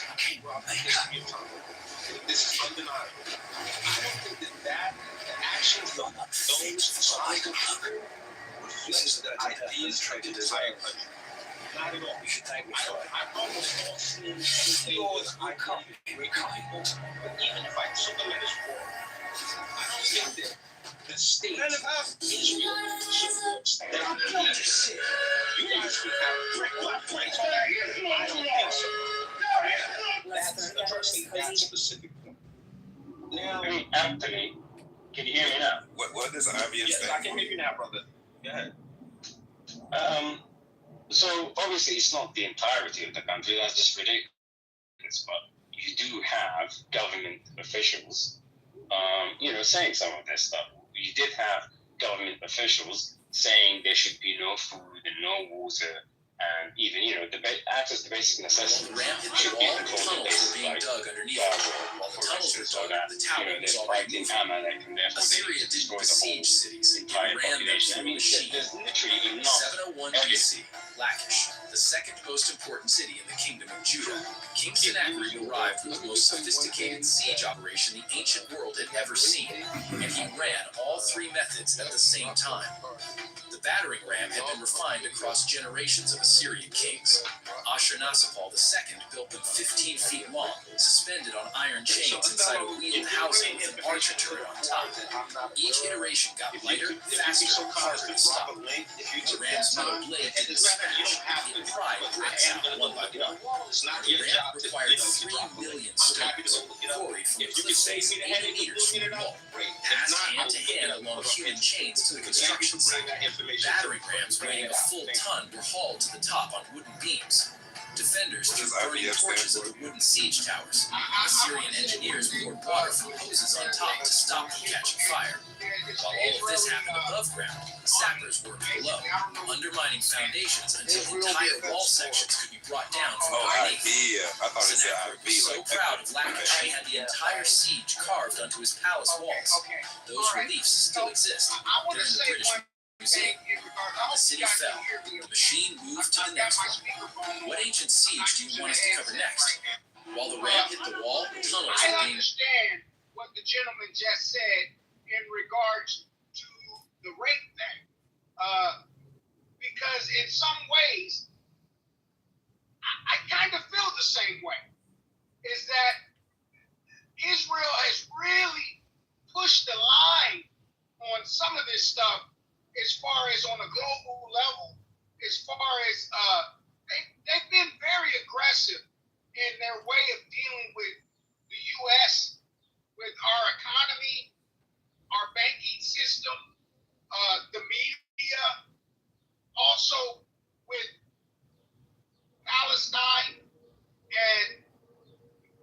This is undeniable. I don't think that the actions of those This is the ideas traded as ours. not at all. You should thank me for it. I've almost not seen anything Yours will come in kind. But even if I took them in this war, I don't think that the state Israel supports that. You guys can have I don't think so. That's addressing that specific point. Now, Anthony, can you hear me now? What does obvious yes, I can hear you now, brother. Go ahead. So obviously it's not the entirety of the country. That's just ridiculous. But you do have government officials, saying some of this stuff. You did have government officials saying there should be no food and no water, and even access to basic necessities should be controlled Being dug underneath for instance, so that there's fighting Amalek and therefore Assyria they destroy didn't the besiege cities. It entire ran them population. I through mean, machine. there's literally enough 701 BC, Lachish, the second most important city in the kingdom of Judah. King Sennacherib arrived with the most sophisticated siege operation the ancient world had ever seen, and he ran all 3 methods at the same time. The battering ram had been refined across generations of Assyrian kings. Ashurnasirpal II built them 15 feet long, suspended on iron chains inside a wheeled housing with an archer turret on top. Each iteration got lighter, faster, and harder to stop. The ram's metal blade didn't smash, it pried bricks out one by one. The ram required 3 million stones, quarried from the cliff face 80 meters from the wall, passed hand to hand along human chains to the construction site. Battering rams weighing a full ton were hauled to the top on wooden beams. Defenders threw burning torches at the wooden siege towers. Assyrian engineers poured water from hoses on top to stop them catching fire. While all of this happened above ground, sappers worked below, undermining foundations until entire wall sections could be brought down from underneath. I thought it said Sennacherib was so proud of Lachish he had the entire siege carved onto his palace walls. Those reliefs still exist. They're in the British Museum. The city fell. The machine moved to the next one. What ancient siege do you want us to cover next? While the ram hit the wall, tunnels I were being... understand what the gentleman just said in regards to the rape thing. Because in some ways, I kind of feel the same way. Is that Israel has really pushed the line on some of this stuff as far as on a global level, as far as they've been very aggressive in their way of dealing with the U.S., with our economy, our banking system, the media, also with Palestine, and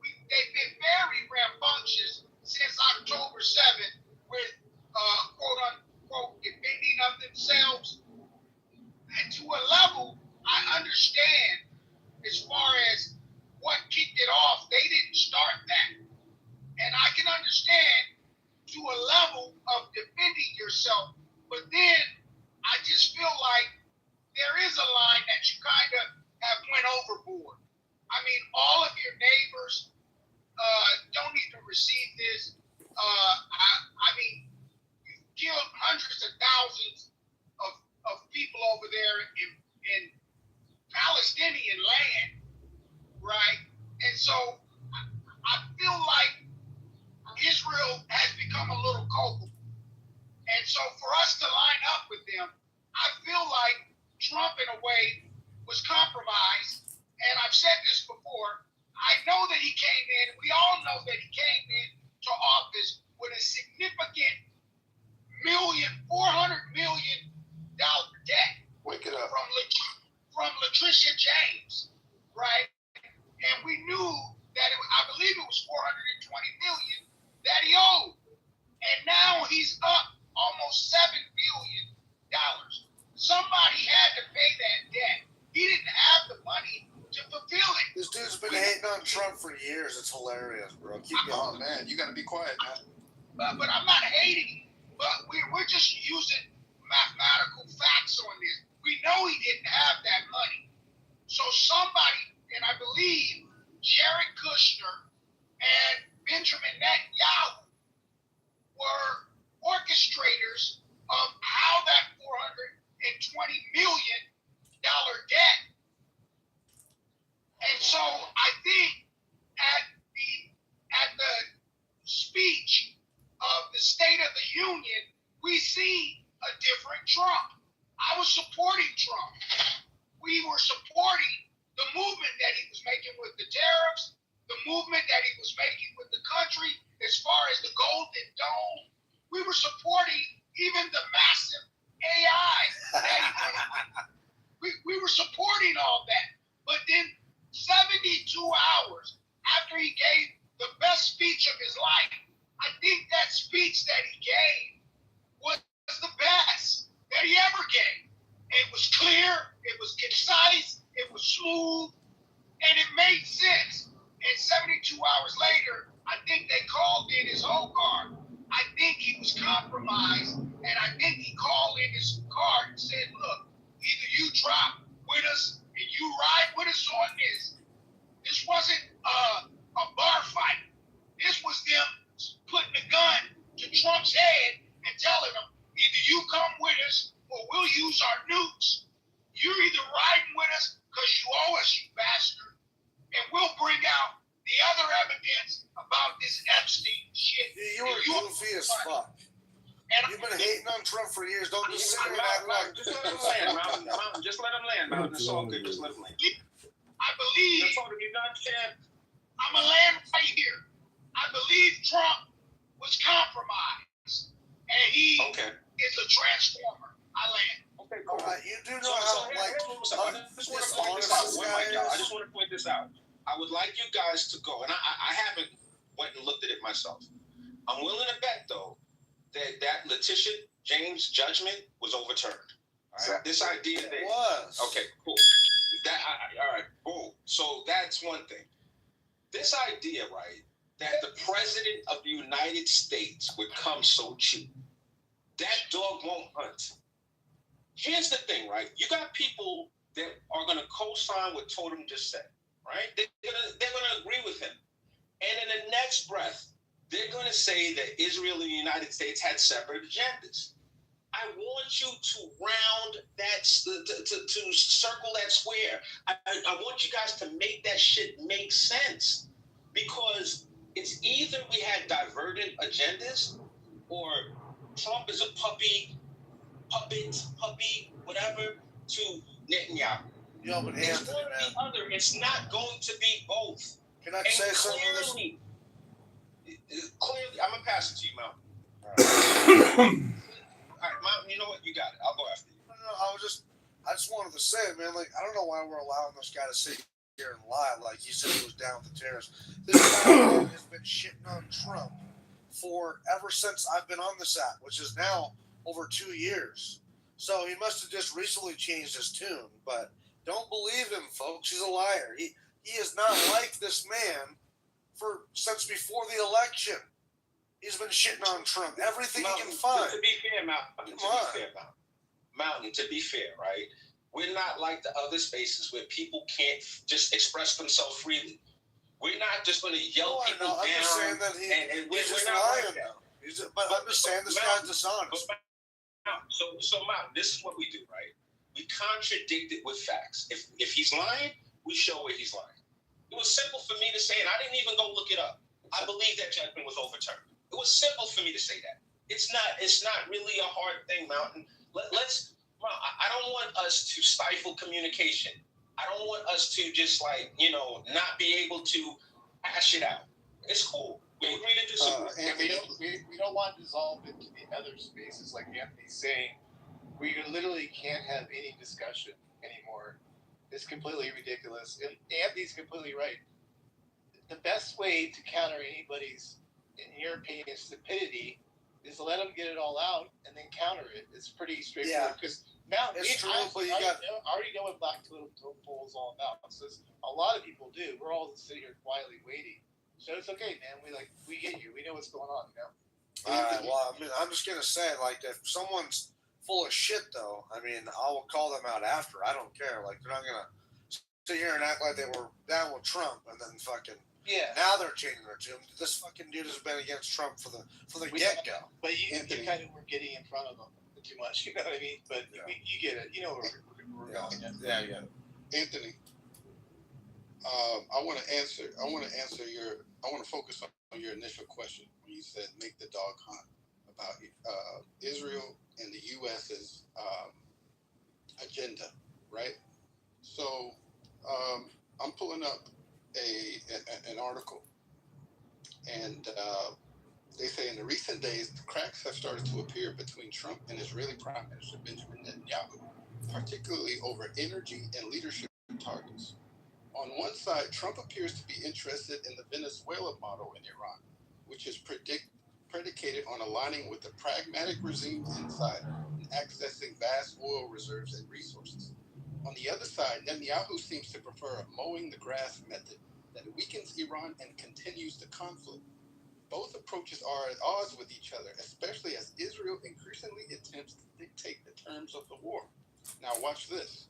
they've been very rambunctious since October 7th with quote unquote defending of themselves. And to a level, I understand as far as what kicked it off. They didn't start that. And I can understand to a level of defending yourself, but then I just feel like there is a line that you kind of have went overboard. I mean, all of your neighbors don't need to receive this. I mean, you killed hundreds of thousands of people over there in Palestinian land, right? And so I feel like Israel has become a little culpable. And so for us to line up with them, I feel like Trump, in a way, was compromised. And I've said this before. I know that he came in, we all know that he came in to office with a significant $400 million debt. Wake it up. From Latricia James, right? And we knew that I believe it was $420 million that he owed. And now he's up almost $7 billion. Somebody had to pay that debt. He didn't have the money to fulfill it. This dude's been hating on Trump for years. It's hilarious, bro. Keep going. Oh, man, you got to be quiet, man. But I'm not hating. But we're just using mathematical facts on this. We know he didn't have that money. So somebody, and I believe Jared Kushner and Benjamin Netanyahu were orchestrators of how that $420 million debt. And so I think at the speech of the State of the Union, we see a different Trump. I was supporting Trump. We were supporting the movement that he was making with the tariffs, the movement that he was making with the country as far as the Golden Dome. We were supporting even the massive AI that he did. We were supporting all that. But then 72 hours after he gave the best speech of his life, I think that speech that he gave was the best that he ever gave. It was clear, it was concise, it was smooth, and it made sense. And 72 hours later, I think they called in his whole guard. I think he was compromised, and I think he called in his guard and said, look, either you drop with us and you ride with us on this. This wasn't a bar fight. This was them putting a gun to Trump's head and telling him, either you come with us or we'll use our nukes. You're either riding with us because you owe us, you bastard, and we'll bring out the other evidence about this Epstein shit. You were goofy as fuck. You've been hating on Trump for years. Don't just sit here and act like... Just let him land, Mountain. Just let him land, Mountain. It's all good. Just let him land. I believe... That's all you not share. I'm going to land right here. I believe Trump was compromised. And he is a transformer. I land. Okay, cool. You do know how dishonest this guy is. I just want to point this out. I would like you guys to go, and I haven't went and looked at it myself. I'm willing to bet though that Letitia James' judgment was overturned. All right? This idea that was okay, cool. All right, cool. So that's one thing. This idea, right, that the president of the United States would come so cheap. That dog won't hunt. Here's the thing, right? You got people that are going to co-sign what Totem just said, right? They're gonna agree with him, and in the next breath, they're going to say that Israel and the United States had separate agendas. I want you to round that, to circle that square. I want you guys to make that shit make sense, because it's either we had divergent agendas, or Trump is a puppy, whatever, to Netanyahu. Yo, but it's one or the other. It's not going to be both. Can I say something? Clearly, I'm gonna pass it to you, Mountain. All right, Mountain. You know what? You got it. I'll go after you. No, I just wanted to say, man. Like, I don't know why we're allowing this guy to sit here and lie. Like he said, he was down with the terrorists. This guy has been shitting on Trump for ever since I've been on this app, which is now over 2 years. So he must have just recently changed his tune. But don't believe him, folks. He's a liar. He is not like this man since before the election. He's been shitting on Trump. Everything he can find. To be fair, Mountain, to be fair, right? We're not like the other spaces where people can't just express themselves freely. We're not just going to yell people down. I'm just saying that he's just lying now. But I'm just saying this guy's dishonest. So Mountain, this is what we do, right? We contradict it with facts. If he's lying, we show where he's lying. It was simple for me to say, and I didn't even go look it up. I believe that judgment was overturned. It was simple for me to say that. It's not really a hard thing, Mountain. I don't want us to stifle communication. I don't want us to just not be able to hash it out. It's cool. We agree to disagree. And we don't want to dissolve into the other spaces like Anthony's saying. We literally can't have any discussion anymore. It's completely ridiculous. And Anthony's completely right. The best way to counter anybody's, in your opinion, stupidity is to let them get it all out and then counter it. It's pretty straightforward. Because now, I already know what Black Totem Pole is all about. So a lot of people do. We're all just sitting here quietly waiting. So it's okay, man. We get you. We know what's going on, you know? All right. Well, I mean, I'm just going to say, if someone's full of shit, though, I mean, I will call them out after. I don't care. They're not going to sit here and act like they were down with Trump and then fucking... Yeah. Now they're changing their tune. This fucking dude has been against Trump for the get-go. But you kind of were getting in front of them too much, you know what I mean? But you get it. You know where we're going. Yeah, yeah. Anthony, I want to focus on your initial question when you said make the dog hunt about Israel and the U.S.'s agenda, right? So I'm pulling up an article, and they say in the recent days, cracks have started to appear between Trump and Israeli Prime Minister Benjamin Netanyahu, particularly over energy and leadership targets. On one side, Trump appears to be interested in the Venezuela model in Iran, which is predicated on aligning with the pragmatic regime inside and accessing vast oil reserves and resources. On the other side, Netanyahu seems to prefer a mowing the grass method that weakens Iran and continues the conflict. Both approaches are at odds with each other, especially as Israel increasingly attempts to dictate the terms of the war. Now watch this.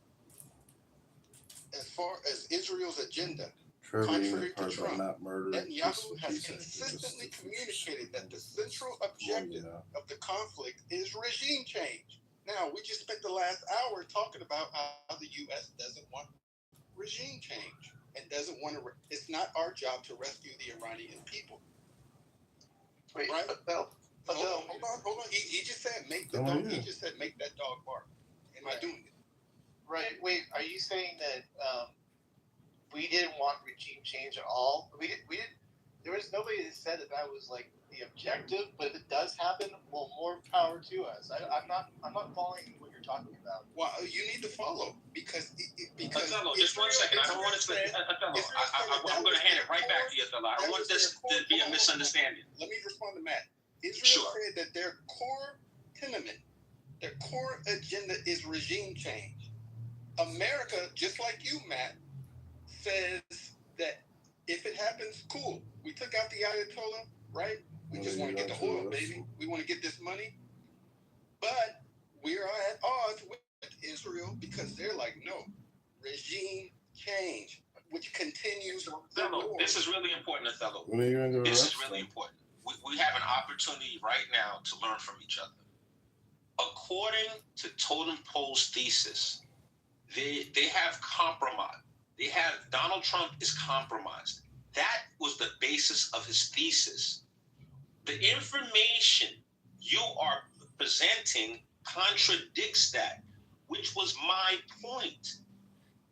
As far as Israel's agenda, contrary to Trump, Netanyahu has consistently communicated that the central objective of the conflict is regime change. Now, we just spent the last hour talking about how the U.S. doesn't want regime change and doesn't want to. It's not our job to rescue the Iranian people. Wait, right? No. Hold on. He just said make the dog. He just said make that dog bark. Am I doing it? Right. Wait. Are you saying that we didn't want regime change at all? We didn't. There was nobody that said that was like the objective. But if it does happen, well, more power to us. I'm not following what you're talking about. Well, you need to follow because Othello, just 1 second. I don't want to. Othello, I'm going to hand it right back to you, Othello. I don't want this to be a misunderstanding. Let me respond to Matt. Israel Sure. said that their core tenement, their core agenda is regime change. America, just like you, Matt, says that if it happens, cool. We took out the Ayatollah, right? We just want to get the oil, baby. We want to get this money. But we are at odds with Israel because they're like, no, regime change, which continues. Othello, this is really important, Othello. This This is really important. We have an opportunity right now to learn from each other. According to Totem Pole's thesis, they have compromised. They have Donald Trump is compromised. That was the basis of his thesis. The information you are presenting contradicts that, which was my point.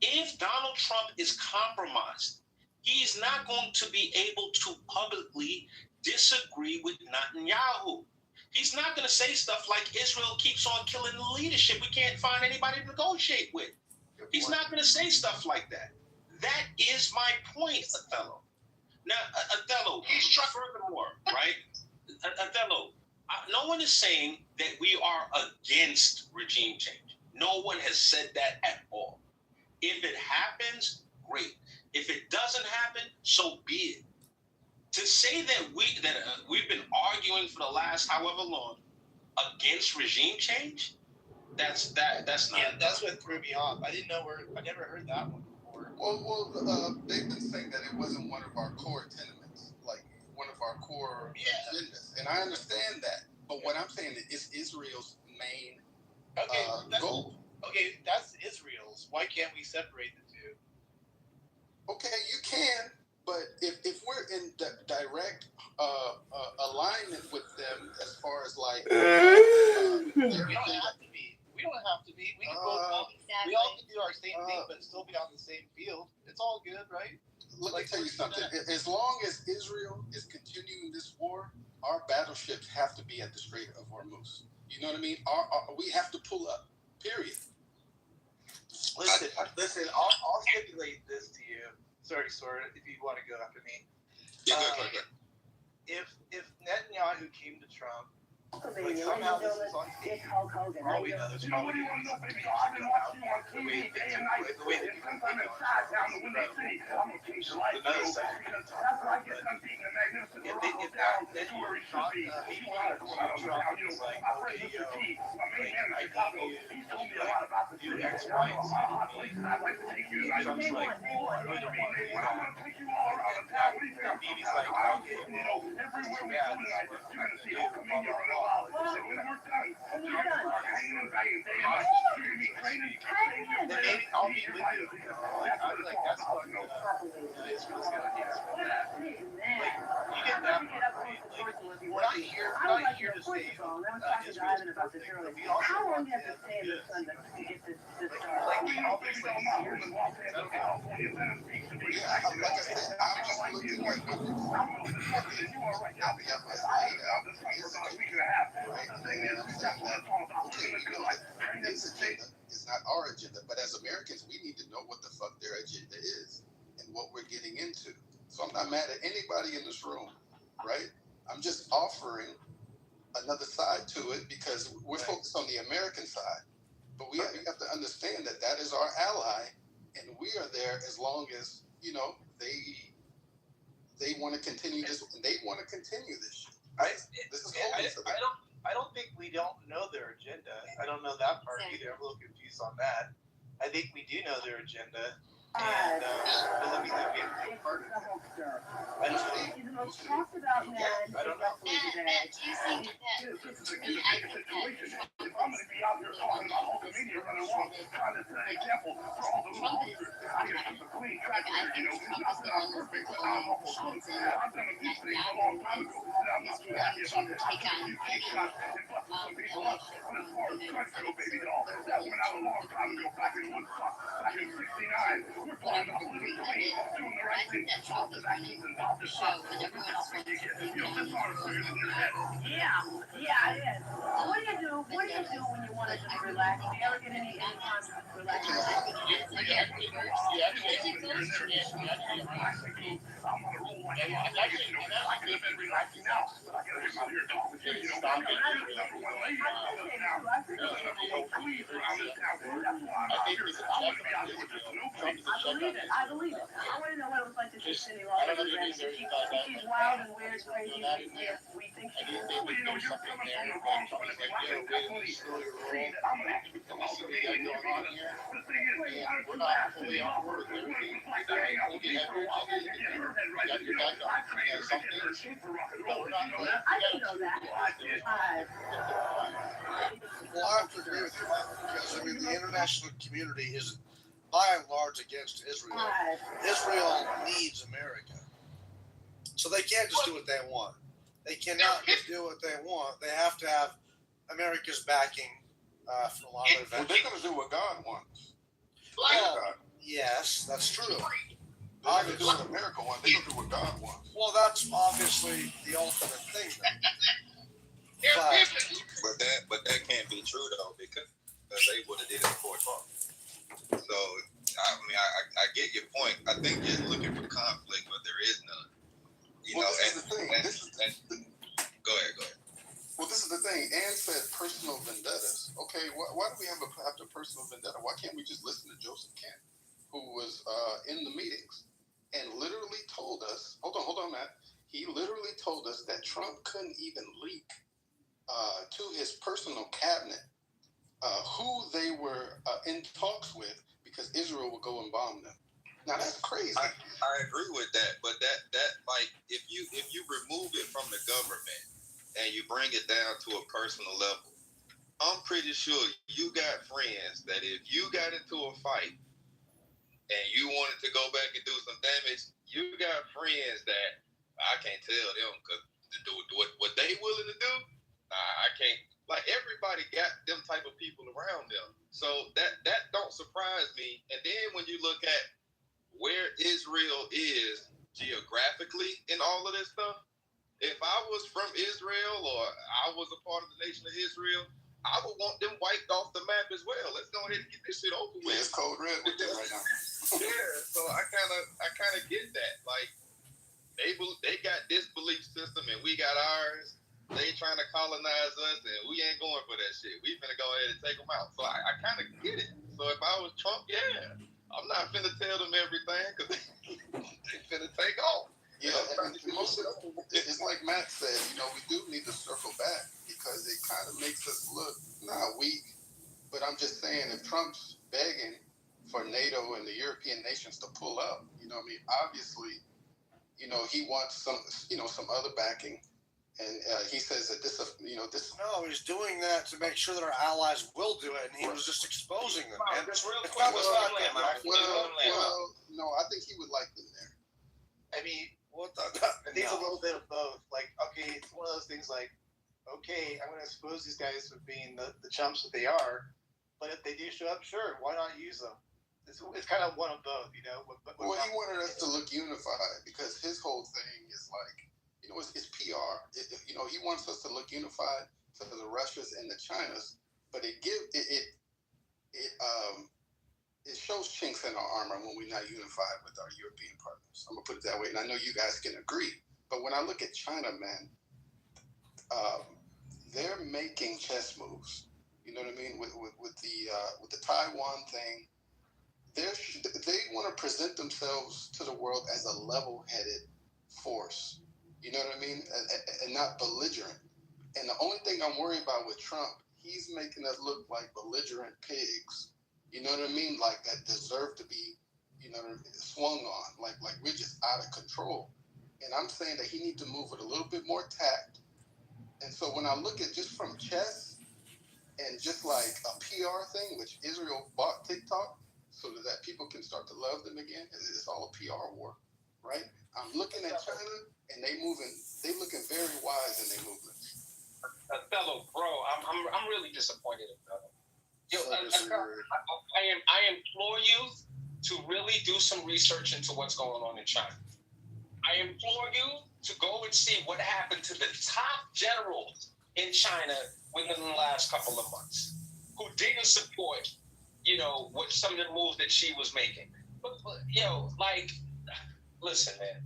If Donald Trump is compromised, he's not going to be able to publicly disagree with Netanyahu. He's not going to say stuff like Israel keeps on killing the leadership. We can't find anybody to negotiate with. He's not going to say stuff like that. That is my point, Othello. Now, Othello, furthermore, right? Othello, no one is saying that we are against regime change. No one has said that at all. If it happens, great. If it doesn't happen, so be it. To say that we've been arguing for the last however long against regime change, that's not. Yeah, that's what threw me off. I never heard that one before. Well, they've been saying that it wasn't one of our core tenements, like one of our core agendas, and I understand that. But what I'm saying is Israel's main goal. Okay, that's Israel's. Why can't we separate the two? Okay, you can, but if we're in direct alignment with them as far as like, we don't have to be. We don't have to be. We can both. We all can do our same thing, but still be on the same field. It's all good, right? Let me tell you something. As long as Israel is continuing this war, our battleships have to be at the Strait of Hormuz. You know what I mean? We have to pull up. Period. Listen. I'll stipulate this to you. Sorry, Sora, if you want to go after me. Yeah, go ahead. If Netanyahu came to Trump, like somehow this is on tape, all we know is probably the way they another side. If that Trump is like, okay, yo, like, I need you to do X, Y, and Z, Trump's like, I really don't want to do that. And Bibi's like, okay, well, too bad, we're going to do blah, blah, blah. Then maybe I'll be with you. I'm like, that's fucking Israel's gonna answer for that. Like, you get that point. Like, we're not here to say Israel's perfect, but we also want them to be good. Like, we obviously okay. His agenda is not our agenda, but as Americans, we need to know what the fuck their agenda is and what we're getting into. So I'm not mad at anybody in this room, right? I'm just offering another side to it because we're focused on the American side. But we have to understand that that is our ally, and we are there as long as, you know, they want to continue this, and they want to continue this shit. I don't think we don't know their agenda. I don't know that part either. I'm a little confused on that. I think we do know their agenda. And doesn't mean that we have to be a part of it. I don't know. He's the most talked about man. I don't know. Matt, do you think that? To me, I think that. If I'm going to be out here talking about Hulkamania running along, trying to set an example for all the monsters, I can keep a clean track record, you know. Not that I'm perfect, but I'm awful close. I've done a few things a long time ago that I'm not too happy about. I've taken a few big shots and busted some people up. But as far as guns go, baby doll, that went out a long time ago, back in Woodstock, back in '69. We're talking about living free, doing the right thing, positive actions and positive thoughts. This is when you get, this artist figures in your head. Yeah, it is. What do you do? What do you do when you want to just relax? Do you ever get any time to relax? I believe it. I want to know what it was like to see Cindy Lauper. She's wild and weird, crazy. We think she is. We're not fully on board with everything. I didn't know that. Well, I have to agree with you, because I mean the international community is by and large against Israel. Israel needs America, so they can't just do what they want. They cannot just do what they want. They have to have America's backing for a lot of their Well, they're going to do what God wants. Well, yes, that's true. They're not going to do what America wants. They're going to do what God wants. Well, that's obviously the ultimate thing, though. But that can't be true though, because they would have did it before Trump. So I mean, I get your point. I think you're looking for conflict, but there is none. You know, this is the thing. Go ahead. Well, this is the thing. Ann said personal vendettas. Okay, why do we have to personal vendetta? Why can't we just listen to Joseph Kent, who was in the meetings and literally told us, hold on, Matt. He literally told us that Trump couldn't even leak to his personal cabinet who they were in talks with because Israel would go and bomb them. Now that's crazy. I agree with that, but that like if you remove it from the government and you bring it down to a personal level, I'm pretty sure you got friends that if you got into a fight and you wanted to go back and do some damage, you got friends that I can't tell them because to do what they willing to do, I can't. Like everybody got them type of people around them, so that don't surprise me. And then when you look at where Israel is geographically in all of this stuff, if I was from Israel or I was a part of the nation of Israel, I would want them wiped off the map as well. Let's go ahead and get this shit over with. Yeah, it's cold red with them right now. Yeah, so I kind of get that. Like they got this belief system and we got ours. They trying to colonize us and we ain't going for that shit. We finna go ahead and take them out. So I kind of get it. So if I was Trump, yeah, I'm not finna tell them everything because they finna take off. Yeah, and it's like Matt said, we do need to circle back because it kind of makes us look not weak, but I'm just saying if Trump's begging for NATO and the European nations to pull up, obviously, he wants some other backing. And he says that this. No, he's doing that to make sure that our allies will do it, and he was just exposing them. Man. Just real quick. No, I think he would like them there. I mean, I think it's a little bit of both. Like, okay, it's one of those things like, okay, I'm going to expose these guys for being the chumps that they are, but if they do show up, sure, why not use them? It's kind of one of both, Well, he wanted us to look unified because his whole thing is like, it's PR. He wants us to look unified to the Russias and the Chinas, but it shows chinks in our armor when we're not unified with our European partners. I'm gonna put it that way, and I know you guys can agree. But when I look at China, man, they're making chess moves. You know what I mean? With the Taiwan thing, they want to present themselves to the world as a level-headed force. You know what I mean? And not belligerent. And the only thing I'm worried about with Trump, he's making us look like belligerent pigs. You know what I mean? Like that deserve to be, swung on. Like we're just out of control. And I'm saying that he needs to move with a little bit more tact. And so when I look at just from chess and just like a PR thing, which Israel bought TikTok so that people can start to love them again, it's all a PR war, right? I'm looking at China, and they looking very wise in their movements. Othello, bro, I'm really disappointed in Othello. I implore you to really do some research into what's going on in China. I implore you to go and see what happened to the top generals in China within the last couple of months, who didn't support, what some of the moves that she was making. But listen, man,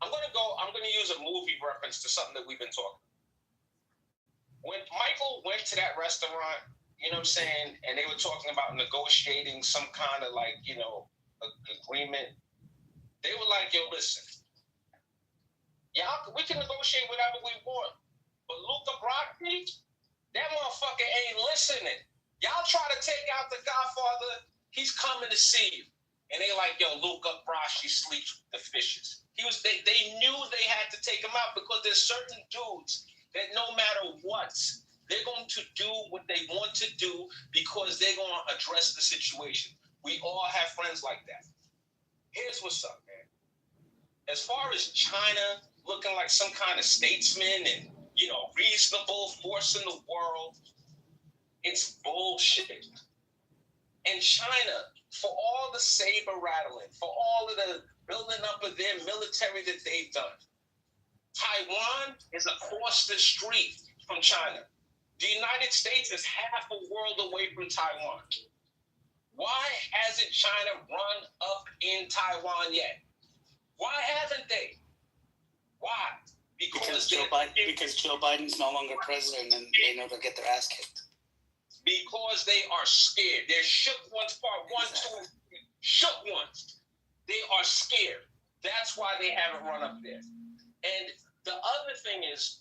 I'm gonna use a movie reference to something that we've been talking about. When Michael went to that restaurant, you know what I'm saying, and they were talking about negotiating some kind of agreement, they were like, yo, listen, we can negotiate whatever we want, but Luca Brasi, that motherfucker ain't listening. Y'all try to take out the Godfather, he's coming to see you. And they like, yo, Luca Brasi sleeps with the fishes. They knew they had to take him out because there's certain dudes that no matter what, they're going to do what they want to do because they're going to address the situation. We all have friends like that. Here's what's up, man. As far as China looking like some kind of statesman and, reasonable force in the world, it's bullshit. And China, for all the saber rattling, for all of the building up of their military that they've done, Taiwan is across the street from China. The United States is half a world away from Taiwan. Why hasn't China run up in Taiwan yet? Why haven't they? Why? Because Joe Biden's no longer president and they know they'll get their ass kicked. Because they are scared. They're shook ones, part 1, 2, shook ones. They are scared. That's why they haven't run up there. And the other thing is,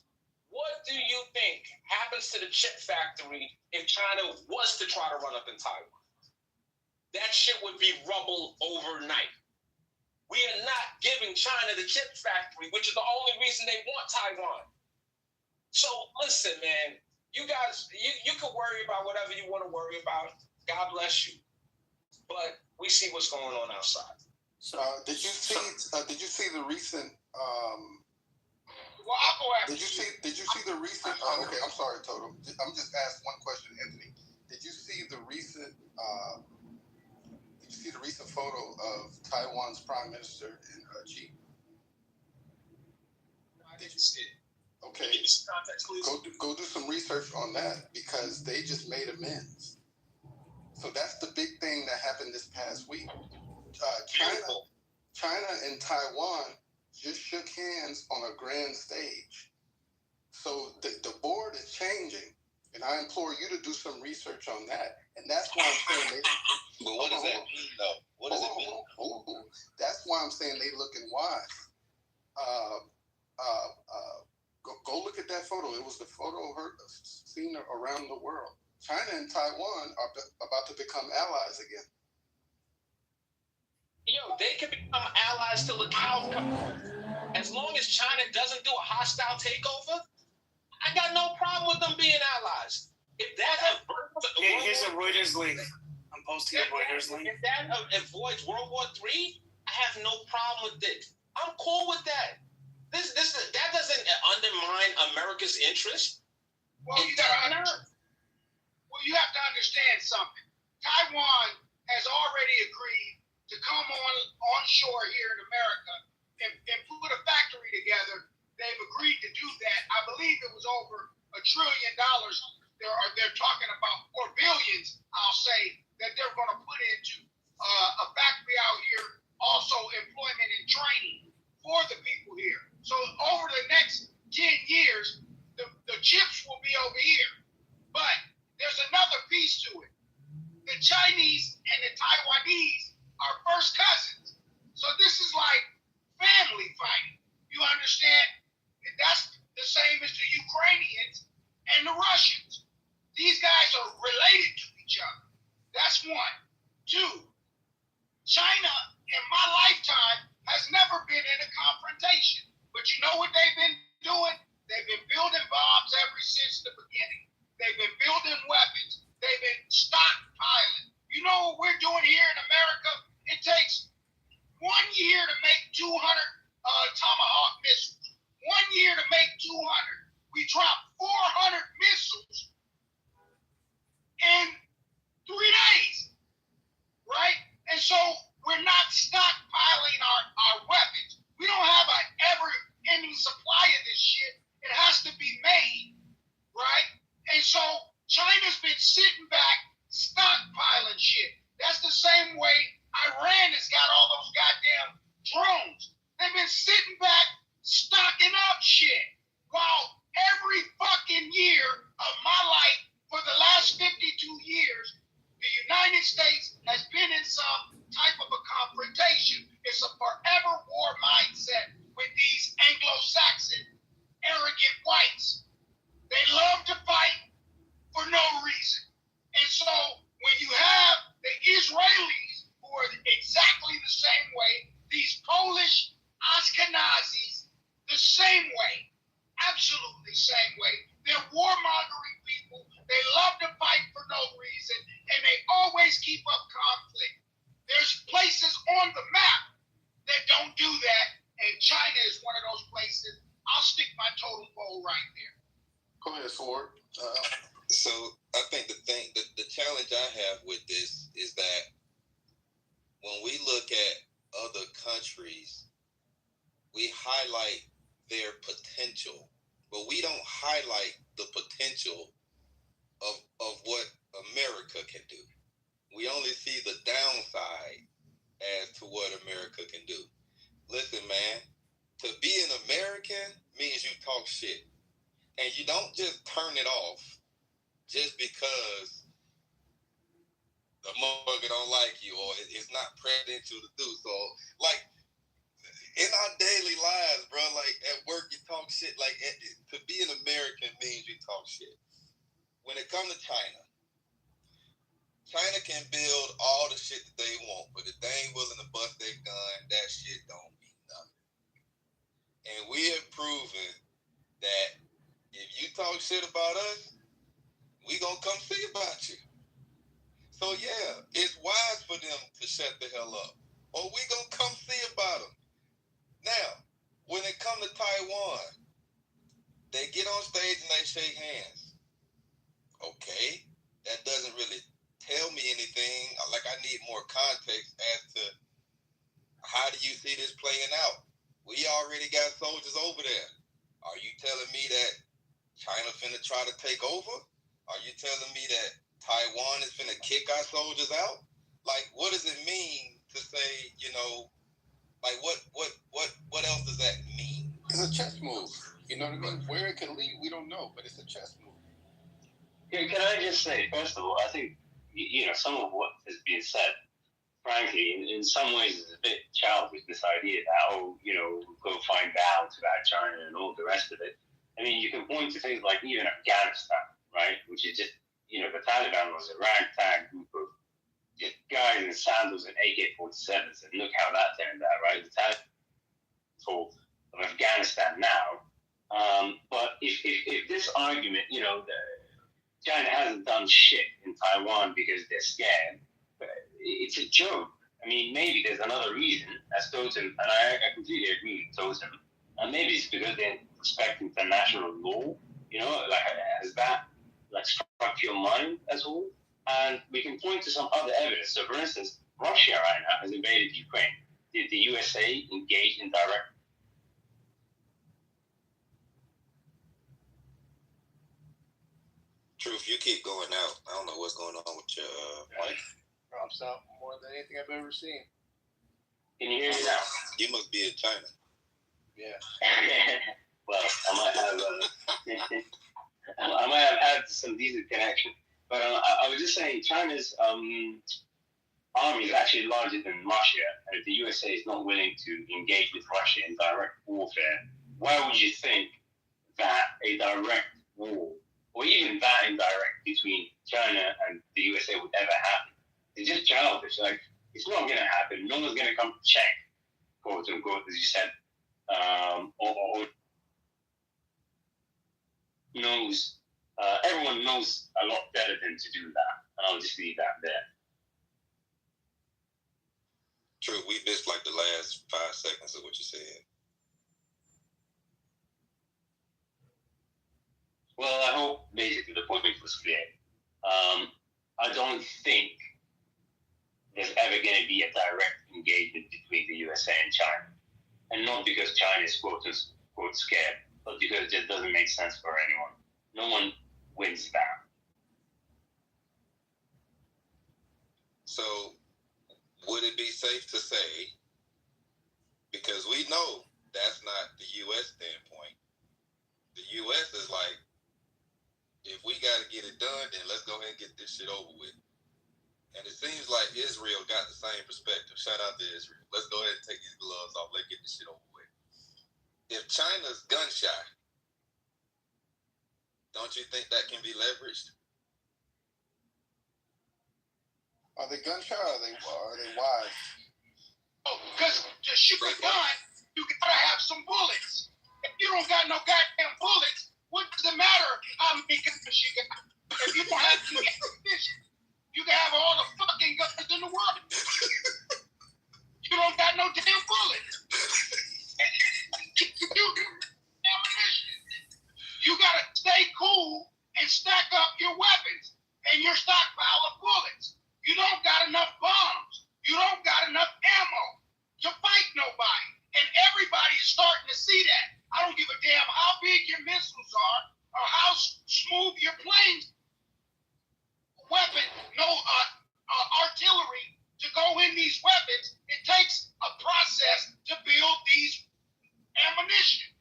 what do you think happens to the chip factory if China was to try to run up in Taiwan? That shit would be rubble overnight. We are not giving China the chip factory, which is the only reason they want Taiwan. So listen, man, you guys, you can worry about whatever you want to worry about. God bless you. But we see what's going on outside. So did you see the recent? Well, I'll go after Did you see the recent? Okay, I'm sorry, Toto. I'm just asking one question, Anthony. Did you see the recent? Did you see the recent photo of Taiwan's Prime Minister in Xi? I didn't see it. Okay. Give me some context, please. Go do some research on that because they just made amends. So that's the big thing that happened this past week. China and Taiwan just shook hands on a grand stage. So the board is changing, and I implore you to do some research on that. And that's why I'm saying But what does that mean, though? What does it mean? That's why I'm saying they looking wise. Go look at that photo. It was the photo seen around the world. China and Taiwan are about to become allies again. Yo, they can become allies till the cows come home. As long as China doesn't do a hostile takeover, I got no problem with them being allies. If that here's a Reuters link. I'm posting a Reuters link. If that avoids World War III, I have no problem with it. I'm cool with that. That doesn't undermine America's interest. Well, you have to understand something. Taiwan has already agreed to come on shore here in America and put a factory together. They've agreed to do that. I believe it was over $1 trillion. They're talking about, or billions, I'll say, that they're going to put into a factory out here. Also, employment and training for the people here. So over the next 10 years, the chips will be over here. But there's another piece to it. The Chinese and the Taiwanese are first cousins. So this is like family fighting. You understand? And that's the same as the Ukrainians and the Russians. These guys are related to each other. That's one. Two, China in my lifetime has never been in a confrontation. But you know what they've been doing? They've been building bombs ever since the beginning. They've been building weapons. They've been stockpiling. You know what we're doing here in America? It takes 1 year to make 200 Tomahawk missiles. 1 year to make 200. We dropped 400 missiles in 3 so we're not stockpiling our weapons. We don't have an ever-ending supply of this shit. It has to be made, right? And so China's been sitting back, stockpiling shit. That's the same way Iran has got all those goddamn drones. They've been sitting back, stocking up shit. While every fucking year of my life for the last 52 years, the United States has been in some type of a confrontation. It's a forever war mindset with these Anglo-Saxon arrogant whites. They love to fight for no reason. And so when you have the Israelis who are exactly the same way, these Polish Ashkenazis, the same way, absolutely same way. They're warmongering people. They love to fight for no reason, and they always keep up conflict. There's places on the map that don't do that, and China is one of those places. I'll stick my totem pole right there. Go ahead, Ford. So I think the challenge I have with this is that when we look at other countries, we highlight their potential, but we don't highlight the potential of what America can do. We only see the downside as to what America can do. Listen, man, to be an American means you talk shit. And you don't just turn it off just because the motherfucker don't like you or it's not presidential to do so. Like, in our daily lives, bro, like at work you talk shit. Like, to be an American means you talk shit. When it comes to China can build all the shit that they want, but if they ain't willing to bust their gun, that shit don't mean nothing. And we have proven that if you talk shit about us, we gonna come see about you. So yeah, it's wise for them to shut the hell up, or we gonna come see about them. Now, when it come to Taiwan, they get on stage and they shake hands. Okay, that doesn't really tell me anything. Like, I need more context as to how do you see this playing out? We already got soldiers over there. Are you telling me that China finna try to take over? Are you telling me that Taiwan is finna kick our soldiers out? Like, what does it mean to say, like what else does that mean? It's a chess move. You know what I mean? Where it can lead, we don't know, but it's a chess move. Yeah, can I just say, first of all, I think, some of what has been said, frankly, in some ways is a bit childish, this idea that, go find out about China and all the rest of it. I mean, you can point to things like even Afghanistan, right? Which is just, the Taliban was a ragtag group of just guys in sandals and AK-47s, and look how that turned out, right? The Taliban of Afghanistan now. But if this argument, China hasn't done shit in Taiwan because they're scared, it's a joke. I mean, maybe there's another reason, as Totem, and I completely agree with Totem. Maybe it's because they respect international law, has that struck your mind as well? And we can point to some other evidence. So, for instance, Russia right now has invaded Ukraine. Did the USA engage in direct? Truth, you keep going out. I don't know what's going on with your mic. Drops out more than anything I've ever seen. Can you hear me now? You must be in China. Yeah. Well, I might have had some decent connection. But I was just saying, China's army is actually larger than Russia, and if the USA is not willing to engage with Russia in direct warfare, why would you think that a direct war, or even that indirect, between China and the USA would ever happen? It's just childish. Like, it's not going to happen. No one's going to come to check, quote unquote, as you said, or knows. Everyone knows a lot better than to do that. And I'll just leave that there. True, we missed like the last 5 seconds of what you said. Well, I hope basically the point was clear. I don't think there's ever going to may be a direct engagement between the USA and China. And not because China is quote unquote scared, but because it just doesn't make sense for anyone. No one wins that. So, would it be safe to say, because we know that's not the U.S. standpoint, the U.S. is like, if we got to get it done, then let's go ahead and get this shit over with. And it seems like Israel got the same perspective. Shout out to Israel. Let's go ahead and take these gloves off. Let's get this shit over with. If China's gun shy, don't you think that can be leveraged? Are they gun shy or are they wise? Oh, because to shoot a gun, you gotta have some bullets. If you don't got no goddamn bullets, what does it matter how many guns you got? If you don't have any ammunition, you can have all the fucking guns in the world. You don't got no damn bullets. You gotta stay cool and stack up your weapons and your stockpile of bullets. You don't got enough bombs. You don't got enough ammo to fight nobody. And everybody is starting to see that. I don't give a damn how big your missiles are or how smooth your planes weapon, no artillery to go in these weapons. It takes a process to build these ammunition.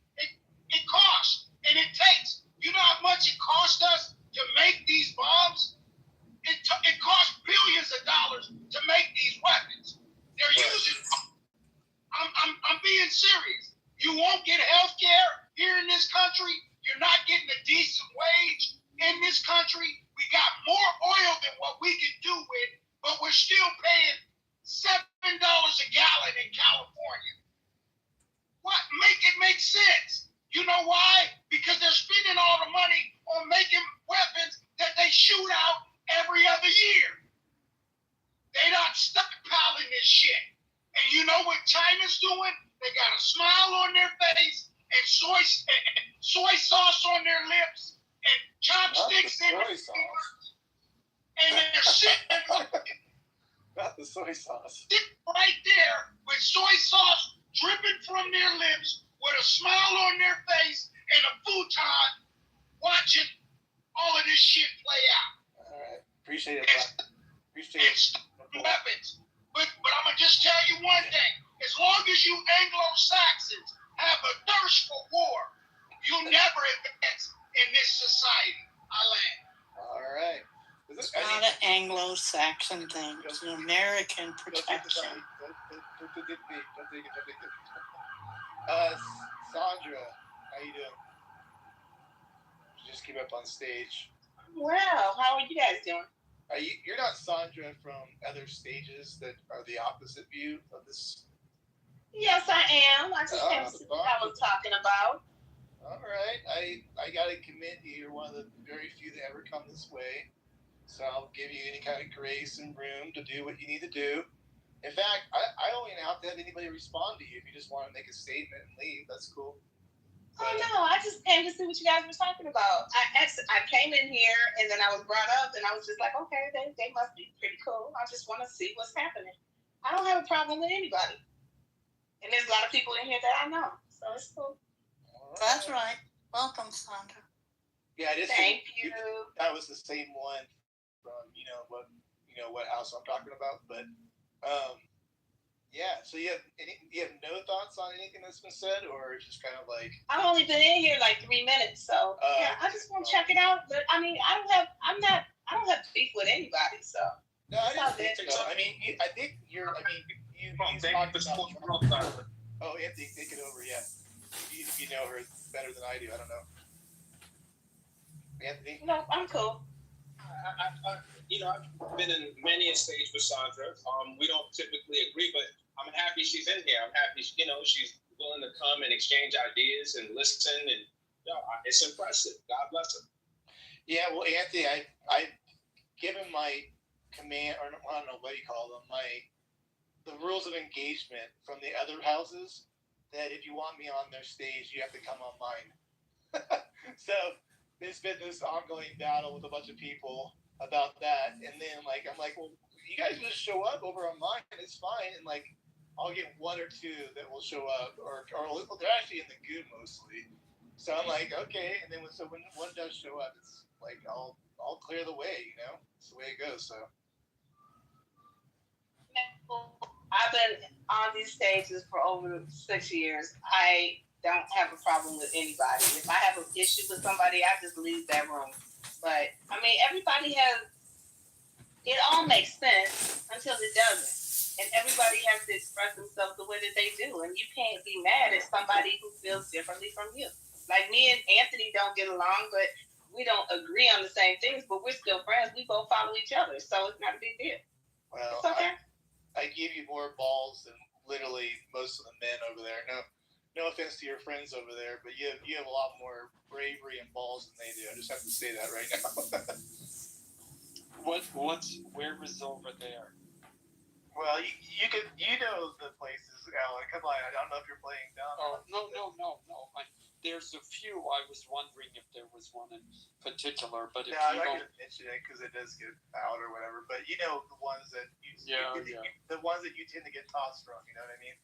It costs and it takes. You know how much it cost us to make these bombs? It costs billions of dollars to make these weapons. They're using. I'm being serious. You won't get health care here in this country. You're not getting a decent wage in this country. We got more oil than what we can do with, but we're still paying $7 a gallon in California. What? Make it make sense. You know why? Because they're spending all the money on making weapons that they shoot out every other year. They're not stockpiling this shit. And you know what China's doing? They got a smile on their face and soy sauce on their lips and chopsticks in their fingers. And they're sitting Not the soy sauce. right there with soy sauce dripping from their lips with a smile on their face and a futon watching all of this shit play out. All right. Appreciate it, Black. Appreciate it. Weapons. But I'm going to just tell you one thing. As long as you Anglo-Saxons have a thirst for war, you'll never advance in this society. I land. All right. It's not an Anglo-Saxon thing. It's an American protection. Don't take it. Sandra, how you doing? Just came up on stage. Well, how are you guys doing? You're not Sandra from other stages that are the opposite view of this? Yes, I am. I just came to see what I was talking about. All right. I got to commend you. You're one of the very few that ever come this way. So I'll give you any kind of grace and room to do what you need to do. In fact, I don't even have to have anybody respond to you. If you just want to make a statement and leave, that's cool. Oh no, I just came to see what you guys were talking about. I came in here and then I was brought up and I was just like, okay, they must be pretty cool. I just want to see what's happening. I don't have a problem with anybody. And there's a lot of people in here that I know. So it's cool. That's right. Welcome, Sandra. Yeah, it is. Thank you. That was the same one from what house I'm talking about. But yeah, so you have no thoughts on anything that's been said, or it's just kind of like I've only been in here like 3 minutes, so yeah, I just want to check it out. But I mean, I don't have beef with anybody, so no, I think so. I mean, I think you talked about. Oh, Anthony, take it over. Yeah, if you know her better than I do, I don't know. Anthony? No, I'm cool. I've been in many a stage with Sandra. We don't typically agree, but I'm happy she's in here. I'm happy, she's willing to come and exchange ideas and listen, and it's impressive. God bless her. Yeah, well, Anthony, I given my command, or I don't know what you call them, the rules of engagement from the other houses, that if you want me on their stage, you have to come on mine. So there's been this ongoing battle with a bunch of people about that, and then I'm like, well, you guys just show up over on mine, and it's fine. And like, I'll get one or two that will show up, or they're actually in the goo mostly. So I'm like, okay. And then when one does show up, it's like I'll clear the way. You know, it's the way it goes. So. I've been on these stages for over 6 years. I don't have a problem with anybody. If I have an issue with somebody, I just leave that room. But I mean, everybody has. It all makes sense until it doesn't. And everybody has to express themselves the way that they do. And you can't be mad at somebody who feels differently from you. Like me and Anthony don't get along, but we don't agree on the same things, but we're still friends. We both follow each other. So it's not a big deal. Well, it's okay. I give you more balls than literally most of the men over there. No offense to your friends over there, but you have a lot more bravery and balls than they do. I just have to say that right now. Where is over there? Well, you know the places, Alan. Come on, I don't know if you're playing dumb. Oh no. There's a few. I was wondering if there was one in particular, but if I'm not going to mention it because it does get out or whatever. But you know the ones that the ones that you tend to get tossed from. You know what I mean?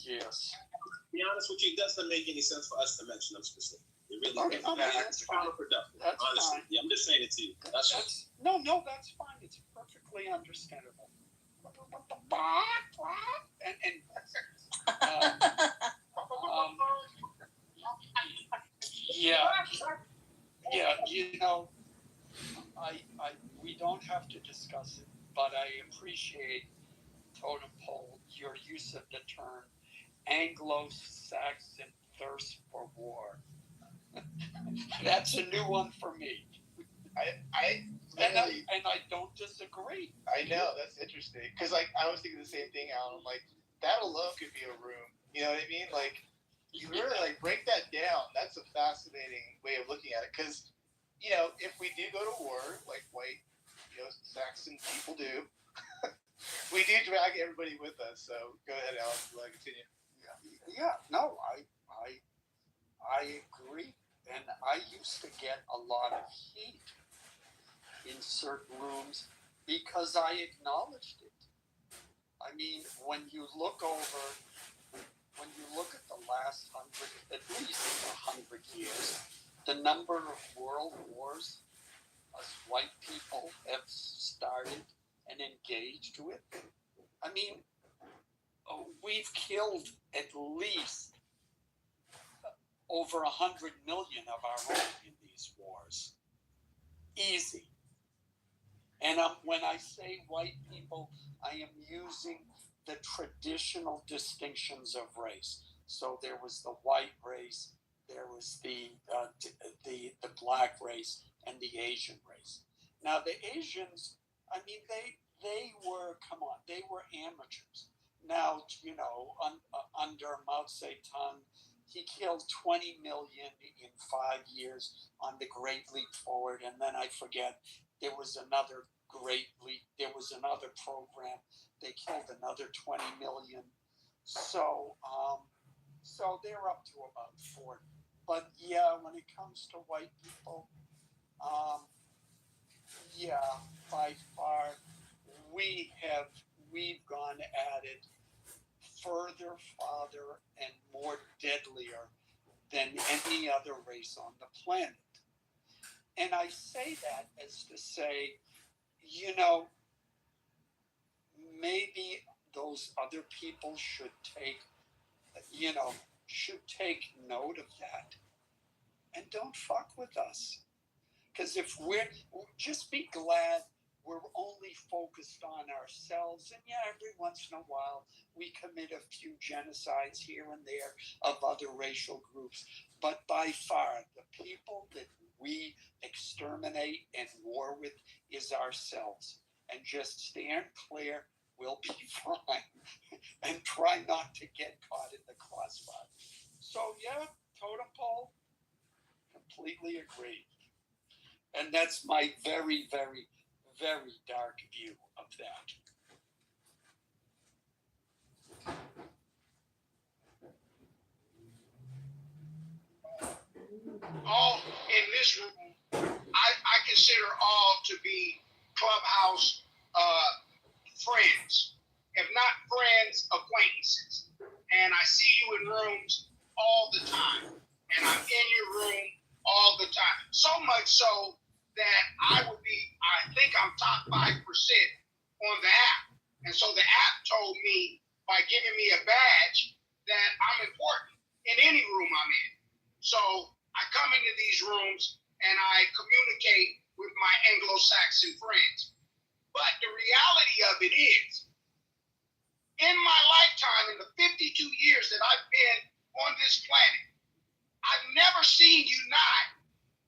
Yes. To be honest with you, it doesn't make any sense for us to mention them specifically. It really doesn't. That's counterproductive. Honestly, I'm just saying it to you. That's no, that's fine. It's perfectly understandable. Yeah. You know, we don't have to discuss it, but I appreciate Totem Pole your use of the term Anglo-Saxon thirst for war. That's a new one for me. I don't disagree. I know, that's interesting. Because like I was thinking the same thing, Alan. I'm like, that alone could be a room. You know what I mean? Like, you really like break that down. That's a fascinating way of looking at it. Because, you know, if we do go to war, like white, Saxon people do, we do drag everybody with us. So go ahead, Alan. Will I continue? Yeah. No, I agree. And I used to get a lot of heat in certain rooms because I acknowledged it. I mean, when you look at the last at least 100 years, the number of world wars us white people have started and engaged with, I mean, we've killed at least over 100 million of our own in these wars. Easy. And when I say white people, I am using the traditional distinctions of race. So there was the white race, there was the black race, and the Asian race. Now the Asians, I mean, they were amateurs. Now, under Mao Zedong, he killed 20 million in 5 years on the Great Leap Forward, and then I forget, there was another program. They killed another 20 million. So they're up to about 40. But yeah, when it comes to white people, by far, we've gone at it farther, and more deadlier than any other race on the planet. And I say that as to say, maybe those other people should take note of that and don't fuck with us. Because if just be glad we're only focused on ourselves, and every once in a while we commit a few genocides here and there of other racial groups, but by far the people that we exterminate and war with is ourselves. And just stand clear, we'll be fine, and try not to get caught in the crossfire. So Totem Pole, completely agree. And that's my very, very, very dark view of that. All in this room, I consider all to be Clubhouse friends, if not friends, acquaintances. And I see you in rooms all the time. And I'm in your room all the time. So much so that I think I'm top 5% on the app. And so the app told me by giving me a badge that I'm important in any room I'm in. So I come into these rooms and I communicate with my Anglo-Saxon friends. But the reality of it is, in my lifetime, in the 52 years that I've been on this planet, I've never seen you not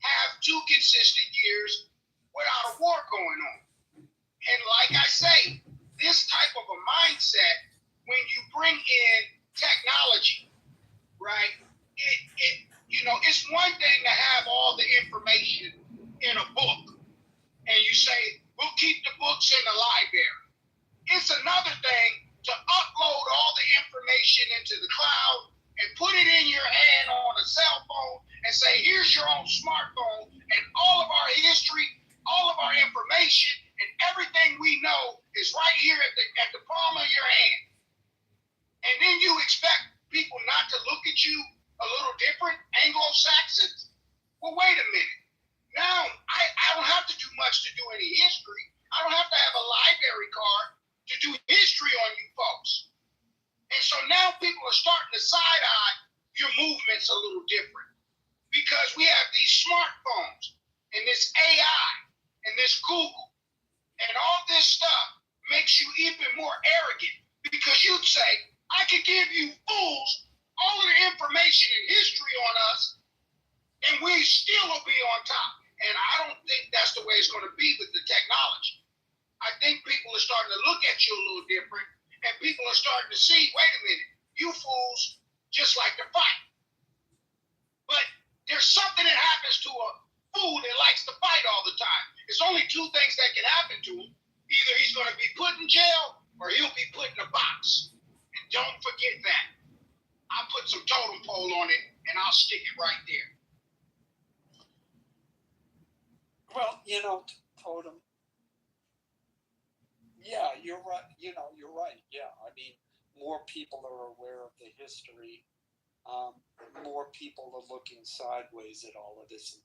have 2 consistent years without a war going on. And like I say, this type of a mindset, when you bring in technology, right? It's one thing to have all the information in a book, and you say, we'll keep the books in the library. It's another thing to upload all the information into the cloud and put it in your hand on a cell phone and say, here's your own smartphone, and all of our history, all of our information, and everything we know is right here at the palm of your hand. And then you expect people not to look at you a little different, Anglo-Saxons? Well, wait a minute. Now, I don't have to do much to do any history. I don't have to have a library card to do history on you folks. And so now people are starting to side-eye your movements a little different because we have these smartphones and this AI and this Google and all this stuff makes you even more arrogant because you'd say, I could give you fools all of the information and history on us and we still will be on top. And I don't think that's the way it's going to be with the technology. I think people are starting to look at you a little different, and people are starting to see, wait a minute, you fools just like to fight. But there's something that happens to a fool that likes to fight all the time. There's only 2 things that can happen to him. Either he's going to be put in jail or he'll be put in a box. And don't forget that. I'll put some totem pole on it, and I'll stick it right there. Well, totem. Yeah, you're right. You're right. Yeah, I mean, more people are aware of the history. More people are looking sideways at all of this and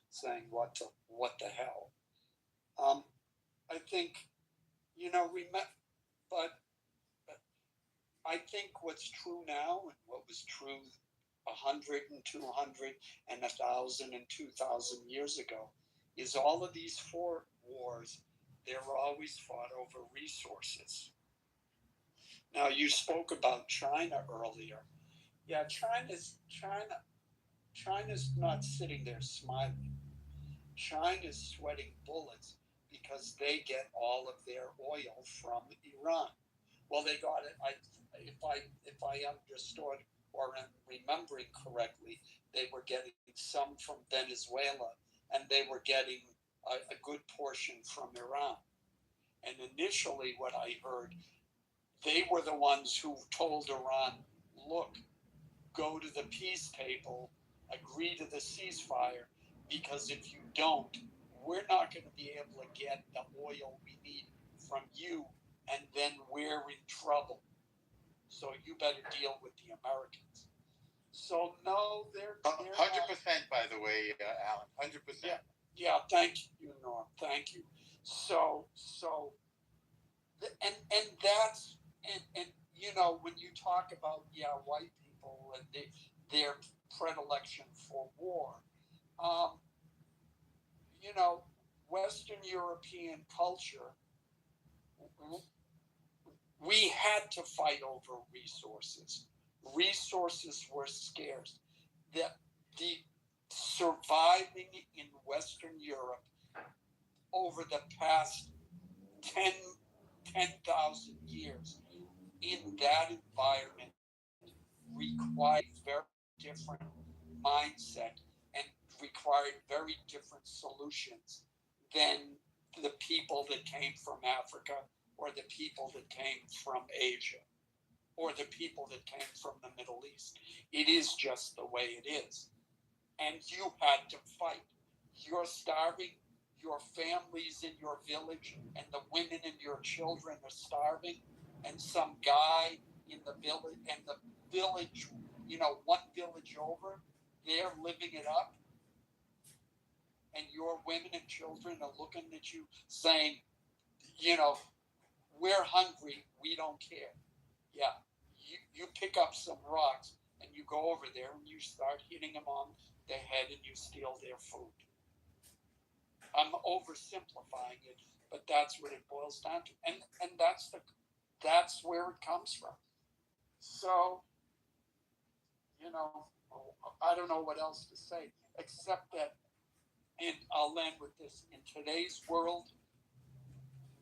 saying, "What the hell?" I think, but I think what's true now and what was true 100 and 200 and 1,000 and 2,000 years ago is all of these wars. They were always fought over resources. Now, you spoke about China earlier. Yeah, China's not sitting there smiling. China's sweating bullets because they get all of their oil from Iran. Well, they got it. If I understood or am remembering correctly, they were getting some from Venezuela, and they were getting a good portion from Iran. And initially, what I heard, they were the ones who told Iran, look, go to the peace table, agree to the ceasefire, because if you don't, we're not going to be able to get the oil we need from you, and then we're in trouble. So you better deal with the Americans. So no, they're 100%. By the way, Alan, 100%. Yeah. Thank you, Norm. Thank you. So, and that's and when you talk about white people and their predilection for war, Western European culture, we had to fight over resources. Resources were scarce. The surviving in Western Europe over the past 10,000 years in that environment required very different mindset and required very different solutions than the people that came from Africa or the people that came from Asia or the people that came from the Middle East. It is just the way it is. And you had to fight. You're starving, your families in your village and the women and your children are starving, and some guy in the village, and the village, one village over, they're living it up, and your women and children are looking at you saying, we're hungry, we don't care. Yeah, you pick up some rocks and you go over there and you start hitting them on the head and you steal their food. I'm oversimplifying it, but that's what it boils down to, and that's where it comes from. So, I don't know what else to say except that, and I'll end with this: in today's world,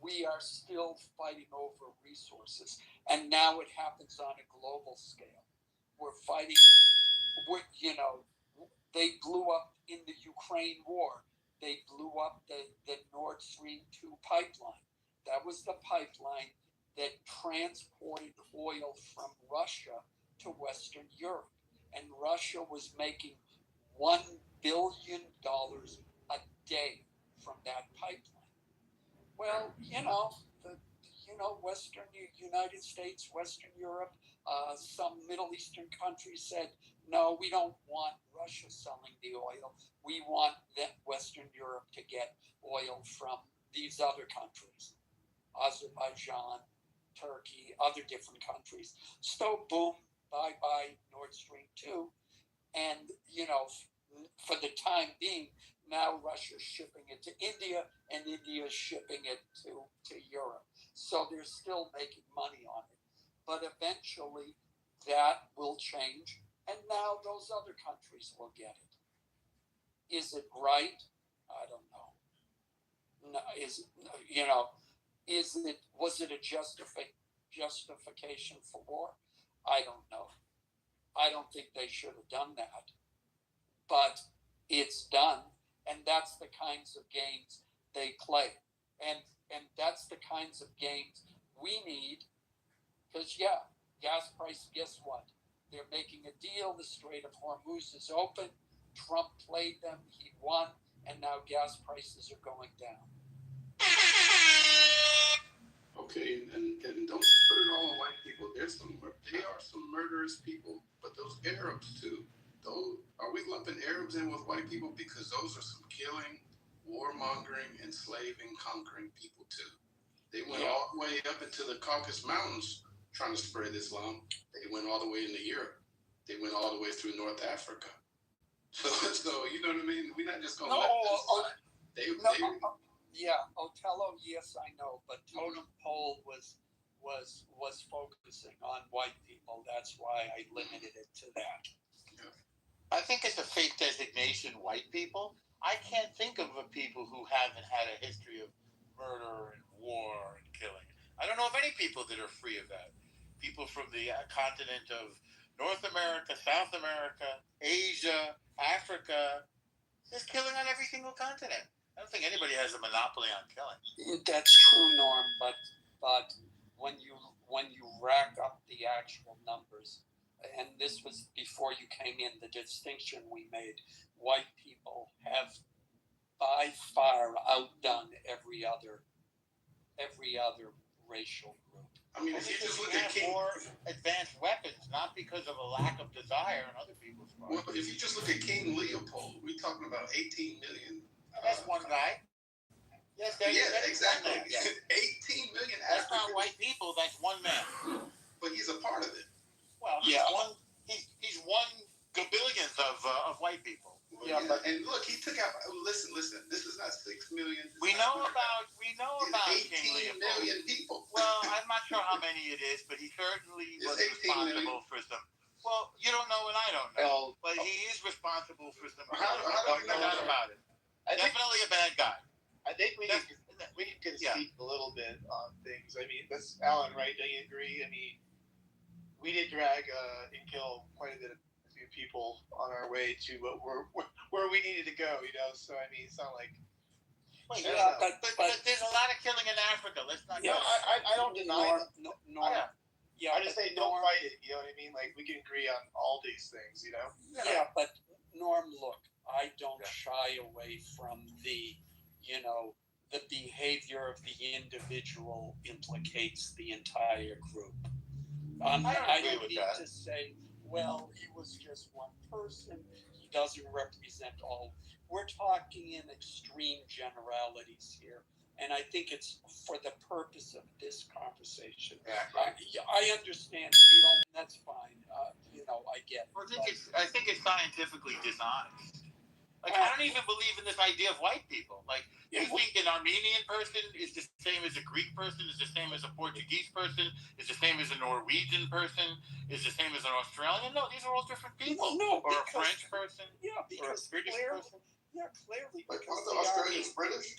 we are still fighting over resources, and now it happens on a global scale. We're fighting. They blew up in the Ukraine war. They blew up the Nord Stream 2 pipeline. That was the pipeline that transported oil from Russia to Western Europe. And Russia was making $1 billion a day from that pipeline. Well, Western United States, Western Europe, some Middle Eastern countries said, no, we don't want Russia selling the oil. We want Western Europe to get oil from these other countries, Azerbaijan, Turkey, other different countries. So boom, bye-bye Nord Stream 2. And, for the time being, now Russia's shipping it to India, and India's shipping it to Europe. So they're still making money on it. But eventually that will change, and now those other countries will get it. Is it right? I don't know. No, was it a justification for war? I don't know. I don't think they should have done that. But it's done, and that's the kinds of games they play. And that's the kinds of games we need, because, gas price, guess what? They're making a deal. The Strait of Hormuz is open. Trump played them. He won. And now gas prices are going down. Okay, and don't just put it all on white people. They are some murderous people, but those Arabs too. Are we lumping Arabs in with white people? Because those are some killing, warmongering, enslaving, conquering people too. They went all the way up into the Caucasus Mountains trying to spread Islam. They went all the way into Europe. They went all the way through North Africa. So you know what I mean? We're not just going to let this slide. Otello, yes, I know, but Totem Pole was focusing on white people. That's why I limited it to that. I think it's a fake designation, white people. I can't think of people who haven't had a history of murder and war and killing. I don't know of any people that are free of that. People from the continent of North America, South America, Asia, Africa, there's killing on every single continent. I don't think anybody has a monopoly on killing. That's true, Norm, but when you rack up the actual numbers, and this was before you came in, the distinction we made, white people have by far outdone every other racial group. I mean, if you just look at more advanced weapons, not because of a lack of desire on other people's part. Well, if you just look at King Leopold, we're talking about 18 million. That's one guy. Yes, exactly. One man. Yes. 18 million. That's not white people. That's one man. But he's a part of it. Well, he's one gabillionth of white people. And look, he took out. Listen. This is not 6 million. We know about 18 million people. Well, I'm not sure how many it is, but he certainly was responsible for some. Well, you don't know and I don't know, but he is responsible for some. How do we know that about it? Definitely a bad guy. I think we can concede a little bit on things. I mean, that's Alan, right? Don't you agree? I mean, we did drag and kill quite a few people on our way to where we needed to go. So I mean, it's not like. But there's a lot of killing in Africa. Let's not. Yeah, I don't deny it. I just say don't fight it. You know what I mean? Like we can agree on all these things. Yeah, but Norm, look, I don't shy away from the, you know, the behavior of the individual implicates the entire group. I don't need to say, well, he was just one person. He doesn't represent all. We're talking in extreme generalities here. And I think it's for the purpose of this conversation. I understand you don't. That's fine. I get it. I think it's scientifically dishonest. Like, I don't even believe in this idea of white people. Like, you think an Armenian person is the same as a Greek person, is the same as a Portuguese person, is the same as a Norwegian person, is the same as an Australian? No, these are all different people. No, or a French person, or a British person. Yeah, clearly. Like, aren't the Australians British?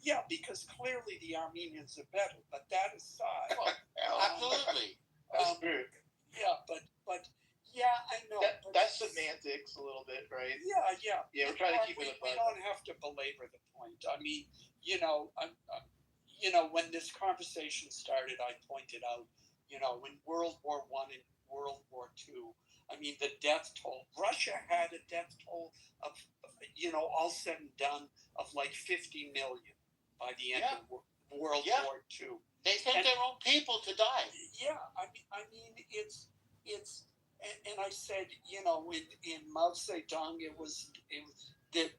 Yeah, because clearly the Armenians are better. But that aside, absolutely. That's true. Yeah, but yeah, I know. That's semantics a little bit, right? Yeah. Yeah, we're trying to keep it. We don't have to belabor the point. I mean, when this conversation started, I pointed out, in World War I and World War II, I mean, the death toll. Russia had a death toll of, all said and done, of like 50 million by the end of World War II. They sent their own people to die. Yeah, I mean, it's. And I said, in Mao Zedong, there was the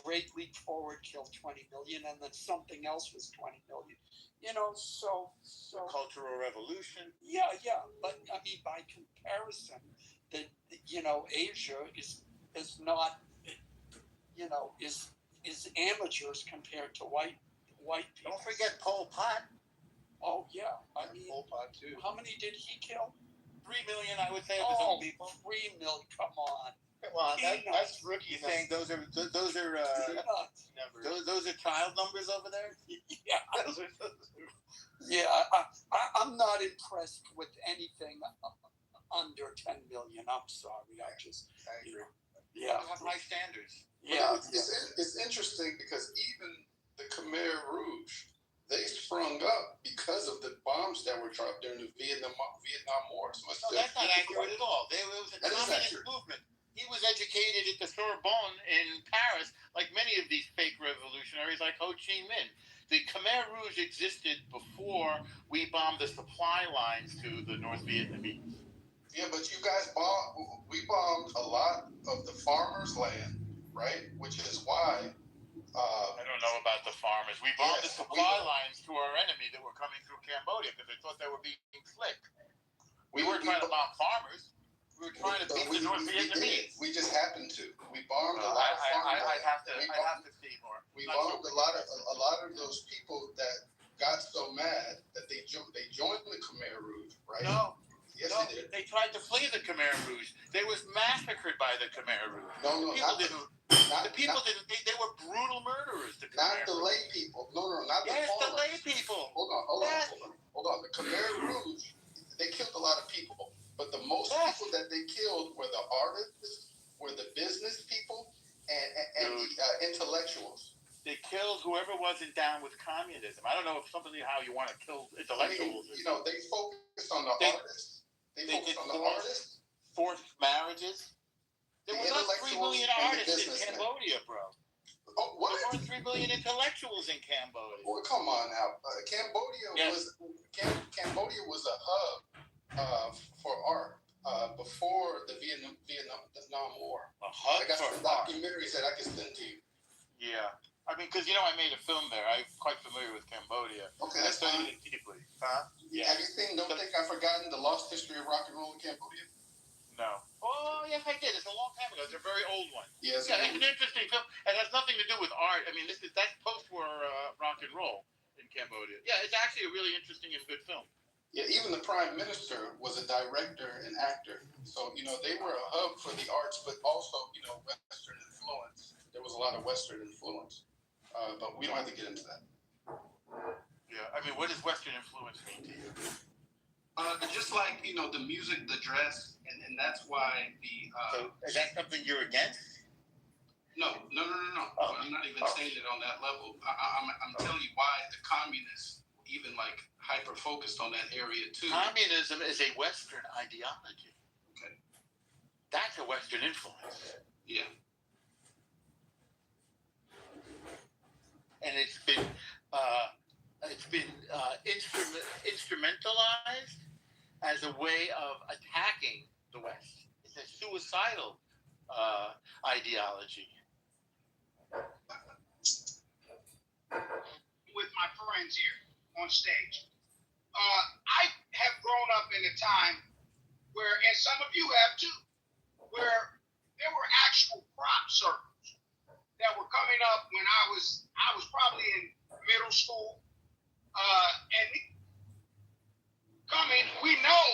Great Leap Forward killed 20 million, and then something else was 20 million. So the Cultural Revolution. Yeah, but I mean, by comparison, Asia is not, is amateurs compared to white people. Don't forget Pol Pot. Oh yeah, I mean, Pol Pot too. How many did he kill? 3 million, I would say, of his own people. 3 million, come on. Come on, that's rookie. You saying those are numbers? Those are child numbers over there? Yeah. Yeah, I'm not impressed with anything under 10 million. I'm sorry. I agree. Yeah. I have high standards. Yeah. It's interesting because even the Khmer Rouge, they sprung up because of the bombs that were dropped during the Vietnam War. So that's not accurate at all. It was a communist movement. He was educated at the Sorbonne in Paris, like many of these fake revolutionaries like Ho Chi Minh. The Khmer Rouge existed before we bombed the supply lines to the North Vietnamese. Yeah, but you guys we bombed a lot of the farmers' land, right? Which is why... I don't know about the farmers. We bombed the supply lines to our enemy that were coming through Cambodia because they thought they were being slick. We weren't trying to bomb farmers. We were trying to beat the North Vietnamese. We just happened to. We bombed a lot of farmers. I have to see more. We bombed a lot of those people that got so mad that they joined the Khmer Rouge, right? No. Yes, no, they did. They tried to flee the Khmer Rouge. They was massacred by the Khmer Rouge. No, They were brutal murderers. Not the lay people. No, not the farmers. Yes, the lay people. Hold on. The Khmer Rouge, they killed a lot of people, but the most people that they killed were the artists, were the business people, and the intellectuals. They killed whoever wasn't down with communism. I don't know if something how you want to kill intellectuals. They focused on the artists. They focused on the artists. Forced marriages. There were not 3 million artists in Cambodia, bro. Oh, what? There weren't 3 million intellectuals in Cambodia. Well, come on now. Cambodia was a hub for art before the Vietnam War. A hub. I got some documentaries that I can send to you. Yeah. I mean, because I made a film there. I'm quite familiar with Cambodia. Okay, that's fine. I studied it deeply. Huh? Yeah. Have you seen Don't Think I've Forgotten the Lost History of Rock and Roll in Cambodia? No. Oh, yes, I did. It's a long time ago. It's a very old one. Yes. Yeah, it's an interesting film. It has nothing to do with art. I mean, that's post-war rock and roll in Cambodia. Yeah, it's actually a really interesting and good film. Yeah, even the prime minister was a director and actor. So, they were a hub for the arts, but also, Western influence. There was a lot of Western influence. But we don't have to get into that. Yeah, I mean, what does Western influence mean to you? Just like, the music, the dress, and that's why the... So is that something you're against? No. Oh. I'm not even saying it on that level. I'm telling you why the communists even, hyper-focused on that area, too. Communism is a Western ideology. Okay. That's a Western influence. Yeah. and it's been instrumentalized as a way of attacking the West. It's a suicidal ideology. With my friends here on stage, I have grown up in a time where, and some of you have too, where there were actual crop circles that were coming up when I was probably in middle school, and we know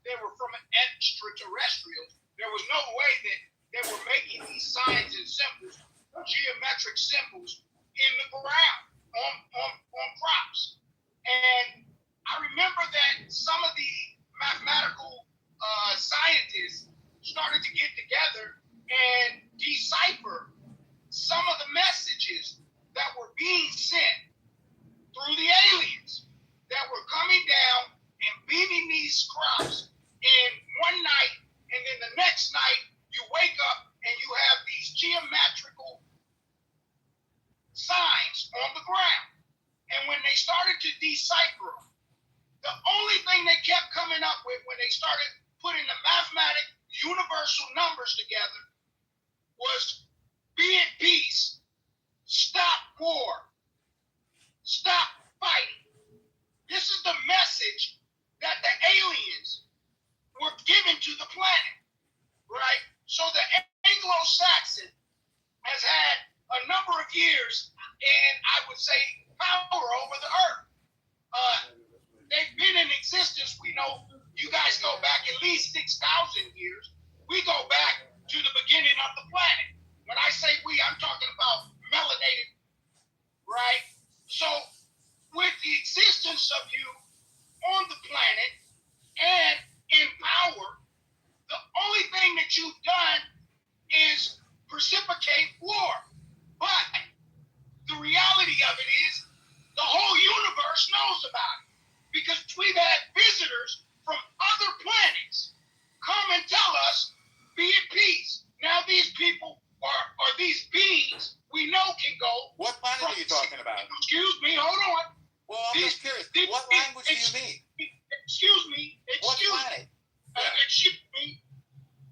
they were from extraterrestrials. There was no way that they were making these signs and symbols, geometric symbols, in the ground on crops. And I remember that some of the mathematical scientists started to get together and decipher some of the messages that were being sent through the aliens that were coming down and beaming these crops in one night, and then the next night you wake up and you have these geometrical signs on the ground. And when they started to decipher them, the only thing they kept coming up with when they started putting the mathematic universal numbers together was be at peace, stop war, stop fighting. This is the message that the aliens were given to the planet, right? So the Anglo-Saxon has had a number of years, and I would say power over the earth. They've been in existence. We know you guys go back at least 6,000 years. We go back to the beginning of the planet. When I say we, I'm talking about melanated, right? So with the existence of you on the planet and in power, the only thing that you've done is precipitate war. But the reality of it is the whole universe knows about it, because we've had visitors from other planets come and tell us, be at peace. Now these people are these beings we know can go. What planet are you talking about? Excuse me, hold on. Well, I'm just curious. What language do you mean? Excuse me. What planet? Excuse me.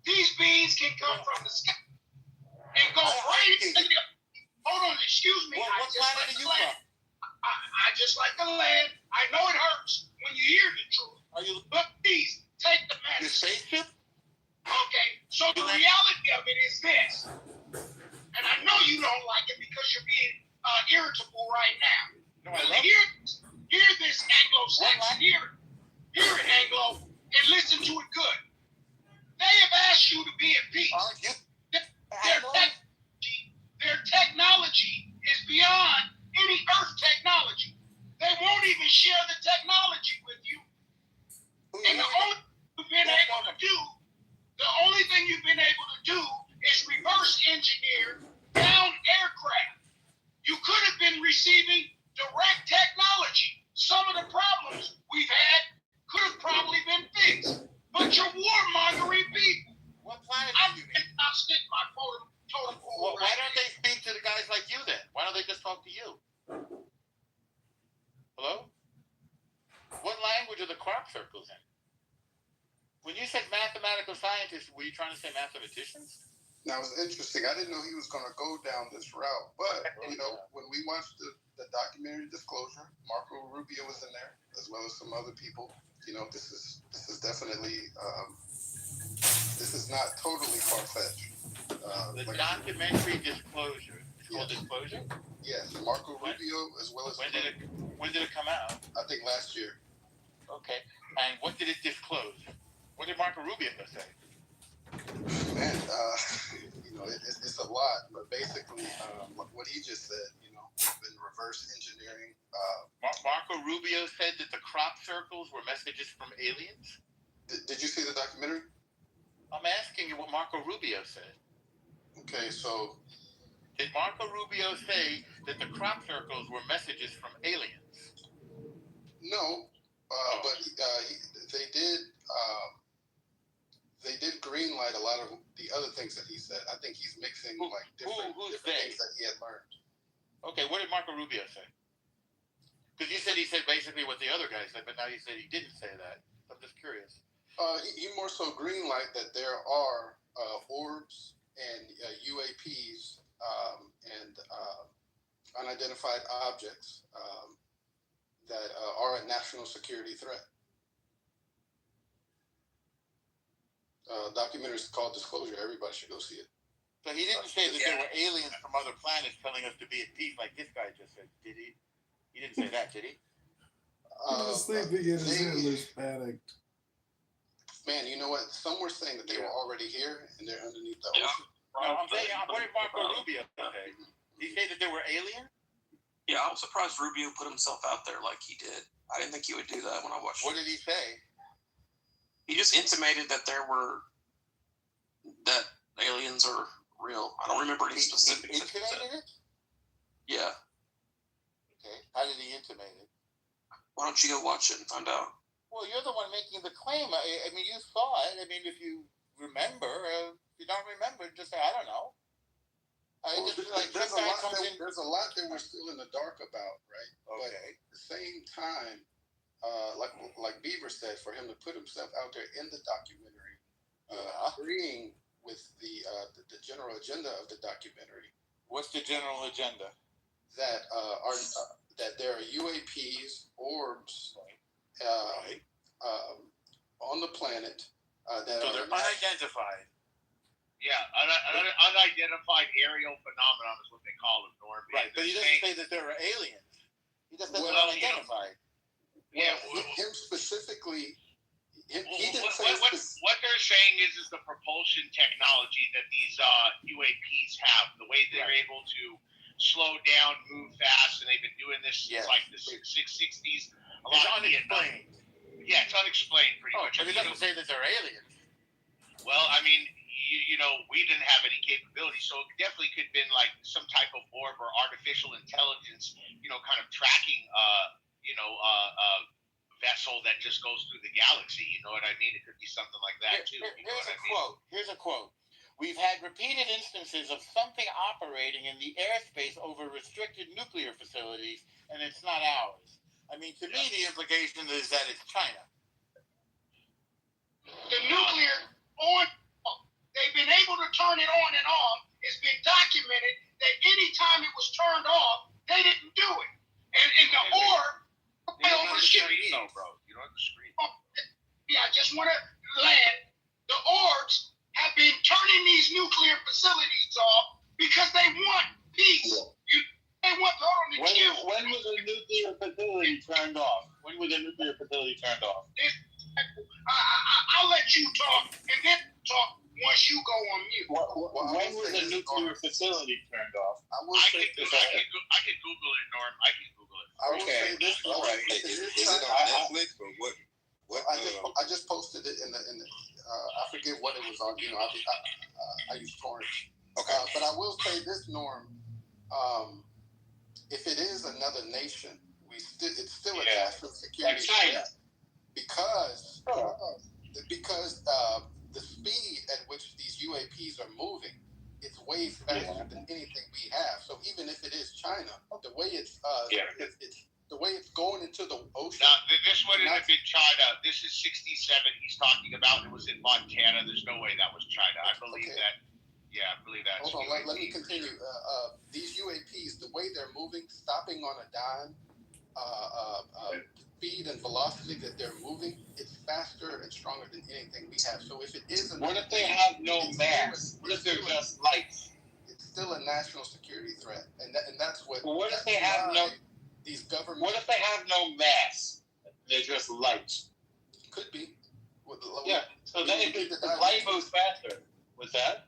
These beings can come from the sky and go right into the... Hold on, excuse me. What planet are you from? I just like the land. I know it hurts when you hear the truth. But please, take the message. Your spaceship? Okay, so the reality of it is this. And I know you don't like it because you're being irritable right now. No, I love hear this, Anglo-Saxon. Hear it, Anglo, and listen to it good. They have asked you to be at peace. Their technology is beyond any Earth technology. They won't even share the technology with you. And the only thing you've been able to do is reverse engineer down aircraft. You could have been receiving direct technology. Some of the problems we've had could have probably been fixed. But you're warmongering people. What planet I'll stick my totem pole. Why don't they speak to the guys like you then? Why don't they just talk to you? Hello? What language are the crop circles in? When you said mathematical scientists, were you trying to say mathematicians? Now, it's interesting. I didn't know he was going to go down this route. But, when we watched the documentary Disclosure, Marco Rubio was in there, as well as some other people. This is definitely, this is not totally far-fetched. The documentary Disclosure. It's called Disclosure? Yes, Marco Rubio, as well as... When did it come out? I think last year. Okay. And what did it disclose? What did Marco Rubio say? Man, it's a lot, but basically, what he just said, we've been reverse engineering. Marco Rubio said that the crop circles were messages from aliens? Did you see the documentary? I'm asking you what Marco Rubio said. Okay, so... Did Marco Rubio say that the crop circles were messages from aliens? No, but they did greenlight a lot of the other things that he said. I think he's mixing different things that he had learned. Okay, what did Marco Rubio say? Because you said he said basically what the other guy said, but now you said he didn't say that. I'm just curious. He more so greenlight that there are orbs and UAPs and unidentified objects that are a national security threat. Documentary is called Disclosure. Everybody should go see it. So he didn't say that there were aliens from other planets telling us to be at peace like this guy just said, did he? He didn't say that, did he? I was thinking his English panicked. Man, you know what? Some were saying that they were already here and they're underneath the ocean. No, I'm saying, what did Marco Rubio say? Did he say that there were aliens? Yeah, I'm surprised Rubio put himself out there like he did. I didn't think he would do that when I watched What did he say? He just intimated that that aliens are real. I don't remember any specifics. He intimated it? Yeah. Okay. How did he intimate it? Why don't you go watch it and find out? Well, you're the one making the claim. I mean, you saw it. I mean, if you remember, if you don't remember, just say, I don't know. There's a lot that we're still in the dark about, right? Okay. But at the same time, like Beaver said, for him to put himself out there in the documentary, agreeing with the general agenda of the documentary. What's the general agenda? That that there are UAPs, orbs, on the planet. So they're unidentified. Yeah, unidentified aerial phenomenon is what they call them, Norm. Right, but he doesn't say that there are aliens. He just says they're unidentified. Yeah, him specifically. He didn't say what they're saying is the propulsion technology that these UAPs have, the way they're able to slow down, move fast, and they've been doing this since like the 660s. It's unexplained. Yeah, it's unexplained pretty much. But he doesn't say that they're aliens. Well, I mean, you know, we didn't have any capability, so it definitely could have been like some type of orb or artificial intelligence, you know, kind of tracking, vessel that just goes through the galaxy. You know what I mean? It could be something like that too. Here's a quote. We've had repeated instances of something operating in the airspace over restricted nuclear facilities, and it's not ours. I mean, to me, the implication is that it's China. The nuclear they've been able to turn it on and off. It's been documented that any time it was turned off, they didn't do it. And the orb overshooting. No, bro. You don't have to scream. Yeah, I just want to land. The orbs have been turning these nuclear facilities off because they want peace. They want to kill. When was the nuclear facility turned off? When was the nuclear facility turned off? I'll let you talk and then talk once you go on mute. When was the nuclear facility turned off? I can Google it, Norm. I can Google it. I will say this. All right. Is it on Netflix or what? I just posted it in the I forget what it was on. You know, I use torrent. Okay. But I will say this, Norm. If it is another nation, it's still a national security China. Because the speed at which these UAPs are moving, it's way faster than anything we have. So even if it is China, the way it's the way it's going into the ocean. Now, this wouldn't have been China. This is 67 he's talking about. It was in Montana. There's no way that was China. I believe that. Yeah, I believe that. Hold on, let me continue. These UAPs, the way they're moving, stopping on a dime, speed and velocity that they're moving, it's faster and stronger than anything we have. So if it is what if they have no mass? What if they're just lights? It's still a national security threat, and that's what. Well, what if they have no? These government. What if they have no mass? They're just lights. Could be. Yeah. So then if the light moves faster, what's that?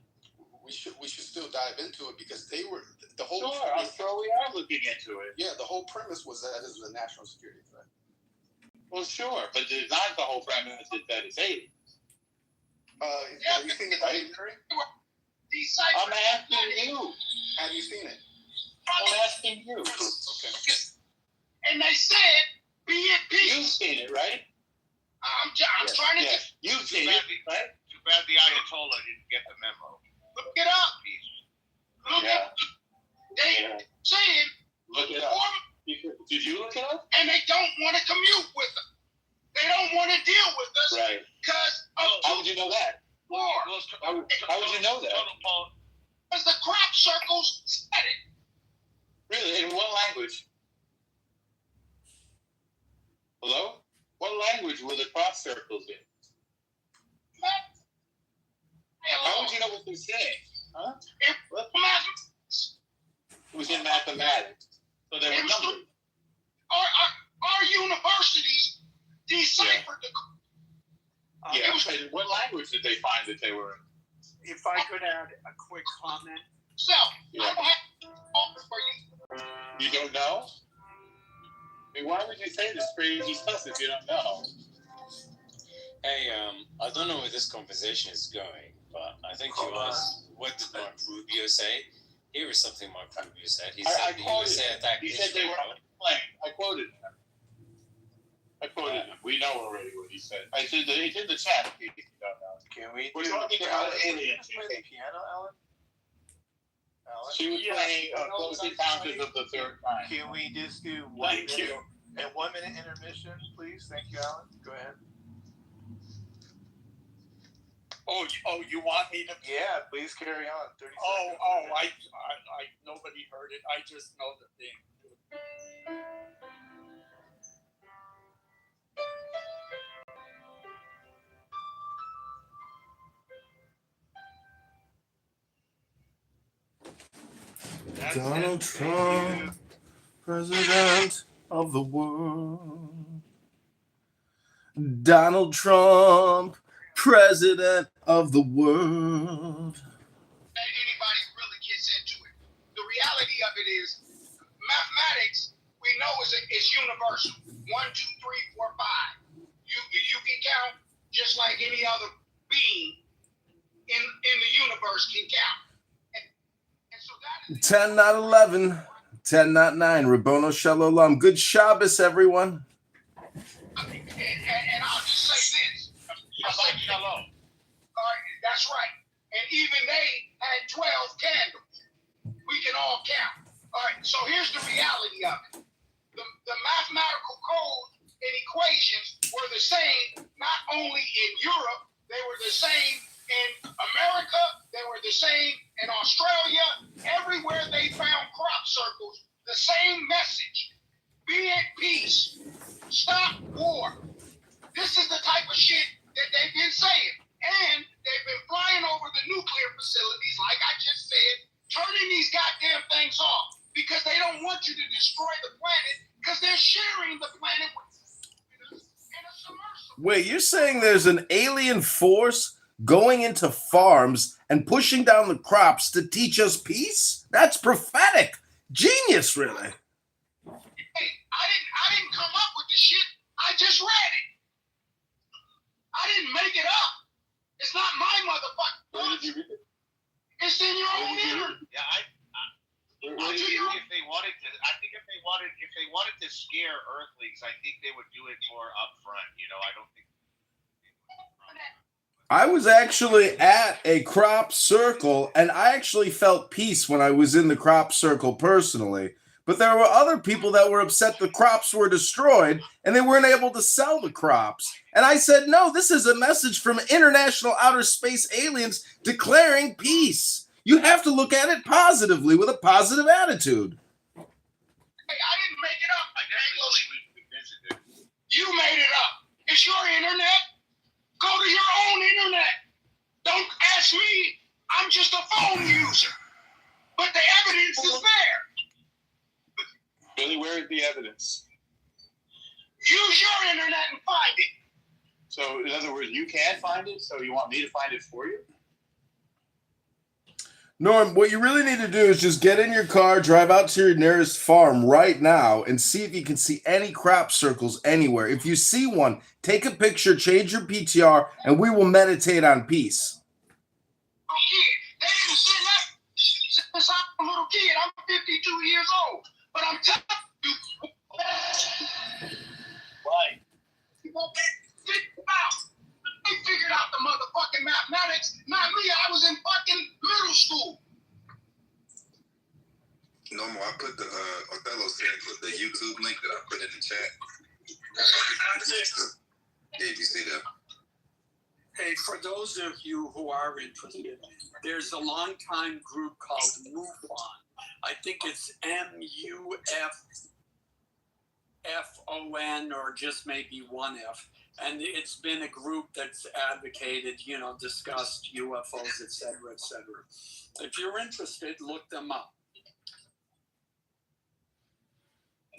We should still dive into it because they were the whole. Sure, I'm sure we are looking into it. Yeah, the whole premise was that it was a national security threat. Well, sure, but it's not the whole premise that it's aliens. Have you seen the documentary? I'm asking you. Have you seen it? I'm asking you. Okay. And they said, "Be at peace." You've seen it, right? I'm trying to. Yes. You've seen it, right? Too bad the Ayatollah didn't get the memo. Look it up. Look at. They saying Look it up. Did you look it up? And they don't want to commute with them. They don't want to deal with us. Right. Because how would you know that? War. How would you know that? Because the crop circles said it. Really? In what language? Hello? What language were the crop circles in? How would you know what they're saying? Huh? It was in mathematics. So they were numbers. Our universities deciphered the. Yeah. In what language did they find that they were in? If I could add a quick comment. So, yeah. I don't have for you. You don't know? I mean, why would you say this crazy stuff if you don't know? Hey, I don't know where this conversation is going, but I think you asked, what did Mark Rubio say? Here is something Mark Rubio said. He said the USA attacked He said they were on a plane. I quoted him. We know already what he said. It's in the chat. If you don't know. Can we? We're talking about aliens. Play the piano, Alan? She was playing Close Encounters of the Third Kind. Can we just do 1 minute and 1 minute intermission, please? Thank you, Alan. Go ahead. Oh, you want me to? Yeah, please carry on. 30 seconds. I nobody heard it. I just know the thing. Donald Trump, president of the world. Donald Trump, president of the world. Anybody really gets into it. The reality of it is, mathematics we know is universal. 1, 2, 3, 4, 5. You can count just like any other being in the universe can count. And so that is 10 not 11, 10 not 9. Rabono Shalom. Good Shabbos, everyone. And I'll just say this. Shabbat Shalom. All right, that's right. And even they had 12 candles. We can all count. All right, so here's the reality of it. The mathematical codes and equations were the same not only in Europe, they were the same in America, they were the same in Australia. Everywhere they found crop circles, the same message. Be at peace. Stop war. This is the type of shit that they've been saying. And they've been flying over the nuclear facilities, like I just said, turning these goddamn things off because they don't want you to destroy the planet because they're sharing the planet with us in a submersible. Wait, you're saying there's an alien force going into farms and pushing down the crops to teach us peace? That's prophetic. Genius, really. Hey, I didn't come up with the shit. I just read it. I didn't make it up. It's not my motherfucking book. It's in your own internet. Yeah, if they wanted to, I think if they wanted to scare Earthlings, I think they would do it more upfront. You know, I don't think. I was actually at a crop circle, and I actually felt peace when I was in the crop circle personally. But there were other people that were upset the crops were destroyed, and they weren't able to sell the crops. And I said, no, this is a message from international outer space aliens declaring peace. You have to look at it positively with a positive attitude. Hey, I didn't make it up. I definitely visited. You made it up. It's your internet. Go to your own internet. Don't ask me. I'm just a phone user. But the evidence is there. Billy, where is the evidence? Use your internet and find it. So, in other words, you can find it, so you want me to find it for you? Norm, what you really need to do is just get in your car, drive out to your nearest farm right now, and see if you can see any crop circles anywhere. If you see one, take a picture, change your PTR, and we will meditate on peace. Oh, yeah. They didn't say that since I'm a little kid. I'm 52 years old. But I'm telling you, right. They figured out the motherfucking mathematics. Not me. I was in fucking middle school. No more. I put the Othello with the YouTube link that I put in the chat. If you see that. Hey, for those of you who are interested, there's a long-time group called MUFON. I think it's MUFON or just maybe one F. And it's been a group that's advocated, discussed UFOs, et cetera, et cetera. If you're interested, look them up.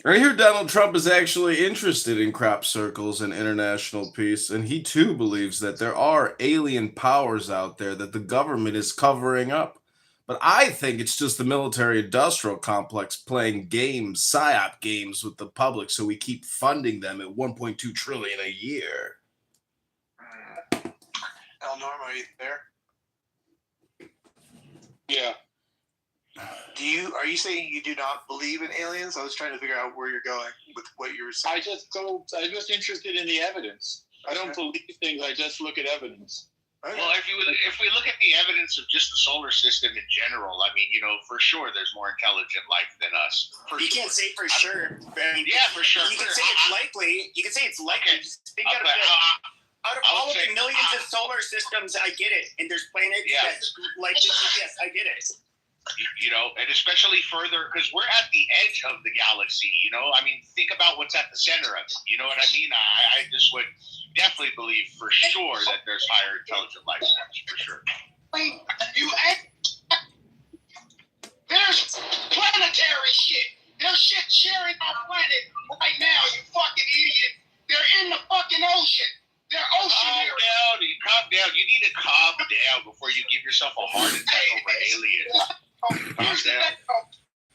I hear Donald Trump is actually interested in crop circles and international peace, and he too believes that there are alien powers out there that the government is covering up. But I think it's just the military-industrial complex playing games, psyop games with the public, so we keep funding them at $1.2 trillion a year. El Norm, are you there? Yeah. Are you saying you do not believe in aliens? I was trying to figure out where you're going with what you were saying. I'm just interested in the evidence. I don't believe things. I just look at evidence. Okay. Well, if we look at the evidence of just the solar system in general, I mean, for sure, there's more intelligent life than us. You can't say for sure. Yeah, for sure. You can say it's likely. You can say it's likely. Okay. Just think out of all of the millions of solar systems, I get it. And there's planets that likely. Yes, I get it. And especially further, because we're at the edge of the galaxy, I mean, think about what's at the center of it. You know what I mean? I just would definitely believe for sure that there's higher intelligent life forms, for sure. There's planetary shit. There's shit sharing our planet right now, you fucking idiot. They're in the fucking ocean. They're oceanary. Calm down. You need to calm down before you give yourself a heart attack over aliens.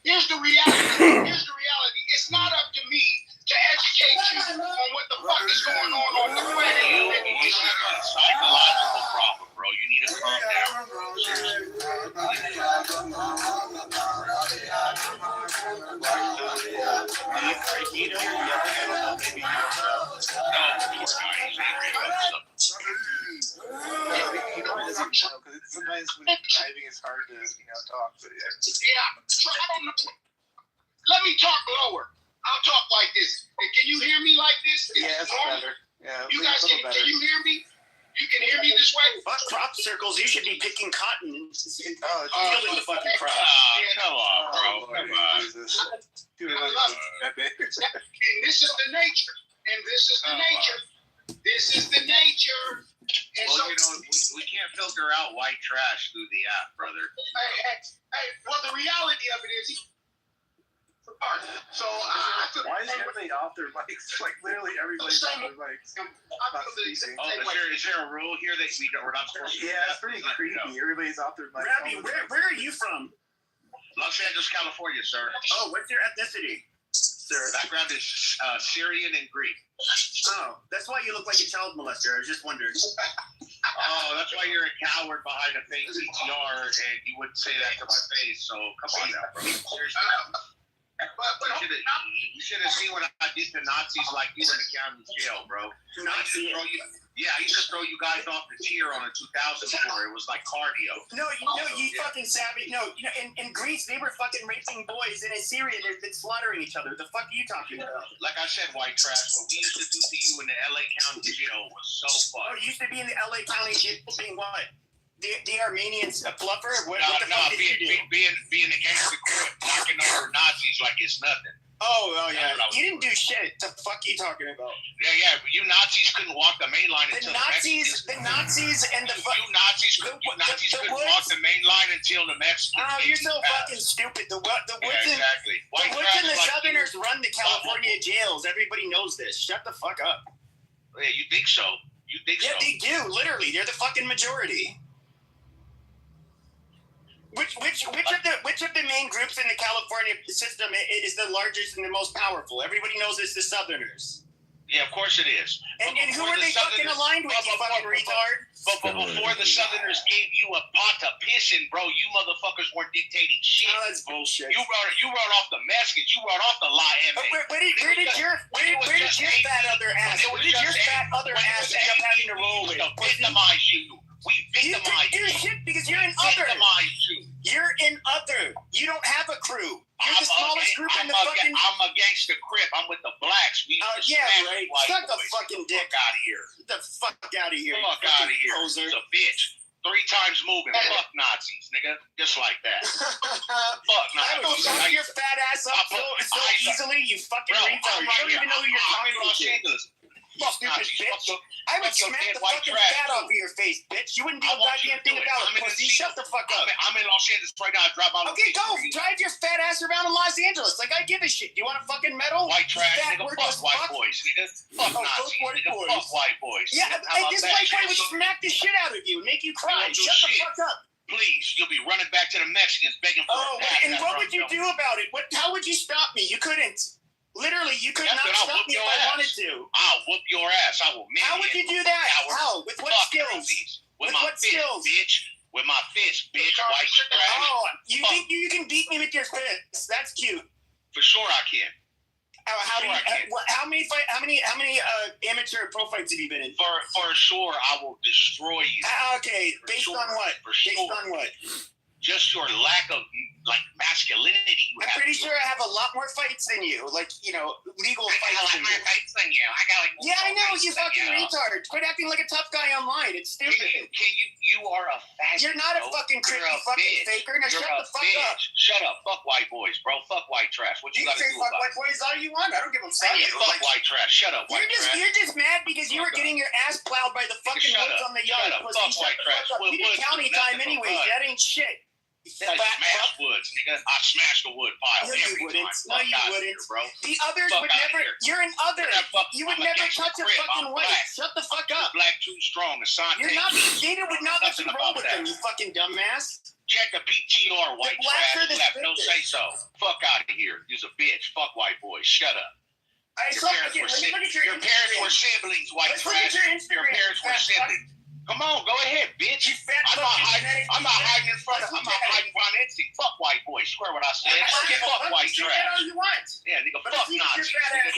Here's the reality. It's not up to me to educate you on what the fuck is going on the planet. You have a psychological problem, bro. You need to calm Sometimes when driving, it's hard to talk. But let me talk lower. I'll talk like this. Hey, can you hear me like this? It's better. Yeah, you guys can you hear me? You can hear me this way? Fuck crop circles. You should be picking cotton and stealing the fucking crop. Come on, bro. Come on. And this is the nature. This is the nature. And well, we can't filter out white trash through the app, brother. Well, the reality of it is, so why is everybody off their mics? Like literally everybody's off their mics. Is there a rule here that we're not supposed to? Yeah, it's pretty creepy. Everybody's off their mics. Rabbi, where are you from? Los Angeles, California, sir. Oh, what's your ethnicity? Sir, background is Syrian and Greek. Oh, that's why you look like a child molester. I was just wondering. Oh, that's why you're a coward behind a fake CTR, and you wouldn't say that to my face. So come on now, bro. Seriously. You should have seen what I did to Nazis like you in the county jail, bro. Nazi? I used to throw you guys off the tier on a 2000 tour. It was like cardio. No, you fucking savage. No, in Greece, they were fucking raping boys, and in Syria, they've been slaughtering each other. The fuck are you talking about? Like I said, white trash, what we used to do to you in the LA County jail was so fun. Oh, you used to be in the LA County jail being what? The Armenians a fluffer? What the fuck did you do? Being against the court, knocking over Nazis like it's nothing. Oh yeah. You didn't do shit. The fuck you talking about? Yeah. You Nazis couldn't walk the main line until the Nazis and the you Nazis couldn't walk the main line until the Mexicans. Oh, you're so fucking stupid. The woods exactly. The woods and the Southerners run the California jails. Everybody knows this. Shut the fuck up. Yeah, you think so? Yeah, they do. Literally, they're the fucking majority. Which of the main groups in the California system is the largest and the most powerful? Everybody knows it's the Southerners. Yeah, of course it is. And who are they fucking aligned with, you fucking retard? But before the Southerners gave you a pot to piss in, bro, you motherfuckers weren't dictating shit. Oh, that's bullshit. You wrote off the Mexicans. You wrote off the Latin. Where did your fat other ass end up having to roll with? Victimize you. We victimize you. Shit because you're an other. You're an other. You don't have a crew. You're the smallest group in I'm a gangster Crip. I'm with the blacks. We yeah, right. white Suck the boys. fucking dick. Fuck out of here. Get the fuck out of here. Fuck out of here. Poser. It's a bitch. 3 times moving. Fuck Nazis, nigga. Just like that. Fuck I will Nazis. fuck your fat ass up so easily, you fucking retard. You don't even know who you're talking to. Fuck Stupid Nazis. bitch. Fuck I would fuck your smack dead the white fucking trash, fat too. off of your face, bitch. You wouldn't do I a want you goddamn to thing do it. about I'm it, in pussy. the Shut the fuck up. I'm in Los Angeles right now. I drive out. Okay, go. Drive your fat ass around in Los Angeles. Like, I give a shit. You want a fucking medal? White trash, Fat nigga. worthless Fuck white fuck. boys, nigga. Fuck Nazis, nigga. Fuck white boys. Yeah, How about this that? white boy would smack the shit out of you, make you cry. Don't do Shut the shit. fuck up. Please, you'll be running back to the Mexicans begging for Oh, a pass. and what would you do about it? How would you stop me? You couldn't. Literally, you could not I'll stop whoop me if your I ass. wanted to. I'll whoop your ass. I will How would you do that? How? With what skills? With With my what fist, skills? bitch. With my fist, bitch. White trash. Oh, you think you can beat me with your fists? That's cute. For sure I can. How many amateur pro fights have you been in? For sure, I will destroy you. Okay, based on what? Based on what? Just your lack of masculinity. I'm pretty sure I have a lot more fights than you. Like, legal fights than you. Fights than you. I got Yeah, I know, you fucking retard. Quit acting like a tough guy online. It's stupid. You are a faggot. You're not a fucking creepy fucking faker. Now shut the fuck up. Shut up. Fuck white boys, bro. Fuck white trash. What you You gotta can say do fuck about white boys all you want. I don't give a fuck. Fuck white trash. Shut up, white trash. You're just mad because you were getting your ass plowed by the fucking woods on the yard. Fuck white trash. You did county time anyways. That ain't shit. I smash woods, nigga. I smash the wood pile No, every you wouldn't. time. No, you Fuck wouldn't. Here, bro. The others Fuck would outta never. here. You're an other. You would I'm never against touch the a crib. fucking I'm weight. black. Shut the fuck I'm up. Black too strong. Asante. You're not. Data would not let you Nothing roll about with that. them. You fucking dumbass. Check the PTR, white blacks are trash. the Left. No strictest. say so. Fuck out of here. You're a bitch. Fuck white boys. Shut up. Your parents were siblings, white Let's look at trash. your Instagram, Your parents were fat fuck. siblings. Come on, go ahead, bitch. I'm not hiding in front of. I'm not hiding behind anything. Fuck white boys. Swear what I said. Fuck white trash. Yeah, nigga. Fuck Nazis. Nigga,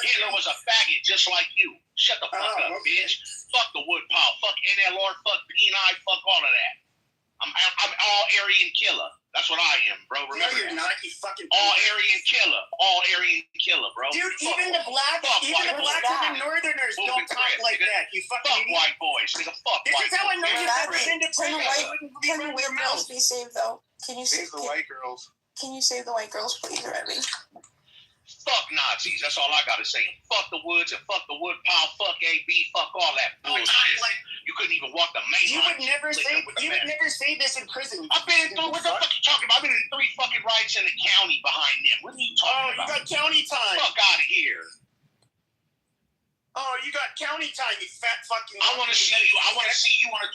Hitler was a faggot just like you. Shut the fuck up, bitch. Fuck the wood pile. Fuck NLR. Fuck BNI. Fuck all of that. I'm all Aryan killer. That's what I am, bro. Remember No, you're not. You fucking. all Aryan killer. All Aryan killer, bro. Dude, even the black and the northerners don't talk like that. You fucking fuck white boys. Nigga, fuck This white is how I know boys. you've never been to Can prison. the white girls be saved though? Can you Save the white girls. Can you save the white girls, please, Remy? Fuck Nazis. That's all I gotta say. And fuck the woods and fuck the wood pile. Fuck AB. Fuck all that bullshit. You couldn't even walk the main You line. would never say this in prison. I've been through. What the fuck you talking about? I've been in 3 fucking riots in the county behind them. What are you talking about? You got county time. Fuck out of here. Oh, you got county time, you fat fucking. I want to see you. I want to see you on a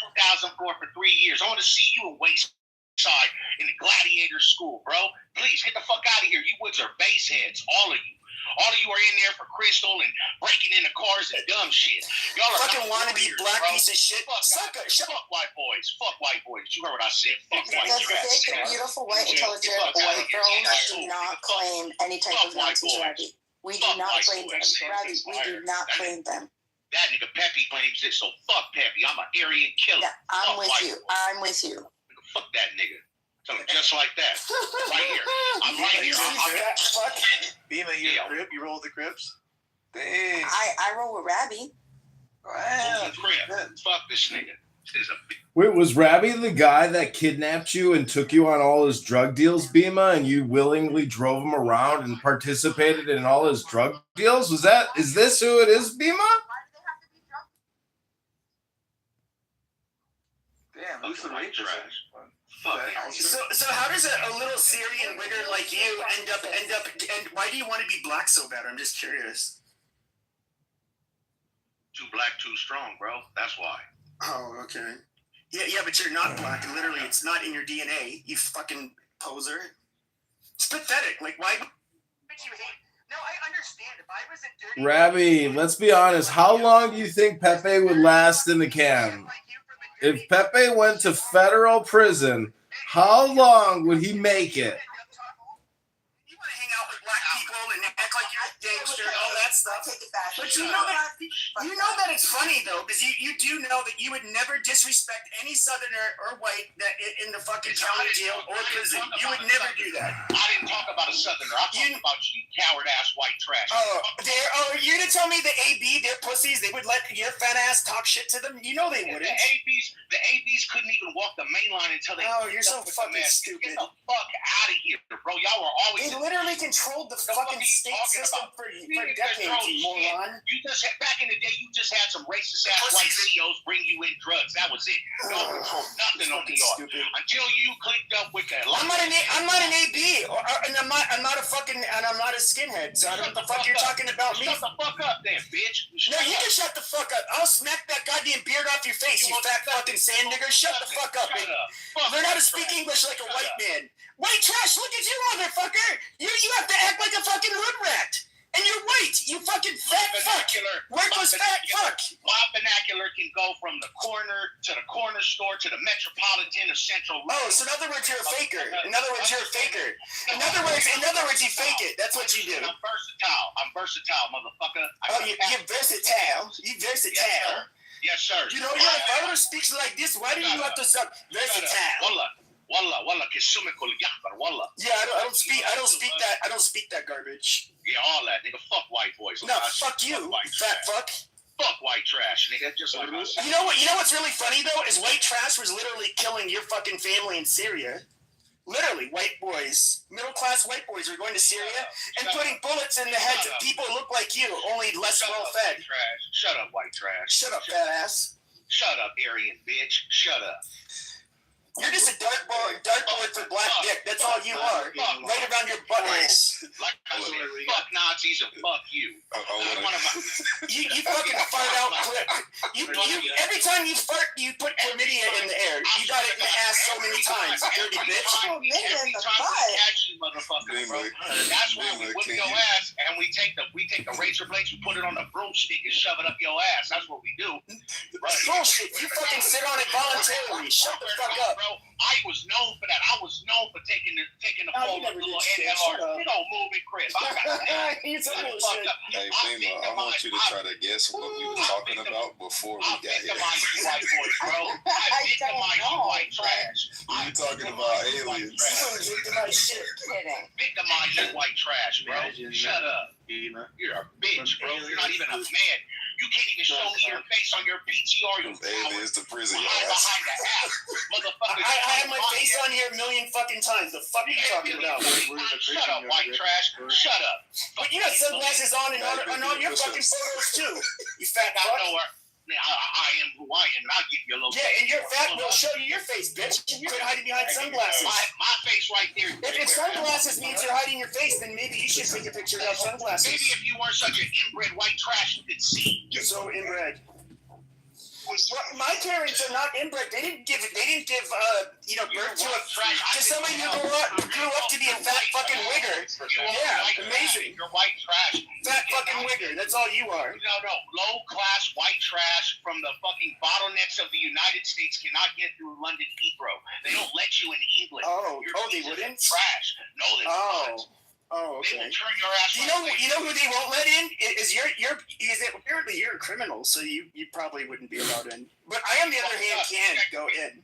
2004 for 3 years. I want to see you in Wayside in the Gladiator School, bro. Please get the fuck out of here. You woods are base heads, all of you. All of you are in there for crystal and breaking into cars and dumb shit. Y'all are fucking wannabe black piece of shit. Fuck white boys. Fuck white boys. You heard what I said. Fuck white The trash. thick, beautiful, white, intelligent white girls do not claim any type of Nazi Rabbit. We do not claim them. Rabbit, we do not claim them. That nigga Peppy claims it, so fuck Peppy. I'm an Aryan killer. Yeah, I'm fuck with white you. boys. I'm with you. Fuck that nigga. Tell him just like that. Right here. I'm right here. Bima, you Crip? You roll with the Crips? Dang. I roll with Rabby. Wow. Fuck this nigga. This is a Wait, was Rabby the guy that kidnapped you and took you on all his drug deals, Bima, and you willingly drove him around and participated in all his drug deals? Is this who it is, Bima? Damn, who's the right trash? So how does a little Syrian wigger like you end up and why do you want to be black so bad? I'm just curious. too black, too strong, bro. That's why. Oh, okay. Yeah, but you're not black. Literally, it's not in your DNA. You fucking poser. It's pathetic. Like, why would you hate? No, I understand. If I was a dirty Rabbi, let's be honest. How long do you think Pepe would last in the can? If Pepe went to federal prison, how long would he make it? you want to hang out with black people and act like you're a gangster and all that stuff? stuff. Take it back. But you know that it's funny though, because you do know that you would never disrespect any Southerner or white that in the fucking county jail or prison. You would never do that. I didn't talk about a Southerner. I'm talking about you coward ass white trash. You're gonna tell me the AB, they're pussies, they would let your fat ass talk shit to them? You know they wouldn't. The ABs couldn't even walk the main line until they. Oh, you're so fucking stupid. Get the fuck out of here, bro. Y'all were always. They literally controlled the fucking state system for decades, you moron. You just back in the day, you just had some racist ass white CEOs bring you in drugs. That was it. No control, nothing on New York. Until you clicked up with that. I'm not an AB, and I'm not a fucking, and I'm not a skinhead. So I don't know what the fuck you're talking about me. Shut the fuck up, then, bitch. No, you can shut the fuck up. I'll smack that goddamn beard off your face, you fat fucking sand nigger. Shut the fuck up. Learn how to speak English like a white man. White trash, look at you, motherfucker. You have to act like a fucking hood rat. And you're white, you fucking fat fuck. Worthless fat fuck. My vernacular can go from the corner to the corner store to the metropolitan of Central. Oh, so in other words, you're a faker. In other words, you're a faker. In other words, you fake it. That's what you do. I'm versatile, motherfucker. You're versatile. You're versatile. Yes, sir. You know, your father speaks like this. Why do you have to sound versatile? Wallah, kisumikul yakbar, wallah. Yeah, I don't speak that garbage. Yeah, all that, nigga. Fuck white boys. No, fuck you, fat fuck. Fuck white trash, nigga. Just like us. You know what's really funny though is white trash was literally killing your fucking family in Syria. Literally, white boys, middle class white boys are going to Syria and putting bullets in the heads of people who look like you, only less well fed. Shut up, white trash. Shut up, fat ass. Shut up, Aryan bitch. Shut up. You're just a dartboard for black dick. That's all you are. Right around your buttholes. Like I said, fuck Nazis and fuck you. You fucking fart out clip. Every time you fart, you put chlamydia in the air. You got it in the ass so many times, dirty bitch. Every time we catch you, motherfucker, bro. That's why we whip your ass and we take the razor blades, we put it on the broomstick and shove it up your ass. That's what we do. Bullshit. You fucking sit on it voluntarily. Shut the fuck up. I was known for that. I was known for taking the phone with the little NLR. You don't move it, Chris. Hey, Fema, I want you to try to guess what we were talking about before we got here. White boys, bro. I victimize you, white trash. We were talking about aliens. Victimize you, white trash, bro. Shut up. You're a bitch, bro. You're not even a man. You can't even show me your face on your PTR. You aliens to prison. behind the ass, motherfucker. I have my face on here a million fucking times. The fuck are you talking about? Shut up, white trash. Shut up. But you got sunglasses on and all your fucking photos too. You fat fuck. I am who I am, and I'll give you a little. Yeah, and your fat will show you your face, bitch. You're hiding behind sunglasses. My face right there. If sunglasses means you're hiding your face, then maybe you should take a picture of sunglasses. Maybe if you weren't such an inbred white trash, you could see. You're so inbred. My parents are not inbred. They didn't give birth to somebody who grew up to be a fat fucking wigger. Yeah, amazing. You're white trash. Fat fucking wigger. That's all you are. No. Low class white trash from the fucking bottlenecks of the United States cannot get through London Heathrow. They don't let you in England. They wouldn't? Trash. No, they won't. Oh, okay. They will turn your ass. You know who they won't let in is apparently you're a criminal, so you probably wouldn't be allowed in. But I, on the other hand, can go in.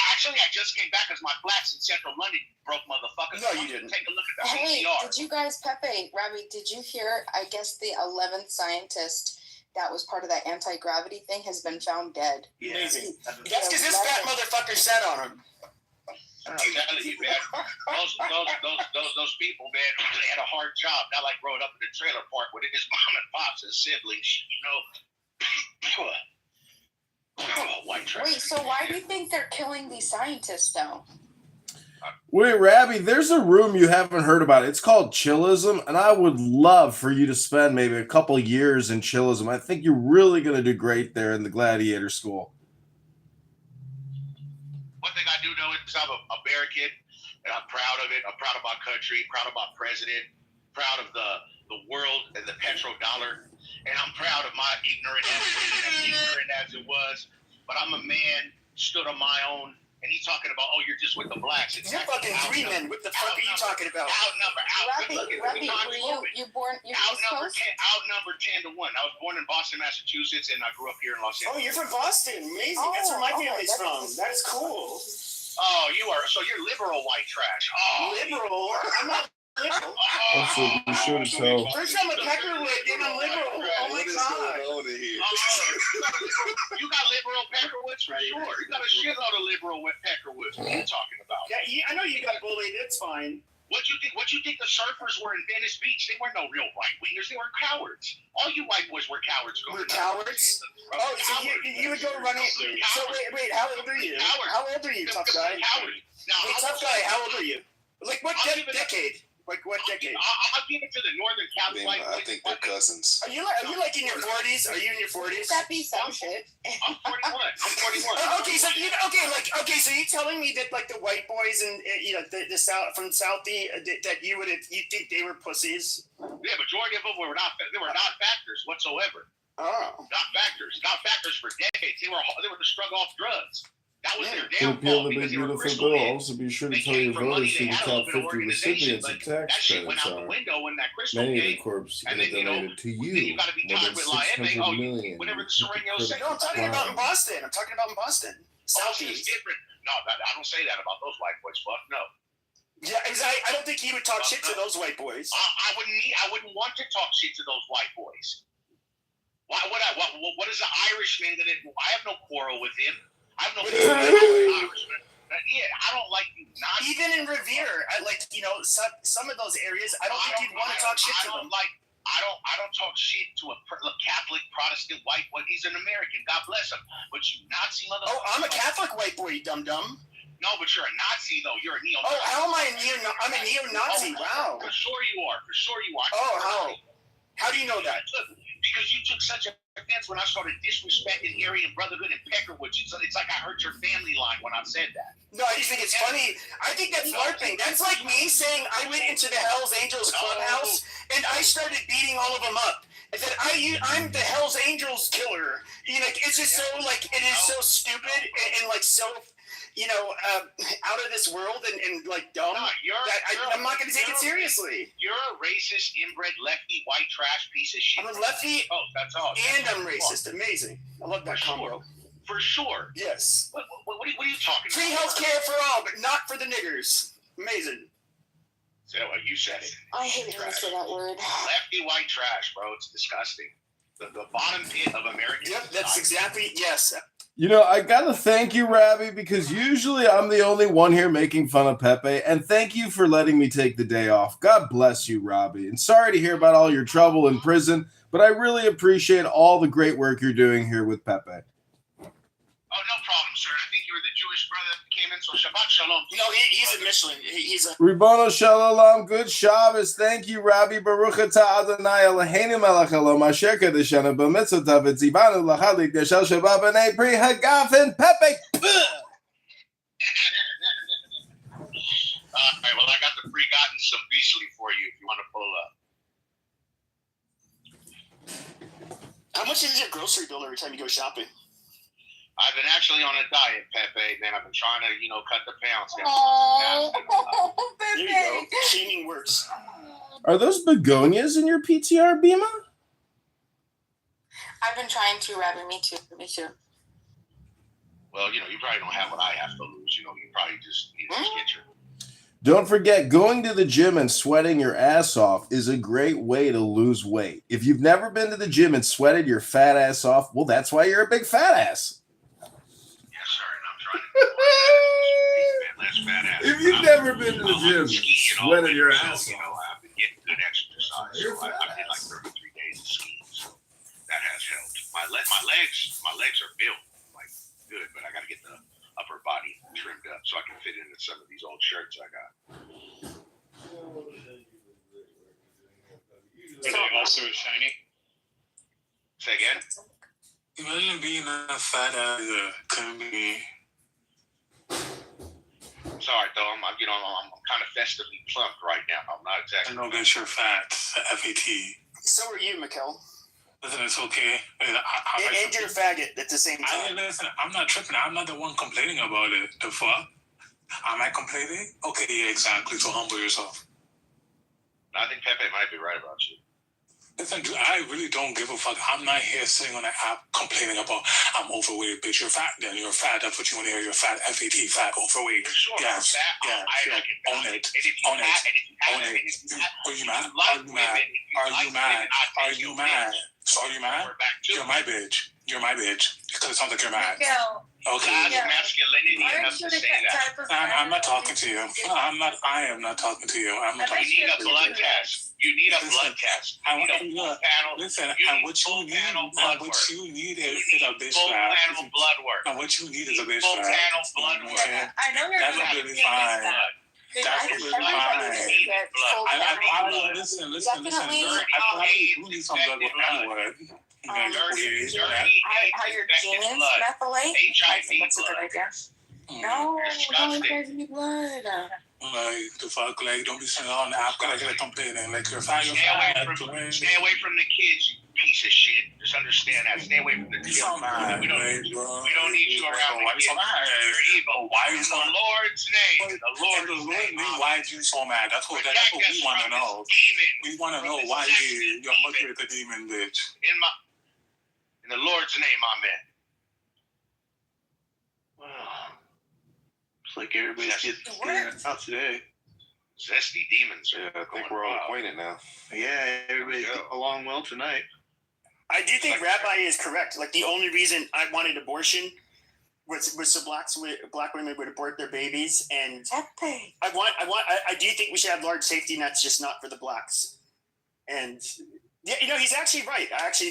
Actually, I just came back because my flats in Central London broke, motherfucker. No, you didn't. Take a look at the Hey, PCR. did you guys, Pepe, Ravi, did you hear? I guess the 11th scientist that was part of that anti-gravity thing has been found dead. Yeah. Amazing. That's because this fat motherfucker sat on him. I'm telling you, man, those people, man, they had a hard job. Not like growing up in a trailer park with his mom and pops and siblings, white trash. Wait, so why do you think they're killing these scientists, though? Wait, Rabbi, there's a room you haven't heard about. It's called Chillism, and I would love for you to spend maybe a couple years in Chillism. I think you're really going to do great there in the Gladiator School. One thing I do know is I'm a American, and I'm proud of it. I'm proud of my country, proud of my president, proud of the world and the petrodollar, and I'm proud of my ignorant as it was. But I'm a man, stood on my own and he's talking about, oh, you're just with the blacks. You're fucking 3 men. What the fuck are you talking about? Robbie, were you born? You outnumbered 10 to 1. I was born in Boston, Massachusetts, and I grew up here in Los Angeles. Oh, you're from Boston. Amazing. That's where my family's from. That's cool. Oh, you are. So you're liberal white trash. Oh, liberal? I'm not liberal. Also, be sure to tell. First, I'm a Peckerwood, then I'm liberal. Oh my god. You got liberal Peckerwoods for sure. You got a shitload of liberal Peckerwoods. What are you talking about? Yeah, I know you got bullied. It's fine. What you think the surfers were in Venice Beach? They were no real right wingers. They were cowards. All you white boys were cowards. We're cowards? Oh, so you would go running. So wait, how old are you? How old are you, tough guy? Hey, tough guy, how old are you? Like what decade? Like what decade? I'll give it to the Northern Cali white boys. I think they're cousins. Are you like in your 40s? Are you in your 40s? That'd be some shit. I'm 41. Okay, so you're telling me that like the white boys and the South from Southie that you think they were pussies? Yeah, majority of them were not. They were not factors whatsoever. Oh. Not factors for decades. They were strung off drugs. That was their To downfall appeal the because big they were beautiful crystal bill, heads. also be sure to They tell came your for voters money. who They the had a top little 50 organization, recipients of but tax that shit went credits out the are. window when that crystal Many of came. the corps And have then, donated to then you you got to be more tied than with La 600 million. whatever the Sereno said. No, I'm talking about in Boston. I'm talking about in Boston. Southeast. Different. No, I don't say that about those white boys. Fuck no. Yeah, I don't think he would talk shit to those white boys. I wouldn't want to talk shit to those white boys. Why would I? What is an Irishman that I have no quarrel with him. I have no quarrel with an Irishman. Yeah, I don't like you. Even in Revere, some of those areas, I don't think you'd want to talk shit to them. I don't talk shit to a Catholic Protestant white boy. He's an American. God bless him. But you Nazi motherfucker. Oh, I'm a Catholic white boy, you dum dum. No, but you're a Nazi though. You're a neo-Nazi. Oh, how am I I'm a neo-Nazi? Wow. For sure you are. Oh, how? How do you know that? Because you took such offense when I started disrespecting Aryan Brotherhood and Peckerwood. It's like I hurt your family line when I said that. No, I just think it's funny. I think that's LARPing. That's like me saying I went into the Hells Angels clubhouse and I started beating all of them up. And that I'm the Hells Angels killer. It's just so it is so stupid and like so out of this world and like dumb. No, I'm not going to take it seriously. You're a racist, inbred, lefty, white trash piece of shit. I'm a lefty. Oh, that's all. And I'm racist. Amazing. I love that combo. For sure. Yes. What are you talking Free about? health care for all, but not for the niggers. Amazing. So you said it. I hate when you say that word. Lefty white trash, bro. It's disgusting. The bottom pit of American. Yep, that's exactly yes. I gotta thank you, Rabbi, because usually I'm the only one here making fun of Pepe, and thank you for letting me take the day off. God bless you, Rabbi, and sorry to hear about all your trouble in prison, but I really appreciate all the great work you're doing here with Pepe. Oh, no problem, sir. I think you were the Jewish brother that came in, so Shabbat Shalom. No, he's a Michelin. He's a... Ribono Shalom, good Shabbos. Thank you, Rabbi. Baruch atah Adonai Eloheinu melech haolam asher kadeshanu b'mitzvotav v'tzivanu l'chalik yashel shabbat b'nei pri hagafen Pepe. All right, well, I got the pre-gotten some beastly for you if you want to pull up. How much is your grocery bill every time you go shopping? I've been actually on a diet, Pepe, man. I've been trying to, cut the pounds down. Oh, there you go. Shaming works. Are those begonias in your PTR, Bima? I've been trying to, Rabbi. Me too. Well, you probably don't have what I have to lose. You probably just get your... Don't forget, going to the gym and sweating your ass off is a great way to lose weight. If you've never been to the gym and sweated your fat ass off, well, that's why you're a big fat ass. If you've never been to the gym, sweating your ass off. I've been getting good exercise. So I did like 33 days of skiing, so that has helped. My legs are built like good, but I got to get the upper body trimmed up so I can fit into some of these old shirts I got. Are they also shiny? Say again? Imagine being a fat ass couldn't be. Sorry, though. I'm kind of festively plump right now. I'm not exactly. I know that you're fat. FAT. So are you, Mikkel. Listen, it's okay. And you're a faggot at the same time. Listen, I'm not tripping. I'm not the one complaining about it. The fuck? Am I complaining? Okay, yeah, exactly. So humble yourself. I think Pepe might be right about you. Listen, dude, I really don't give a fuck. I'm not here sitting on the app complaining about I'm overweight, bitch. You're fat, then you're fat. That's what you want to hear. You're fat, FAT, fat, overweight. Sure, yes, fat. yeah, I sure. Own it. Own it. Own it. Are you mad? Are you mad? Are you mad? Are you mad? So are you mad? You're my bitch. You're my bitch. Because it sounds like you're mad. Okay. Masculinity enough to say that. I'm not talking to you. I am not talking to you. I'm not talking to you. You need a blood test. You need a blood test. You need a full panel. Listen, and what you need is a bitch slap. Full panel blood work. And what you need is a bitch slap. Full panel blood work. I know you're That's really fine. That's really fine. Listen. I do need some blood work anyway. Are your genes methylate? That's a good idea. No, don't give me blood. Like the fuck, like don't be saying on the app like complaining, like you're fine. Stay away from the kids, you piece of shit. Just understand that. Stay away from the kids. We don't need you around the kids. You're evil. Why are you in the Lord's name? In the Lord's name. Why are you so mad? That's what we want to know. We want to know why you're looking at the demon, bitch. In the Lord's name, amen. Wow. It's like everybody's getting out today. Zesty demons. Yeah, I think we're all acquainted now. Yeah, everybody's along well tonight. I do think Rabbi is correct. Like the only reason I wanted abortion was so black women would abort their babies, and I do think we should have large safety nets, just not for the blacks. And yeah, he's actually right. That's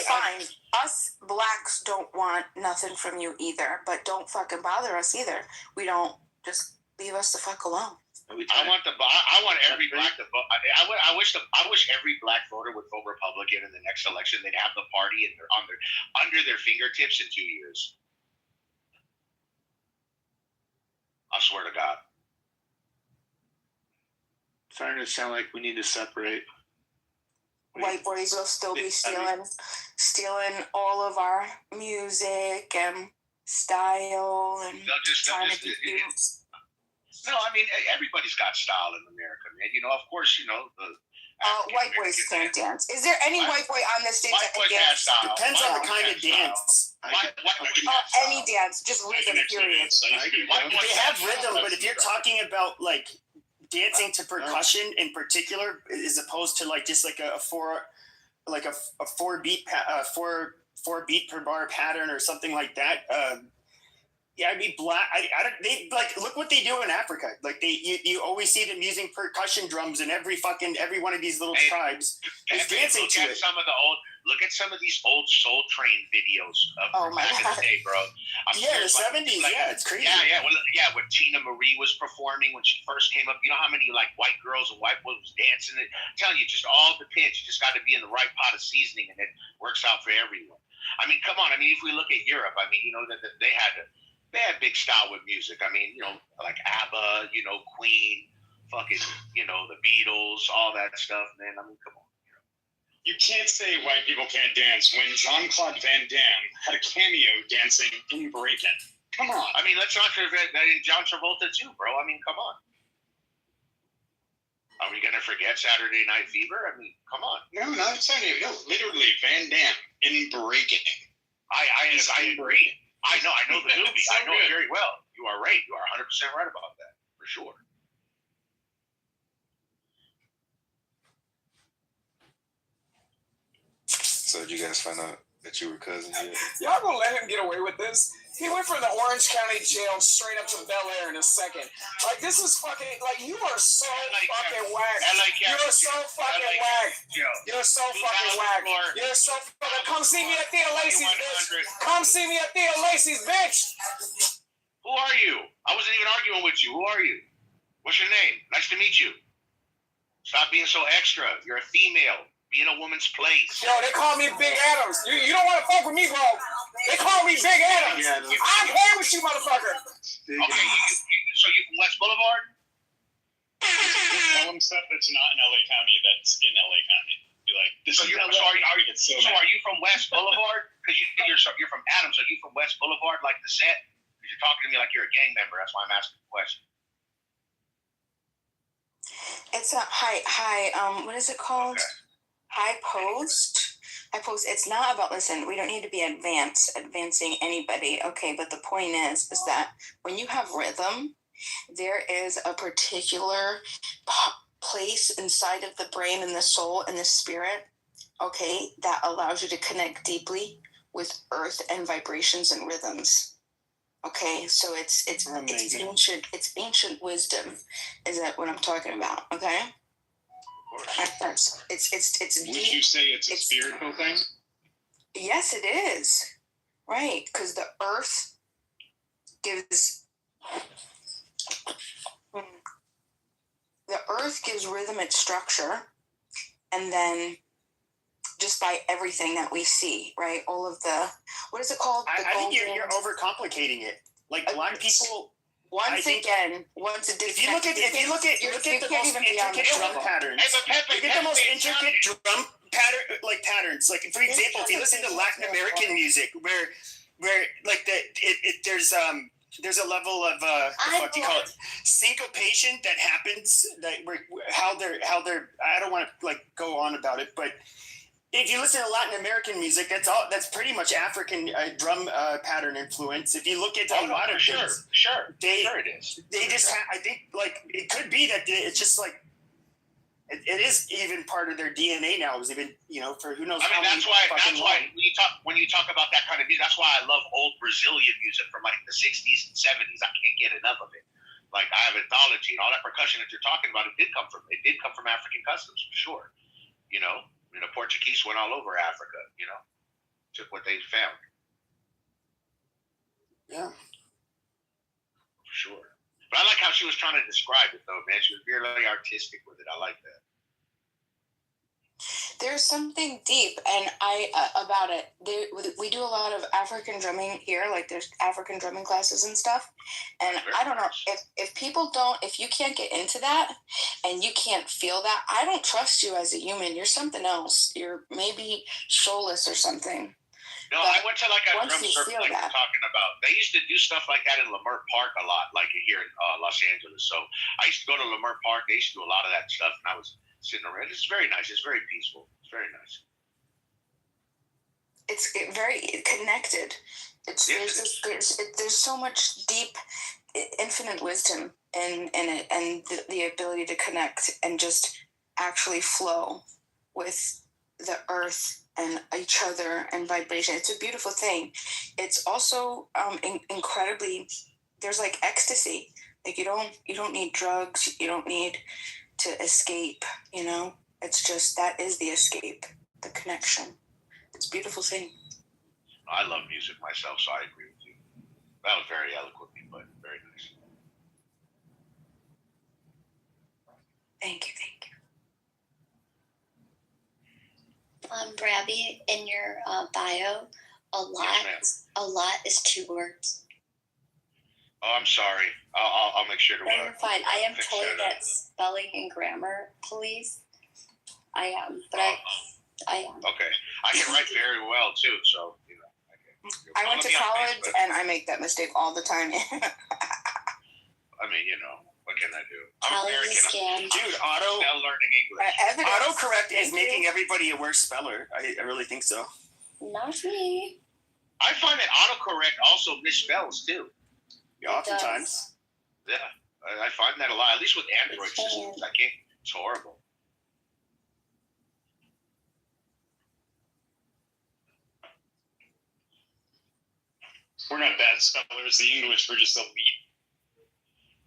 fine. Us blacks don't want nothing from you either, but don't fucking bother us either. We don't, just leave us the fuck alone. I want every black to vote. I wish every black voter would vote Republican in the next election. They'd have the party and they're under their fingertips in 2 years. I swear to God. It's starting to sound like we need to separate. White boys will still be stealing all of our music and style and trying to be cute. No, I mean everybody's got style in America, man. Of course, the white boys can't dance. Is there any white boy on this stage that can dance? Depends on the kind of dance. Any dance, just rhythm, period. They have rhythm, but if you're talking about like dancing to percussion in particular, as opposed to like just like a four beat per bar pattern or something like that. I'd be black. They like look what they do in Africa. Like you always see them using percussion drums in every one of these little tribes. Is dancing to it. Look at some of these old Soul Train videos of back in the day, bro. The 70s. It's crazy. When Tina Marie was performing when she first came up, you know how many like white girls and white boys was dancing? I'm telling you, just all depends. You just got to be in the right pot of seasoning, and it works out for everyone. I mean, come on. I mean, if we look at Europe, I mean, that they had big style with music. I mean, like ABBA, Queen, fucking, the Beatles, all that stuff, man. I mean, come on. You can't say white people can't dance when Jean-Claude Van Damme had a cameo dancing in Breaking. Come on. I mean, let's not forget that in John Travolta too, bro. I mean, come on. Are we going to forget Saturday Night Fever? I mean, come on. No, not Saturday. No, literally Van Damme in Breaking. I agree. I know the movie. I know it very well. You are right. You are 100% right about that, for sure. So did you guys find out that you were cousins yet? Y'all gonna let him get away with this? He went from the Orange County jail straight up to Bel Air in a second. Like, this is fucking, like, you are so fucking whack. You're so fucking whack. You're so fucking whack. You're so fucking, come see me at Thea Lacey's, bitch. Come see me at Thea Lacey's, bitch. Who are you? I wasn't even arguing with you. Who are you? What's your name? Nice to meet you. Stop being so extra. You're a female. Be in a woman's place. Yo, they call me Big Adams. You don't want to fuck with me, bro. They call me Big Adams. I'm here with you, motherfucker. Okay, so you from West Boulevard? Tell them stuff that's not in LA County that's in LA County. be like, "This So is you're not so so are you from West Boulevard? Because you're from Adams. Are you from West Boulevard, like the set? Because you're talking to me like you're a gang member. That's why I'm asking the question. It's a high. What is it called? Okay. High post. High post. It's not about. Listen, we don't need to be advancing anybody. Okay, but the point is that when you have rhythm, there is a particular place inside of the brain and the soul and the spirit. Okay, that allows you to connect deeply with earth and vibrations and rhythms. Okay, so it's ancient wisdom. Is that what I'm talking about? Okay, it's would deep. you say it's a spiritual thing? Yes, it is. Right, because the earth gives rhythm its structure, and then just by everything that we see, right? All of the, what is it called? I think you're overcomplicating it. Like black people. If you look at the most intricate drum patterns, look at the most intricate drum patterns. Like for example, if you listen to Latin American music, where like there's a level of what do you call it, syncopation that happens, that how they're I don't want to like go on about it, but if you listen to Latin American music, that's pretty much African drum pattern influence. If you look at a lot of things, it is. They just I think like it could be that it's just like it is even part of their DNA now. Is even for who knows. I mean, that's why when you talk about that kind of music, that's why I love old Brazilian music from like the 60s and 70s. I can't get enough of it. Like I have anthology and all that percussion that you're talking about. It did come from African customs for sure. Portuguese went all over Africa. Took what they found. Yeah, for sure. But I like how she was trying to describe it, though, man. She was really artistic with it. I like that. There's something deep, and about it. We do a lot of African drumming here. Like there's African drumming classes and stuff. And I don't know if you can't get into that and you can't feel that. I don't trust you as a human. You're something else. You're maybe soulless or something. No, I went to like a drum circle like you're talking about. They used to do stuff like that in Leimert Park a lot, like here in Los Angeles. So I used to go to Leimert Park. They used to do a lot of that stuff, and I was sitting around. It's very nice. It's very peaceful. It's very nice. It's very connected. There's so much deep, infinite wisdom in it, and the ability to connect and just actually flow with the earth and each other and vibration. It's a beautiful thing. It's also incredibly. There's like ecstasy. Like you don't need drugs. You don't need to escape. It's just that is the escape, the connection. It's a beautiful thing. I love music myself, so I agree with you. That was very eloquently, but very nice. Thank you. Brabby, in your bio, a lot is 2 words. Oh, I'm sorry. I'll make sure to. No, you're fine. I am totally that spelling and grammar police. I am, but I am. Okay, I can write very well too, so I went to college and I make that mistake all the time. I mean, what can I do? I'm American. Dude, learning English. Autocorrect is making everybody a worse speller. I really think so. Not me. I find that autocorrect also misspells too. Yeah, oftentimes. Yeah, I find that a lot. At least with Android systems, I can't. It's horrible. We're not bad spellers. The English were just elite.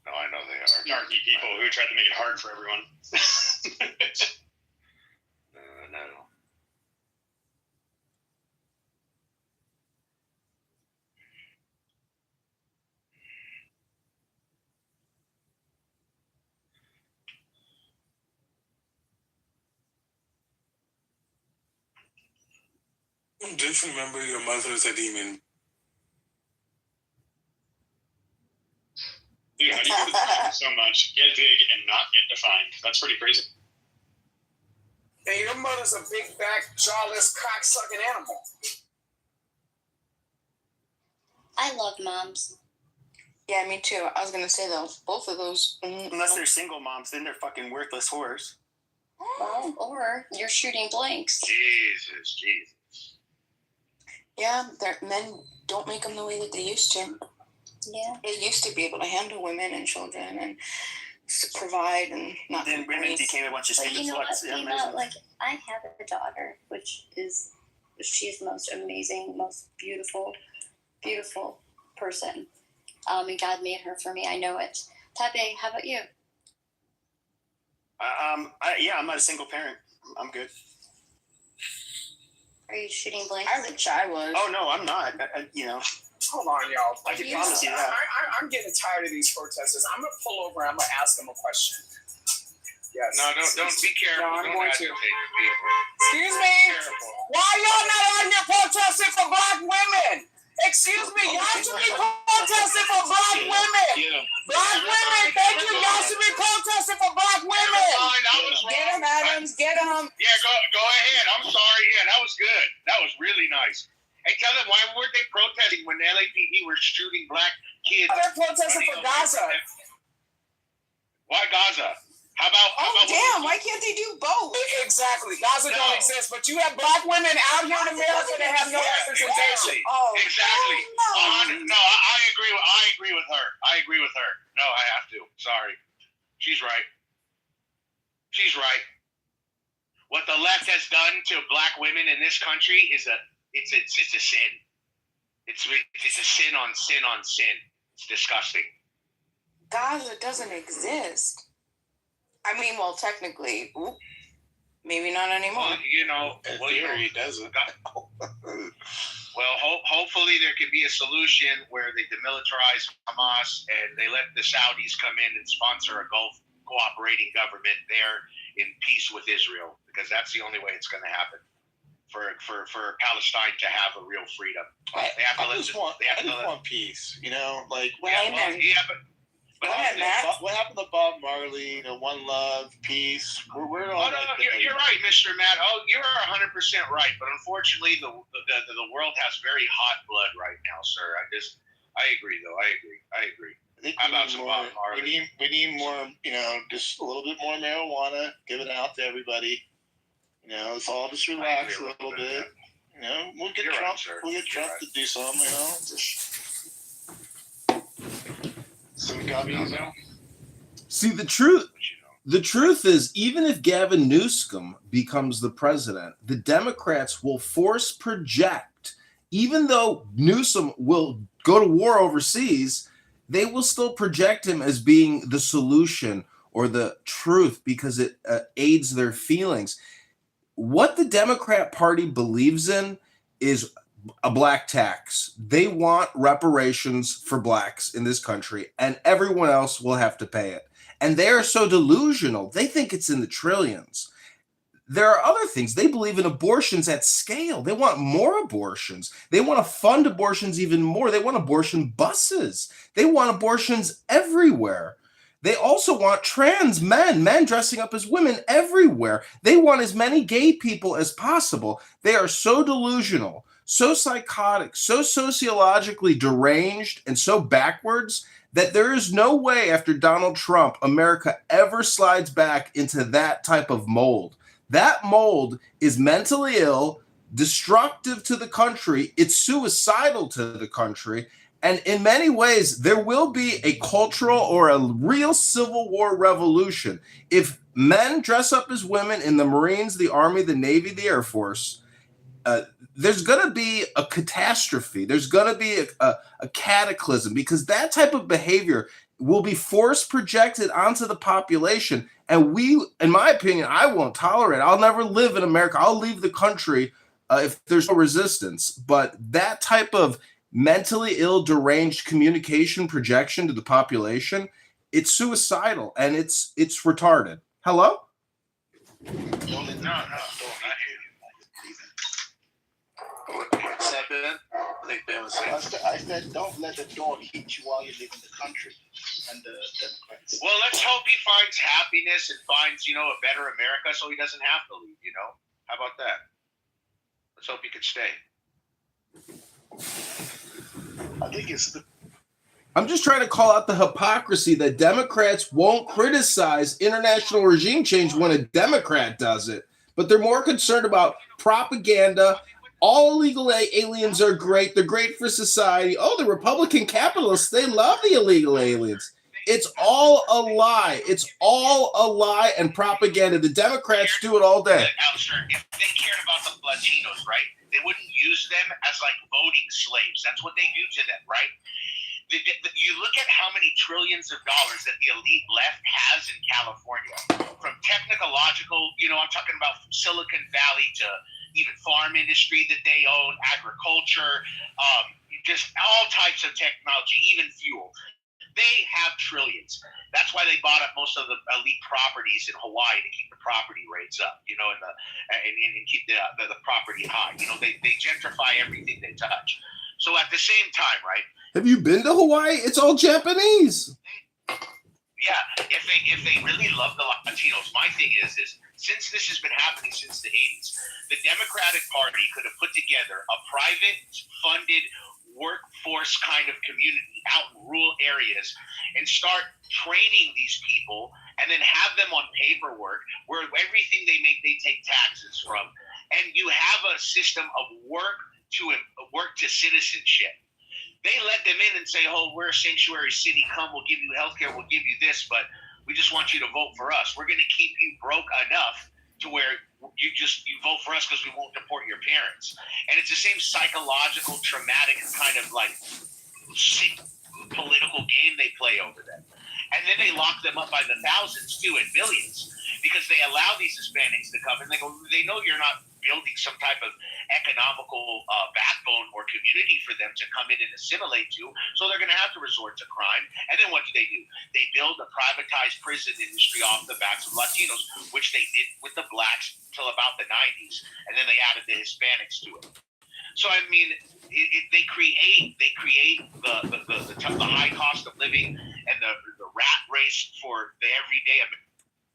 No, I know they are. Snarky people who tried to make it hard for everyone. No. Just remember your mother's a demon. Dude, how do you define so much, get big, and not get defined? That's pretty crazy. And your mother's a big back, jawless, cock-sucking animal. I love moms. Yeah, me too. I was gonna say those. Both of those. Unless they're single moms, then they're fucking worthless whores. Well, or you're shooting blanks. Jesus. Yeah, men don't make them the way that they used to. Yeah. They used to be able to handle women and children and provide and not. Then women became a bunch of stupid sluts. Like I have a daughter, she's the most amazing, most beautiful person. And God made her for me. I know it. Tabe, how about you? I'm not a single parent. I'm good. Are you shooting blanks? I wish I was. Oh no, I'm not. Hold on, y'all. I can promise you that. I'm getting tired of these protesters. I'm gonna pull over and I'm gonna ask them a question. Yes. No, don't be careful. No, I'm Don't going to. agitate people. Excuse me. Why y'all not out here protesting for black women? Excuse me, y'all should be protesting for black women. Black women, thank you. Y'all should be protesting for black women. Get them, Adams. Get them. Yeah, go ahead. I'm sorry. Yeah, that was good. That was really nice. Hey, tell them, why weren't they protesting when the LAPD were shooting black kids? They're protesting for Gaza. Why Gaza? How about damn, why can't they do both? Exactly. Gaza don't exist, but you have black women out here in America that have no representation. Exactly. No. No, I agree with her. I agree with her. No, I have to. Sorry. She's right. What the left has done to black women in this country is it's a sin. It's a sin on sin on sin. It's disgusting. Gaza doesn't exist. I mean, well, technically, maybe not anymore. Well, he doesn't. Well, hopefully there can be a solution where they demilitarize Hamas and they let the Saudis come in and sponsor a Gulf cooperating government there in peace with Israel, because that's the only way it's going to happen for Palestine to have a real freedom. I just want peace. What happened to Bob Marley? One love, peace. We're all. You're right, Mr. Matt. Oh, you're 100% right. But unfortunately, the world has very hot blood right now, sir. I agree, though. I agree. How about some Bob Marley? We need more. Just a little bit more marijuana. Give it out to everybody. Let's all just relax a little bit. We'll get Trump. We'll get Trump to do something. See, the truth is, even if Gavin Newsom becomes the president, the Democrats will force project, even though Newsom will go to war overseas, they will still project him as being the solution or the truth because it aids their feelings. What the Democrat Party believes in is a black tax. They want reparations for blacks in this country, and everyone else will have to pay it. And they are so delusional. They think it's in the trillions. There are other things. They believe in abortions at scale. They want more abortions. They want to fund abortions even more. They want abortion buses. They want abortions everywhere. They also want trans men dressing up as women everywhere. They want as many gay people as possible. They are so delusional, so psychotic, so sociologically deranged, and so backwards that there is no way after Donald Trump, America ever slides back into that type of mold. That mold is mentally ill, destructive to the country. It's suicidal to the country. And in many ways, there will be a cultural or a real Civil War revolution. If men dress up as women in the Marines, the Army, the Navy, the Air Force, there's going to be a catastrophe. There's going to be a cataclysm, because that type of behavior will be force projected onto the population. And we, in my opinion, I won't tolerate it. I'll never live in America. I'll leave the country if there's no resistance. But that type of mentally ill, deranged communication projection to the population, it's suicidal and it's retarded. Hello? No. What's that, Ben? I think Ben was saying. I said, don't let the dog eat you while you live in the country. and the Democrats. Well, let's hope he finds happiness and finds, a better America so he doesn't have to leave, How about that? Let's hope he could stay. I think it's I'm just trying to call out the hypocrisy that Democrats won't criticize international regime change when a Democrat does it, but they're more concerned about propaganda. All illegal aliens are great. They're great for society. Oh, the Republican capitalists, they love the illegal aliens. It's all a lie. It's all a lie and propaganda. The Democrats do it all day. Alistair, if they cared about the Latinos, right, they wouldn't use them as like voting slaves. That's what they do to them, right? You look at how many trillions of dollars that the elite left has in California, from technological, I'm talking about from Silicon Valley to even farm industry that they own, agriculture, just all types of technology, even fuel. They have trillions. That's why they bought up most of the elite properties in Hawaii to keep the property rates up, and keep the property high. They gentrify everything they touch. So at the same time, right? Have you been to Hawaii? It's all Japanese. Yeah, if they really love the Latinos, my thing is since this has been happening since the 80s, the Democratic Party could have put together a private funded workforce kind of community out in rural areas and start training these people and then have them on paperwork where everything they make they take taxes from, and you have a system of work to citizenship. They let them in and say, oh, we're a sanctuary city, come, we'll give you healthcare, we'll give you this, but we just want you to vote for us. We're going to keep you broke enough to where you vote for us because we won't deport your parents. And it's the same psychological, traumatic kind of like sick political game they play over them. And then they lock them up by the thousands too, and millions, because they allow these Hispanics to come and they know you're not building some type of economical backbone or community for them to come in and assimilate to, so they're going to have to resort to crime. And then what do? They build a privatized prison industry off the backs of Latinos, which they did with the blacks till about the 90s, and then they added the Hispanics to it. So I mean, they create the high cost of living and the rat race for the everyday American.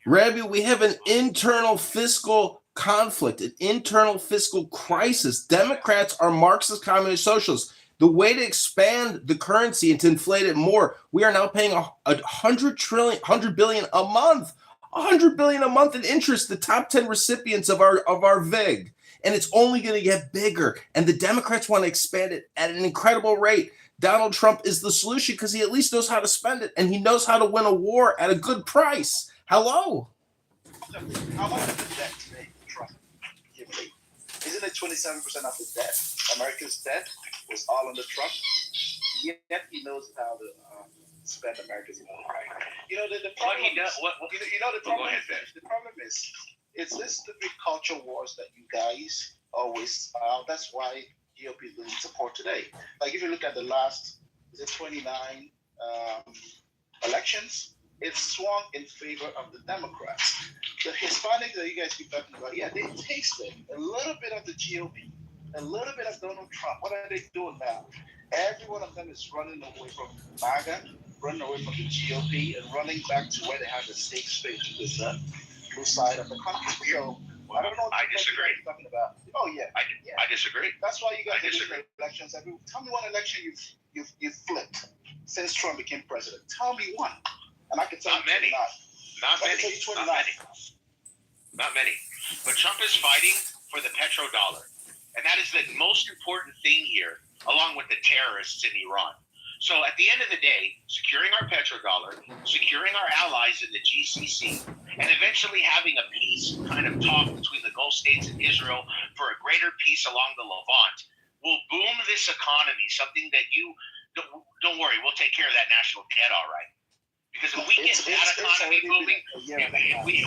Rabbi, we have an internal fiscal conflict, an internal fiscal crisis. Democrats are Marxist communist socialists. The way to expand the currency and to inflate it more, we are now paying $100 billion a month, $100 billion a month in interest. The top 10 recipients of our VIG, and it's only going to get bigger. And the Democrats want to expand it at an incredible rate. Donald Trump is the solution because he at least knows how to spend it, and he knows how to win a war at a good price. Hello. How much of the debt today, Trump? Isn't it 27% of the debt? America's debt was all under Trump. Yet he knows how to spend America's money. Right. The problem. The problem is, it's this stupid culture wars that you guys always. That's why GOP losing support today. Like if you look at the last, 29 elections? It swung in favor of the Democrats. The Hispanics that you guys keep talking about, they tasted a little bit of the GOP, a little bit of Donald Trump. What are they doing now? Every one of them is running away from MAGA, running away from the GOP, and running back to where they have the safe space, this blue side of the country. So I don't know what I disagree. You're talking about. Oh yeah, I disagree. That's why you guys are elections. Tell me one election you've flipped since Trump became president. Tell me one. And I can tell Not many. But Trump is fighting for the petrodollar. And that is the most important thing here, along with the terrorists in Iran. So at the end of the day, securing our petrodollar, securing our allies in the GCC, and eventually having a peace kind of talk between the Gulf states and Israel for a greater peace along the Levant will boom this economy, something that don't worry, we'll take care of that national debt all right. Because if we get that economy booming,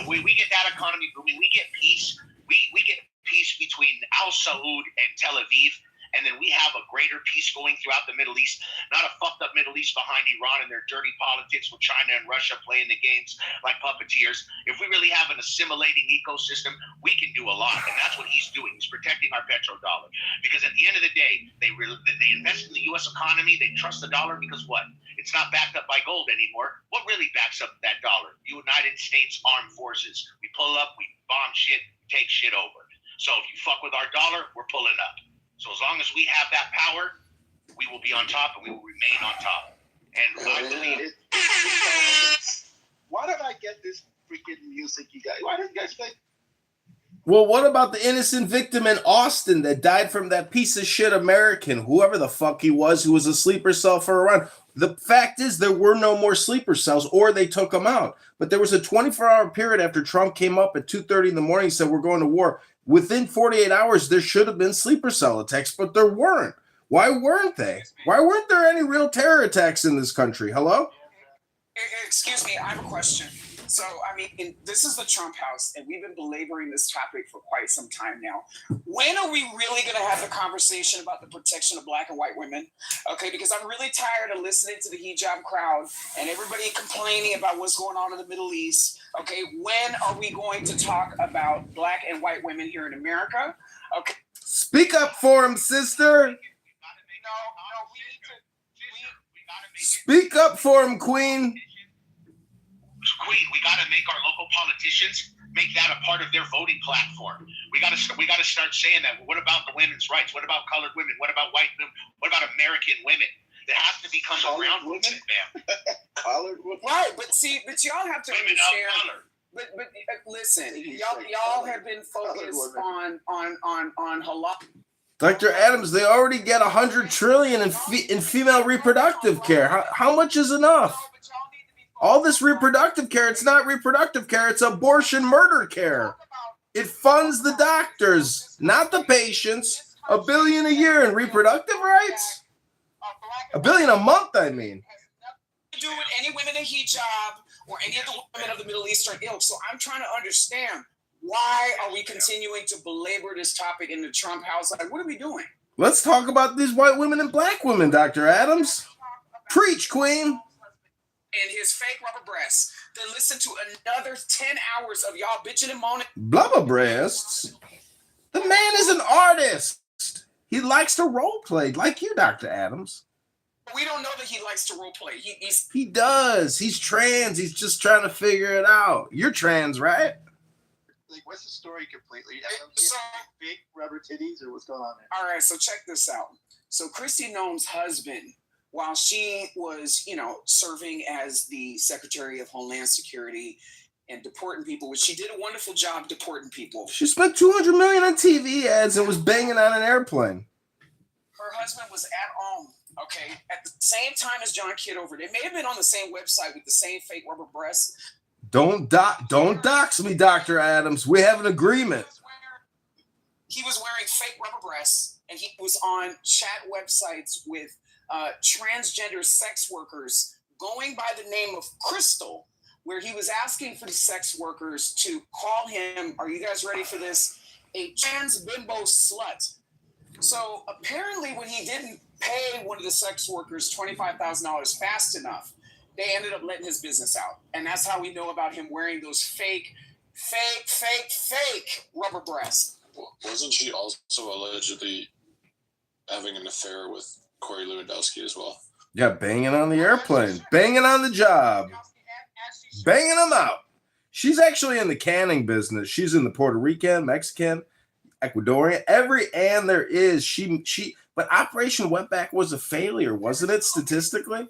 we get that economy booming, we get peace. We get peace between Al Saud and Tel Aviv, and then we have a greater peace going throughout the Middle East, not a fucked up Middle East behind Iran and their dirty politics with China and Russia playing the games like puppeteers. If we really have an assimilating ecosystem, we can do a lot, and that's what he's doing. He's protecting our petrodollar, because at the end of the day, they invest in the U.S. economy. They trust the dollar because what? It's not backed up by gold anymore. What really backs up that dollar? United States Armed Forces. We pull up, we bomb shit, take shit over. So if you fuck with our dollar, we're pulling up. So as long as we have that power, we will be on top, and we will remain on top. And I believe it. Why don't I get this freaking music, you guys? Why don't you guys play? Well, what about the innocent victim in Austin that died from that piece of shit American, whoever the fuck he was, who was a sleeper cell for Iran? The fact is there were no more sleeper cells, or they took them out. But there was a 24-hour period after Trump came up at 2:30 in the morning and said we're going to war. Within 48 hours, there should have been sleeper cell attacks, but there weren't. Why weren't they? Why weren't there any real terror attacks in this country? Hello? Excuse me, I have a question. So, I mean, this is the Trump house, and we've been belaboring this topic for quite some time now. When are we really going to have the conversation about the protection of black and white women? Okay, because I'm really tired of listening to the hijab crowd and everybody complaining about what's going on in the Middle East. Okay, when are we going to talk about black and white women here in America? Okay. Speak up for him, sister. Speak up for him, Queen. Queen, we got to make our local politicians make that a part of their voting platform. We got to start saying that. What about the women's rights? What about colored women? What about white women? What about American women? It has to become a ground movement, man. Colored women. Right, but y'all have to understand. But listen, y'all have been focused on halal. Dr. Adams, they already get $100 trillion in female reproductive care. How much is enough? All this reproductive care, it's not reproductive care, it's abortion murder care. It funds the doctors, not the patients. $1 billion a year in reproductive rights? $1 billion a month, I mean. To do with any women in hijab or any of the women of the Middle Eastern ilk. So I'm trying to understand, why are we continuing to belabor this topic in the Trump house? Like, what are we doing? Let's talk about these white women and black women, Dr. Adams. Preach, Queen. And his fake rubber breasts. Then listen to another 10 hours of y'all bitching and moaning. Blubber breasts? The man is an artist. He likes to role play, like you, Dr. Adams. We don't know that he likes to role play. He does. He's trans. He's just trying to figure it out. You're trans, right? Like, what's the story completely? So, big rubber titties, or what's going on there? All right, so check this out. So Kristi Noem's husband, while she was, serving as the Secretary of Homeland Security and deporting people, which she did a wonderful job deporting people. She spent $200 million on TV ads and was banging on an airplane. Her husband was at home, okay, at the same time as John Kitover. They may have been on the same website with the same fake rubber breasts. Don't dox me, Dr. Adams. We have an agreement. He was wearing fake rubber breasts, and he was on chat websites with transgender sex workers going by the name of Crystal, where he was asking for the sex workers to call him, are you guys ready for this, a trans bimbo slut. So apparently when he didn't pay one of the sex workers $25,000 fast enough, they ended up letting his business out. And that's how we know about him wearing those fake rubber breasts. Wasn't she also allegedly having an affair with Corey Lewandowski as well? Yeah, banging on the airplane, banging on the job, banging them out. She's actually in the canning business. She's in the Puerto Rican, Mexican, Ecuadorian, every and there is. But Operation Wetback was a failure, wasn't it, statistically?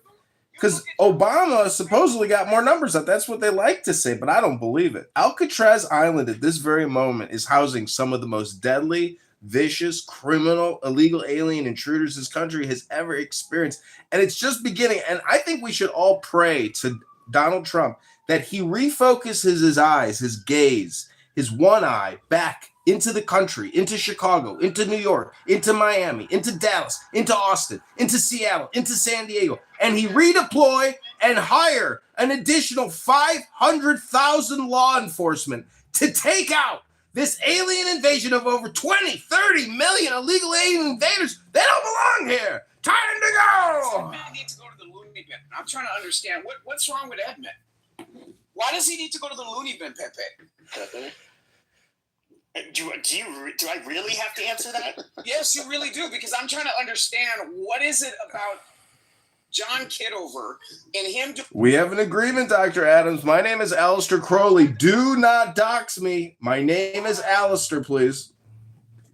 Because Obama supposedly got more numbers up. That's what they like to say, but I don't believe it. Alcatraz Island at this very moment is housing some of the most deadly, vicious, criminal, illegal alien intruders this country has ever experienced. And it's just beginning. And I think we should all pray to Donald Trump that he refocuses his eyes, his gaze, his one eye back into the country, into Chicago, into New York, into Miami, into Dallas, into Austin, into Seattle, into San Diego, and he redeploy and hire an additional 500,000 law enforcement to take out This alien invasion of over 20, 30 million illegal alien invaders, they don't belong here. Time to go. Edmund needs to go to the loony bin. I'm trying to understand what's wrong with Edmund. Why does he need to go to the loony bin, Pepe? Do I really have to answer that? Yes, you really do, because I'm trying to understand what is it about John Kitover and him. We have an agreement, Dr. Adams. My name is Alistair Crowley. Do not dox me. My name is Alistair, please.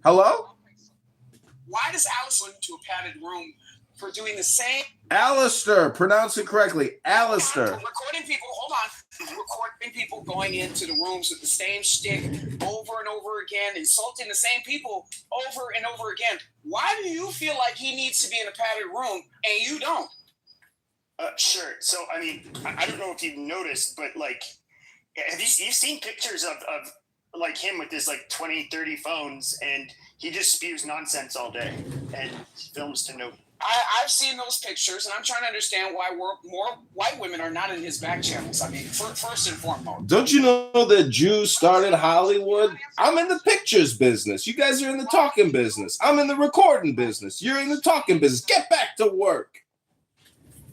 Hello? Why does Alice went into a padded room for doing the same? Alistair. Pronounce it correctly. Alistair. Recording people, hold on. Recording people going into the rooms with the same shtick over and over again, insulting the same people over and over again. Why do you feel like he needs to be in a padded room and you don't? Sure. So, I mean, I don't know if you've noticed, but, like, have you've seen pictures of like, him with his, like, 20, 30 phones, and he just spews nonsense all day and films to no... I've seen those pictures, and I'm trying to understand why more white women are not in his back channels. I mean, first and foremost. Don't you know that Jews started Hollywood? I'm in the pictures business. You guys are in the talking business. I'm in the recording business. You're in the talking business. Get back to work.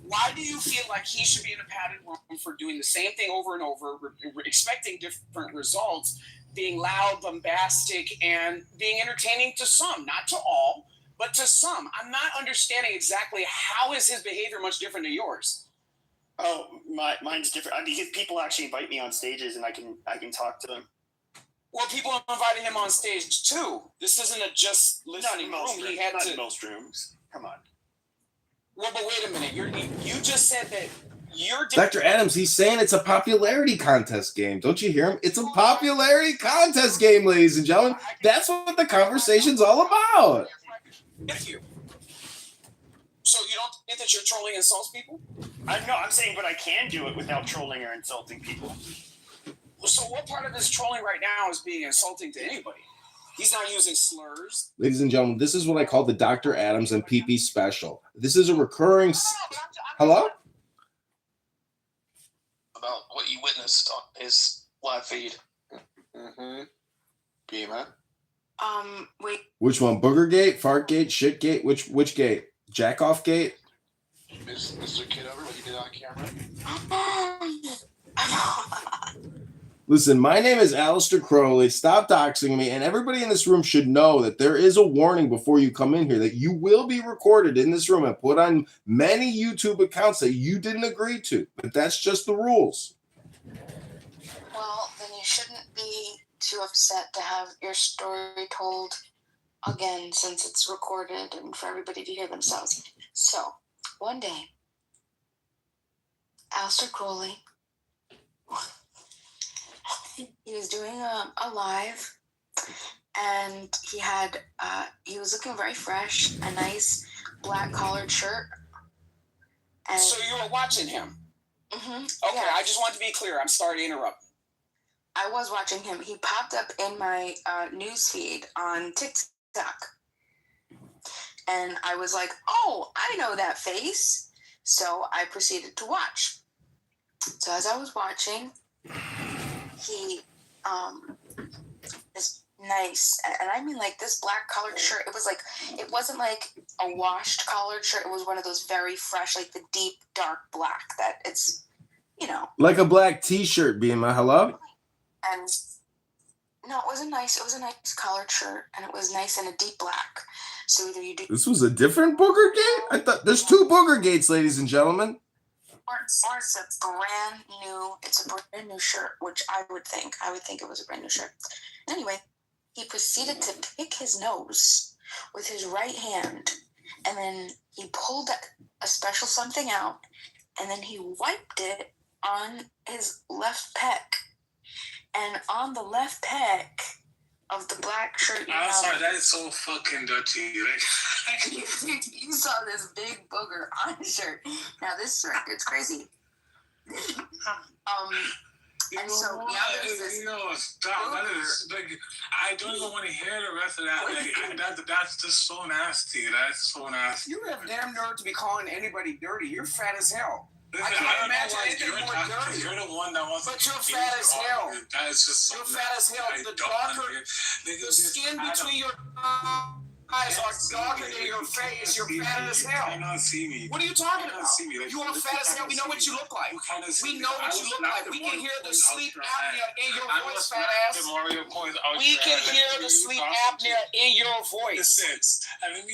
Why do you feel like he should be in a padded room for doing the same thing over and over, expecting different results, being loud, bombastic, and being entertaining to some, not to all, but to some? I'm not understanding exactly how is his behavior much different to yours. Oh, mine's different. I mean, people actually invite me on stages, and I can talk to them. Well, people invited him on stage too. This isn't a just listening room. He had to. Not most rooms. Come on. Well, but wait a minute. You just said that you're. Dr. Adams, he's saying it's a popularity contest game. Don't you hear him? It's a popularity contest game, ladies and gentlemen. That's what the conversation's all about. With you. So you don't think that you're trolling insults people? I'm saying, but I can do it without trolling or insulting people. So what part of this trolling right now is being insulting to anybody? He's not using slurs. Ladies and gentlemen, this is what I call the Dr. Adams and PP special. This is a recurring... Hello? About what you witnessed on his live feed. Mm-hmm. Beamer. Wait. Which one? Boogergate, Fartgate, Shitgate? Which gate? Jackoff gate? Mr. Kitover, what you did on camera? Listen, my name is Alistair Crowley. Stop doxing me, and everybody in this room should know that there is a warning before you come in here that you will be recorded in this room and put on many YouTube accounts that you didn't agree to. But that's just the rules. Well, then you shouldn't be too upset to have your story told again, since it's recorded and for everybody to hear themselves. So, one day, Alistair Crowley, he was doing a live, and he was looking very fresh, a nice black collared shirt. And so you were watching him? Mm-hmm. Okay, yeah. I just want to be clear. I'm sorry to interrupt. I was watching him. He popped up in my news feed on TikTok. And I was like, oh, I know that face. So I proceeded to watch. So as I was watching, he, this nice, and I mean like this black collared shirt, it wasn't like a washed collared shirt. It was one of those very fresh, like the deep, dark black that it's, Like a black t-shirt, Bima. Hello? And no, it was a nice collared shirt, and it was nice in a deep black. So either you do. This was a different booger gate? I thought there's two booger gates, ladies and gentlemen. Or it's a brand new shirt, which I would think it was a brand new shirt. Anyway, he proceeded to pick his nose with his right hand, and then he pulled a special something out, and then he wiped it on his left pec. And on the left pec of the black shirt, I'm sorry, that is so fucking dirty. You saw this big booger on his shirt. Now this shirt, it's crazy. And so there's this. Stop. That is like, I don't even want to hear the rest of that. That's just so nasty. That's so nasty. You have damn nerve to be calling anybody dirty. You're fat as hell. I can't imagine anything more dirty. You're the one that wants but you're fat as hell. That's just you're fat as hell. The darker, the skin between your eyes are darker than your face. You're fat as hell. You cannot see me. What are you talking about? You are fat as hell. We know what you look like. We know what you look like. We can hear the sleep apnea in your voice, fat ass. We can hear the sleep apnea in your voice. Let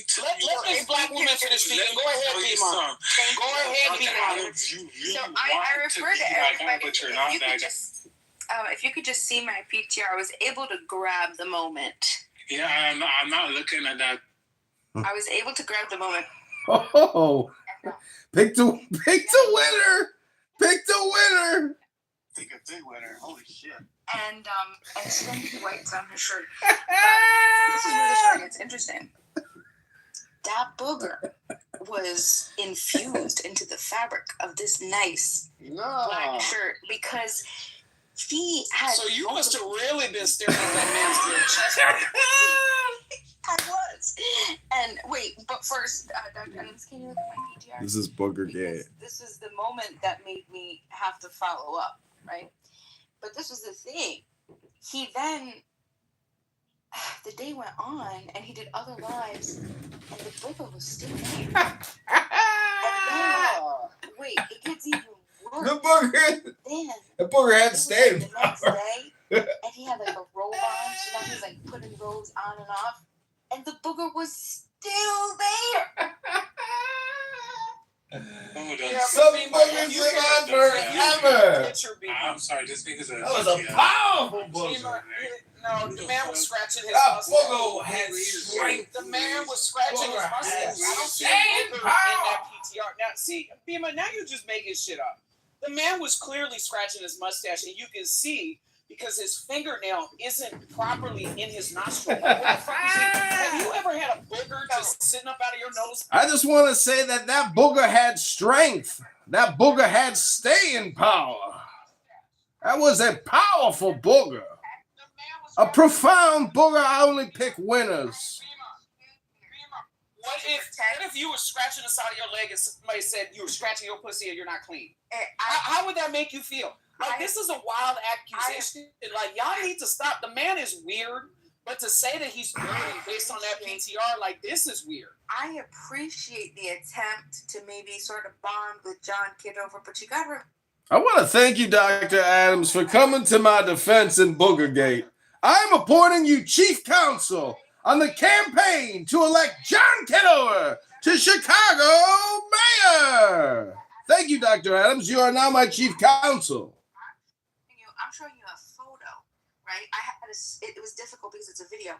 this black woman finish speaking. Go ahead, B-Mon. Go ahead, B-Mon. So I refer to everybody. If you could just see my PTR, I was able to grab the moment. Yeah, I'm not looking at that. I was able to grab the moment. Oh, pick the winner. Pick the winner. Pick a big winner. Holy shit. And slinky whites on her shirt. This is where the shirt gets interesting. That booger was infused into the fabric of this nice black shirt because he had. So you must have really been staring at that man's chest. I was. And wait, but first, Dr. Adams, can you look at my PTR? This is booger gay. This is the moment that made me have to follow up, right? But this was the thing. He then, the day went on, and he did other lives, and the booger was still there. And then, wait, it gets even worse. The booger had stayed. The next day, and he had like a robe on, so now he's like putting robes on and off, and the booger was still there. Some boogers live on forever. I'm sorry, this nigga's a. That was a powerful booger. No, the man was scratching his that mustache. booger had strength. The man was scratching his mustache. I don't see booger in that PTR. Now, see, Bima, now you're just making shit up. The man was clearly scratching his mustache, and you can see because his fingernail isn't properly in his nostril. Like, what the fuck is it? Have you ever had a booger just sitting up out of your nose? I just want to say that booger had strength. That booger had staying power. That was a powerful booger. A profound booger. I only pick winners. What if you were scratching the side of your leg and somebody said you were scratching your pussy and you're not clean? How would that make you feel? Like, this is a wild accusation. Like, y'all need to stop. The man is weird, but to say that he's dirty based on that PTR, like, this is weird. I appreciate the attempt to maybe sort of bond with John Kitover, but you got to. I want to thank you, Dr. Adams, for coming to my defense in Boogergate. I'm appointing you chief counsel on the campaign to elect John Kitover to Chicago mayor. Thank you, Dr. Adams. You are now my chief counsel. I'm showing you a photo, right? It was difficult because it's a video.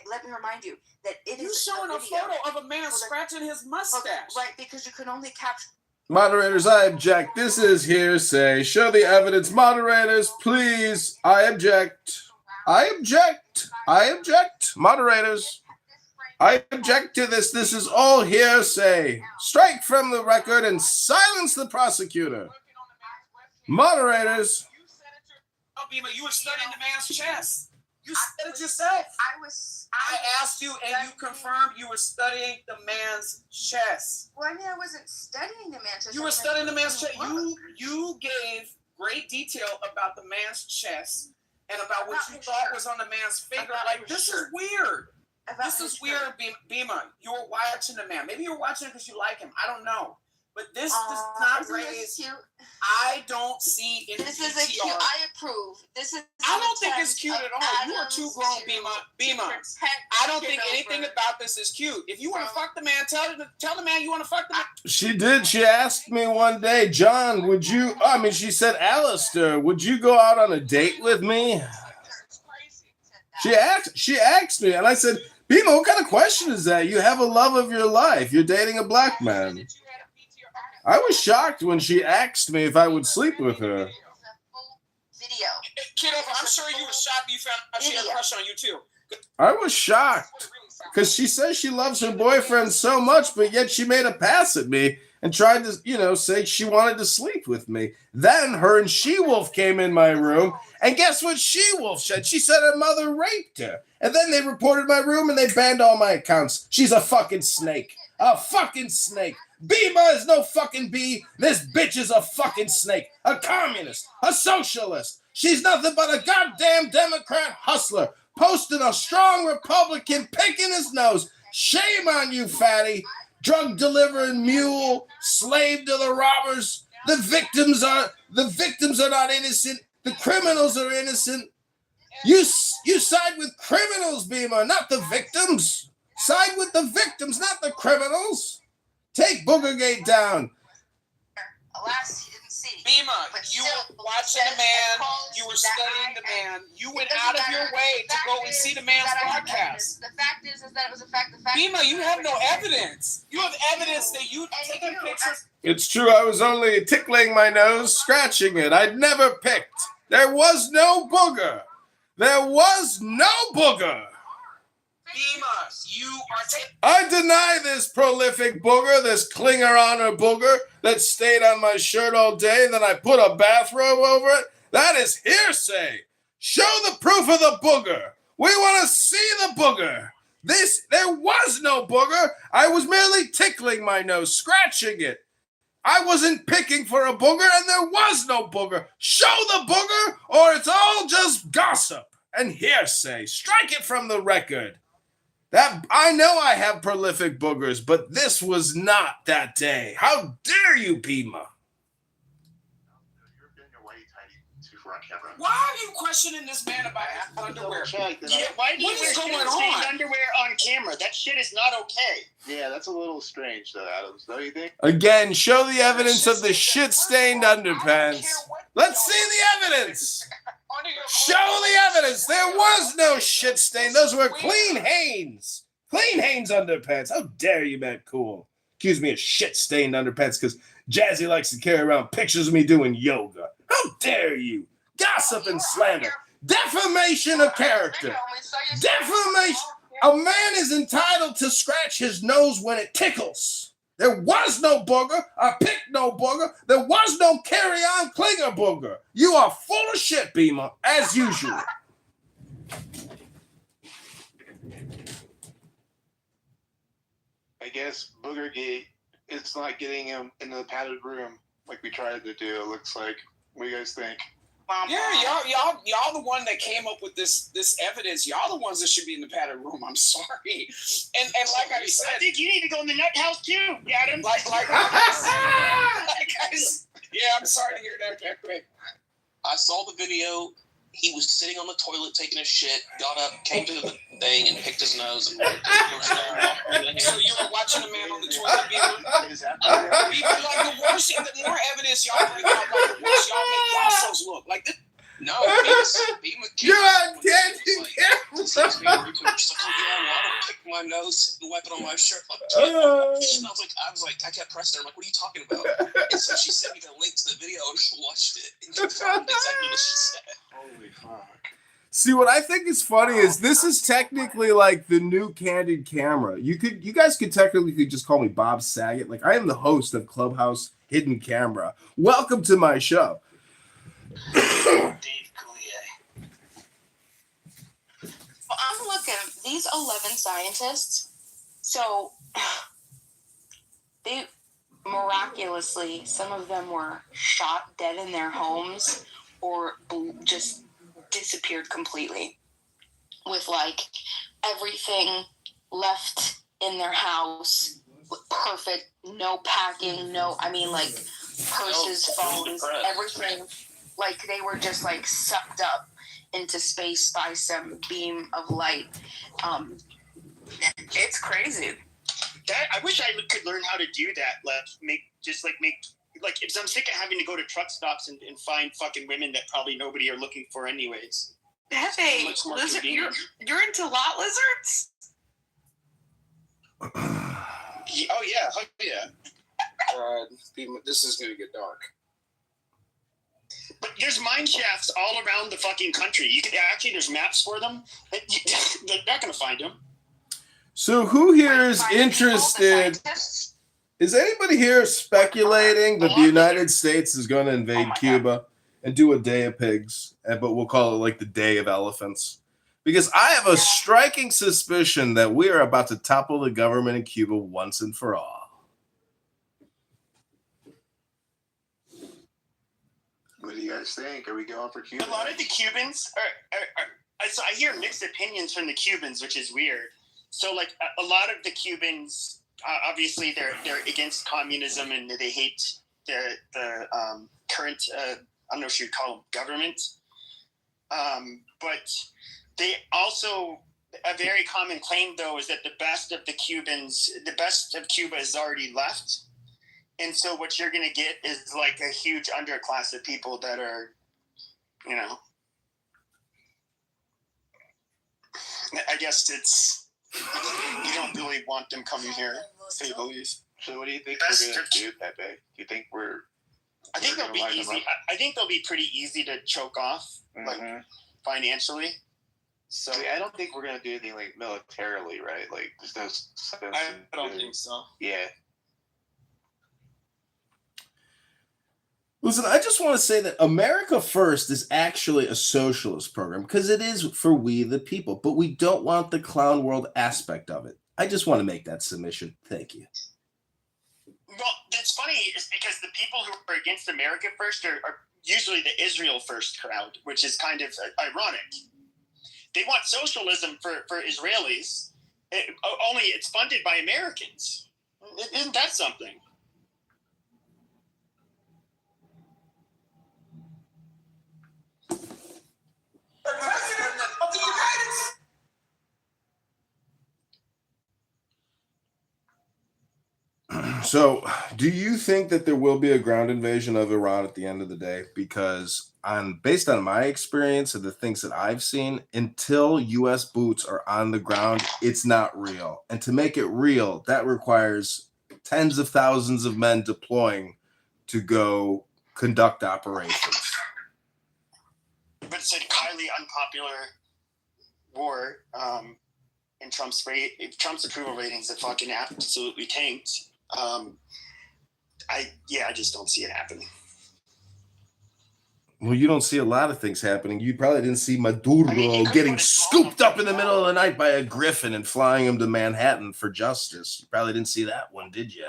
Let me remind you that You're showing a photo of a man scratching his mustache. Right, because you can only capture. Moderators, I object. This is hearsay. Show the evidence. Moderators, please. I object. I object. I object. Moderators, I object to this. This is all hearsay. Strike from the record and silence the prosecutor. Moderators. Oh, Bima, you were studying the man's chest. You said it yourself. I asked you, and you confirmed you were studying the man's chest. Well, I mean, I wasn't studying the man's chest. You were studying the man's chest. You gave great detail about the man's chest and about what you thought was on the man's finger. Like, this is weird. This is weird, Bima. You were watching the man. Maybe you were watching it because you like him. I don't know. But this does not raise. I don't see in this is a cute. I approve. This is. I don't think it's cute at all. You are too grown, Bima. I don't think anything about this is cute. If you want to fuck the man, tell the man you want to fuck the man. She did. She asked me one day, John, would you? I mean, she said, Alistair, would you go out on a date with me? She asked me, and I said, Bima, what kind of question is that? You have a love of your life. You're dating a black man. I was shocked when she asked me if I would sleep with her. Video. Kitover, I'm sure you were shocked you found out she had a crush on you too. I was shocked because she says she loves her boyfriend so much, but yet she made a pass at me and tried to, say she wanted to sleep with me. Then her and She-Wolf came in my room, and guess what She-Wolf said? She said her mother raped her. And then they reported my room and they banned all my accounts. She's a fucking snake. A fucking snake. Bima is no fucking bee. This bitch is a fucking snake, a communist, a socialist. She's nothing but a goddamn Democrat hustler, posting a strong Republican, picking his nose. Shame on you, fatty. Drug delivering mule, slave to the robbers. The victims are not innocent. The criminals are innocent. You side with criminals, Bima, not the victims. Side with the victims, not the criminals. Take Boogergate down. Alas, he didn't see. Bima, you were watching the man. You were studying the man. You went out of your way to go and see the man's broadcast. The fact is that it was a fact. Bima, you have no evidence. You have evidence that you taking pictures. It's true, I was only tickling my nose, scratching it. I'd never picked. There was no booger. There was no booger. Bima, you are taking... I deny this prolific booger, this clinger honor booger that stayed on my shirt all day and then I put a bathrobe over it. That is hearsay. Show the proof of the booger. We want to see the booger. There was no booger. I was merely tickling my nose, scratching it. I wasn't picking for a booger and there was no booger. Show the booger or it's all just gossip and hearsay. Strike it from the record. That I know I have prolific boogers, but this was not that day. How dare you, Bima? Why are you questioning this man about underwear? Yeah, why do you What wear is going shit-stained on? underwear on camera? That shit is not okay. Yeah, that's a little strange, though, Adams. Don't you think? Again, show the evidence of the shit-stained underpants. Let's see the evidence. Show the evidence. There was no shit stain. Those were clean Hanes. Clean Hanes underpants. How dare you, Matt Cool? Accuse me of shit-stained underpants because Jazzy likes to carry around pictures of me doing yoga. How dare you? Gossip and slander. Defamation of character. Defamation. A man is entitled to scratch his nose when it tickles. There was no booger. I picked no booger. There was no carry-on clinger booger. You are full of shit, Bima, as usual. I guess Boogergate, it's not getting him into the padded room like we tried to do, it looks like. What do you guys think? Yeah, y'all the one that came up with this evidence. Y'all the ones that should be in the padded room. I'm sorry. And like I said, I think you need to go in the nut house too, Adam. Like yeah, I'm sorry to hear that, Pepe. I saw the video. He was sitting on the toilet taking a shit, got up, came to the thing, and picked his nose. And so you were watching a man on the toilet, Bieber? Bieber, like the worse, the more evidence y'all bring out, like the worse y'all make yourselves look. Like this. No, Bieber you're on candy camera. She's like, oh yeah, well, I don't pick my nose and wipe it on my shirt. I was like, I kept pressing her. I'm like, what are you talking about? And so she sent me the link to the video and she watched it and confirmed exactly what she said. Holy fuck. See, what I think is funny is this is technically like the new candid camera. You guys could technically just call me Bob Saget. Like I am the host of Clubhouse Hidden Camera. Welcome to my show. Well, I'm looking, these 11 scientists, so they miraculously, some of them were shot dead in their homes or just disappeared completely with like everything left in their house, perfect, no packing, like purses, phones, everything. Like they were just like sucked up into space by some beam of light. It's crazy. I wish I could learn how to do that. If I'm sick of having to go to truck stops and find fucking women that probably nobody are looking for anyways. Pepe, you're into lot lizards? Oh yeah, yeah. This is gonna get dark. But there's mine shafts all around the fucking country. There's maps for them. They're not going to find them. So who here is interested? Is anybody here speculating that the United States is going to invade Cuba and do a day of pigs, but we'll call it like the day of elephants? Because I have a striking suspicion that we are about to topple the government in Cuba once and for all. guys think? Are we going for Cuba? A lot of the Cubans are so I hear mixed opinions from the Cubans, which is weird. So like a lot of the Cubans, obviously they're against communism and they hate the current I don't know if you'd call them government, but they also, a very common claim though is that the best of Cuba is already left, and so what you're gonna get is like a huge underclass of people that are, you know, I guess it's, you don't really want them coming here, to say the least. So what do you think we're gonna do, Pepe? Do you think I think they'll be easy. I think they'll be pretty easy to choke off, like financially. So I don't think we're gonna do anything like militarily, right? Like there's no sense. I don't think so. Yeah. Listen, I just want to say that America First is actually a socialist program because it is for we the people, but we don't want the clown world aspect of it. I just want to make that submission. Thank you. Well, it's funny is because the people who are against America First are usually the Israel First crowd, which is kind of ironic. They want socialism for Israelis, only it's funded by Americans. Isn't that something? The President of the United States. So, do you think that there will be a ground invasion of Iran at the end of the day? Because based on my experience and the things that I've seen, until U.S. boots are on the ground, it's not real. And to make it real, that requires tens of thousands of men deploying to go conduct operations. But it's a highly unpopular war, and Trump's approval ratings have fucking absolutely tanked. I just don't see it happening. Well, you don't see a lot of things happening. You probably didn't see Maduro getting scooped up in the middle of the night by a griffin and flying him to Manhattan for justice. You probably didn't see that one, did you?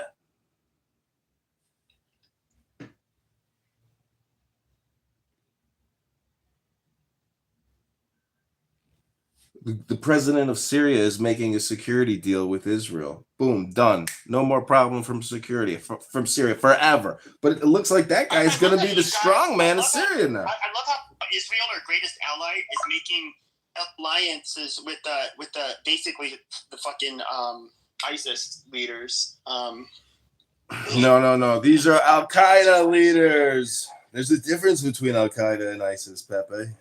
The president of Syria is making a security deal with Israel. Boom, done. No more problem from security from Syria forever. But it looks like that guy's going to be the strong man of Syria now. I love how Israel, our greatest ally, is making alliances with the basically the fucking ISIS leaders. No. These are Al Qaeda leaders. There's a difference between Al Qaeda and ISIS, Pepe.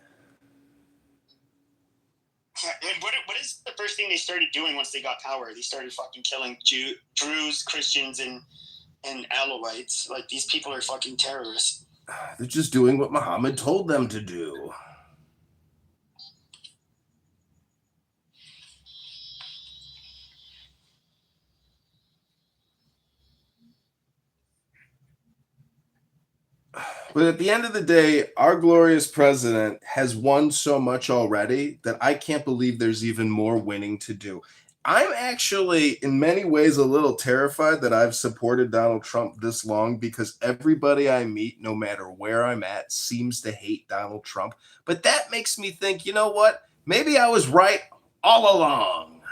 And what is the first thing they started doing once they got power? They started fucking killing Druze, Christians, and Alawites. Like, these people are fucking terrorists. They're just doing what Muhammad told them to do. But at the end of the day, our glorious president has won so much already that I can't believe there's even more winning to do. I'm actually, in many ways, a little terrified that I've supported Donald Trump this long because everybody I meet, no matter where I'm at, seems to hate Donald Trump. But that makes me think, you know what? Maybe I was right all along.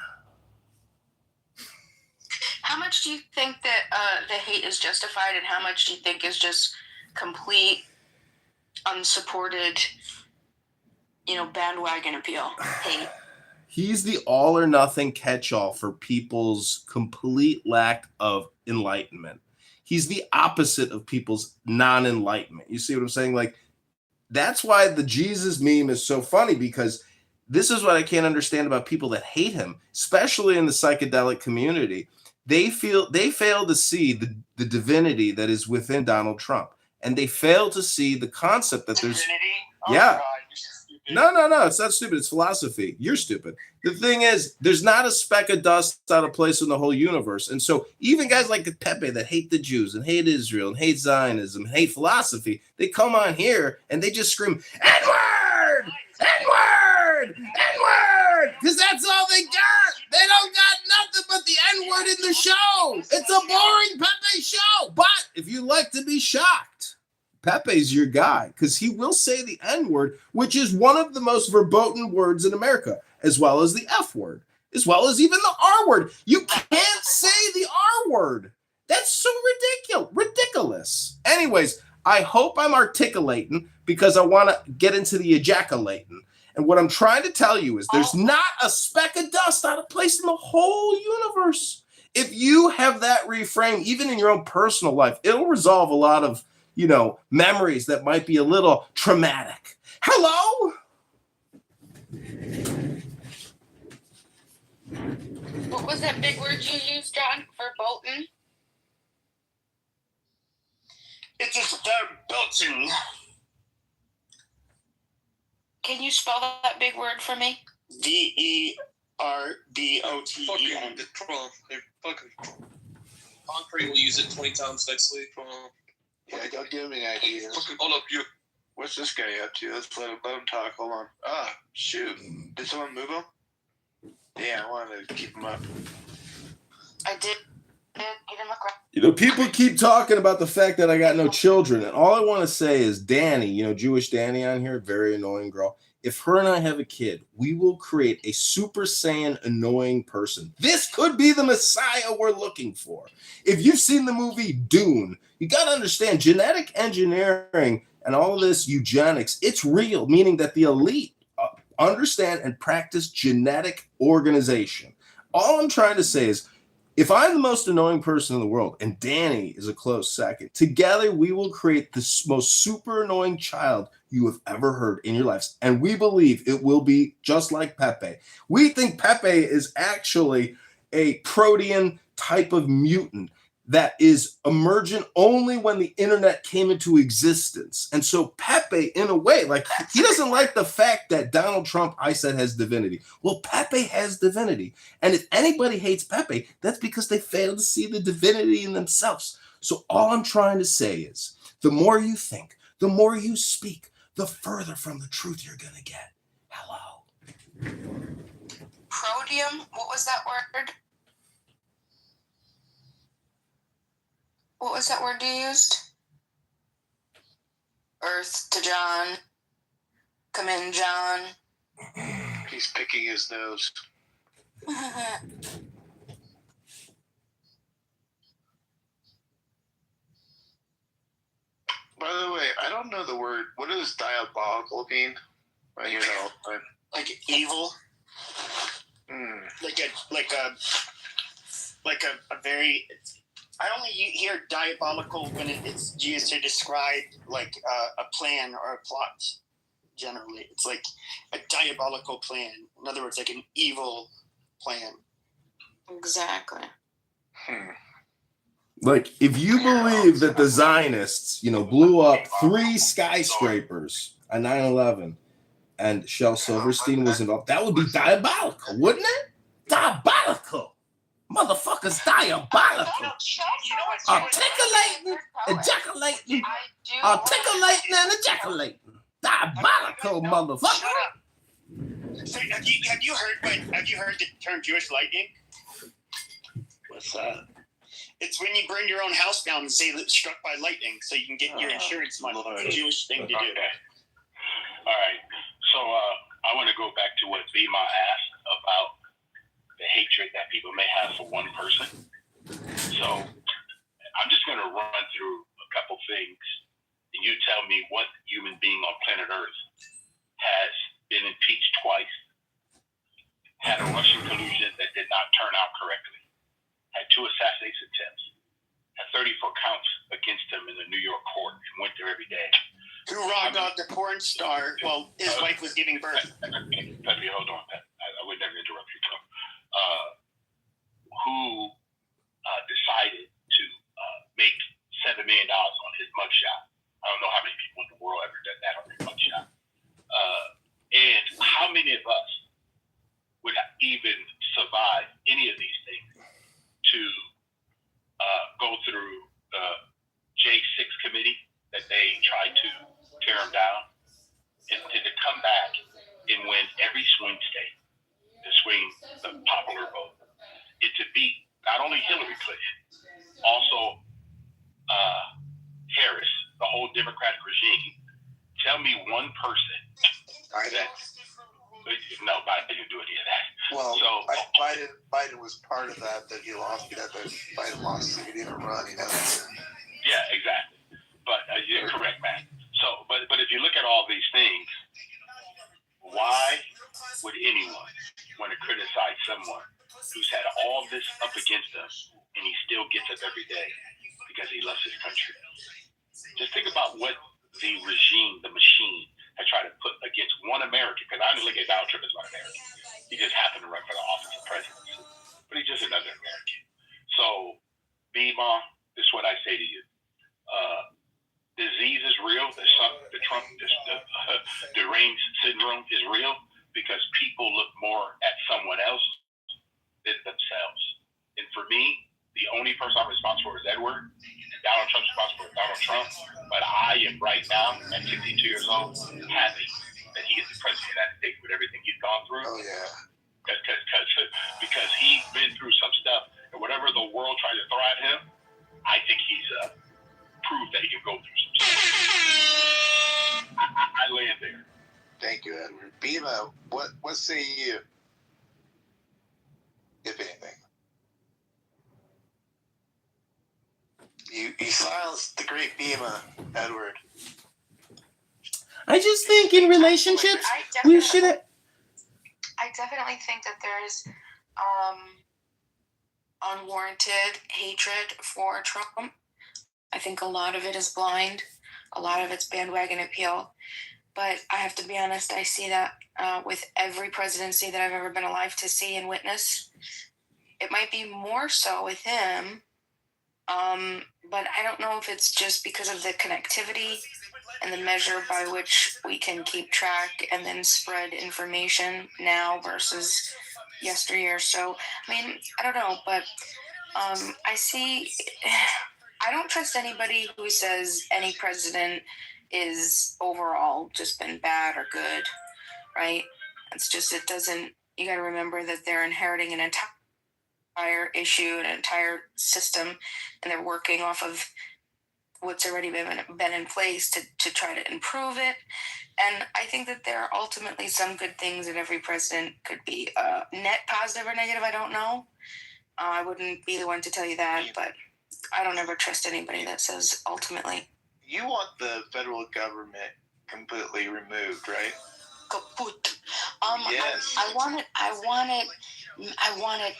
How much do you think that the hate is justified, and how much do you think is just complete, unsupported, bandwagon appeal? Hate. He's the all or nothing catch-all for people's complete lack of enlightenment. He's the opposite of people's non-enlightenment. You see what I'm saying? Like, that's why the Jesus meme is so funny, because this is what I can't understand about people that hate him, especially in the psychedelic community. They fail to see the divinity that is within Donald Trump. And they fail to see the concept that there's... Divinity? Oh, yeah. God, No. It's not stupid. It's philosophy. You're stupid. The thing is, there's not a speck of dust out of place in the whole universe. And so even guys like Pepe that hate the Jews and hate Israel and hate Zionism and hate philosophy, they come on here and they just scream, N-word! N-word! N-word! Because that's all they got. They don't got nothing but the N-word in the show. It's a boring Pepe show. But if you like to be shocked, Pepe's your guy because he will say the N-word, which is one of the most verboten words in America, as well as the F word, as well as even the R word. You can't say the R word. That's so ridiculous. Anyways, I hope I'm articulating because I want to get into the ejaculating. And what I'm trying to tell you is there's not a speck of dust out of place in the whole universe. If you have that reframe, even in your own personal life, it'll resolve a lot of, memories that might be a little traumatic. Hello? What was that big word you used, John, for Bolton? It is Bolton. Can you spell that big word for me? Verboten. Fucking Trump. They're fucking Concrete will use it 20 times next week. Yeah, don't give me an idea. Fucking hold up, you. What's this guy up to? Let's let him talk. Hold on. Ah, shoot. Did someone move him? Yeah, I wanted to keep him up. I did. He didn't look right. People keep talking about the fact that I got no children, and all I want to say is Danny, Jewish Danny on here, very annoying girl. If her and I have a kid, we will create a Super Saiyan annoying person. This could be the Messiah we're looking for. If you've seen the movie Dune, you got to understand genetic engineering and all this eugenics, it's real, meaning that the elite understand and practice genetic organization. All I'm trying to say is, if I'm the most annoying person in the world and Danny is a close second, together we will create the most super annoying child you have ever heard in your lives. And we believe it will be just like Pepe. We think Pepe is actually a protean type of mutant that is emergent only when the internet came into existence. And so Pepe, in a way, he doesn't like the fact that Donald Trump, I said, has divinity. Well, Pepe has divinity. And if anybody hates Pepe, that's because they fail to see the divinity in themselves. So all I'm trying to say is, the more you think, the more you speak, the further from the truth you're going to get. Hello. Protium? What was that word? What was that word you used? Earth to John. Come in, John. He's picking his nose. By the way, I don't know the word. What does diabolical mean? I hear that all the time. Like evil. Like a very. I only hear diabolical when it's used to describe like a plan or a plot. Generally, it's like a diabolical plan. In other words, like an evil plan. Exactly. Like, if you believe that the Zionists, blew up 3 skyscrapers on 9/11 and Shel Silverstein was involved, that would be diabolical, wouldn't it? Diabolical. Motherfuckers diabolical. Articulating, ejaculating, articulating and ejaculating. Diabolical, motherfucker. So have you heard the term Jewish lightning? What's that? It's when you burn your own house down and say that struck by lightning, so you can get your insurance money. It's a Jewish thing to do. Okay. All right. So I want to go back to what Vima asked about the hatred that people may have for one person. So I'm just going to run through a couple things, and you tell me what human being on planet Earth has been impeached twice, had a Russian collusion that did not turn out correctly, had 2 assassination attempts, had 34 counts against him in the New York court, and went there every day. Who robbed out the porn star while his wife was giving birth? Pepe, hold on, Pep. I would never interrupt you, bro. Who decided to make $7 million on his mugshot? I don't know how many people in the world ever done that on their mugshot. And how many of us would even survive any of these things to go through the J6 committee that they tried to tear them down, and to come back and win every swing state, to swing the popular vote, and to beat not only Hillary Clinton, also Harris, the whole Democratic regime, tell me one person that. No, Biden didn't do any of that. Well, so Biden was part of that he lost. That Biden lost, so he didn't run. Yeah, exactly. But you're correct, man. So, but if you look at all these things, why would anyone want to criticize someone who's had all this up against us and he still gets up every day because he loves his country? Just think about what the regime, the machine, has tried to put against one American. Because I don't look at Donald Trump as one American. He just happened to run for the office of presidency. But he's just another American. So, Bima, this is what I say to you. Disease is real. The deranged syndrome is real because people look more at someone else than themselves. And for me, the only person I'm responsible for is Edward. And Donald Trump's responsible for Donald Trump. But I am right now, at 62 years old, happy that he is the president of the United States with everything he's gone through. Oh, yeah. Because he's been through some stuff. And whatever the world tried to throw at him, I think he's proved that he can go through some stuff. I land there. Thank you, Edward. Bima, what say you, if anything? You silenced the great Bima, Edward. I just think in relationships, we should have. I definitely think that there's unwarranted hatred for Trump. I think a lot of it is blind. A lot of it's bandwagon appeal. But I have to be honest, I see that with every presidency that I've ever been alive to see and witness. It might be more so with him, but I don't know if it's just because of the connectivity and the measure by which we can keep track and then spread information now versus yesteryear. So, I mean, I don't know, but I don't trust anybody who says any president is overall just been bad or good, right? It's just, you got to remember that they're inheriting an entire issue, an entire system, and they're working off of what's already been in place to try to improve it. And I think that there are ultimately some good things that every president could be. Net positive or negative, I don't know. I wouldn't be the one to tell you that, but I don't ever trust anybody that says ultimately. You want the federal government completely removed, right? Kaput. Yes. I want it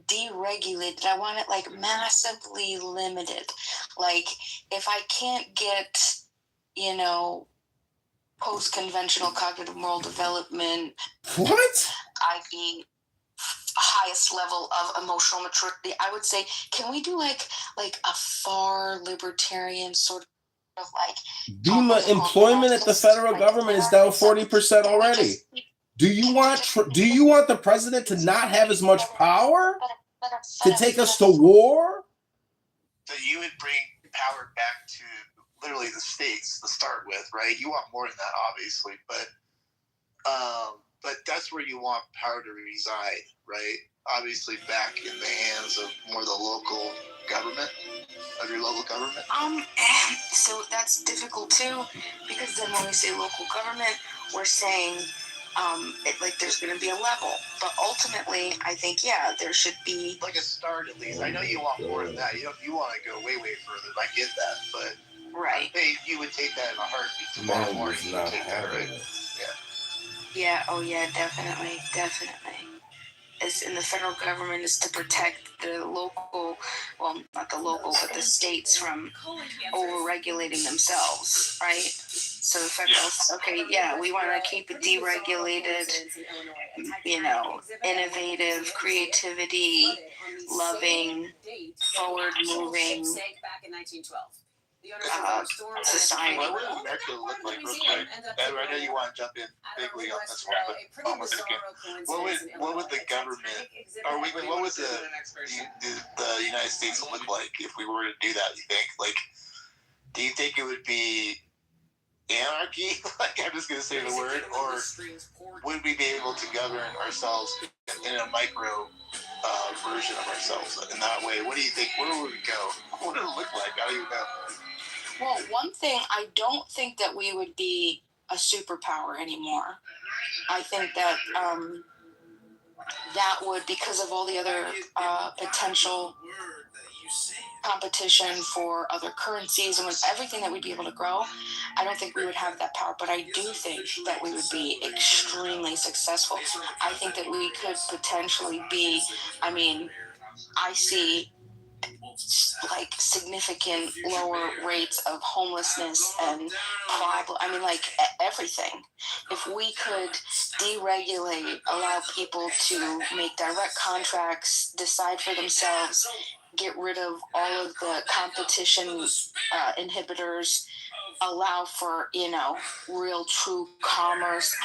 deregulated. I want it like massively limited. Like if I can't get, post-conventional cognitive moral development, what? IB, highest level of emotional maturity, I would say, can we do like a far libertarian sort of like Bima, employment at the federal government is down 40% already. Do you want the president to not have as much power to take us to war? So you would bring power back to literally the states to start with, right? You want more than that, obviously, but that's where you want power to reside, right? Obviously, back in the hands of more the local government, of your local government. So that's difficult too, because then when we say local government, we're saying there's going to be a level, but ultimately, I think there should be like a start at least. I know you want more than that. You want to go way further. I get that, but right. You would take that in a heartbeat tomorrow morning. You would take that, right? Yeah. Oh yeah, definitely. As in the federal government is to protect the local, well, not the local, but the states from over-regulating themselves, right? So the federal, we want to keep it deregulated, innovative, creativity, loving, forward-moving society. What would America look like, real quick? Edward, I know you want to jump in bigly on this one, but almost again. What would the government, what would the United States look like if we were to do that, you think? Like, do you think it would be anarchy? Like, I'm just going to say the word. Or would we be able to govern ourselves in a micro version of ourselves in that way? What do you think? Where would we go? What would it look like? I don't even know. Well, one thing, I don't think that we would be a superpower anymore. I think that that would, because of all the other potential competition for other currencies and with everything that we'd be able to grow, I don't think we would have that power. But I do think that we would be extremely successful. I think that we could potentially be, I see like significant lower rates of homelessness and everything. If we could deregulate, allow people to make direct contracts, decide for themselves, get rid of all of the competition inhibitors, allow for, real true commerce.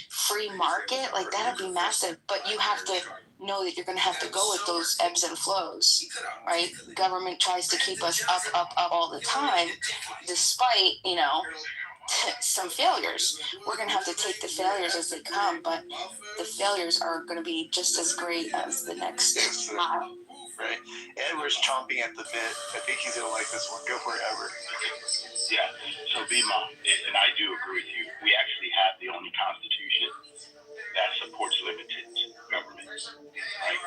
Free market, like that'd be massive, but you have to know that you're going to have to go with those ebbs and flows, right? Government tries to keep us up all the time, despite, some failures. We're going to have to take the failures as they come, but the failures are going to be just as great as the next high. Right. Edward's chomping at the bit. I think he's going to like this one. Go for it, Edward. Yeah. So, Bima, and I do agree with you. We actually have the only constitution that supports limited government, right?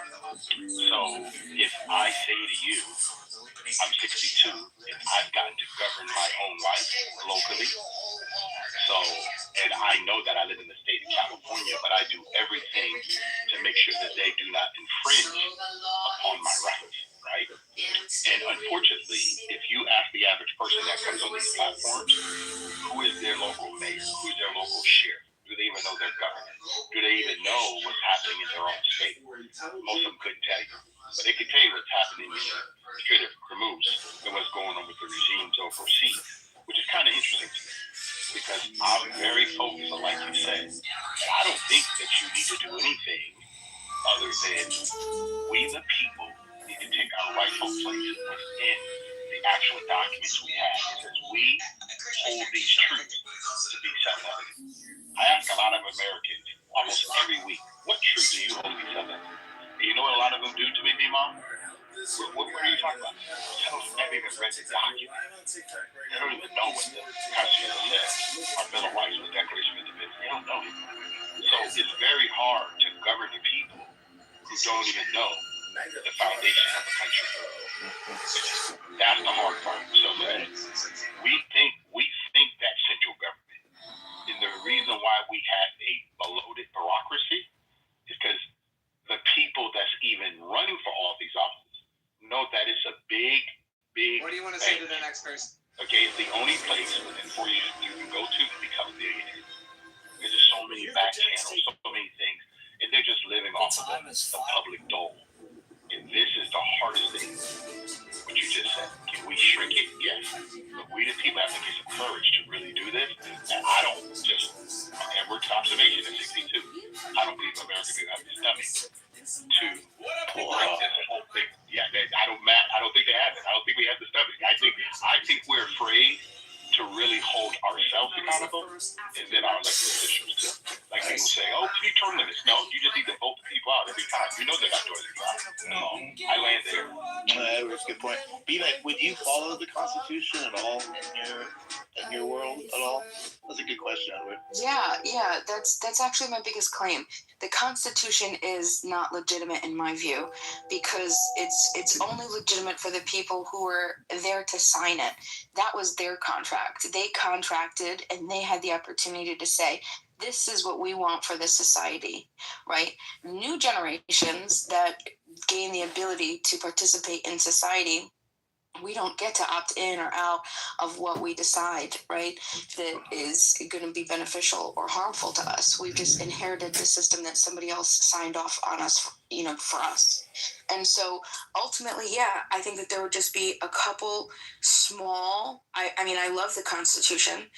So, if I say to you, I'm 62 and I've gotten to govern my own life locally. So, and I know that I live in the state of California, but I do everything to make sure that they do not infringe upon my rights, right? And unfortunately, if you ask the average person that comes on these platforms, who is their local mayor, who is their local sheriff? Do they even know their government? Do they even know what's happening in their own state? Most of them couldn't tell you. But they can tell you what's happening in the Strait of Hormuz and what's going on with the regimes overseas, which is kind of interesting to me because I'm very focused on, like you said, I don't think that you need to do anything other than we, the people, need to take our rightful place within the actual documents we have. It says we hold these truths to be self-evident. I ask a lot of Americans almost every week, what truth do you hold these self-evident? And you know what a lot of them do to me, B-Mom? What are you talking about? Some of them never even read the document. They don't even know what the Constitution says. Our Bill of Rights, the Declaration of Independence. They don't know it. So it's very hard to govern the people who don't even know the foundation of the country. That's the hard part. So we think that central government, and the reason why we have a bloated bureaucracy is because the people that's even running for all these offices know that it's a big. What do you want to say to the next person? Okay, it's the only place within 4 years you can go to become a billionaire. There's just so many back channels, so many things, and they're just living off of the public dole. And this is the hardest thing. What you just said. Can we shrink it? Yes. But we the people have to get some courage to really do this. And I don't just, Edward's observation at 62, I don't believe America can have the stomach to break this whole thing. Yeah, I don't think they have it. I don't think we have the stomach. I think we're afraid to really hold ourselves accountable, and then our elected officials too. Like people say, oh, can you term limits? No, you just need to vote the people out every time. You know they're not doing their job. No, I land there. That's a good point. Would you follow the Constitution at all in your world at all? That's a good question, Edward. Yeah, that's actually my biggest claim. The Constitution is not legitimate in my view because it's only legitimate for the people who were there to sign it. That was their contract. They contracted and they had the opportunity to say, this is what we want for this society, right? New generations that gain the ability to participate in society, we don't get to opt in or out of what we decide, right, that is going to be beneficial or harmful to us. We've just inherited the system that somebody else signed off on us, for us. And so ultimately, I think that there would just be a couple small, I love the Constitution,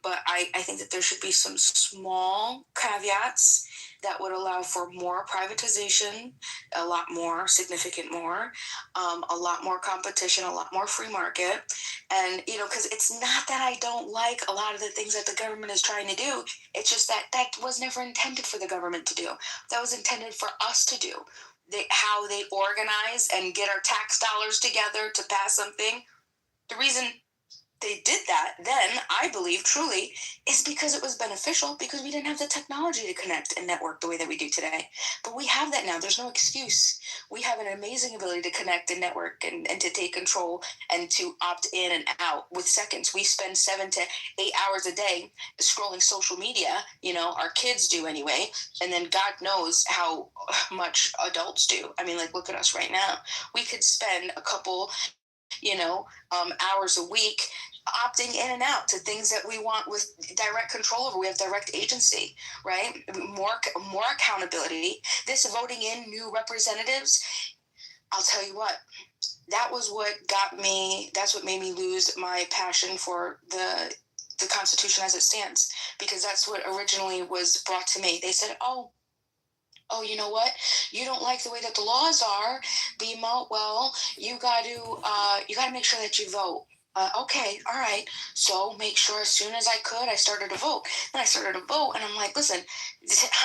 but I think that there should be some small caveats that would allow for more privatization, a lot more, significant more, a lot more competition, a lot more free market. And, because it's not that I don't like a lot of the things that the government is trying to do. It's just that was never intended for the government to do. That was intended for us to do. How they organize and get our tax dollars together to pass something. The reason they did that, then I believe truly is because it was beneficial, because we didn't have the technology to connect and network the way that we do today. But we have that now. There's no excuse. We have an amazing ability to connect and network and to take control and to opt in and out with seconds. We spend 7 to 8 hours a day scrolling social media, our kids do anyway, and then God knows how much adults do. I mean, like, look at us right now. We could spend a couple hours a week opting in and out to things that we want with direct control over. We have direct agency, right? More accountability. This voting in new representatives, I'll tell you what, that was what got me, that's what made me lose my passion for the Constitution as it stands, because that's what originally was brought to me. They said, oh, you know what? You don't like the way that the laws are, BMO. Well, you got to make sure that you vote. Okay, all right. So make sure as soon as I could, I started to vote. Then I started to vote, and I'm like, listen,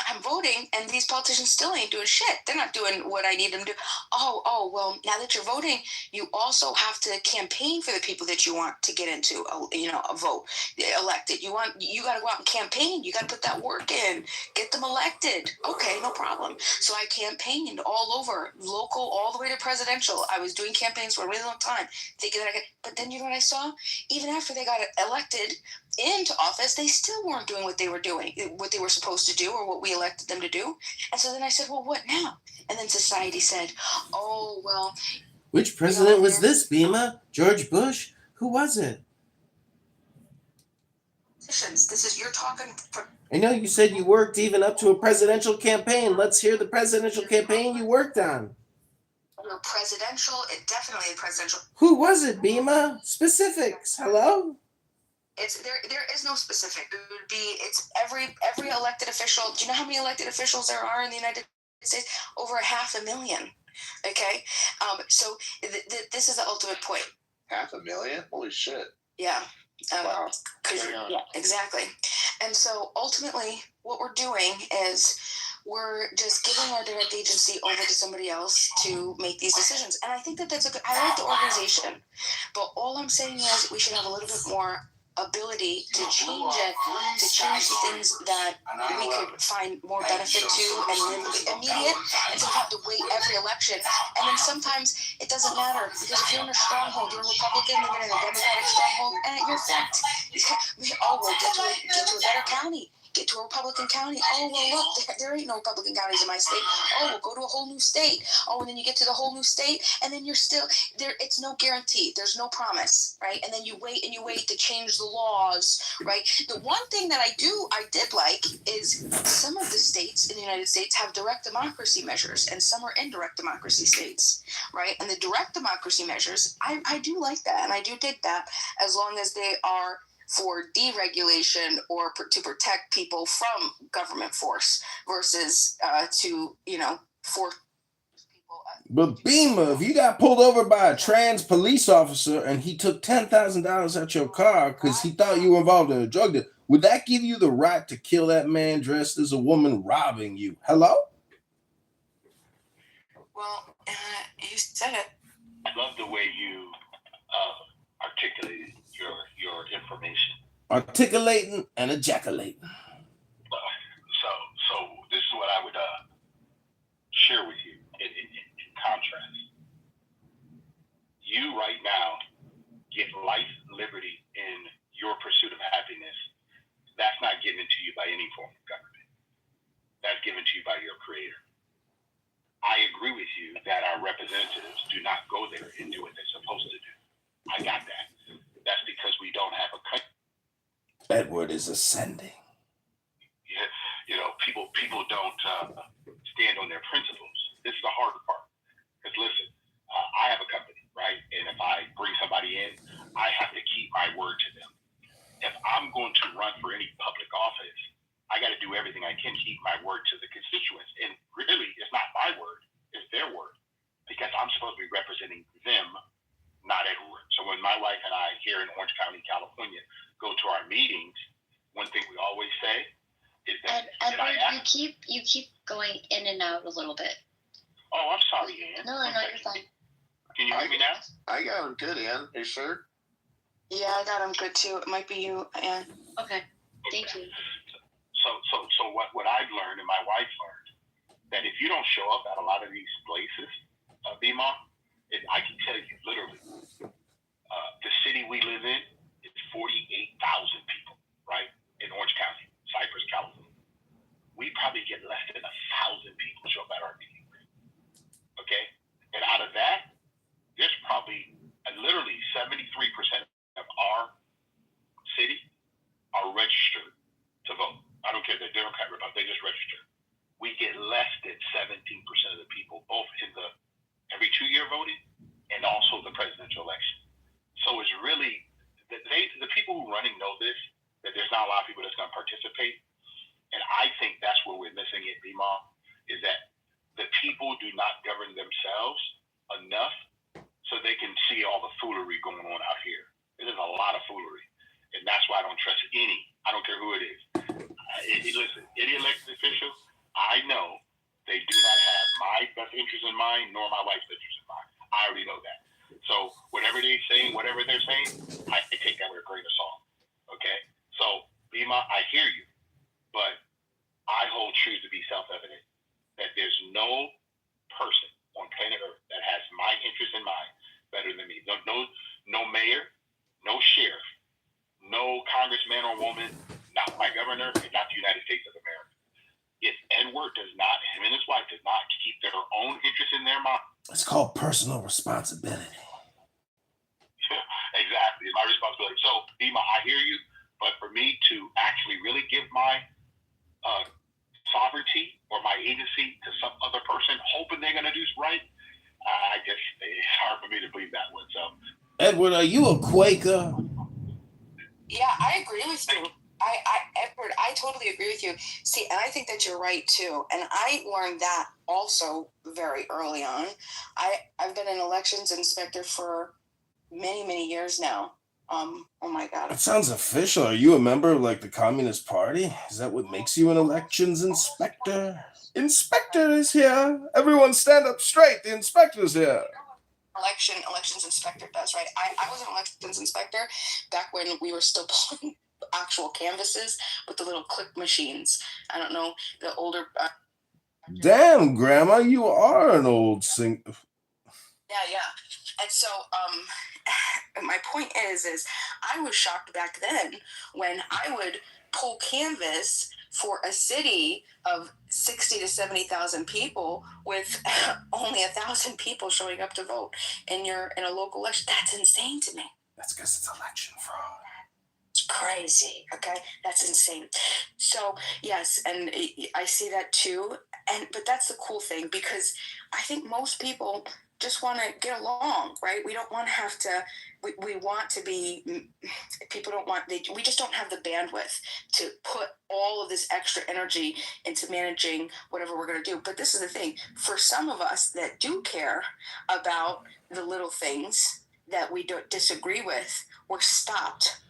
I'm voting, and these politicians still ain't doing shit. They're not doing what I need them to do. Oh, well, now that you're voting, you also have to campaign for the people that you want to get into, a vote, elected. You got to go out and campaign. You got to put that work in, get them elected. Okay, no problem. So I campaigned all over, local, all the way to presidential. I was doing campaigns for a really long time, thinking that I could. But then you know what I saw? Even after they got elected into office, they still weren't doing what they were doing, what they were supposed to do, or what we elected them to do. And so then I said, well, what now? And then society said, oh, well. Which president was this, Bima? George Bush? Who was it? You're talking. I know you said you worked even up to a presidential campaign. Let's hear the presidential campaign you worked on. Presidential, definitely presidential. Who was it, Bima? Specifics. Hello? There is no specific. It's every elected official. Do you know how many elected officials there are in the United States? Over 500,000. Okay, so this is the ultimate point. 500,000? Holy shit! Yeah. Wow. Yeah, exactly. And so ultimately, what we're doing is we're just giving our direct agency over to somebody else to make these decisions. And I think that that's I like the organization, but all I'm saying is we should have a little bit more ability to change it, to change the things that we could find more benefit to and live immediate, instead of having to wait every election. And then sometimes it doesn't matter, because if you're in a stronghold, you're a Republican living in a Democratic stronghold, and you're fucked. Oh, well, get to a better county. Get to a Republican county. Oh, well, look, there ain't no Republican counties in my state. Oh, we'll go to a whole new state. Oh, and then you get to the whole new state, and then you're still there. It's no guarantee. There's no promise, right? And then you wait and you wait to change the laws, right? The one thing that I did like is some of the states in the United States have direct democracy measures, and some are indirect democracy states, right? And the direct democracy measures, I do like that, and I do dig that, as long as they are for deregulation or to protect people from government force versus for people. But Beamer, if you got pulled over by a trans police officer and he took $10,000 out your car because he thought you were involved in a drug deal, would that give you the right to kill that man dressed as a woman robbing you? Hello? Well, you said it. I love the way you articulated your information. Articulating and ejaculating. So this is what I would share with you in contrast. You right now get life, liberty, in your pursuit of happiness. That's not given to you by any form of government. That's given to you by your creator. I agree with you that our representatives do not go there and do what they're supposed to do. I got that. That's because we don't have a country. Edward is ascending. People don't stand on their principles. This is the harder part. Because listen, I have a company, right? And if I bring somebody in, I have to keep my word to them. If I'm going to run for any public office, I got to do everything I can to keep my word to the constituents. And really, it's not my word, it's their word. Because I'm supposed to be representing them, not Edward. So when my wife and I here in Orange County, California, go to our meetings, one thing we always say is that Edward, you keep going in and out a little bit. Oh, I'm sorry, Ann. No, you're fine. Can you hear me now? I got him good, Ann. You sure? Yeah, I got him good too. It might be you, Ann. Okay. Thank you. So what I've learned and my wife learned, that if you don't show up at a lot of these places, Bima, I can tell you literally, the city we live in is 48,000 people, right? In Orange County, Cypress, California. We probably get less than 1,000 people show up at our meeting. Okay? And out of that, there's probably literally 73% of our city are registered to vote. I don't care if they're Democrat or Republican, they just register. We get less than 17% of the people, both in the every 2-year voting and also the presidential election. So it's really, the people who are running know this, that there's not a lot of people that's going to participate. And I think that's where we're missing it, Bima, is that the people do not govern themselves enough so they can see all the foolery going on out here. There's a lot of foolery. And that's why I don't trust any. I don't care who it is. Listen, any elected official, I know they do not have my best interest in mind, nor my wife's interest in mind. I already know that. So whatever they're saying, I take that with a grain of salt. Okay? So, Bima, I hear you. But I hold truth to be self-evident that there's no person on planet Earth that has my interest in mind better than me. No mayor, no sheriff, no congressman or woman, not my governor, and not the United States of America. If Edward him and his wife does not keep their own interest in their mind. It's called personal responsibility. Exactly, it's my responsibility. So, Bima, I hear you, but for me to actually really give my sovereignty or my agency to some other person, hoping they're going to do right, I guess it's hard for me to believe that one. So, Edward, are you a Quaker? Yeah, I agree with you. Edward, I totally agree with you. See, and I think that you're right too. And I learned that also very early on. I've been an elections inspector for many, many years now. Oh my God. That sounds official. Are you a member of like the Communist Party? Is that what makes you an elections inspector? Inspector is here. Everyone stand up straight. The inspector's here. Elections inspector does, right? I was an elections inspector back when we were still pulling actual canvases with the little click machines. I don't know, the older... Damn, Grandma, you are an old sing... Yeah. And so, my point is I was shocked back then when I would pull canvas for a city of 60 to 70,000 people with only 1,000 people showing up to vote in a local election. That's insane to me. That's because it's election fraud. It's crazy. Okay, that's insane. So yes, and I see that too. But that's the cool thing, because I think most people just want to get along, right? We don't want to have to. We want to be. People don't want. We just don't have the bandwidth to put all of this extra energy into managing whatever we're going to do. But this is the thing: for some of us that do care about the little things that we don't disagree with, we're stopped.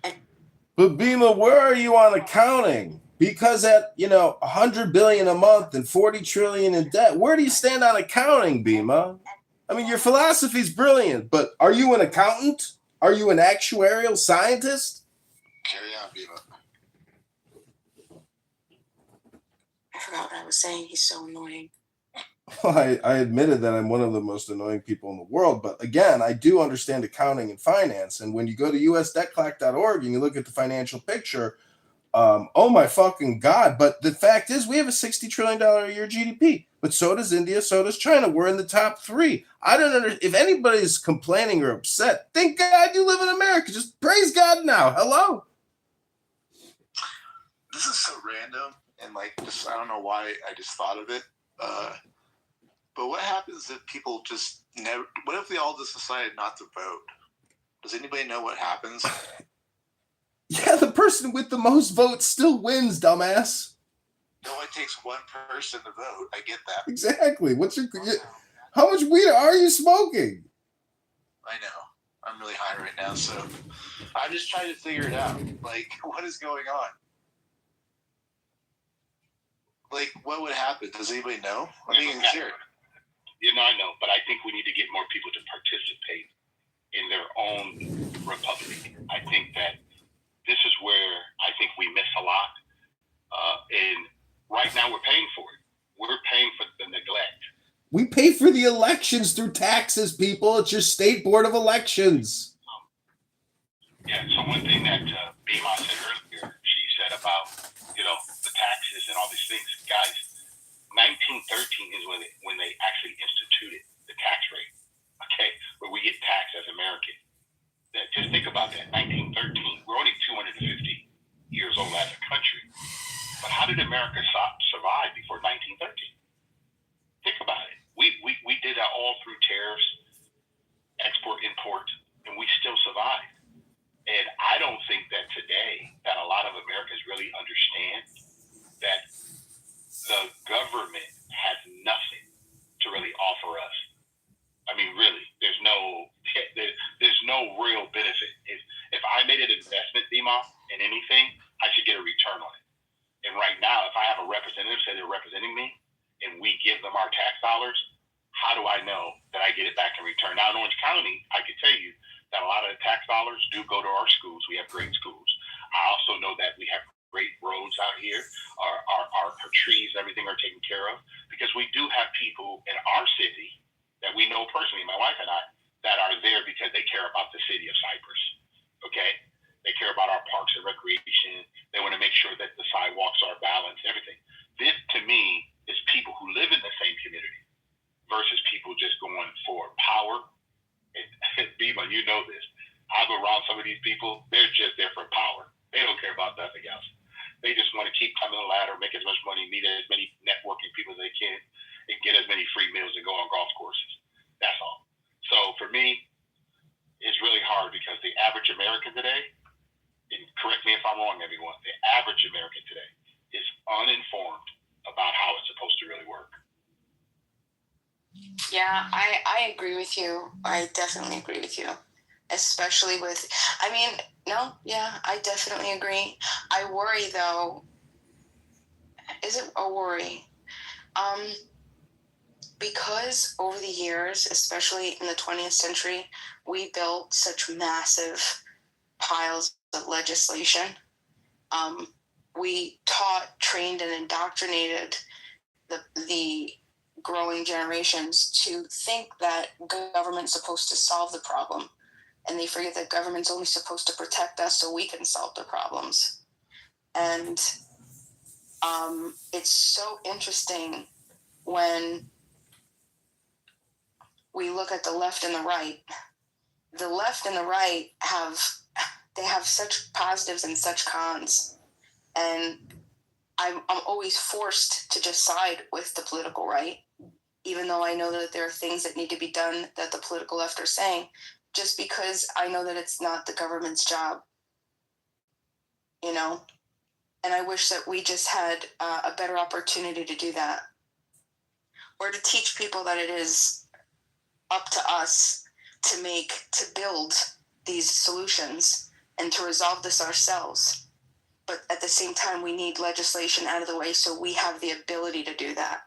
But Bima, where are you on accounting? Because at, $100 billion a month and 40 trillion in debt, where do you stand on accounting, Bima? I mean, your philosophy's brilliant, but are you an accountant? Are you an actuarial scientist? Carry on, Bima. I forgot what I was saying. He's so annoying. Well, I admitted that I'm one of the most annoying people in the world, but again, I do understand accounting and finance. And when you go to usdebtclock.org and you look at the financial picture, oh my fucking God. But the fact is, we have a $60 trillion a year GDP, but so does India, so does China. We're in the top 3. I don't understand. If anybody's complaining or upset, thank God you live in America. Just praise God now. Hello? This is so random, and just I don't know why I just thought of it. But what happens if people just never? What if they all just decided not to vote? Does anybody know what happens? Yeah, the person with the most votes still wins, dumbass. It only takes one person to vote. I get that. Exactly. How much weed are you smoking? I know. I'm really high right now, so I'm just trying to figure it out. What is going on? What would happen? Does anybody know? I mean, sure. I know, but I think we need to get more people to participate in their own republic. I think that this is where I think we miss a lot. And right now we're paying for it. We're paying for the neglect. We pay for the elections through taxes, people. It's your state board of elections. Yeah, so one thing that Bima said earlier, she said about, the taxes and all these things. Guys, 1913 is when they actually instituted the tax rate, okay, where we get taxed as Americans. Just think about that, 1913. We're only 250 years old as a country. But how did America survive before 1913? Think about it. We did that all through tariffs, export, import, and we still survived. And I don't think that today that a lot of Americans really understand that the government has nothing to really offer us. I mean, really, there's no real benefit. If I made an investment, Dima, in anything, I should get a return on it. And right now, if I have a representative say they're representing me and we give them our tax dollars, how do I know that I get it back in return? Now, in Orange County, I can tell you that a lot of the tax dollars do go to our schools. We have great schools. I also know that we have great roads out here. Our trees, everything are taken care of, because we do have people in our city that we know personally, my wife and I, that are there because they care about the city of Cypress, okay? They care about our parks and recreation. They want to make sure that the sidewalks are balanced, everything. This, to me, is people who live in the same community versus people just going for power. And Bima, you know this. I'm around some of these people. They're just there for power. They don't care about nothing else. They just want to keep climbing the ladder, make as much money, meet as many networking people as they can, and get as many free meals and go on golf courses. That's all. So for me, it's really hard because the average American today, and correct me if I'm wrong, everyone, the average American today is uninformed about how it's supposed to really work. Yeah, I agree with you. I definitely agree with you. Especially with, I definitely agree. I worry though, is it a worry? Because over the years, especially in the 20th century, we built such massive piles of legislation. We taught, trained, and indoctrinated the growing generations to think that government's supposed to solve the problem. And they forget that government's only supposed to protect us so we can solve the problems. And it's so interesting when we look at the left and the right. The left and the right have such positives and such cons. And I'm always forced to just side with the political right, even though I know that there are things that need to be done that the political left are saying, just because I know that it's not the government's job, And I wish that we just had a better opportunity to do that, or to teach people that it is up to us to build these solutions and to resolve this ourselves. But at the same time, we need legislation out of the way so we have the ability to do that.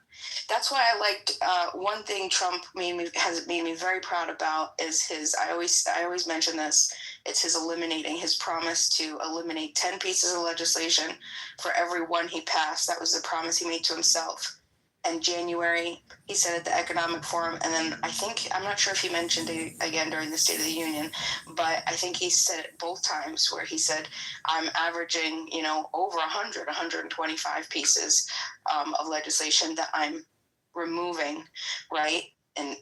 That's why I liked one thing Trump has made me very proud about is I always mention this. It's his promise to eliminate 10 pieces of legislation for every one he passed. That was the promise he made to himself. In January, he said at the Economic Forum, and then I'm not sure if he mentioned it again during the State of the Union, but I think he said it both times where he said, I'm averaging, over 125 pieces of legislation that I'm removing, right? And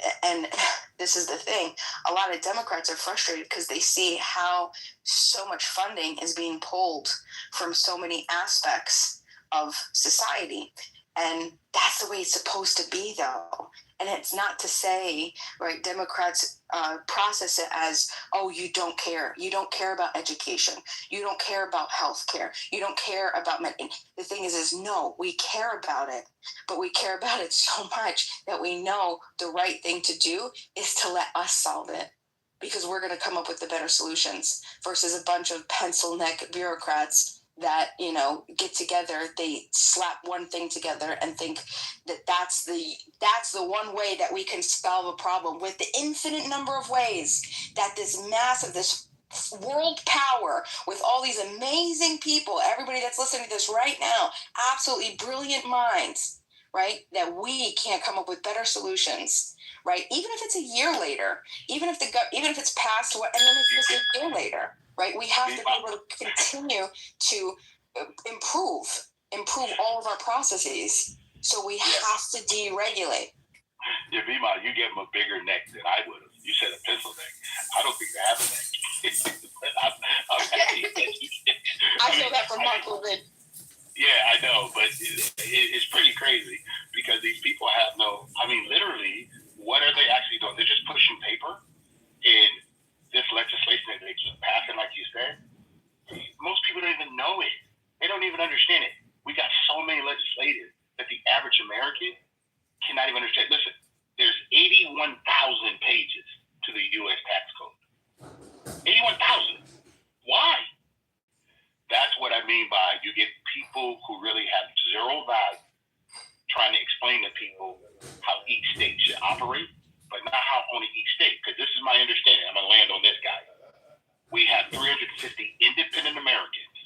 this is the thing. A lot of Democrats are frustrated because they see how so much funding is being pulled from so many aspects of society. And that's the way it's supposed to be, though. And it's not to say, right, Democrats process it as, oh, you don't care. You don't care about education. You don't care about health care. You don't care about the thing is no, we care about it. But we care about it so much that we know the right thing to do is to let us solve it, because we're going to come up with the better solutions versus a bunch of pencil neck bureaucrats that, get together, they slap one thing together and think that that's the one way that we can solve a problem, with the infinite number of ways that this world power, with all these amazing people, everybody that's listening to this right now, absolutely brilliant minds, right? That we can't come up with better solutions, right? Even if it's a year later, even if it's past, and then it's just a year later, right? We have to be able to continue to improve all of our processes. So we have to deregulate. Yeah, Vima, you gave him a bigger neck than I would have. You said a pencil neck. I don't think they have a neck. I feel that from Mark Levin. Yeah, I know, but it's pretty crazy because these people have literally, what are they actually doing? They're just pushing paper in this legislation that they keep passing, like you said. Most people don't even know it. They don't even understand it. We got so many legislators that the average American cannot even understand. Listen, there's 81,000 pages to the U.S. tax code. 81,000. Why? That's what I mean by you get people who really have zero value trying to explain to people how each state should operate, but not how only each state. Because this is my understanding. I'm going to land on this guy. We have 350 independent Americans.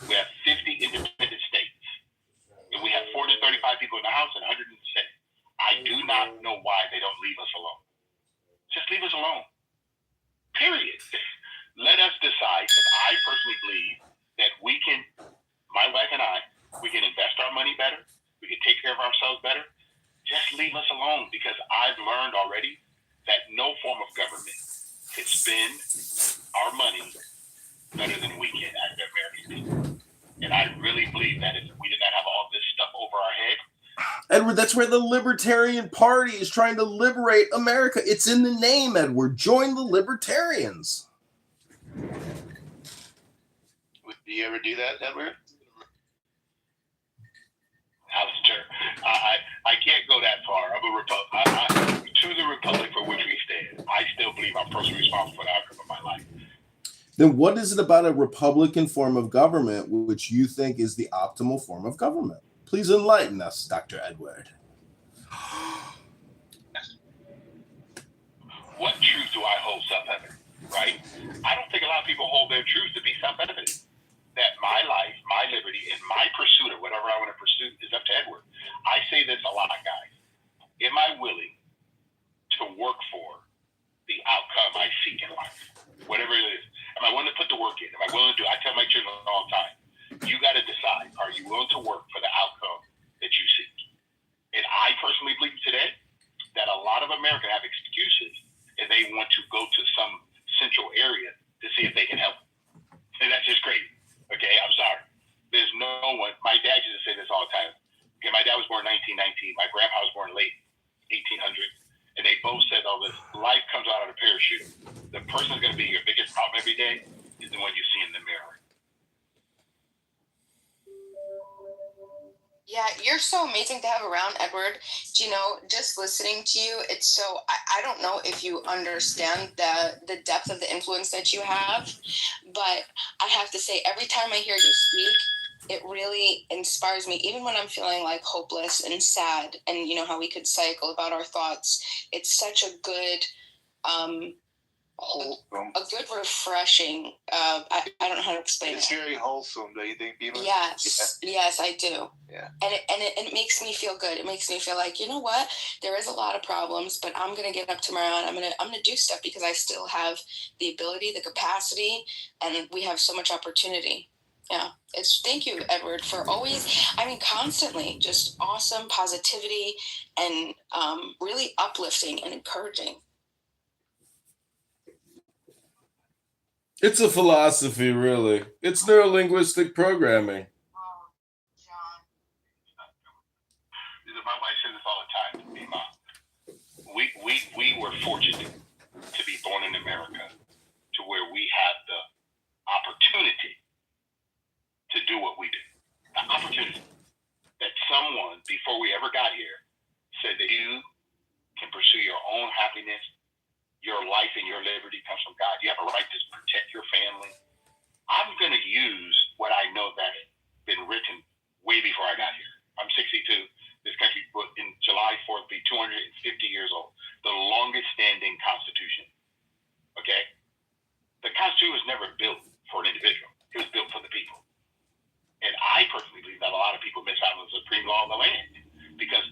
We have 50 independent states. And we have 435 people in the House and 100 in the Senate. I do not know why they don't leave us alone. Just leave us alone. Period. Let us decide, because I personally believe that we can, my wife and I, we can invest our money better. We can take care of ourselves better. Just leave us alone, because I've learned already that no form of government can spend our money better than we can as the American people. And I really believe that if we did not have all this stuff over our head. Edward, that's where the Libertarian Party is trying to liberate America. It's in the name, Edward. Join the Libertarians. Do you ever do that, Edward? I can't go that far. I'm a Republican. To the Republic for which we stand. I still believe I'm personally responsible for the outcome of my life. Then what is it about a Republican form of government which you think is the optimal form of government? Please enlighten us, Dr. Edward. What truth do I hold self-evident, right? I don't think a lot of people hold their truth to be self-evident. That my life, my liberty, and my pursuit of whatever I want to pursue is up to Edward. I say this a lot, guys. Am I willing to work for the outcome I seek in life? Whatever it is. Am I willing to put the work in? Am I willing to do it? I tell my children all the time, you got to decide, are you willing to work for the outcome that you seek? And I personally believe today that a lot of Americans have excuses and they want to go to some central area to see if they can help. And that's just crazy. Okay, I'm sorry. There's no one. My dad used to say this all the time. Okay, my dad was born in 1919. My grandpa was born late 1800. And they both said all this. Life comes out of a parachute. The person who's going to be your biggest problem every day is the one you see in the mirror. Yeah, you're so amazing to have around, Edward. Just listening to you, it's so, I don't know if you understand the depth of the influence that you have, but I have to say, every time I hear you speak, it really inspires me, even when I'm feeling like hopeless and sad, and how we could cycle about our thoughts. It's such a good, a good refreshing, I don't know how to explain it. It's very wholesome, don't you think, Beamer? Yes, yes, I do. Yeah. And it makes me feel good. It makes me feel like, you know what? There is a lot of problems, but I'm gonna get up tomorrow and I'm gonna do stuff because I still have the ability, the capacity, and we have so much opportunity. Yeah. Thank you, Edward, for always, constantly just awesome positivity and really uplifting and encouraging. It's a philosophy, really. It's neurolinguistic programming. My wife says this all the time to me, Mom. We were fortunate to be born in America to where we have the opportunity to do what we do. The opportunity that someone, before we ever got here, said that you can pursue your own happiness. Your life and your liberty comes from God. You have a right to protect your family. I'm going to use what I know know that's been written way before I got here. I'm 62. This country in July 4th be 250 years old. The longest standing constitution. Okay? The Constitution was never built for an individual. It was built for the people. And I personally believe that a lot of people miss out on the supreme law of the land. Because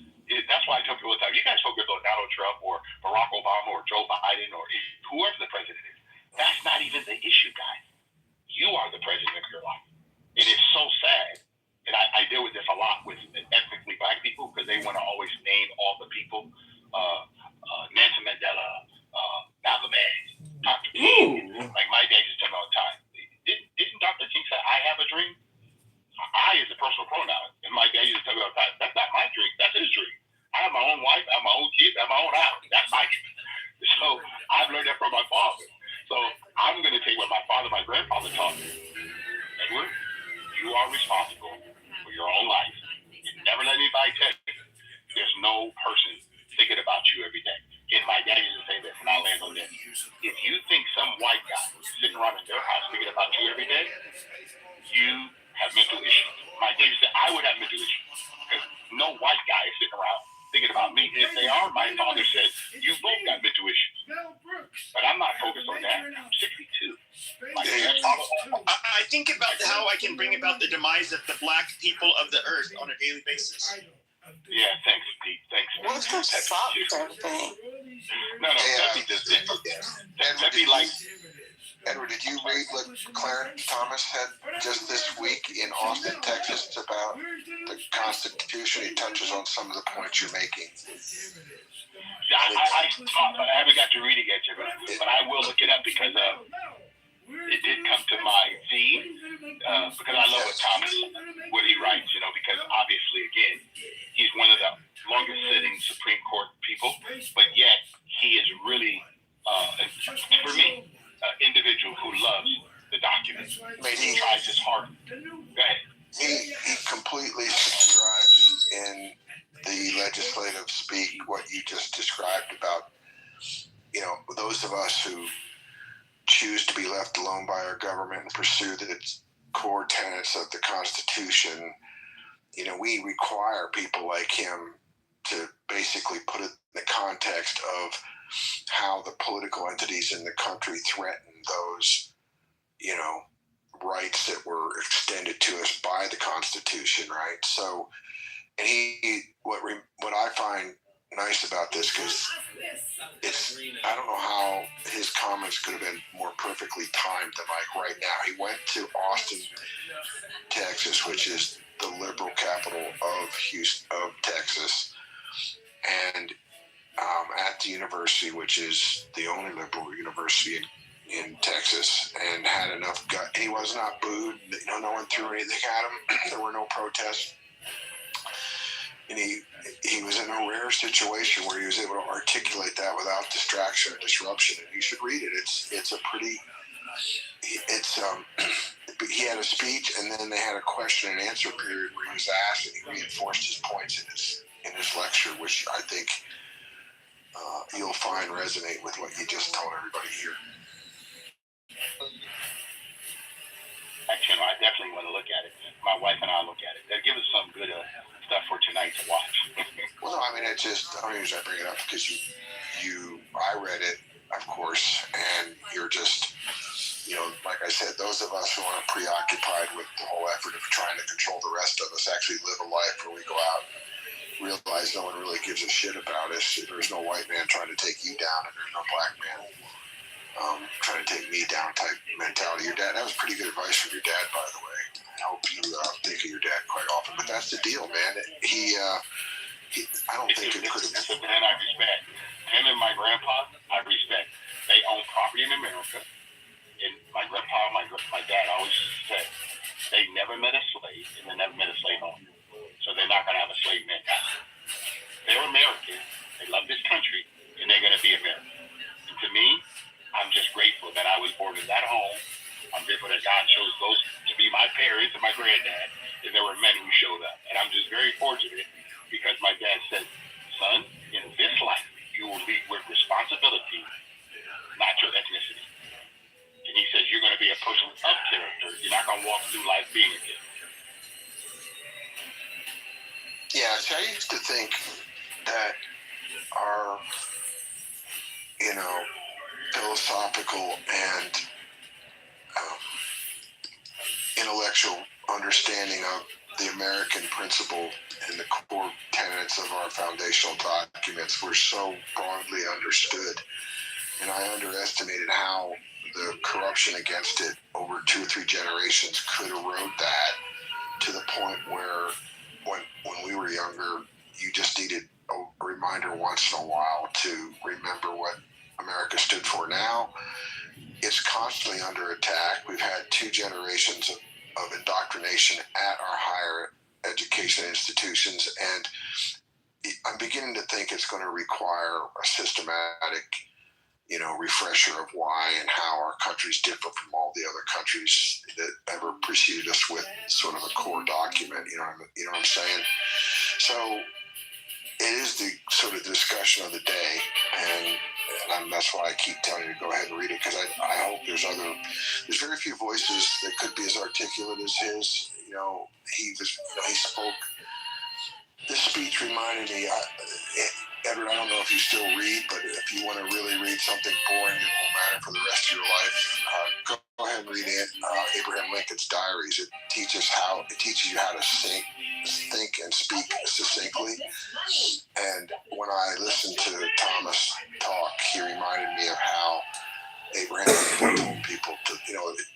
that's why I tell people all the time, you guys focus on Donald Trump or Barack Obama or Joe Biden or whoever the president is. That's not even the issue, guys. You are the president of your life. It is so sad. And I deal with this a lot with ethnically black people because they want to always name all the people. Nelson Mandela, Malcolm X, Dr. King. Like my dad used to tell me all the time. Didn't Dr. King say, I have a dream? I is a personal pronoun. And my dad used to tell me all the time, that's not my dream. That's his dream. I have my own wife, I have my own kids, I have my own house. That's my dream. So I've learned that from my father. So I'm going to take what my father, my grandfather taught me. Edward, you are responsible for your own life. You never let anybody tell you. There's no person thinking about you every day. And my dad used to say this, and I'll land on this. If you think some white guy is sitting around in their house thinking about you every day, you have mental issues. My dad used to say, I would have mental issues. Because no white guy is sitting around thinking about me. And if they are, my father said, you both got mental issues. But I'm not focused on that. I'm 62. I think about how I can bring about the demise of the black people of the earth on a daily basis. Yeah, thanks, Pete. Thanks. What's the stop everything? No, Pepe does it. Pepe like. Edward, did you read what Clarence Thomas had just this week in Austin, Texas, about the Constitution? He touches on some of the points you're making. I haven't got to read it yet, but I will look it up because it did come to my feed because I love what he writes, because obviously, again, he's one of the longest sitting Supreme Court people, but yet he is really, for me, an individual who loves the documents. He tries his hardest. Go ahead. He completely subscribes in the legislative speak what you just described about, those of us who choose to be left alone by our government and pursue the core tenets of the Constitution. We require people like him to basically put it in the context of how the political entities in the country threaten those, rights that were extended to us by the Constitution, right? So, and what I find nice about this, because I don't know how his comments could have been more perfectly timed than like right now. He went to Austin, Texas, which is the liberal capital of Texas, and at the university, which is the only liberal university in Texas, and had enough gut. And he was not booed. No one threw anything at him. There were no protests. And he was in a rare situation where he was able to articulate that without distraction or disruption. And you should read it. He had a speech, and then they had a question and answer period where he was asked, and he reinforced his points in his lecture, which I think you'll find resonate with what you just told everybody here. Actually, I definitely want to look at it. My wife and I look at it. They'll give us some good stuff for tonight to watch. Well, no, I mean, I bring it up because I read it, of course, and you're just, like I said, those of us who aren't preoccupied with the whole effort of trying to control the rest of us actually live a life where we go out and realize no one really gives a shit about us. There's no white man trying to take you down, and there's no black man trying to take me down type mentality. Your dad, that was pretty good advice from your dad, by the way. I hope you think of your dad quite often. But that's the deal, man. I don't think it could have. It's a man I respect. Him and my grandpa, I respect. They own property in America. And my grandpa, my dad always said, they never met a slave and they never met a slave owner. So they're not going to have a slave mentality. They're American. They love this country, and they're going to be American. And to me, I'm just grateful that I was born in that home. I'm grateful that God chose those to be my parents and my granddad, and there were men who showed up. And I'm just very fortunate because my dad said, son, in this life, you will lead with responsibility, not your ethnicity. And And he says, you're going to be a pushing up character. You're not going to walk through life being a kid. Yeah, see, I used to think that our, philosophical and intellectual understanding of the American principle and the core tenets of our foundational documents were so broadly understood. And I underestimated how the corruption against it over 2 or 3 generations could erode that to the point where when we were younger, you just needed a reminder once in a while to remember what America stood for. Now, it's constantly under attack. We've had 2 generations of indoctrination at our higher education institutions, and I'm beginning to think it's going to require a systematic refresher of why and how our countries differ from all the other countries that ever preceded us with sort of a core document. You know what I'm saying? So it is the sort of discussion of the day, and that's why I keep telling you to go ahead and read it, because I hope there's very few voices that could be as articulate as his. He spoke. This speech reminded me, Edward, I don't know if you still read, but if you want to really read something boring that won't matter for the rest of your life, go ahead and read Abraham Lincoln's Diaries. It teaches you how to think and speak succinctly. And when I listened to Thomas talk, he reminded me of how Abraham Lincoln told people to,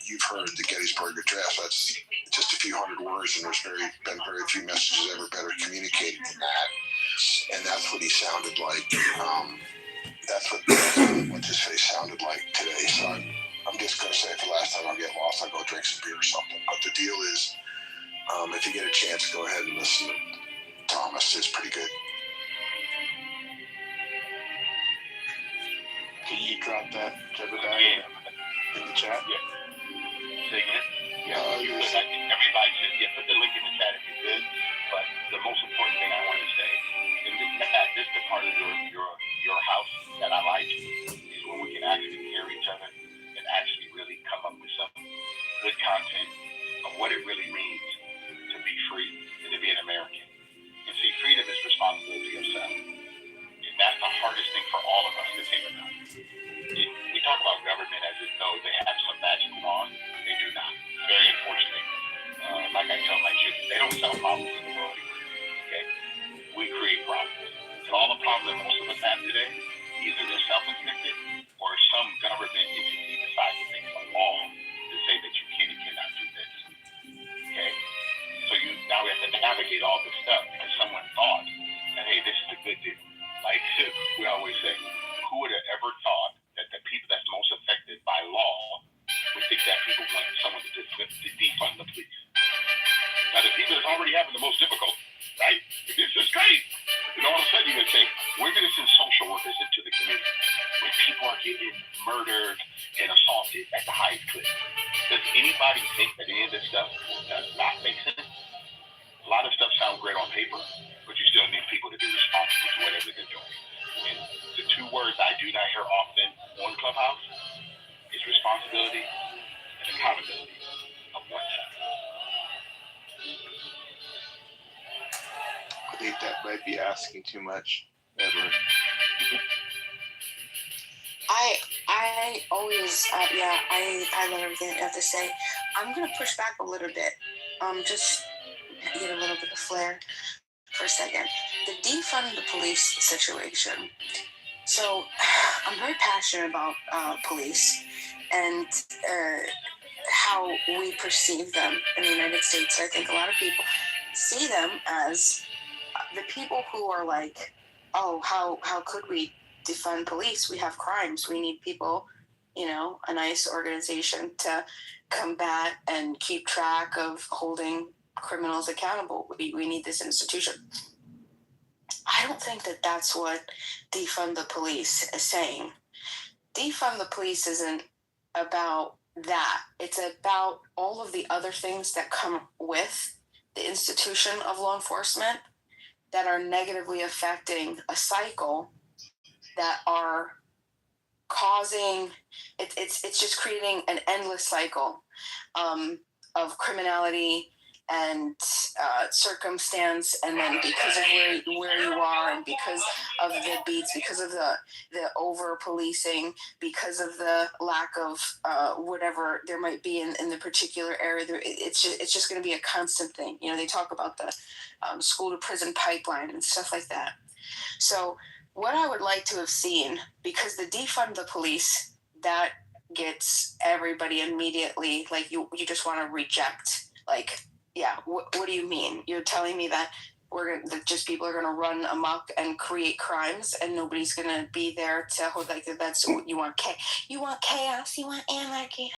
you've heard the Gettysburg Address. That's just a few hundred words, and there's been very few messages ever better communicated than that. And that's what he sounded like. That's what his face sounded like today. So I'm just going to say, for the last time I get lost, I'll go drink some beer or something. But the deal is, if you get a chance, go ahead and listen to Thomas. It's pretty good. Can you drop that Jebediah in the chat? Yeah. Say again? Yeah. Everybody should put the link in the chat if you could. But the most important thing I want to say, and this is the part of your house that I like, is when we can actually hear each other and actually really come up with some good content of what it really means to be free and to be an American. And see, freedom is responsibility of self. And that's the hardest thing for all of us to think about. We talk about government as if though they have some magic wand. They do not. Very unfortunate. Like I tell my children, they don't solve problems in the world. Okay? We create problems. And all the problems that most of us have today, either they're self-inflicted or some government entity decides to make a law to say that you can and cannot do this. Okay? So now we have to navigate all this stuff because someone thought that, hey, this is a good deal. Like we always say, who would have ever thought that the people that's most affected by law would think that people want someone to defund the police? Now, the people that's already having the most difficulty, right? It's just great. And all of a sudden, you're going to say, we're going to send social workers into the community where people are getting murdered and assaulted at the highest clip. Does anybody think that any of this stuff does not make sense? A lot of stuff sounds great on paper, but you still need people to be responsible to whatever they're doing. And the 2 words I do not hear often on Clubhouse is responsibility and accountability of oneself. I think that might be asking too much, Edward. I always, I love everything you have to say. I'm going to push back a little bit. Just get a little bit of flair for a second. The defund the police situation. So I'm very passionate about police and how we perceive them in the United States. I think a lot of people see them as the people who are like, oh, how could we defund police? We have crimes. We need people, a nice organization to combat and keep track of holding criminals accountable. We need this institution. I don't think that that's what defund the police is saying. Defund the police isn't about that. It's about all of the other things that come with the institution of law enforcement that are negatively affecting a cycle that are causing it's just creating an endless cycle of criminality and circumstance, and then because of where you are, and because of the beats, because of the over policing, because of the lack of whatever there might be in the particular area, it's just going to be a constant thing. You know, they talk about the school to prison pipeline and stuff like that. So what I would like to have seen, because the defund the police, that gets everybody immediately, like you just want to reject, like, yeah, what do you mean? You're telling me that that just people are going to run amok and create crimes, and nobody's going to be there to hold, like, that's what you want. You want chaos, you want anarchy.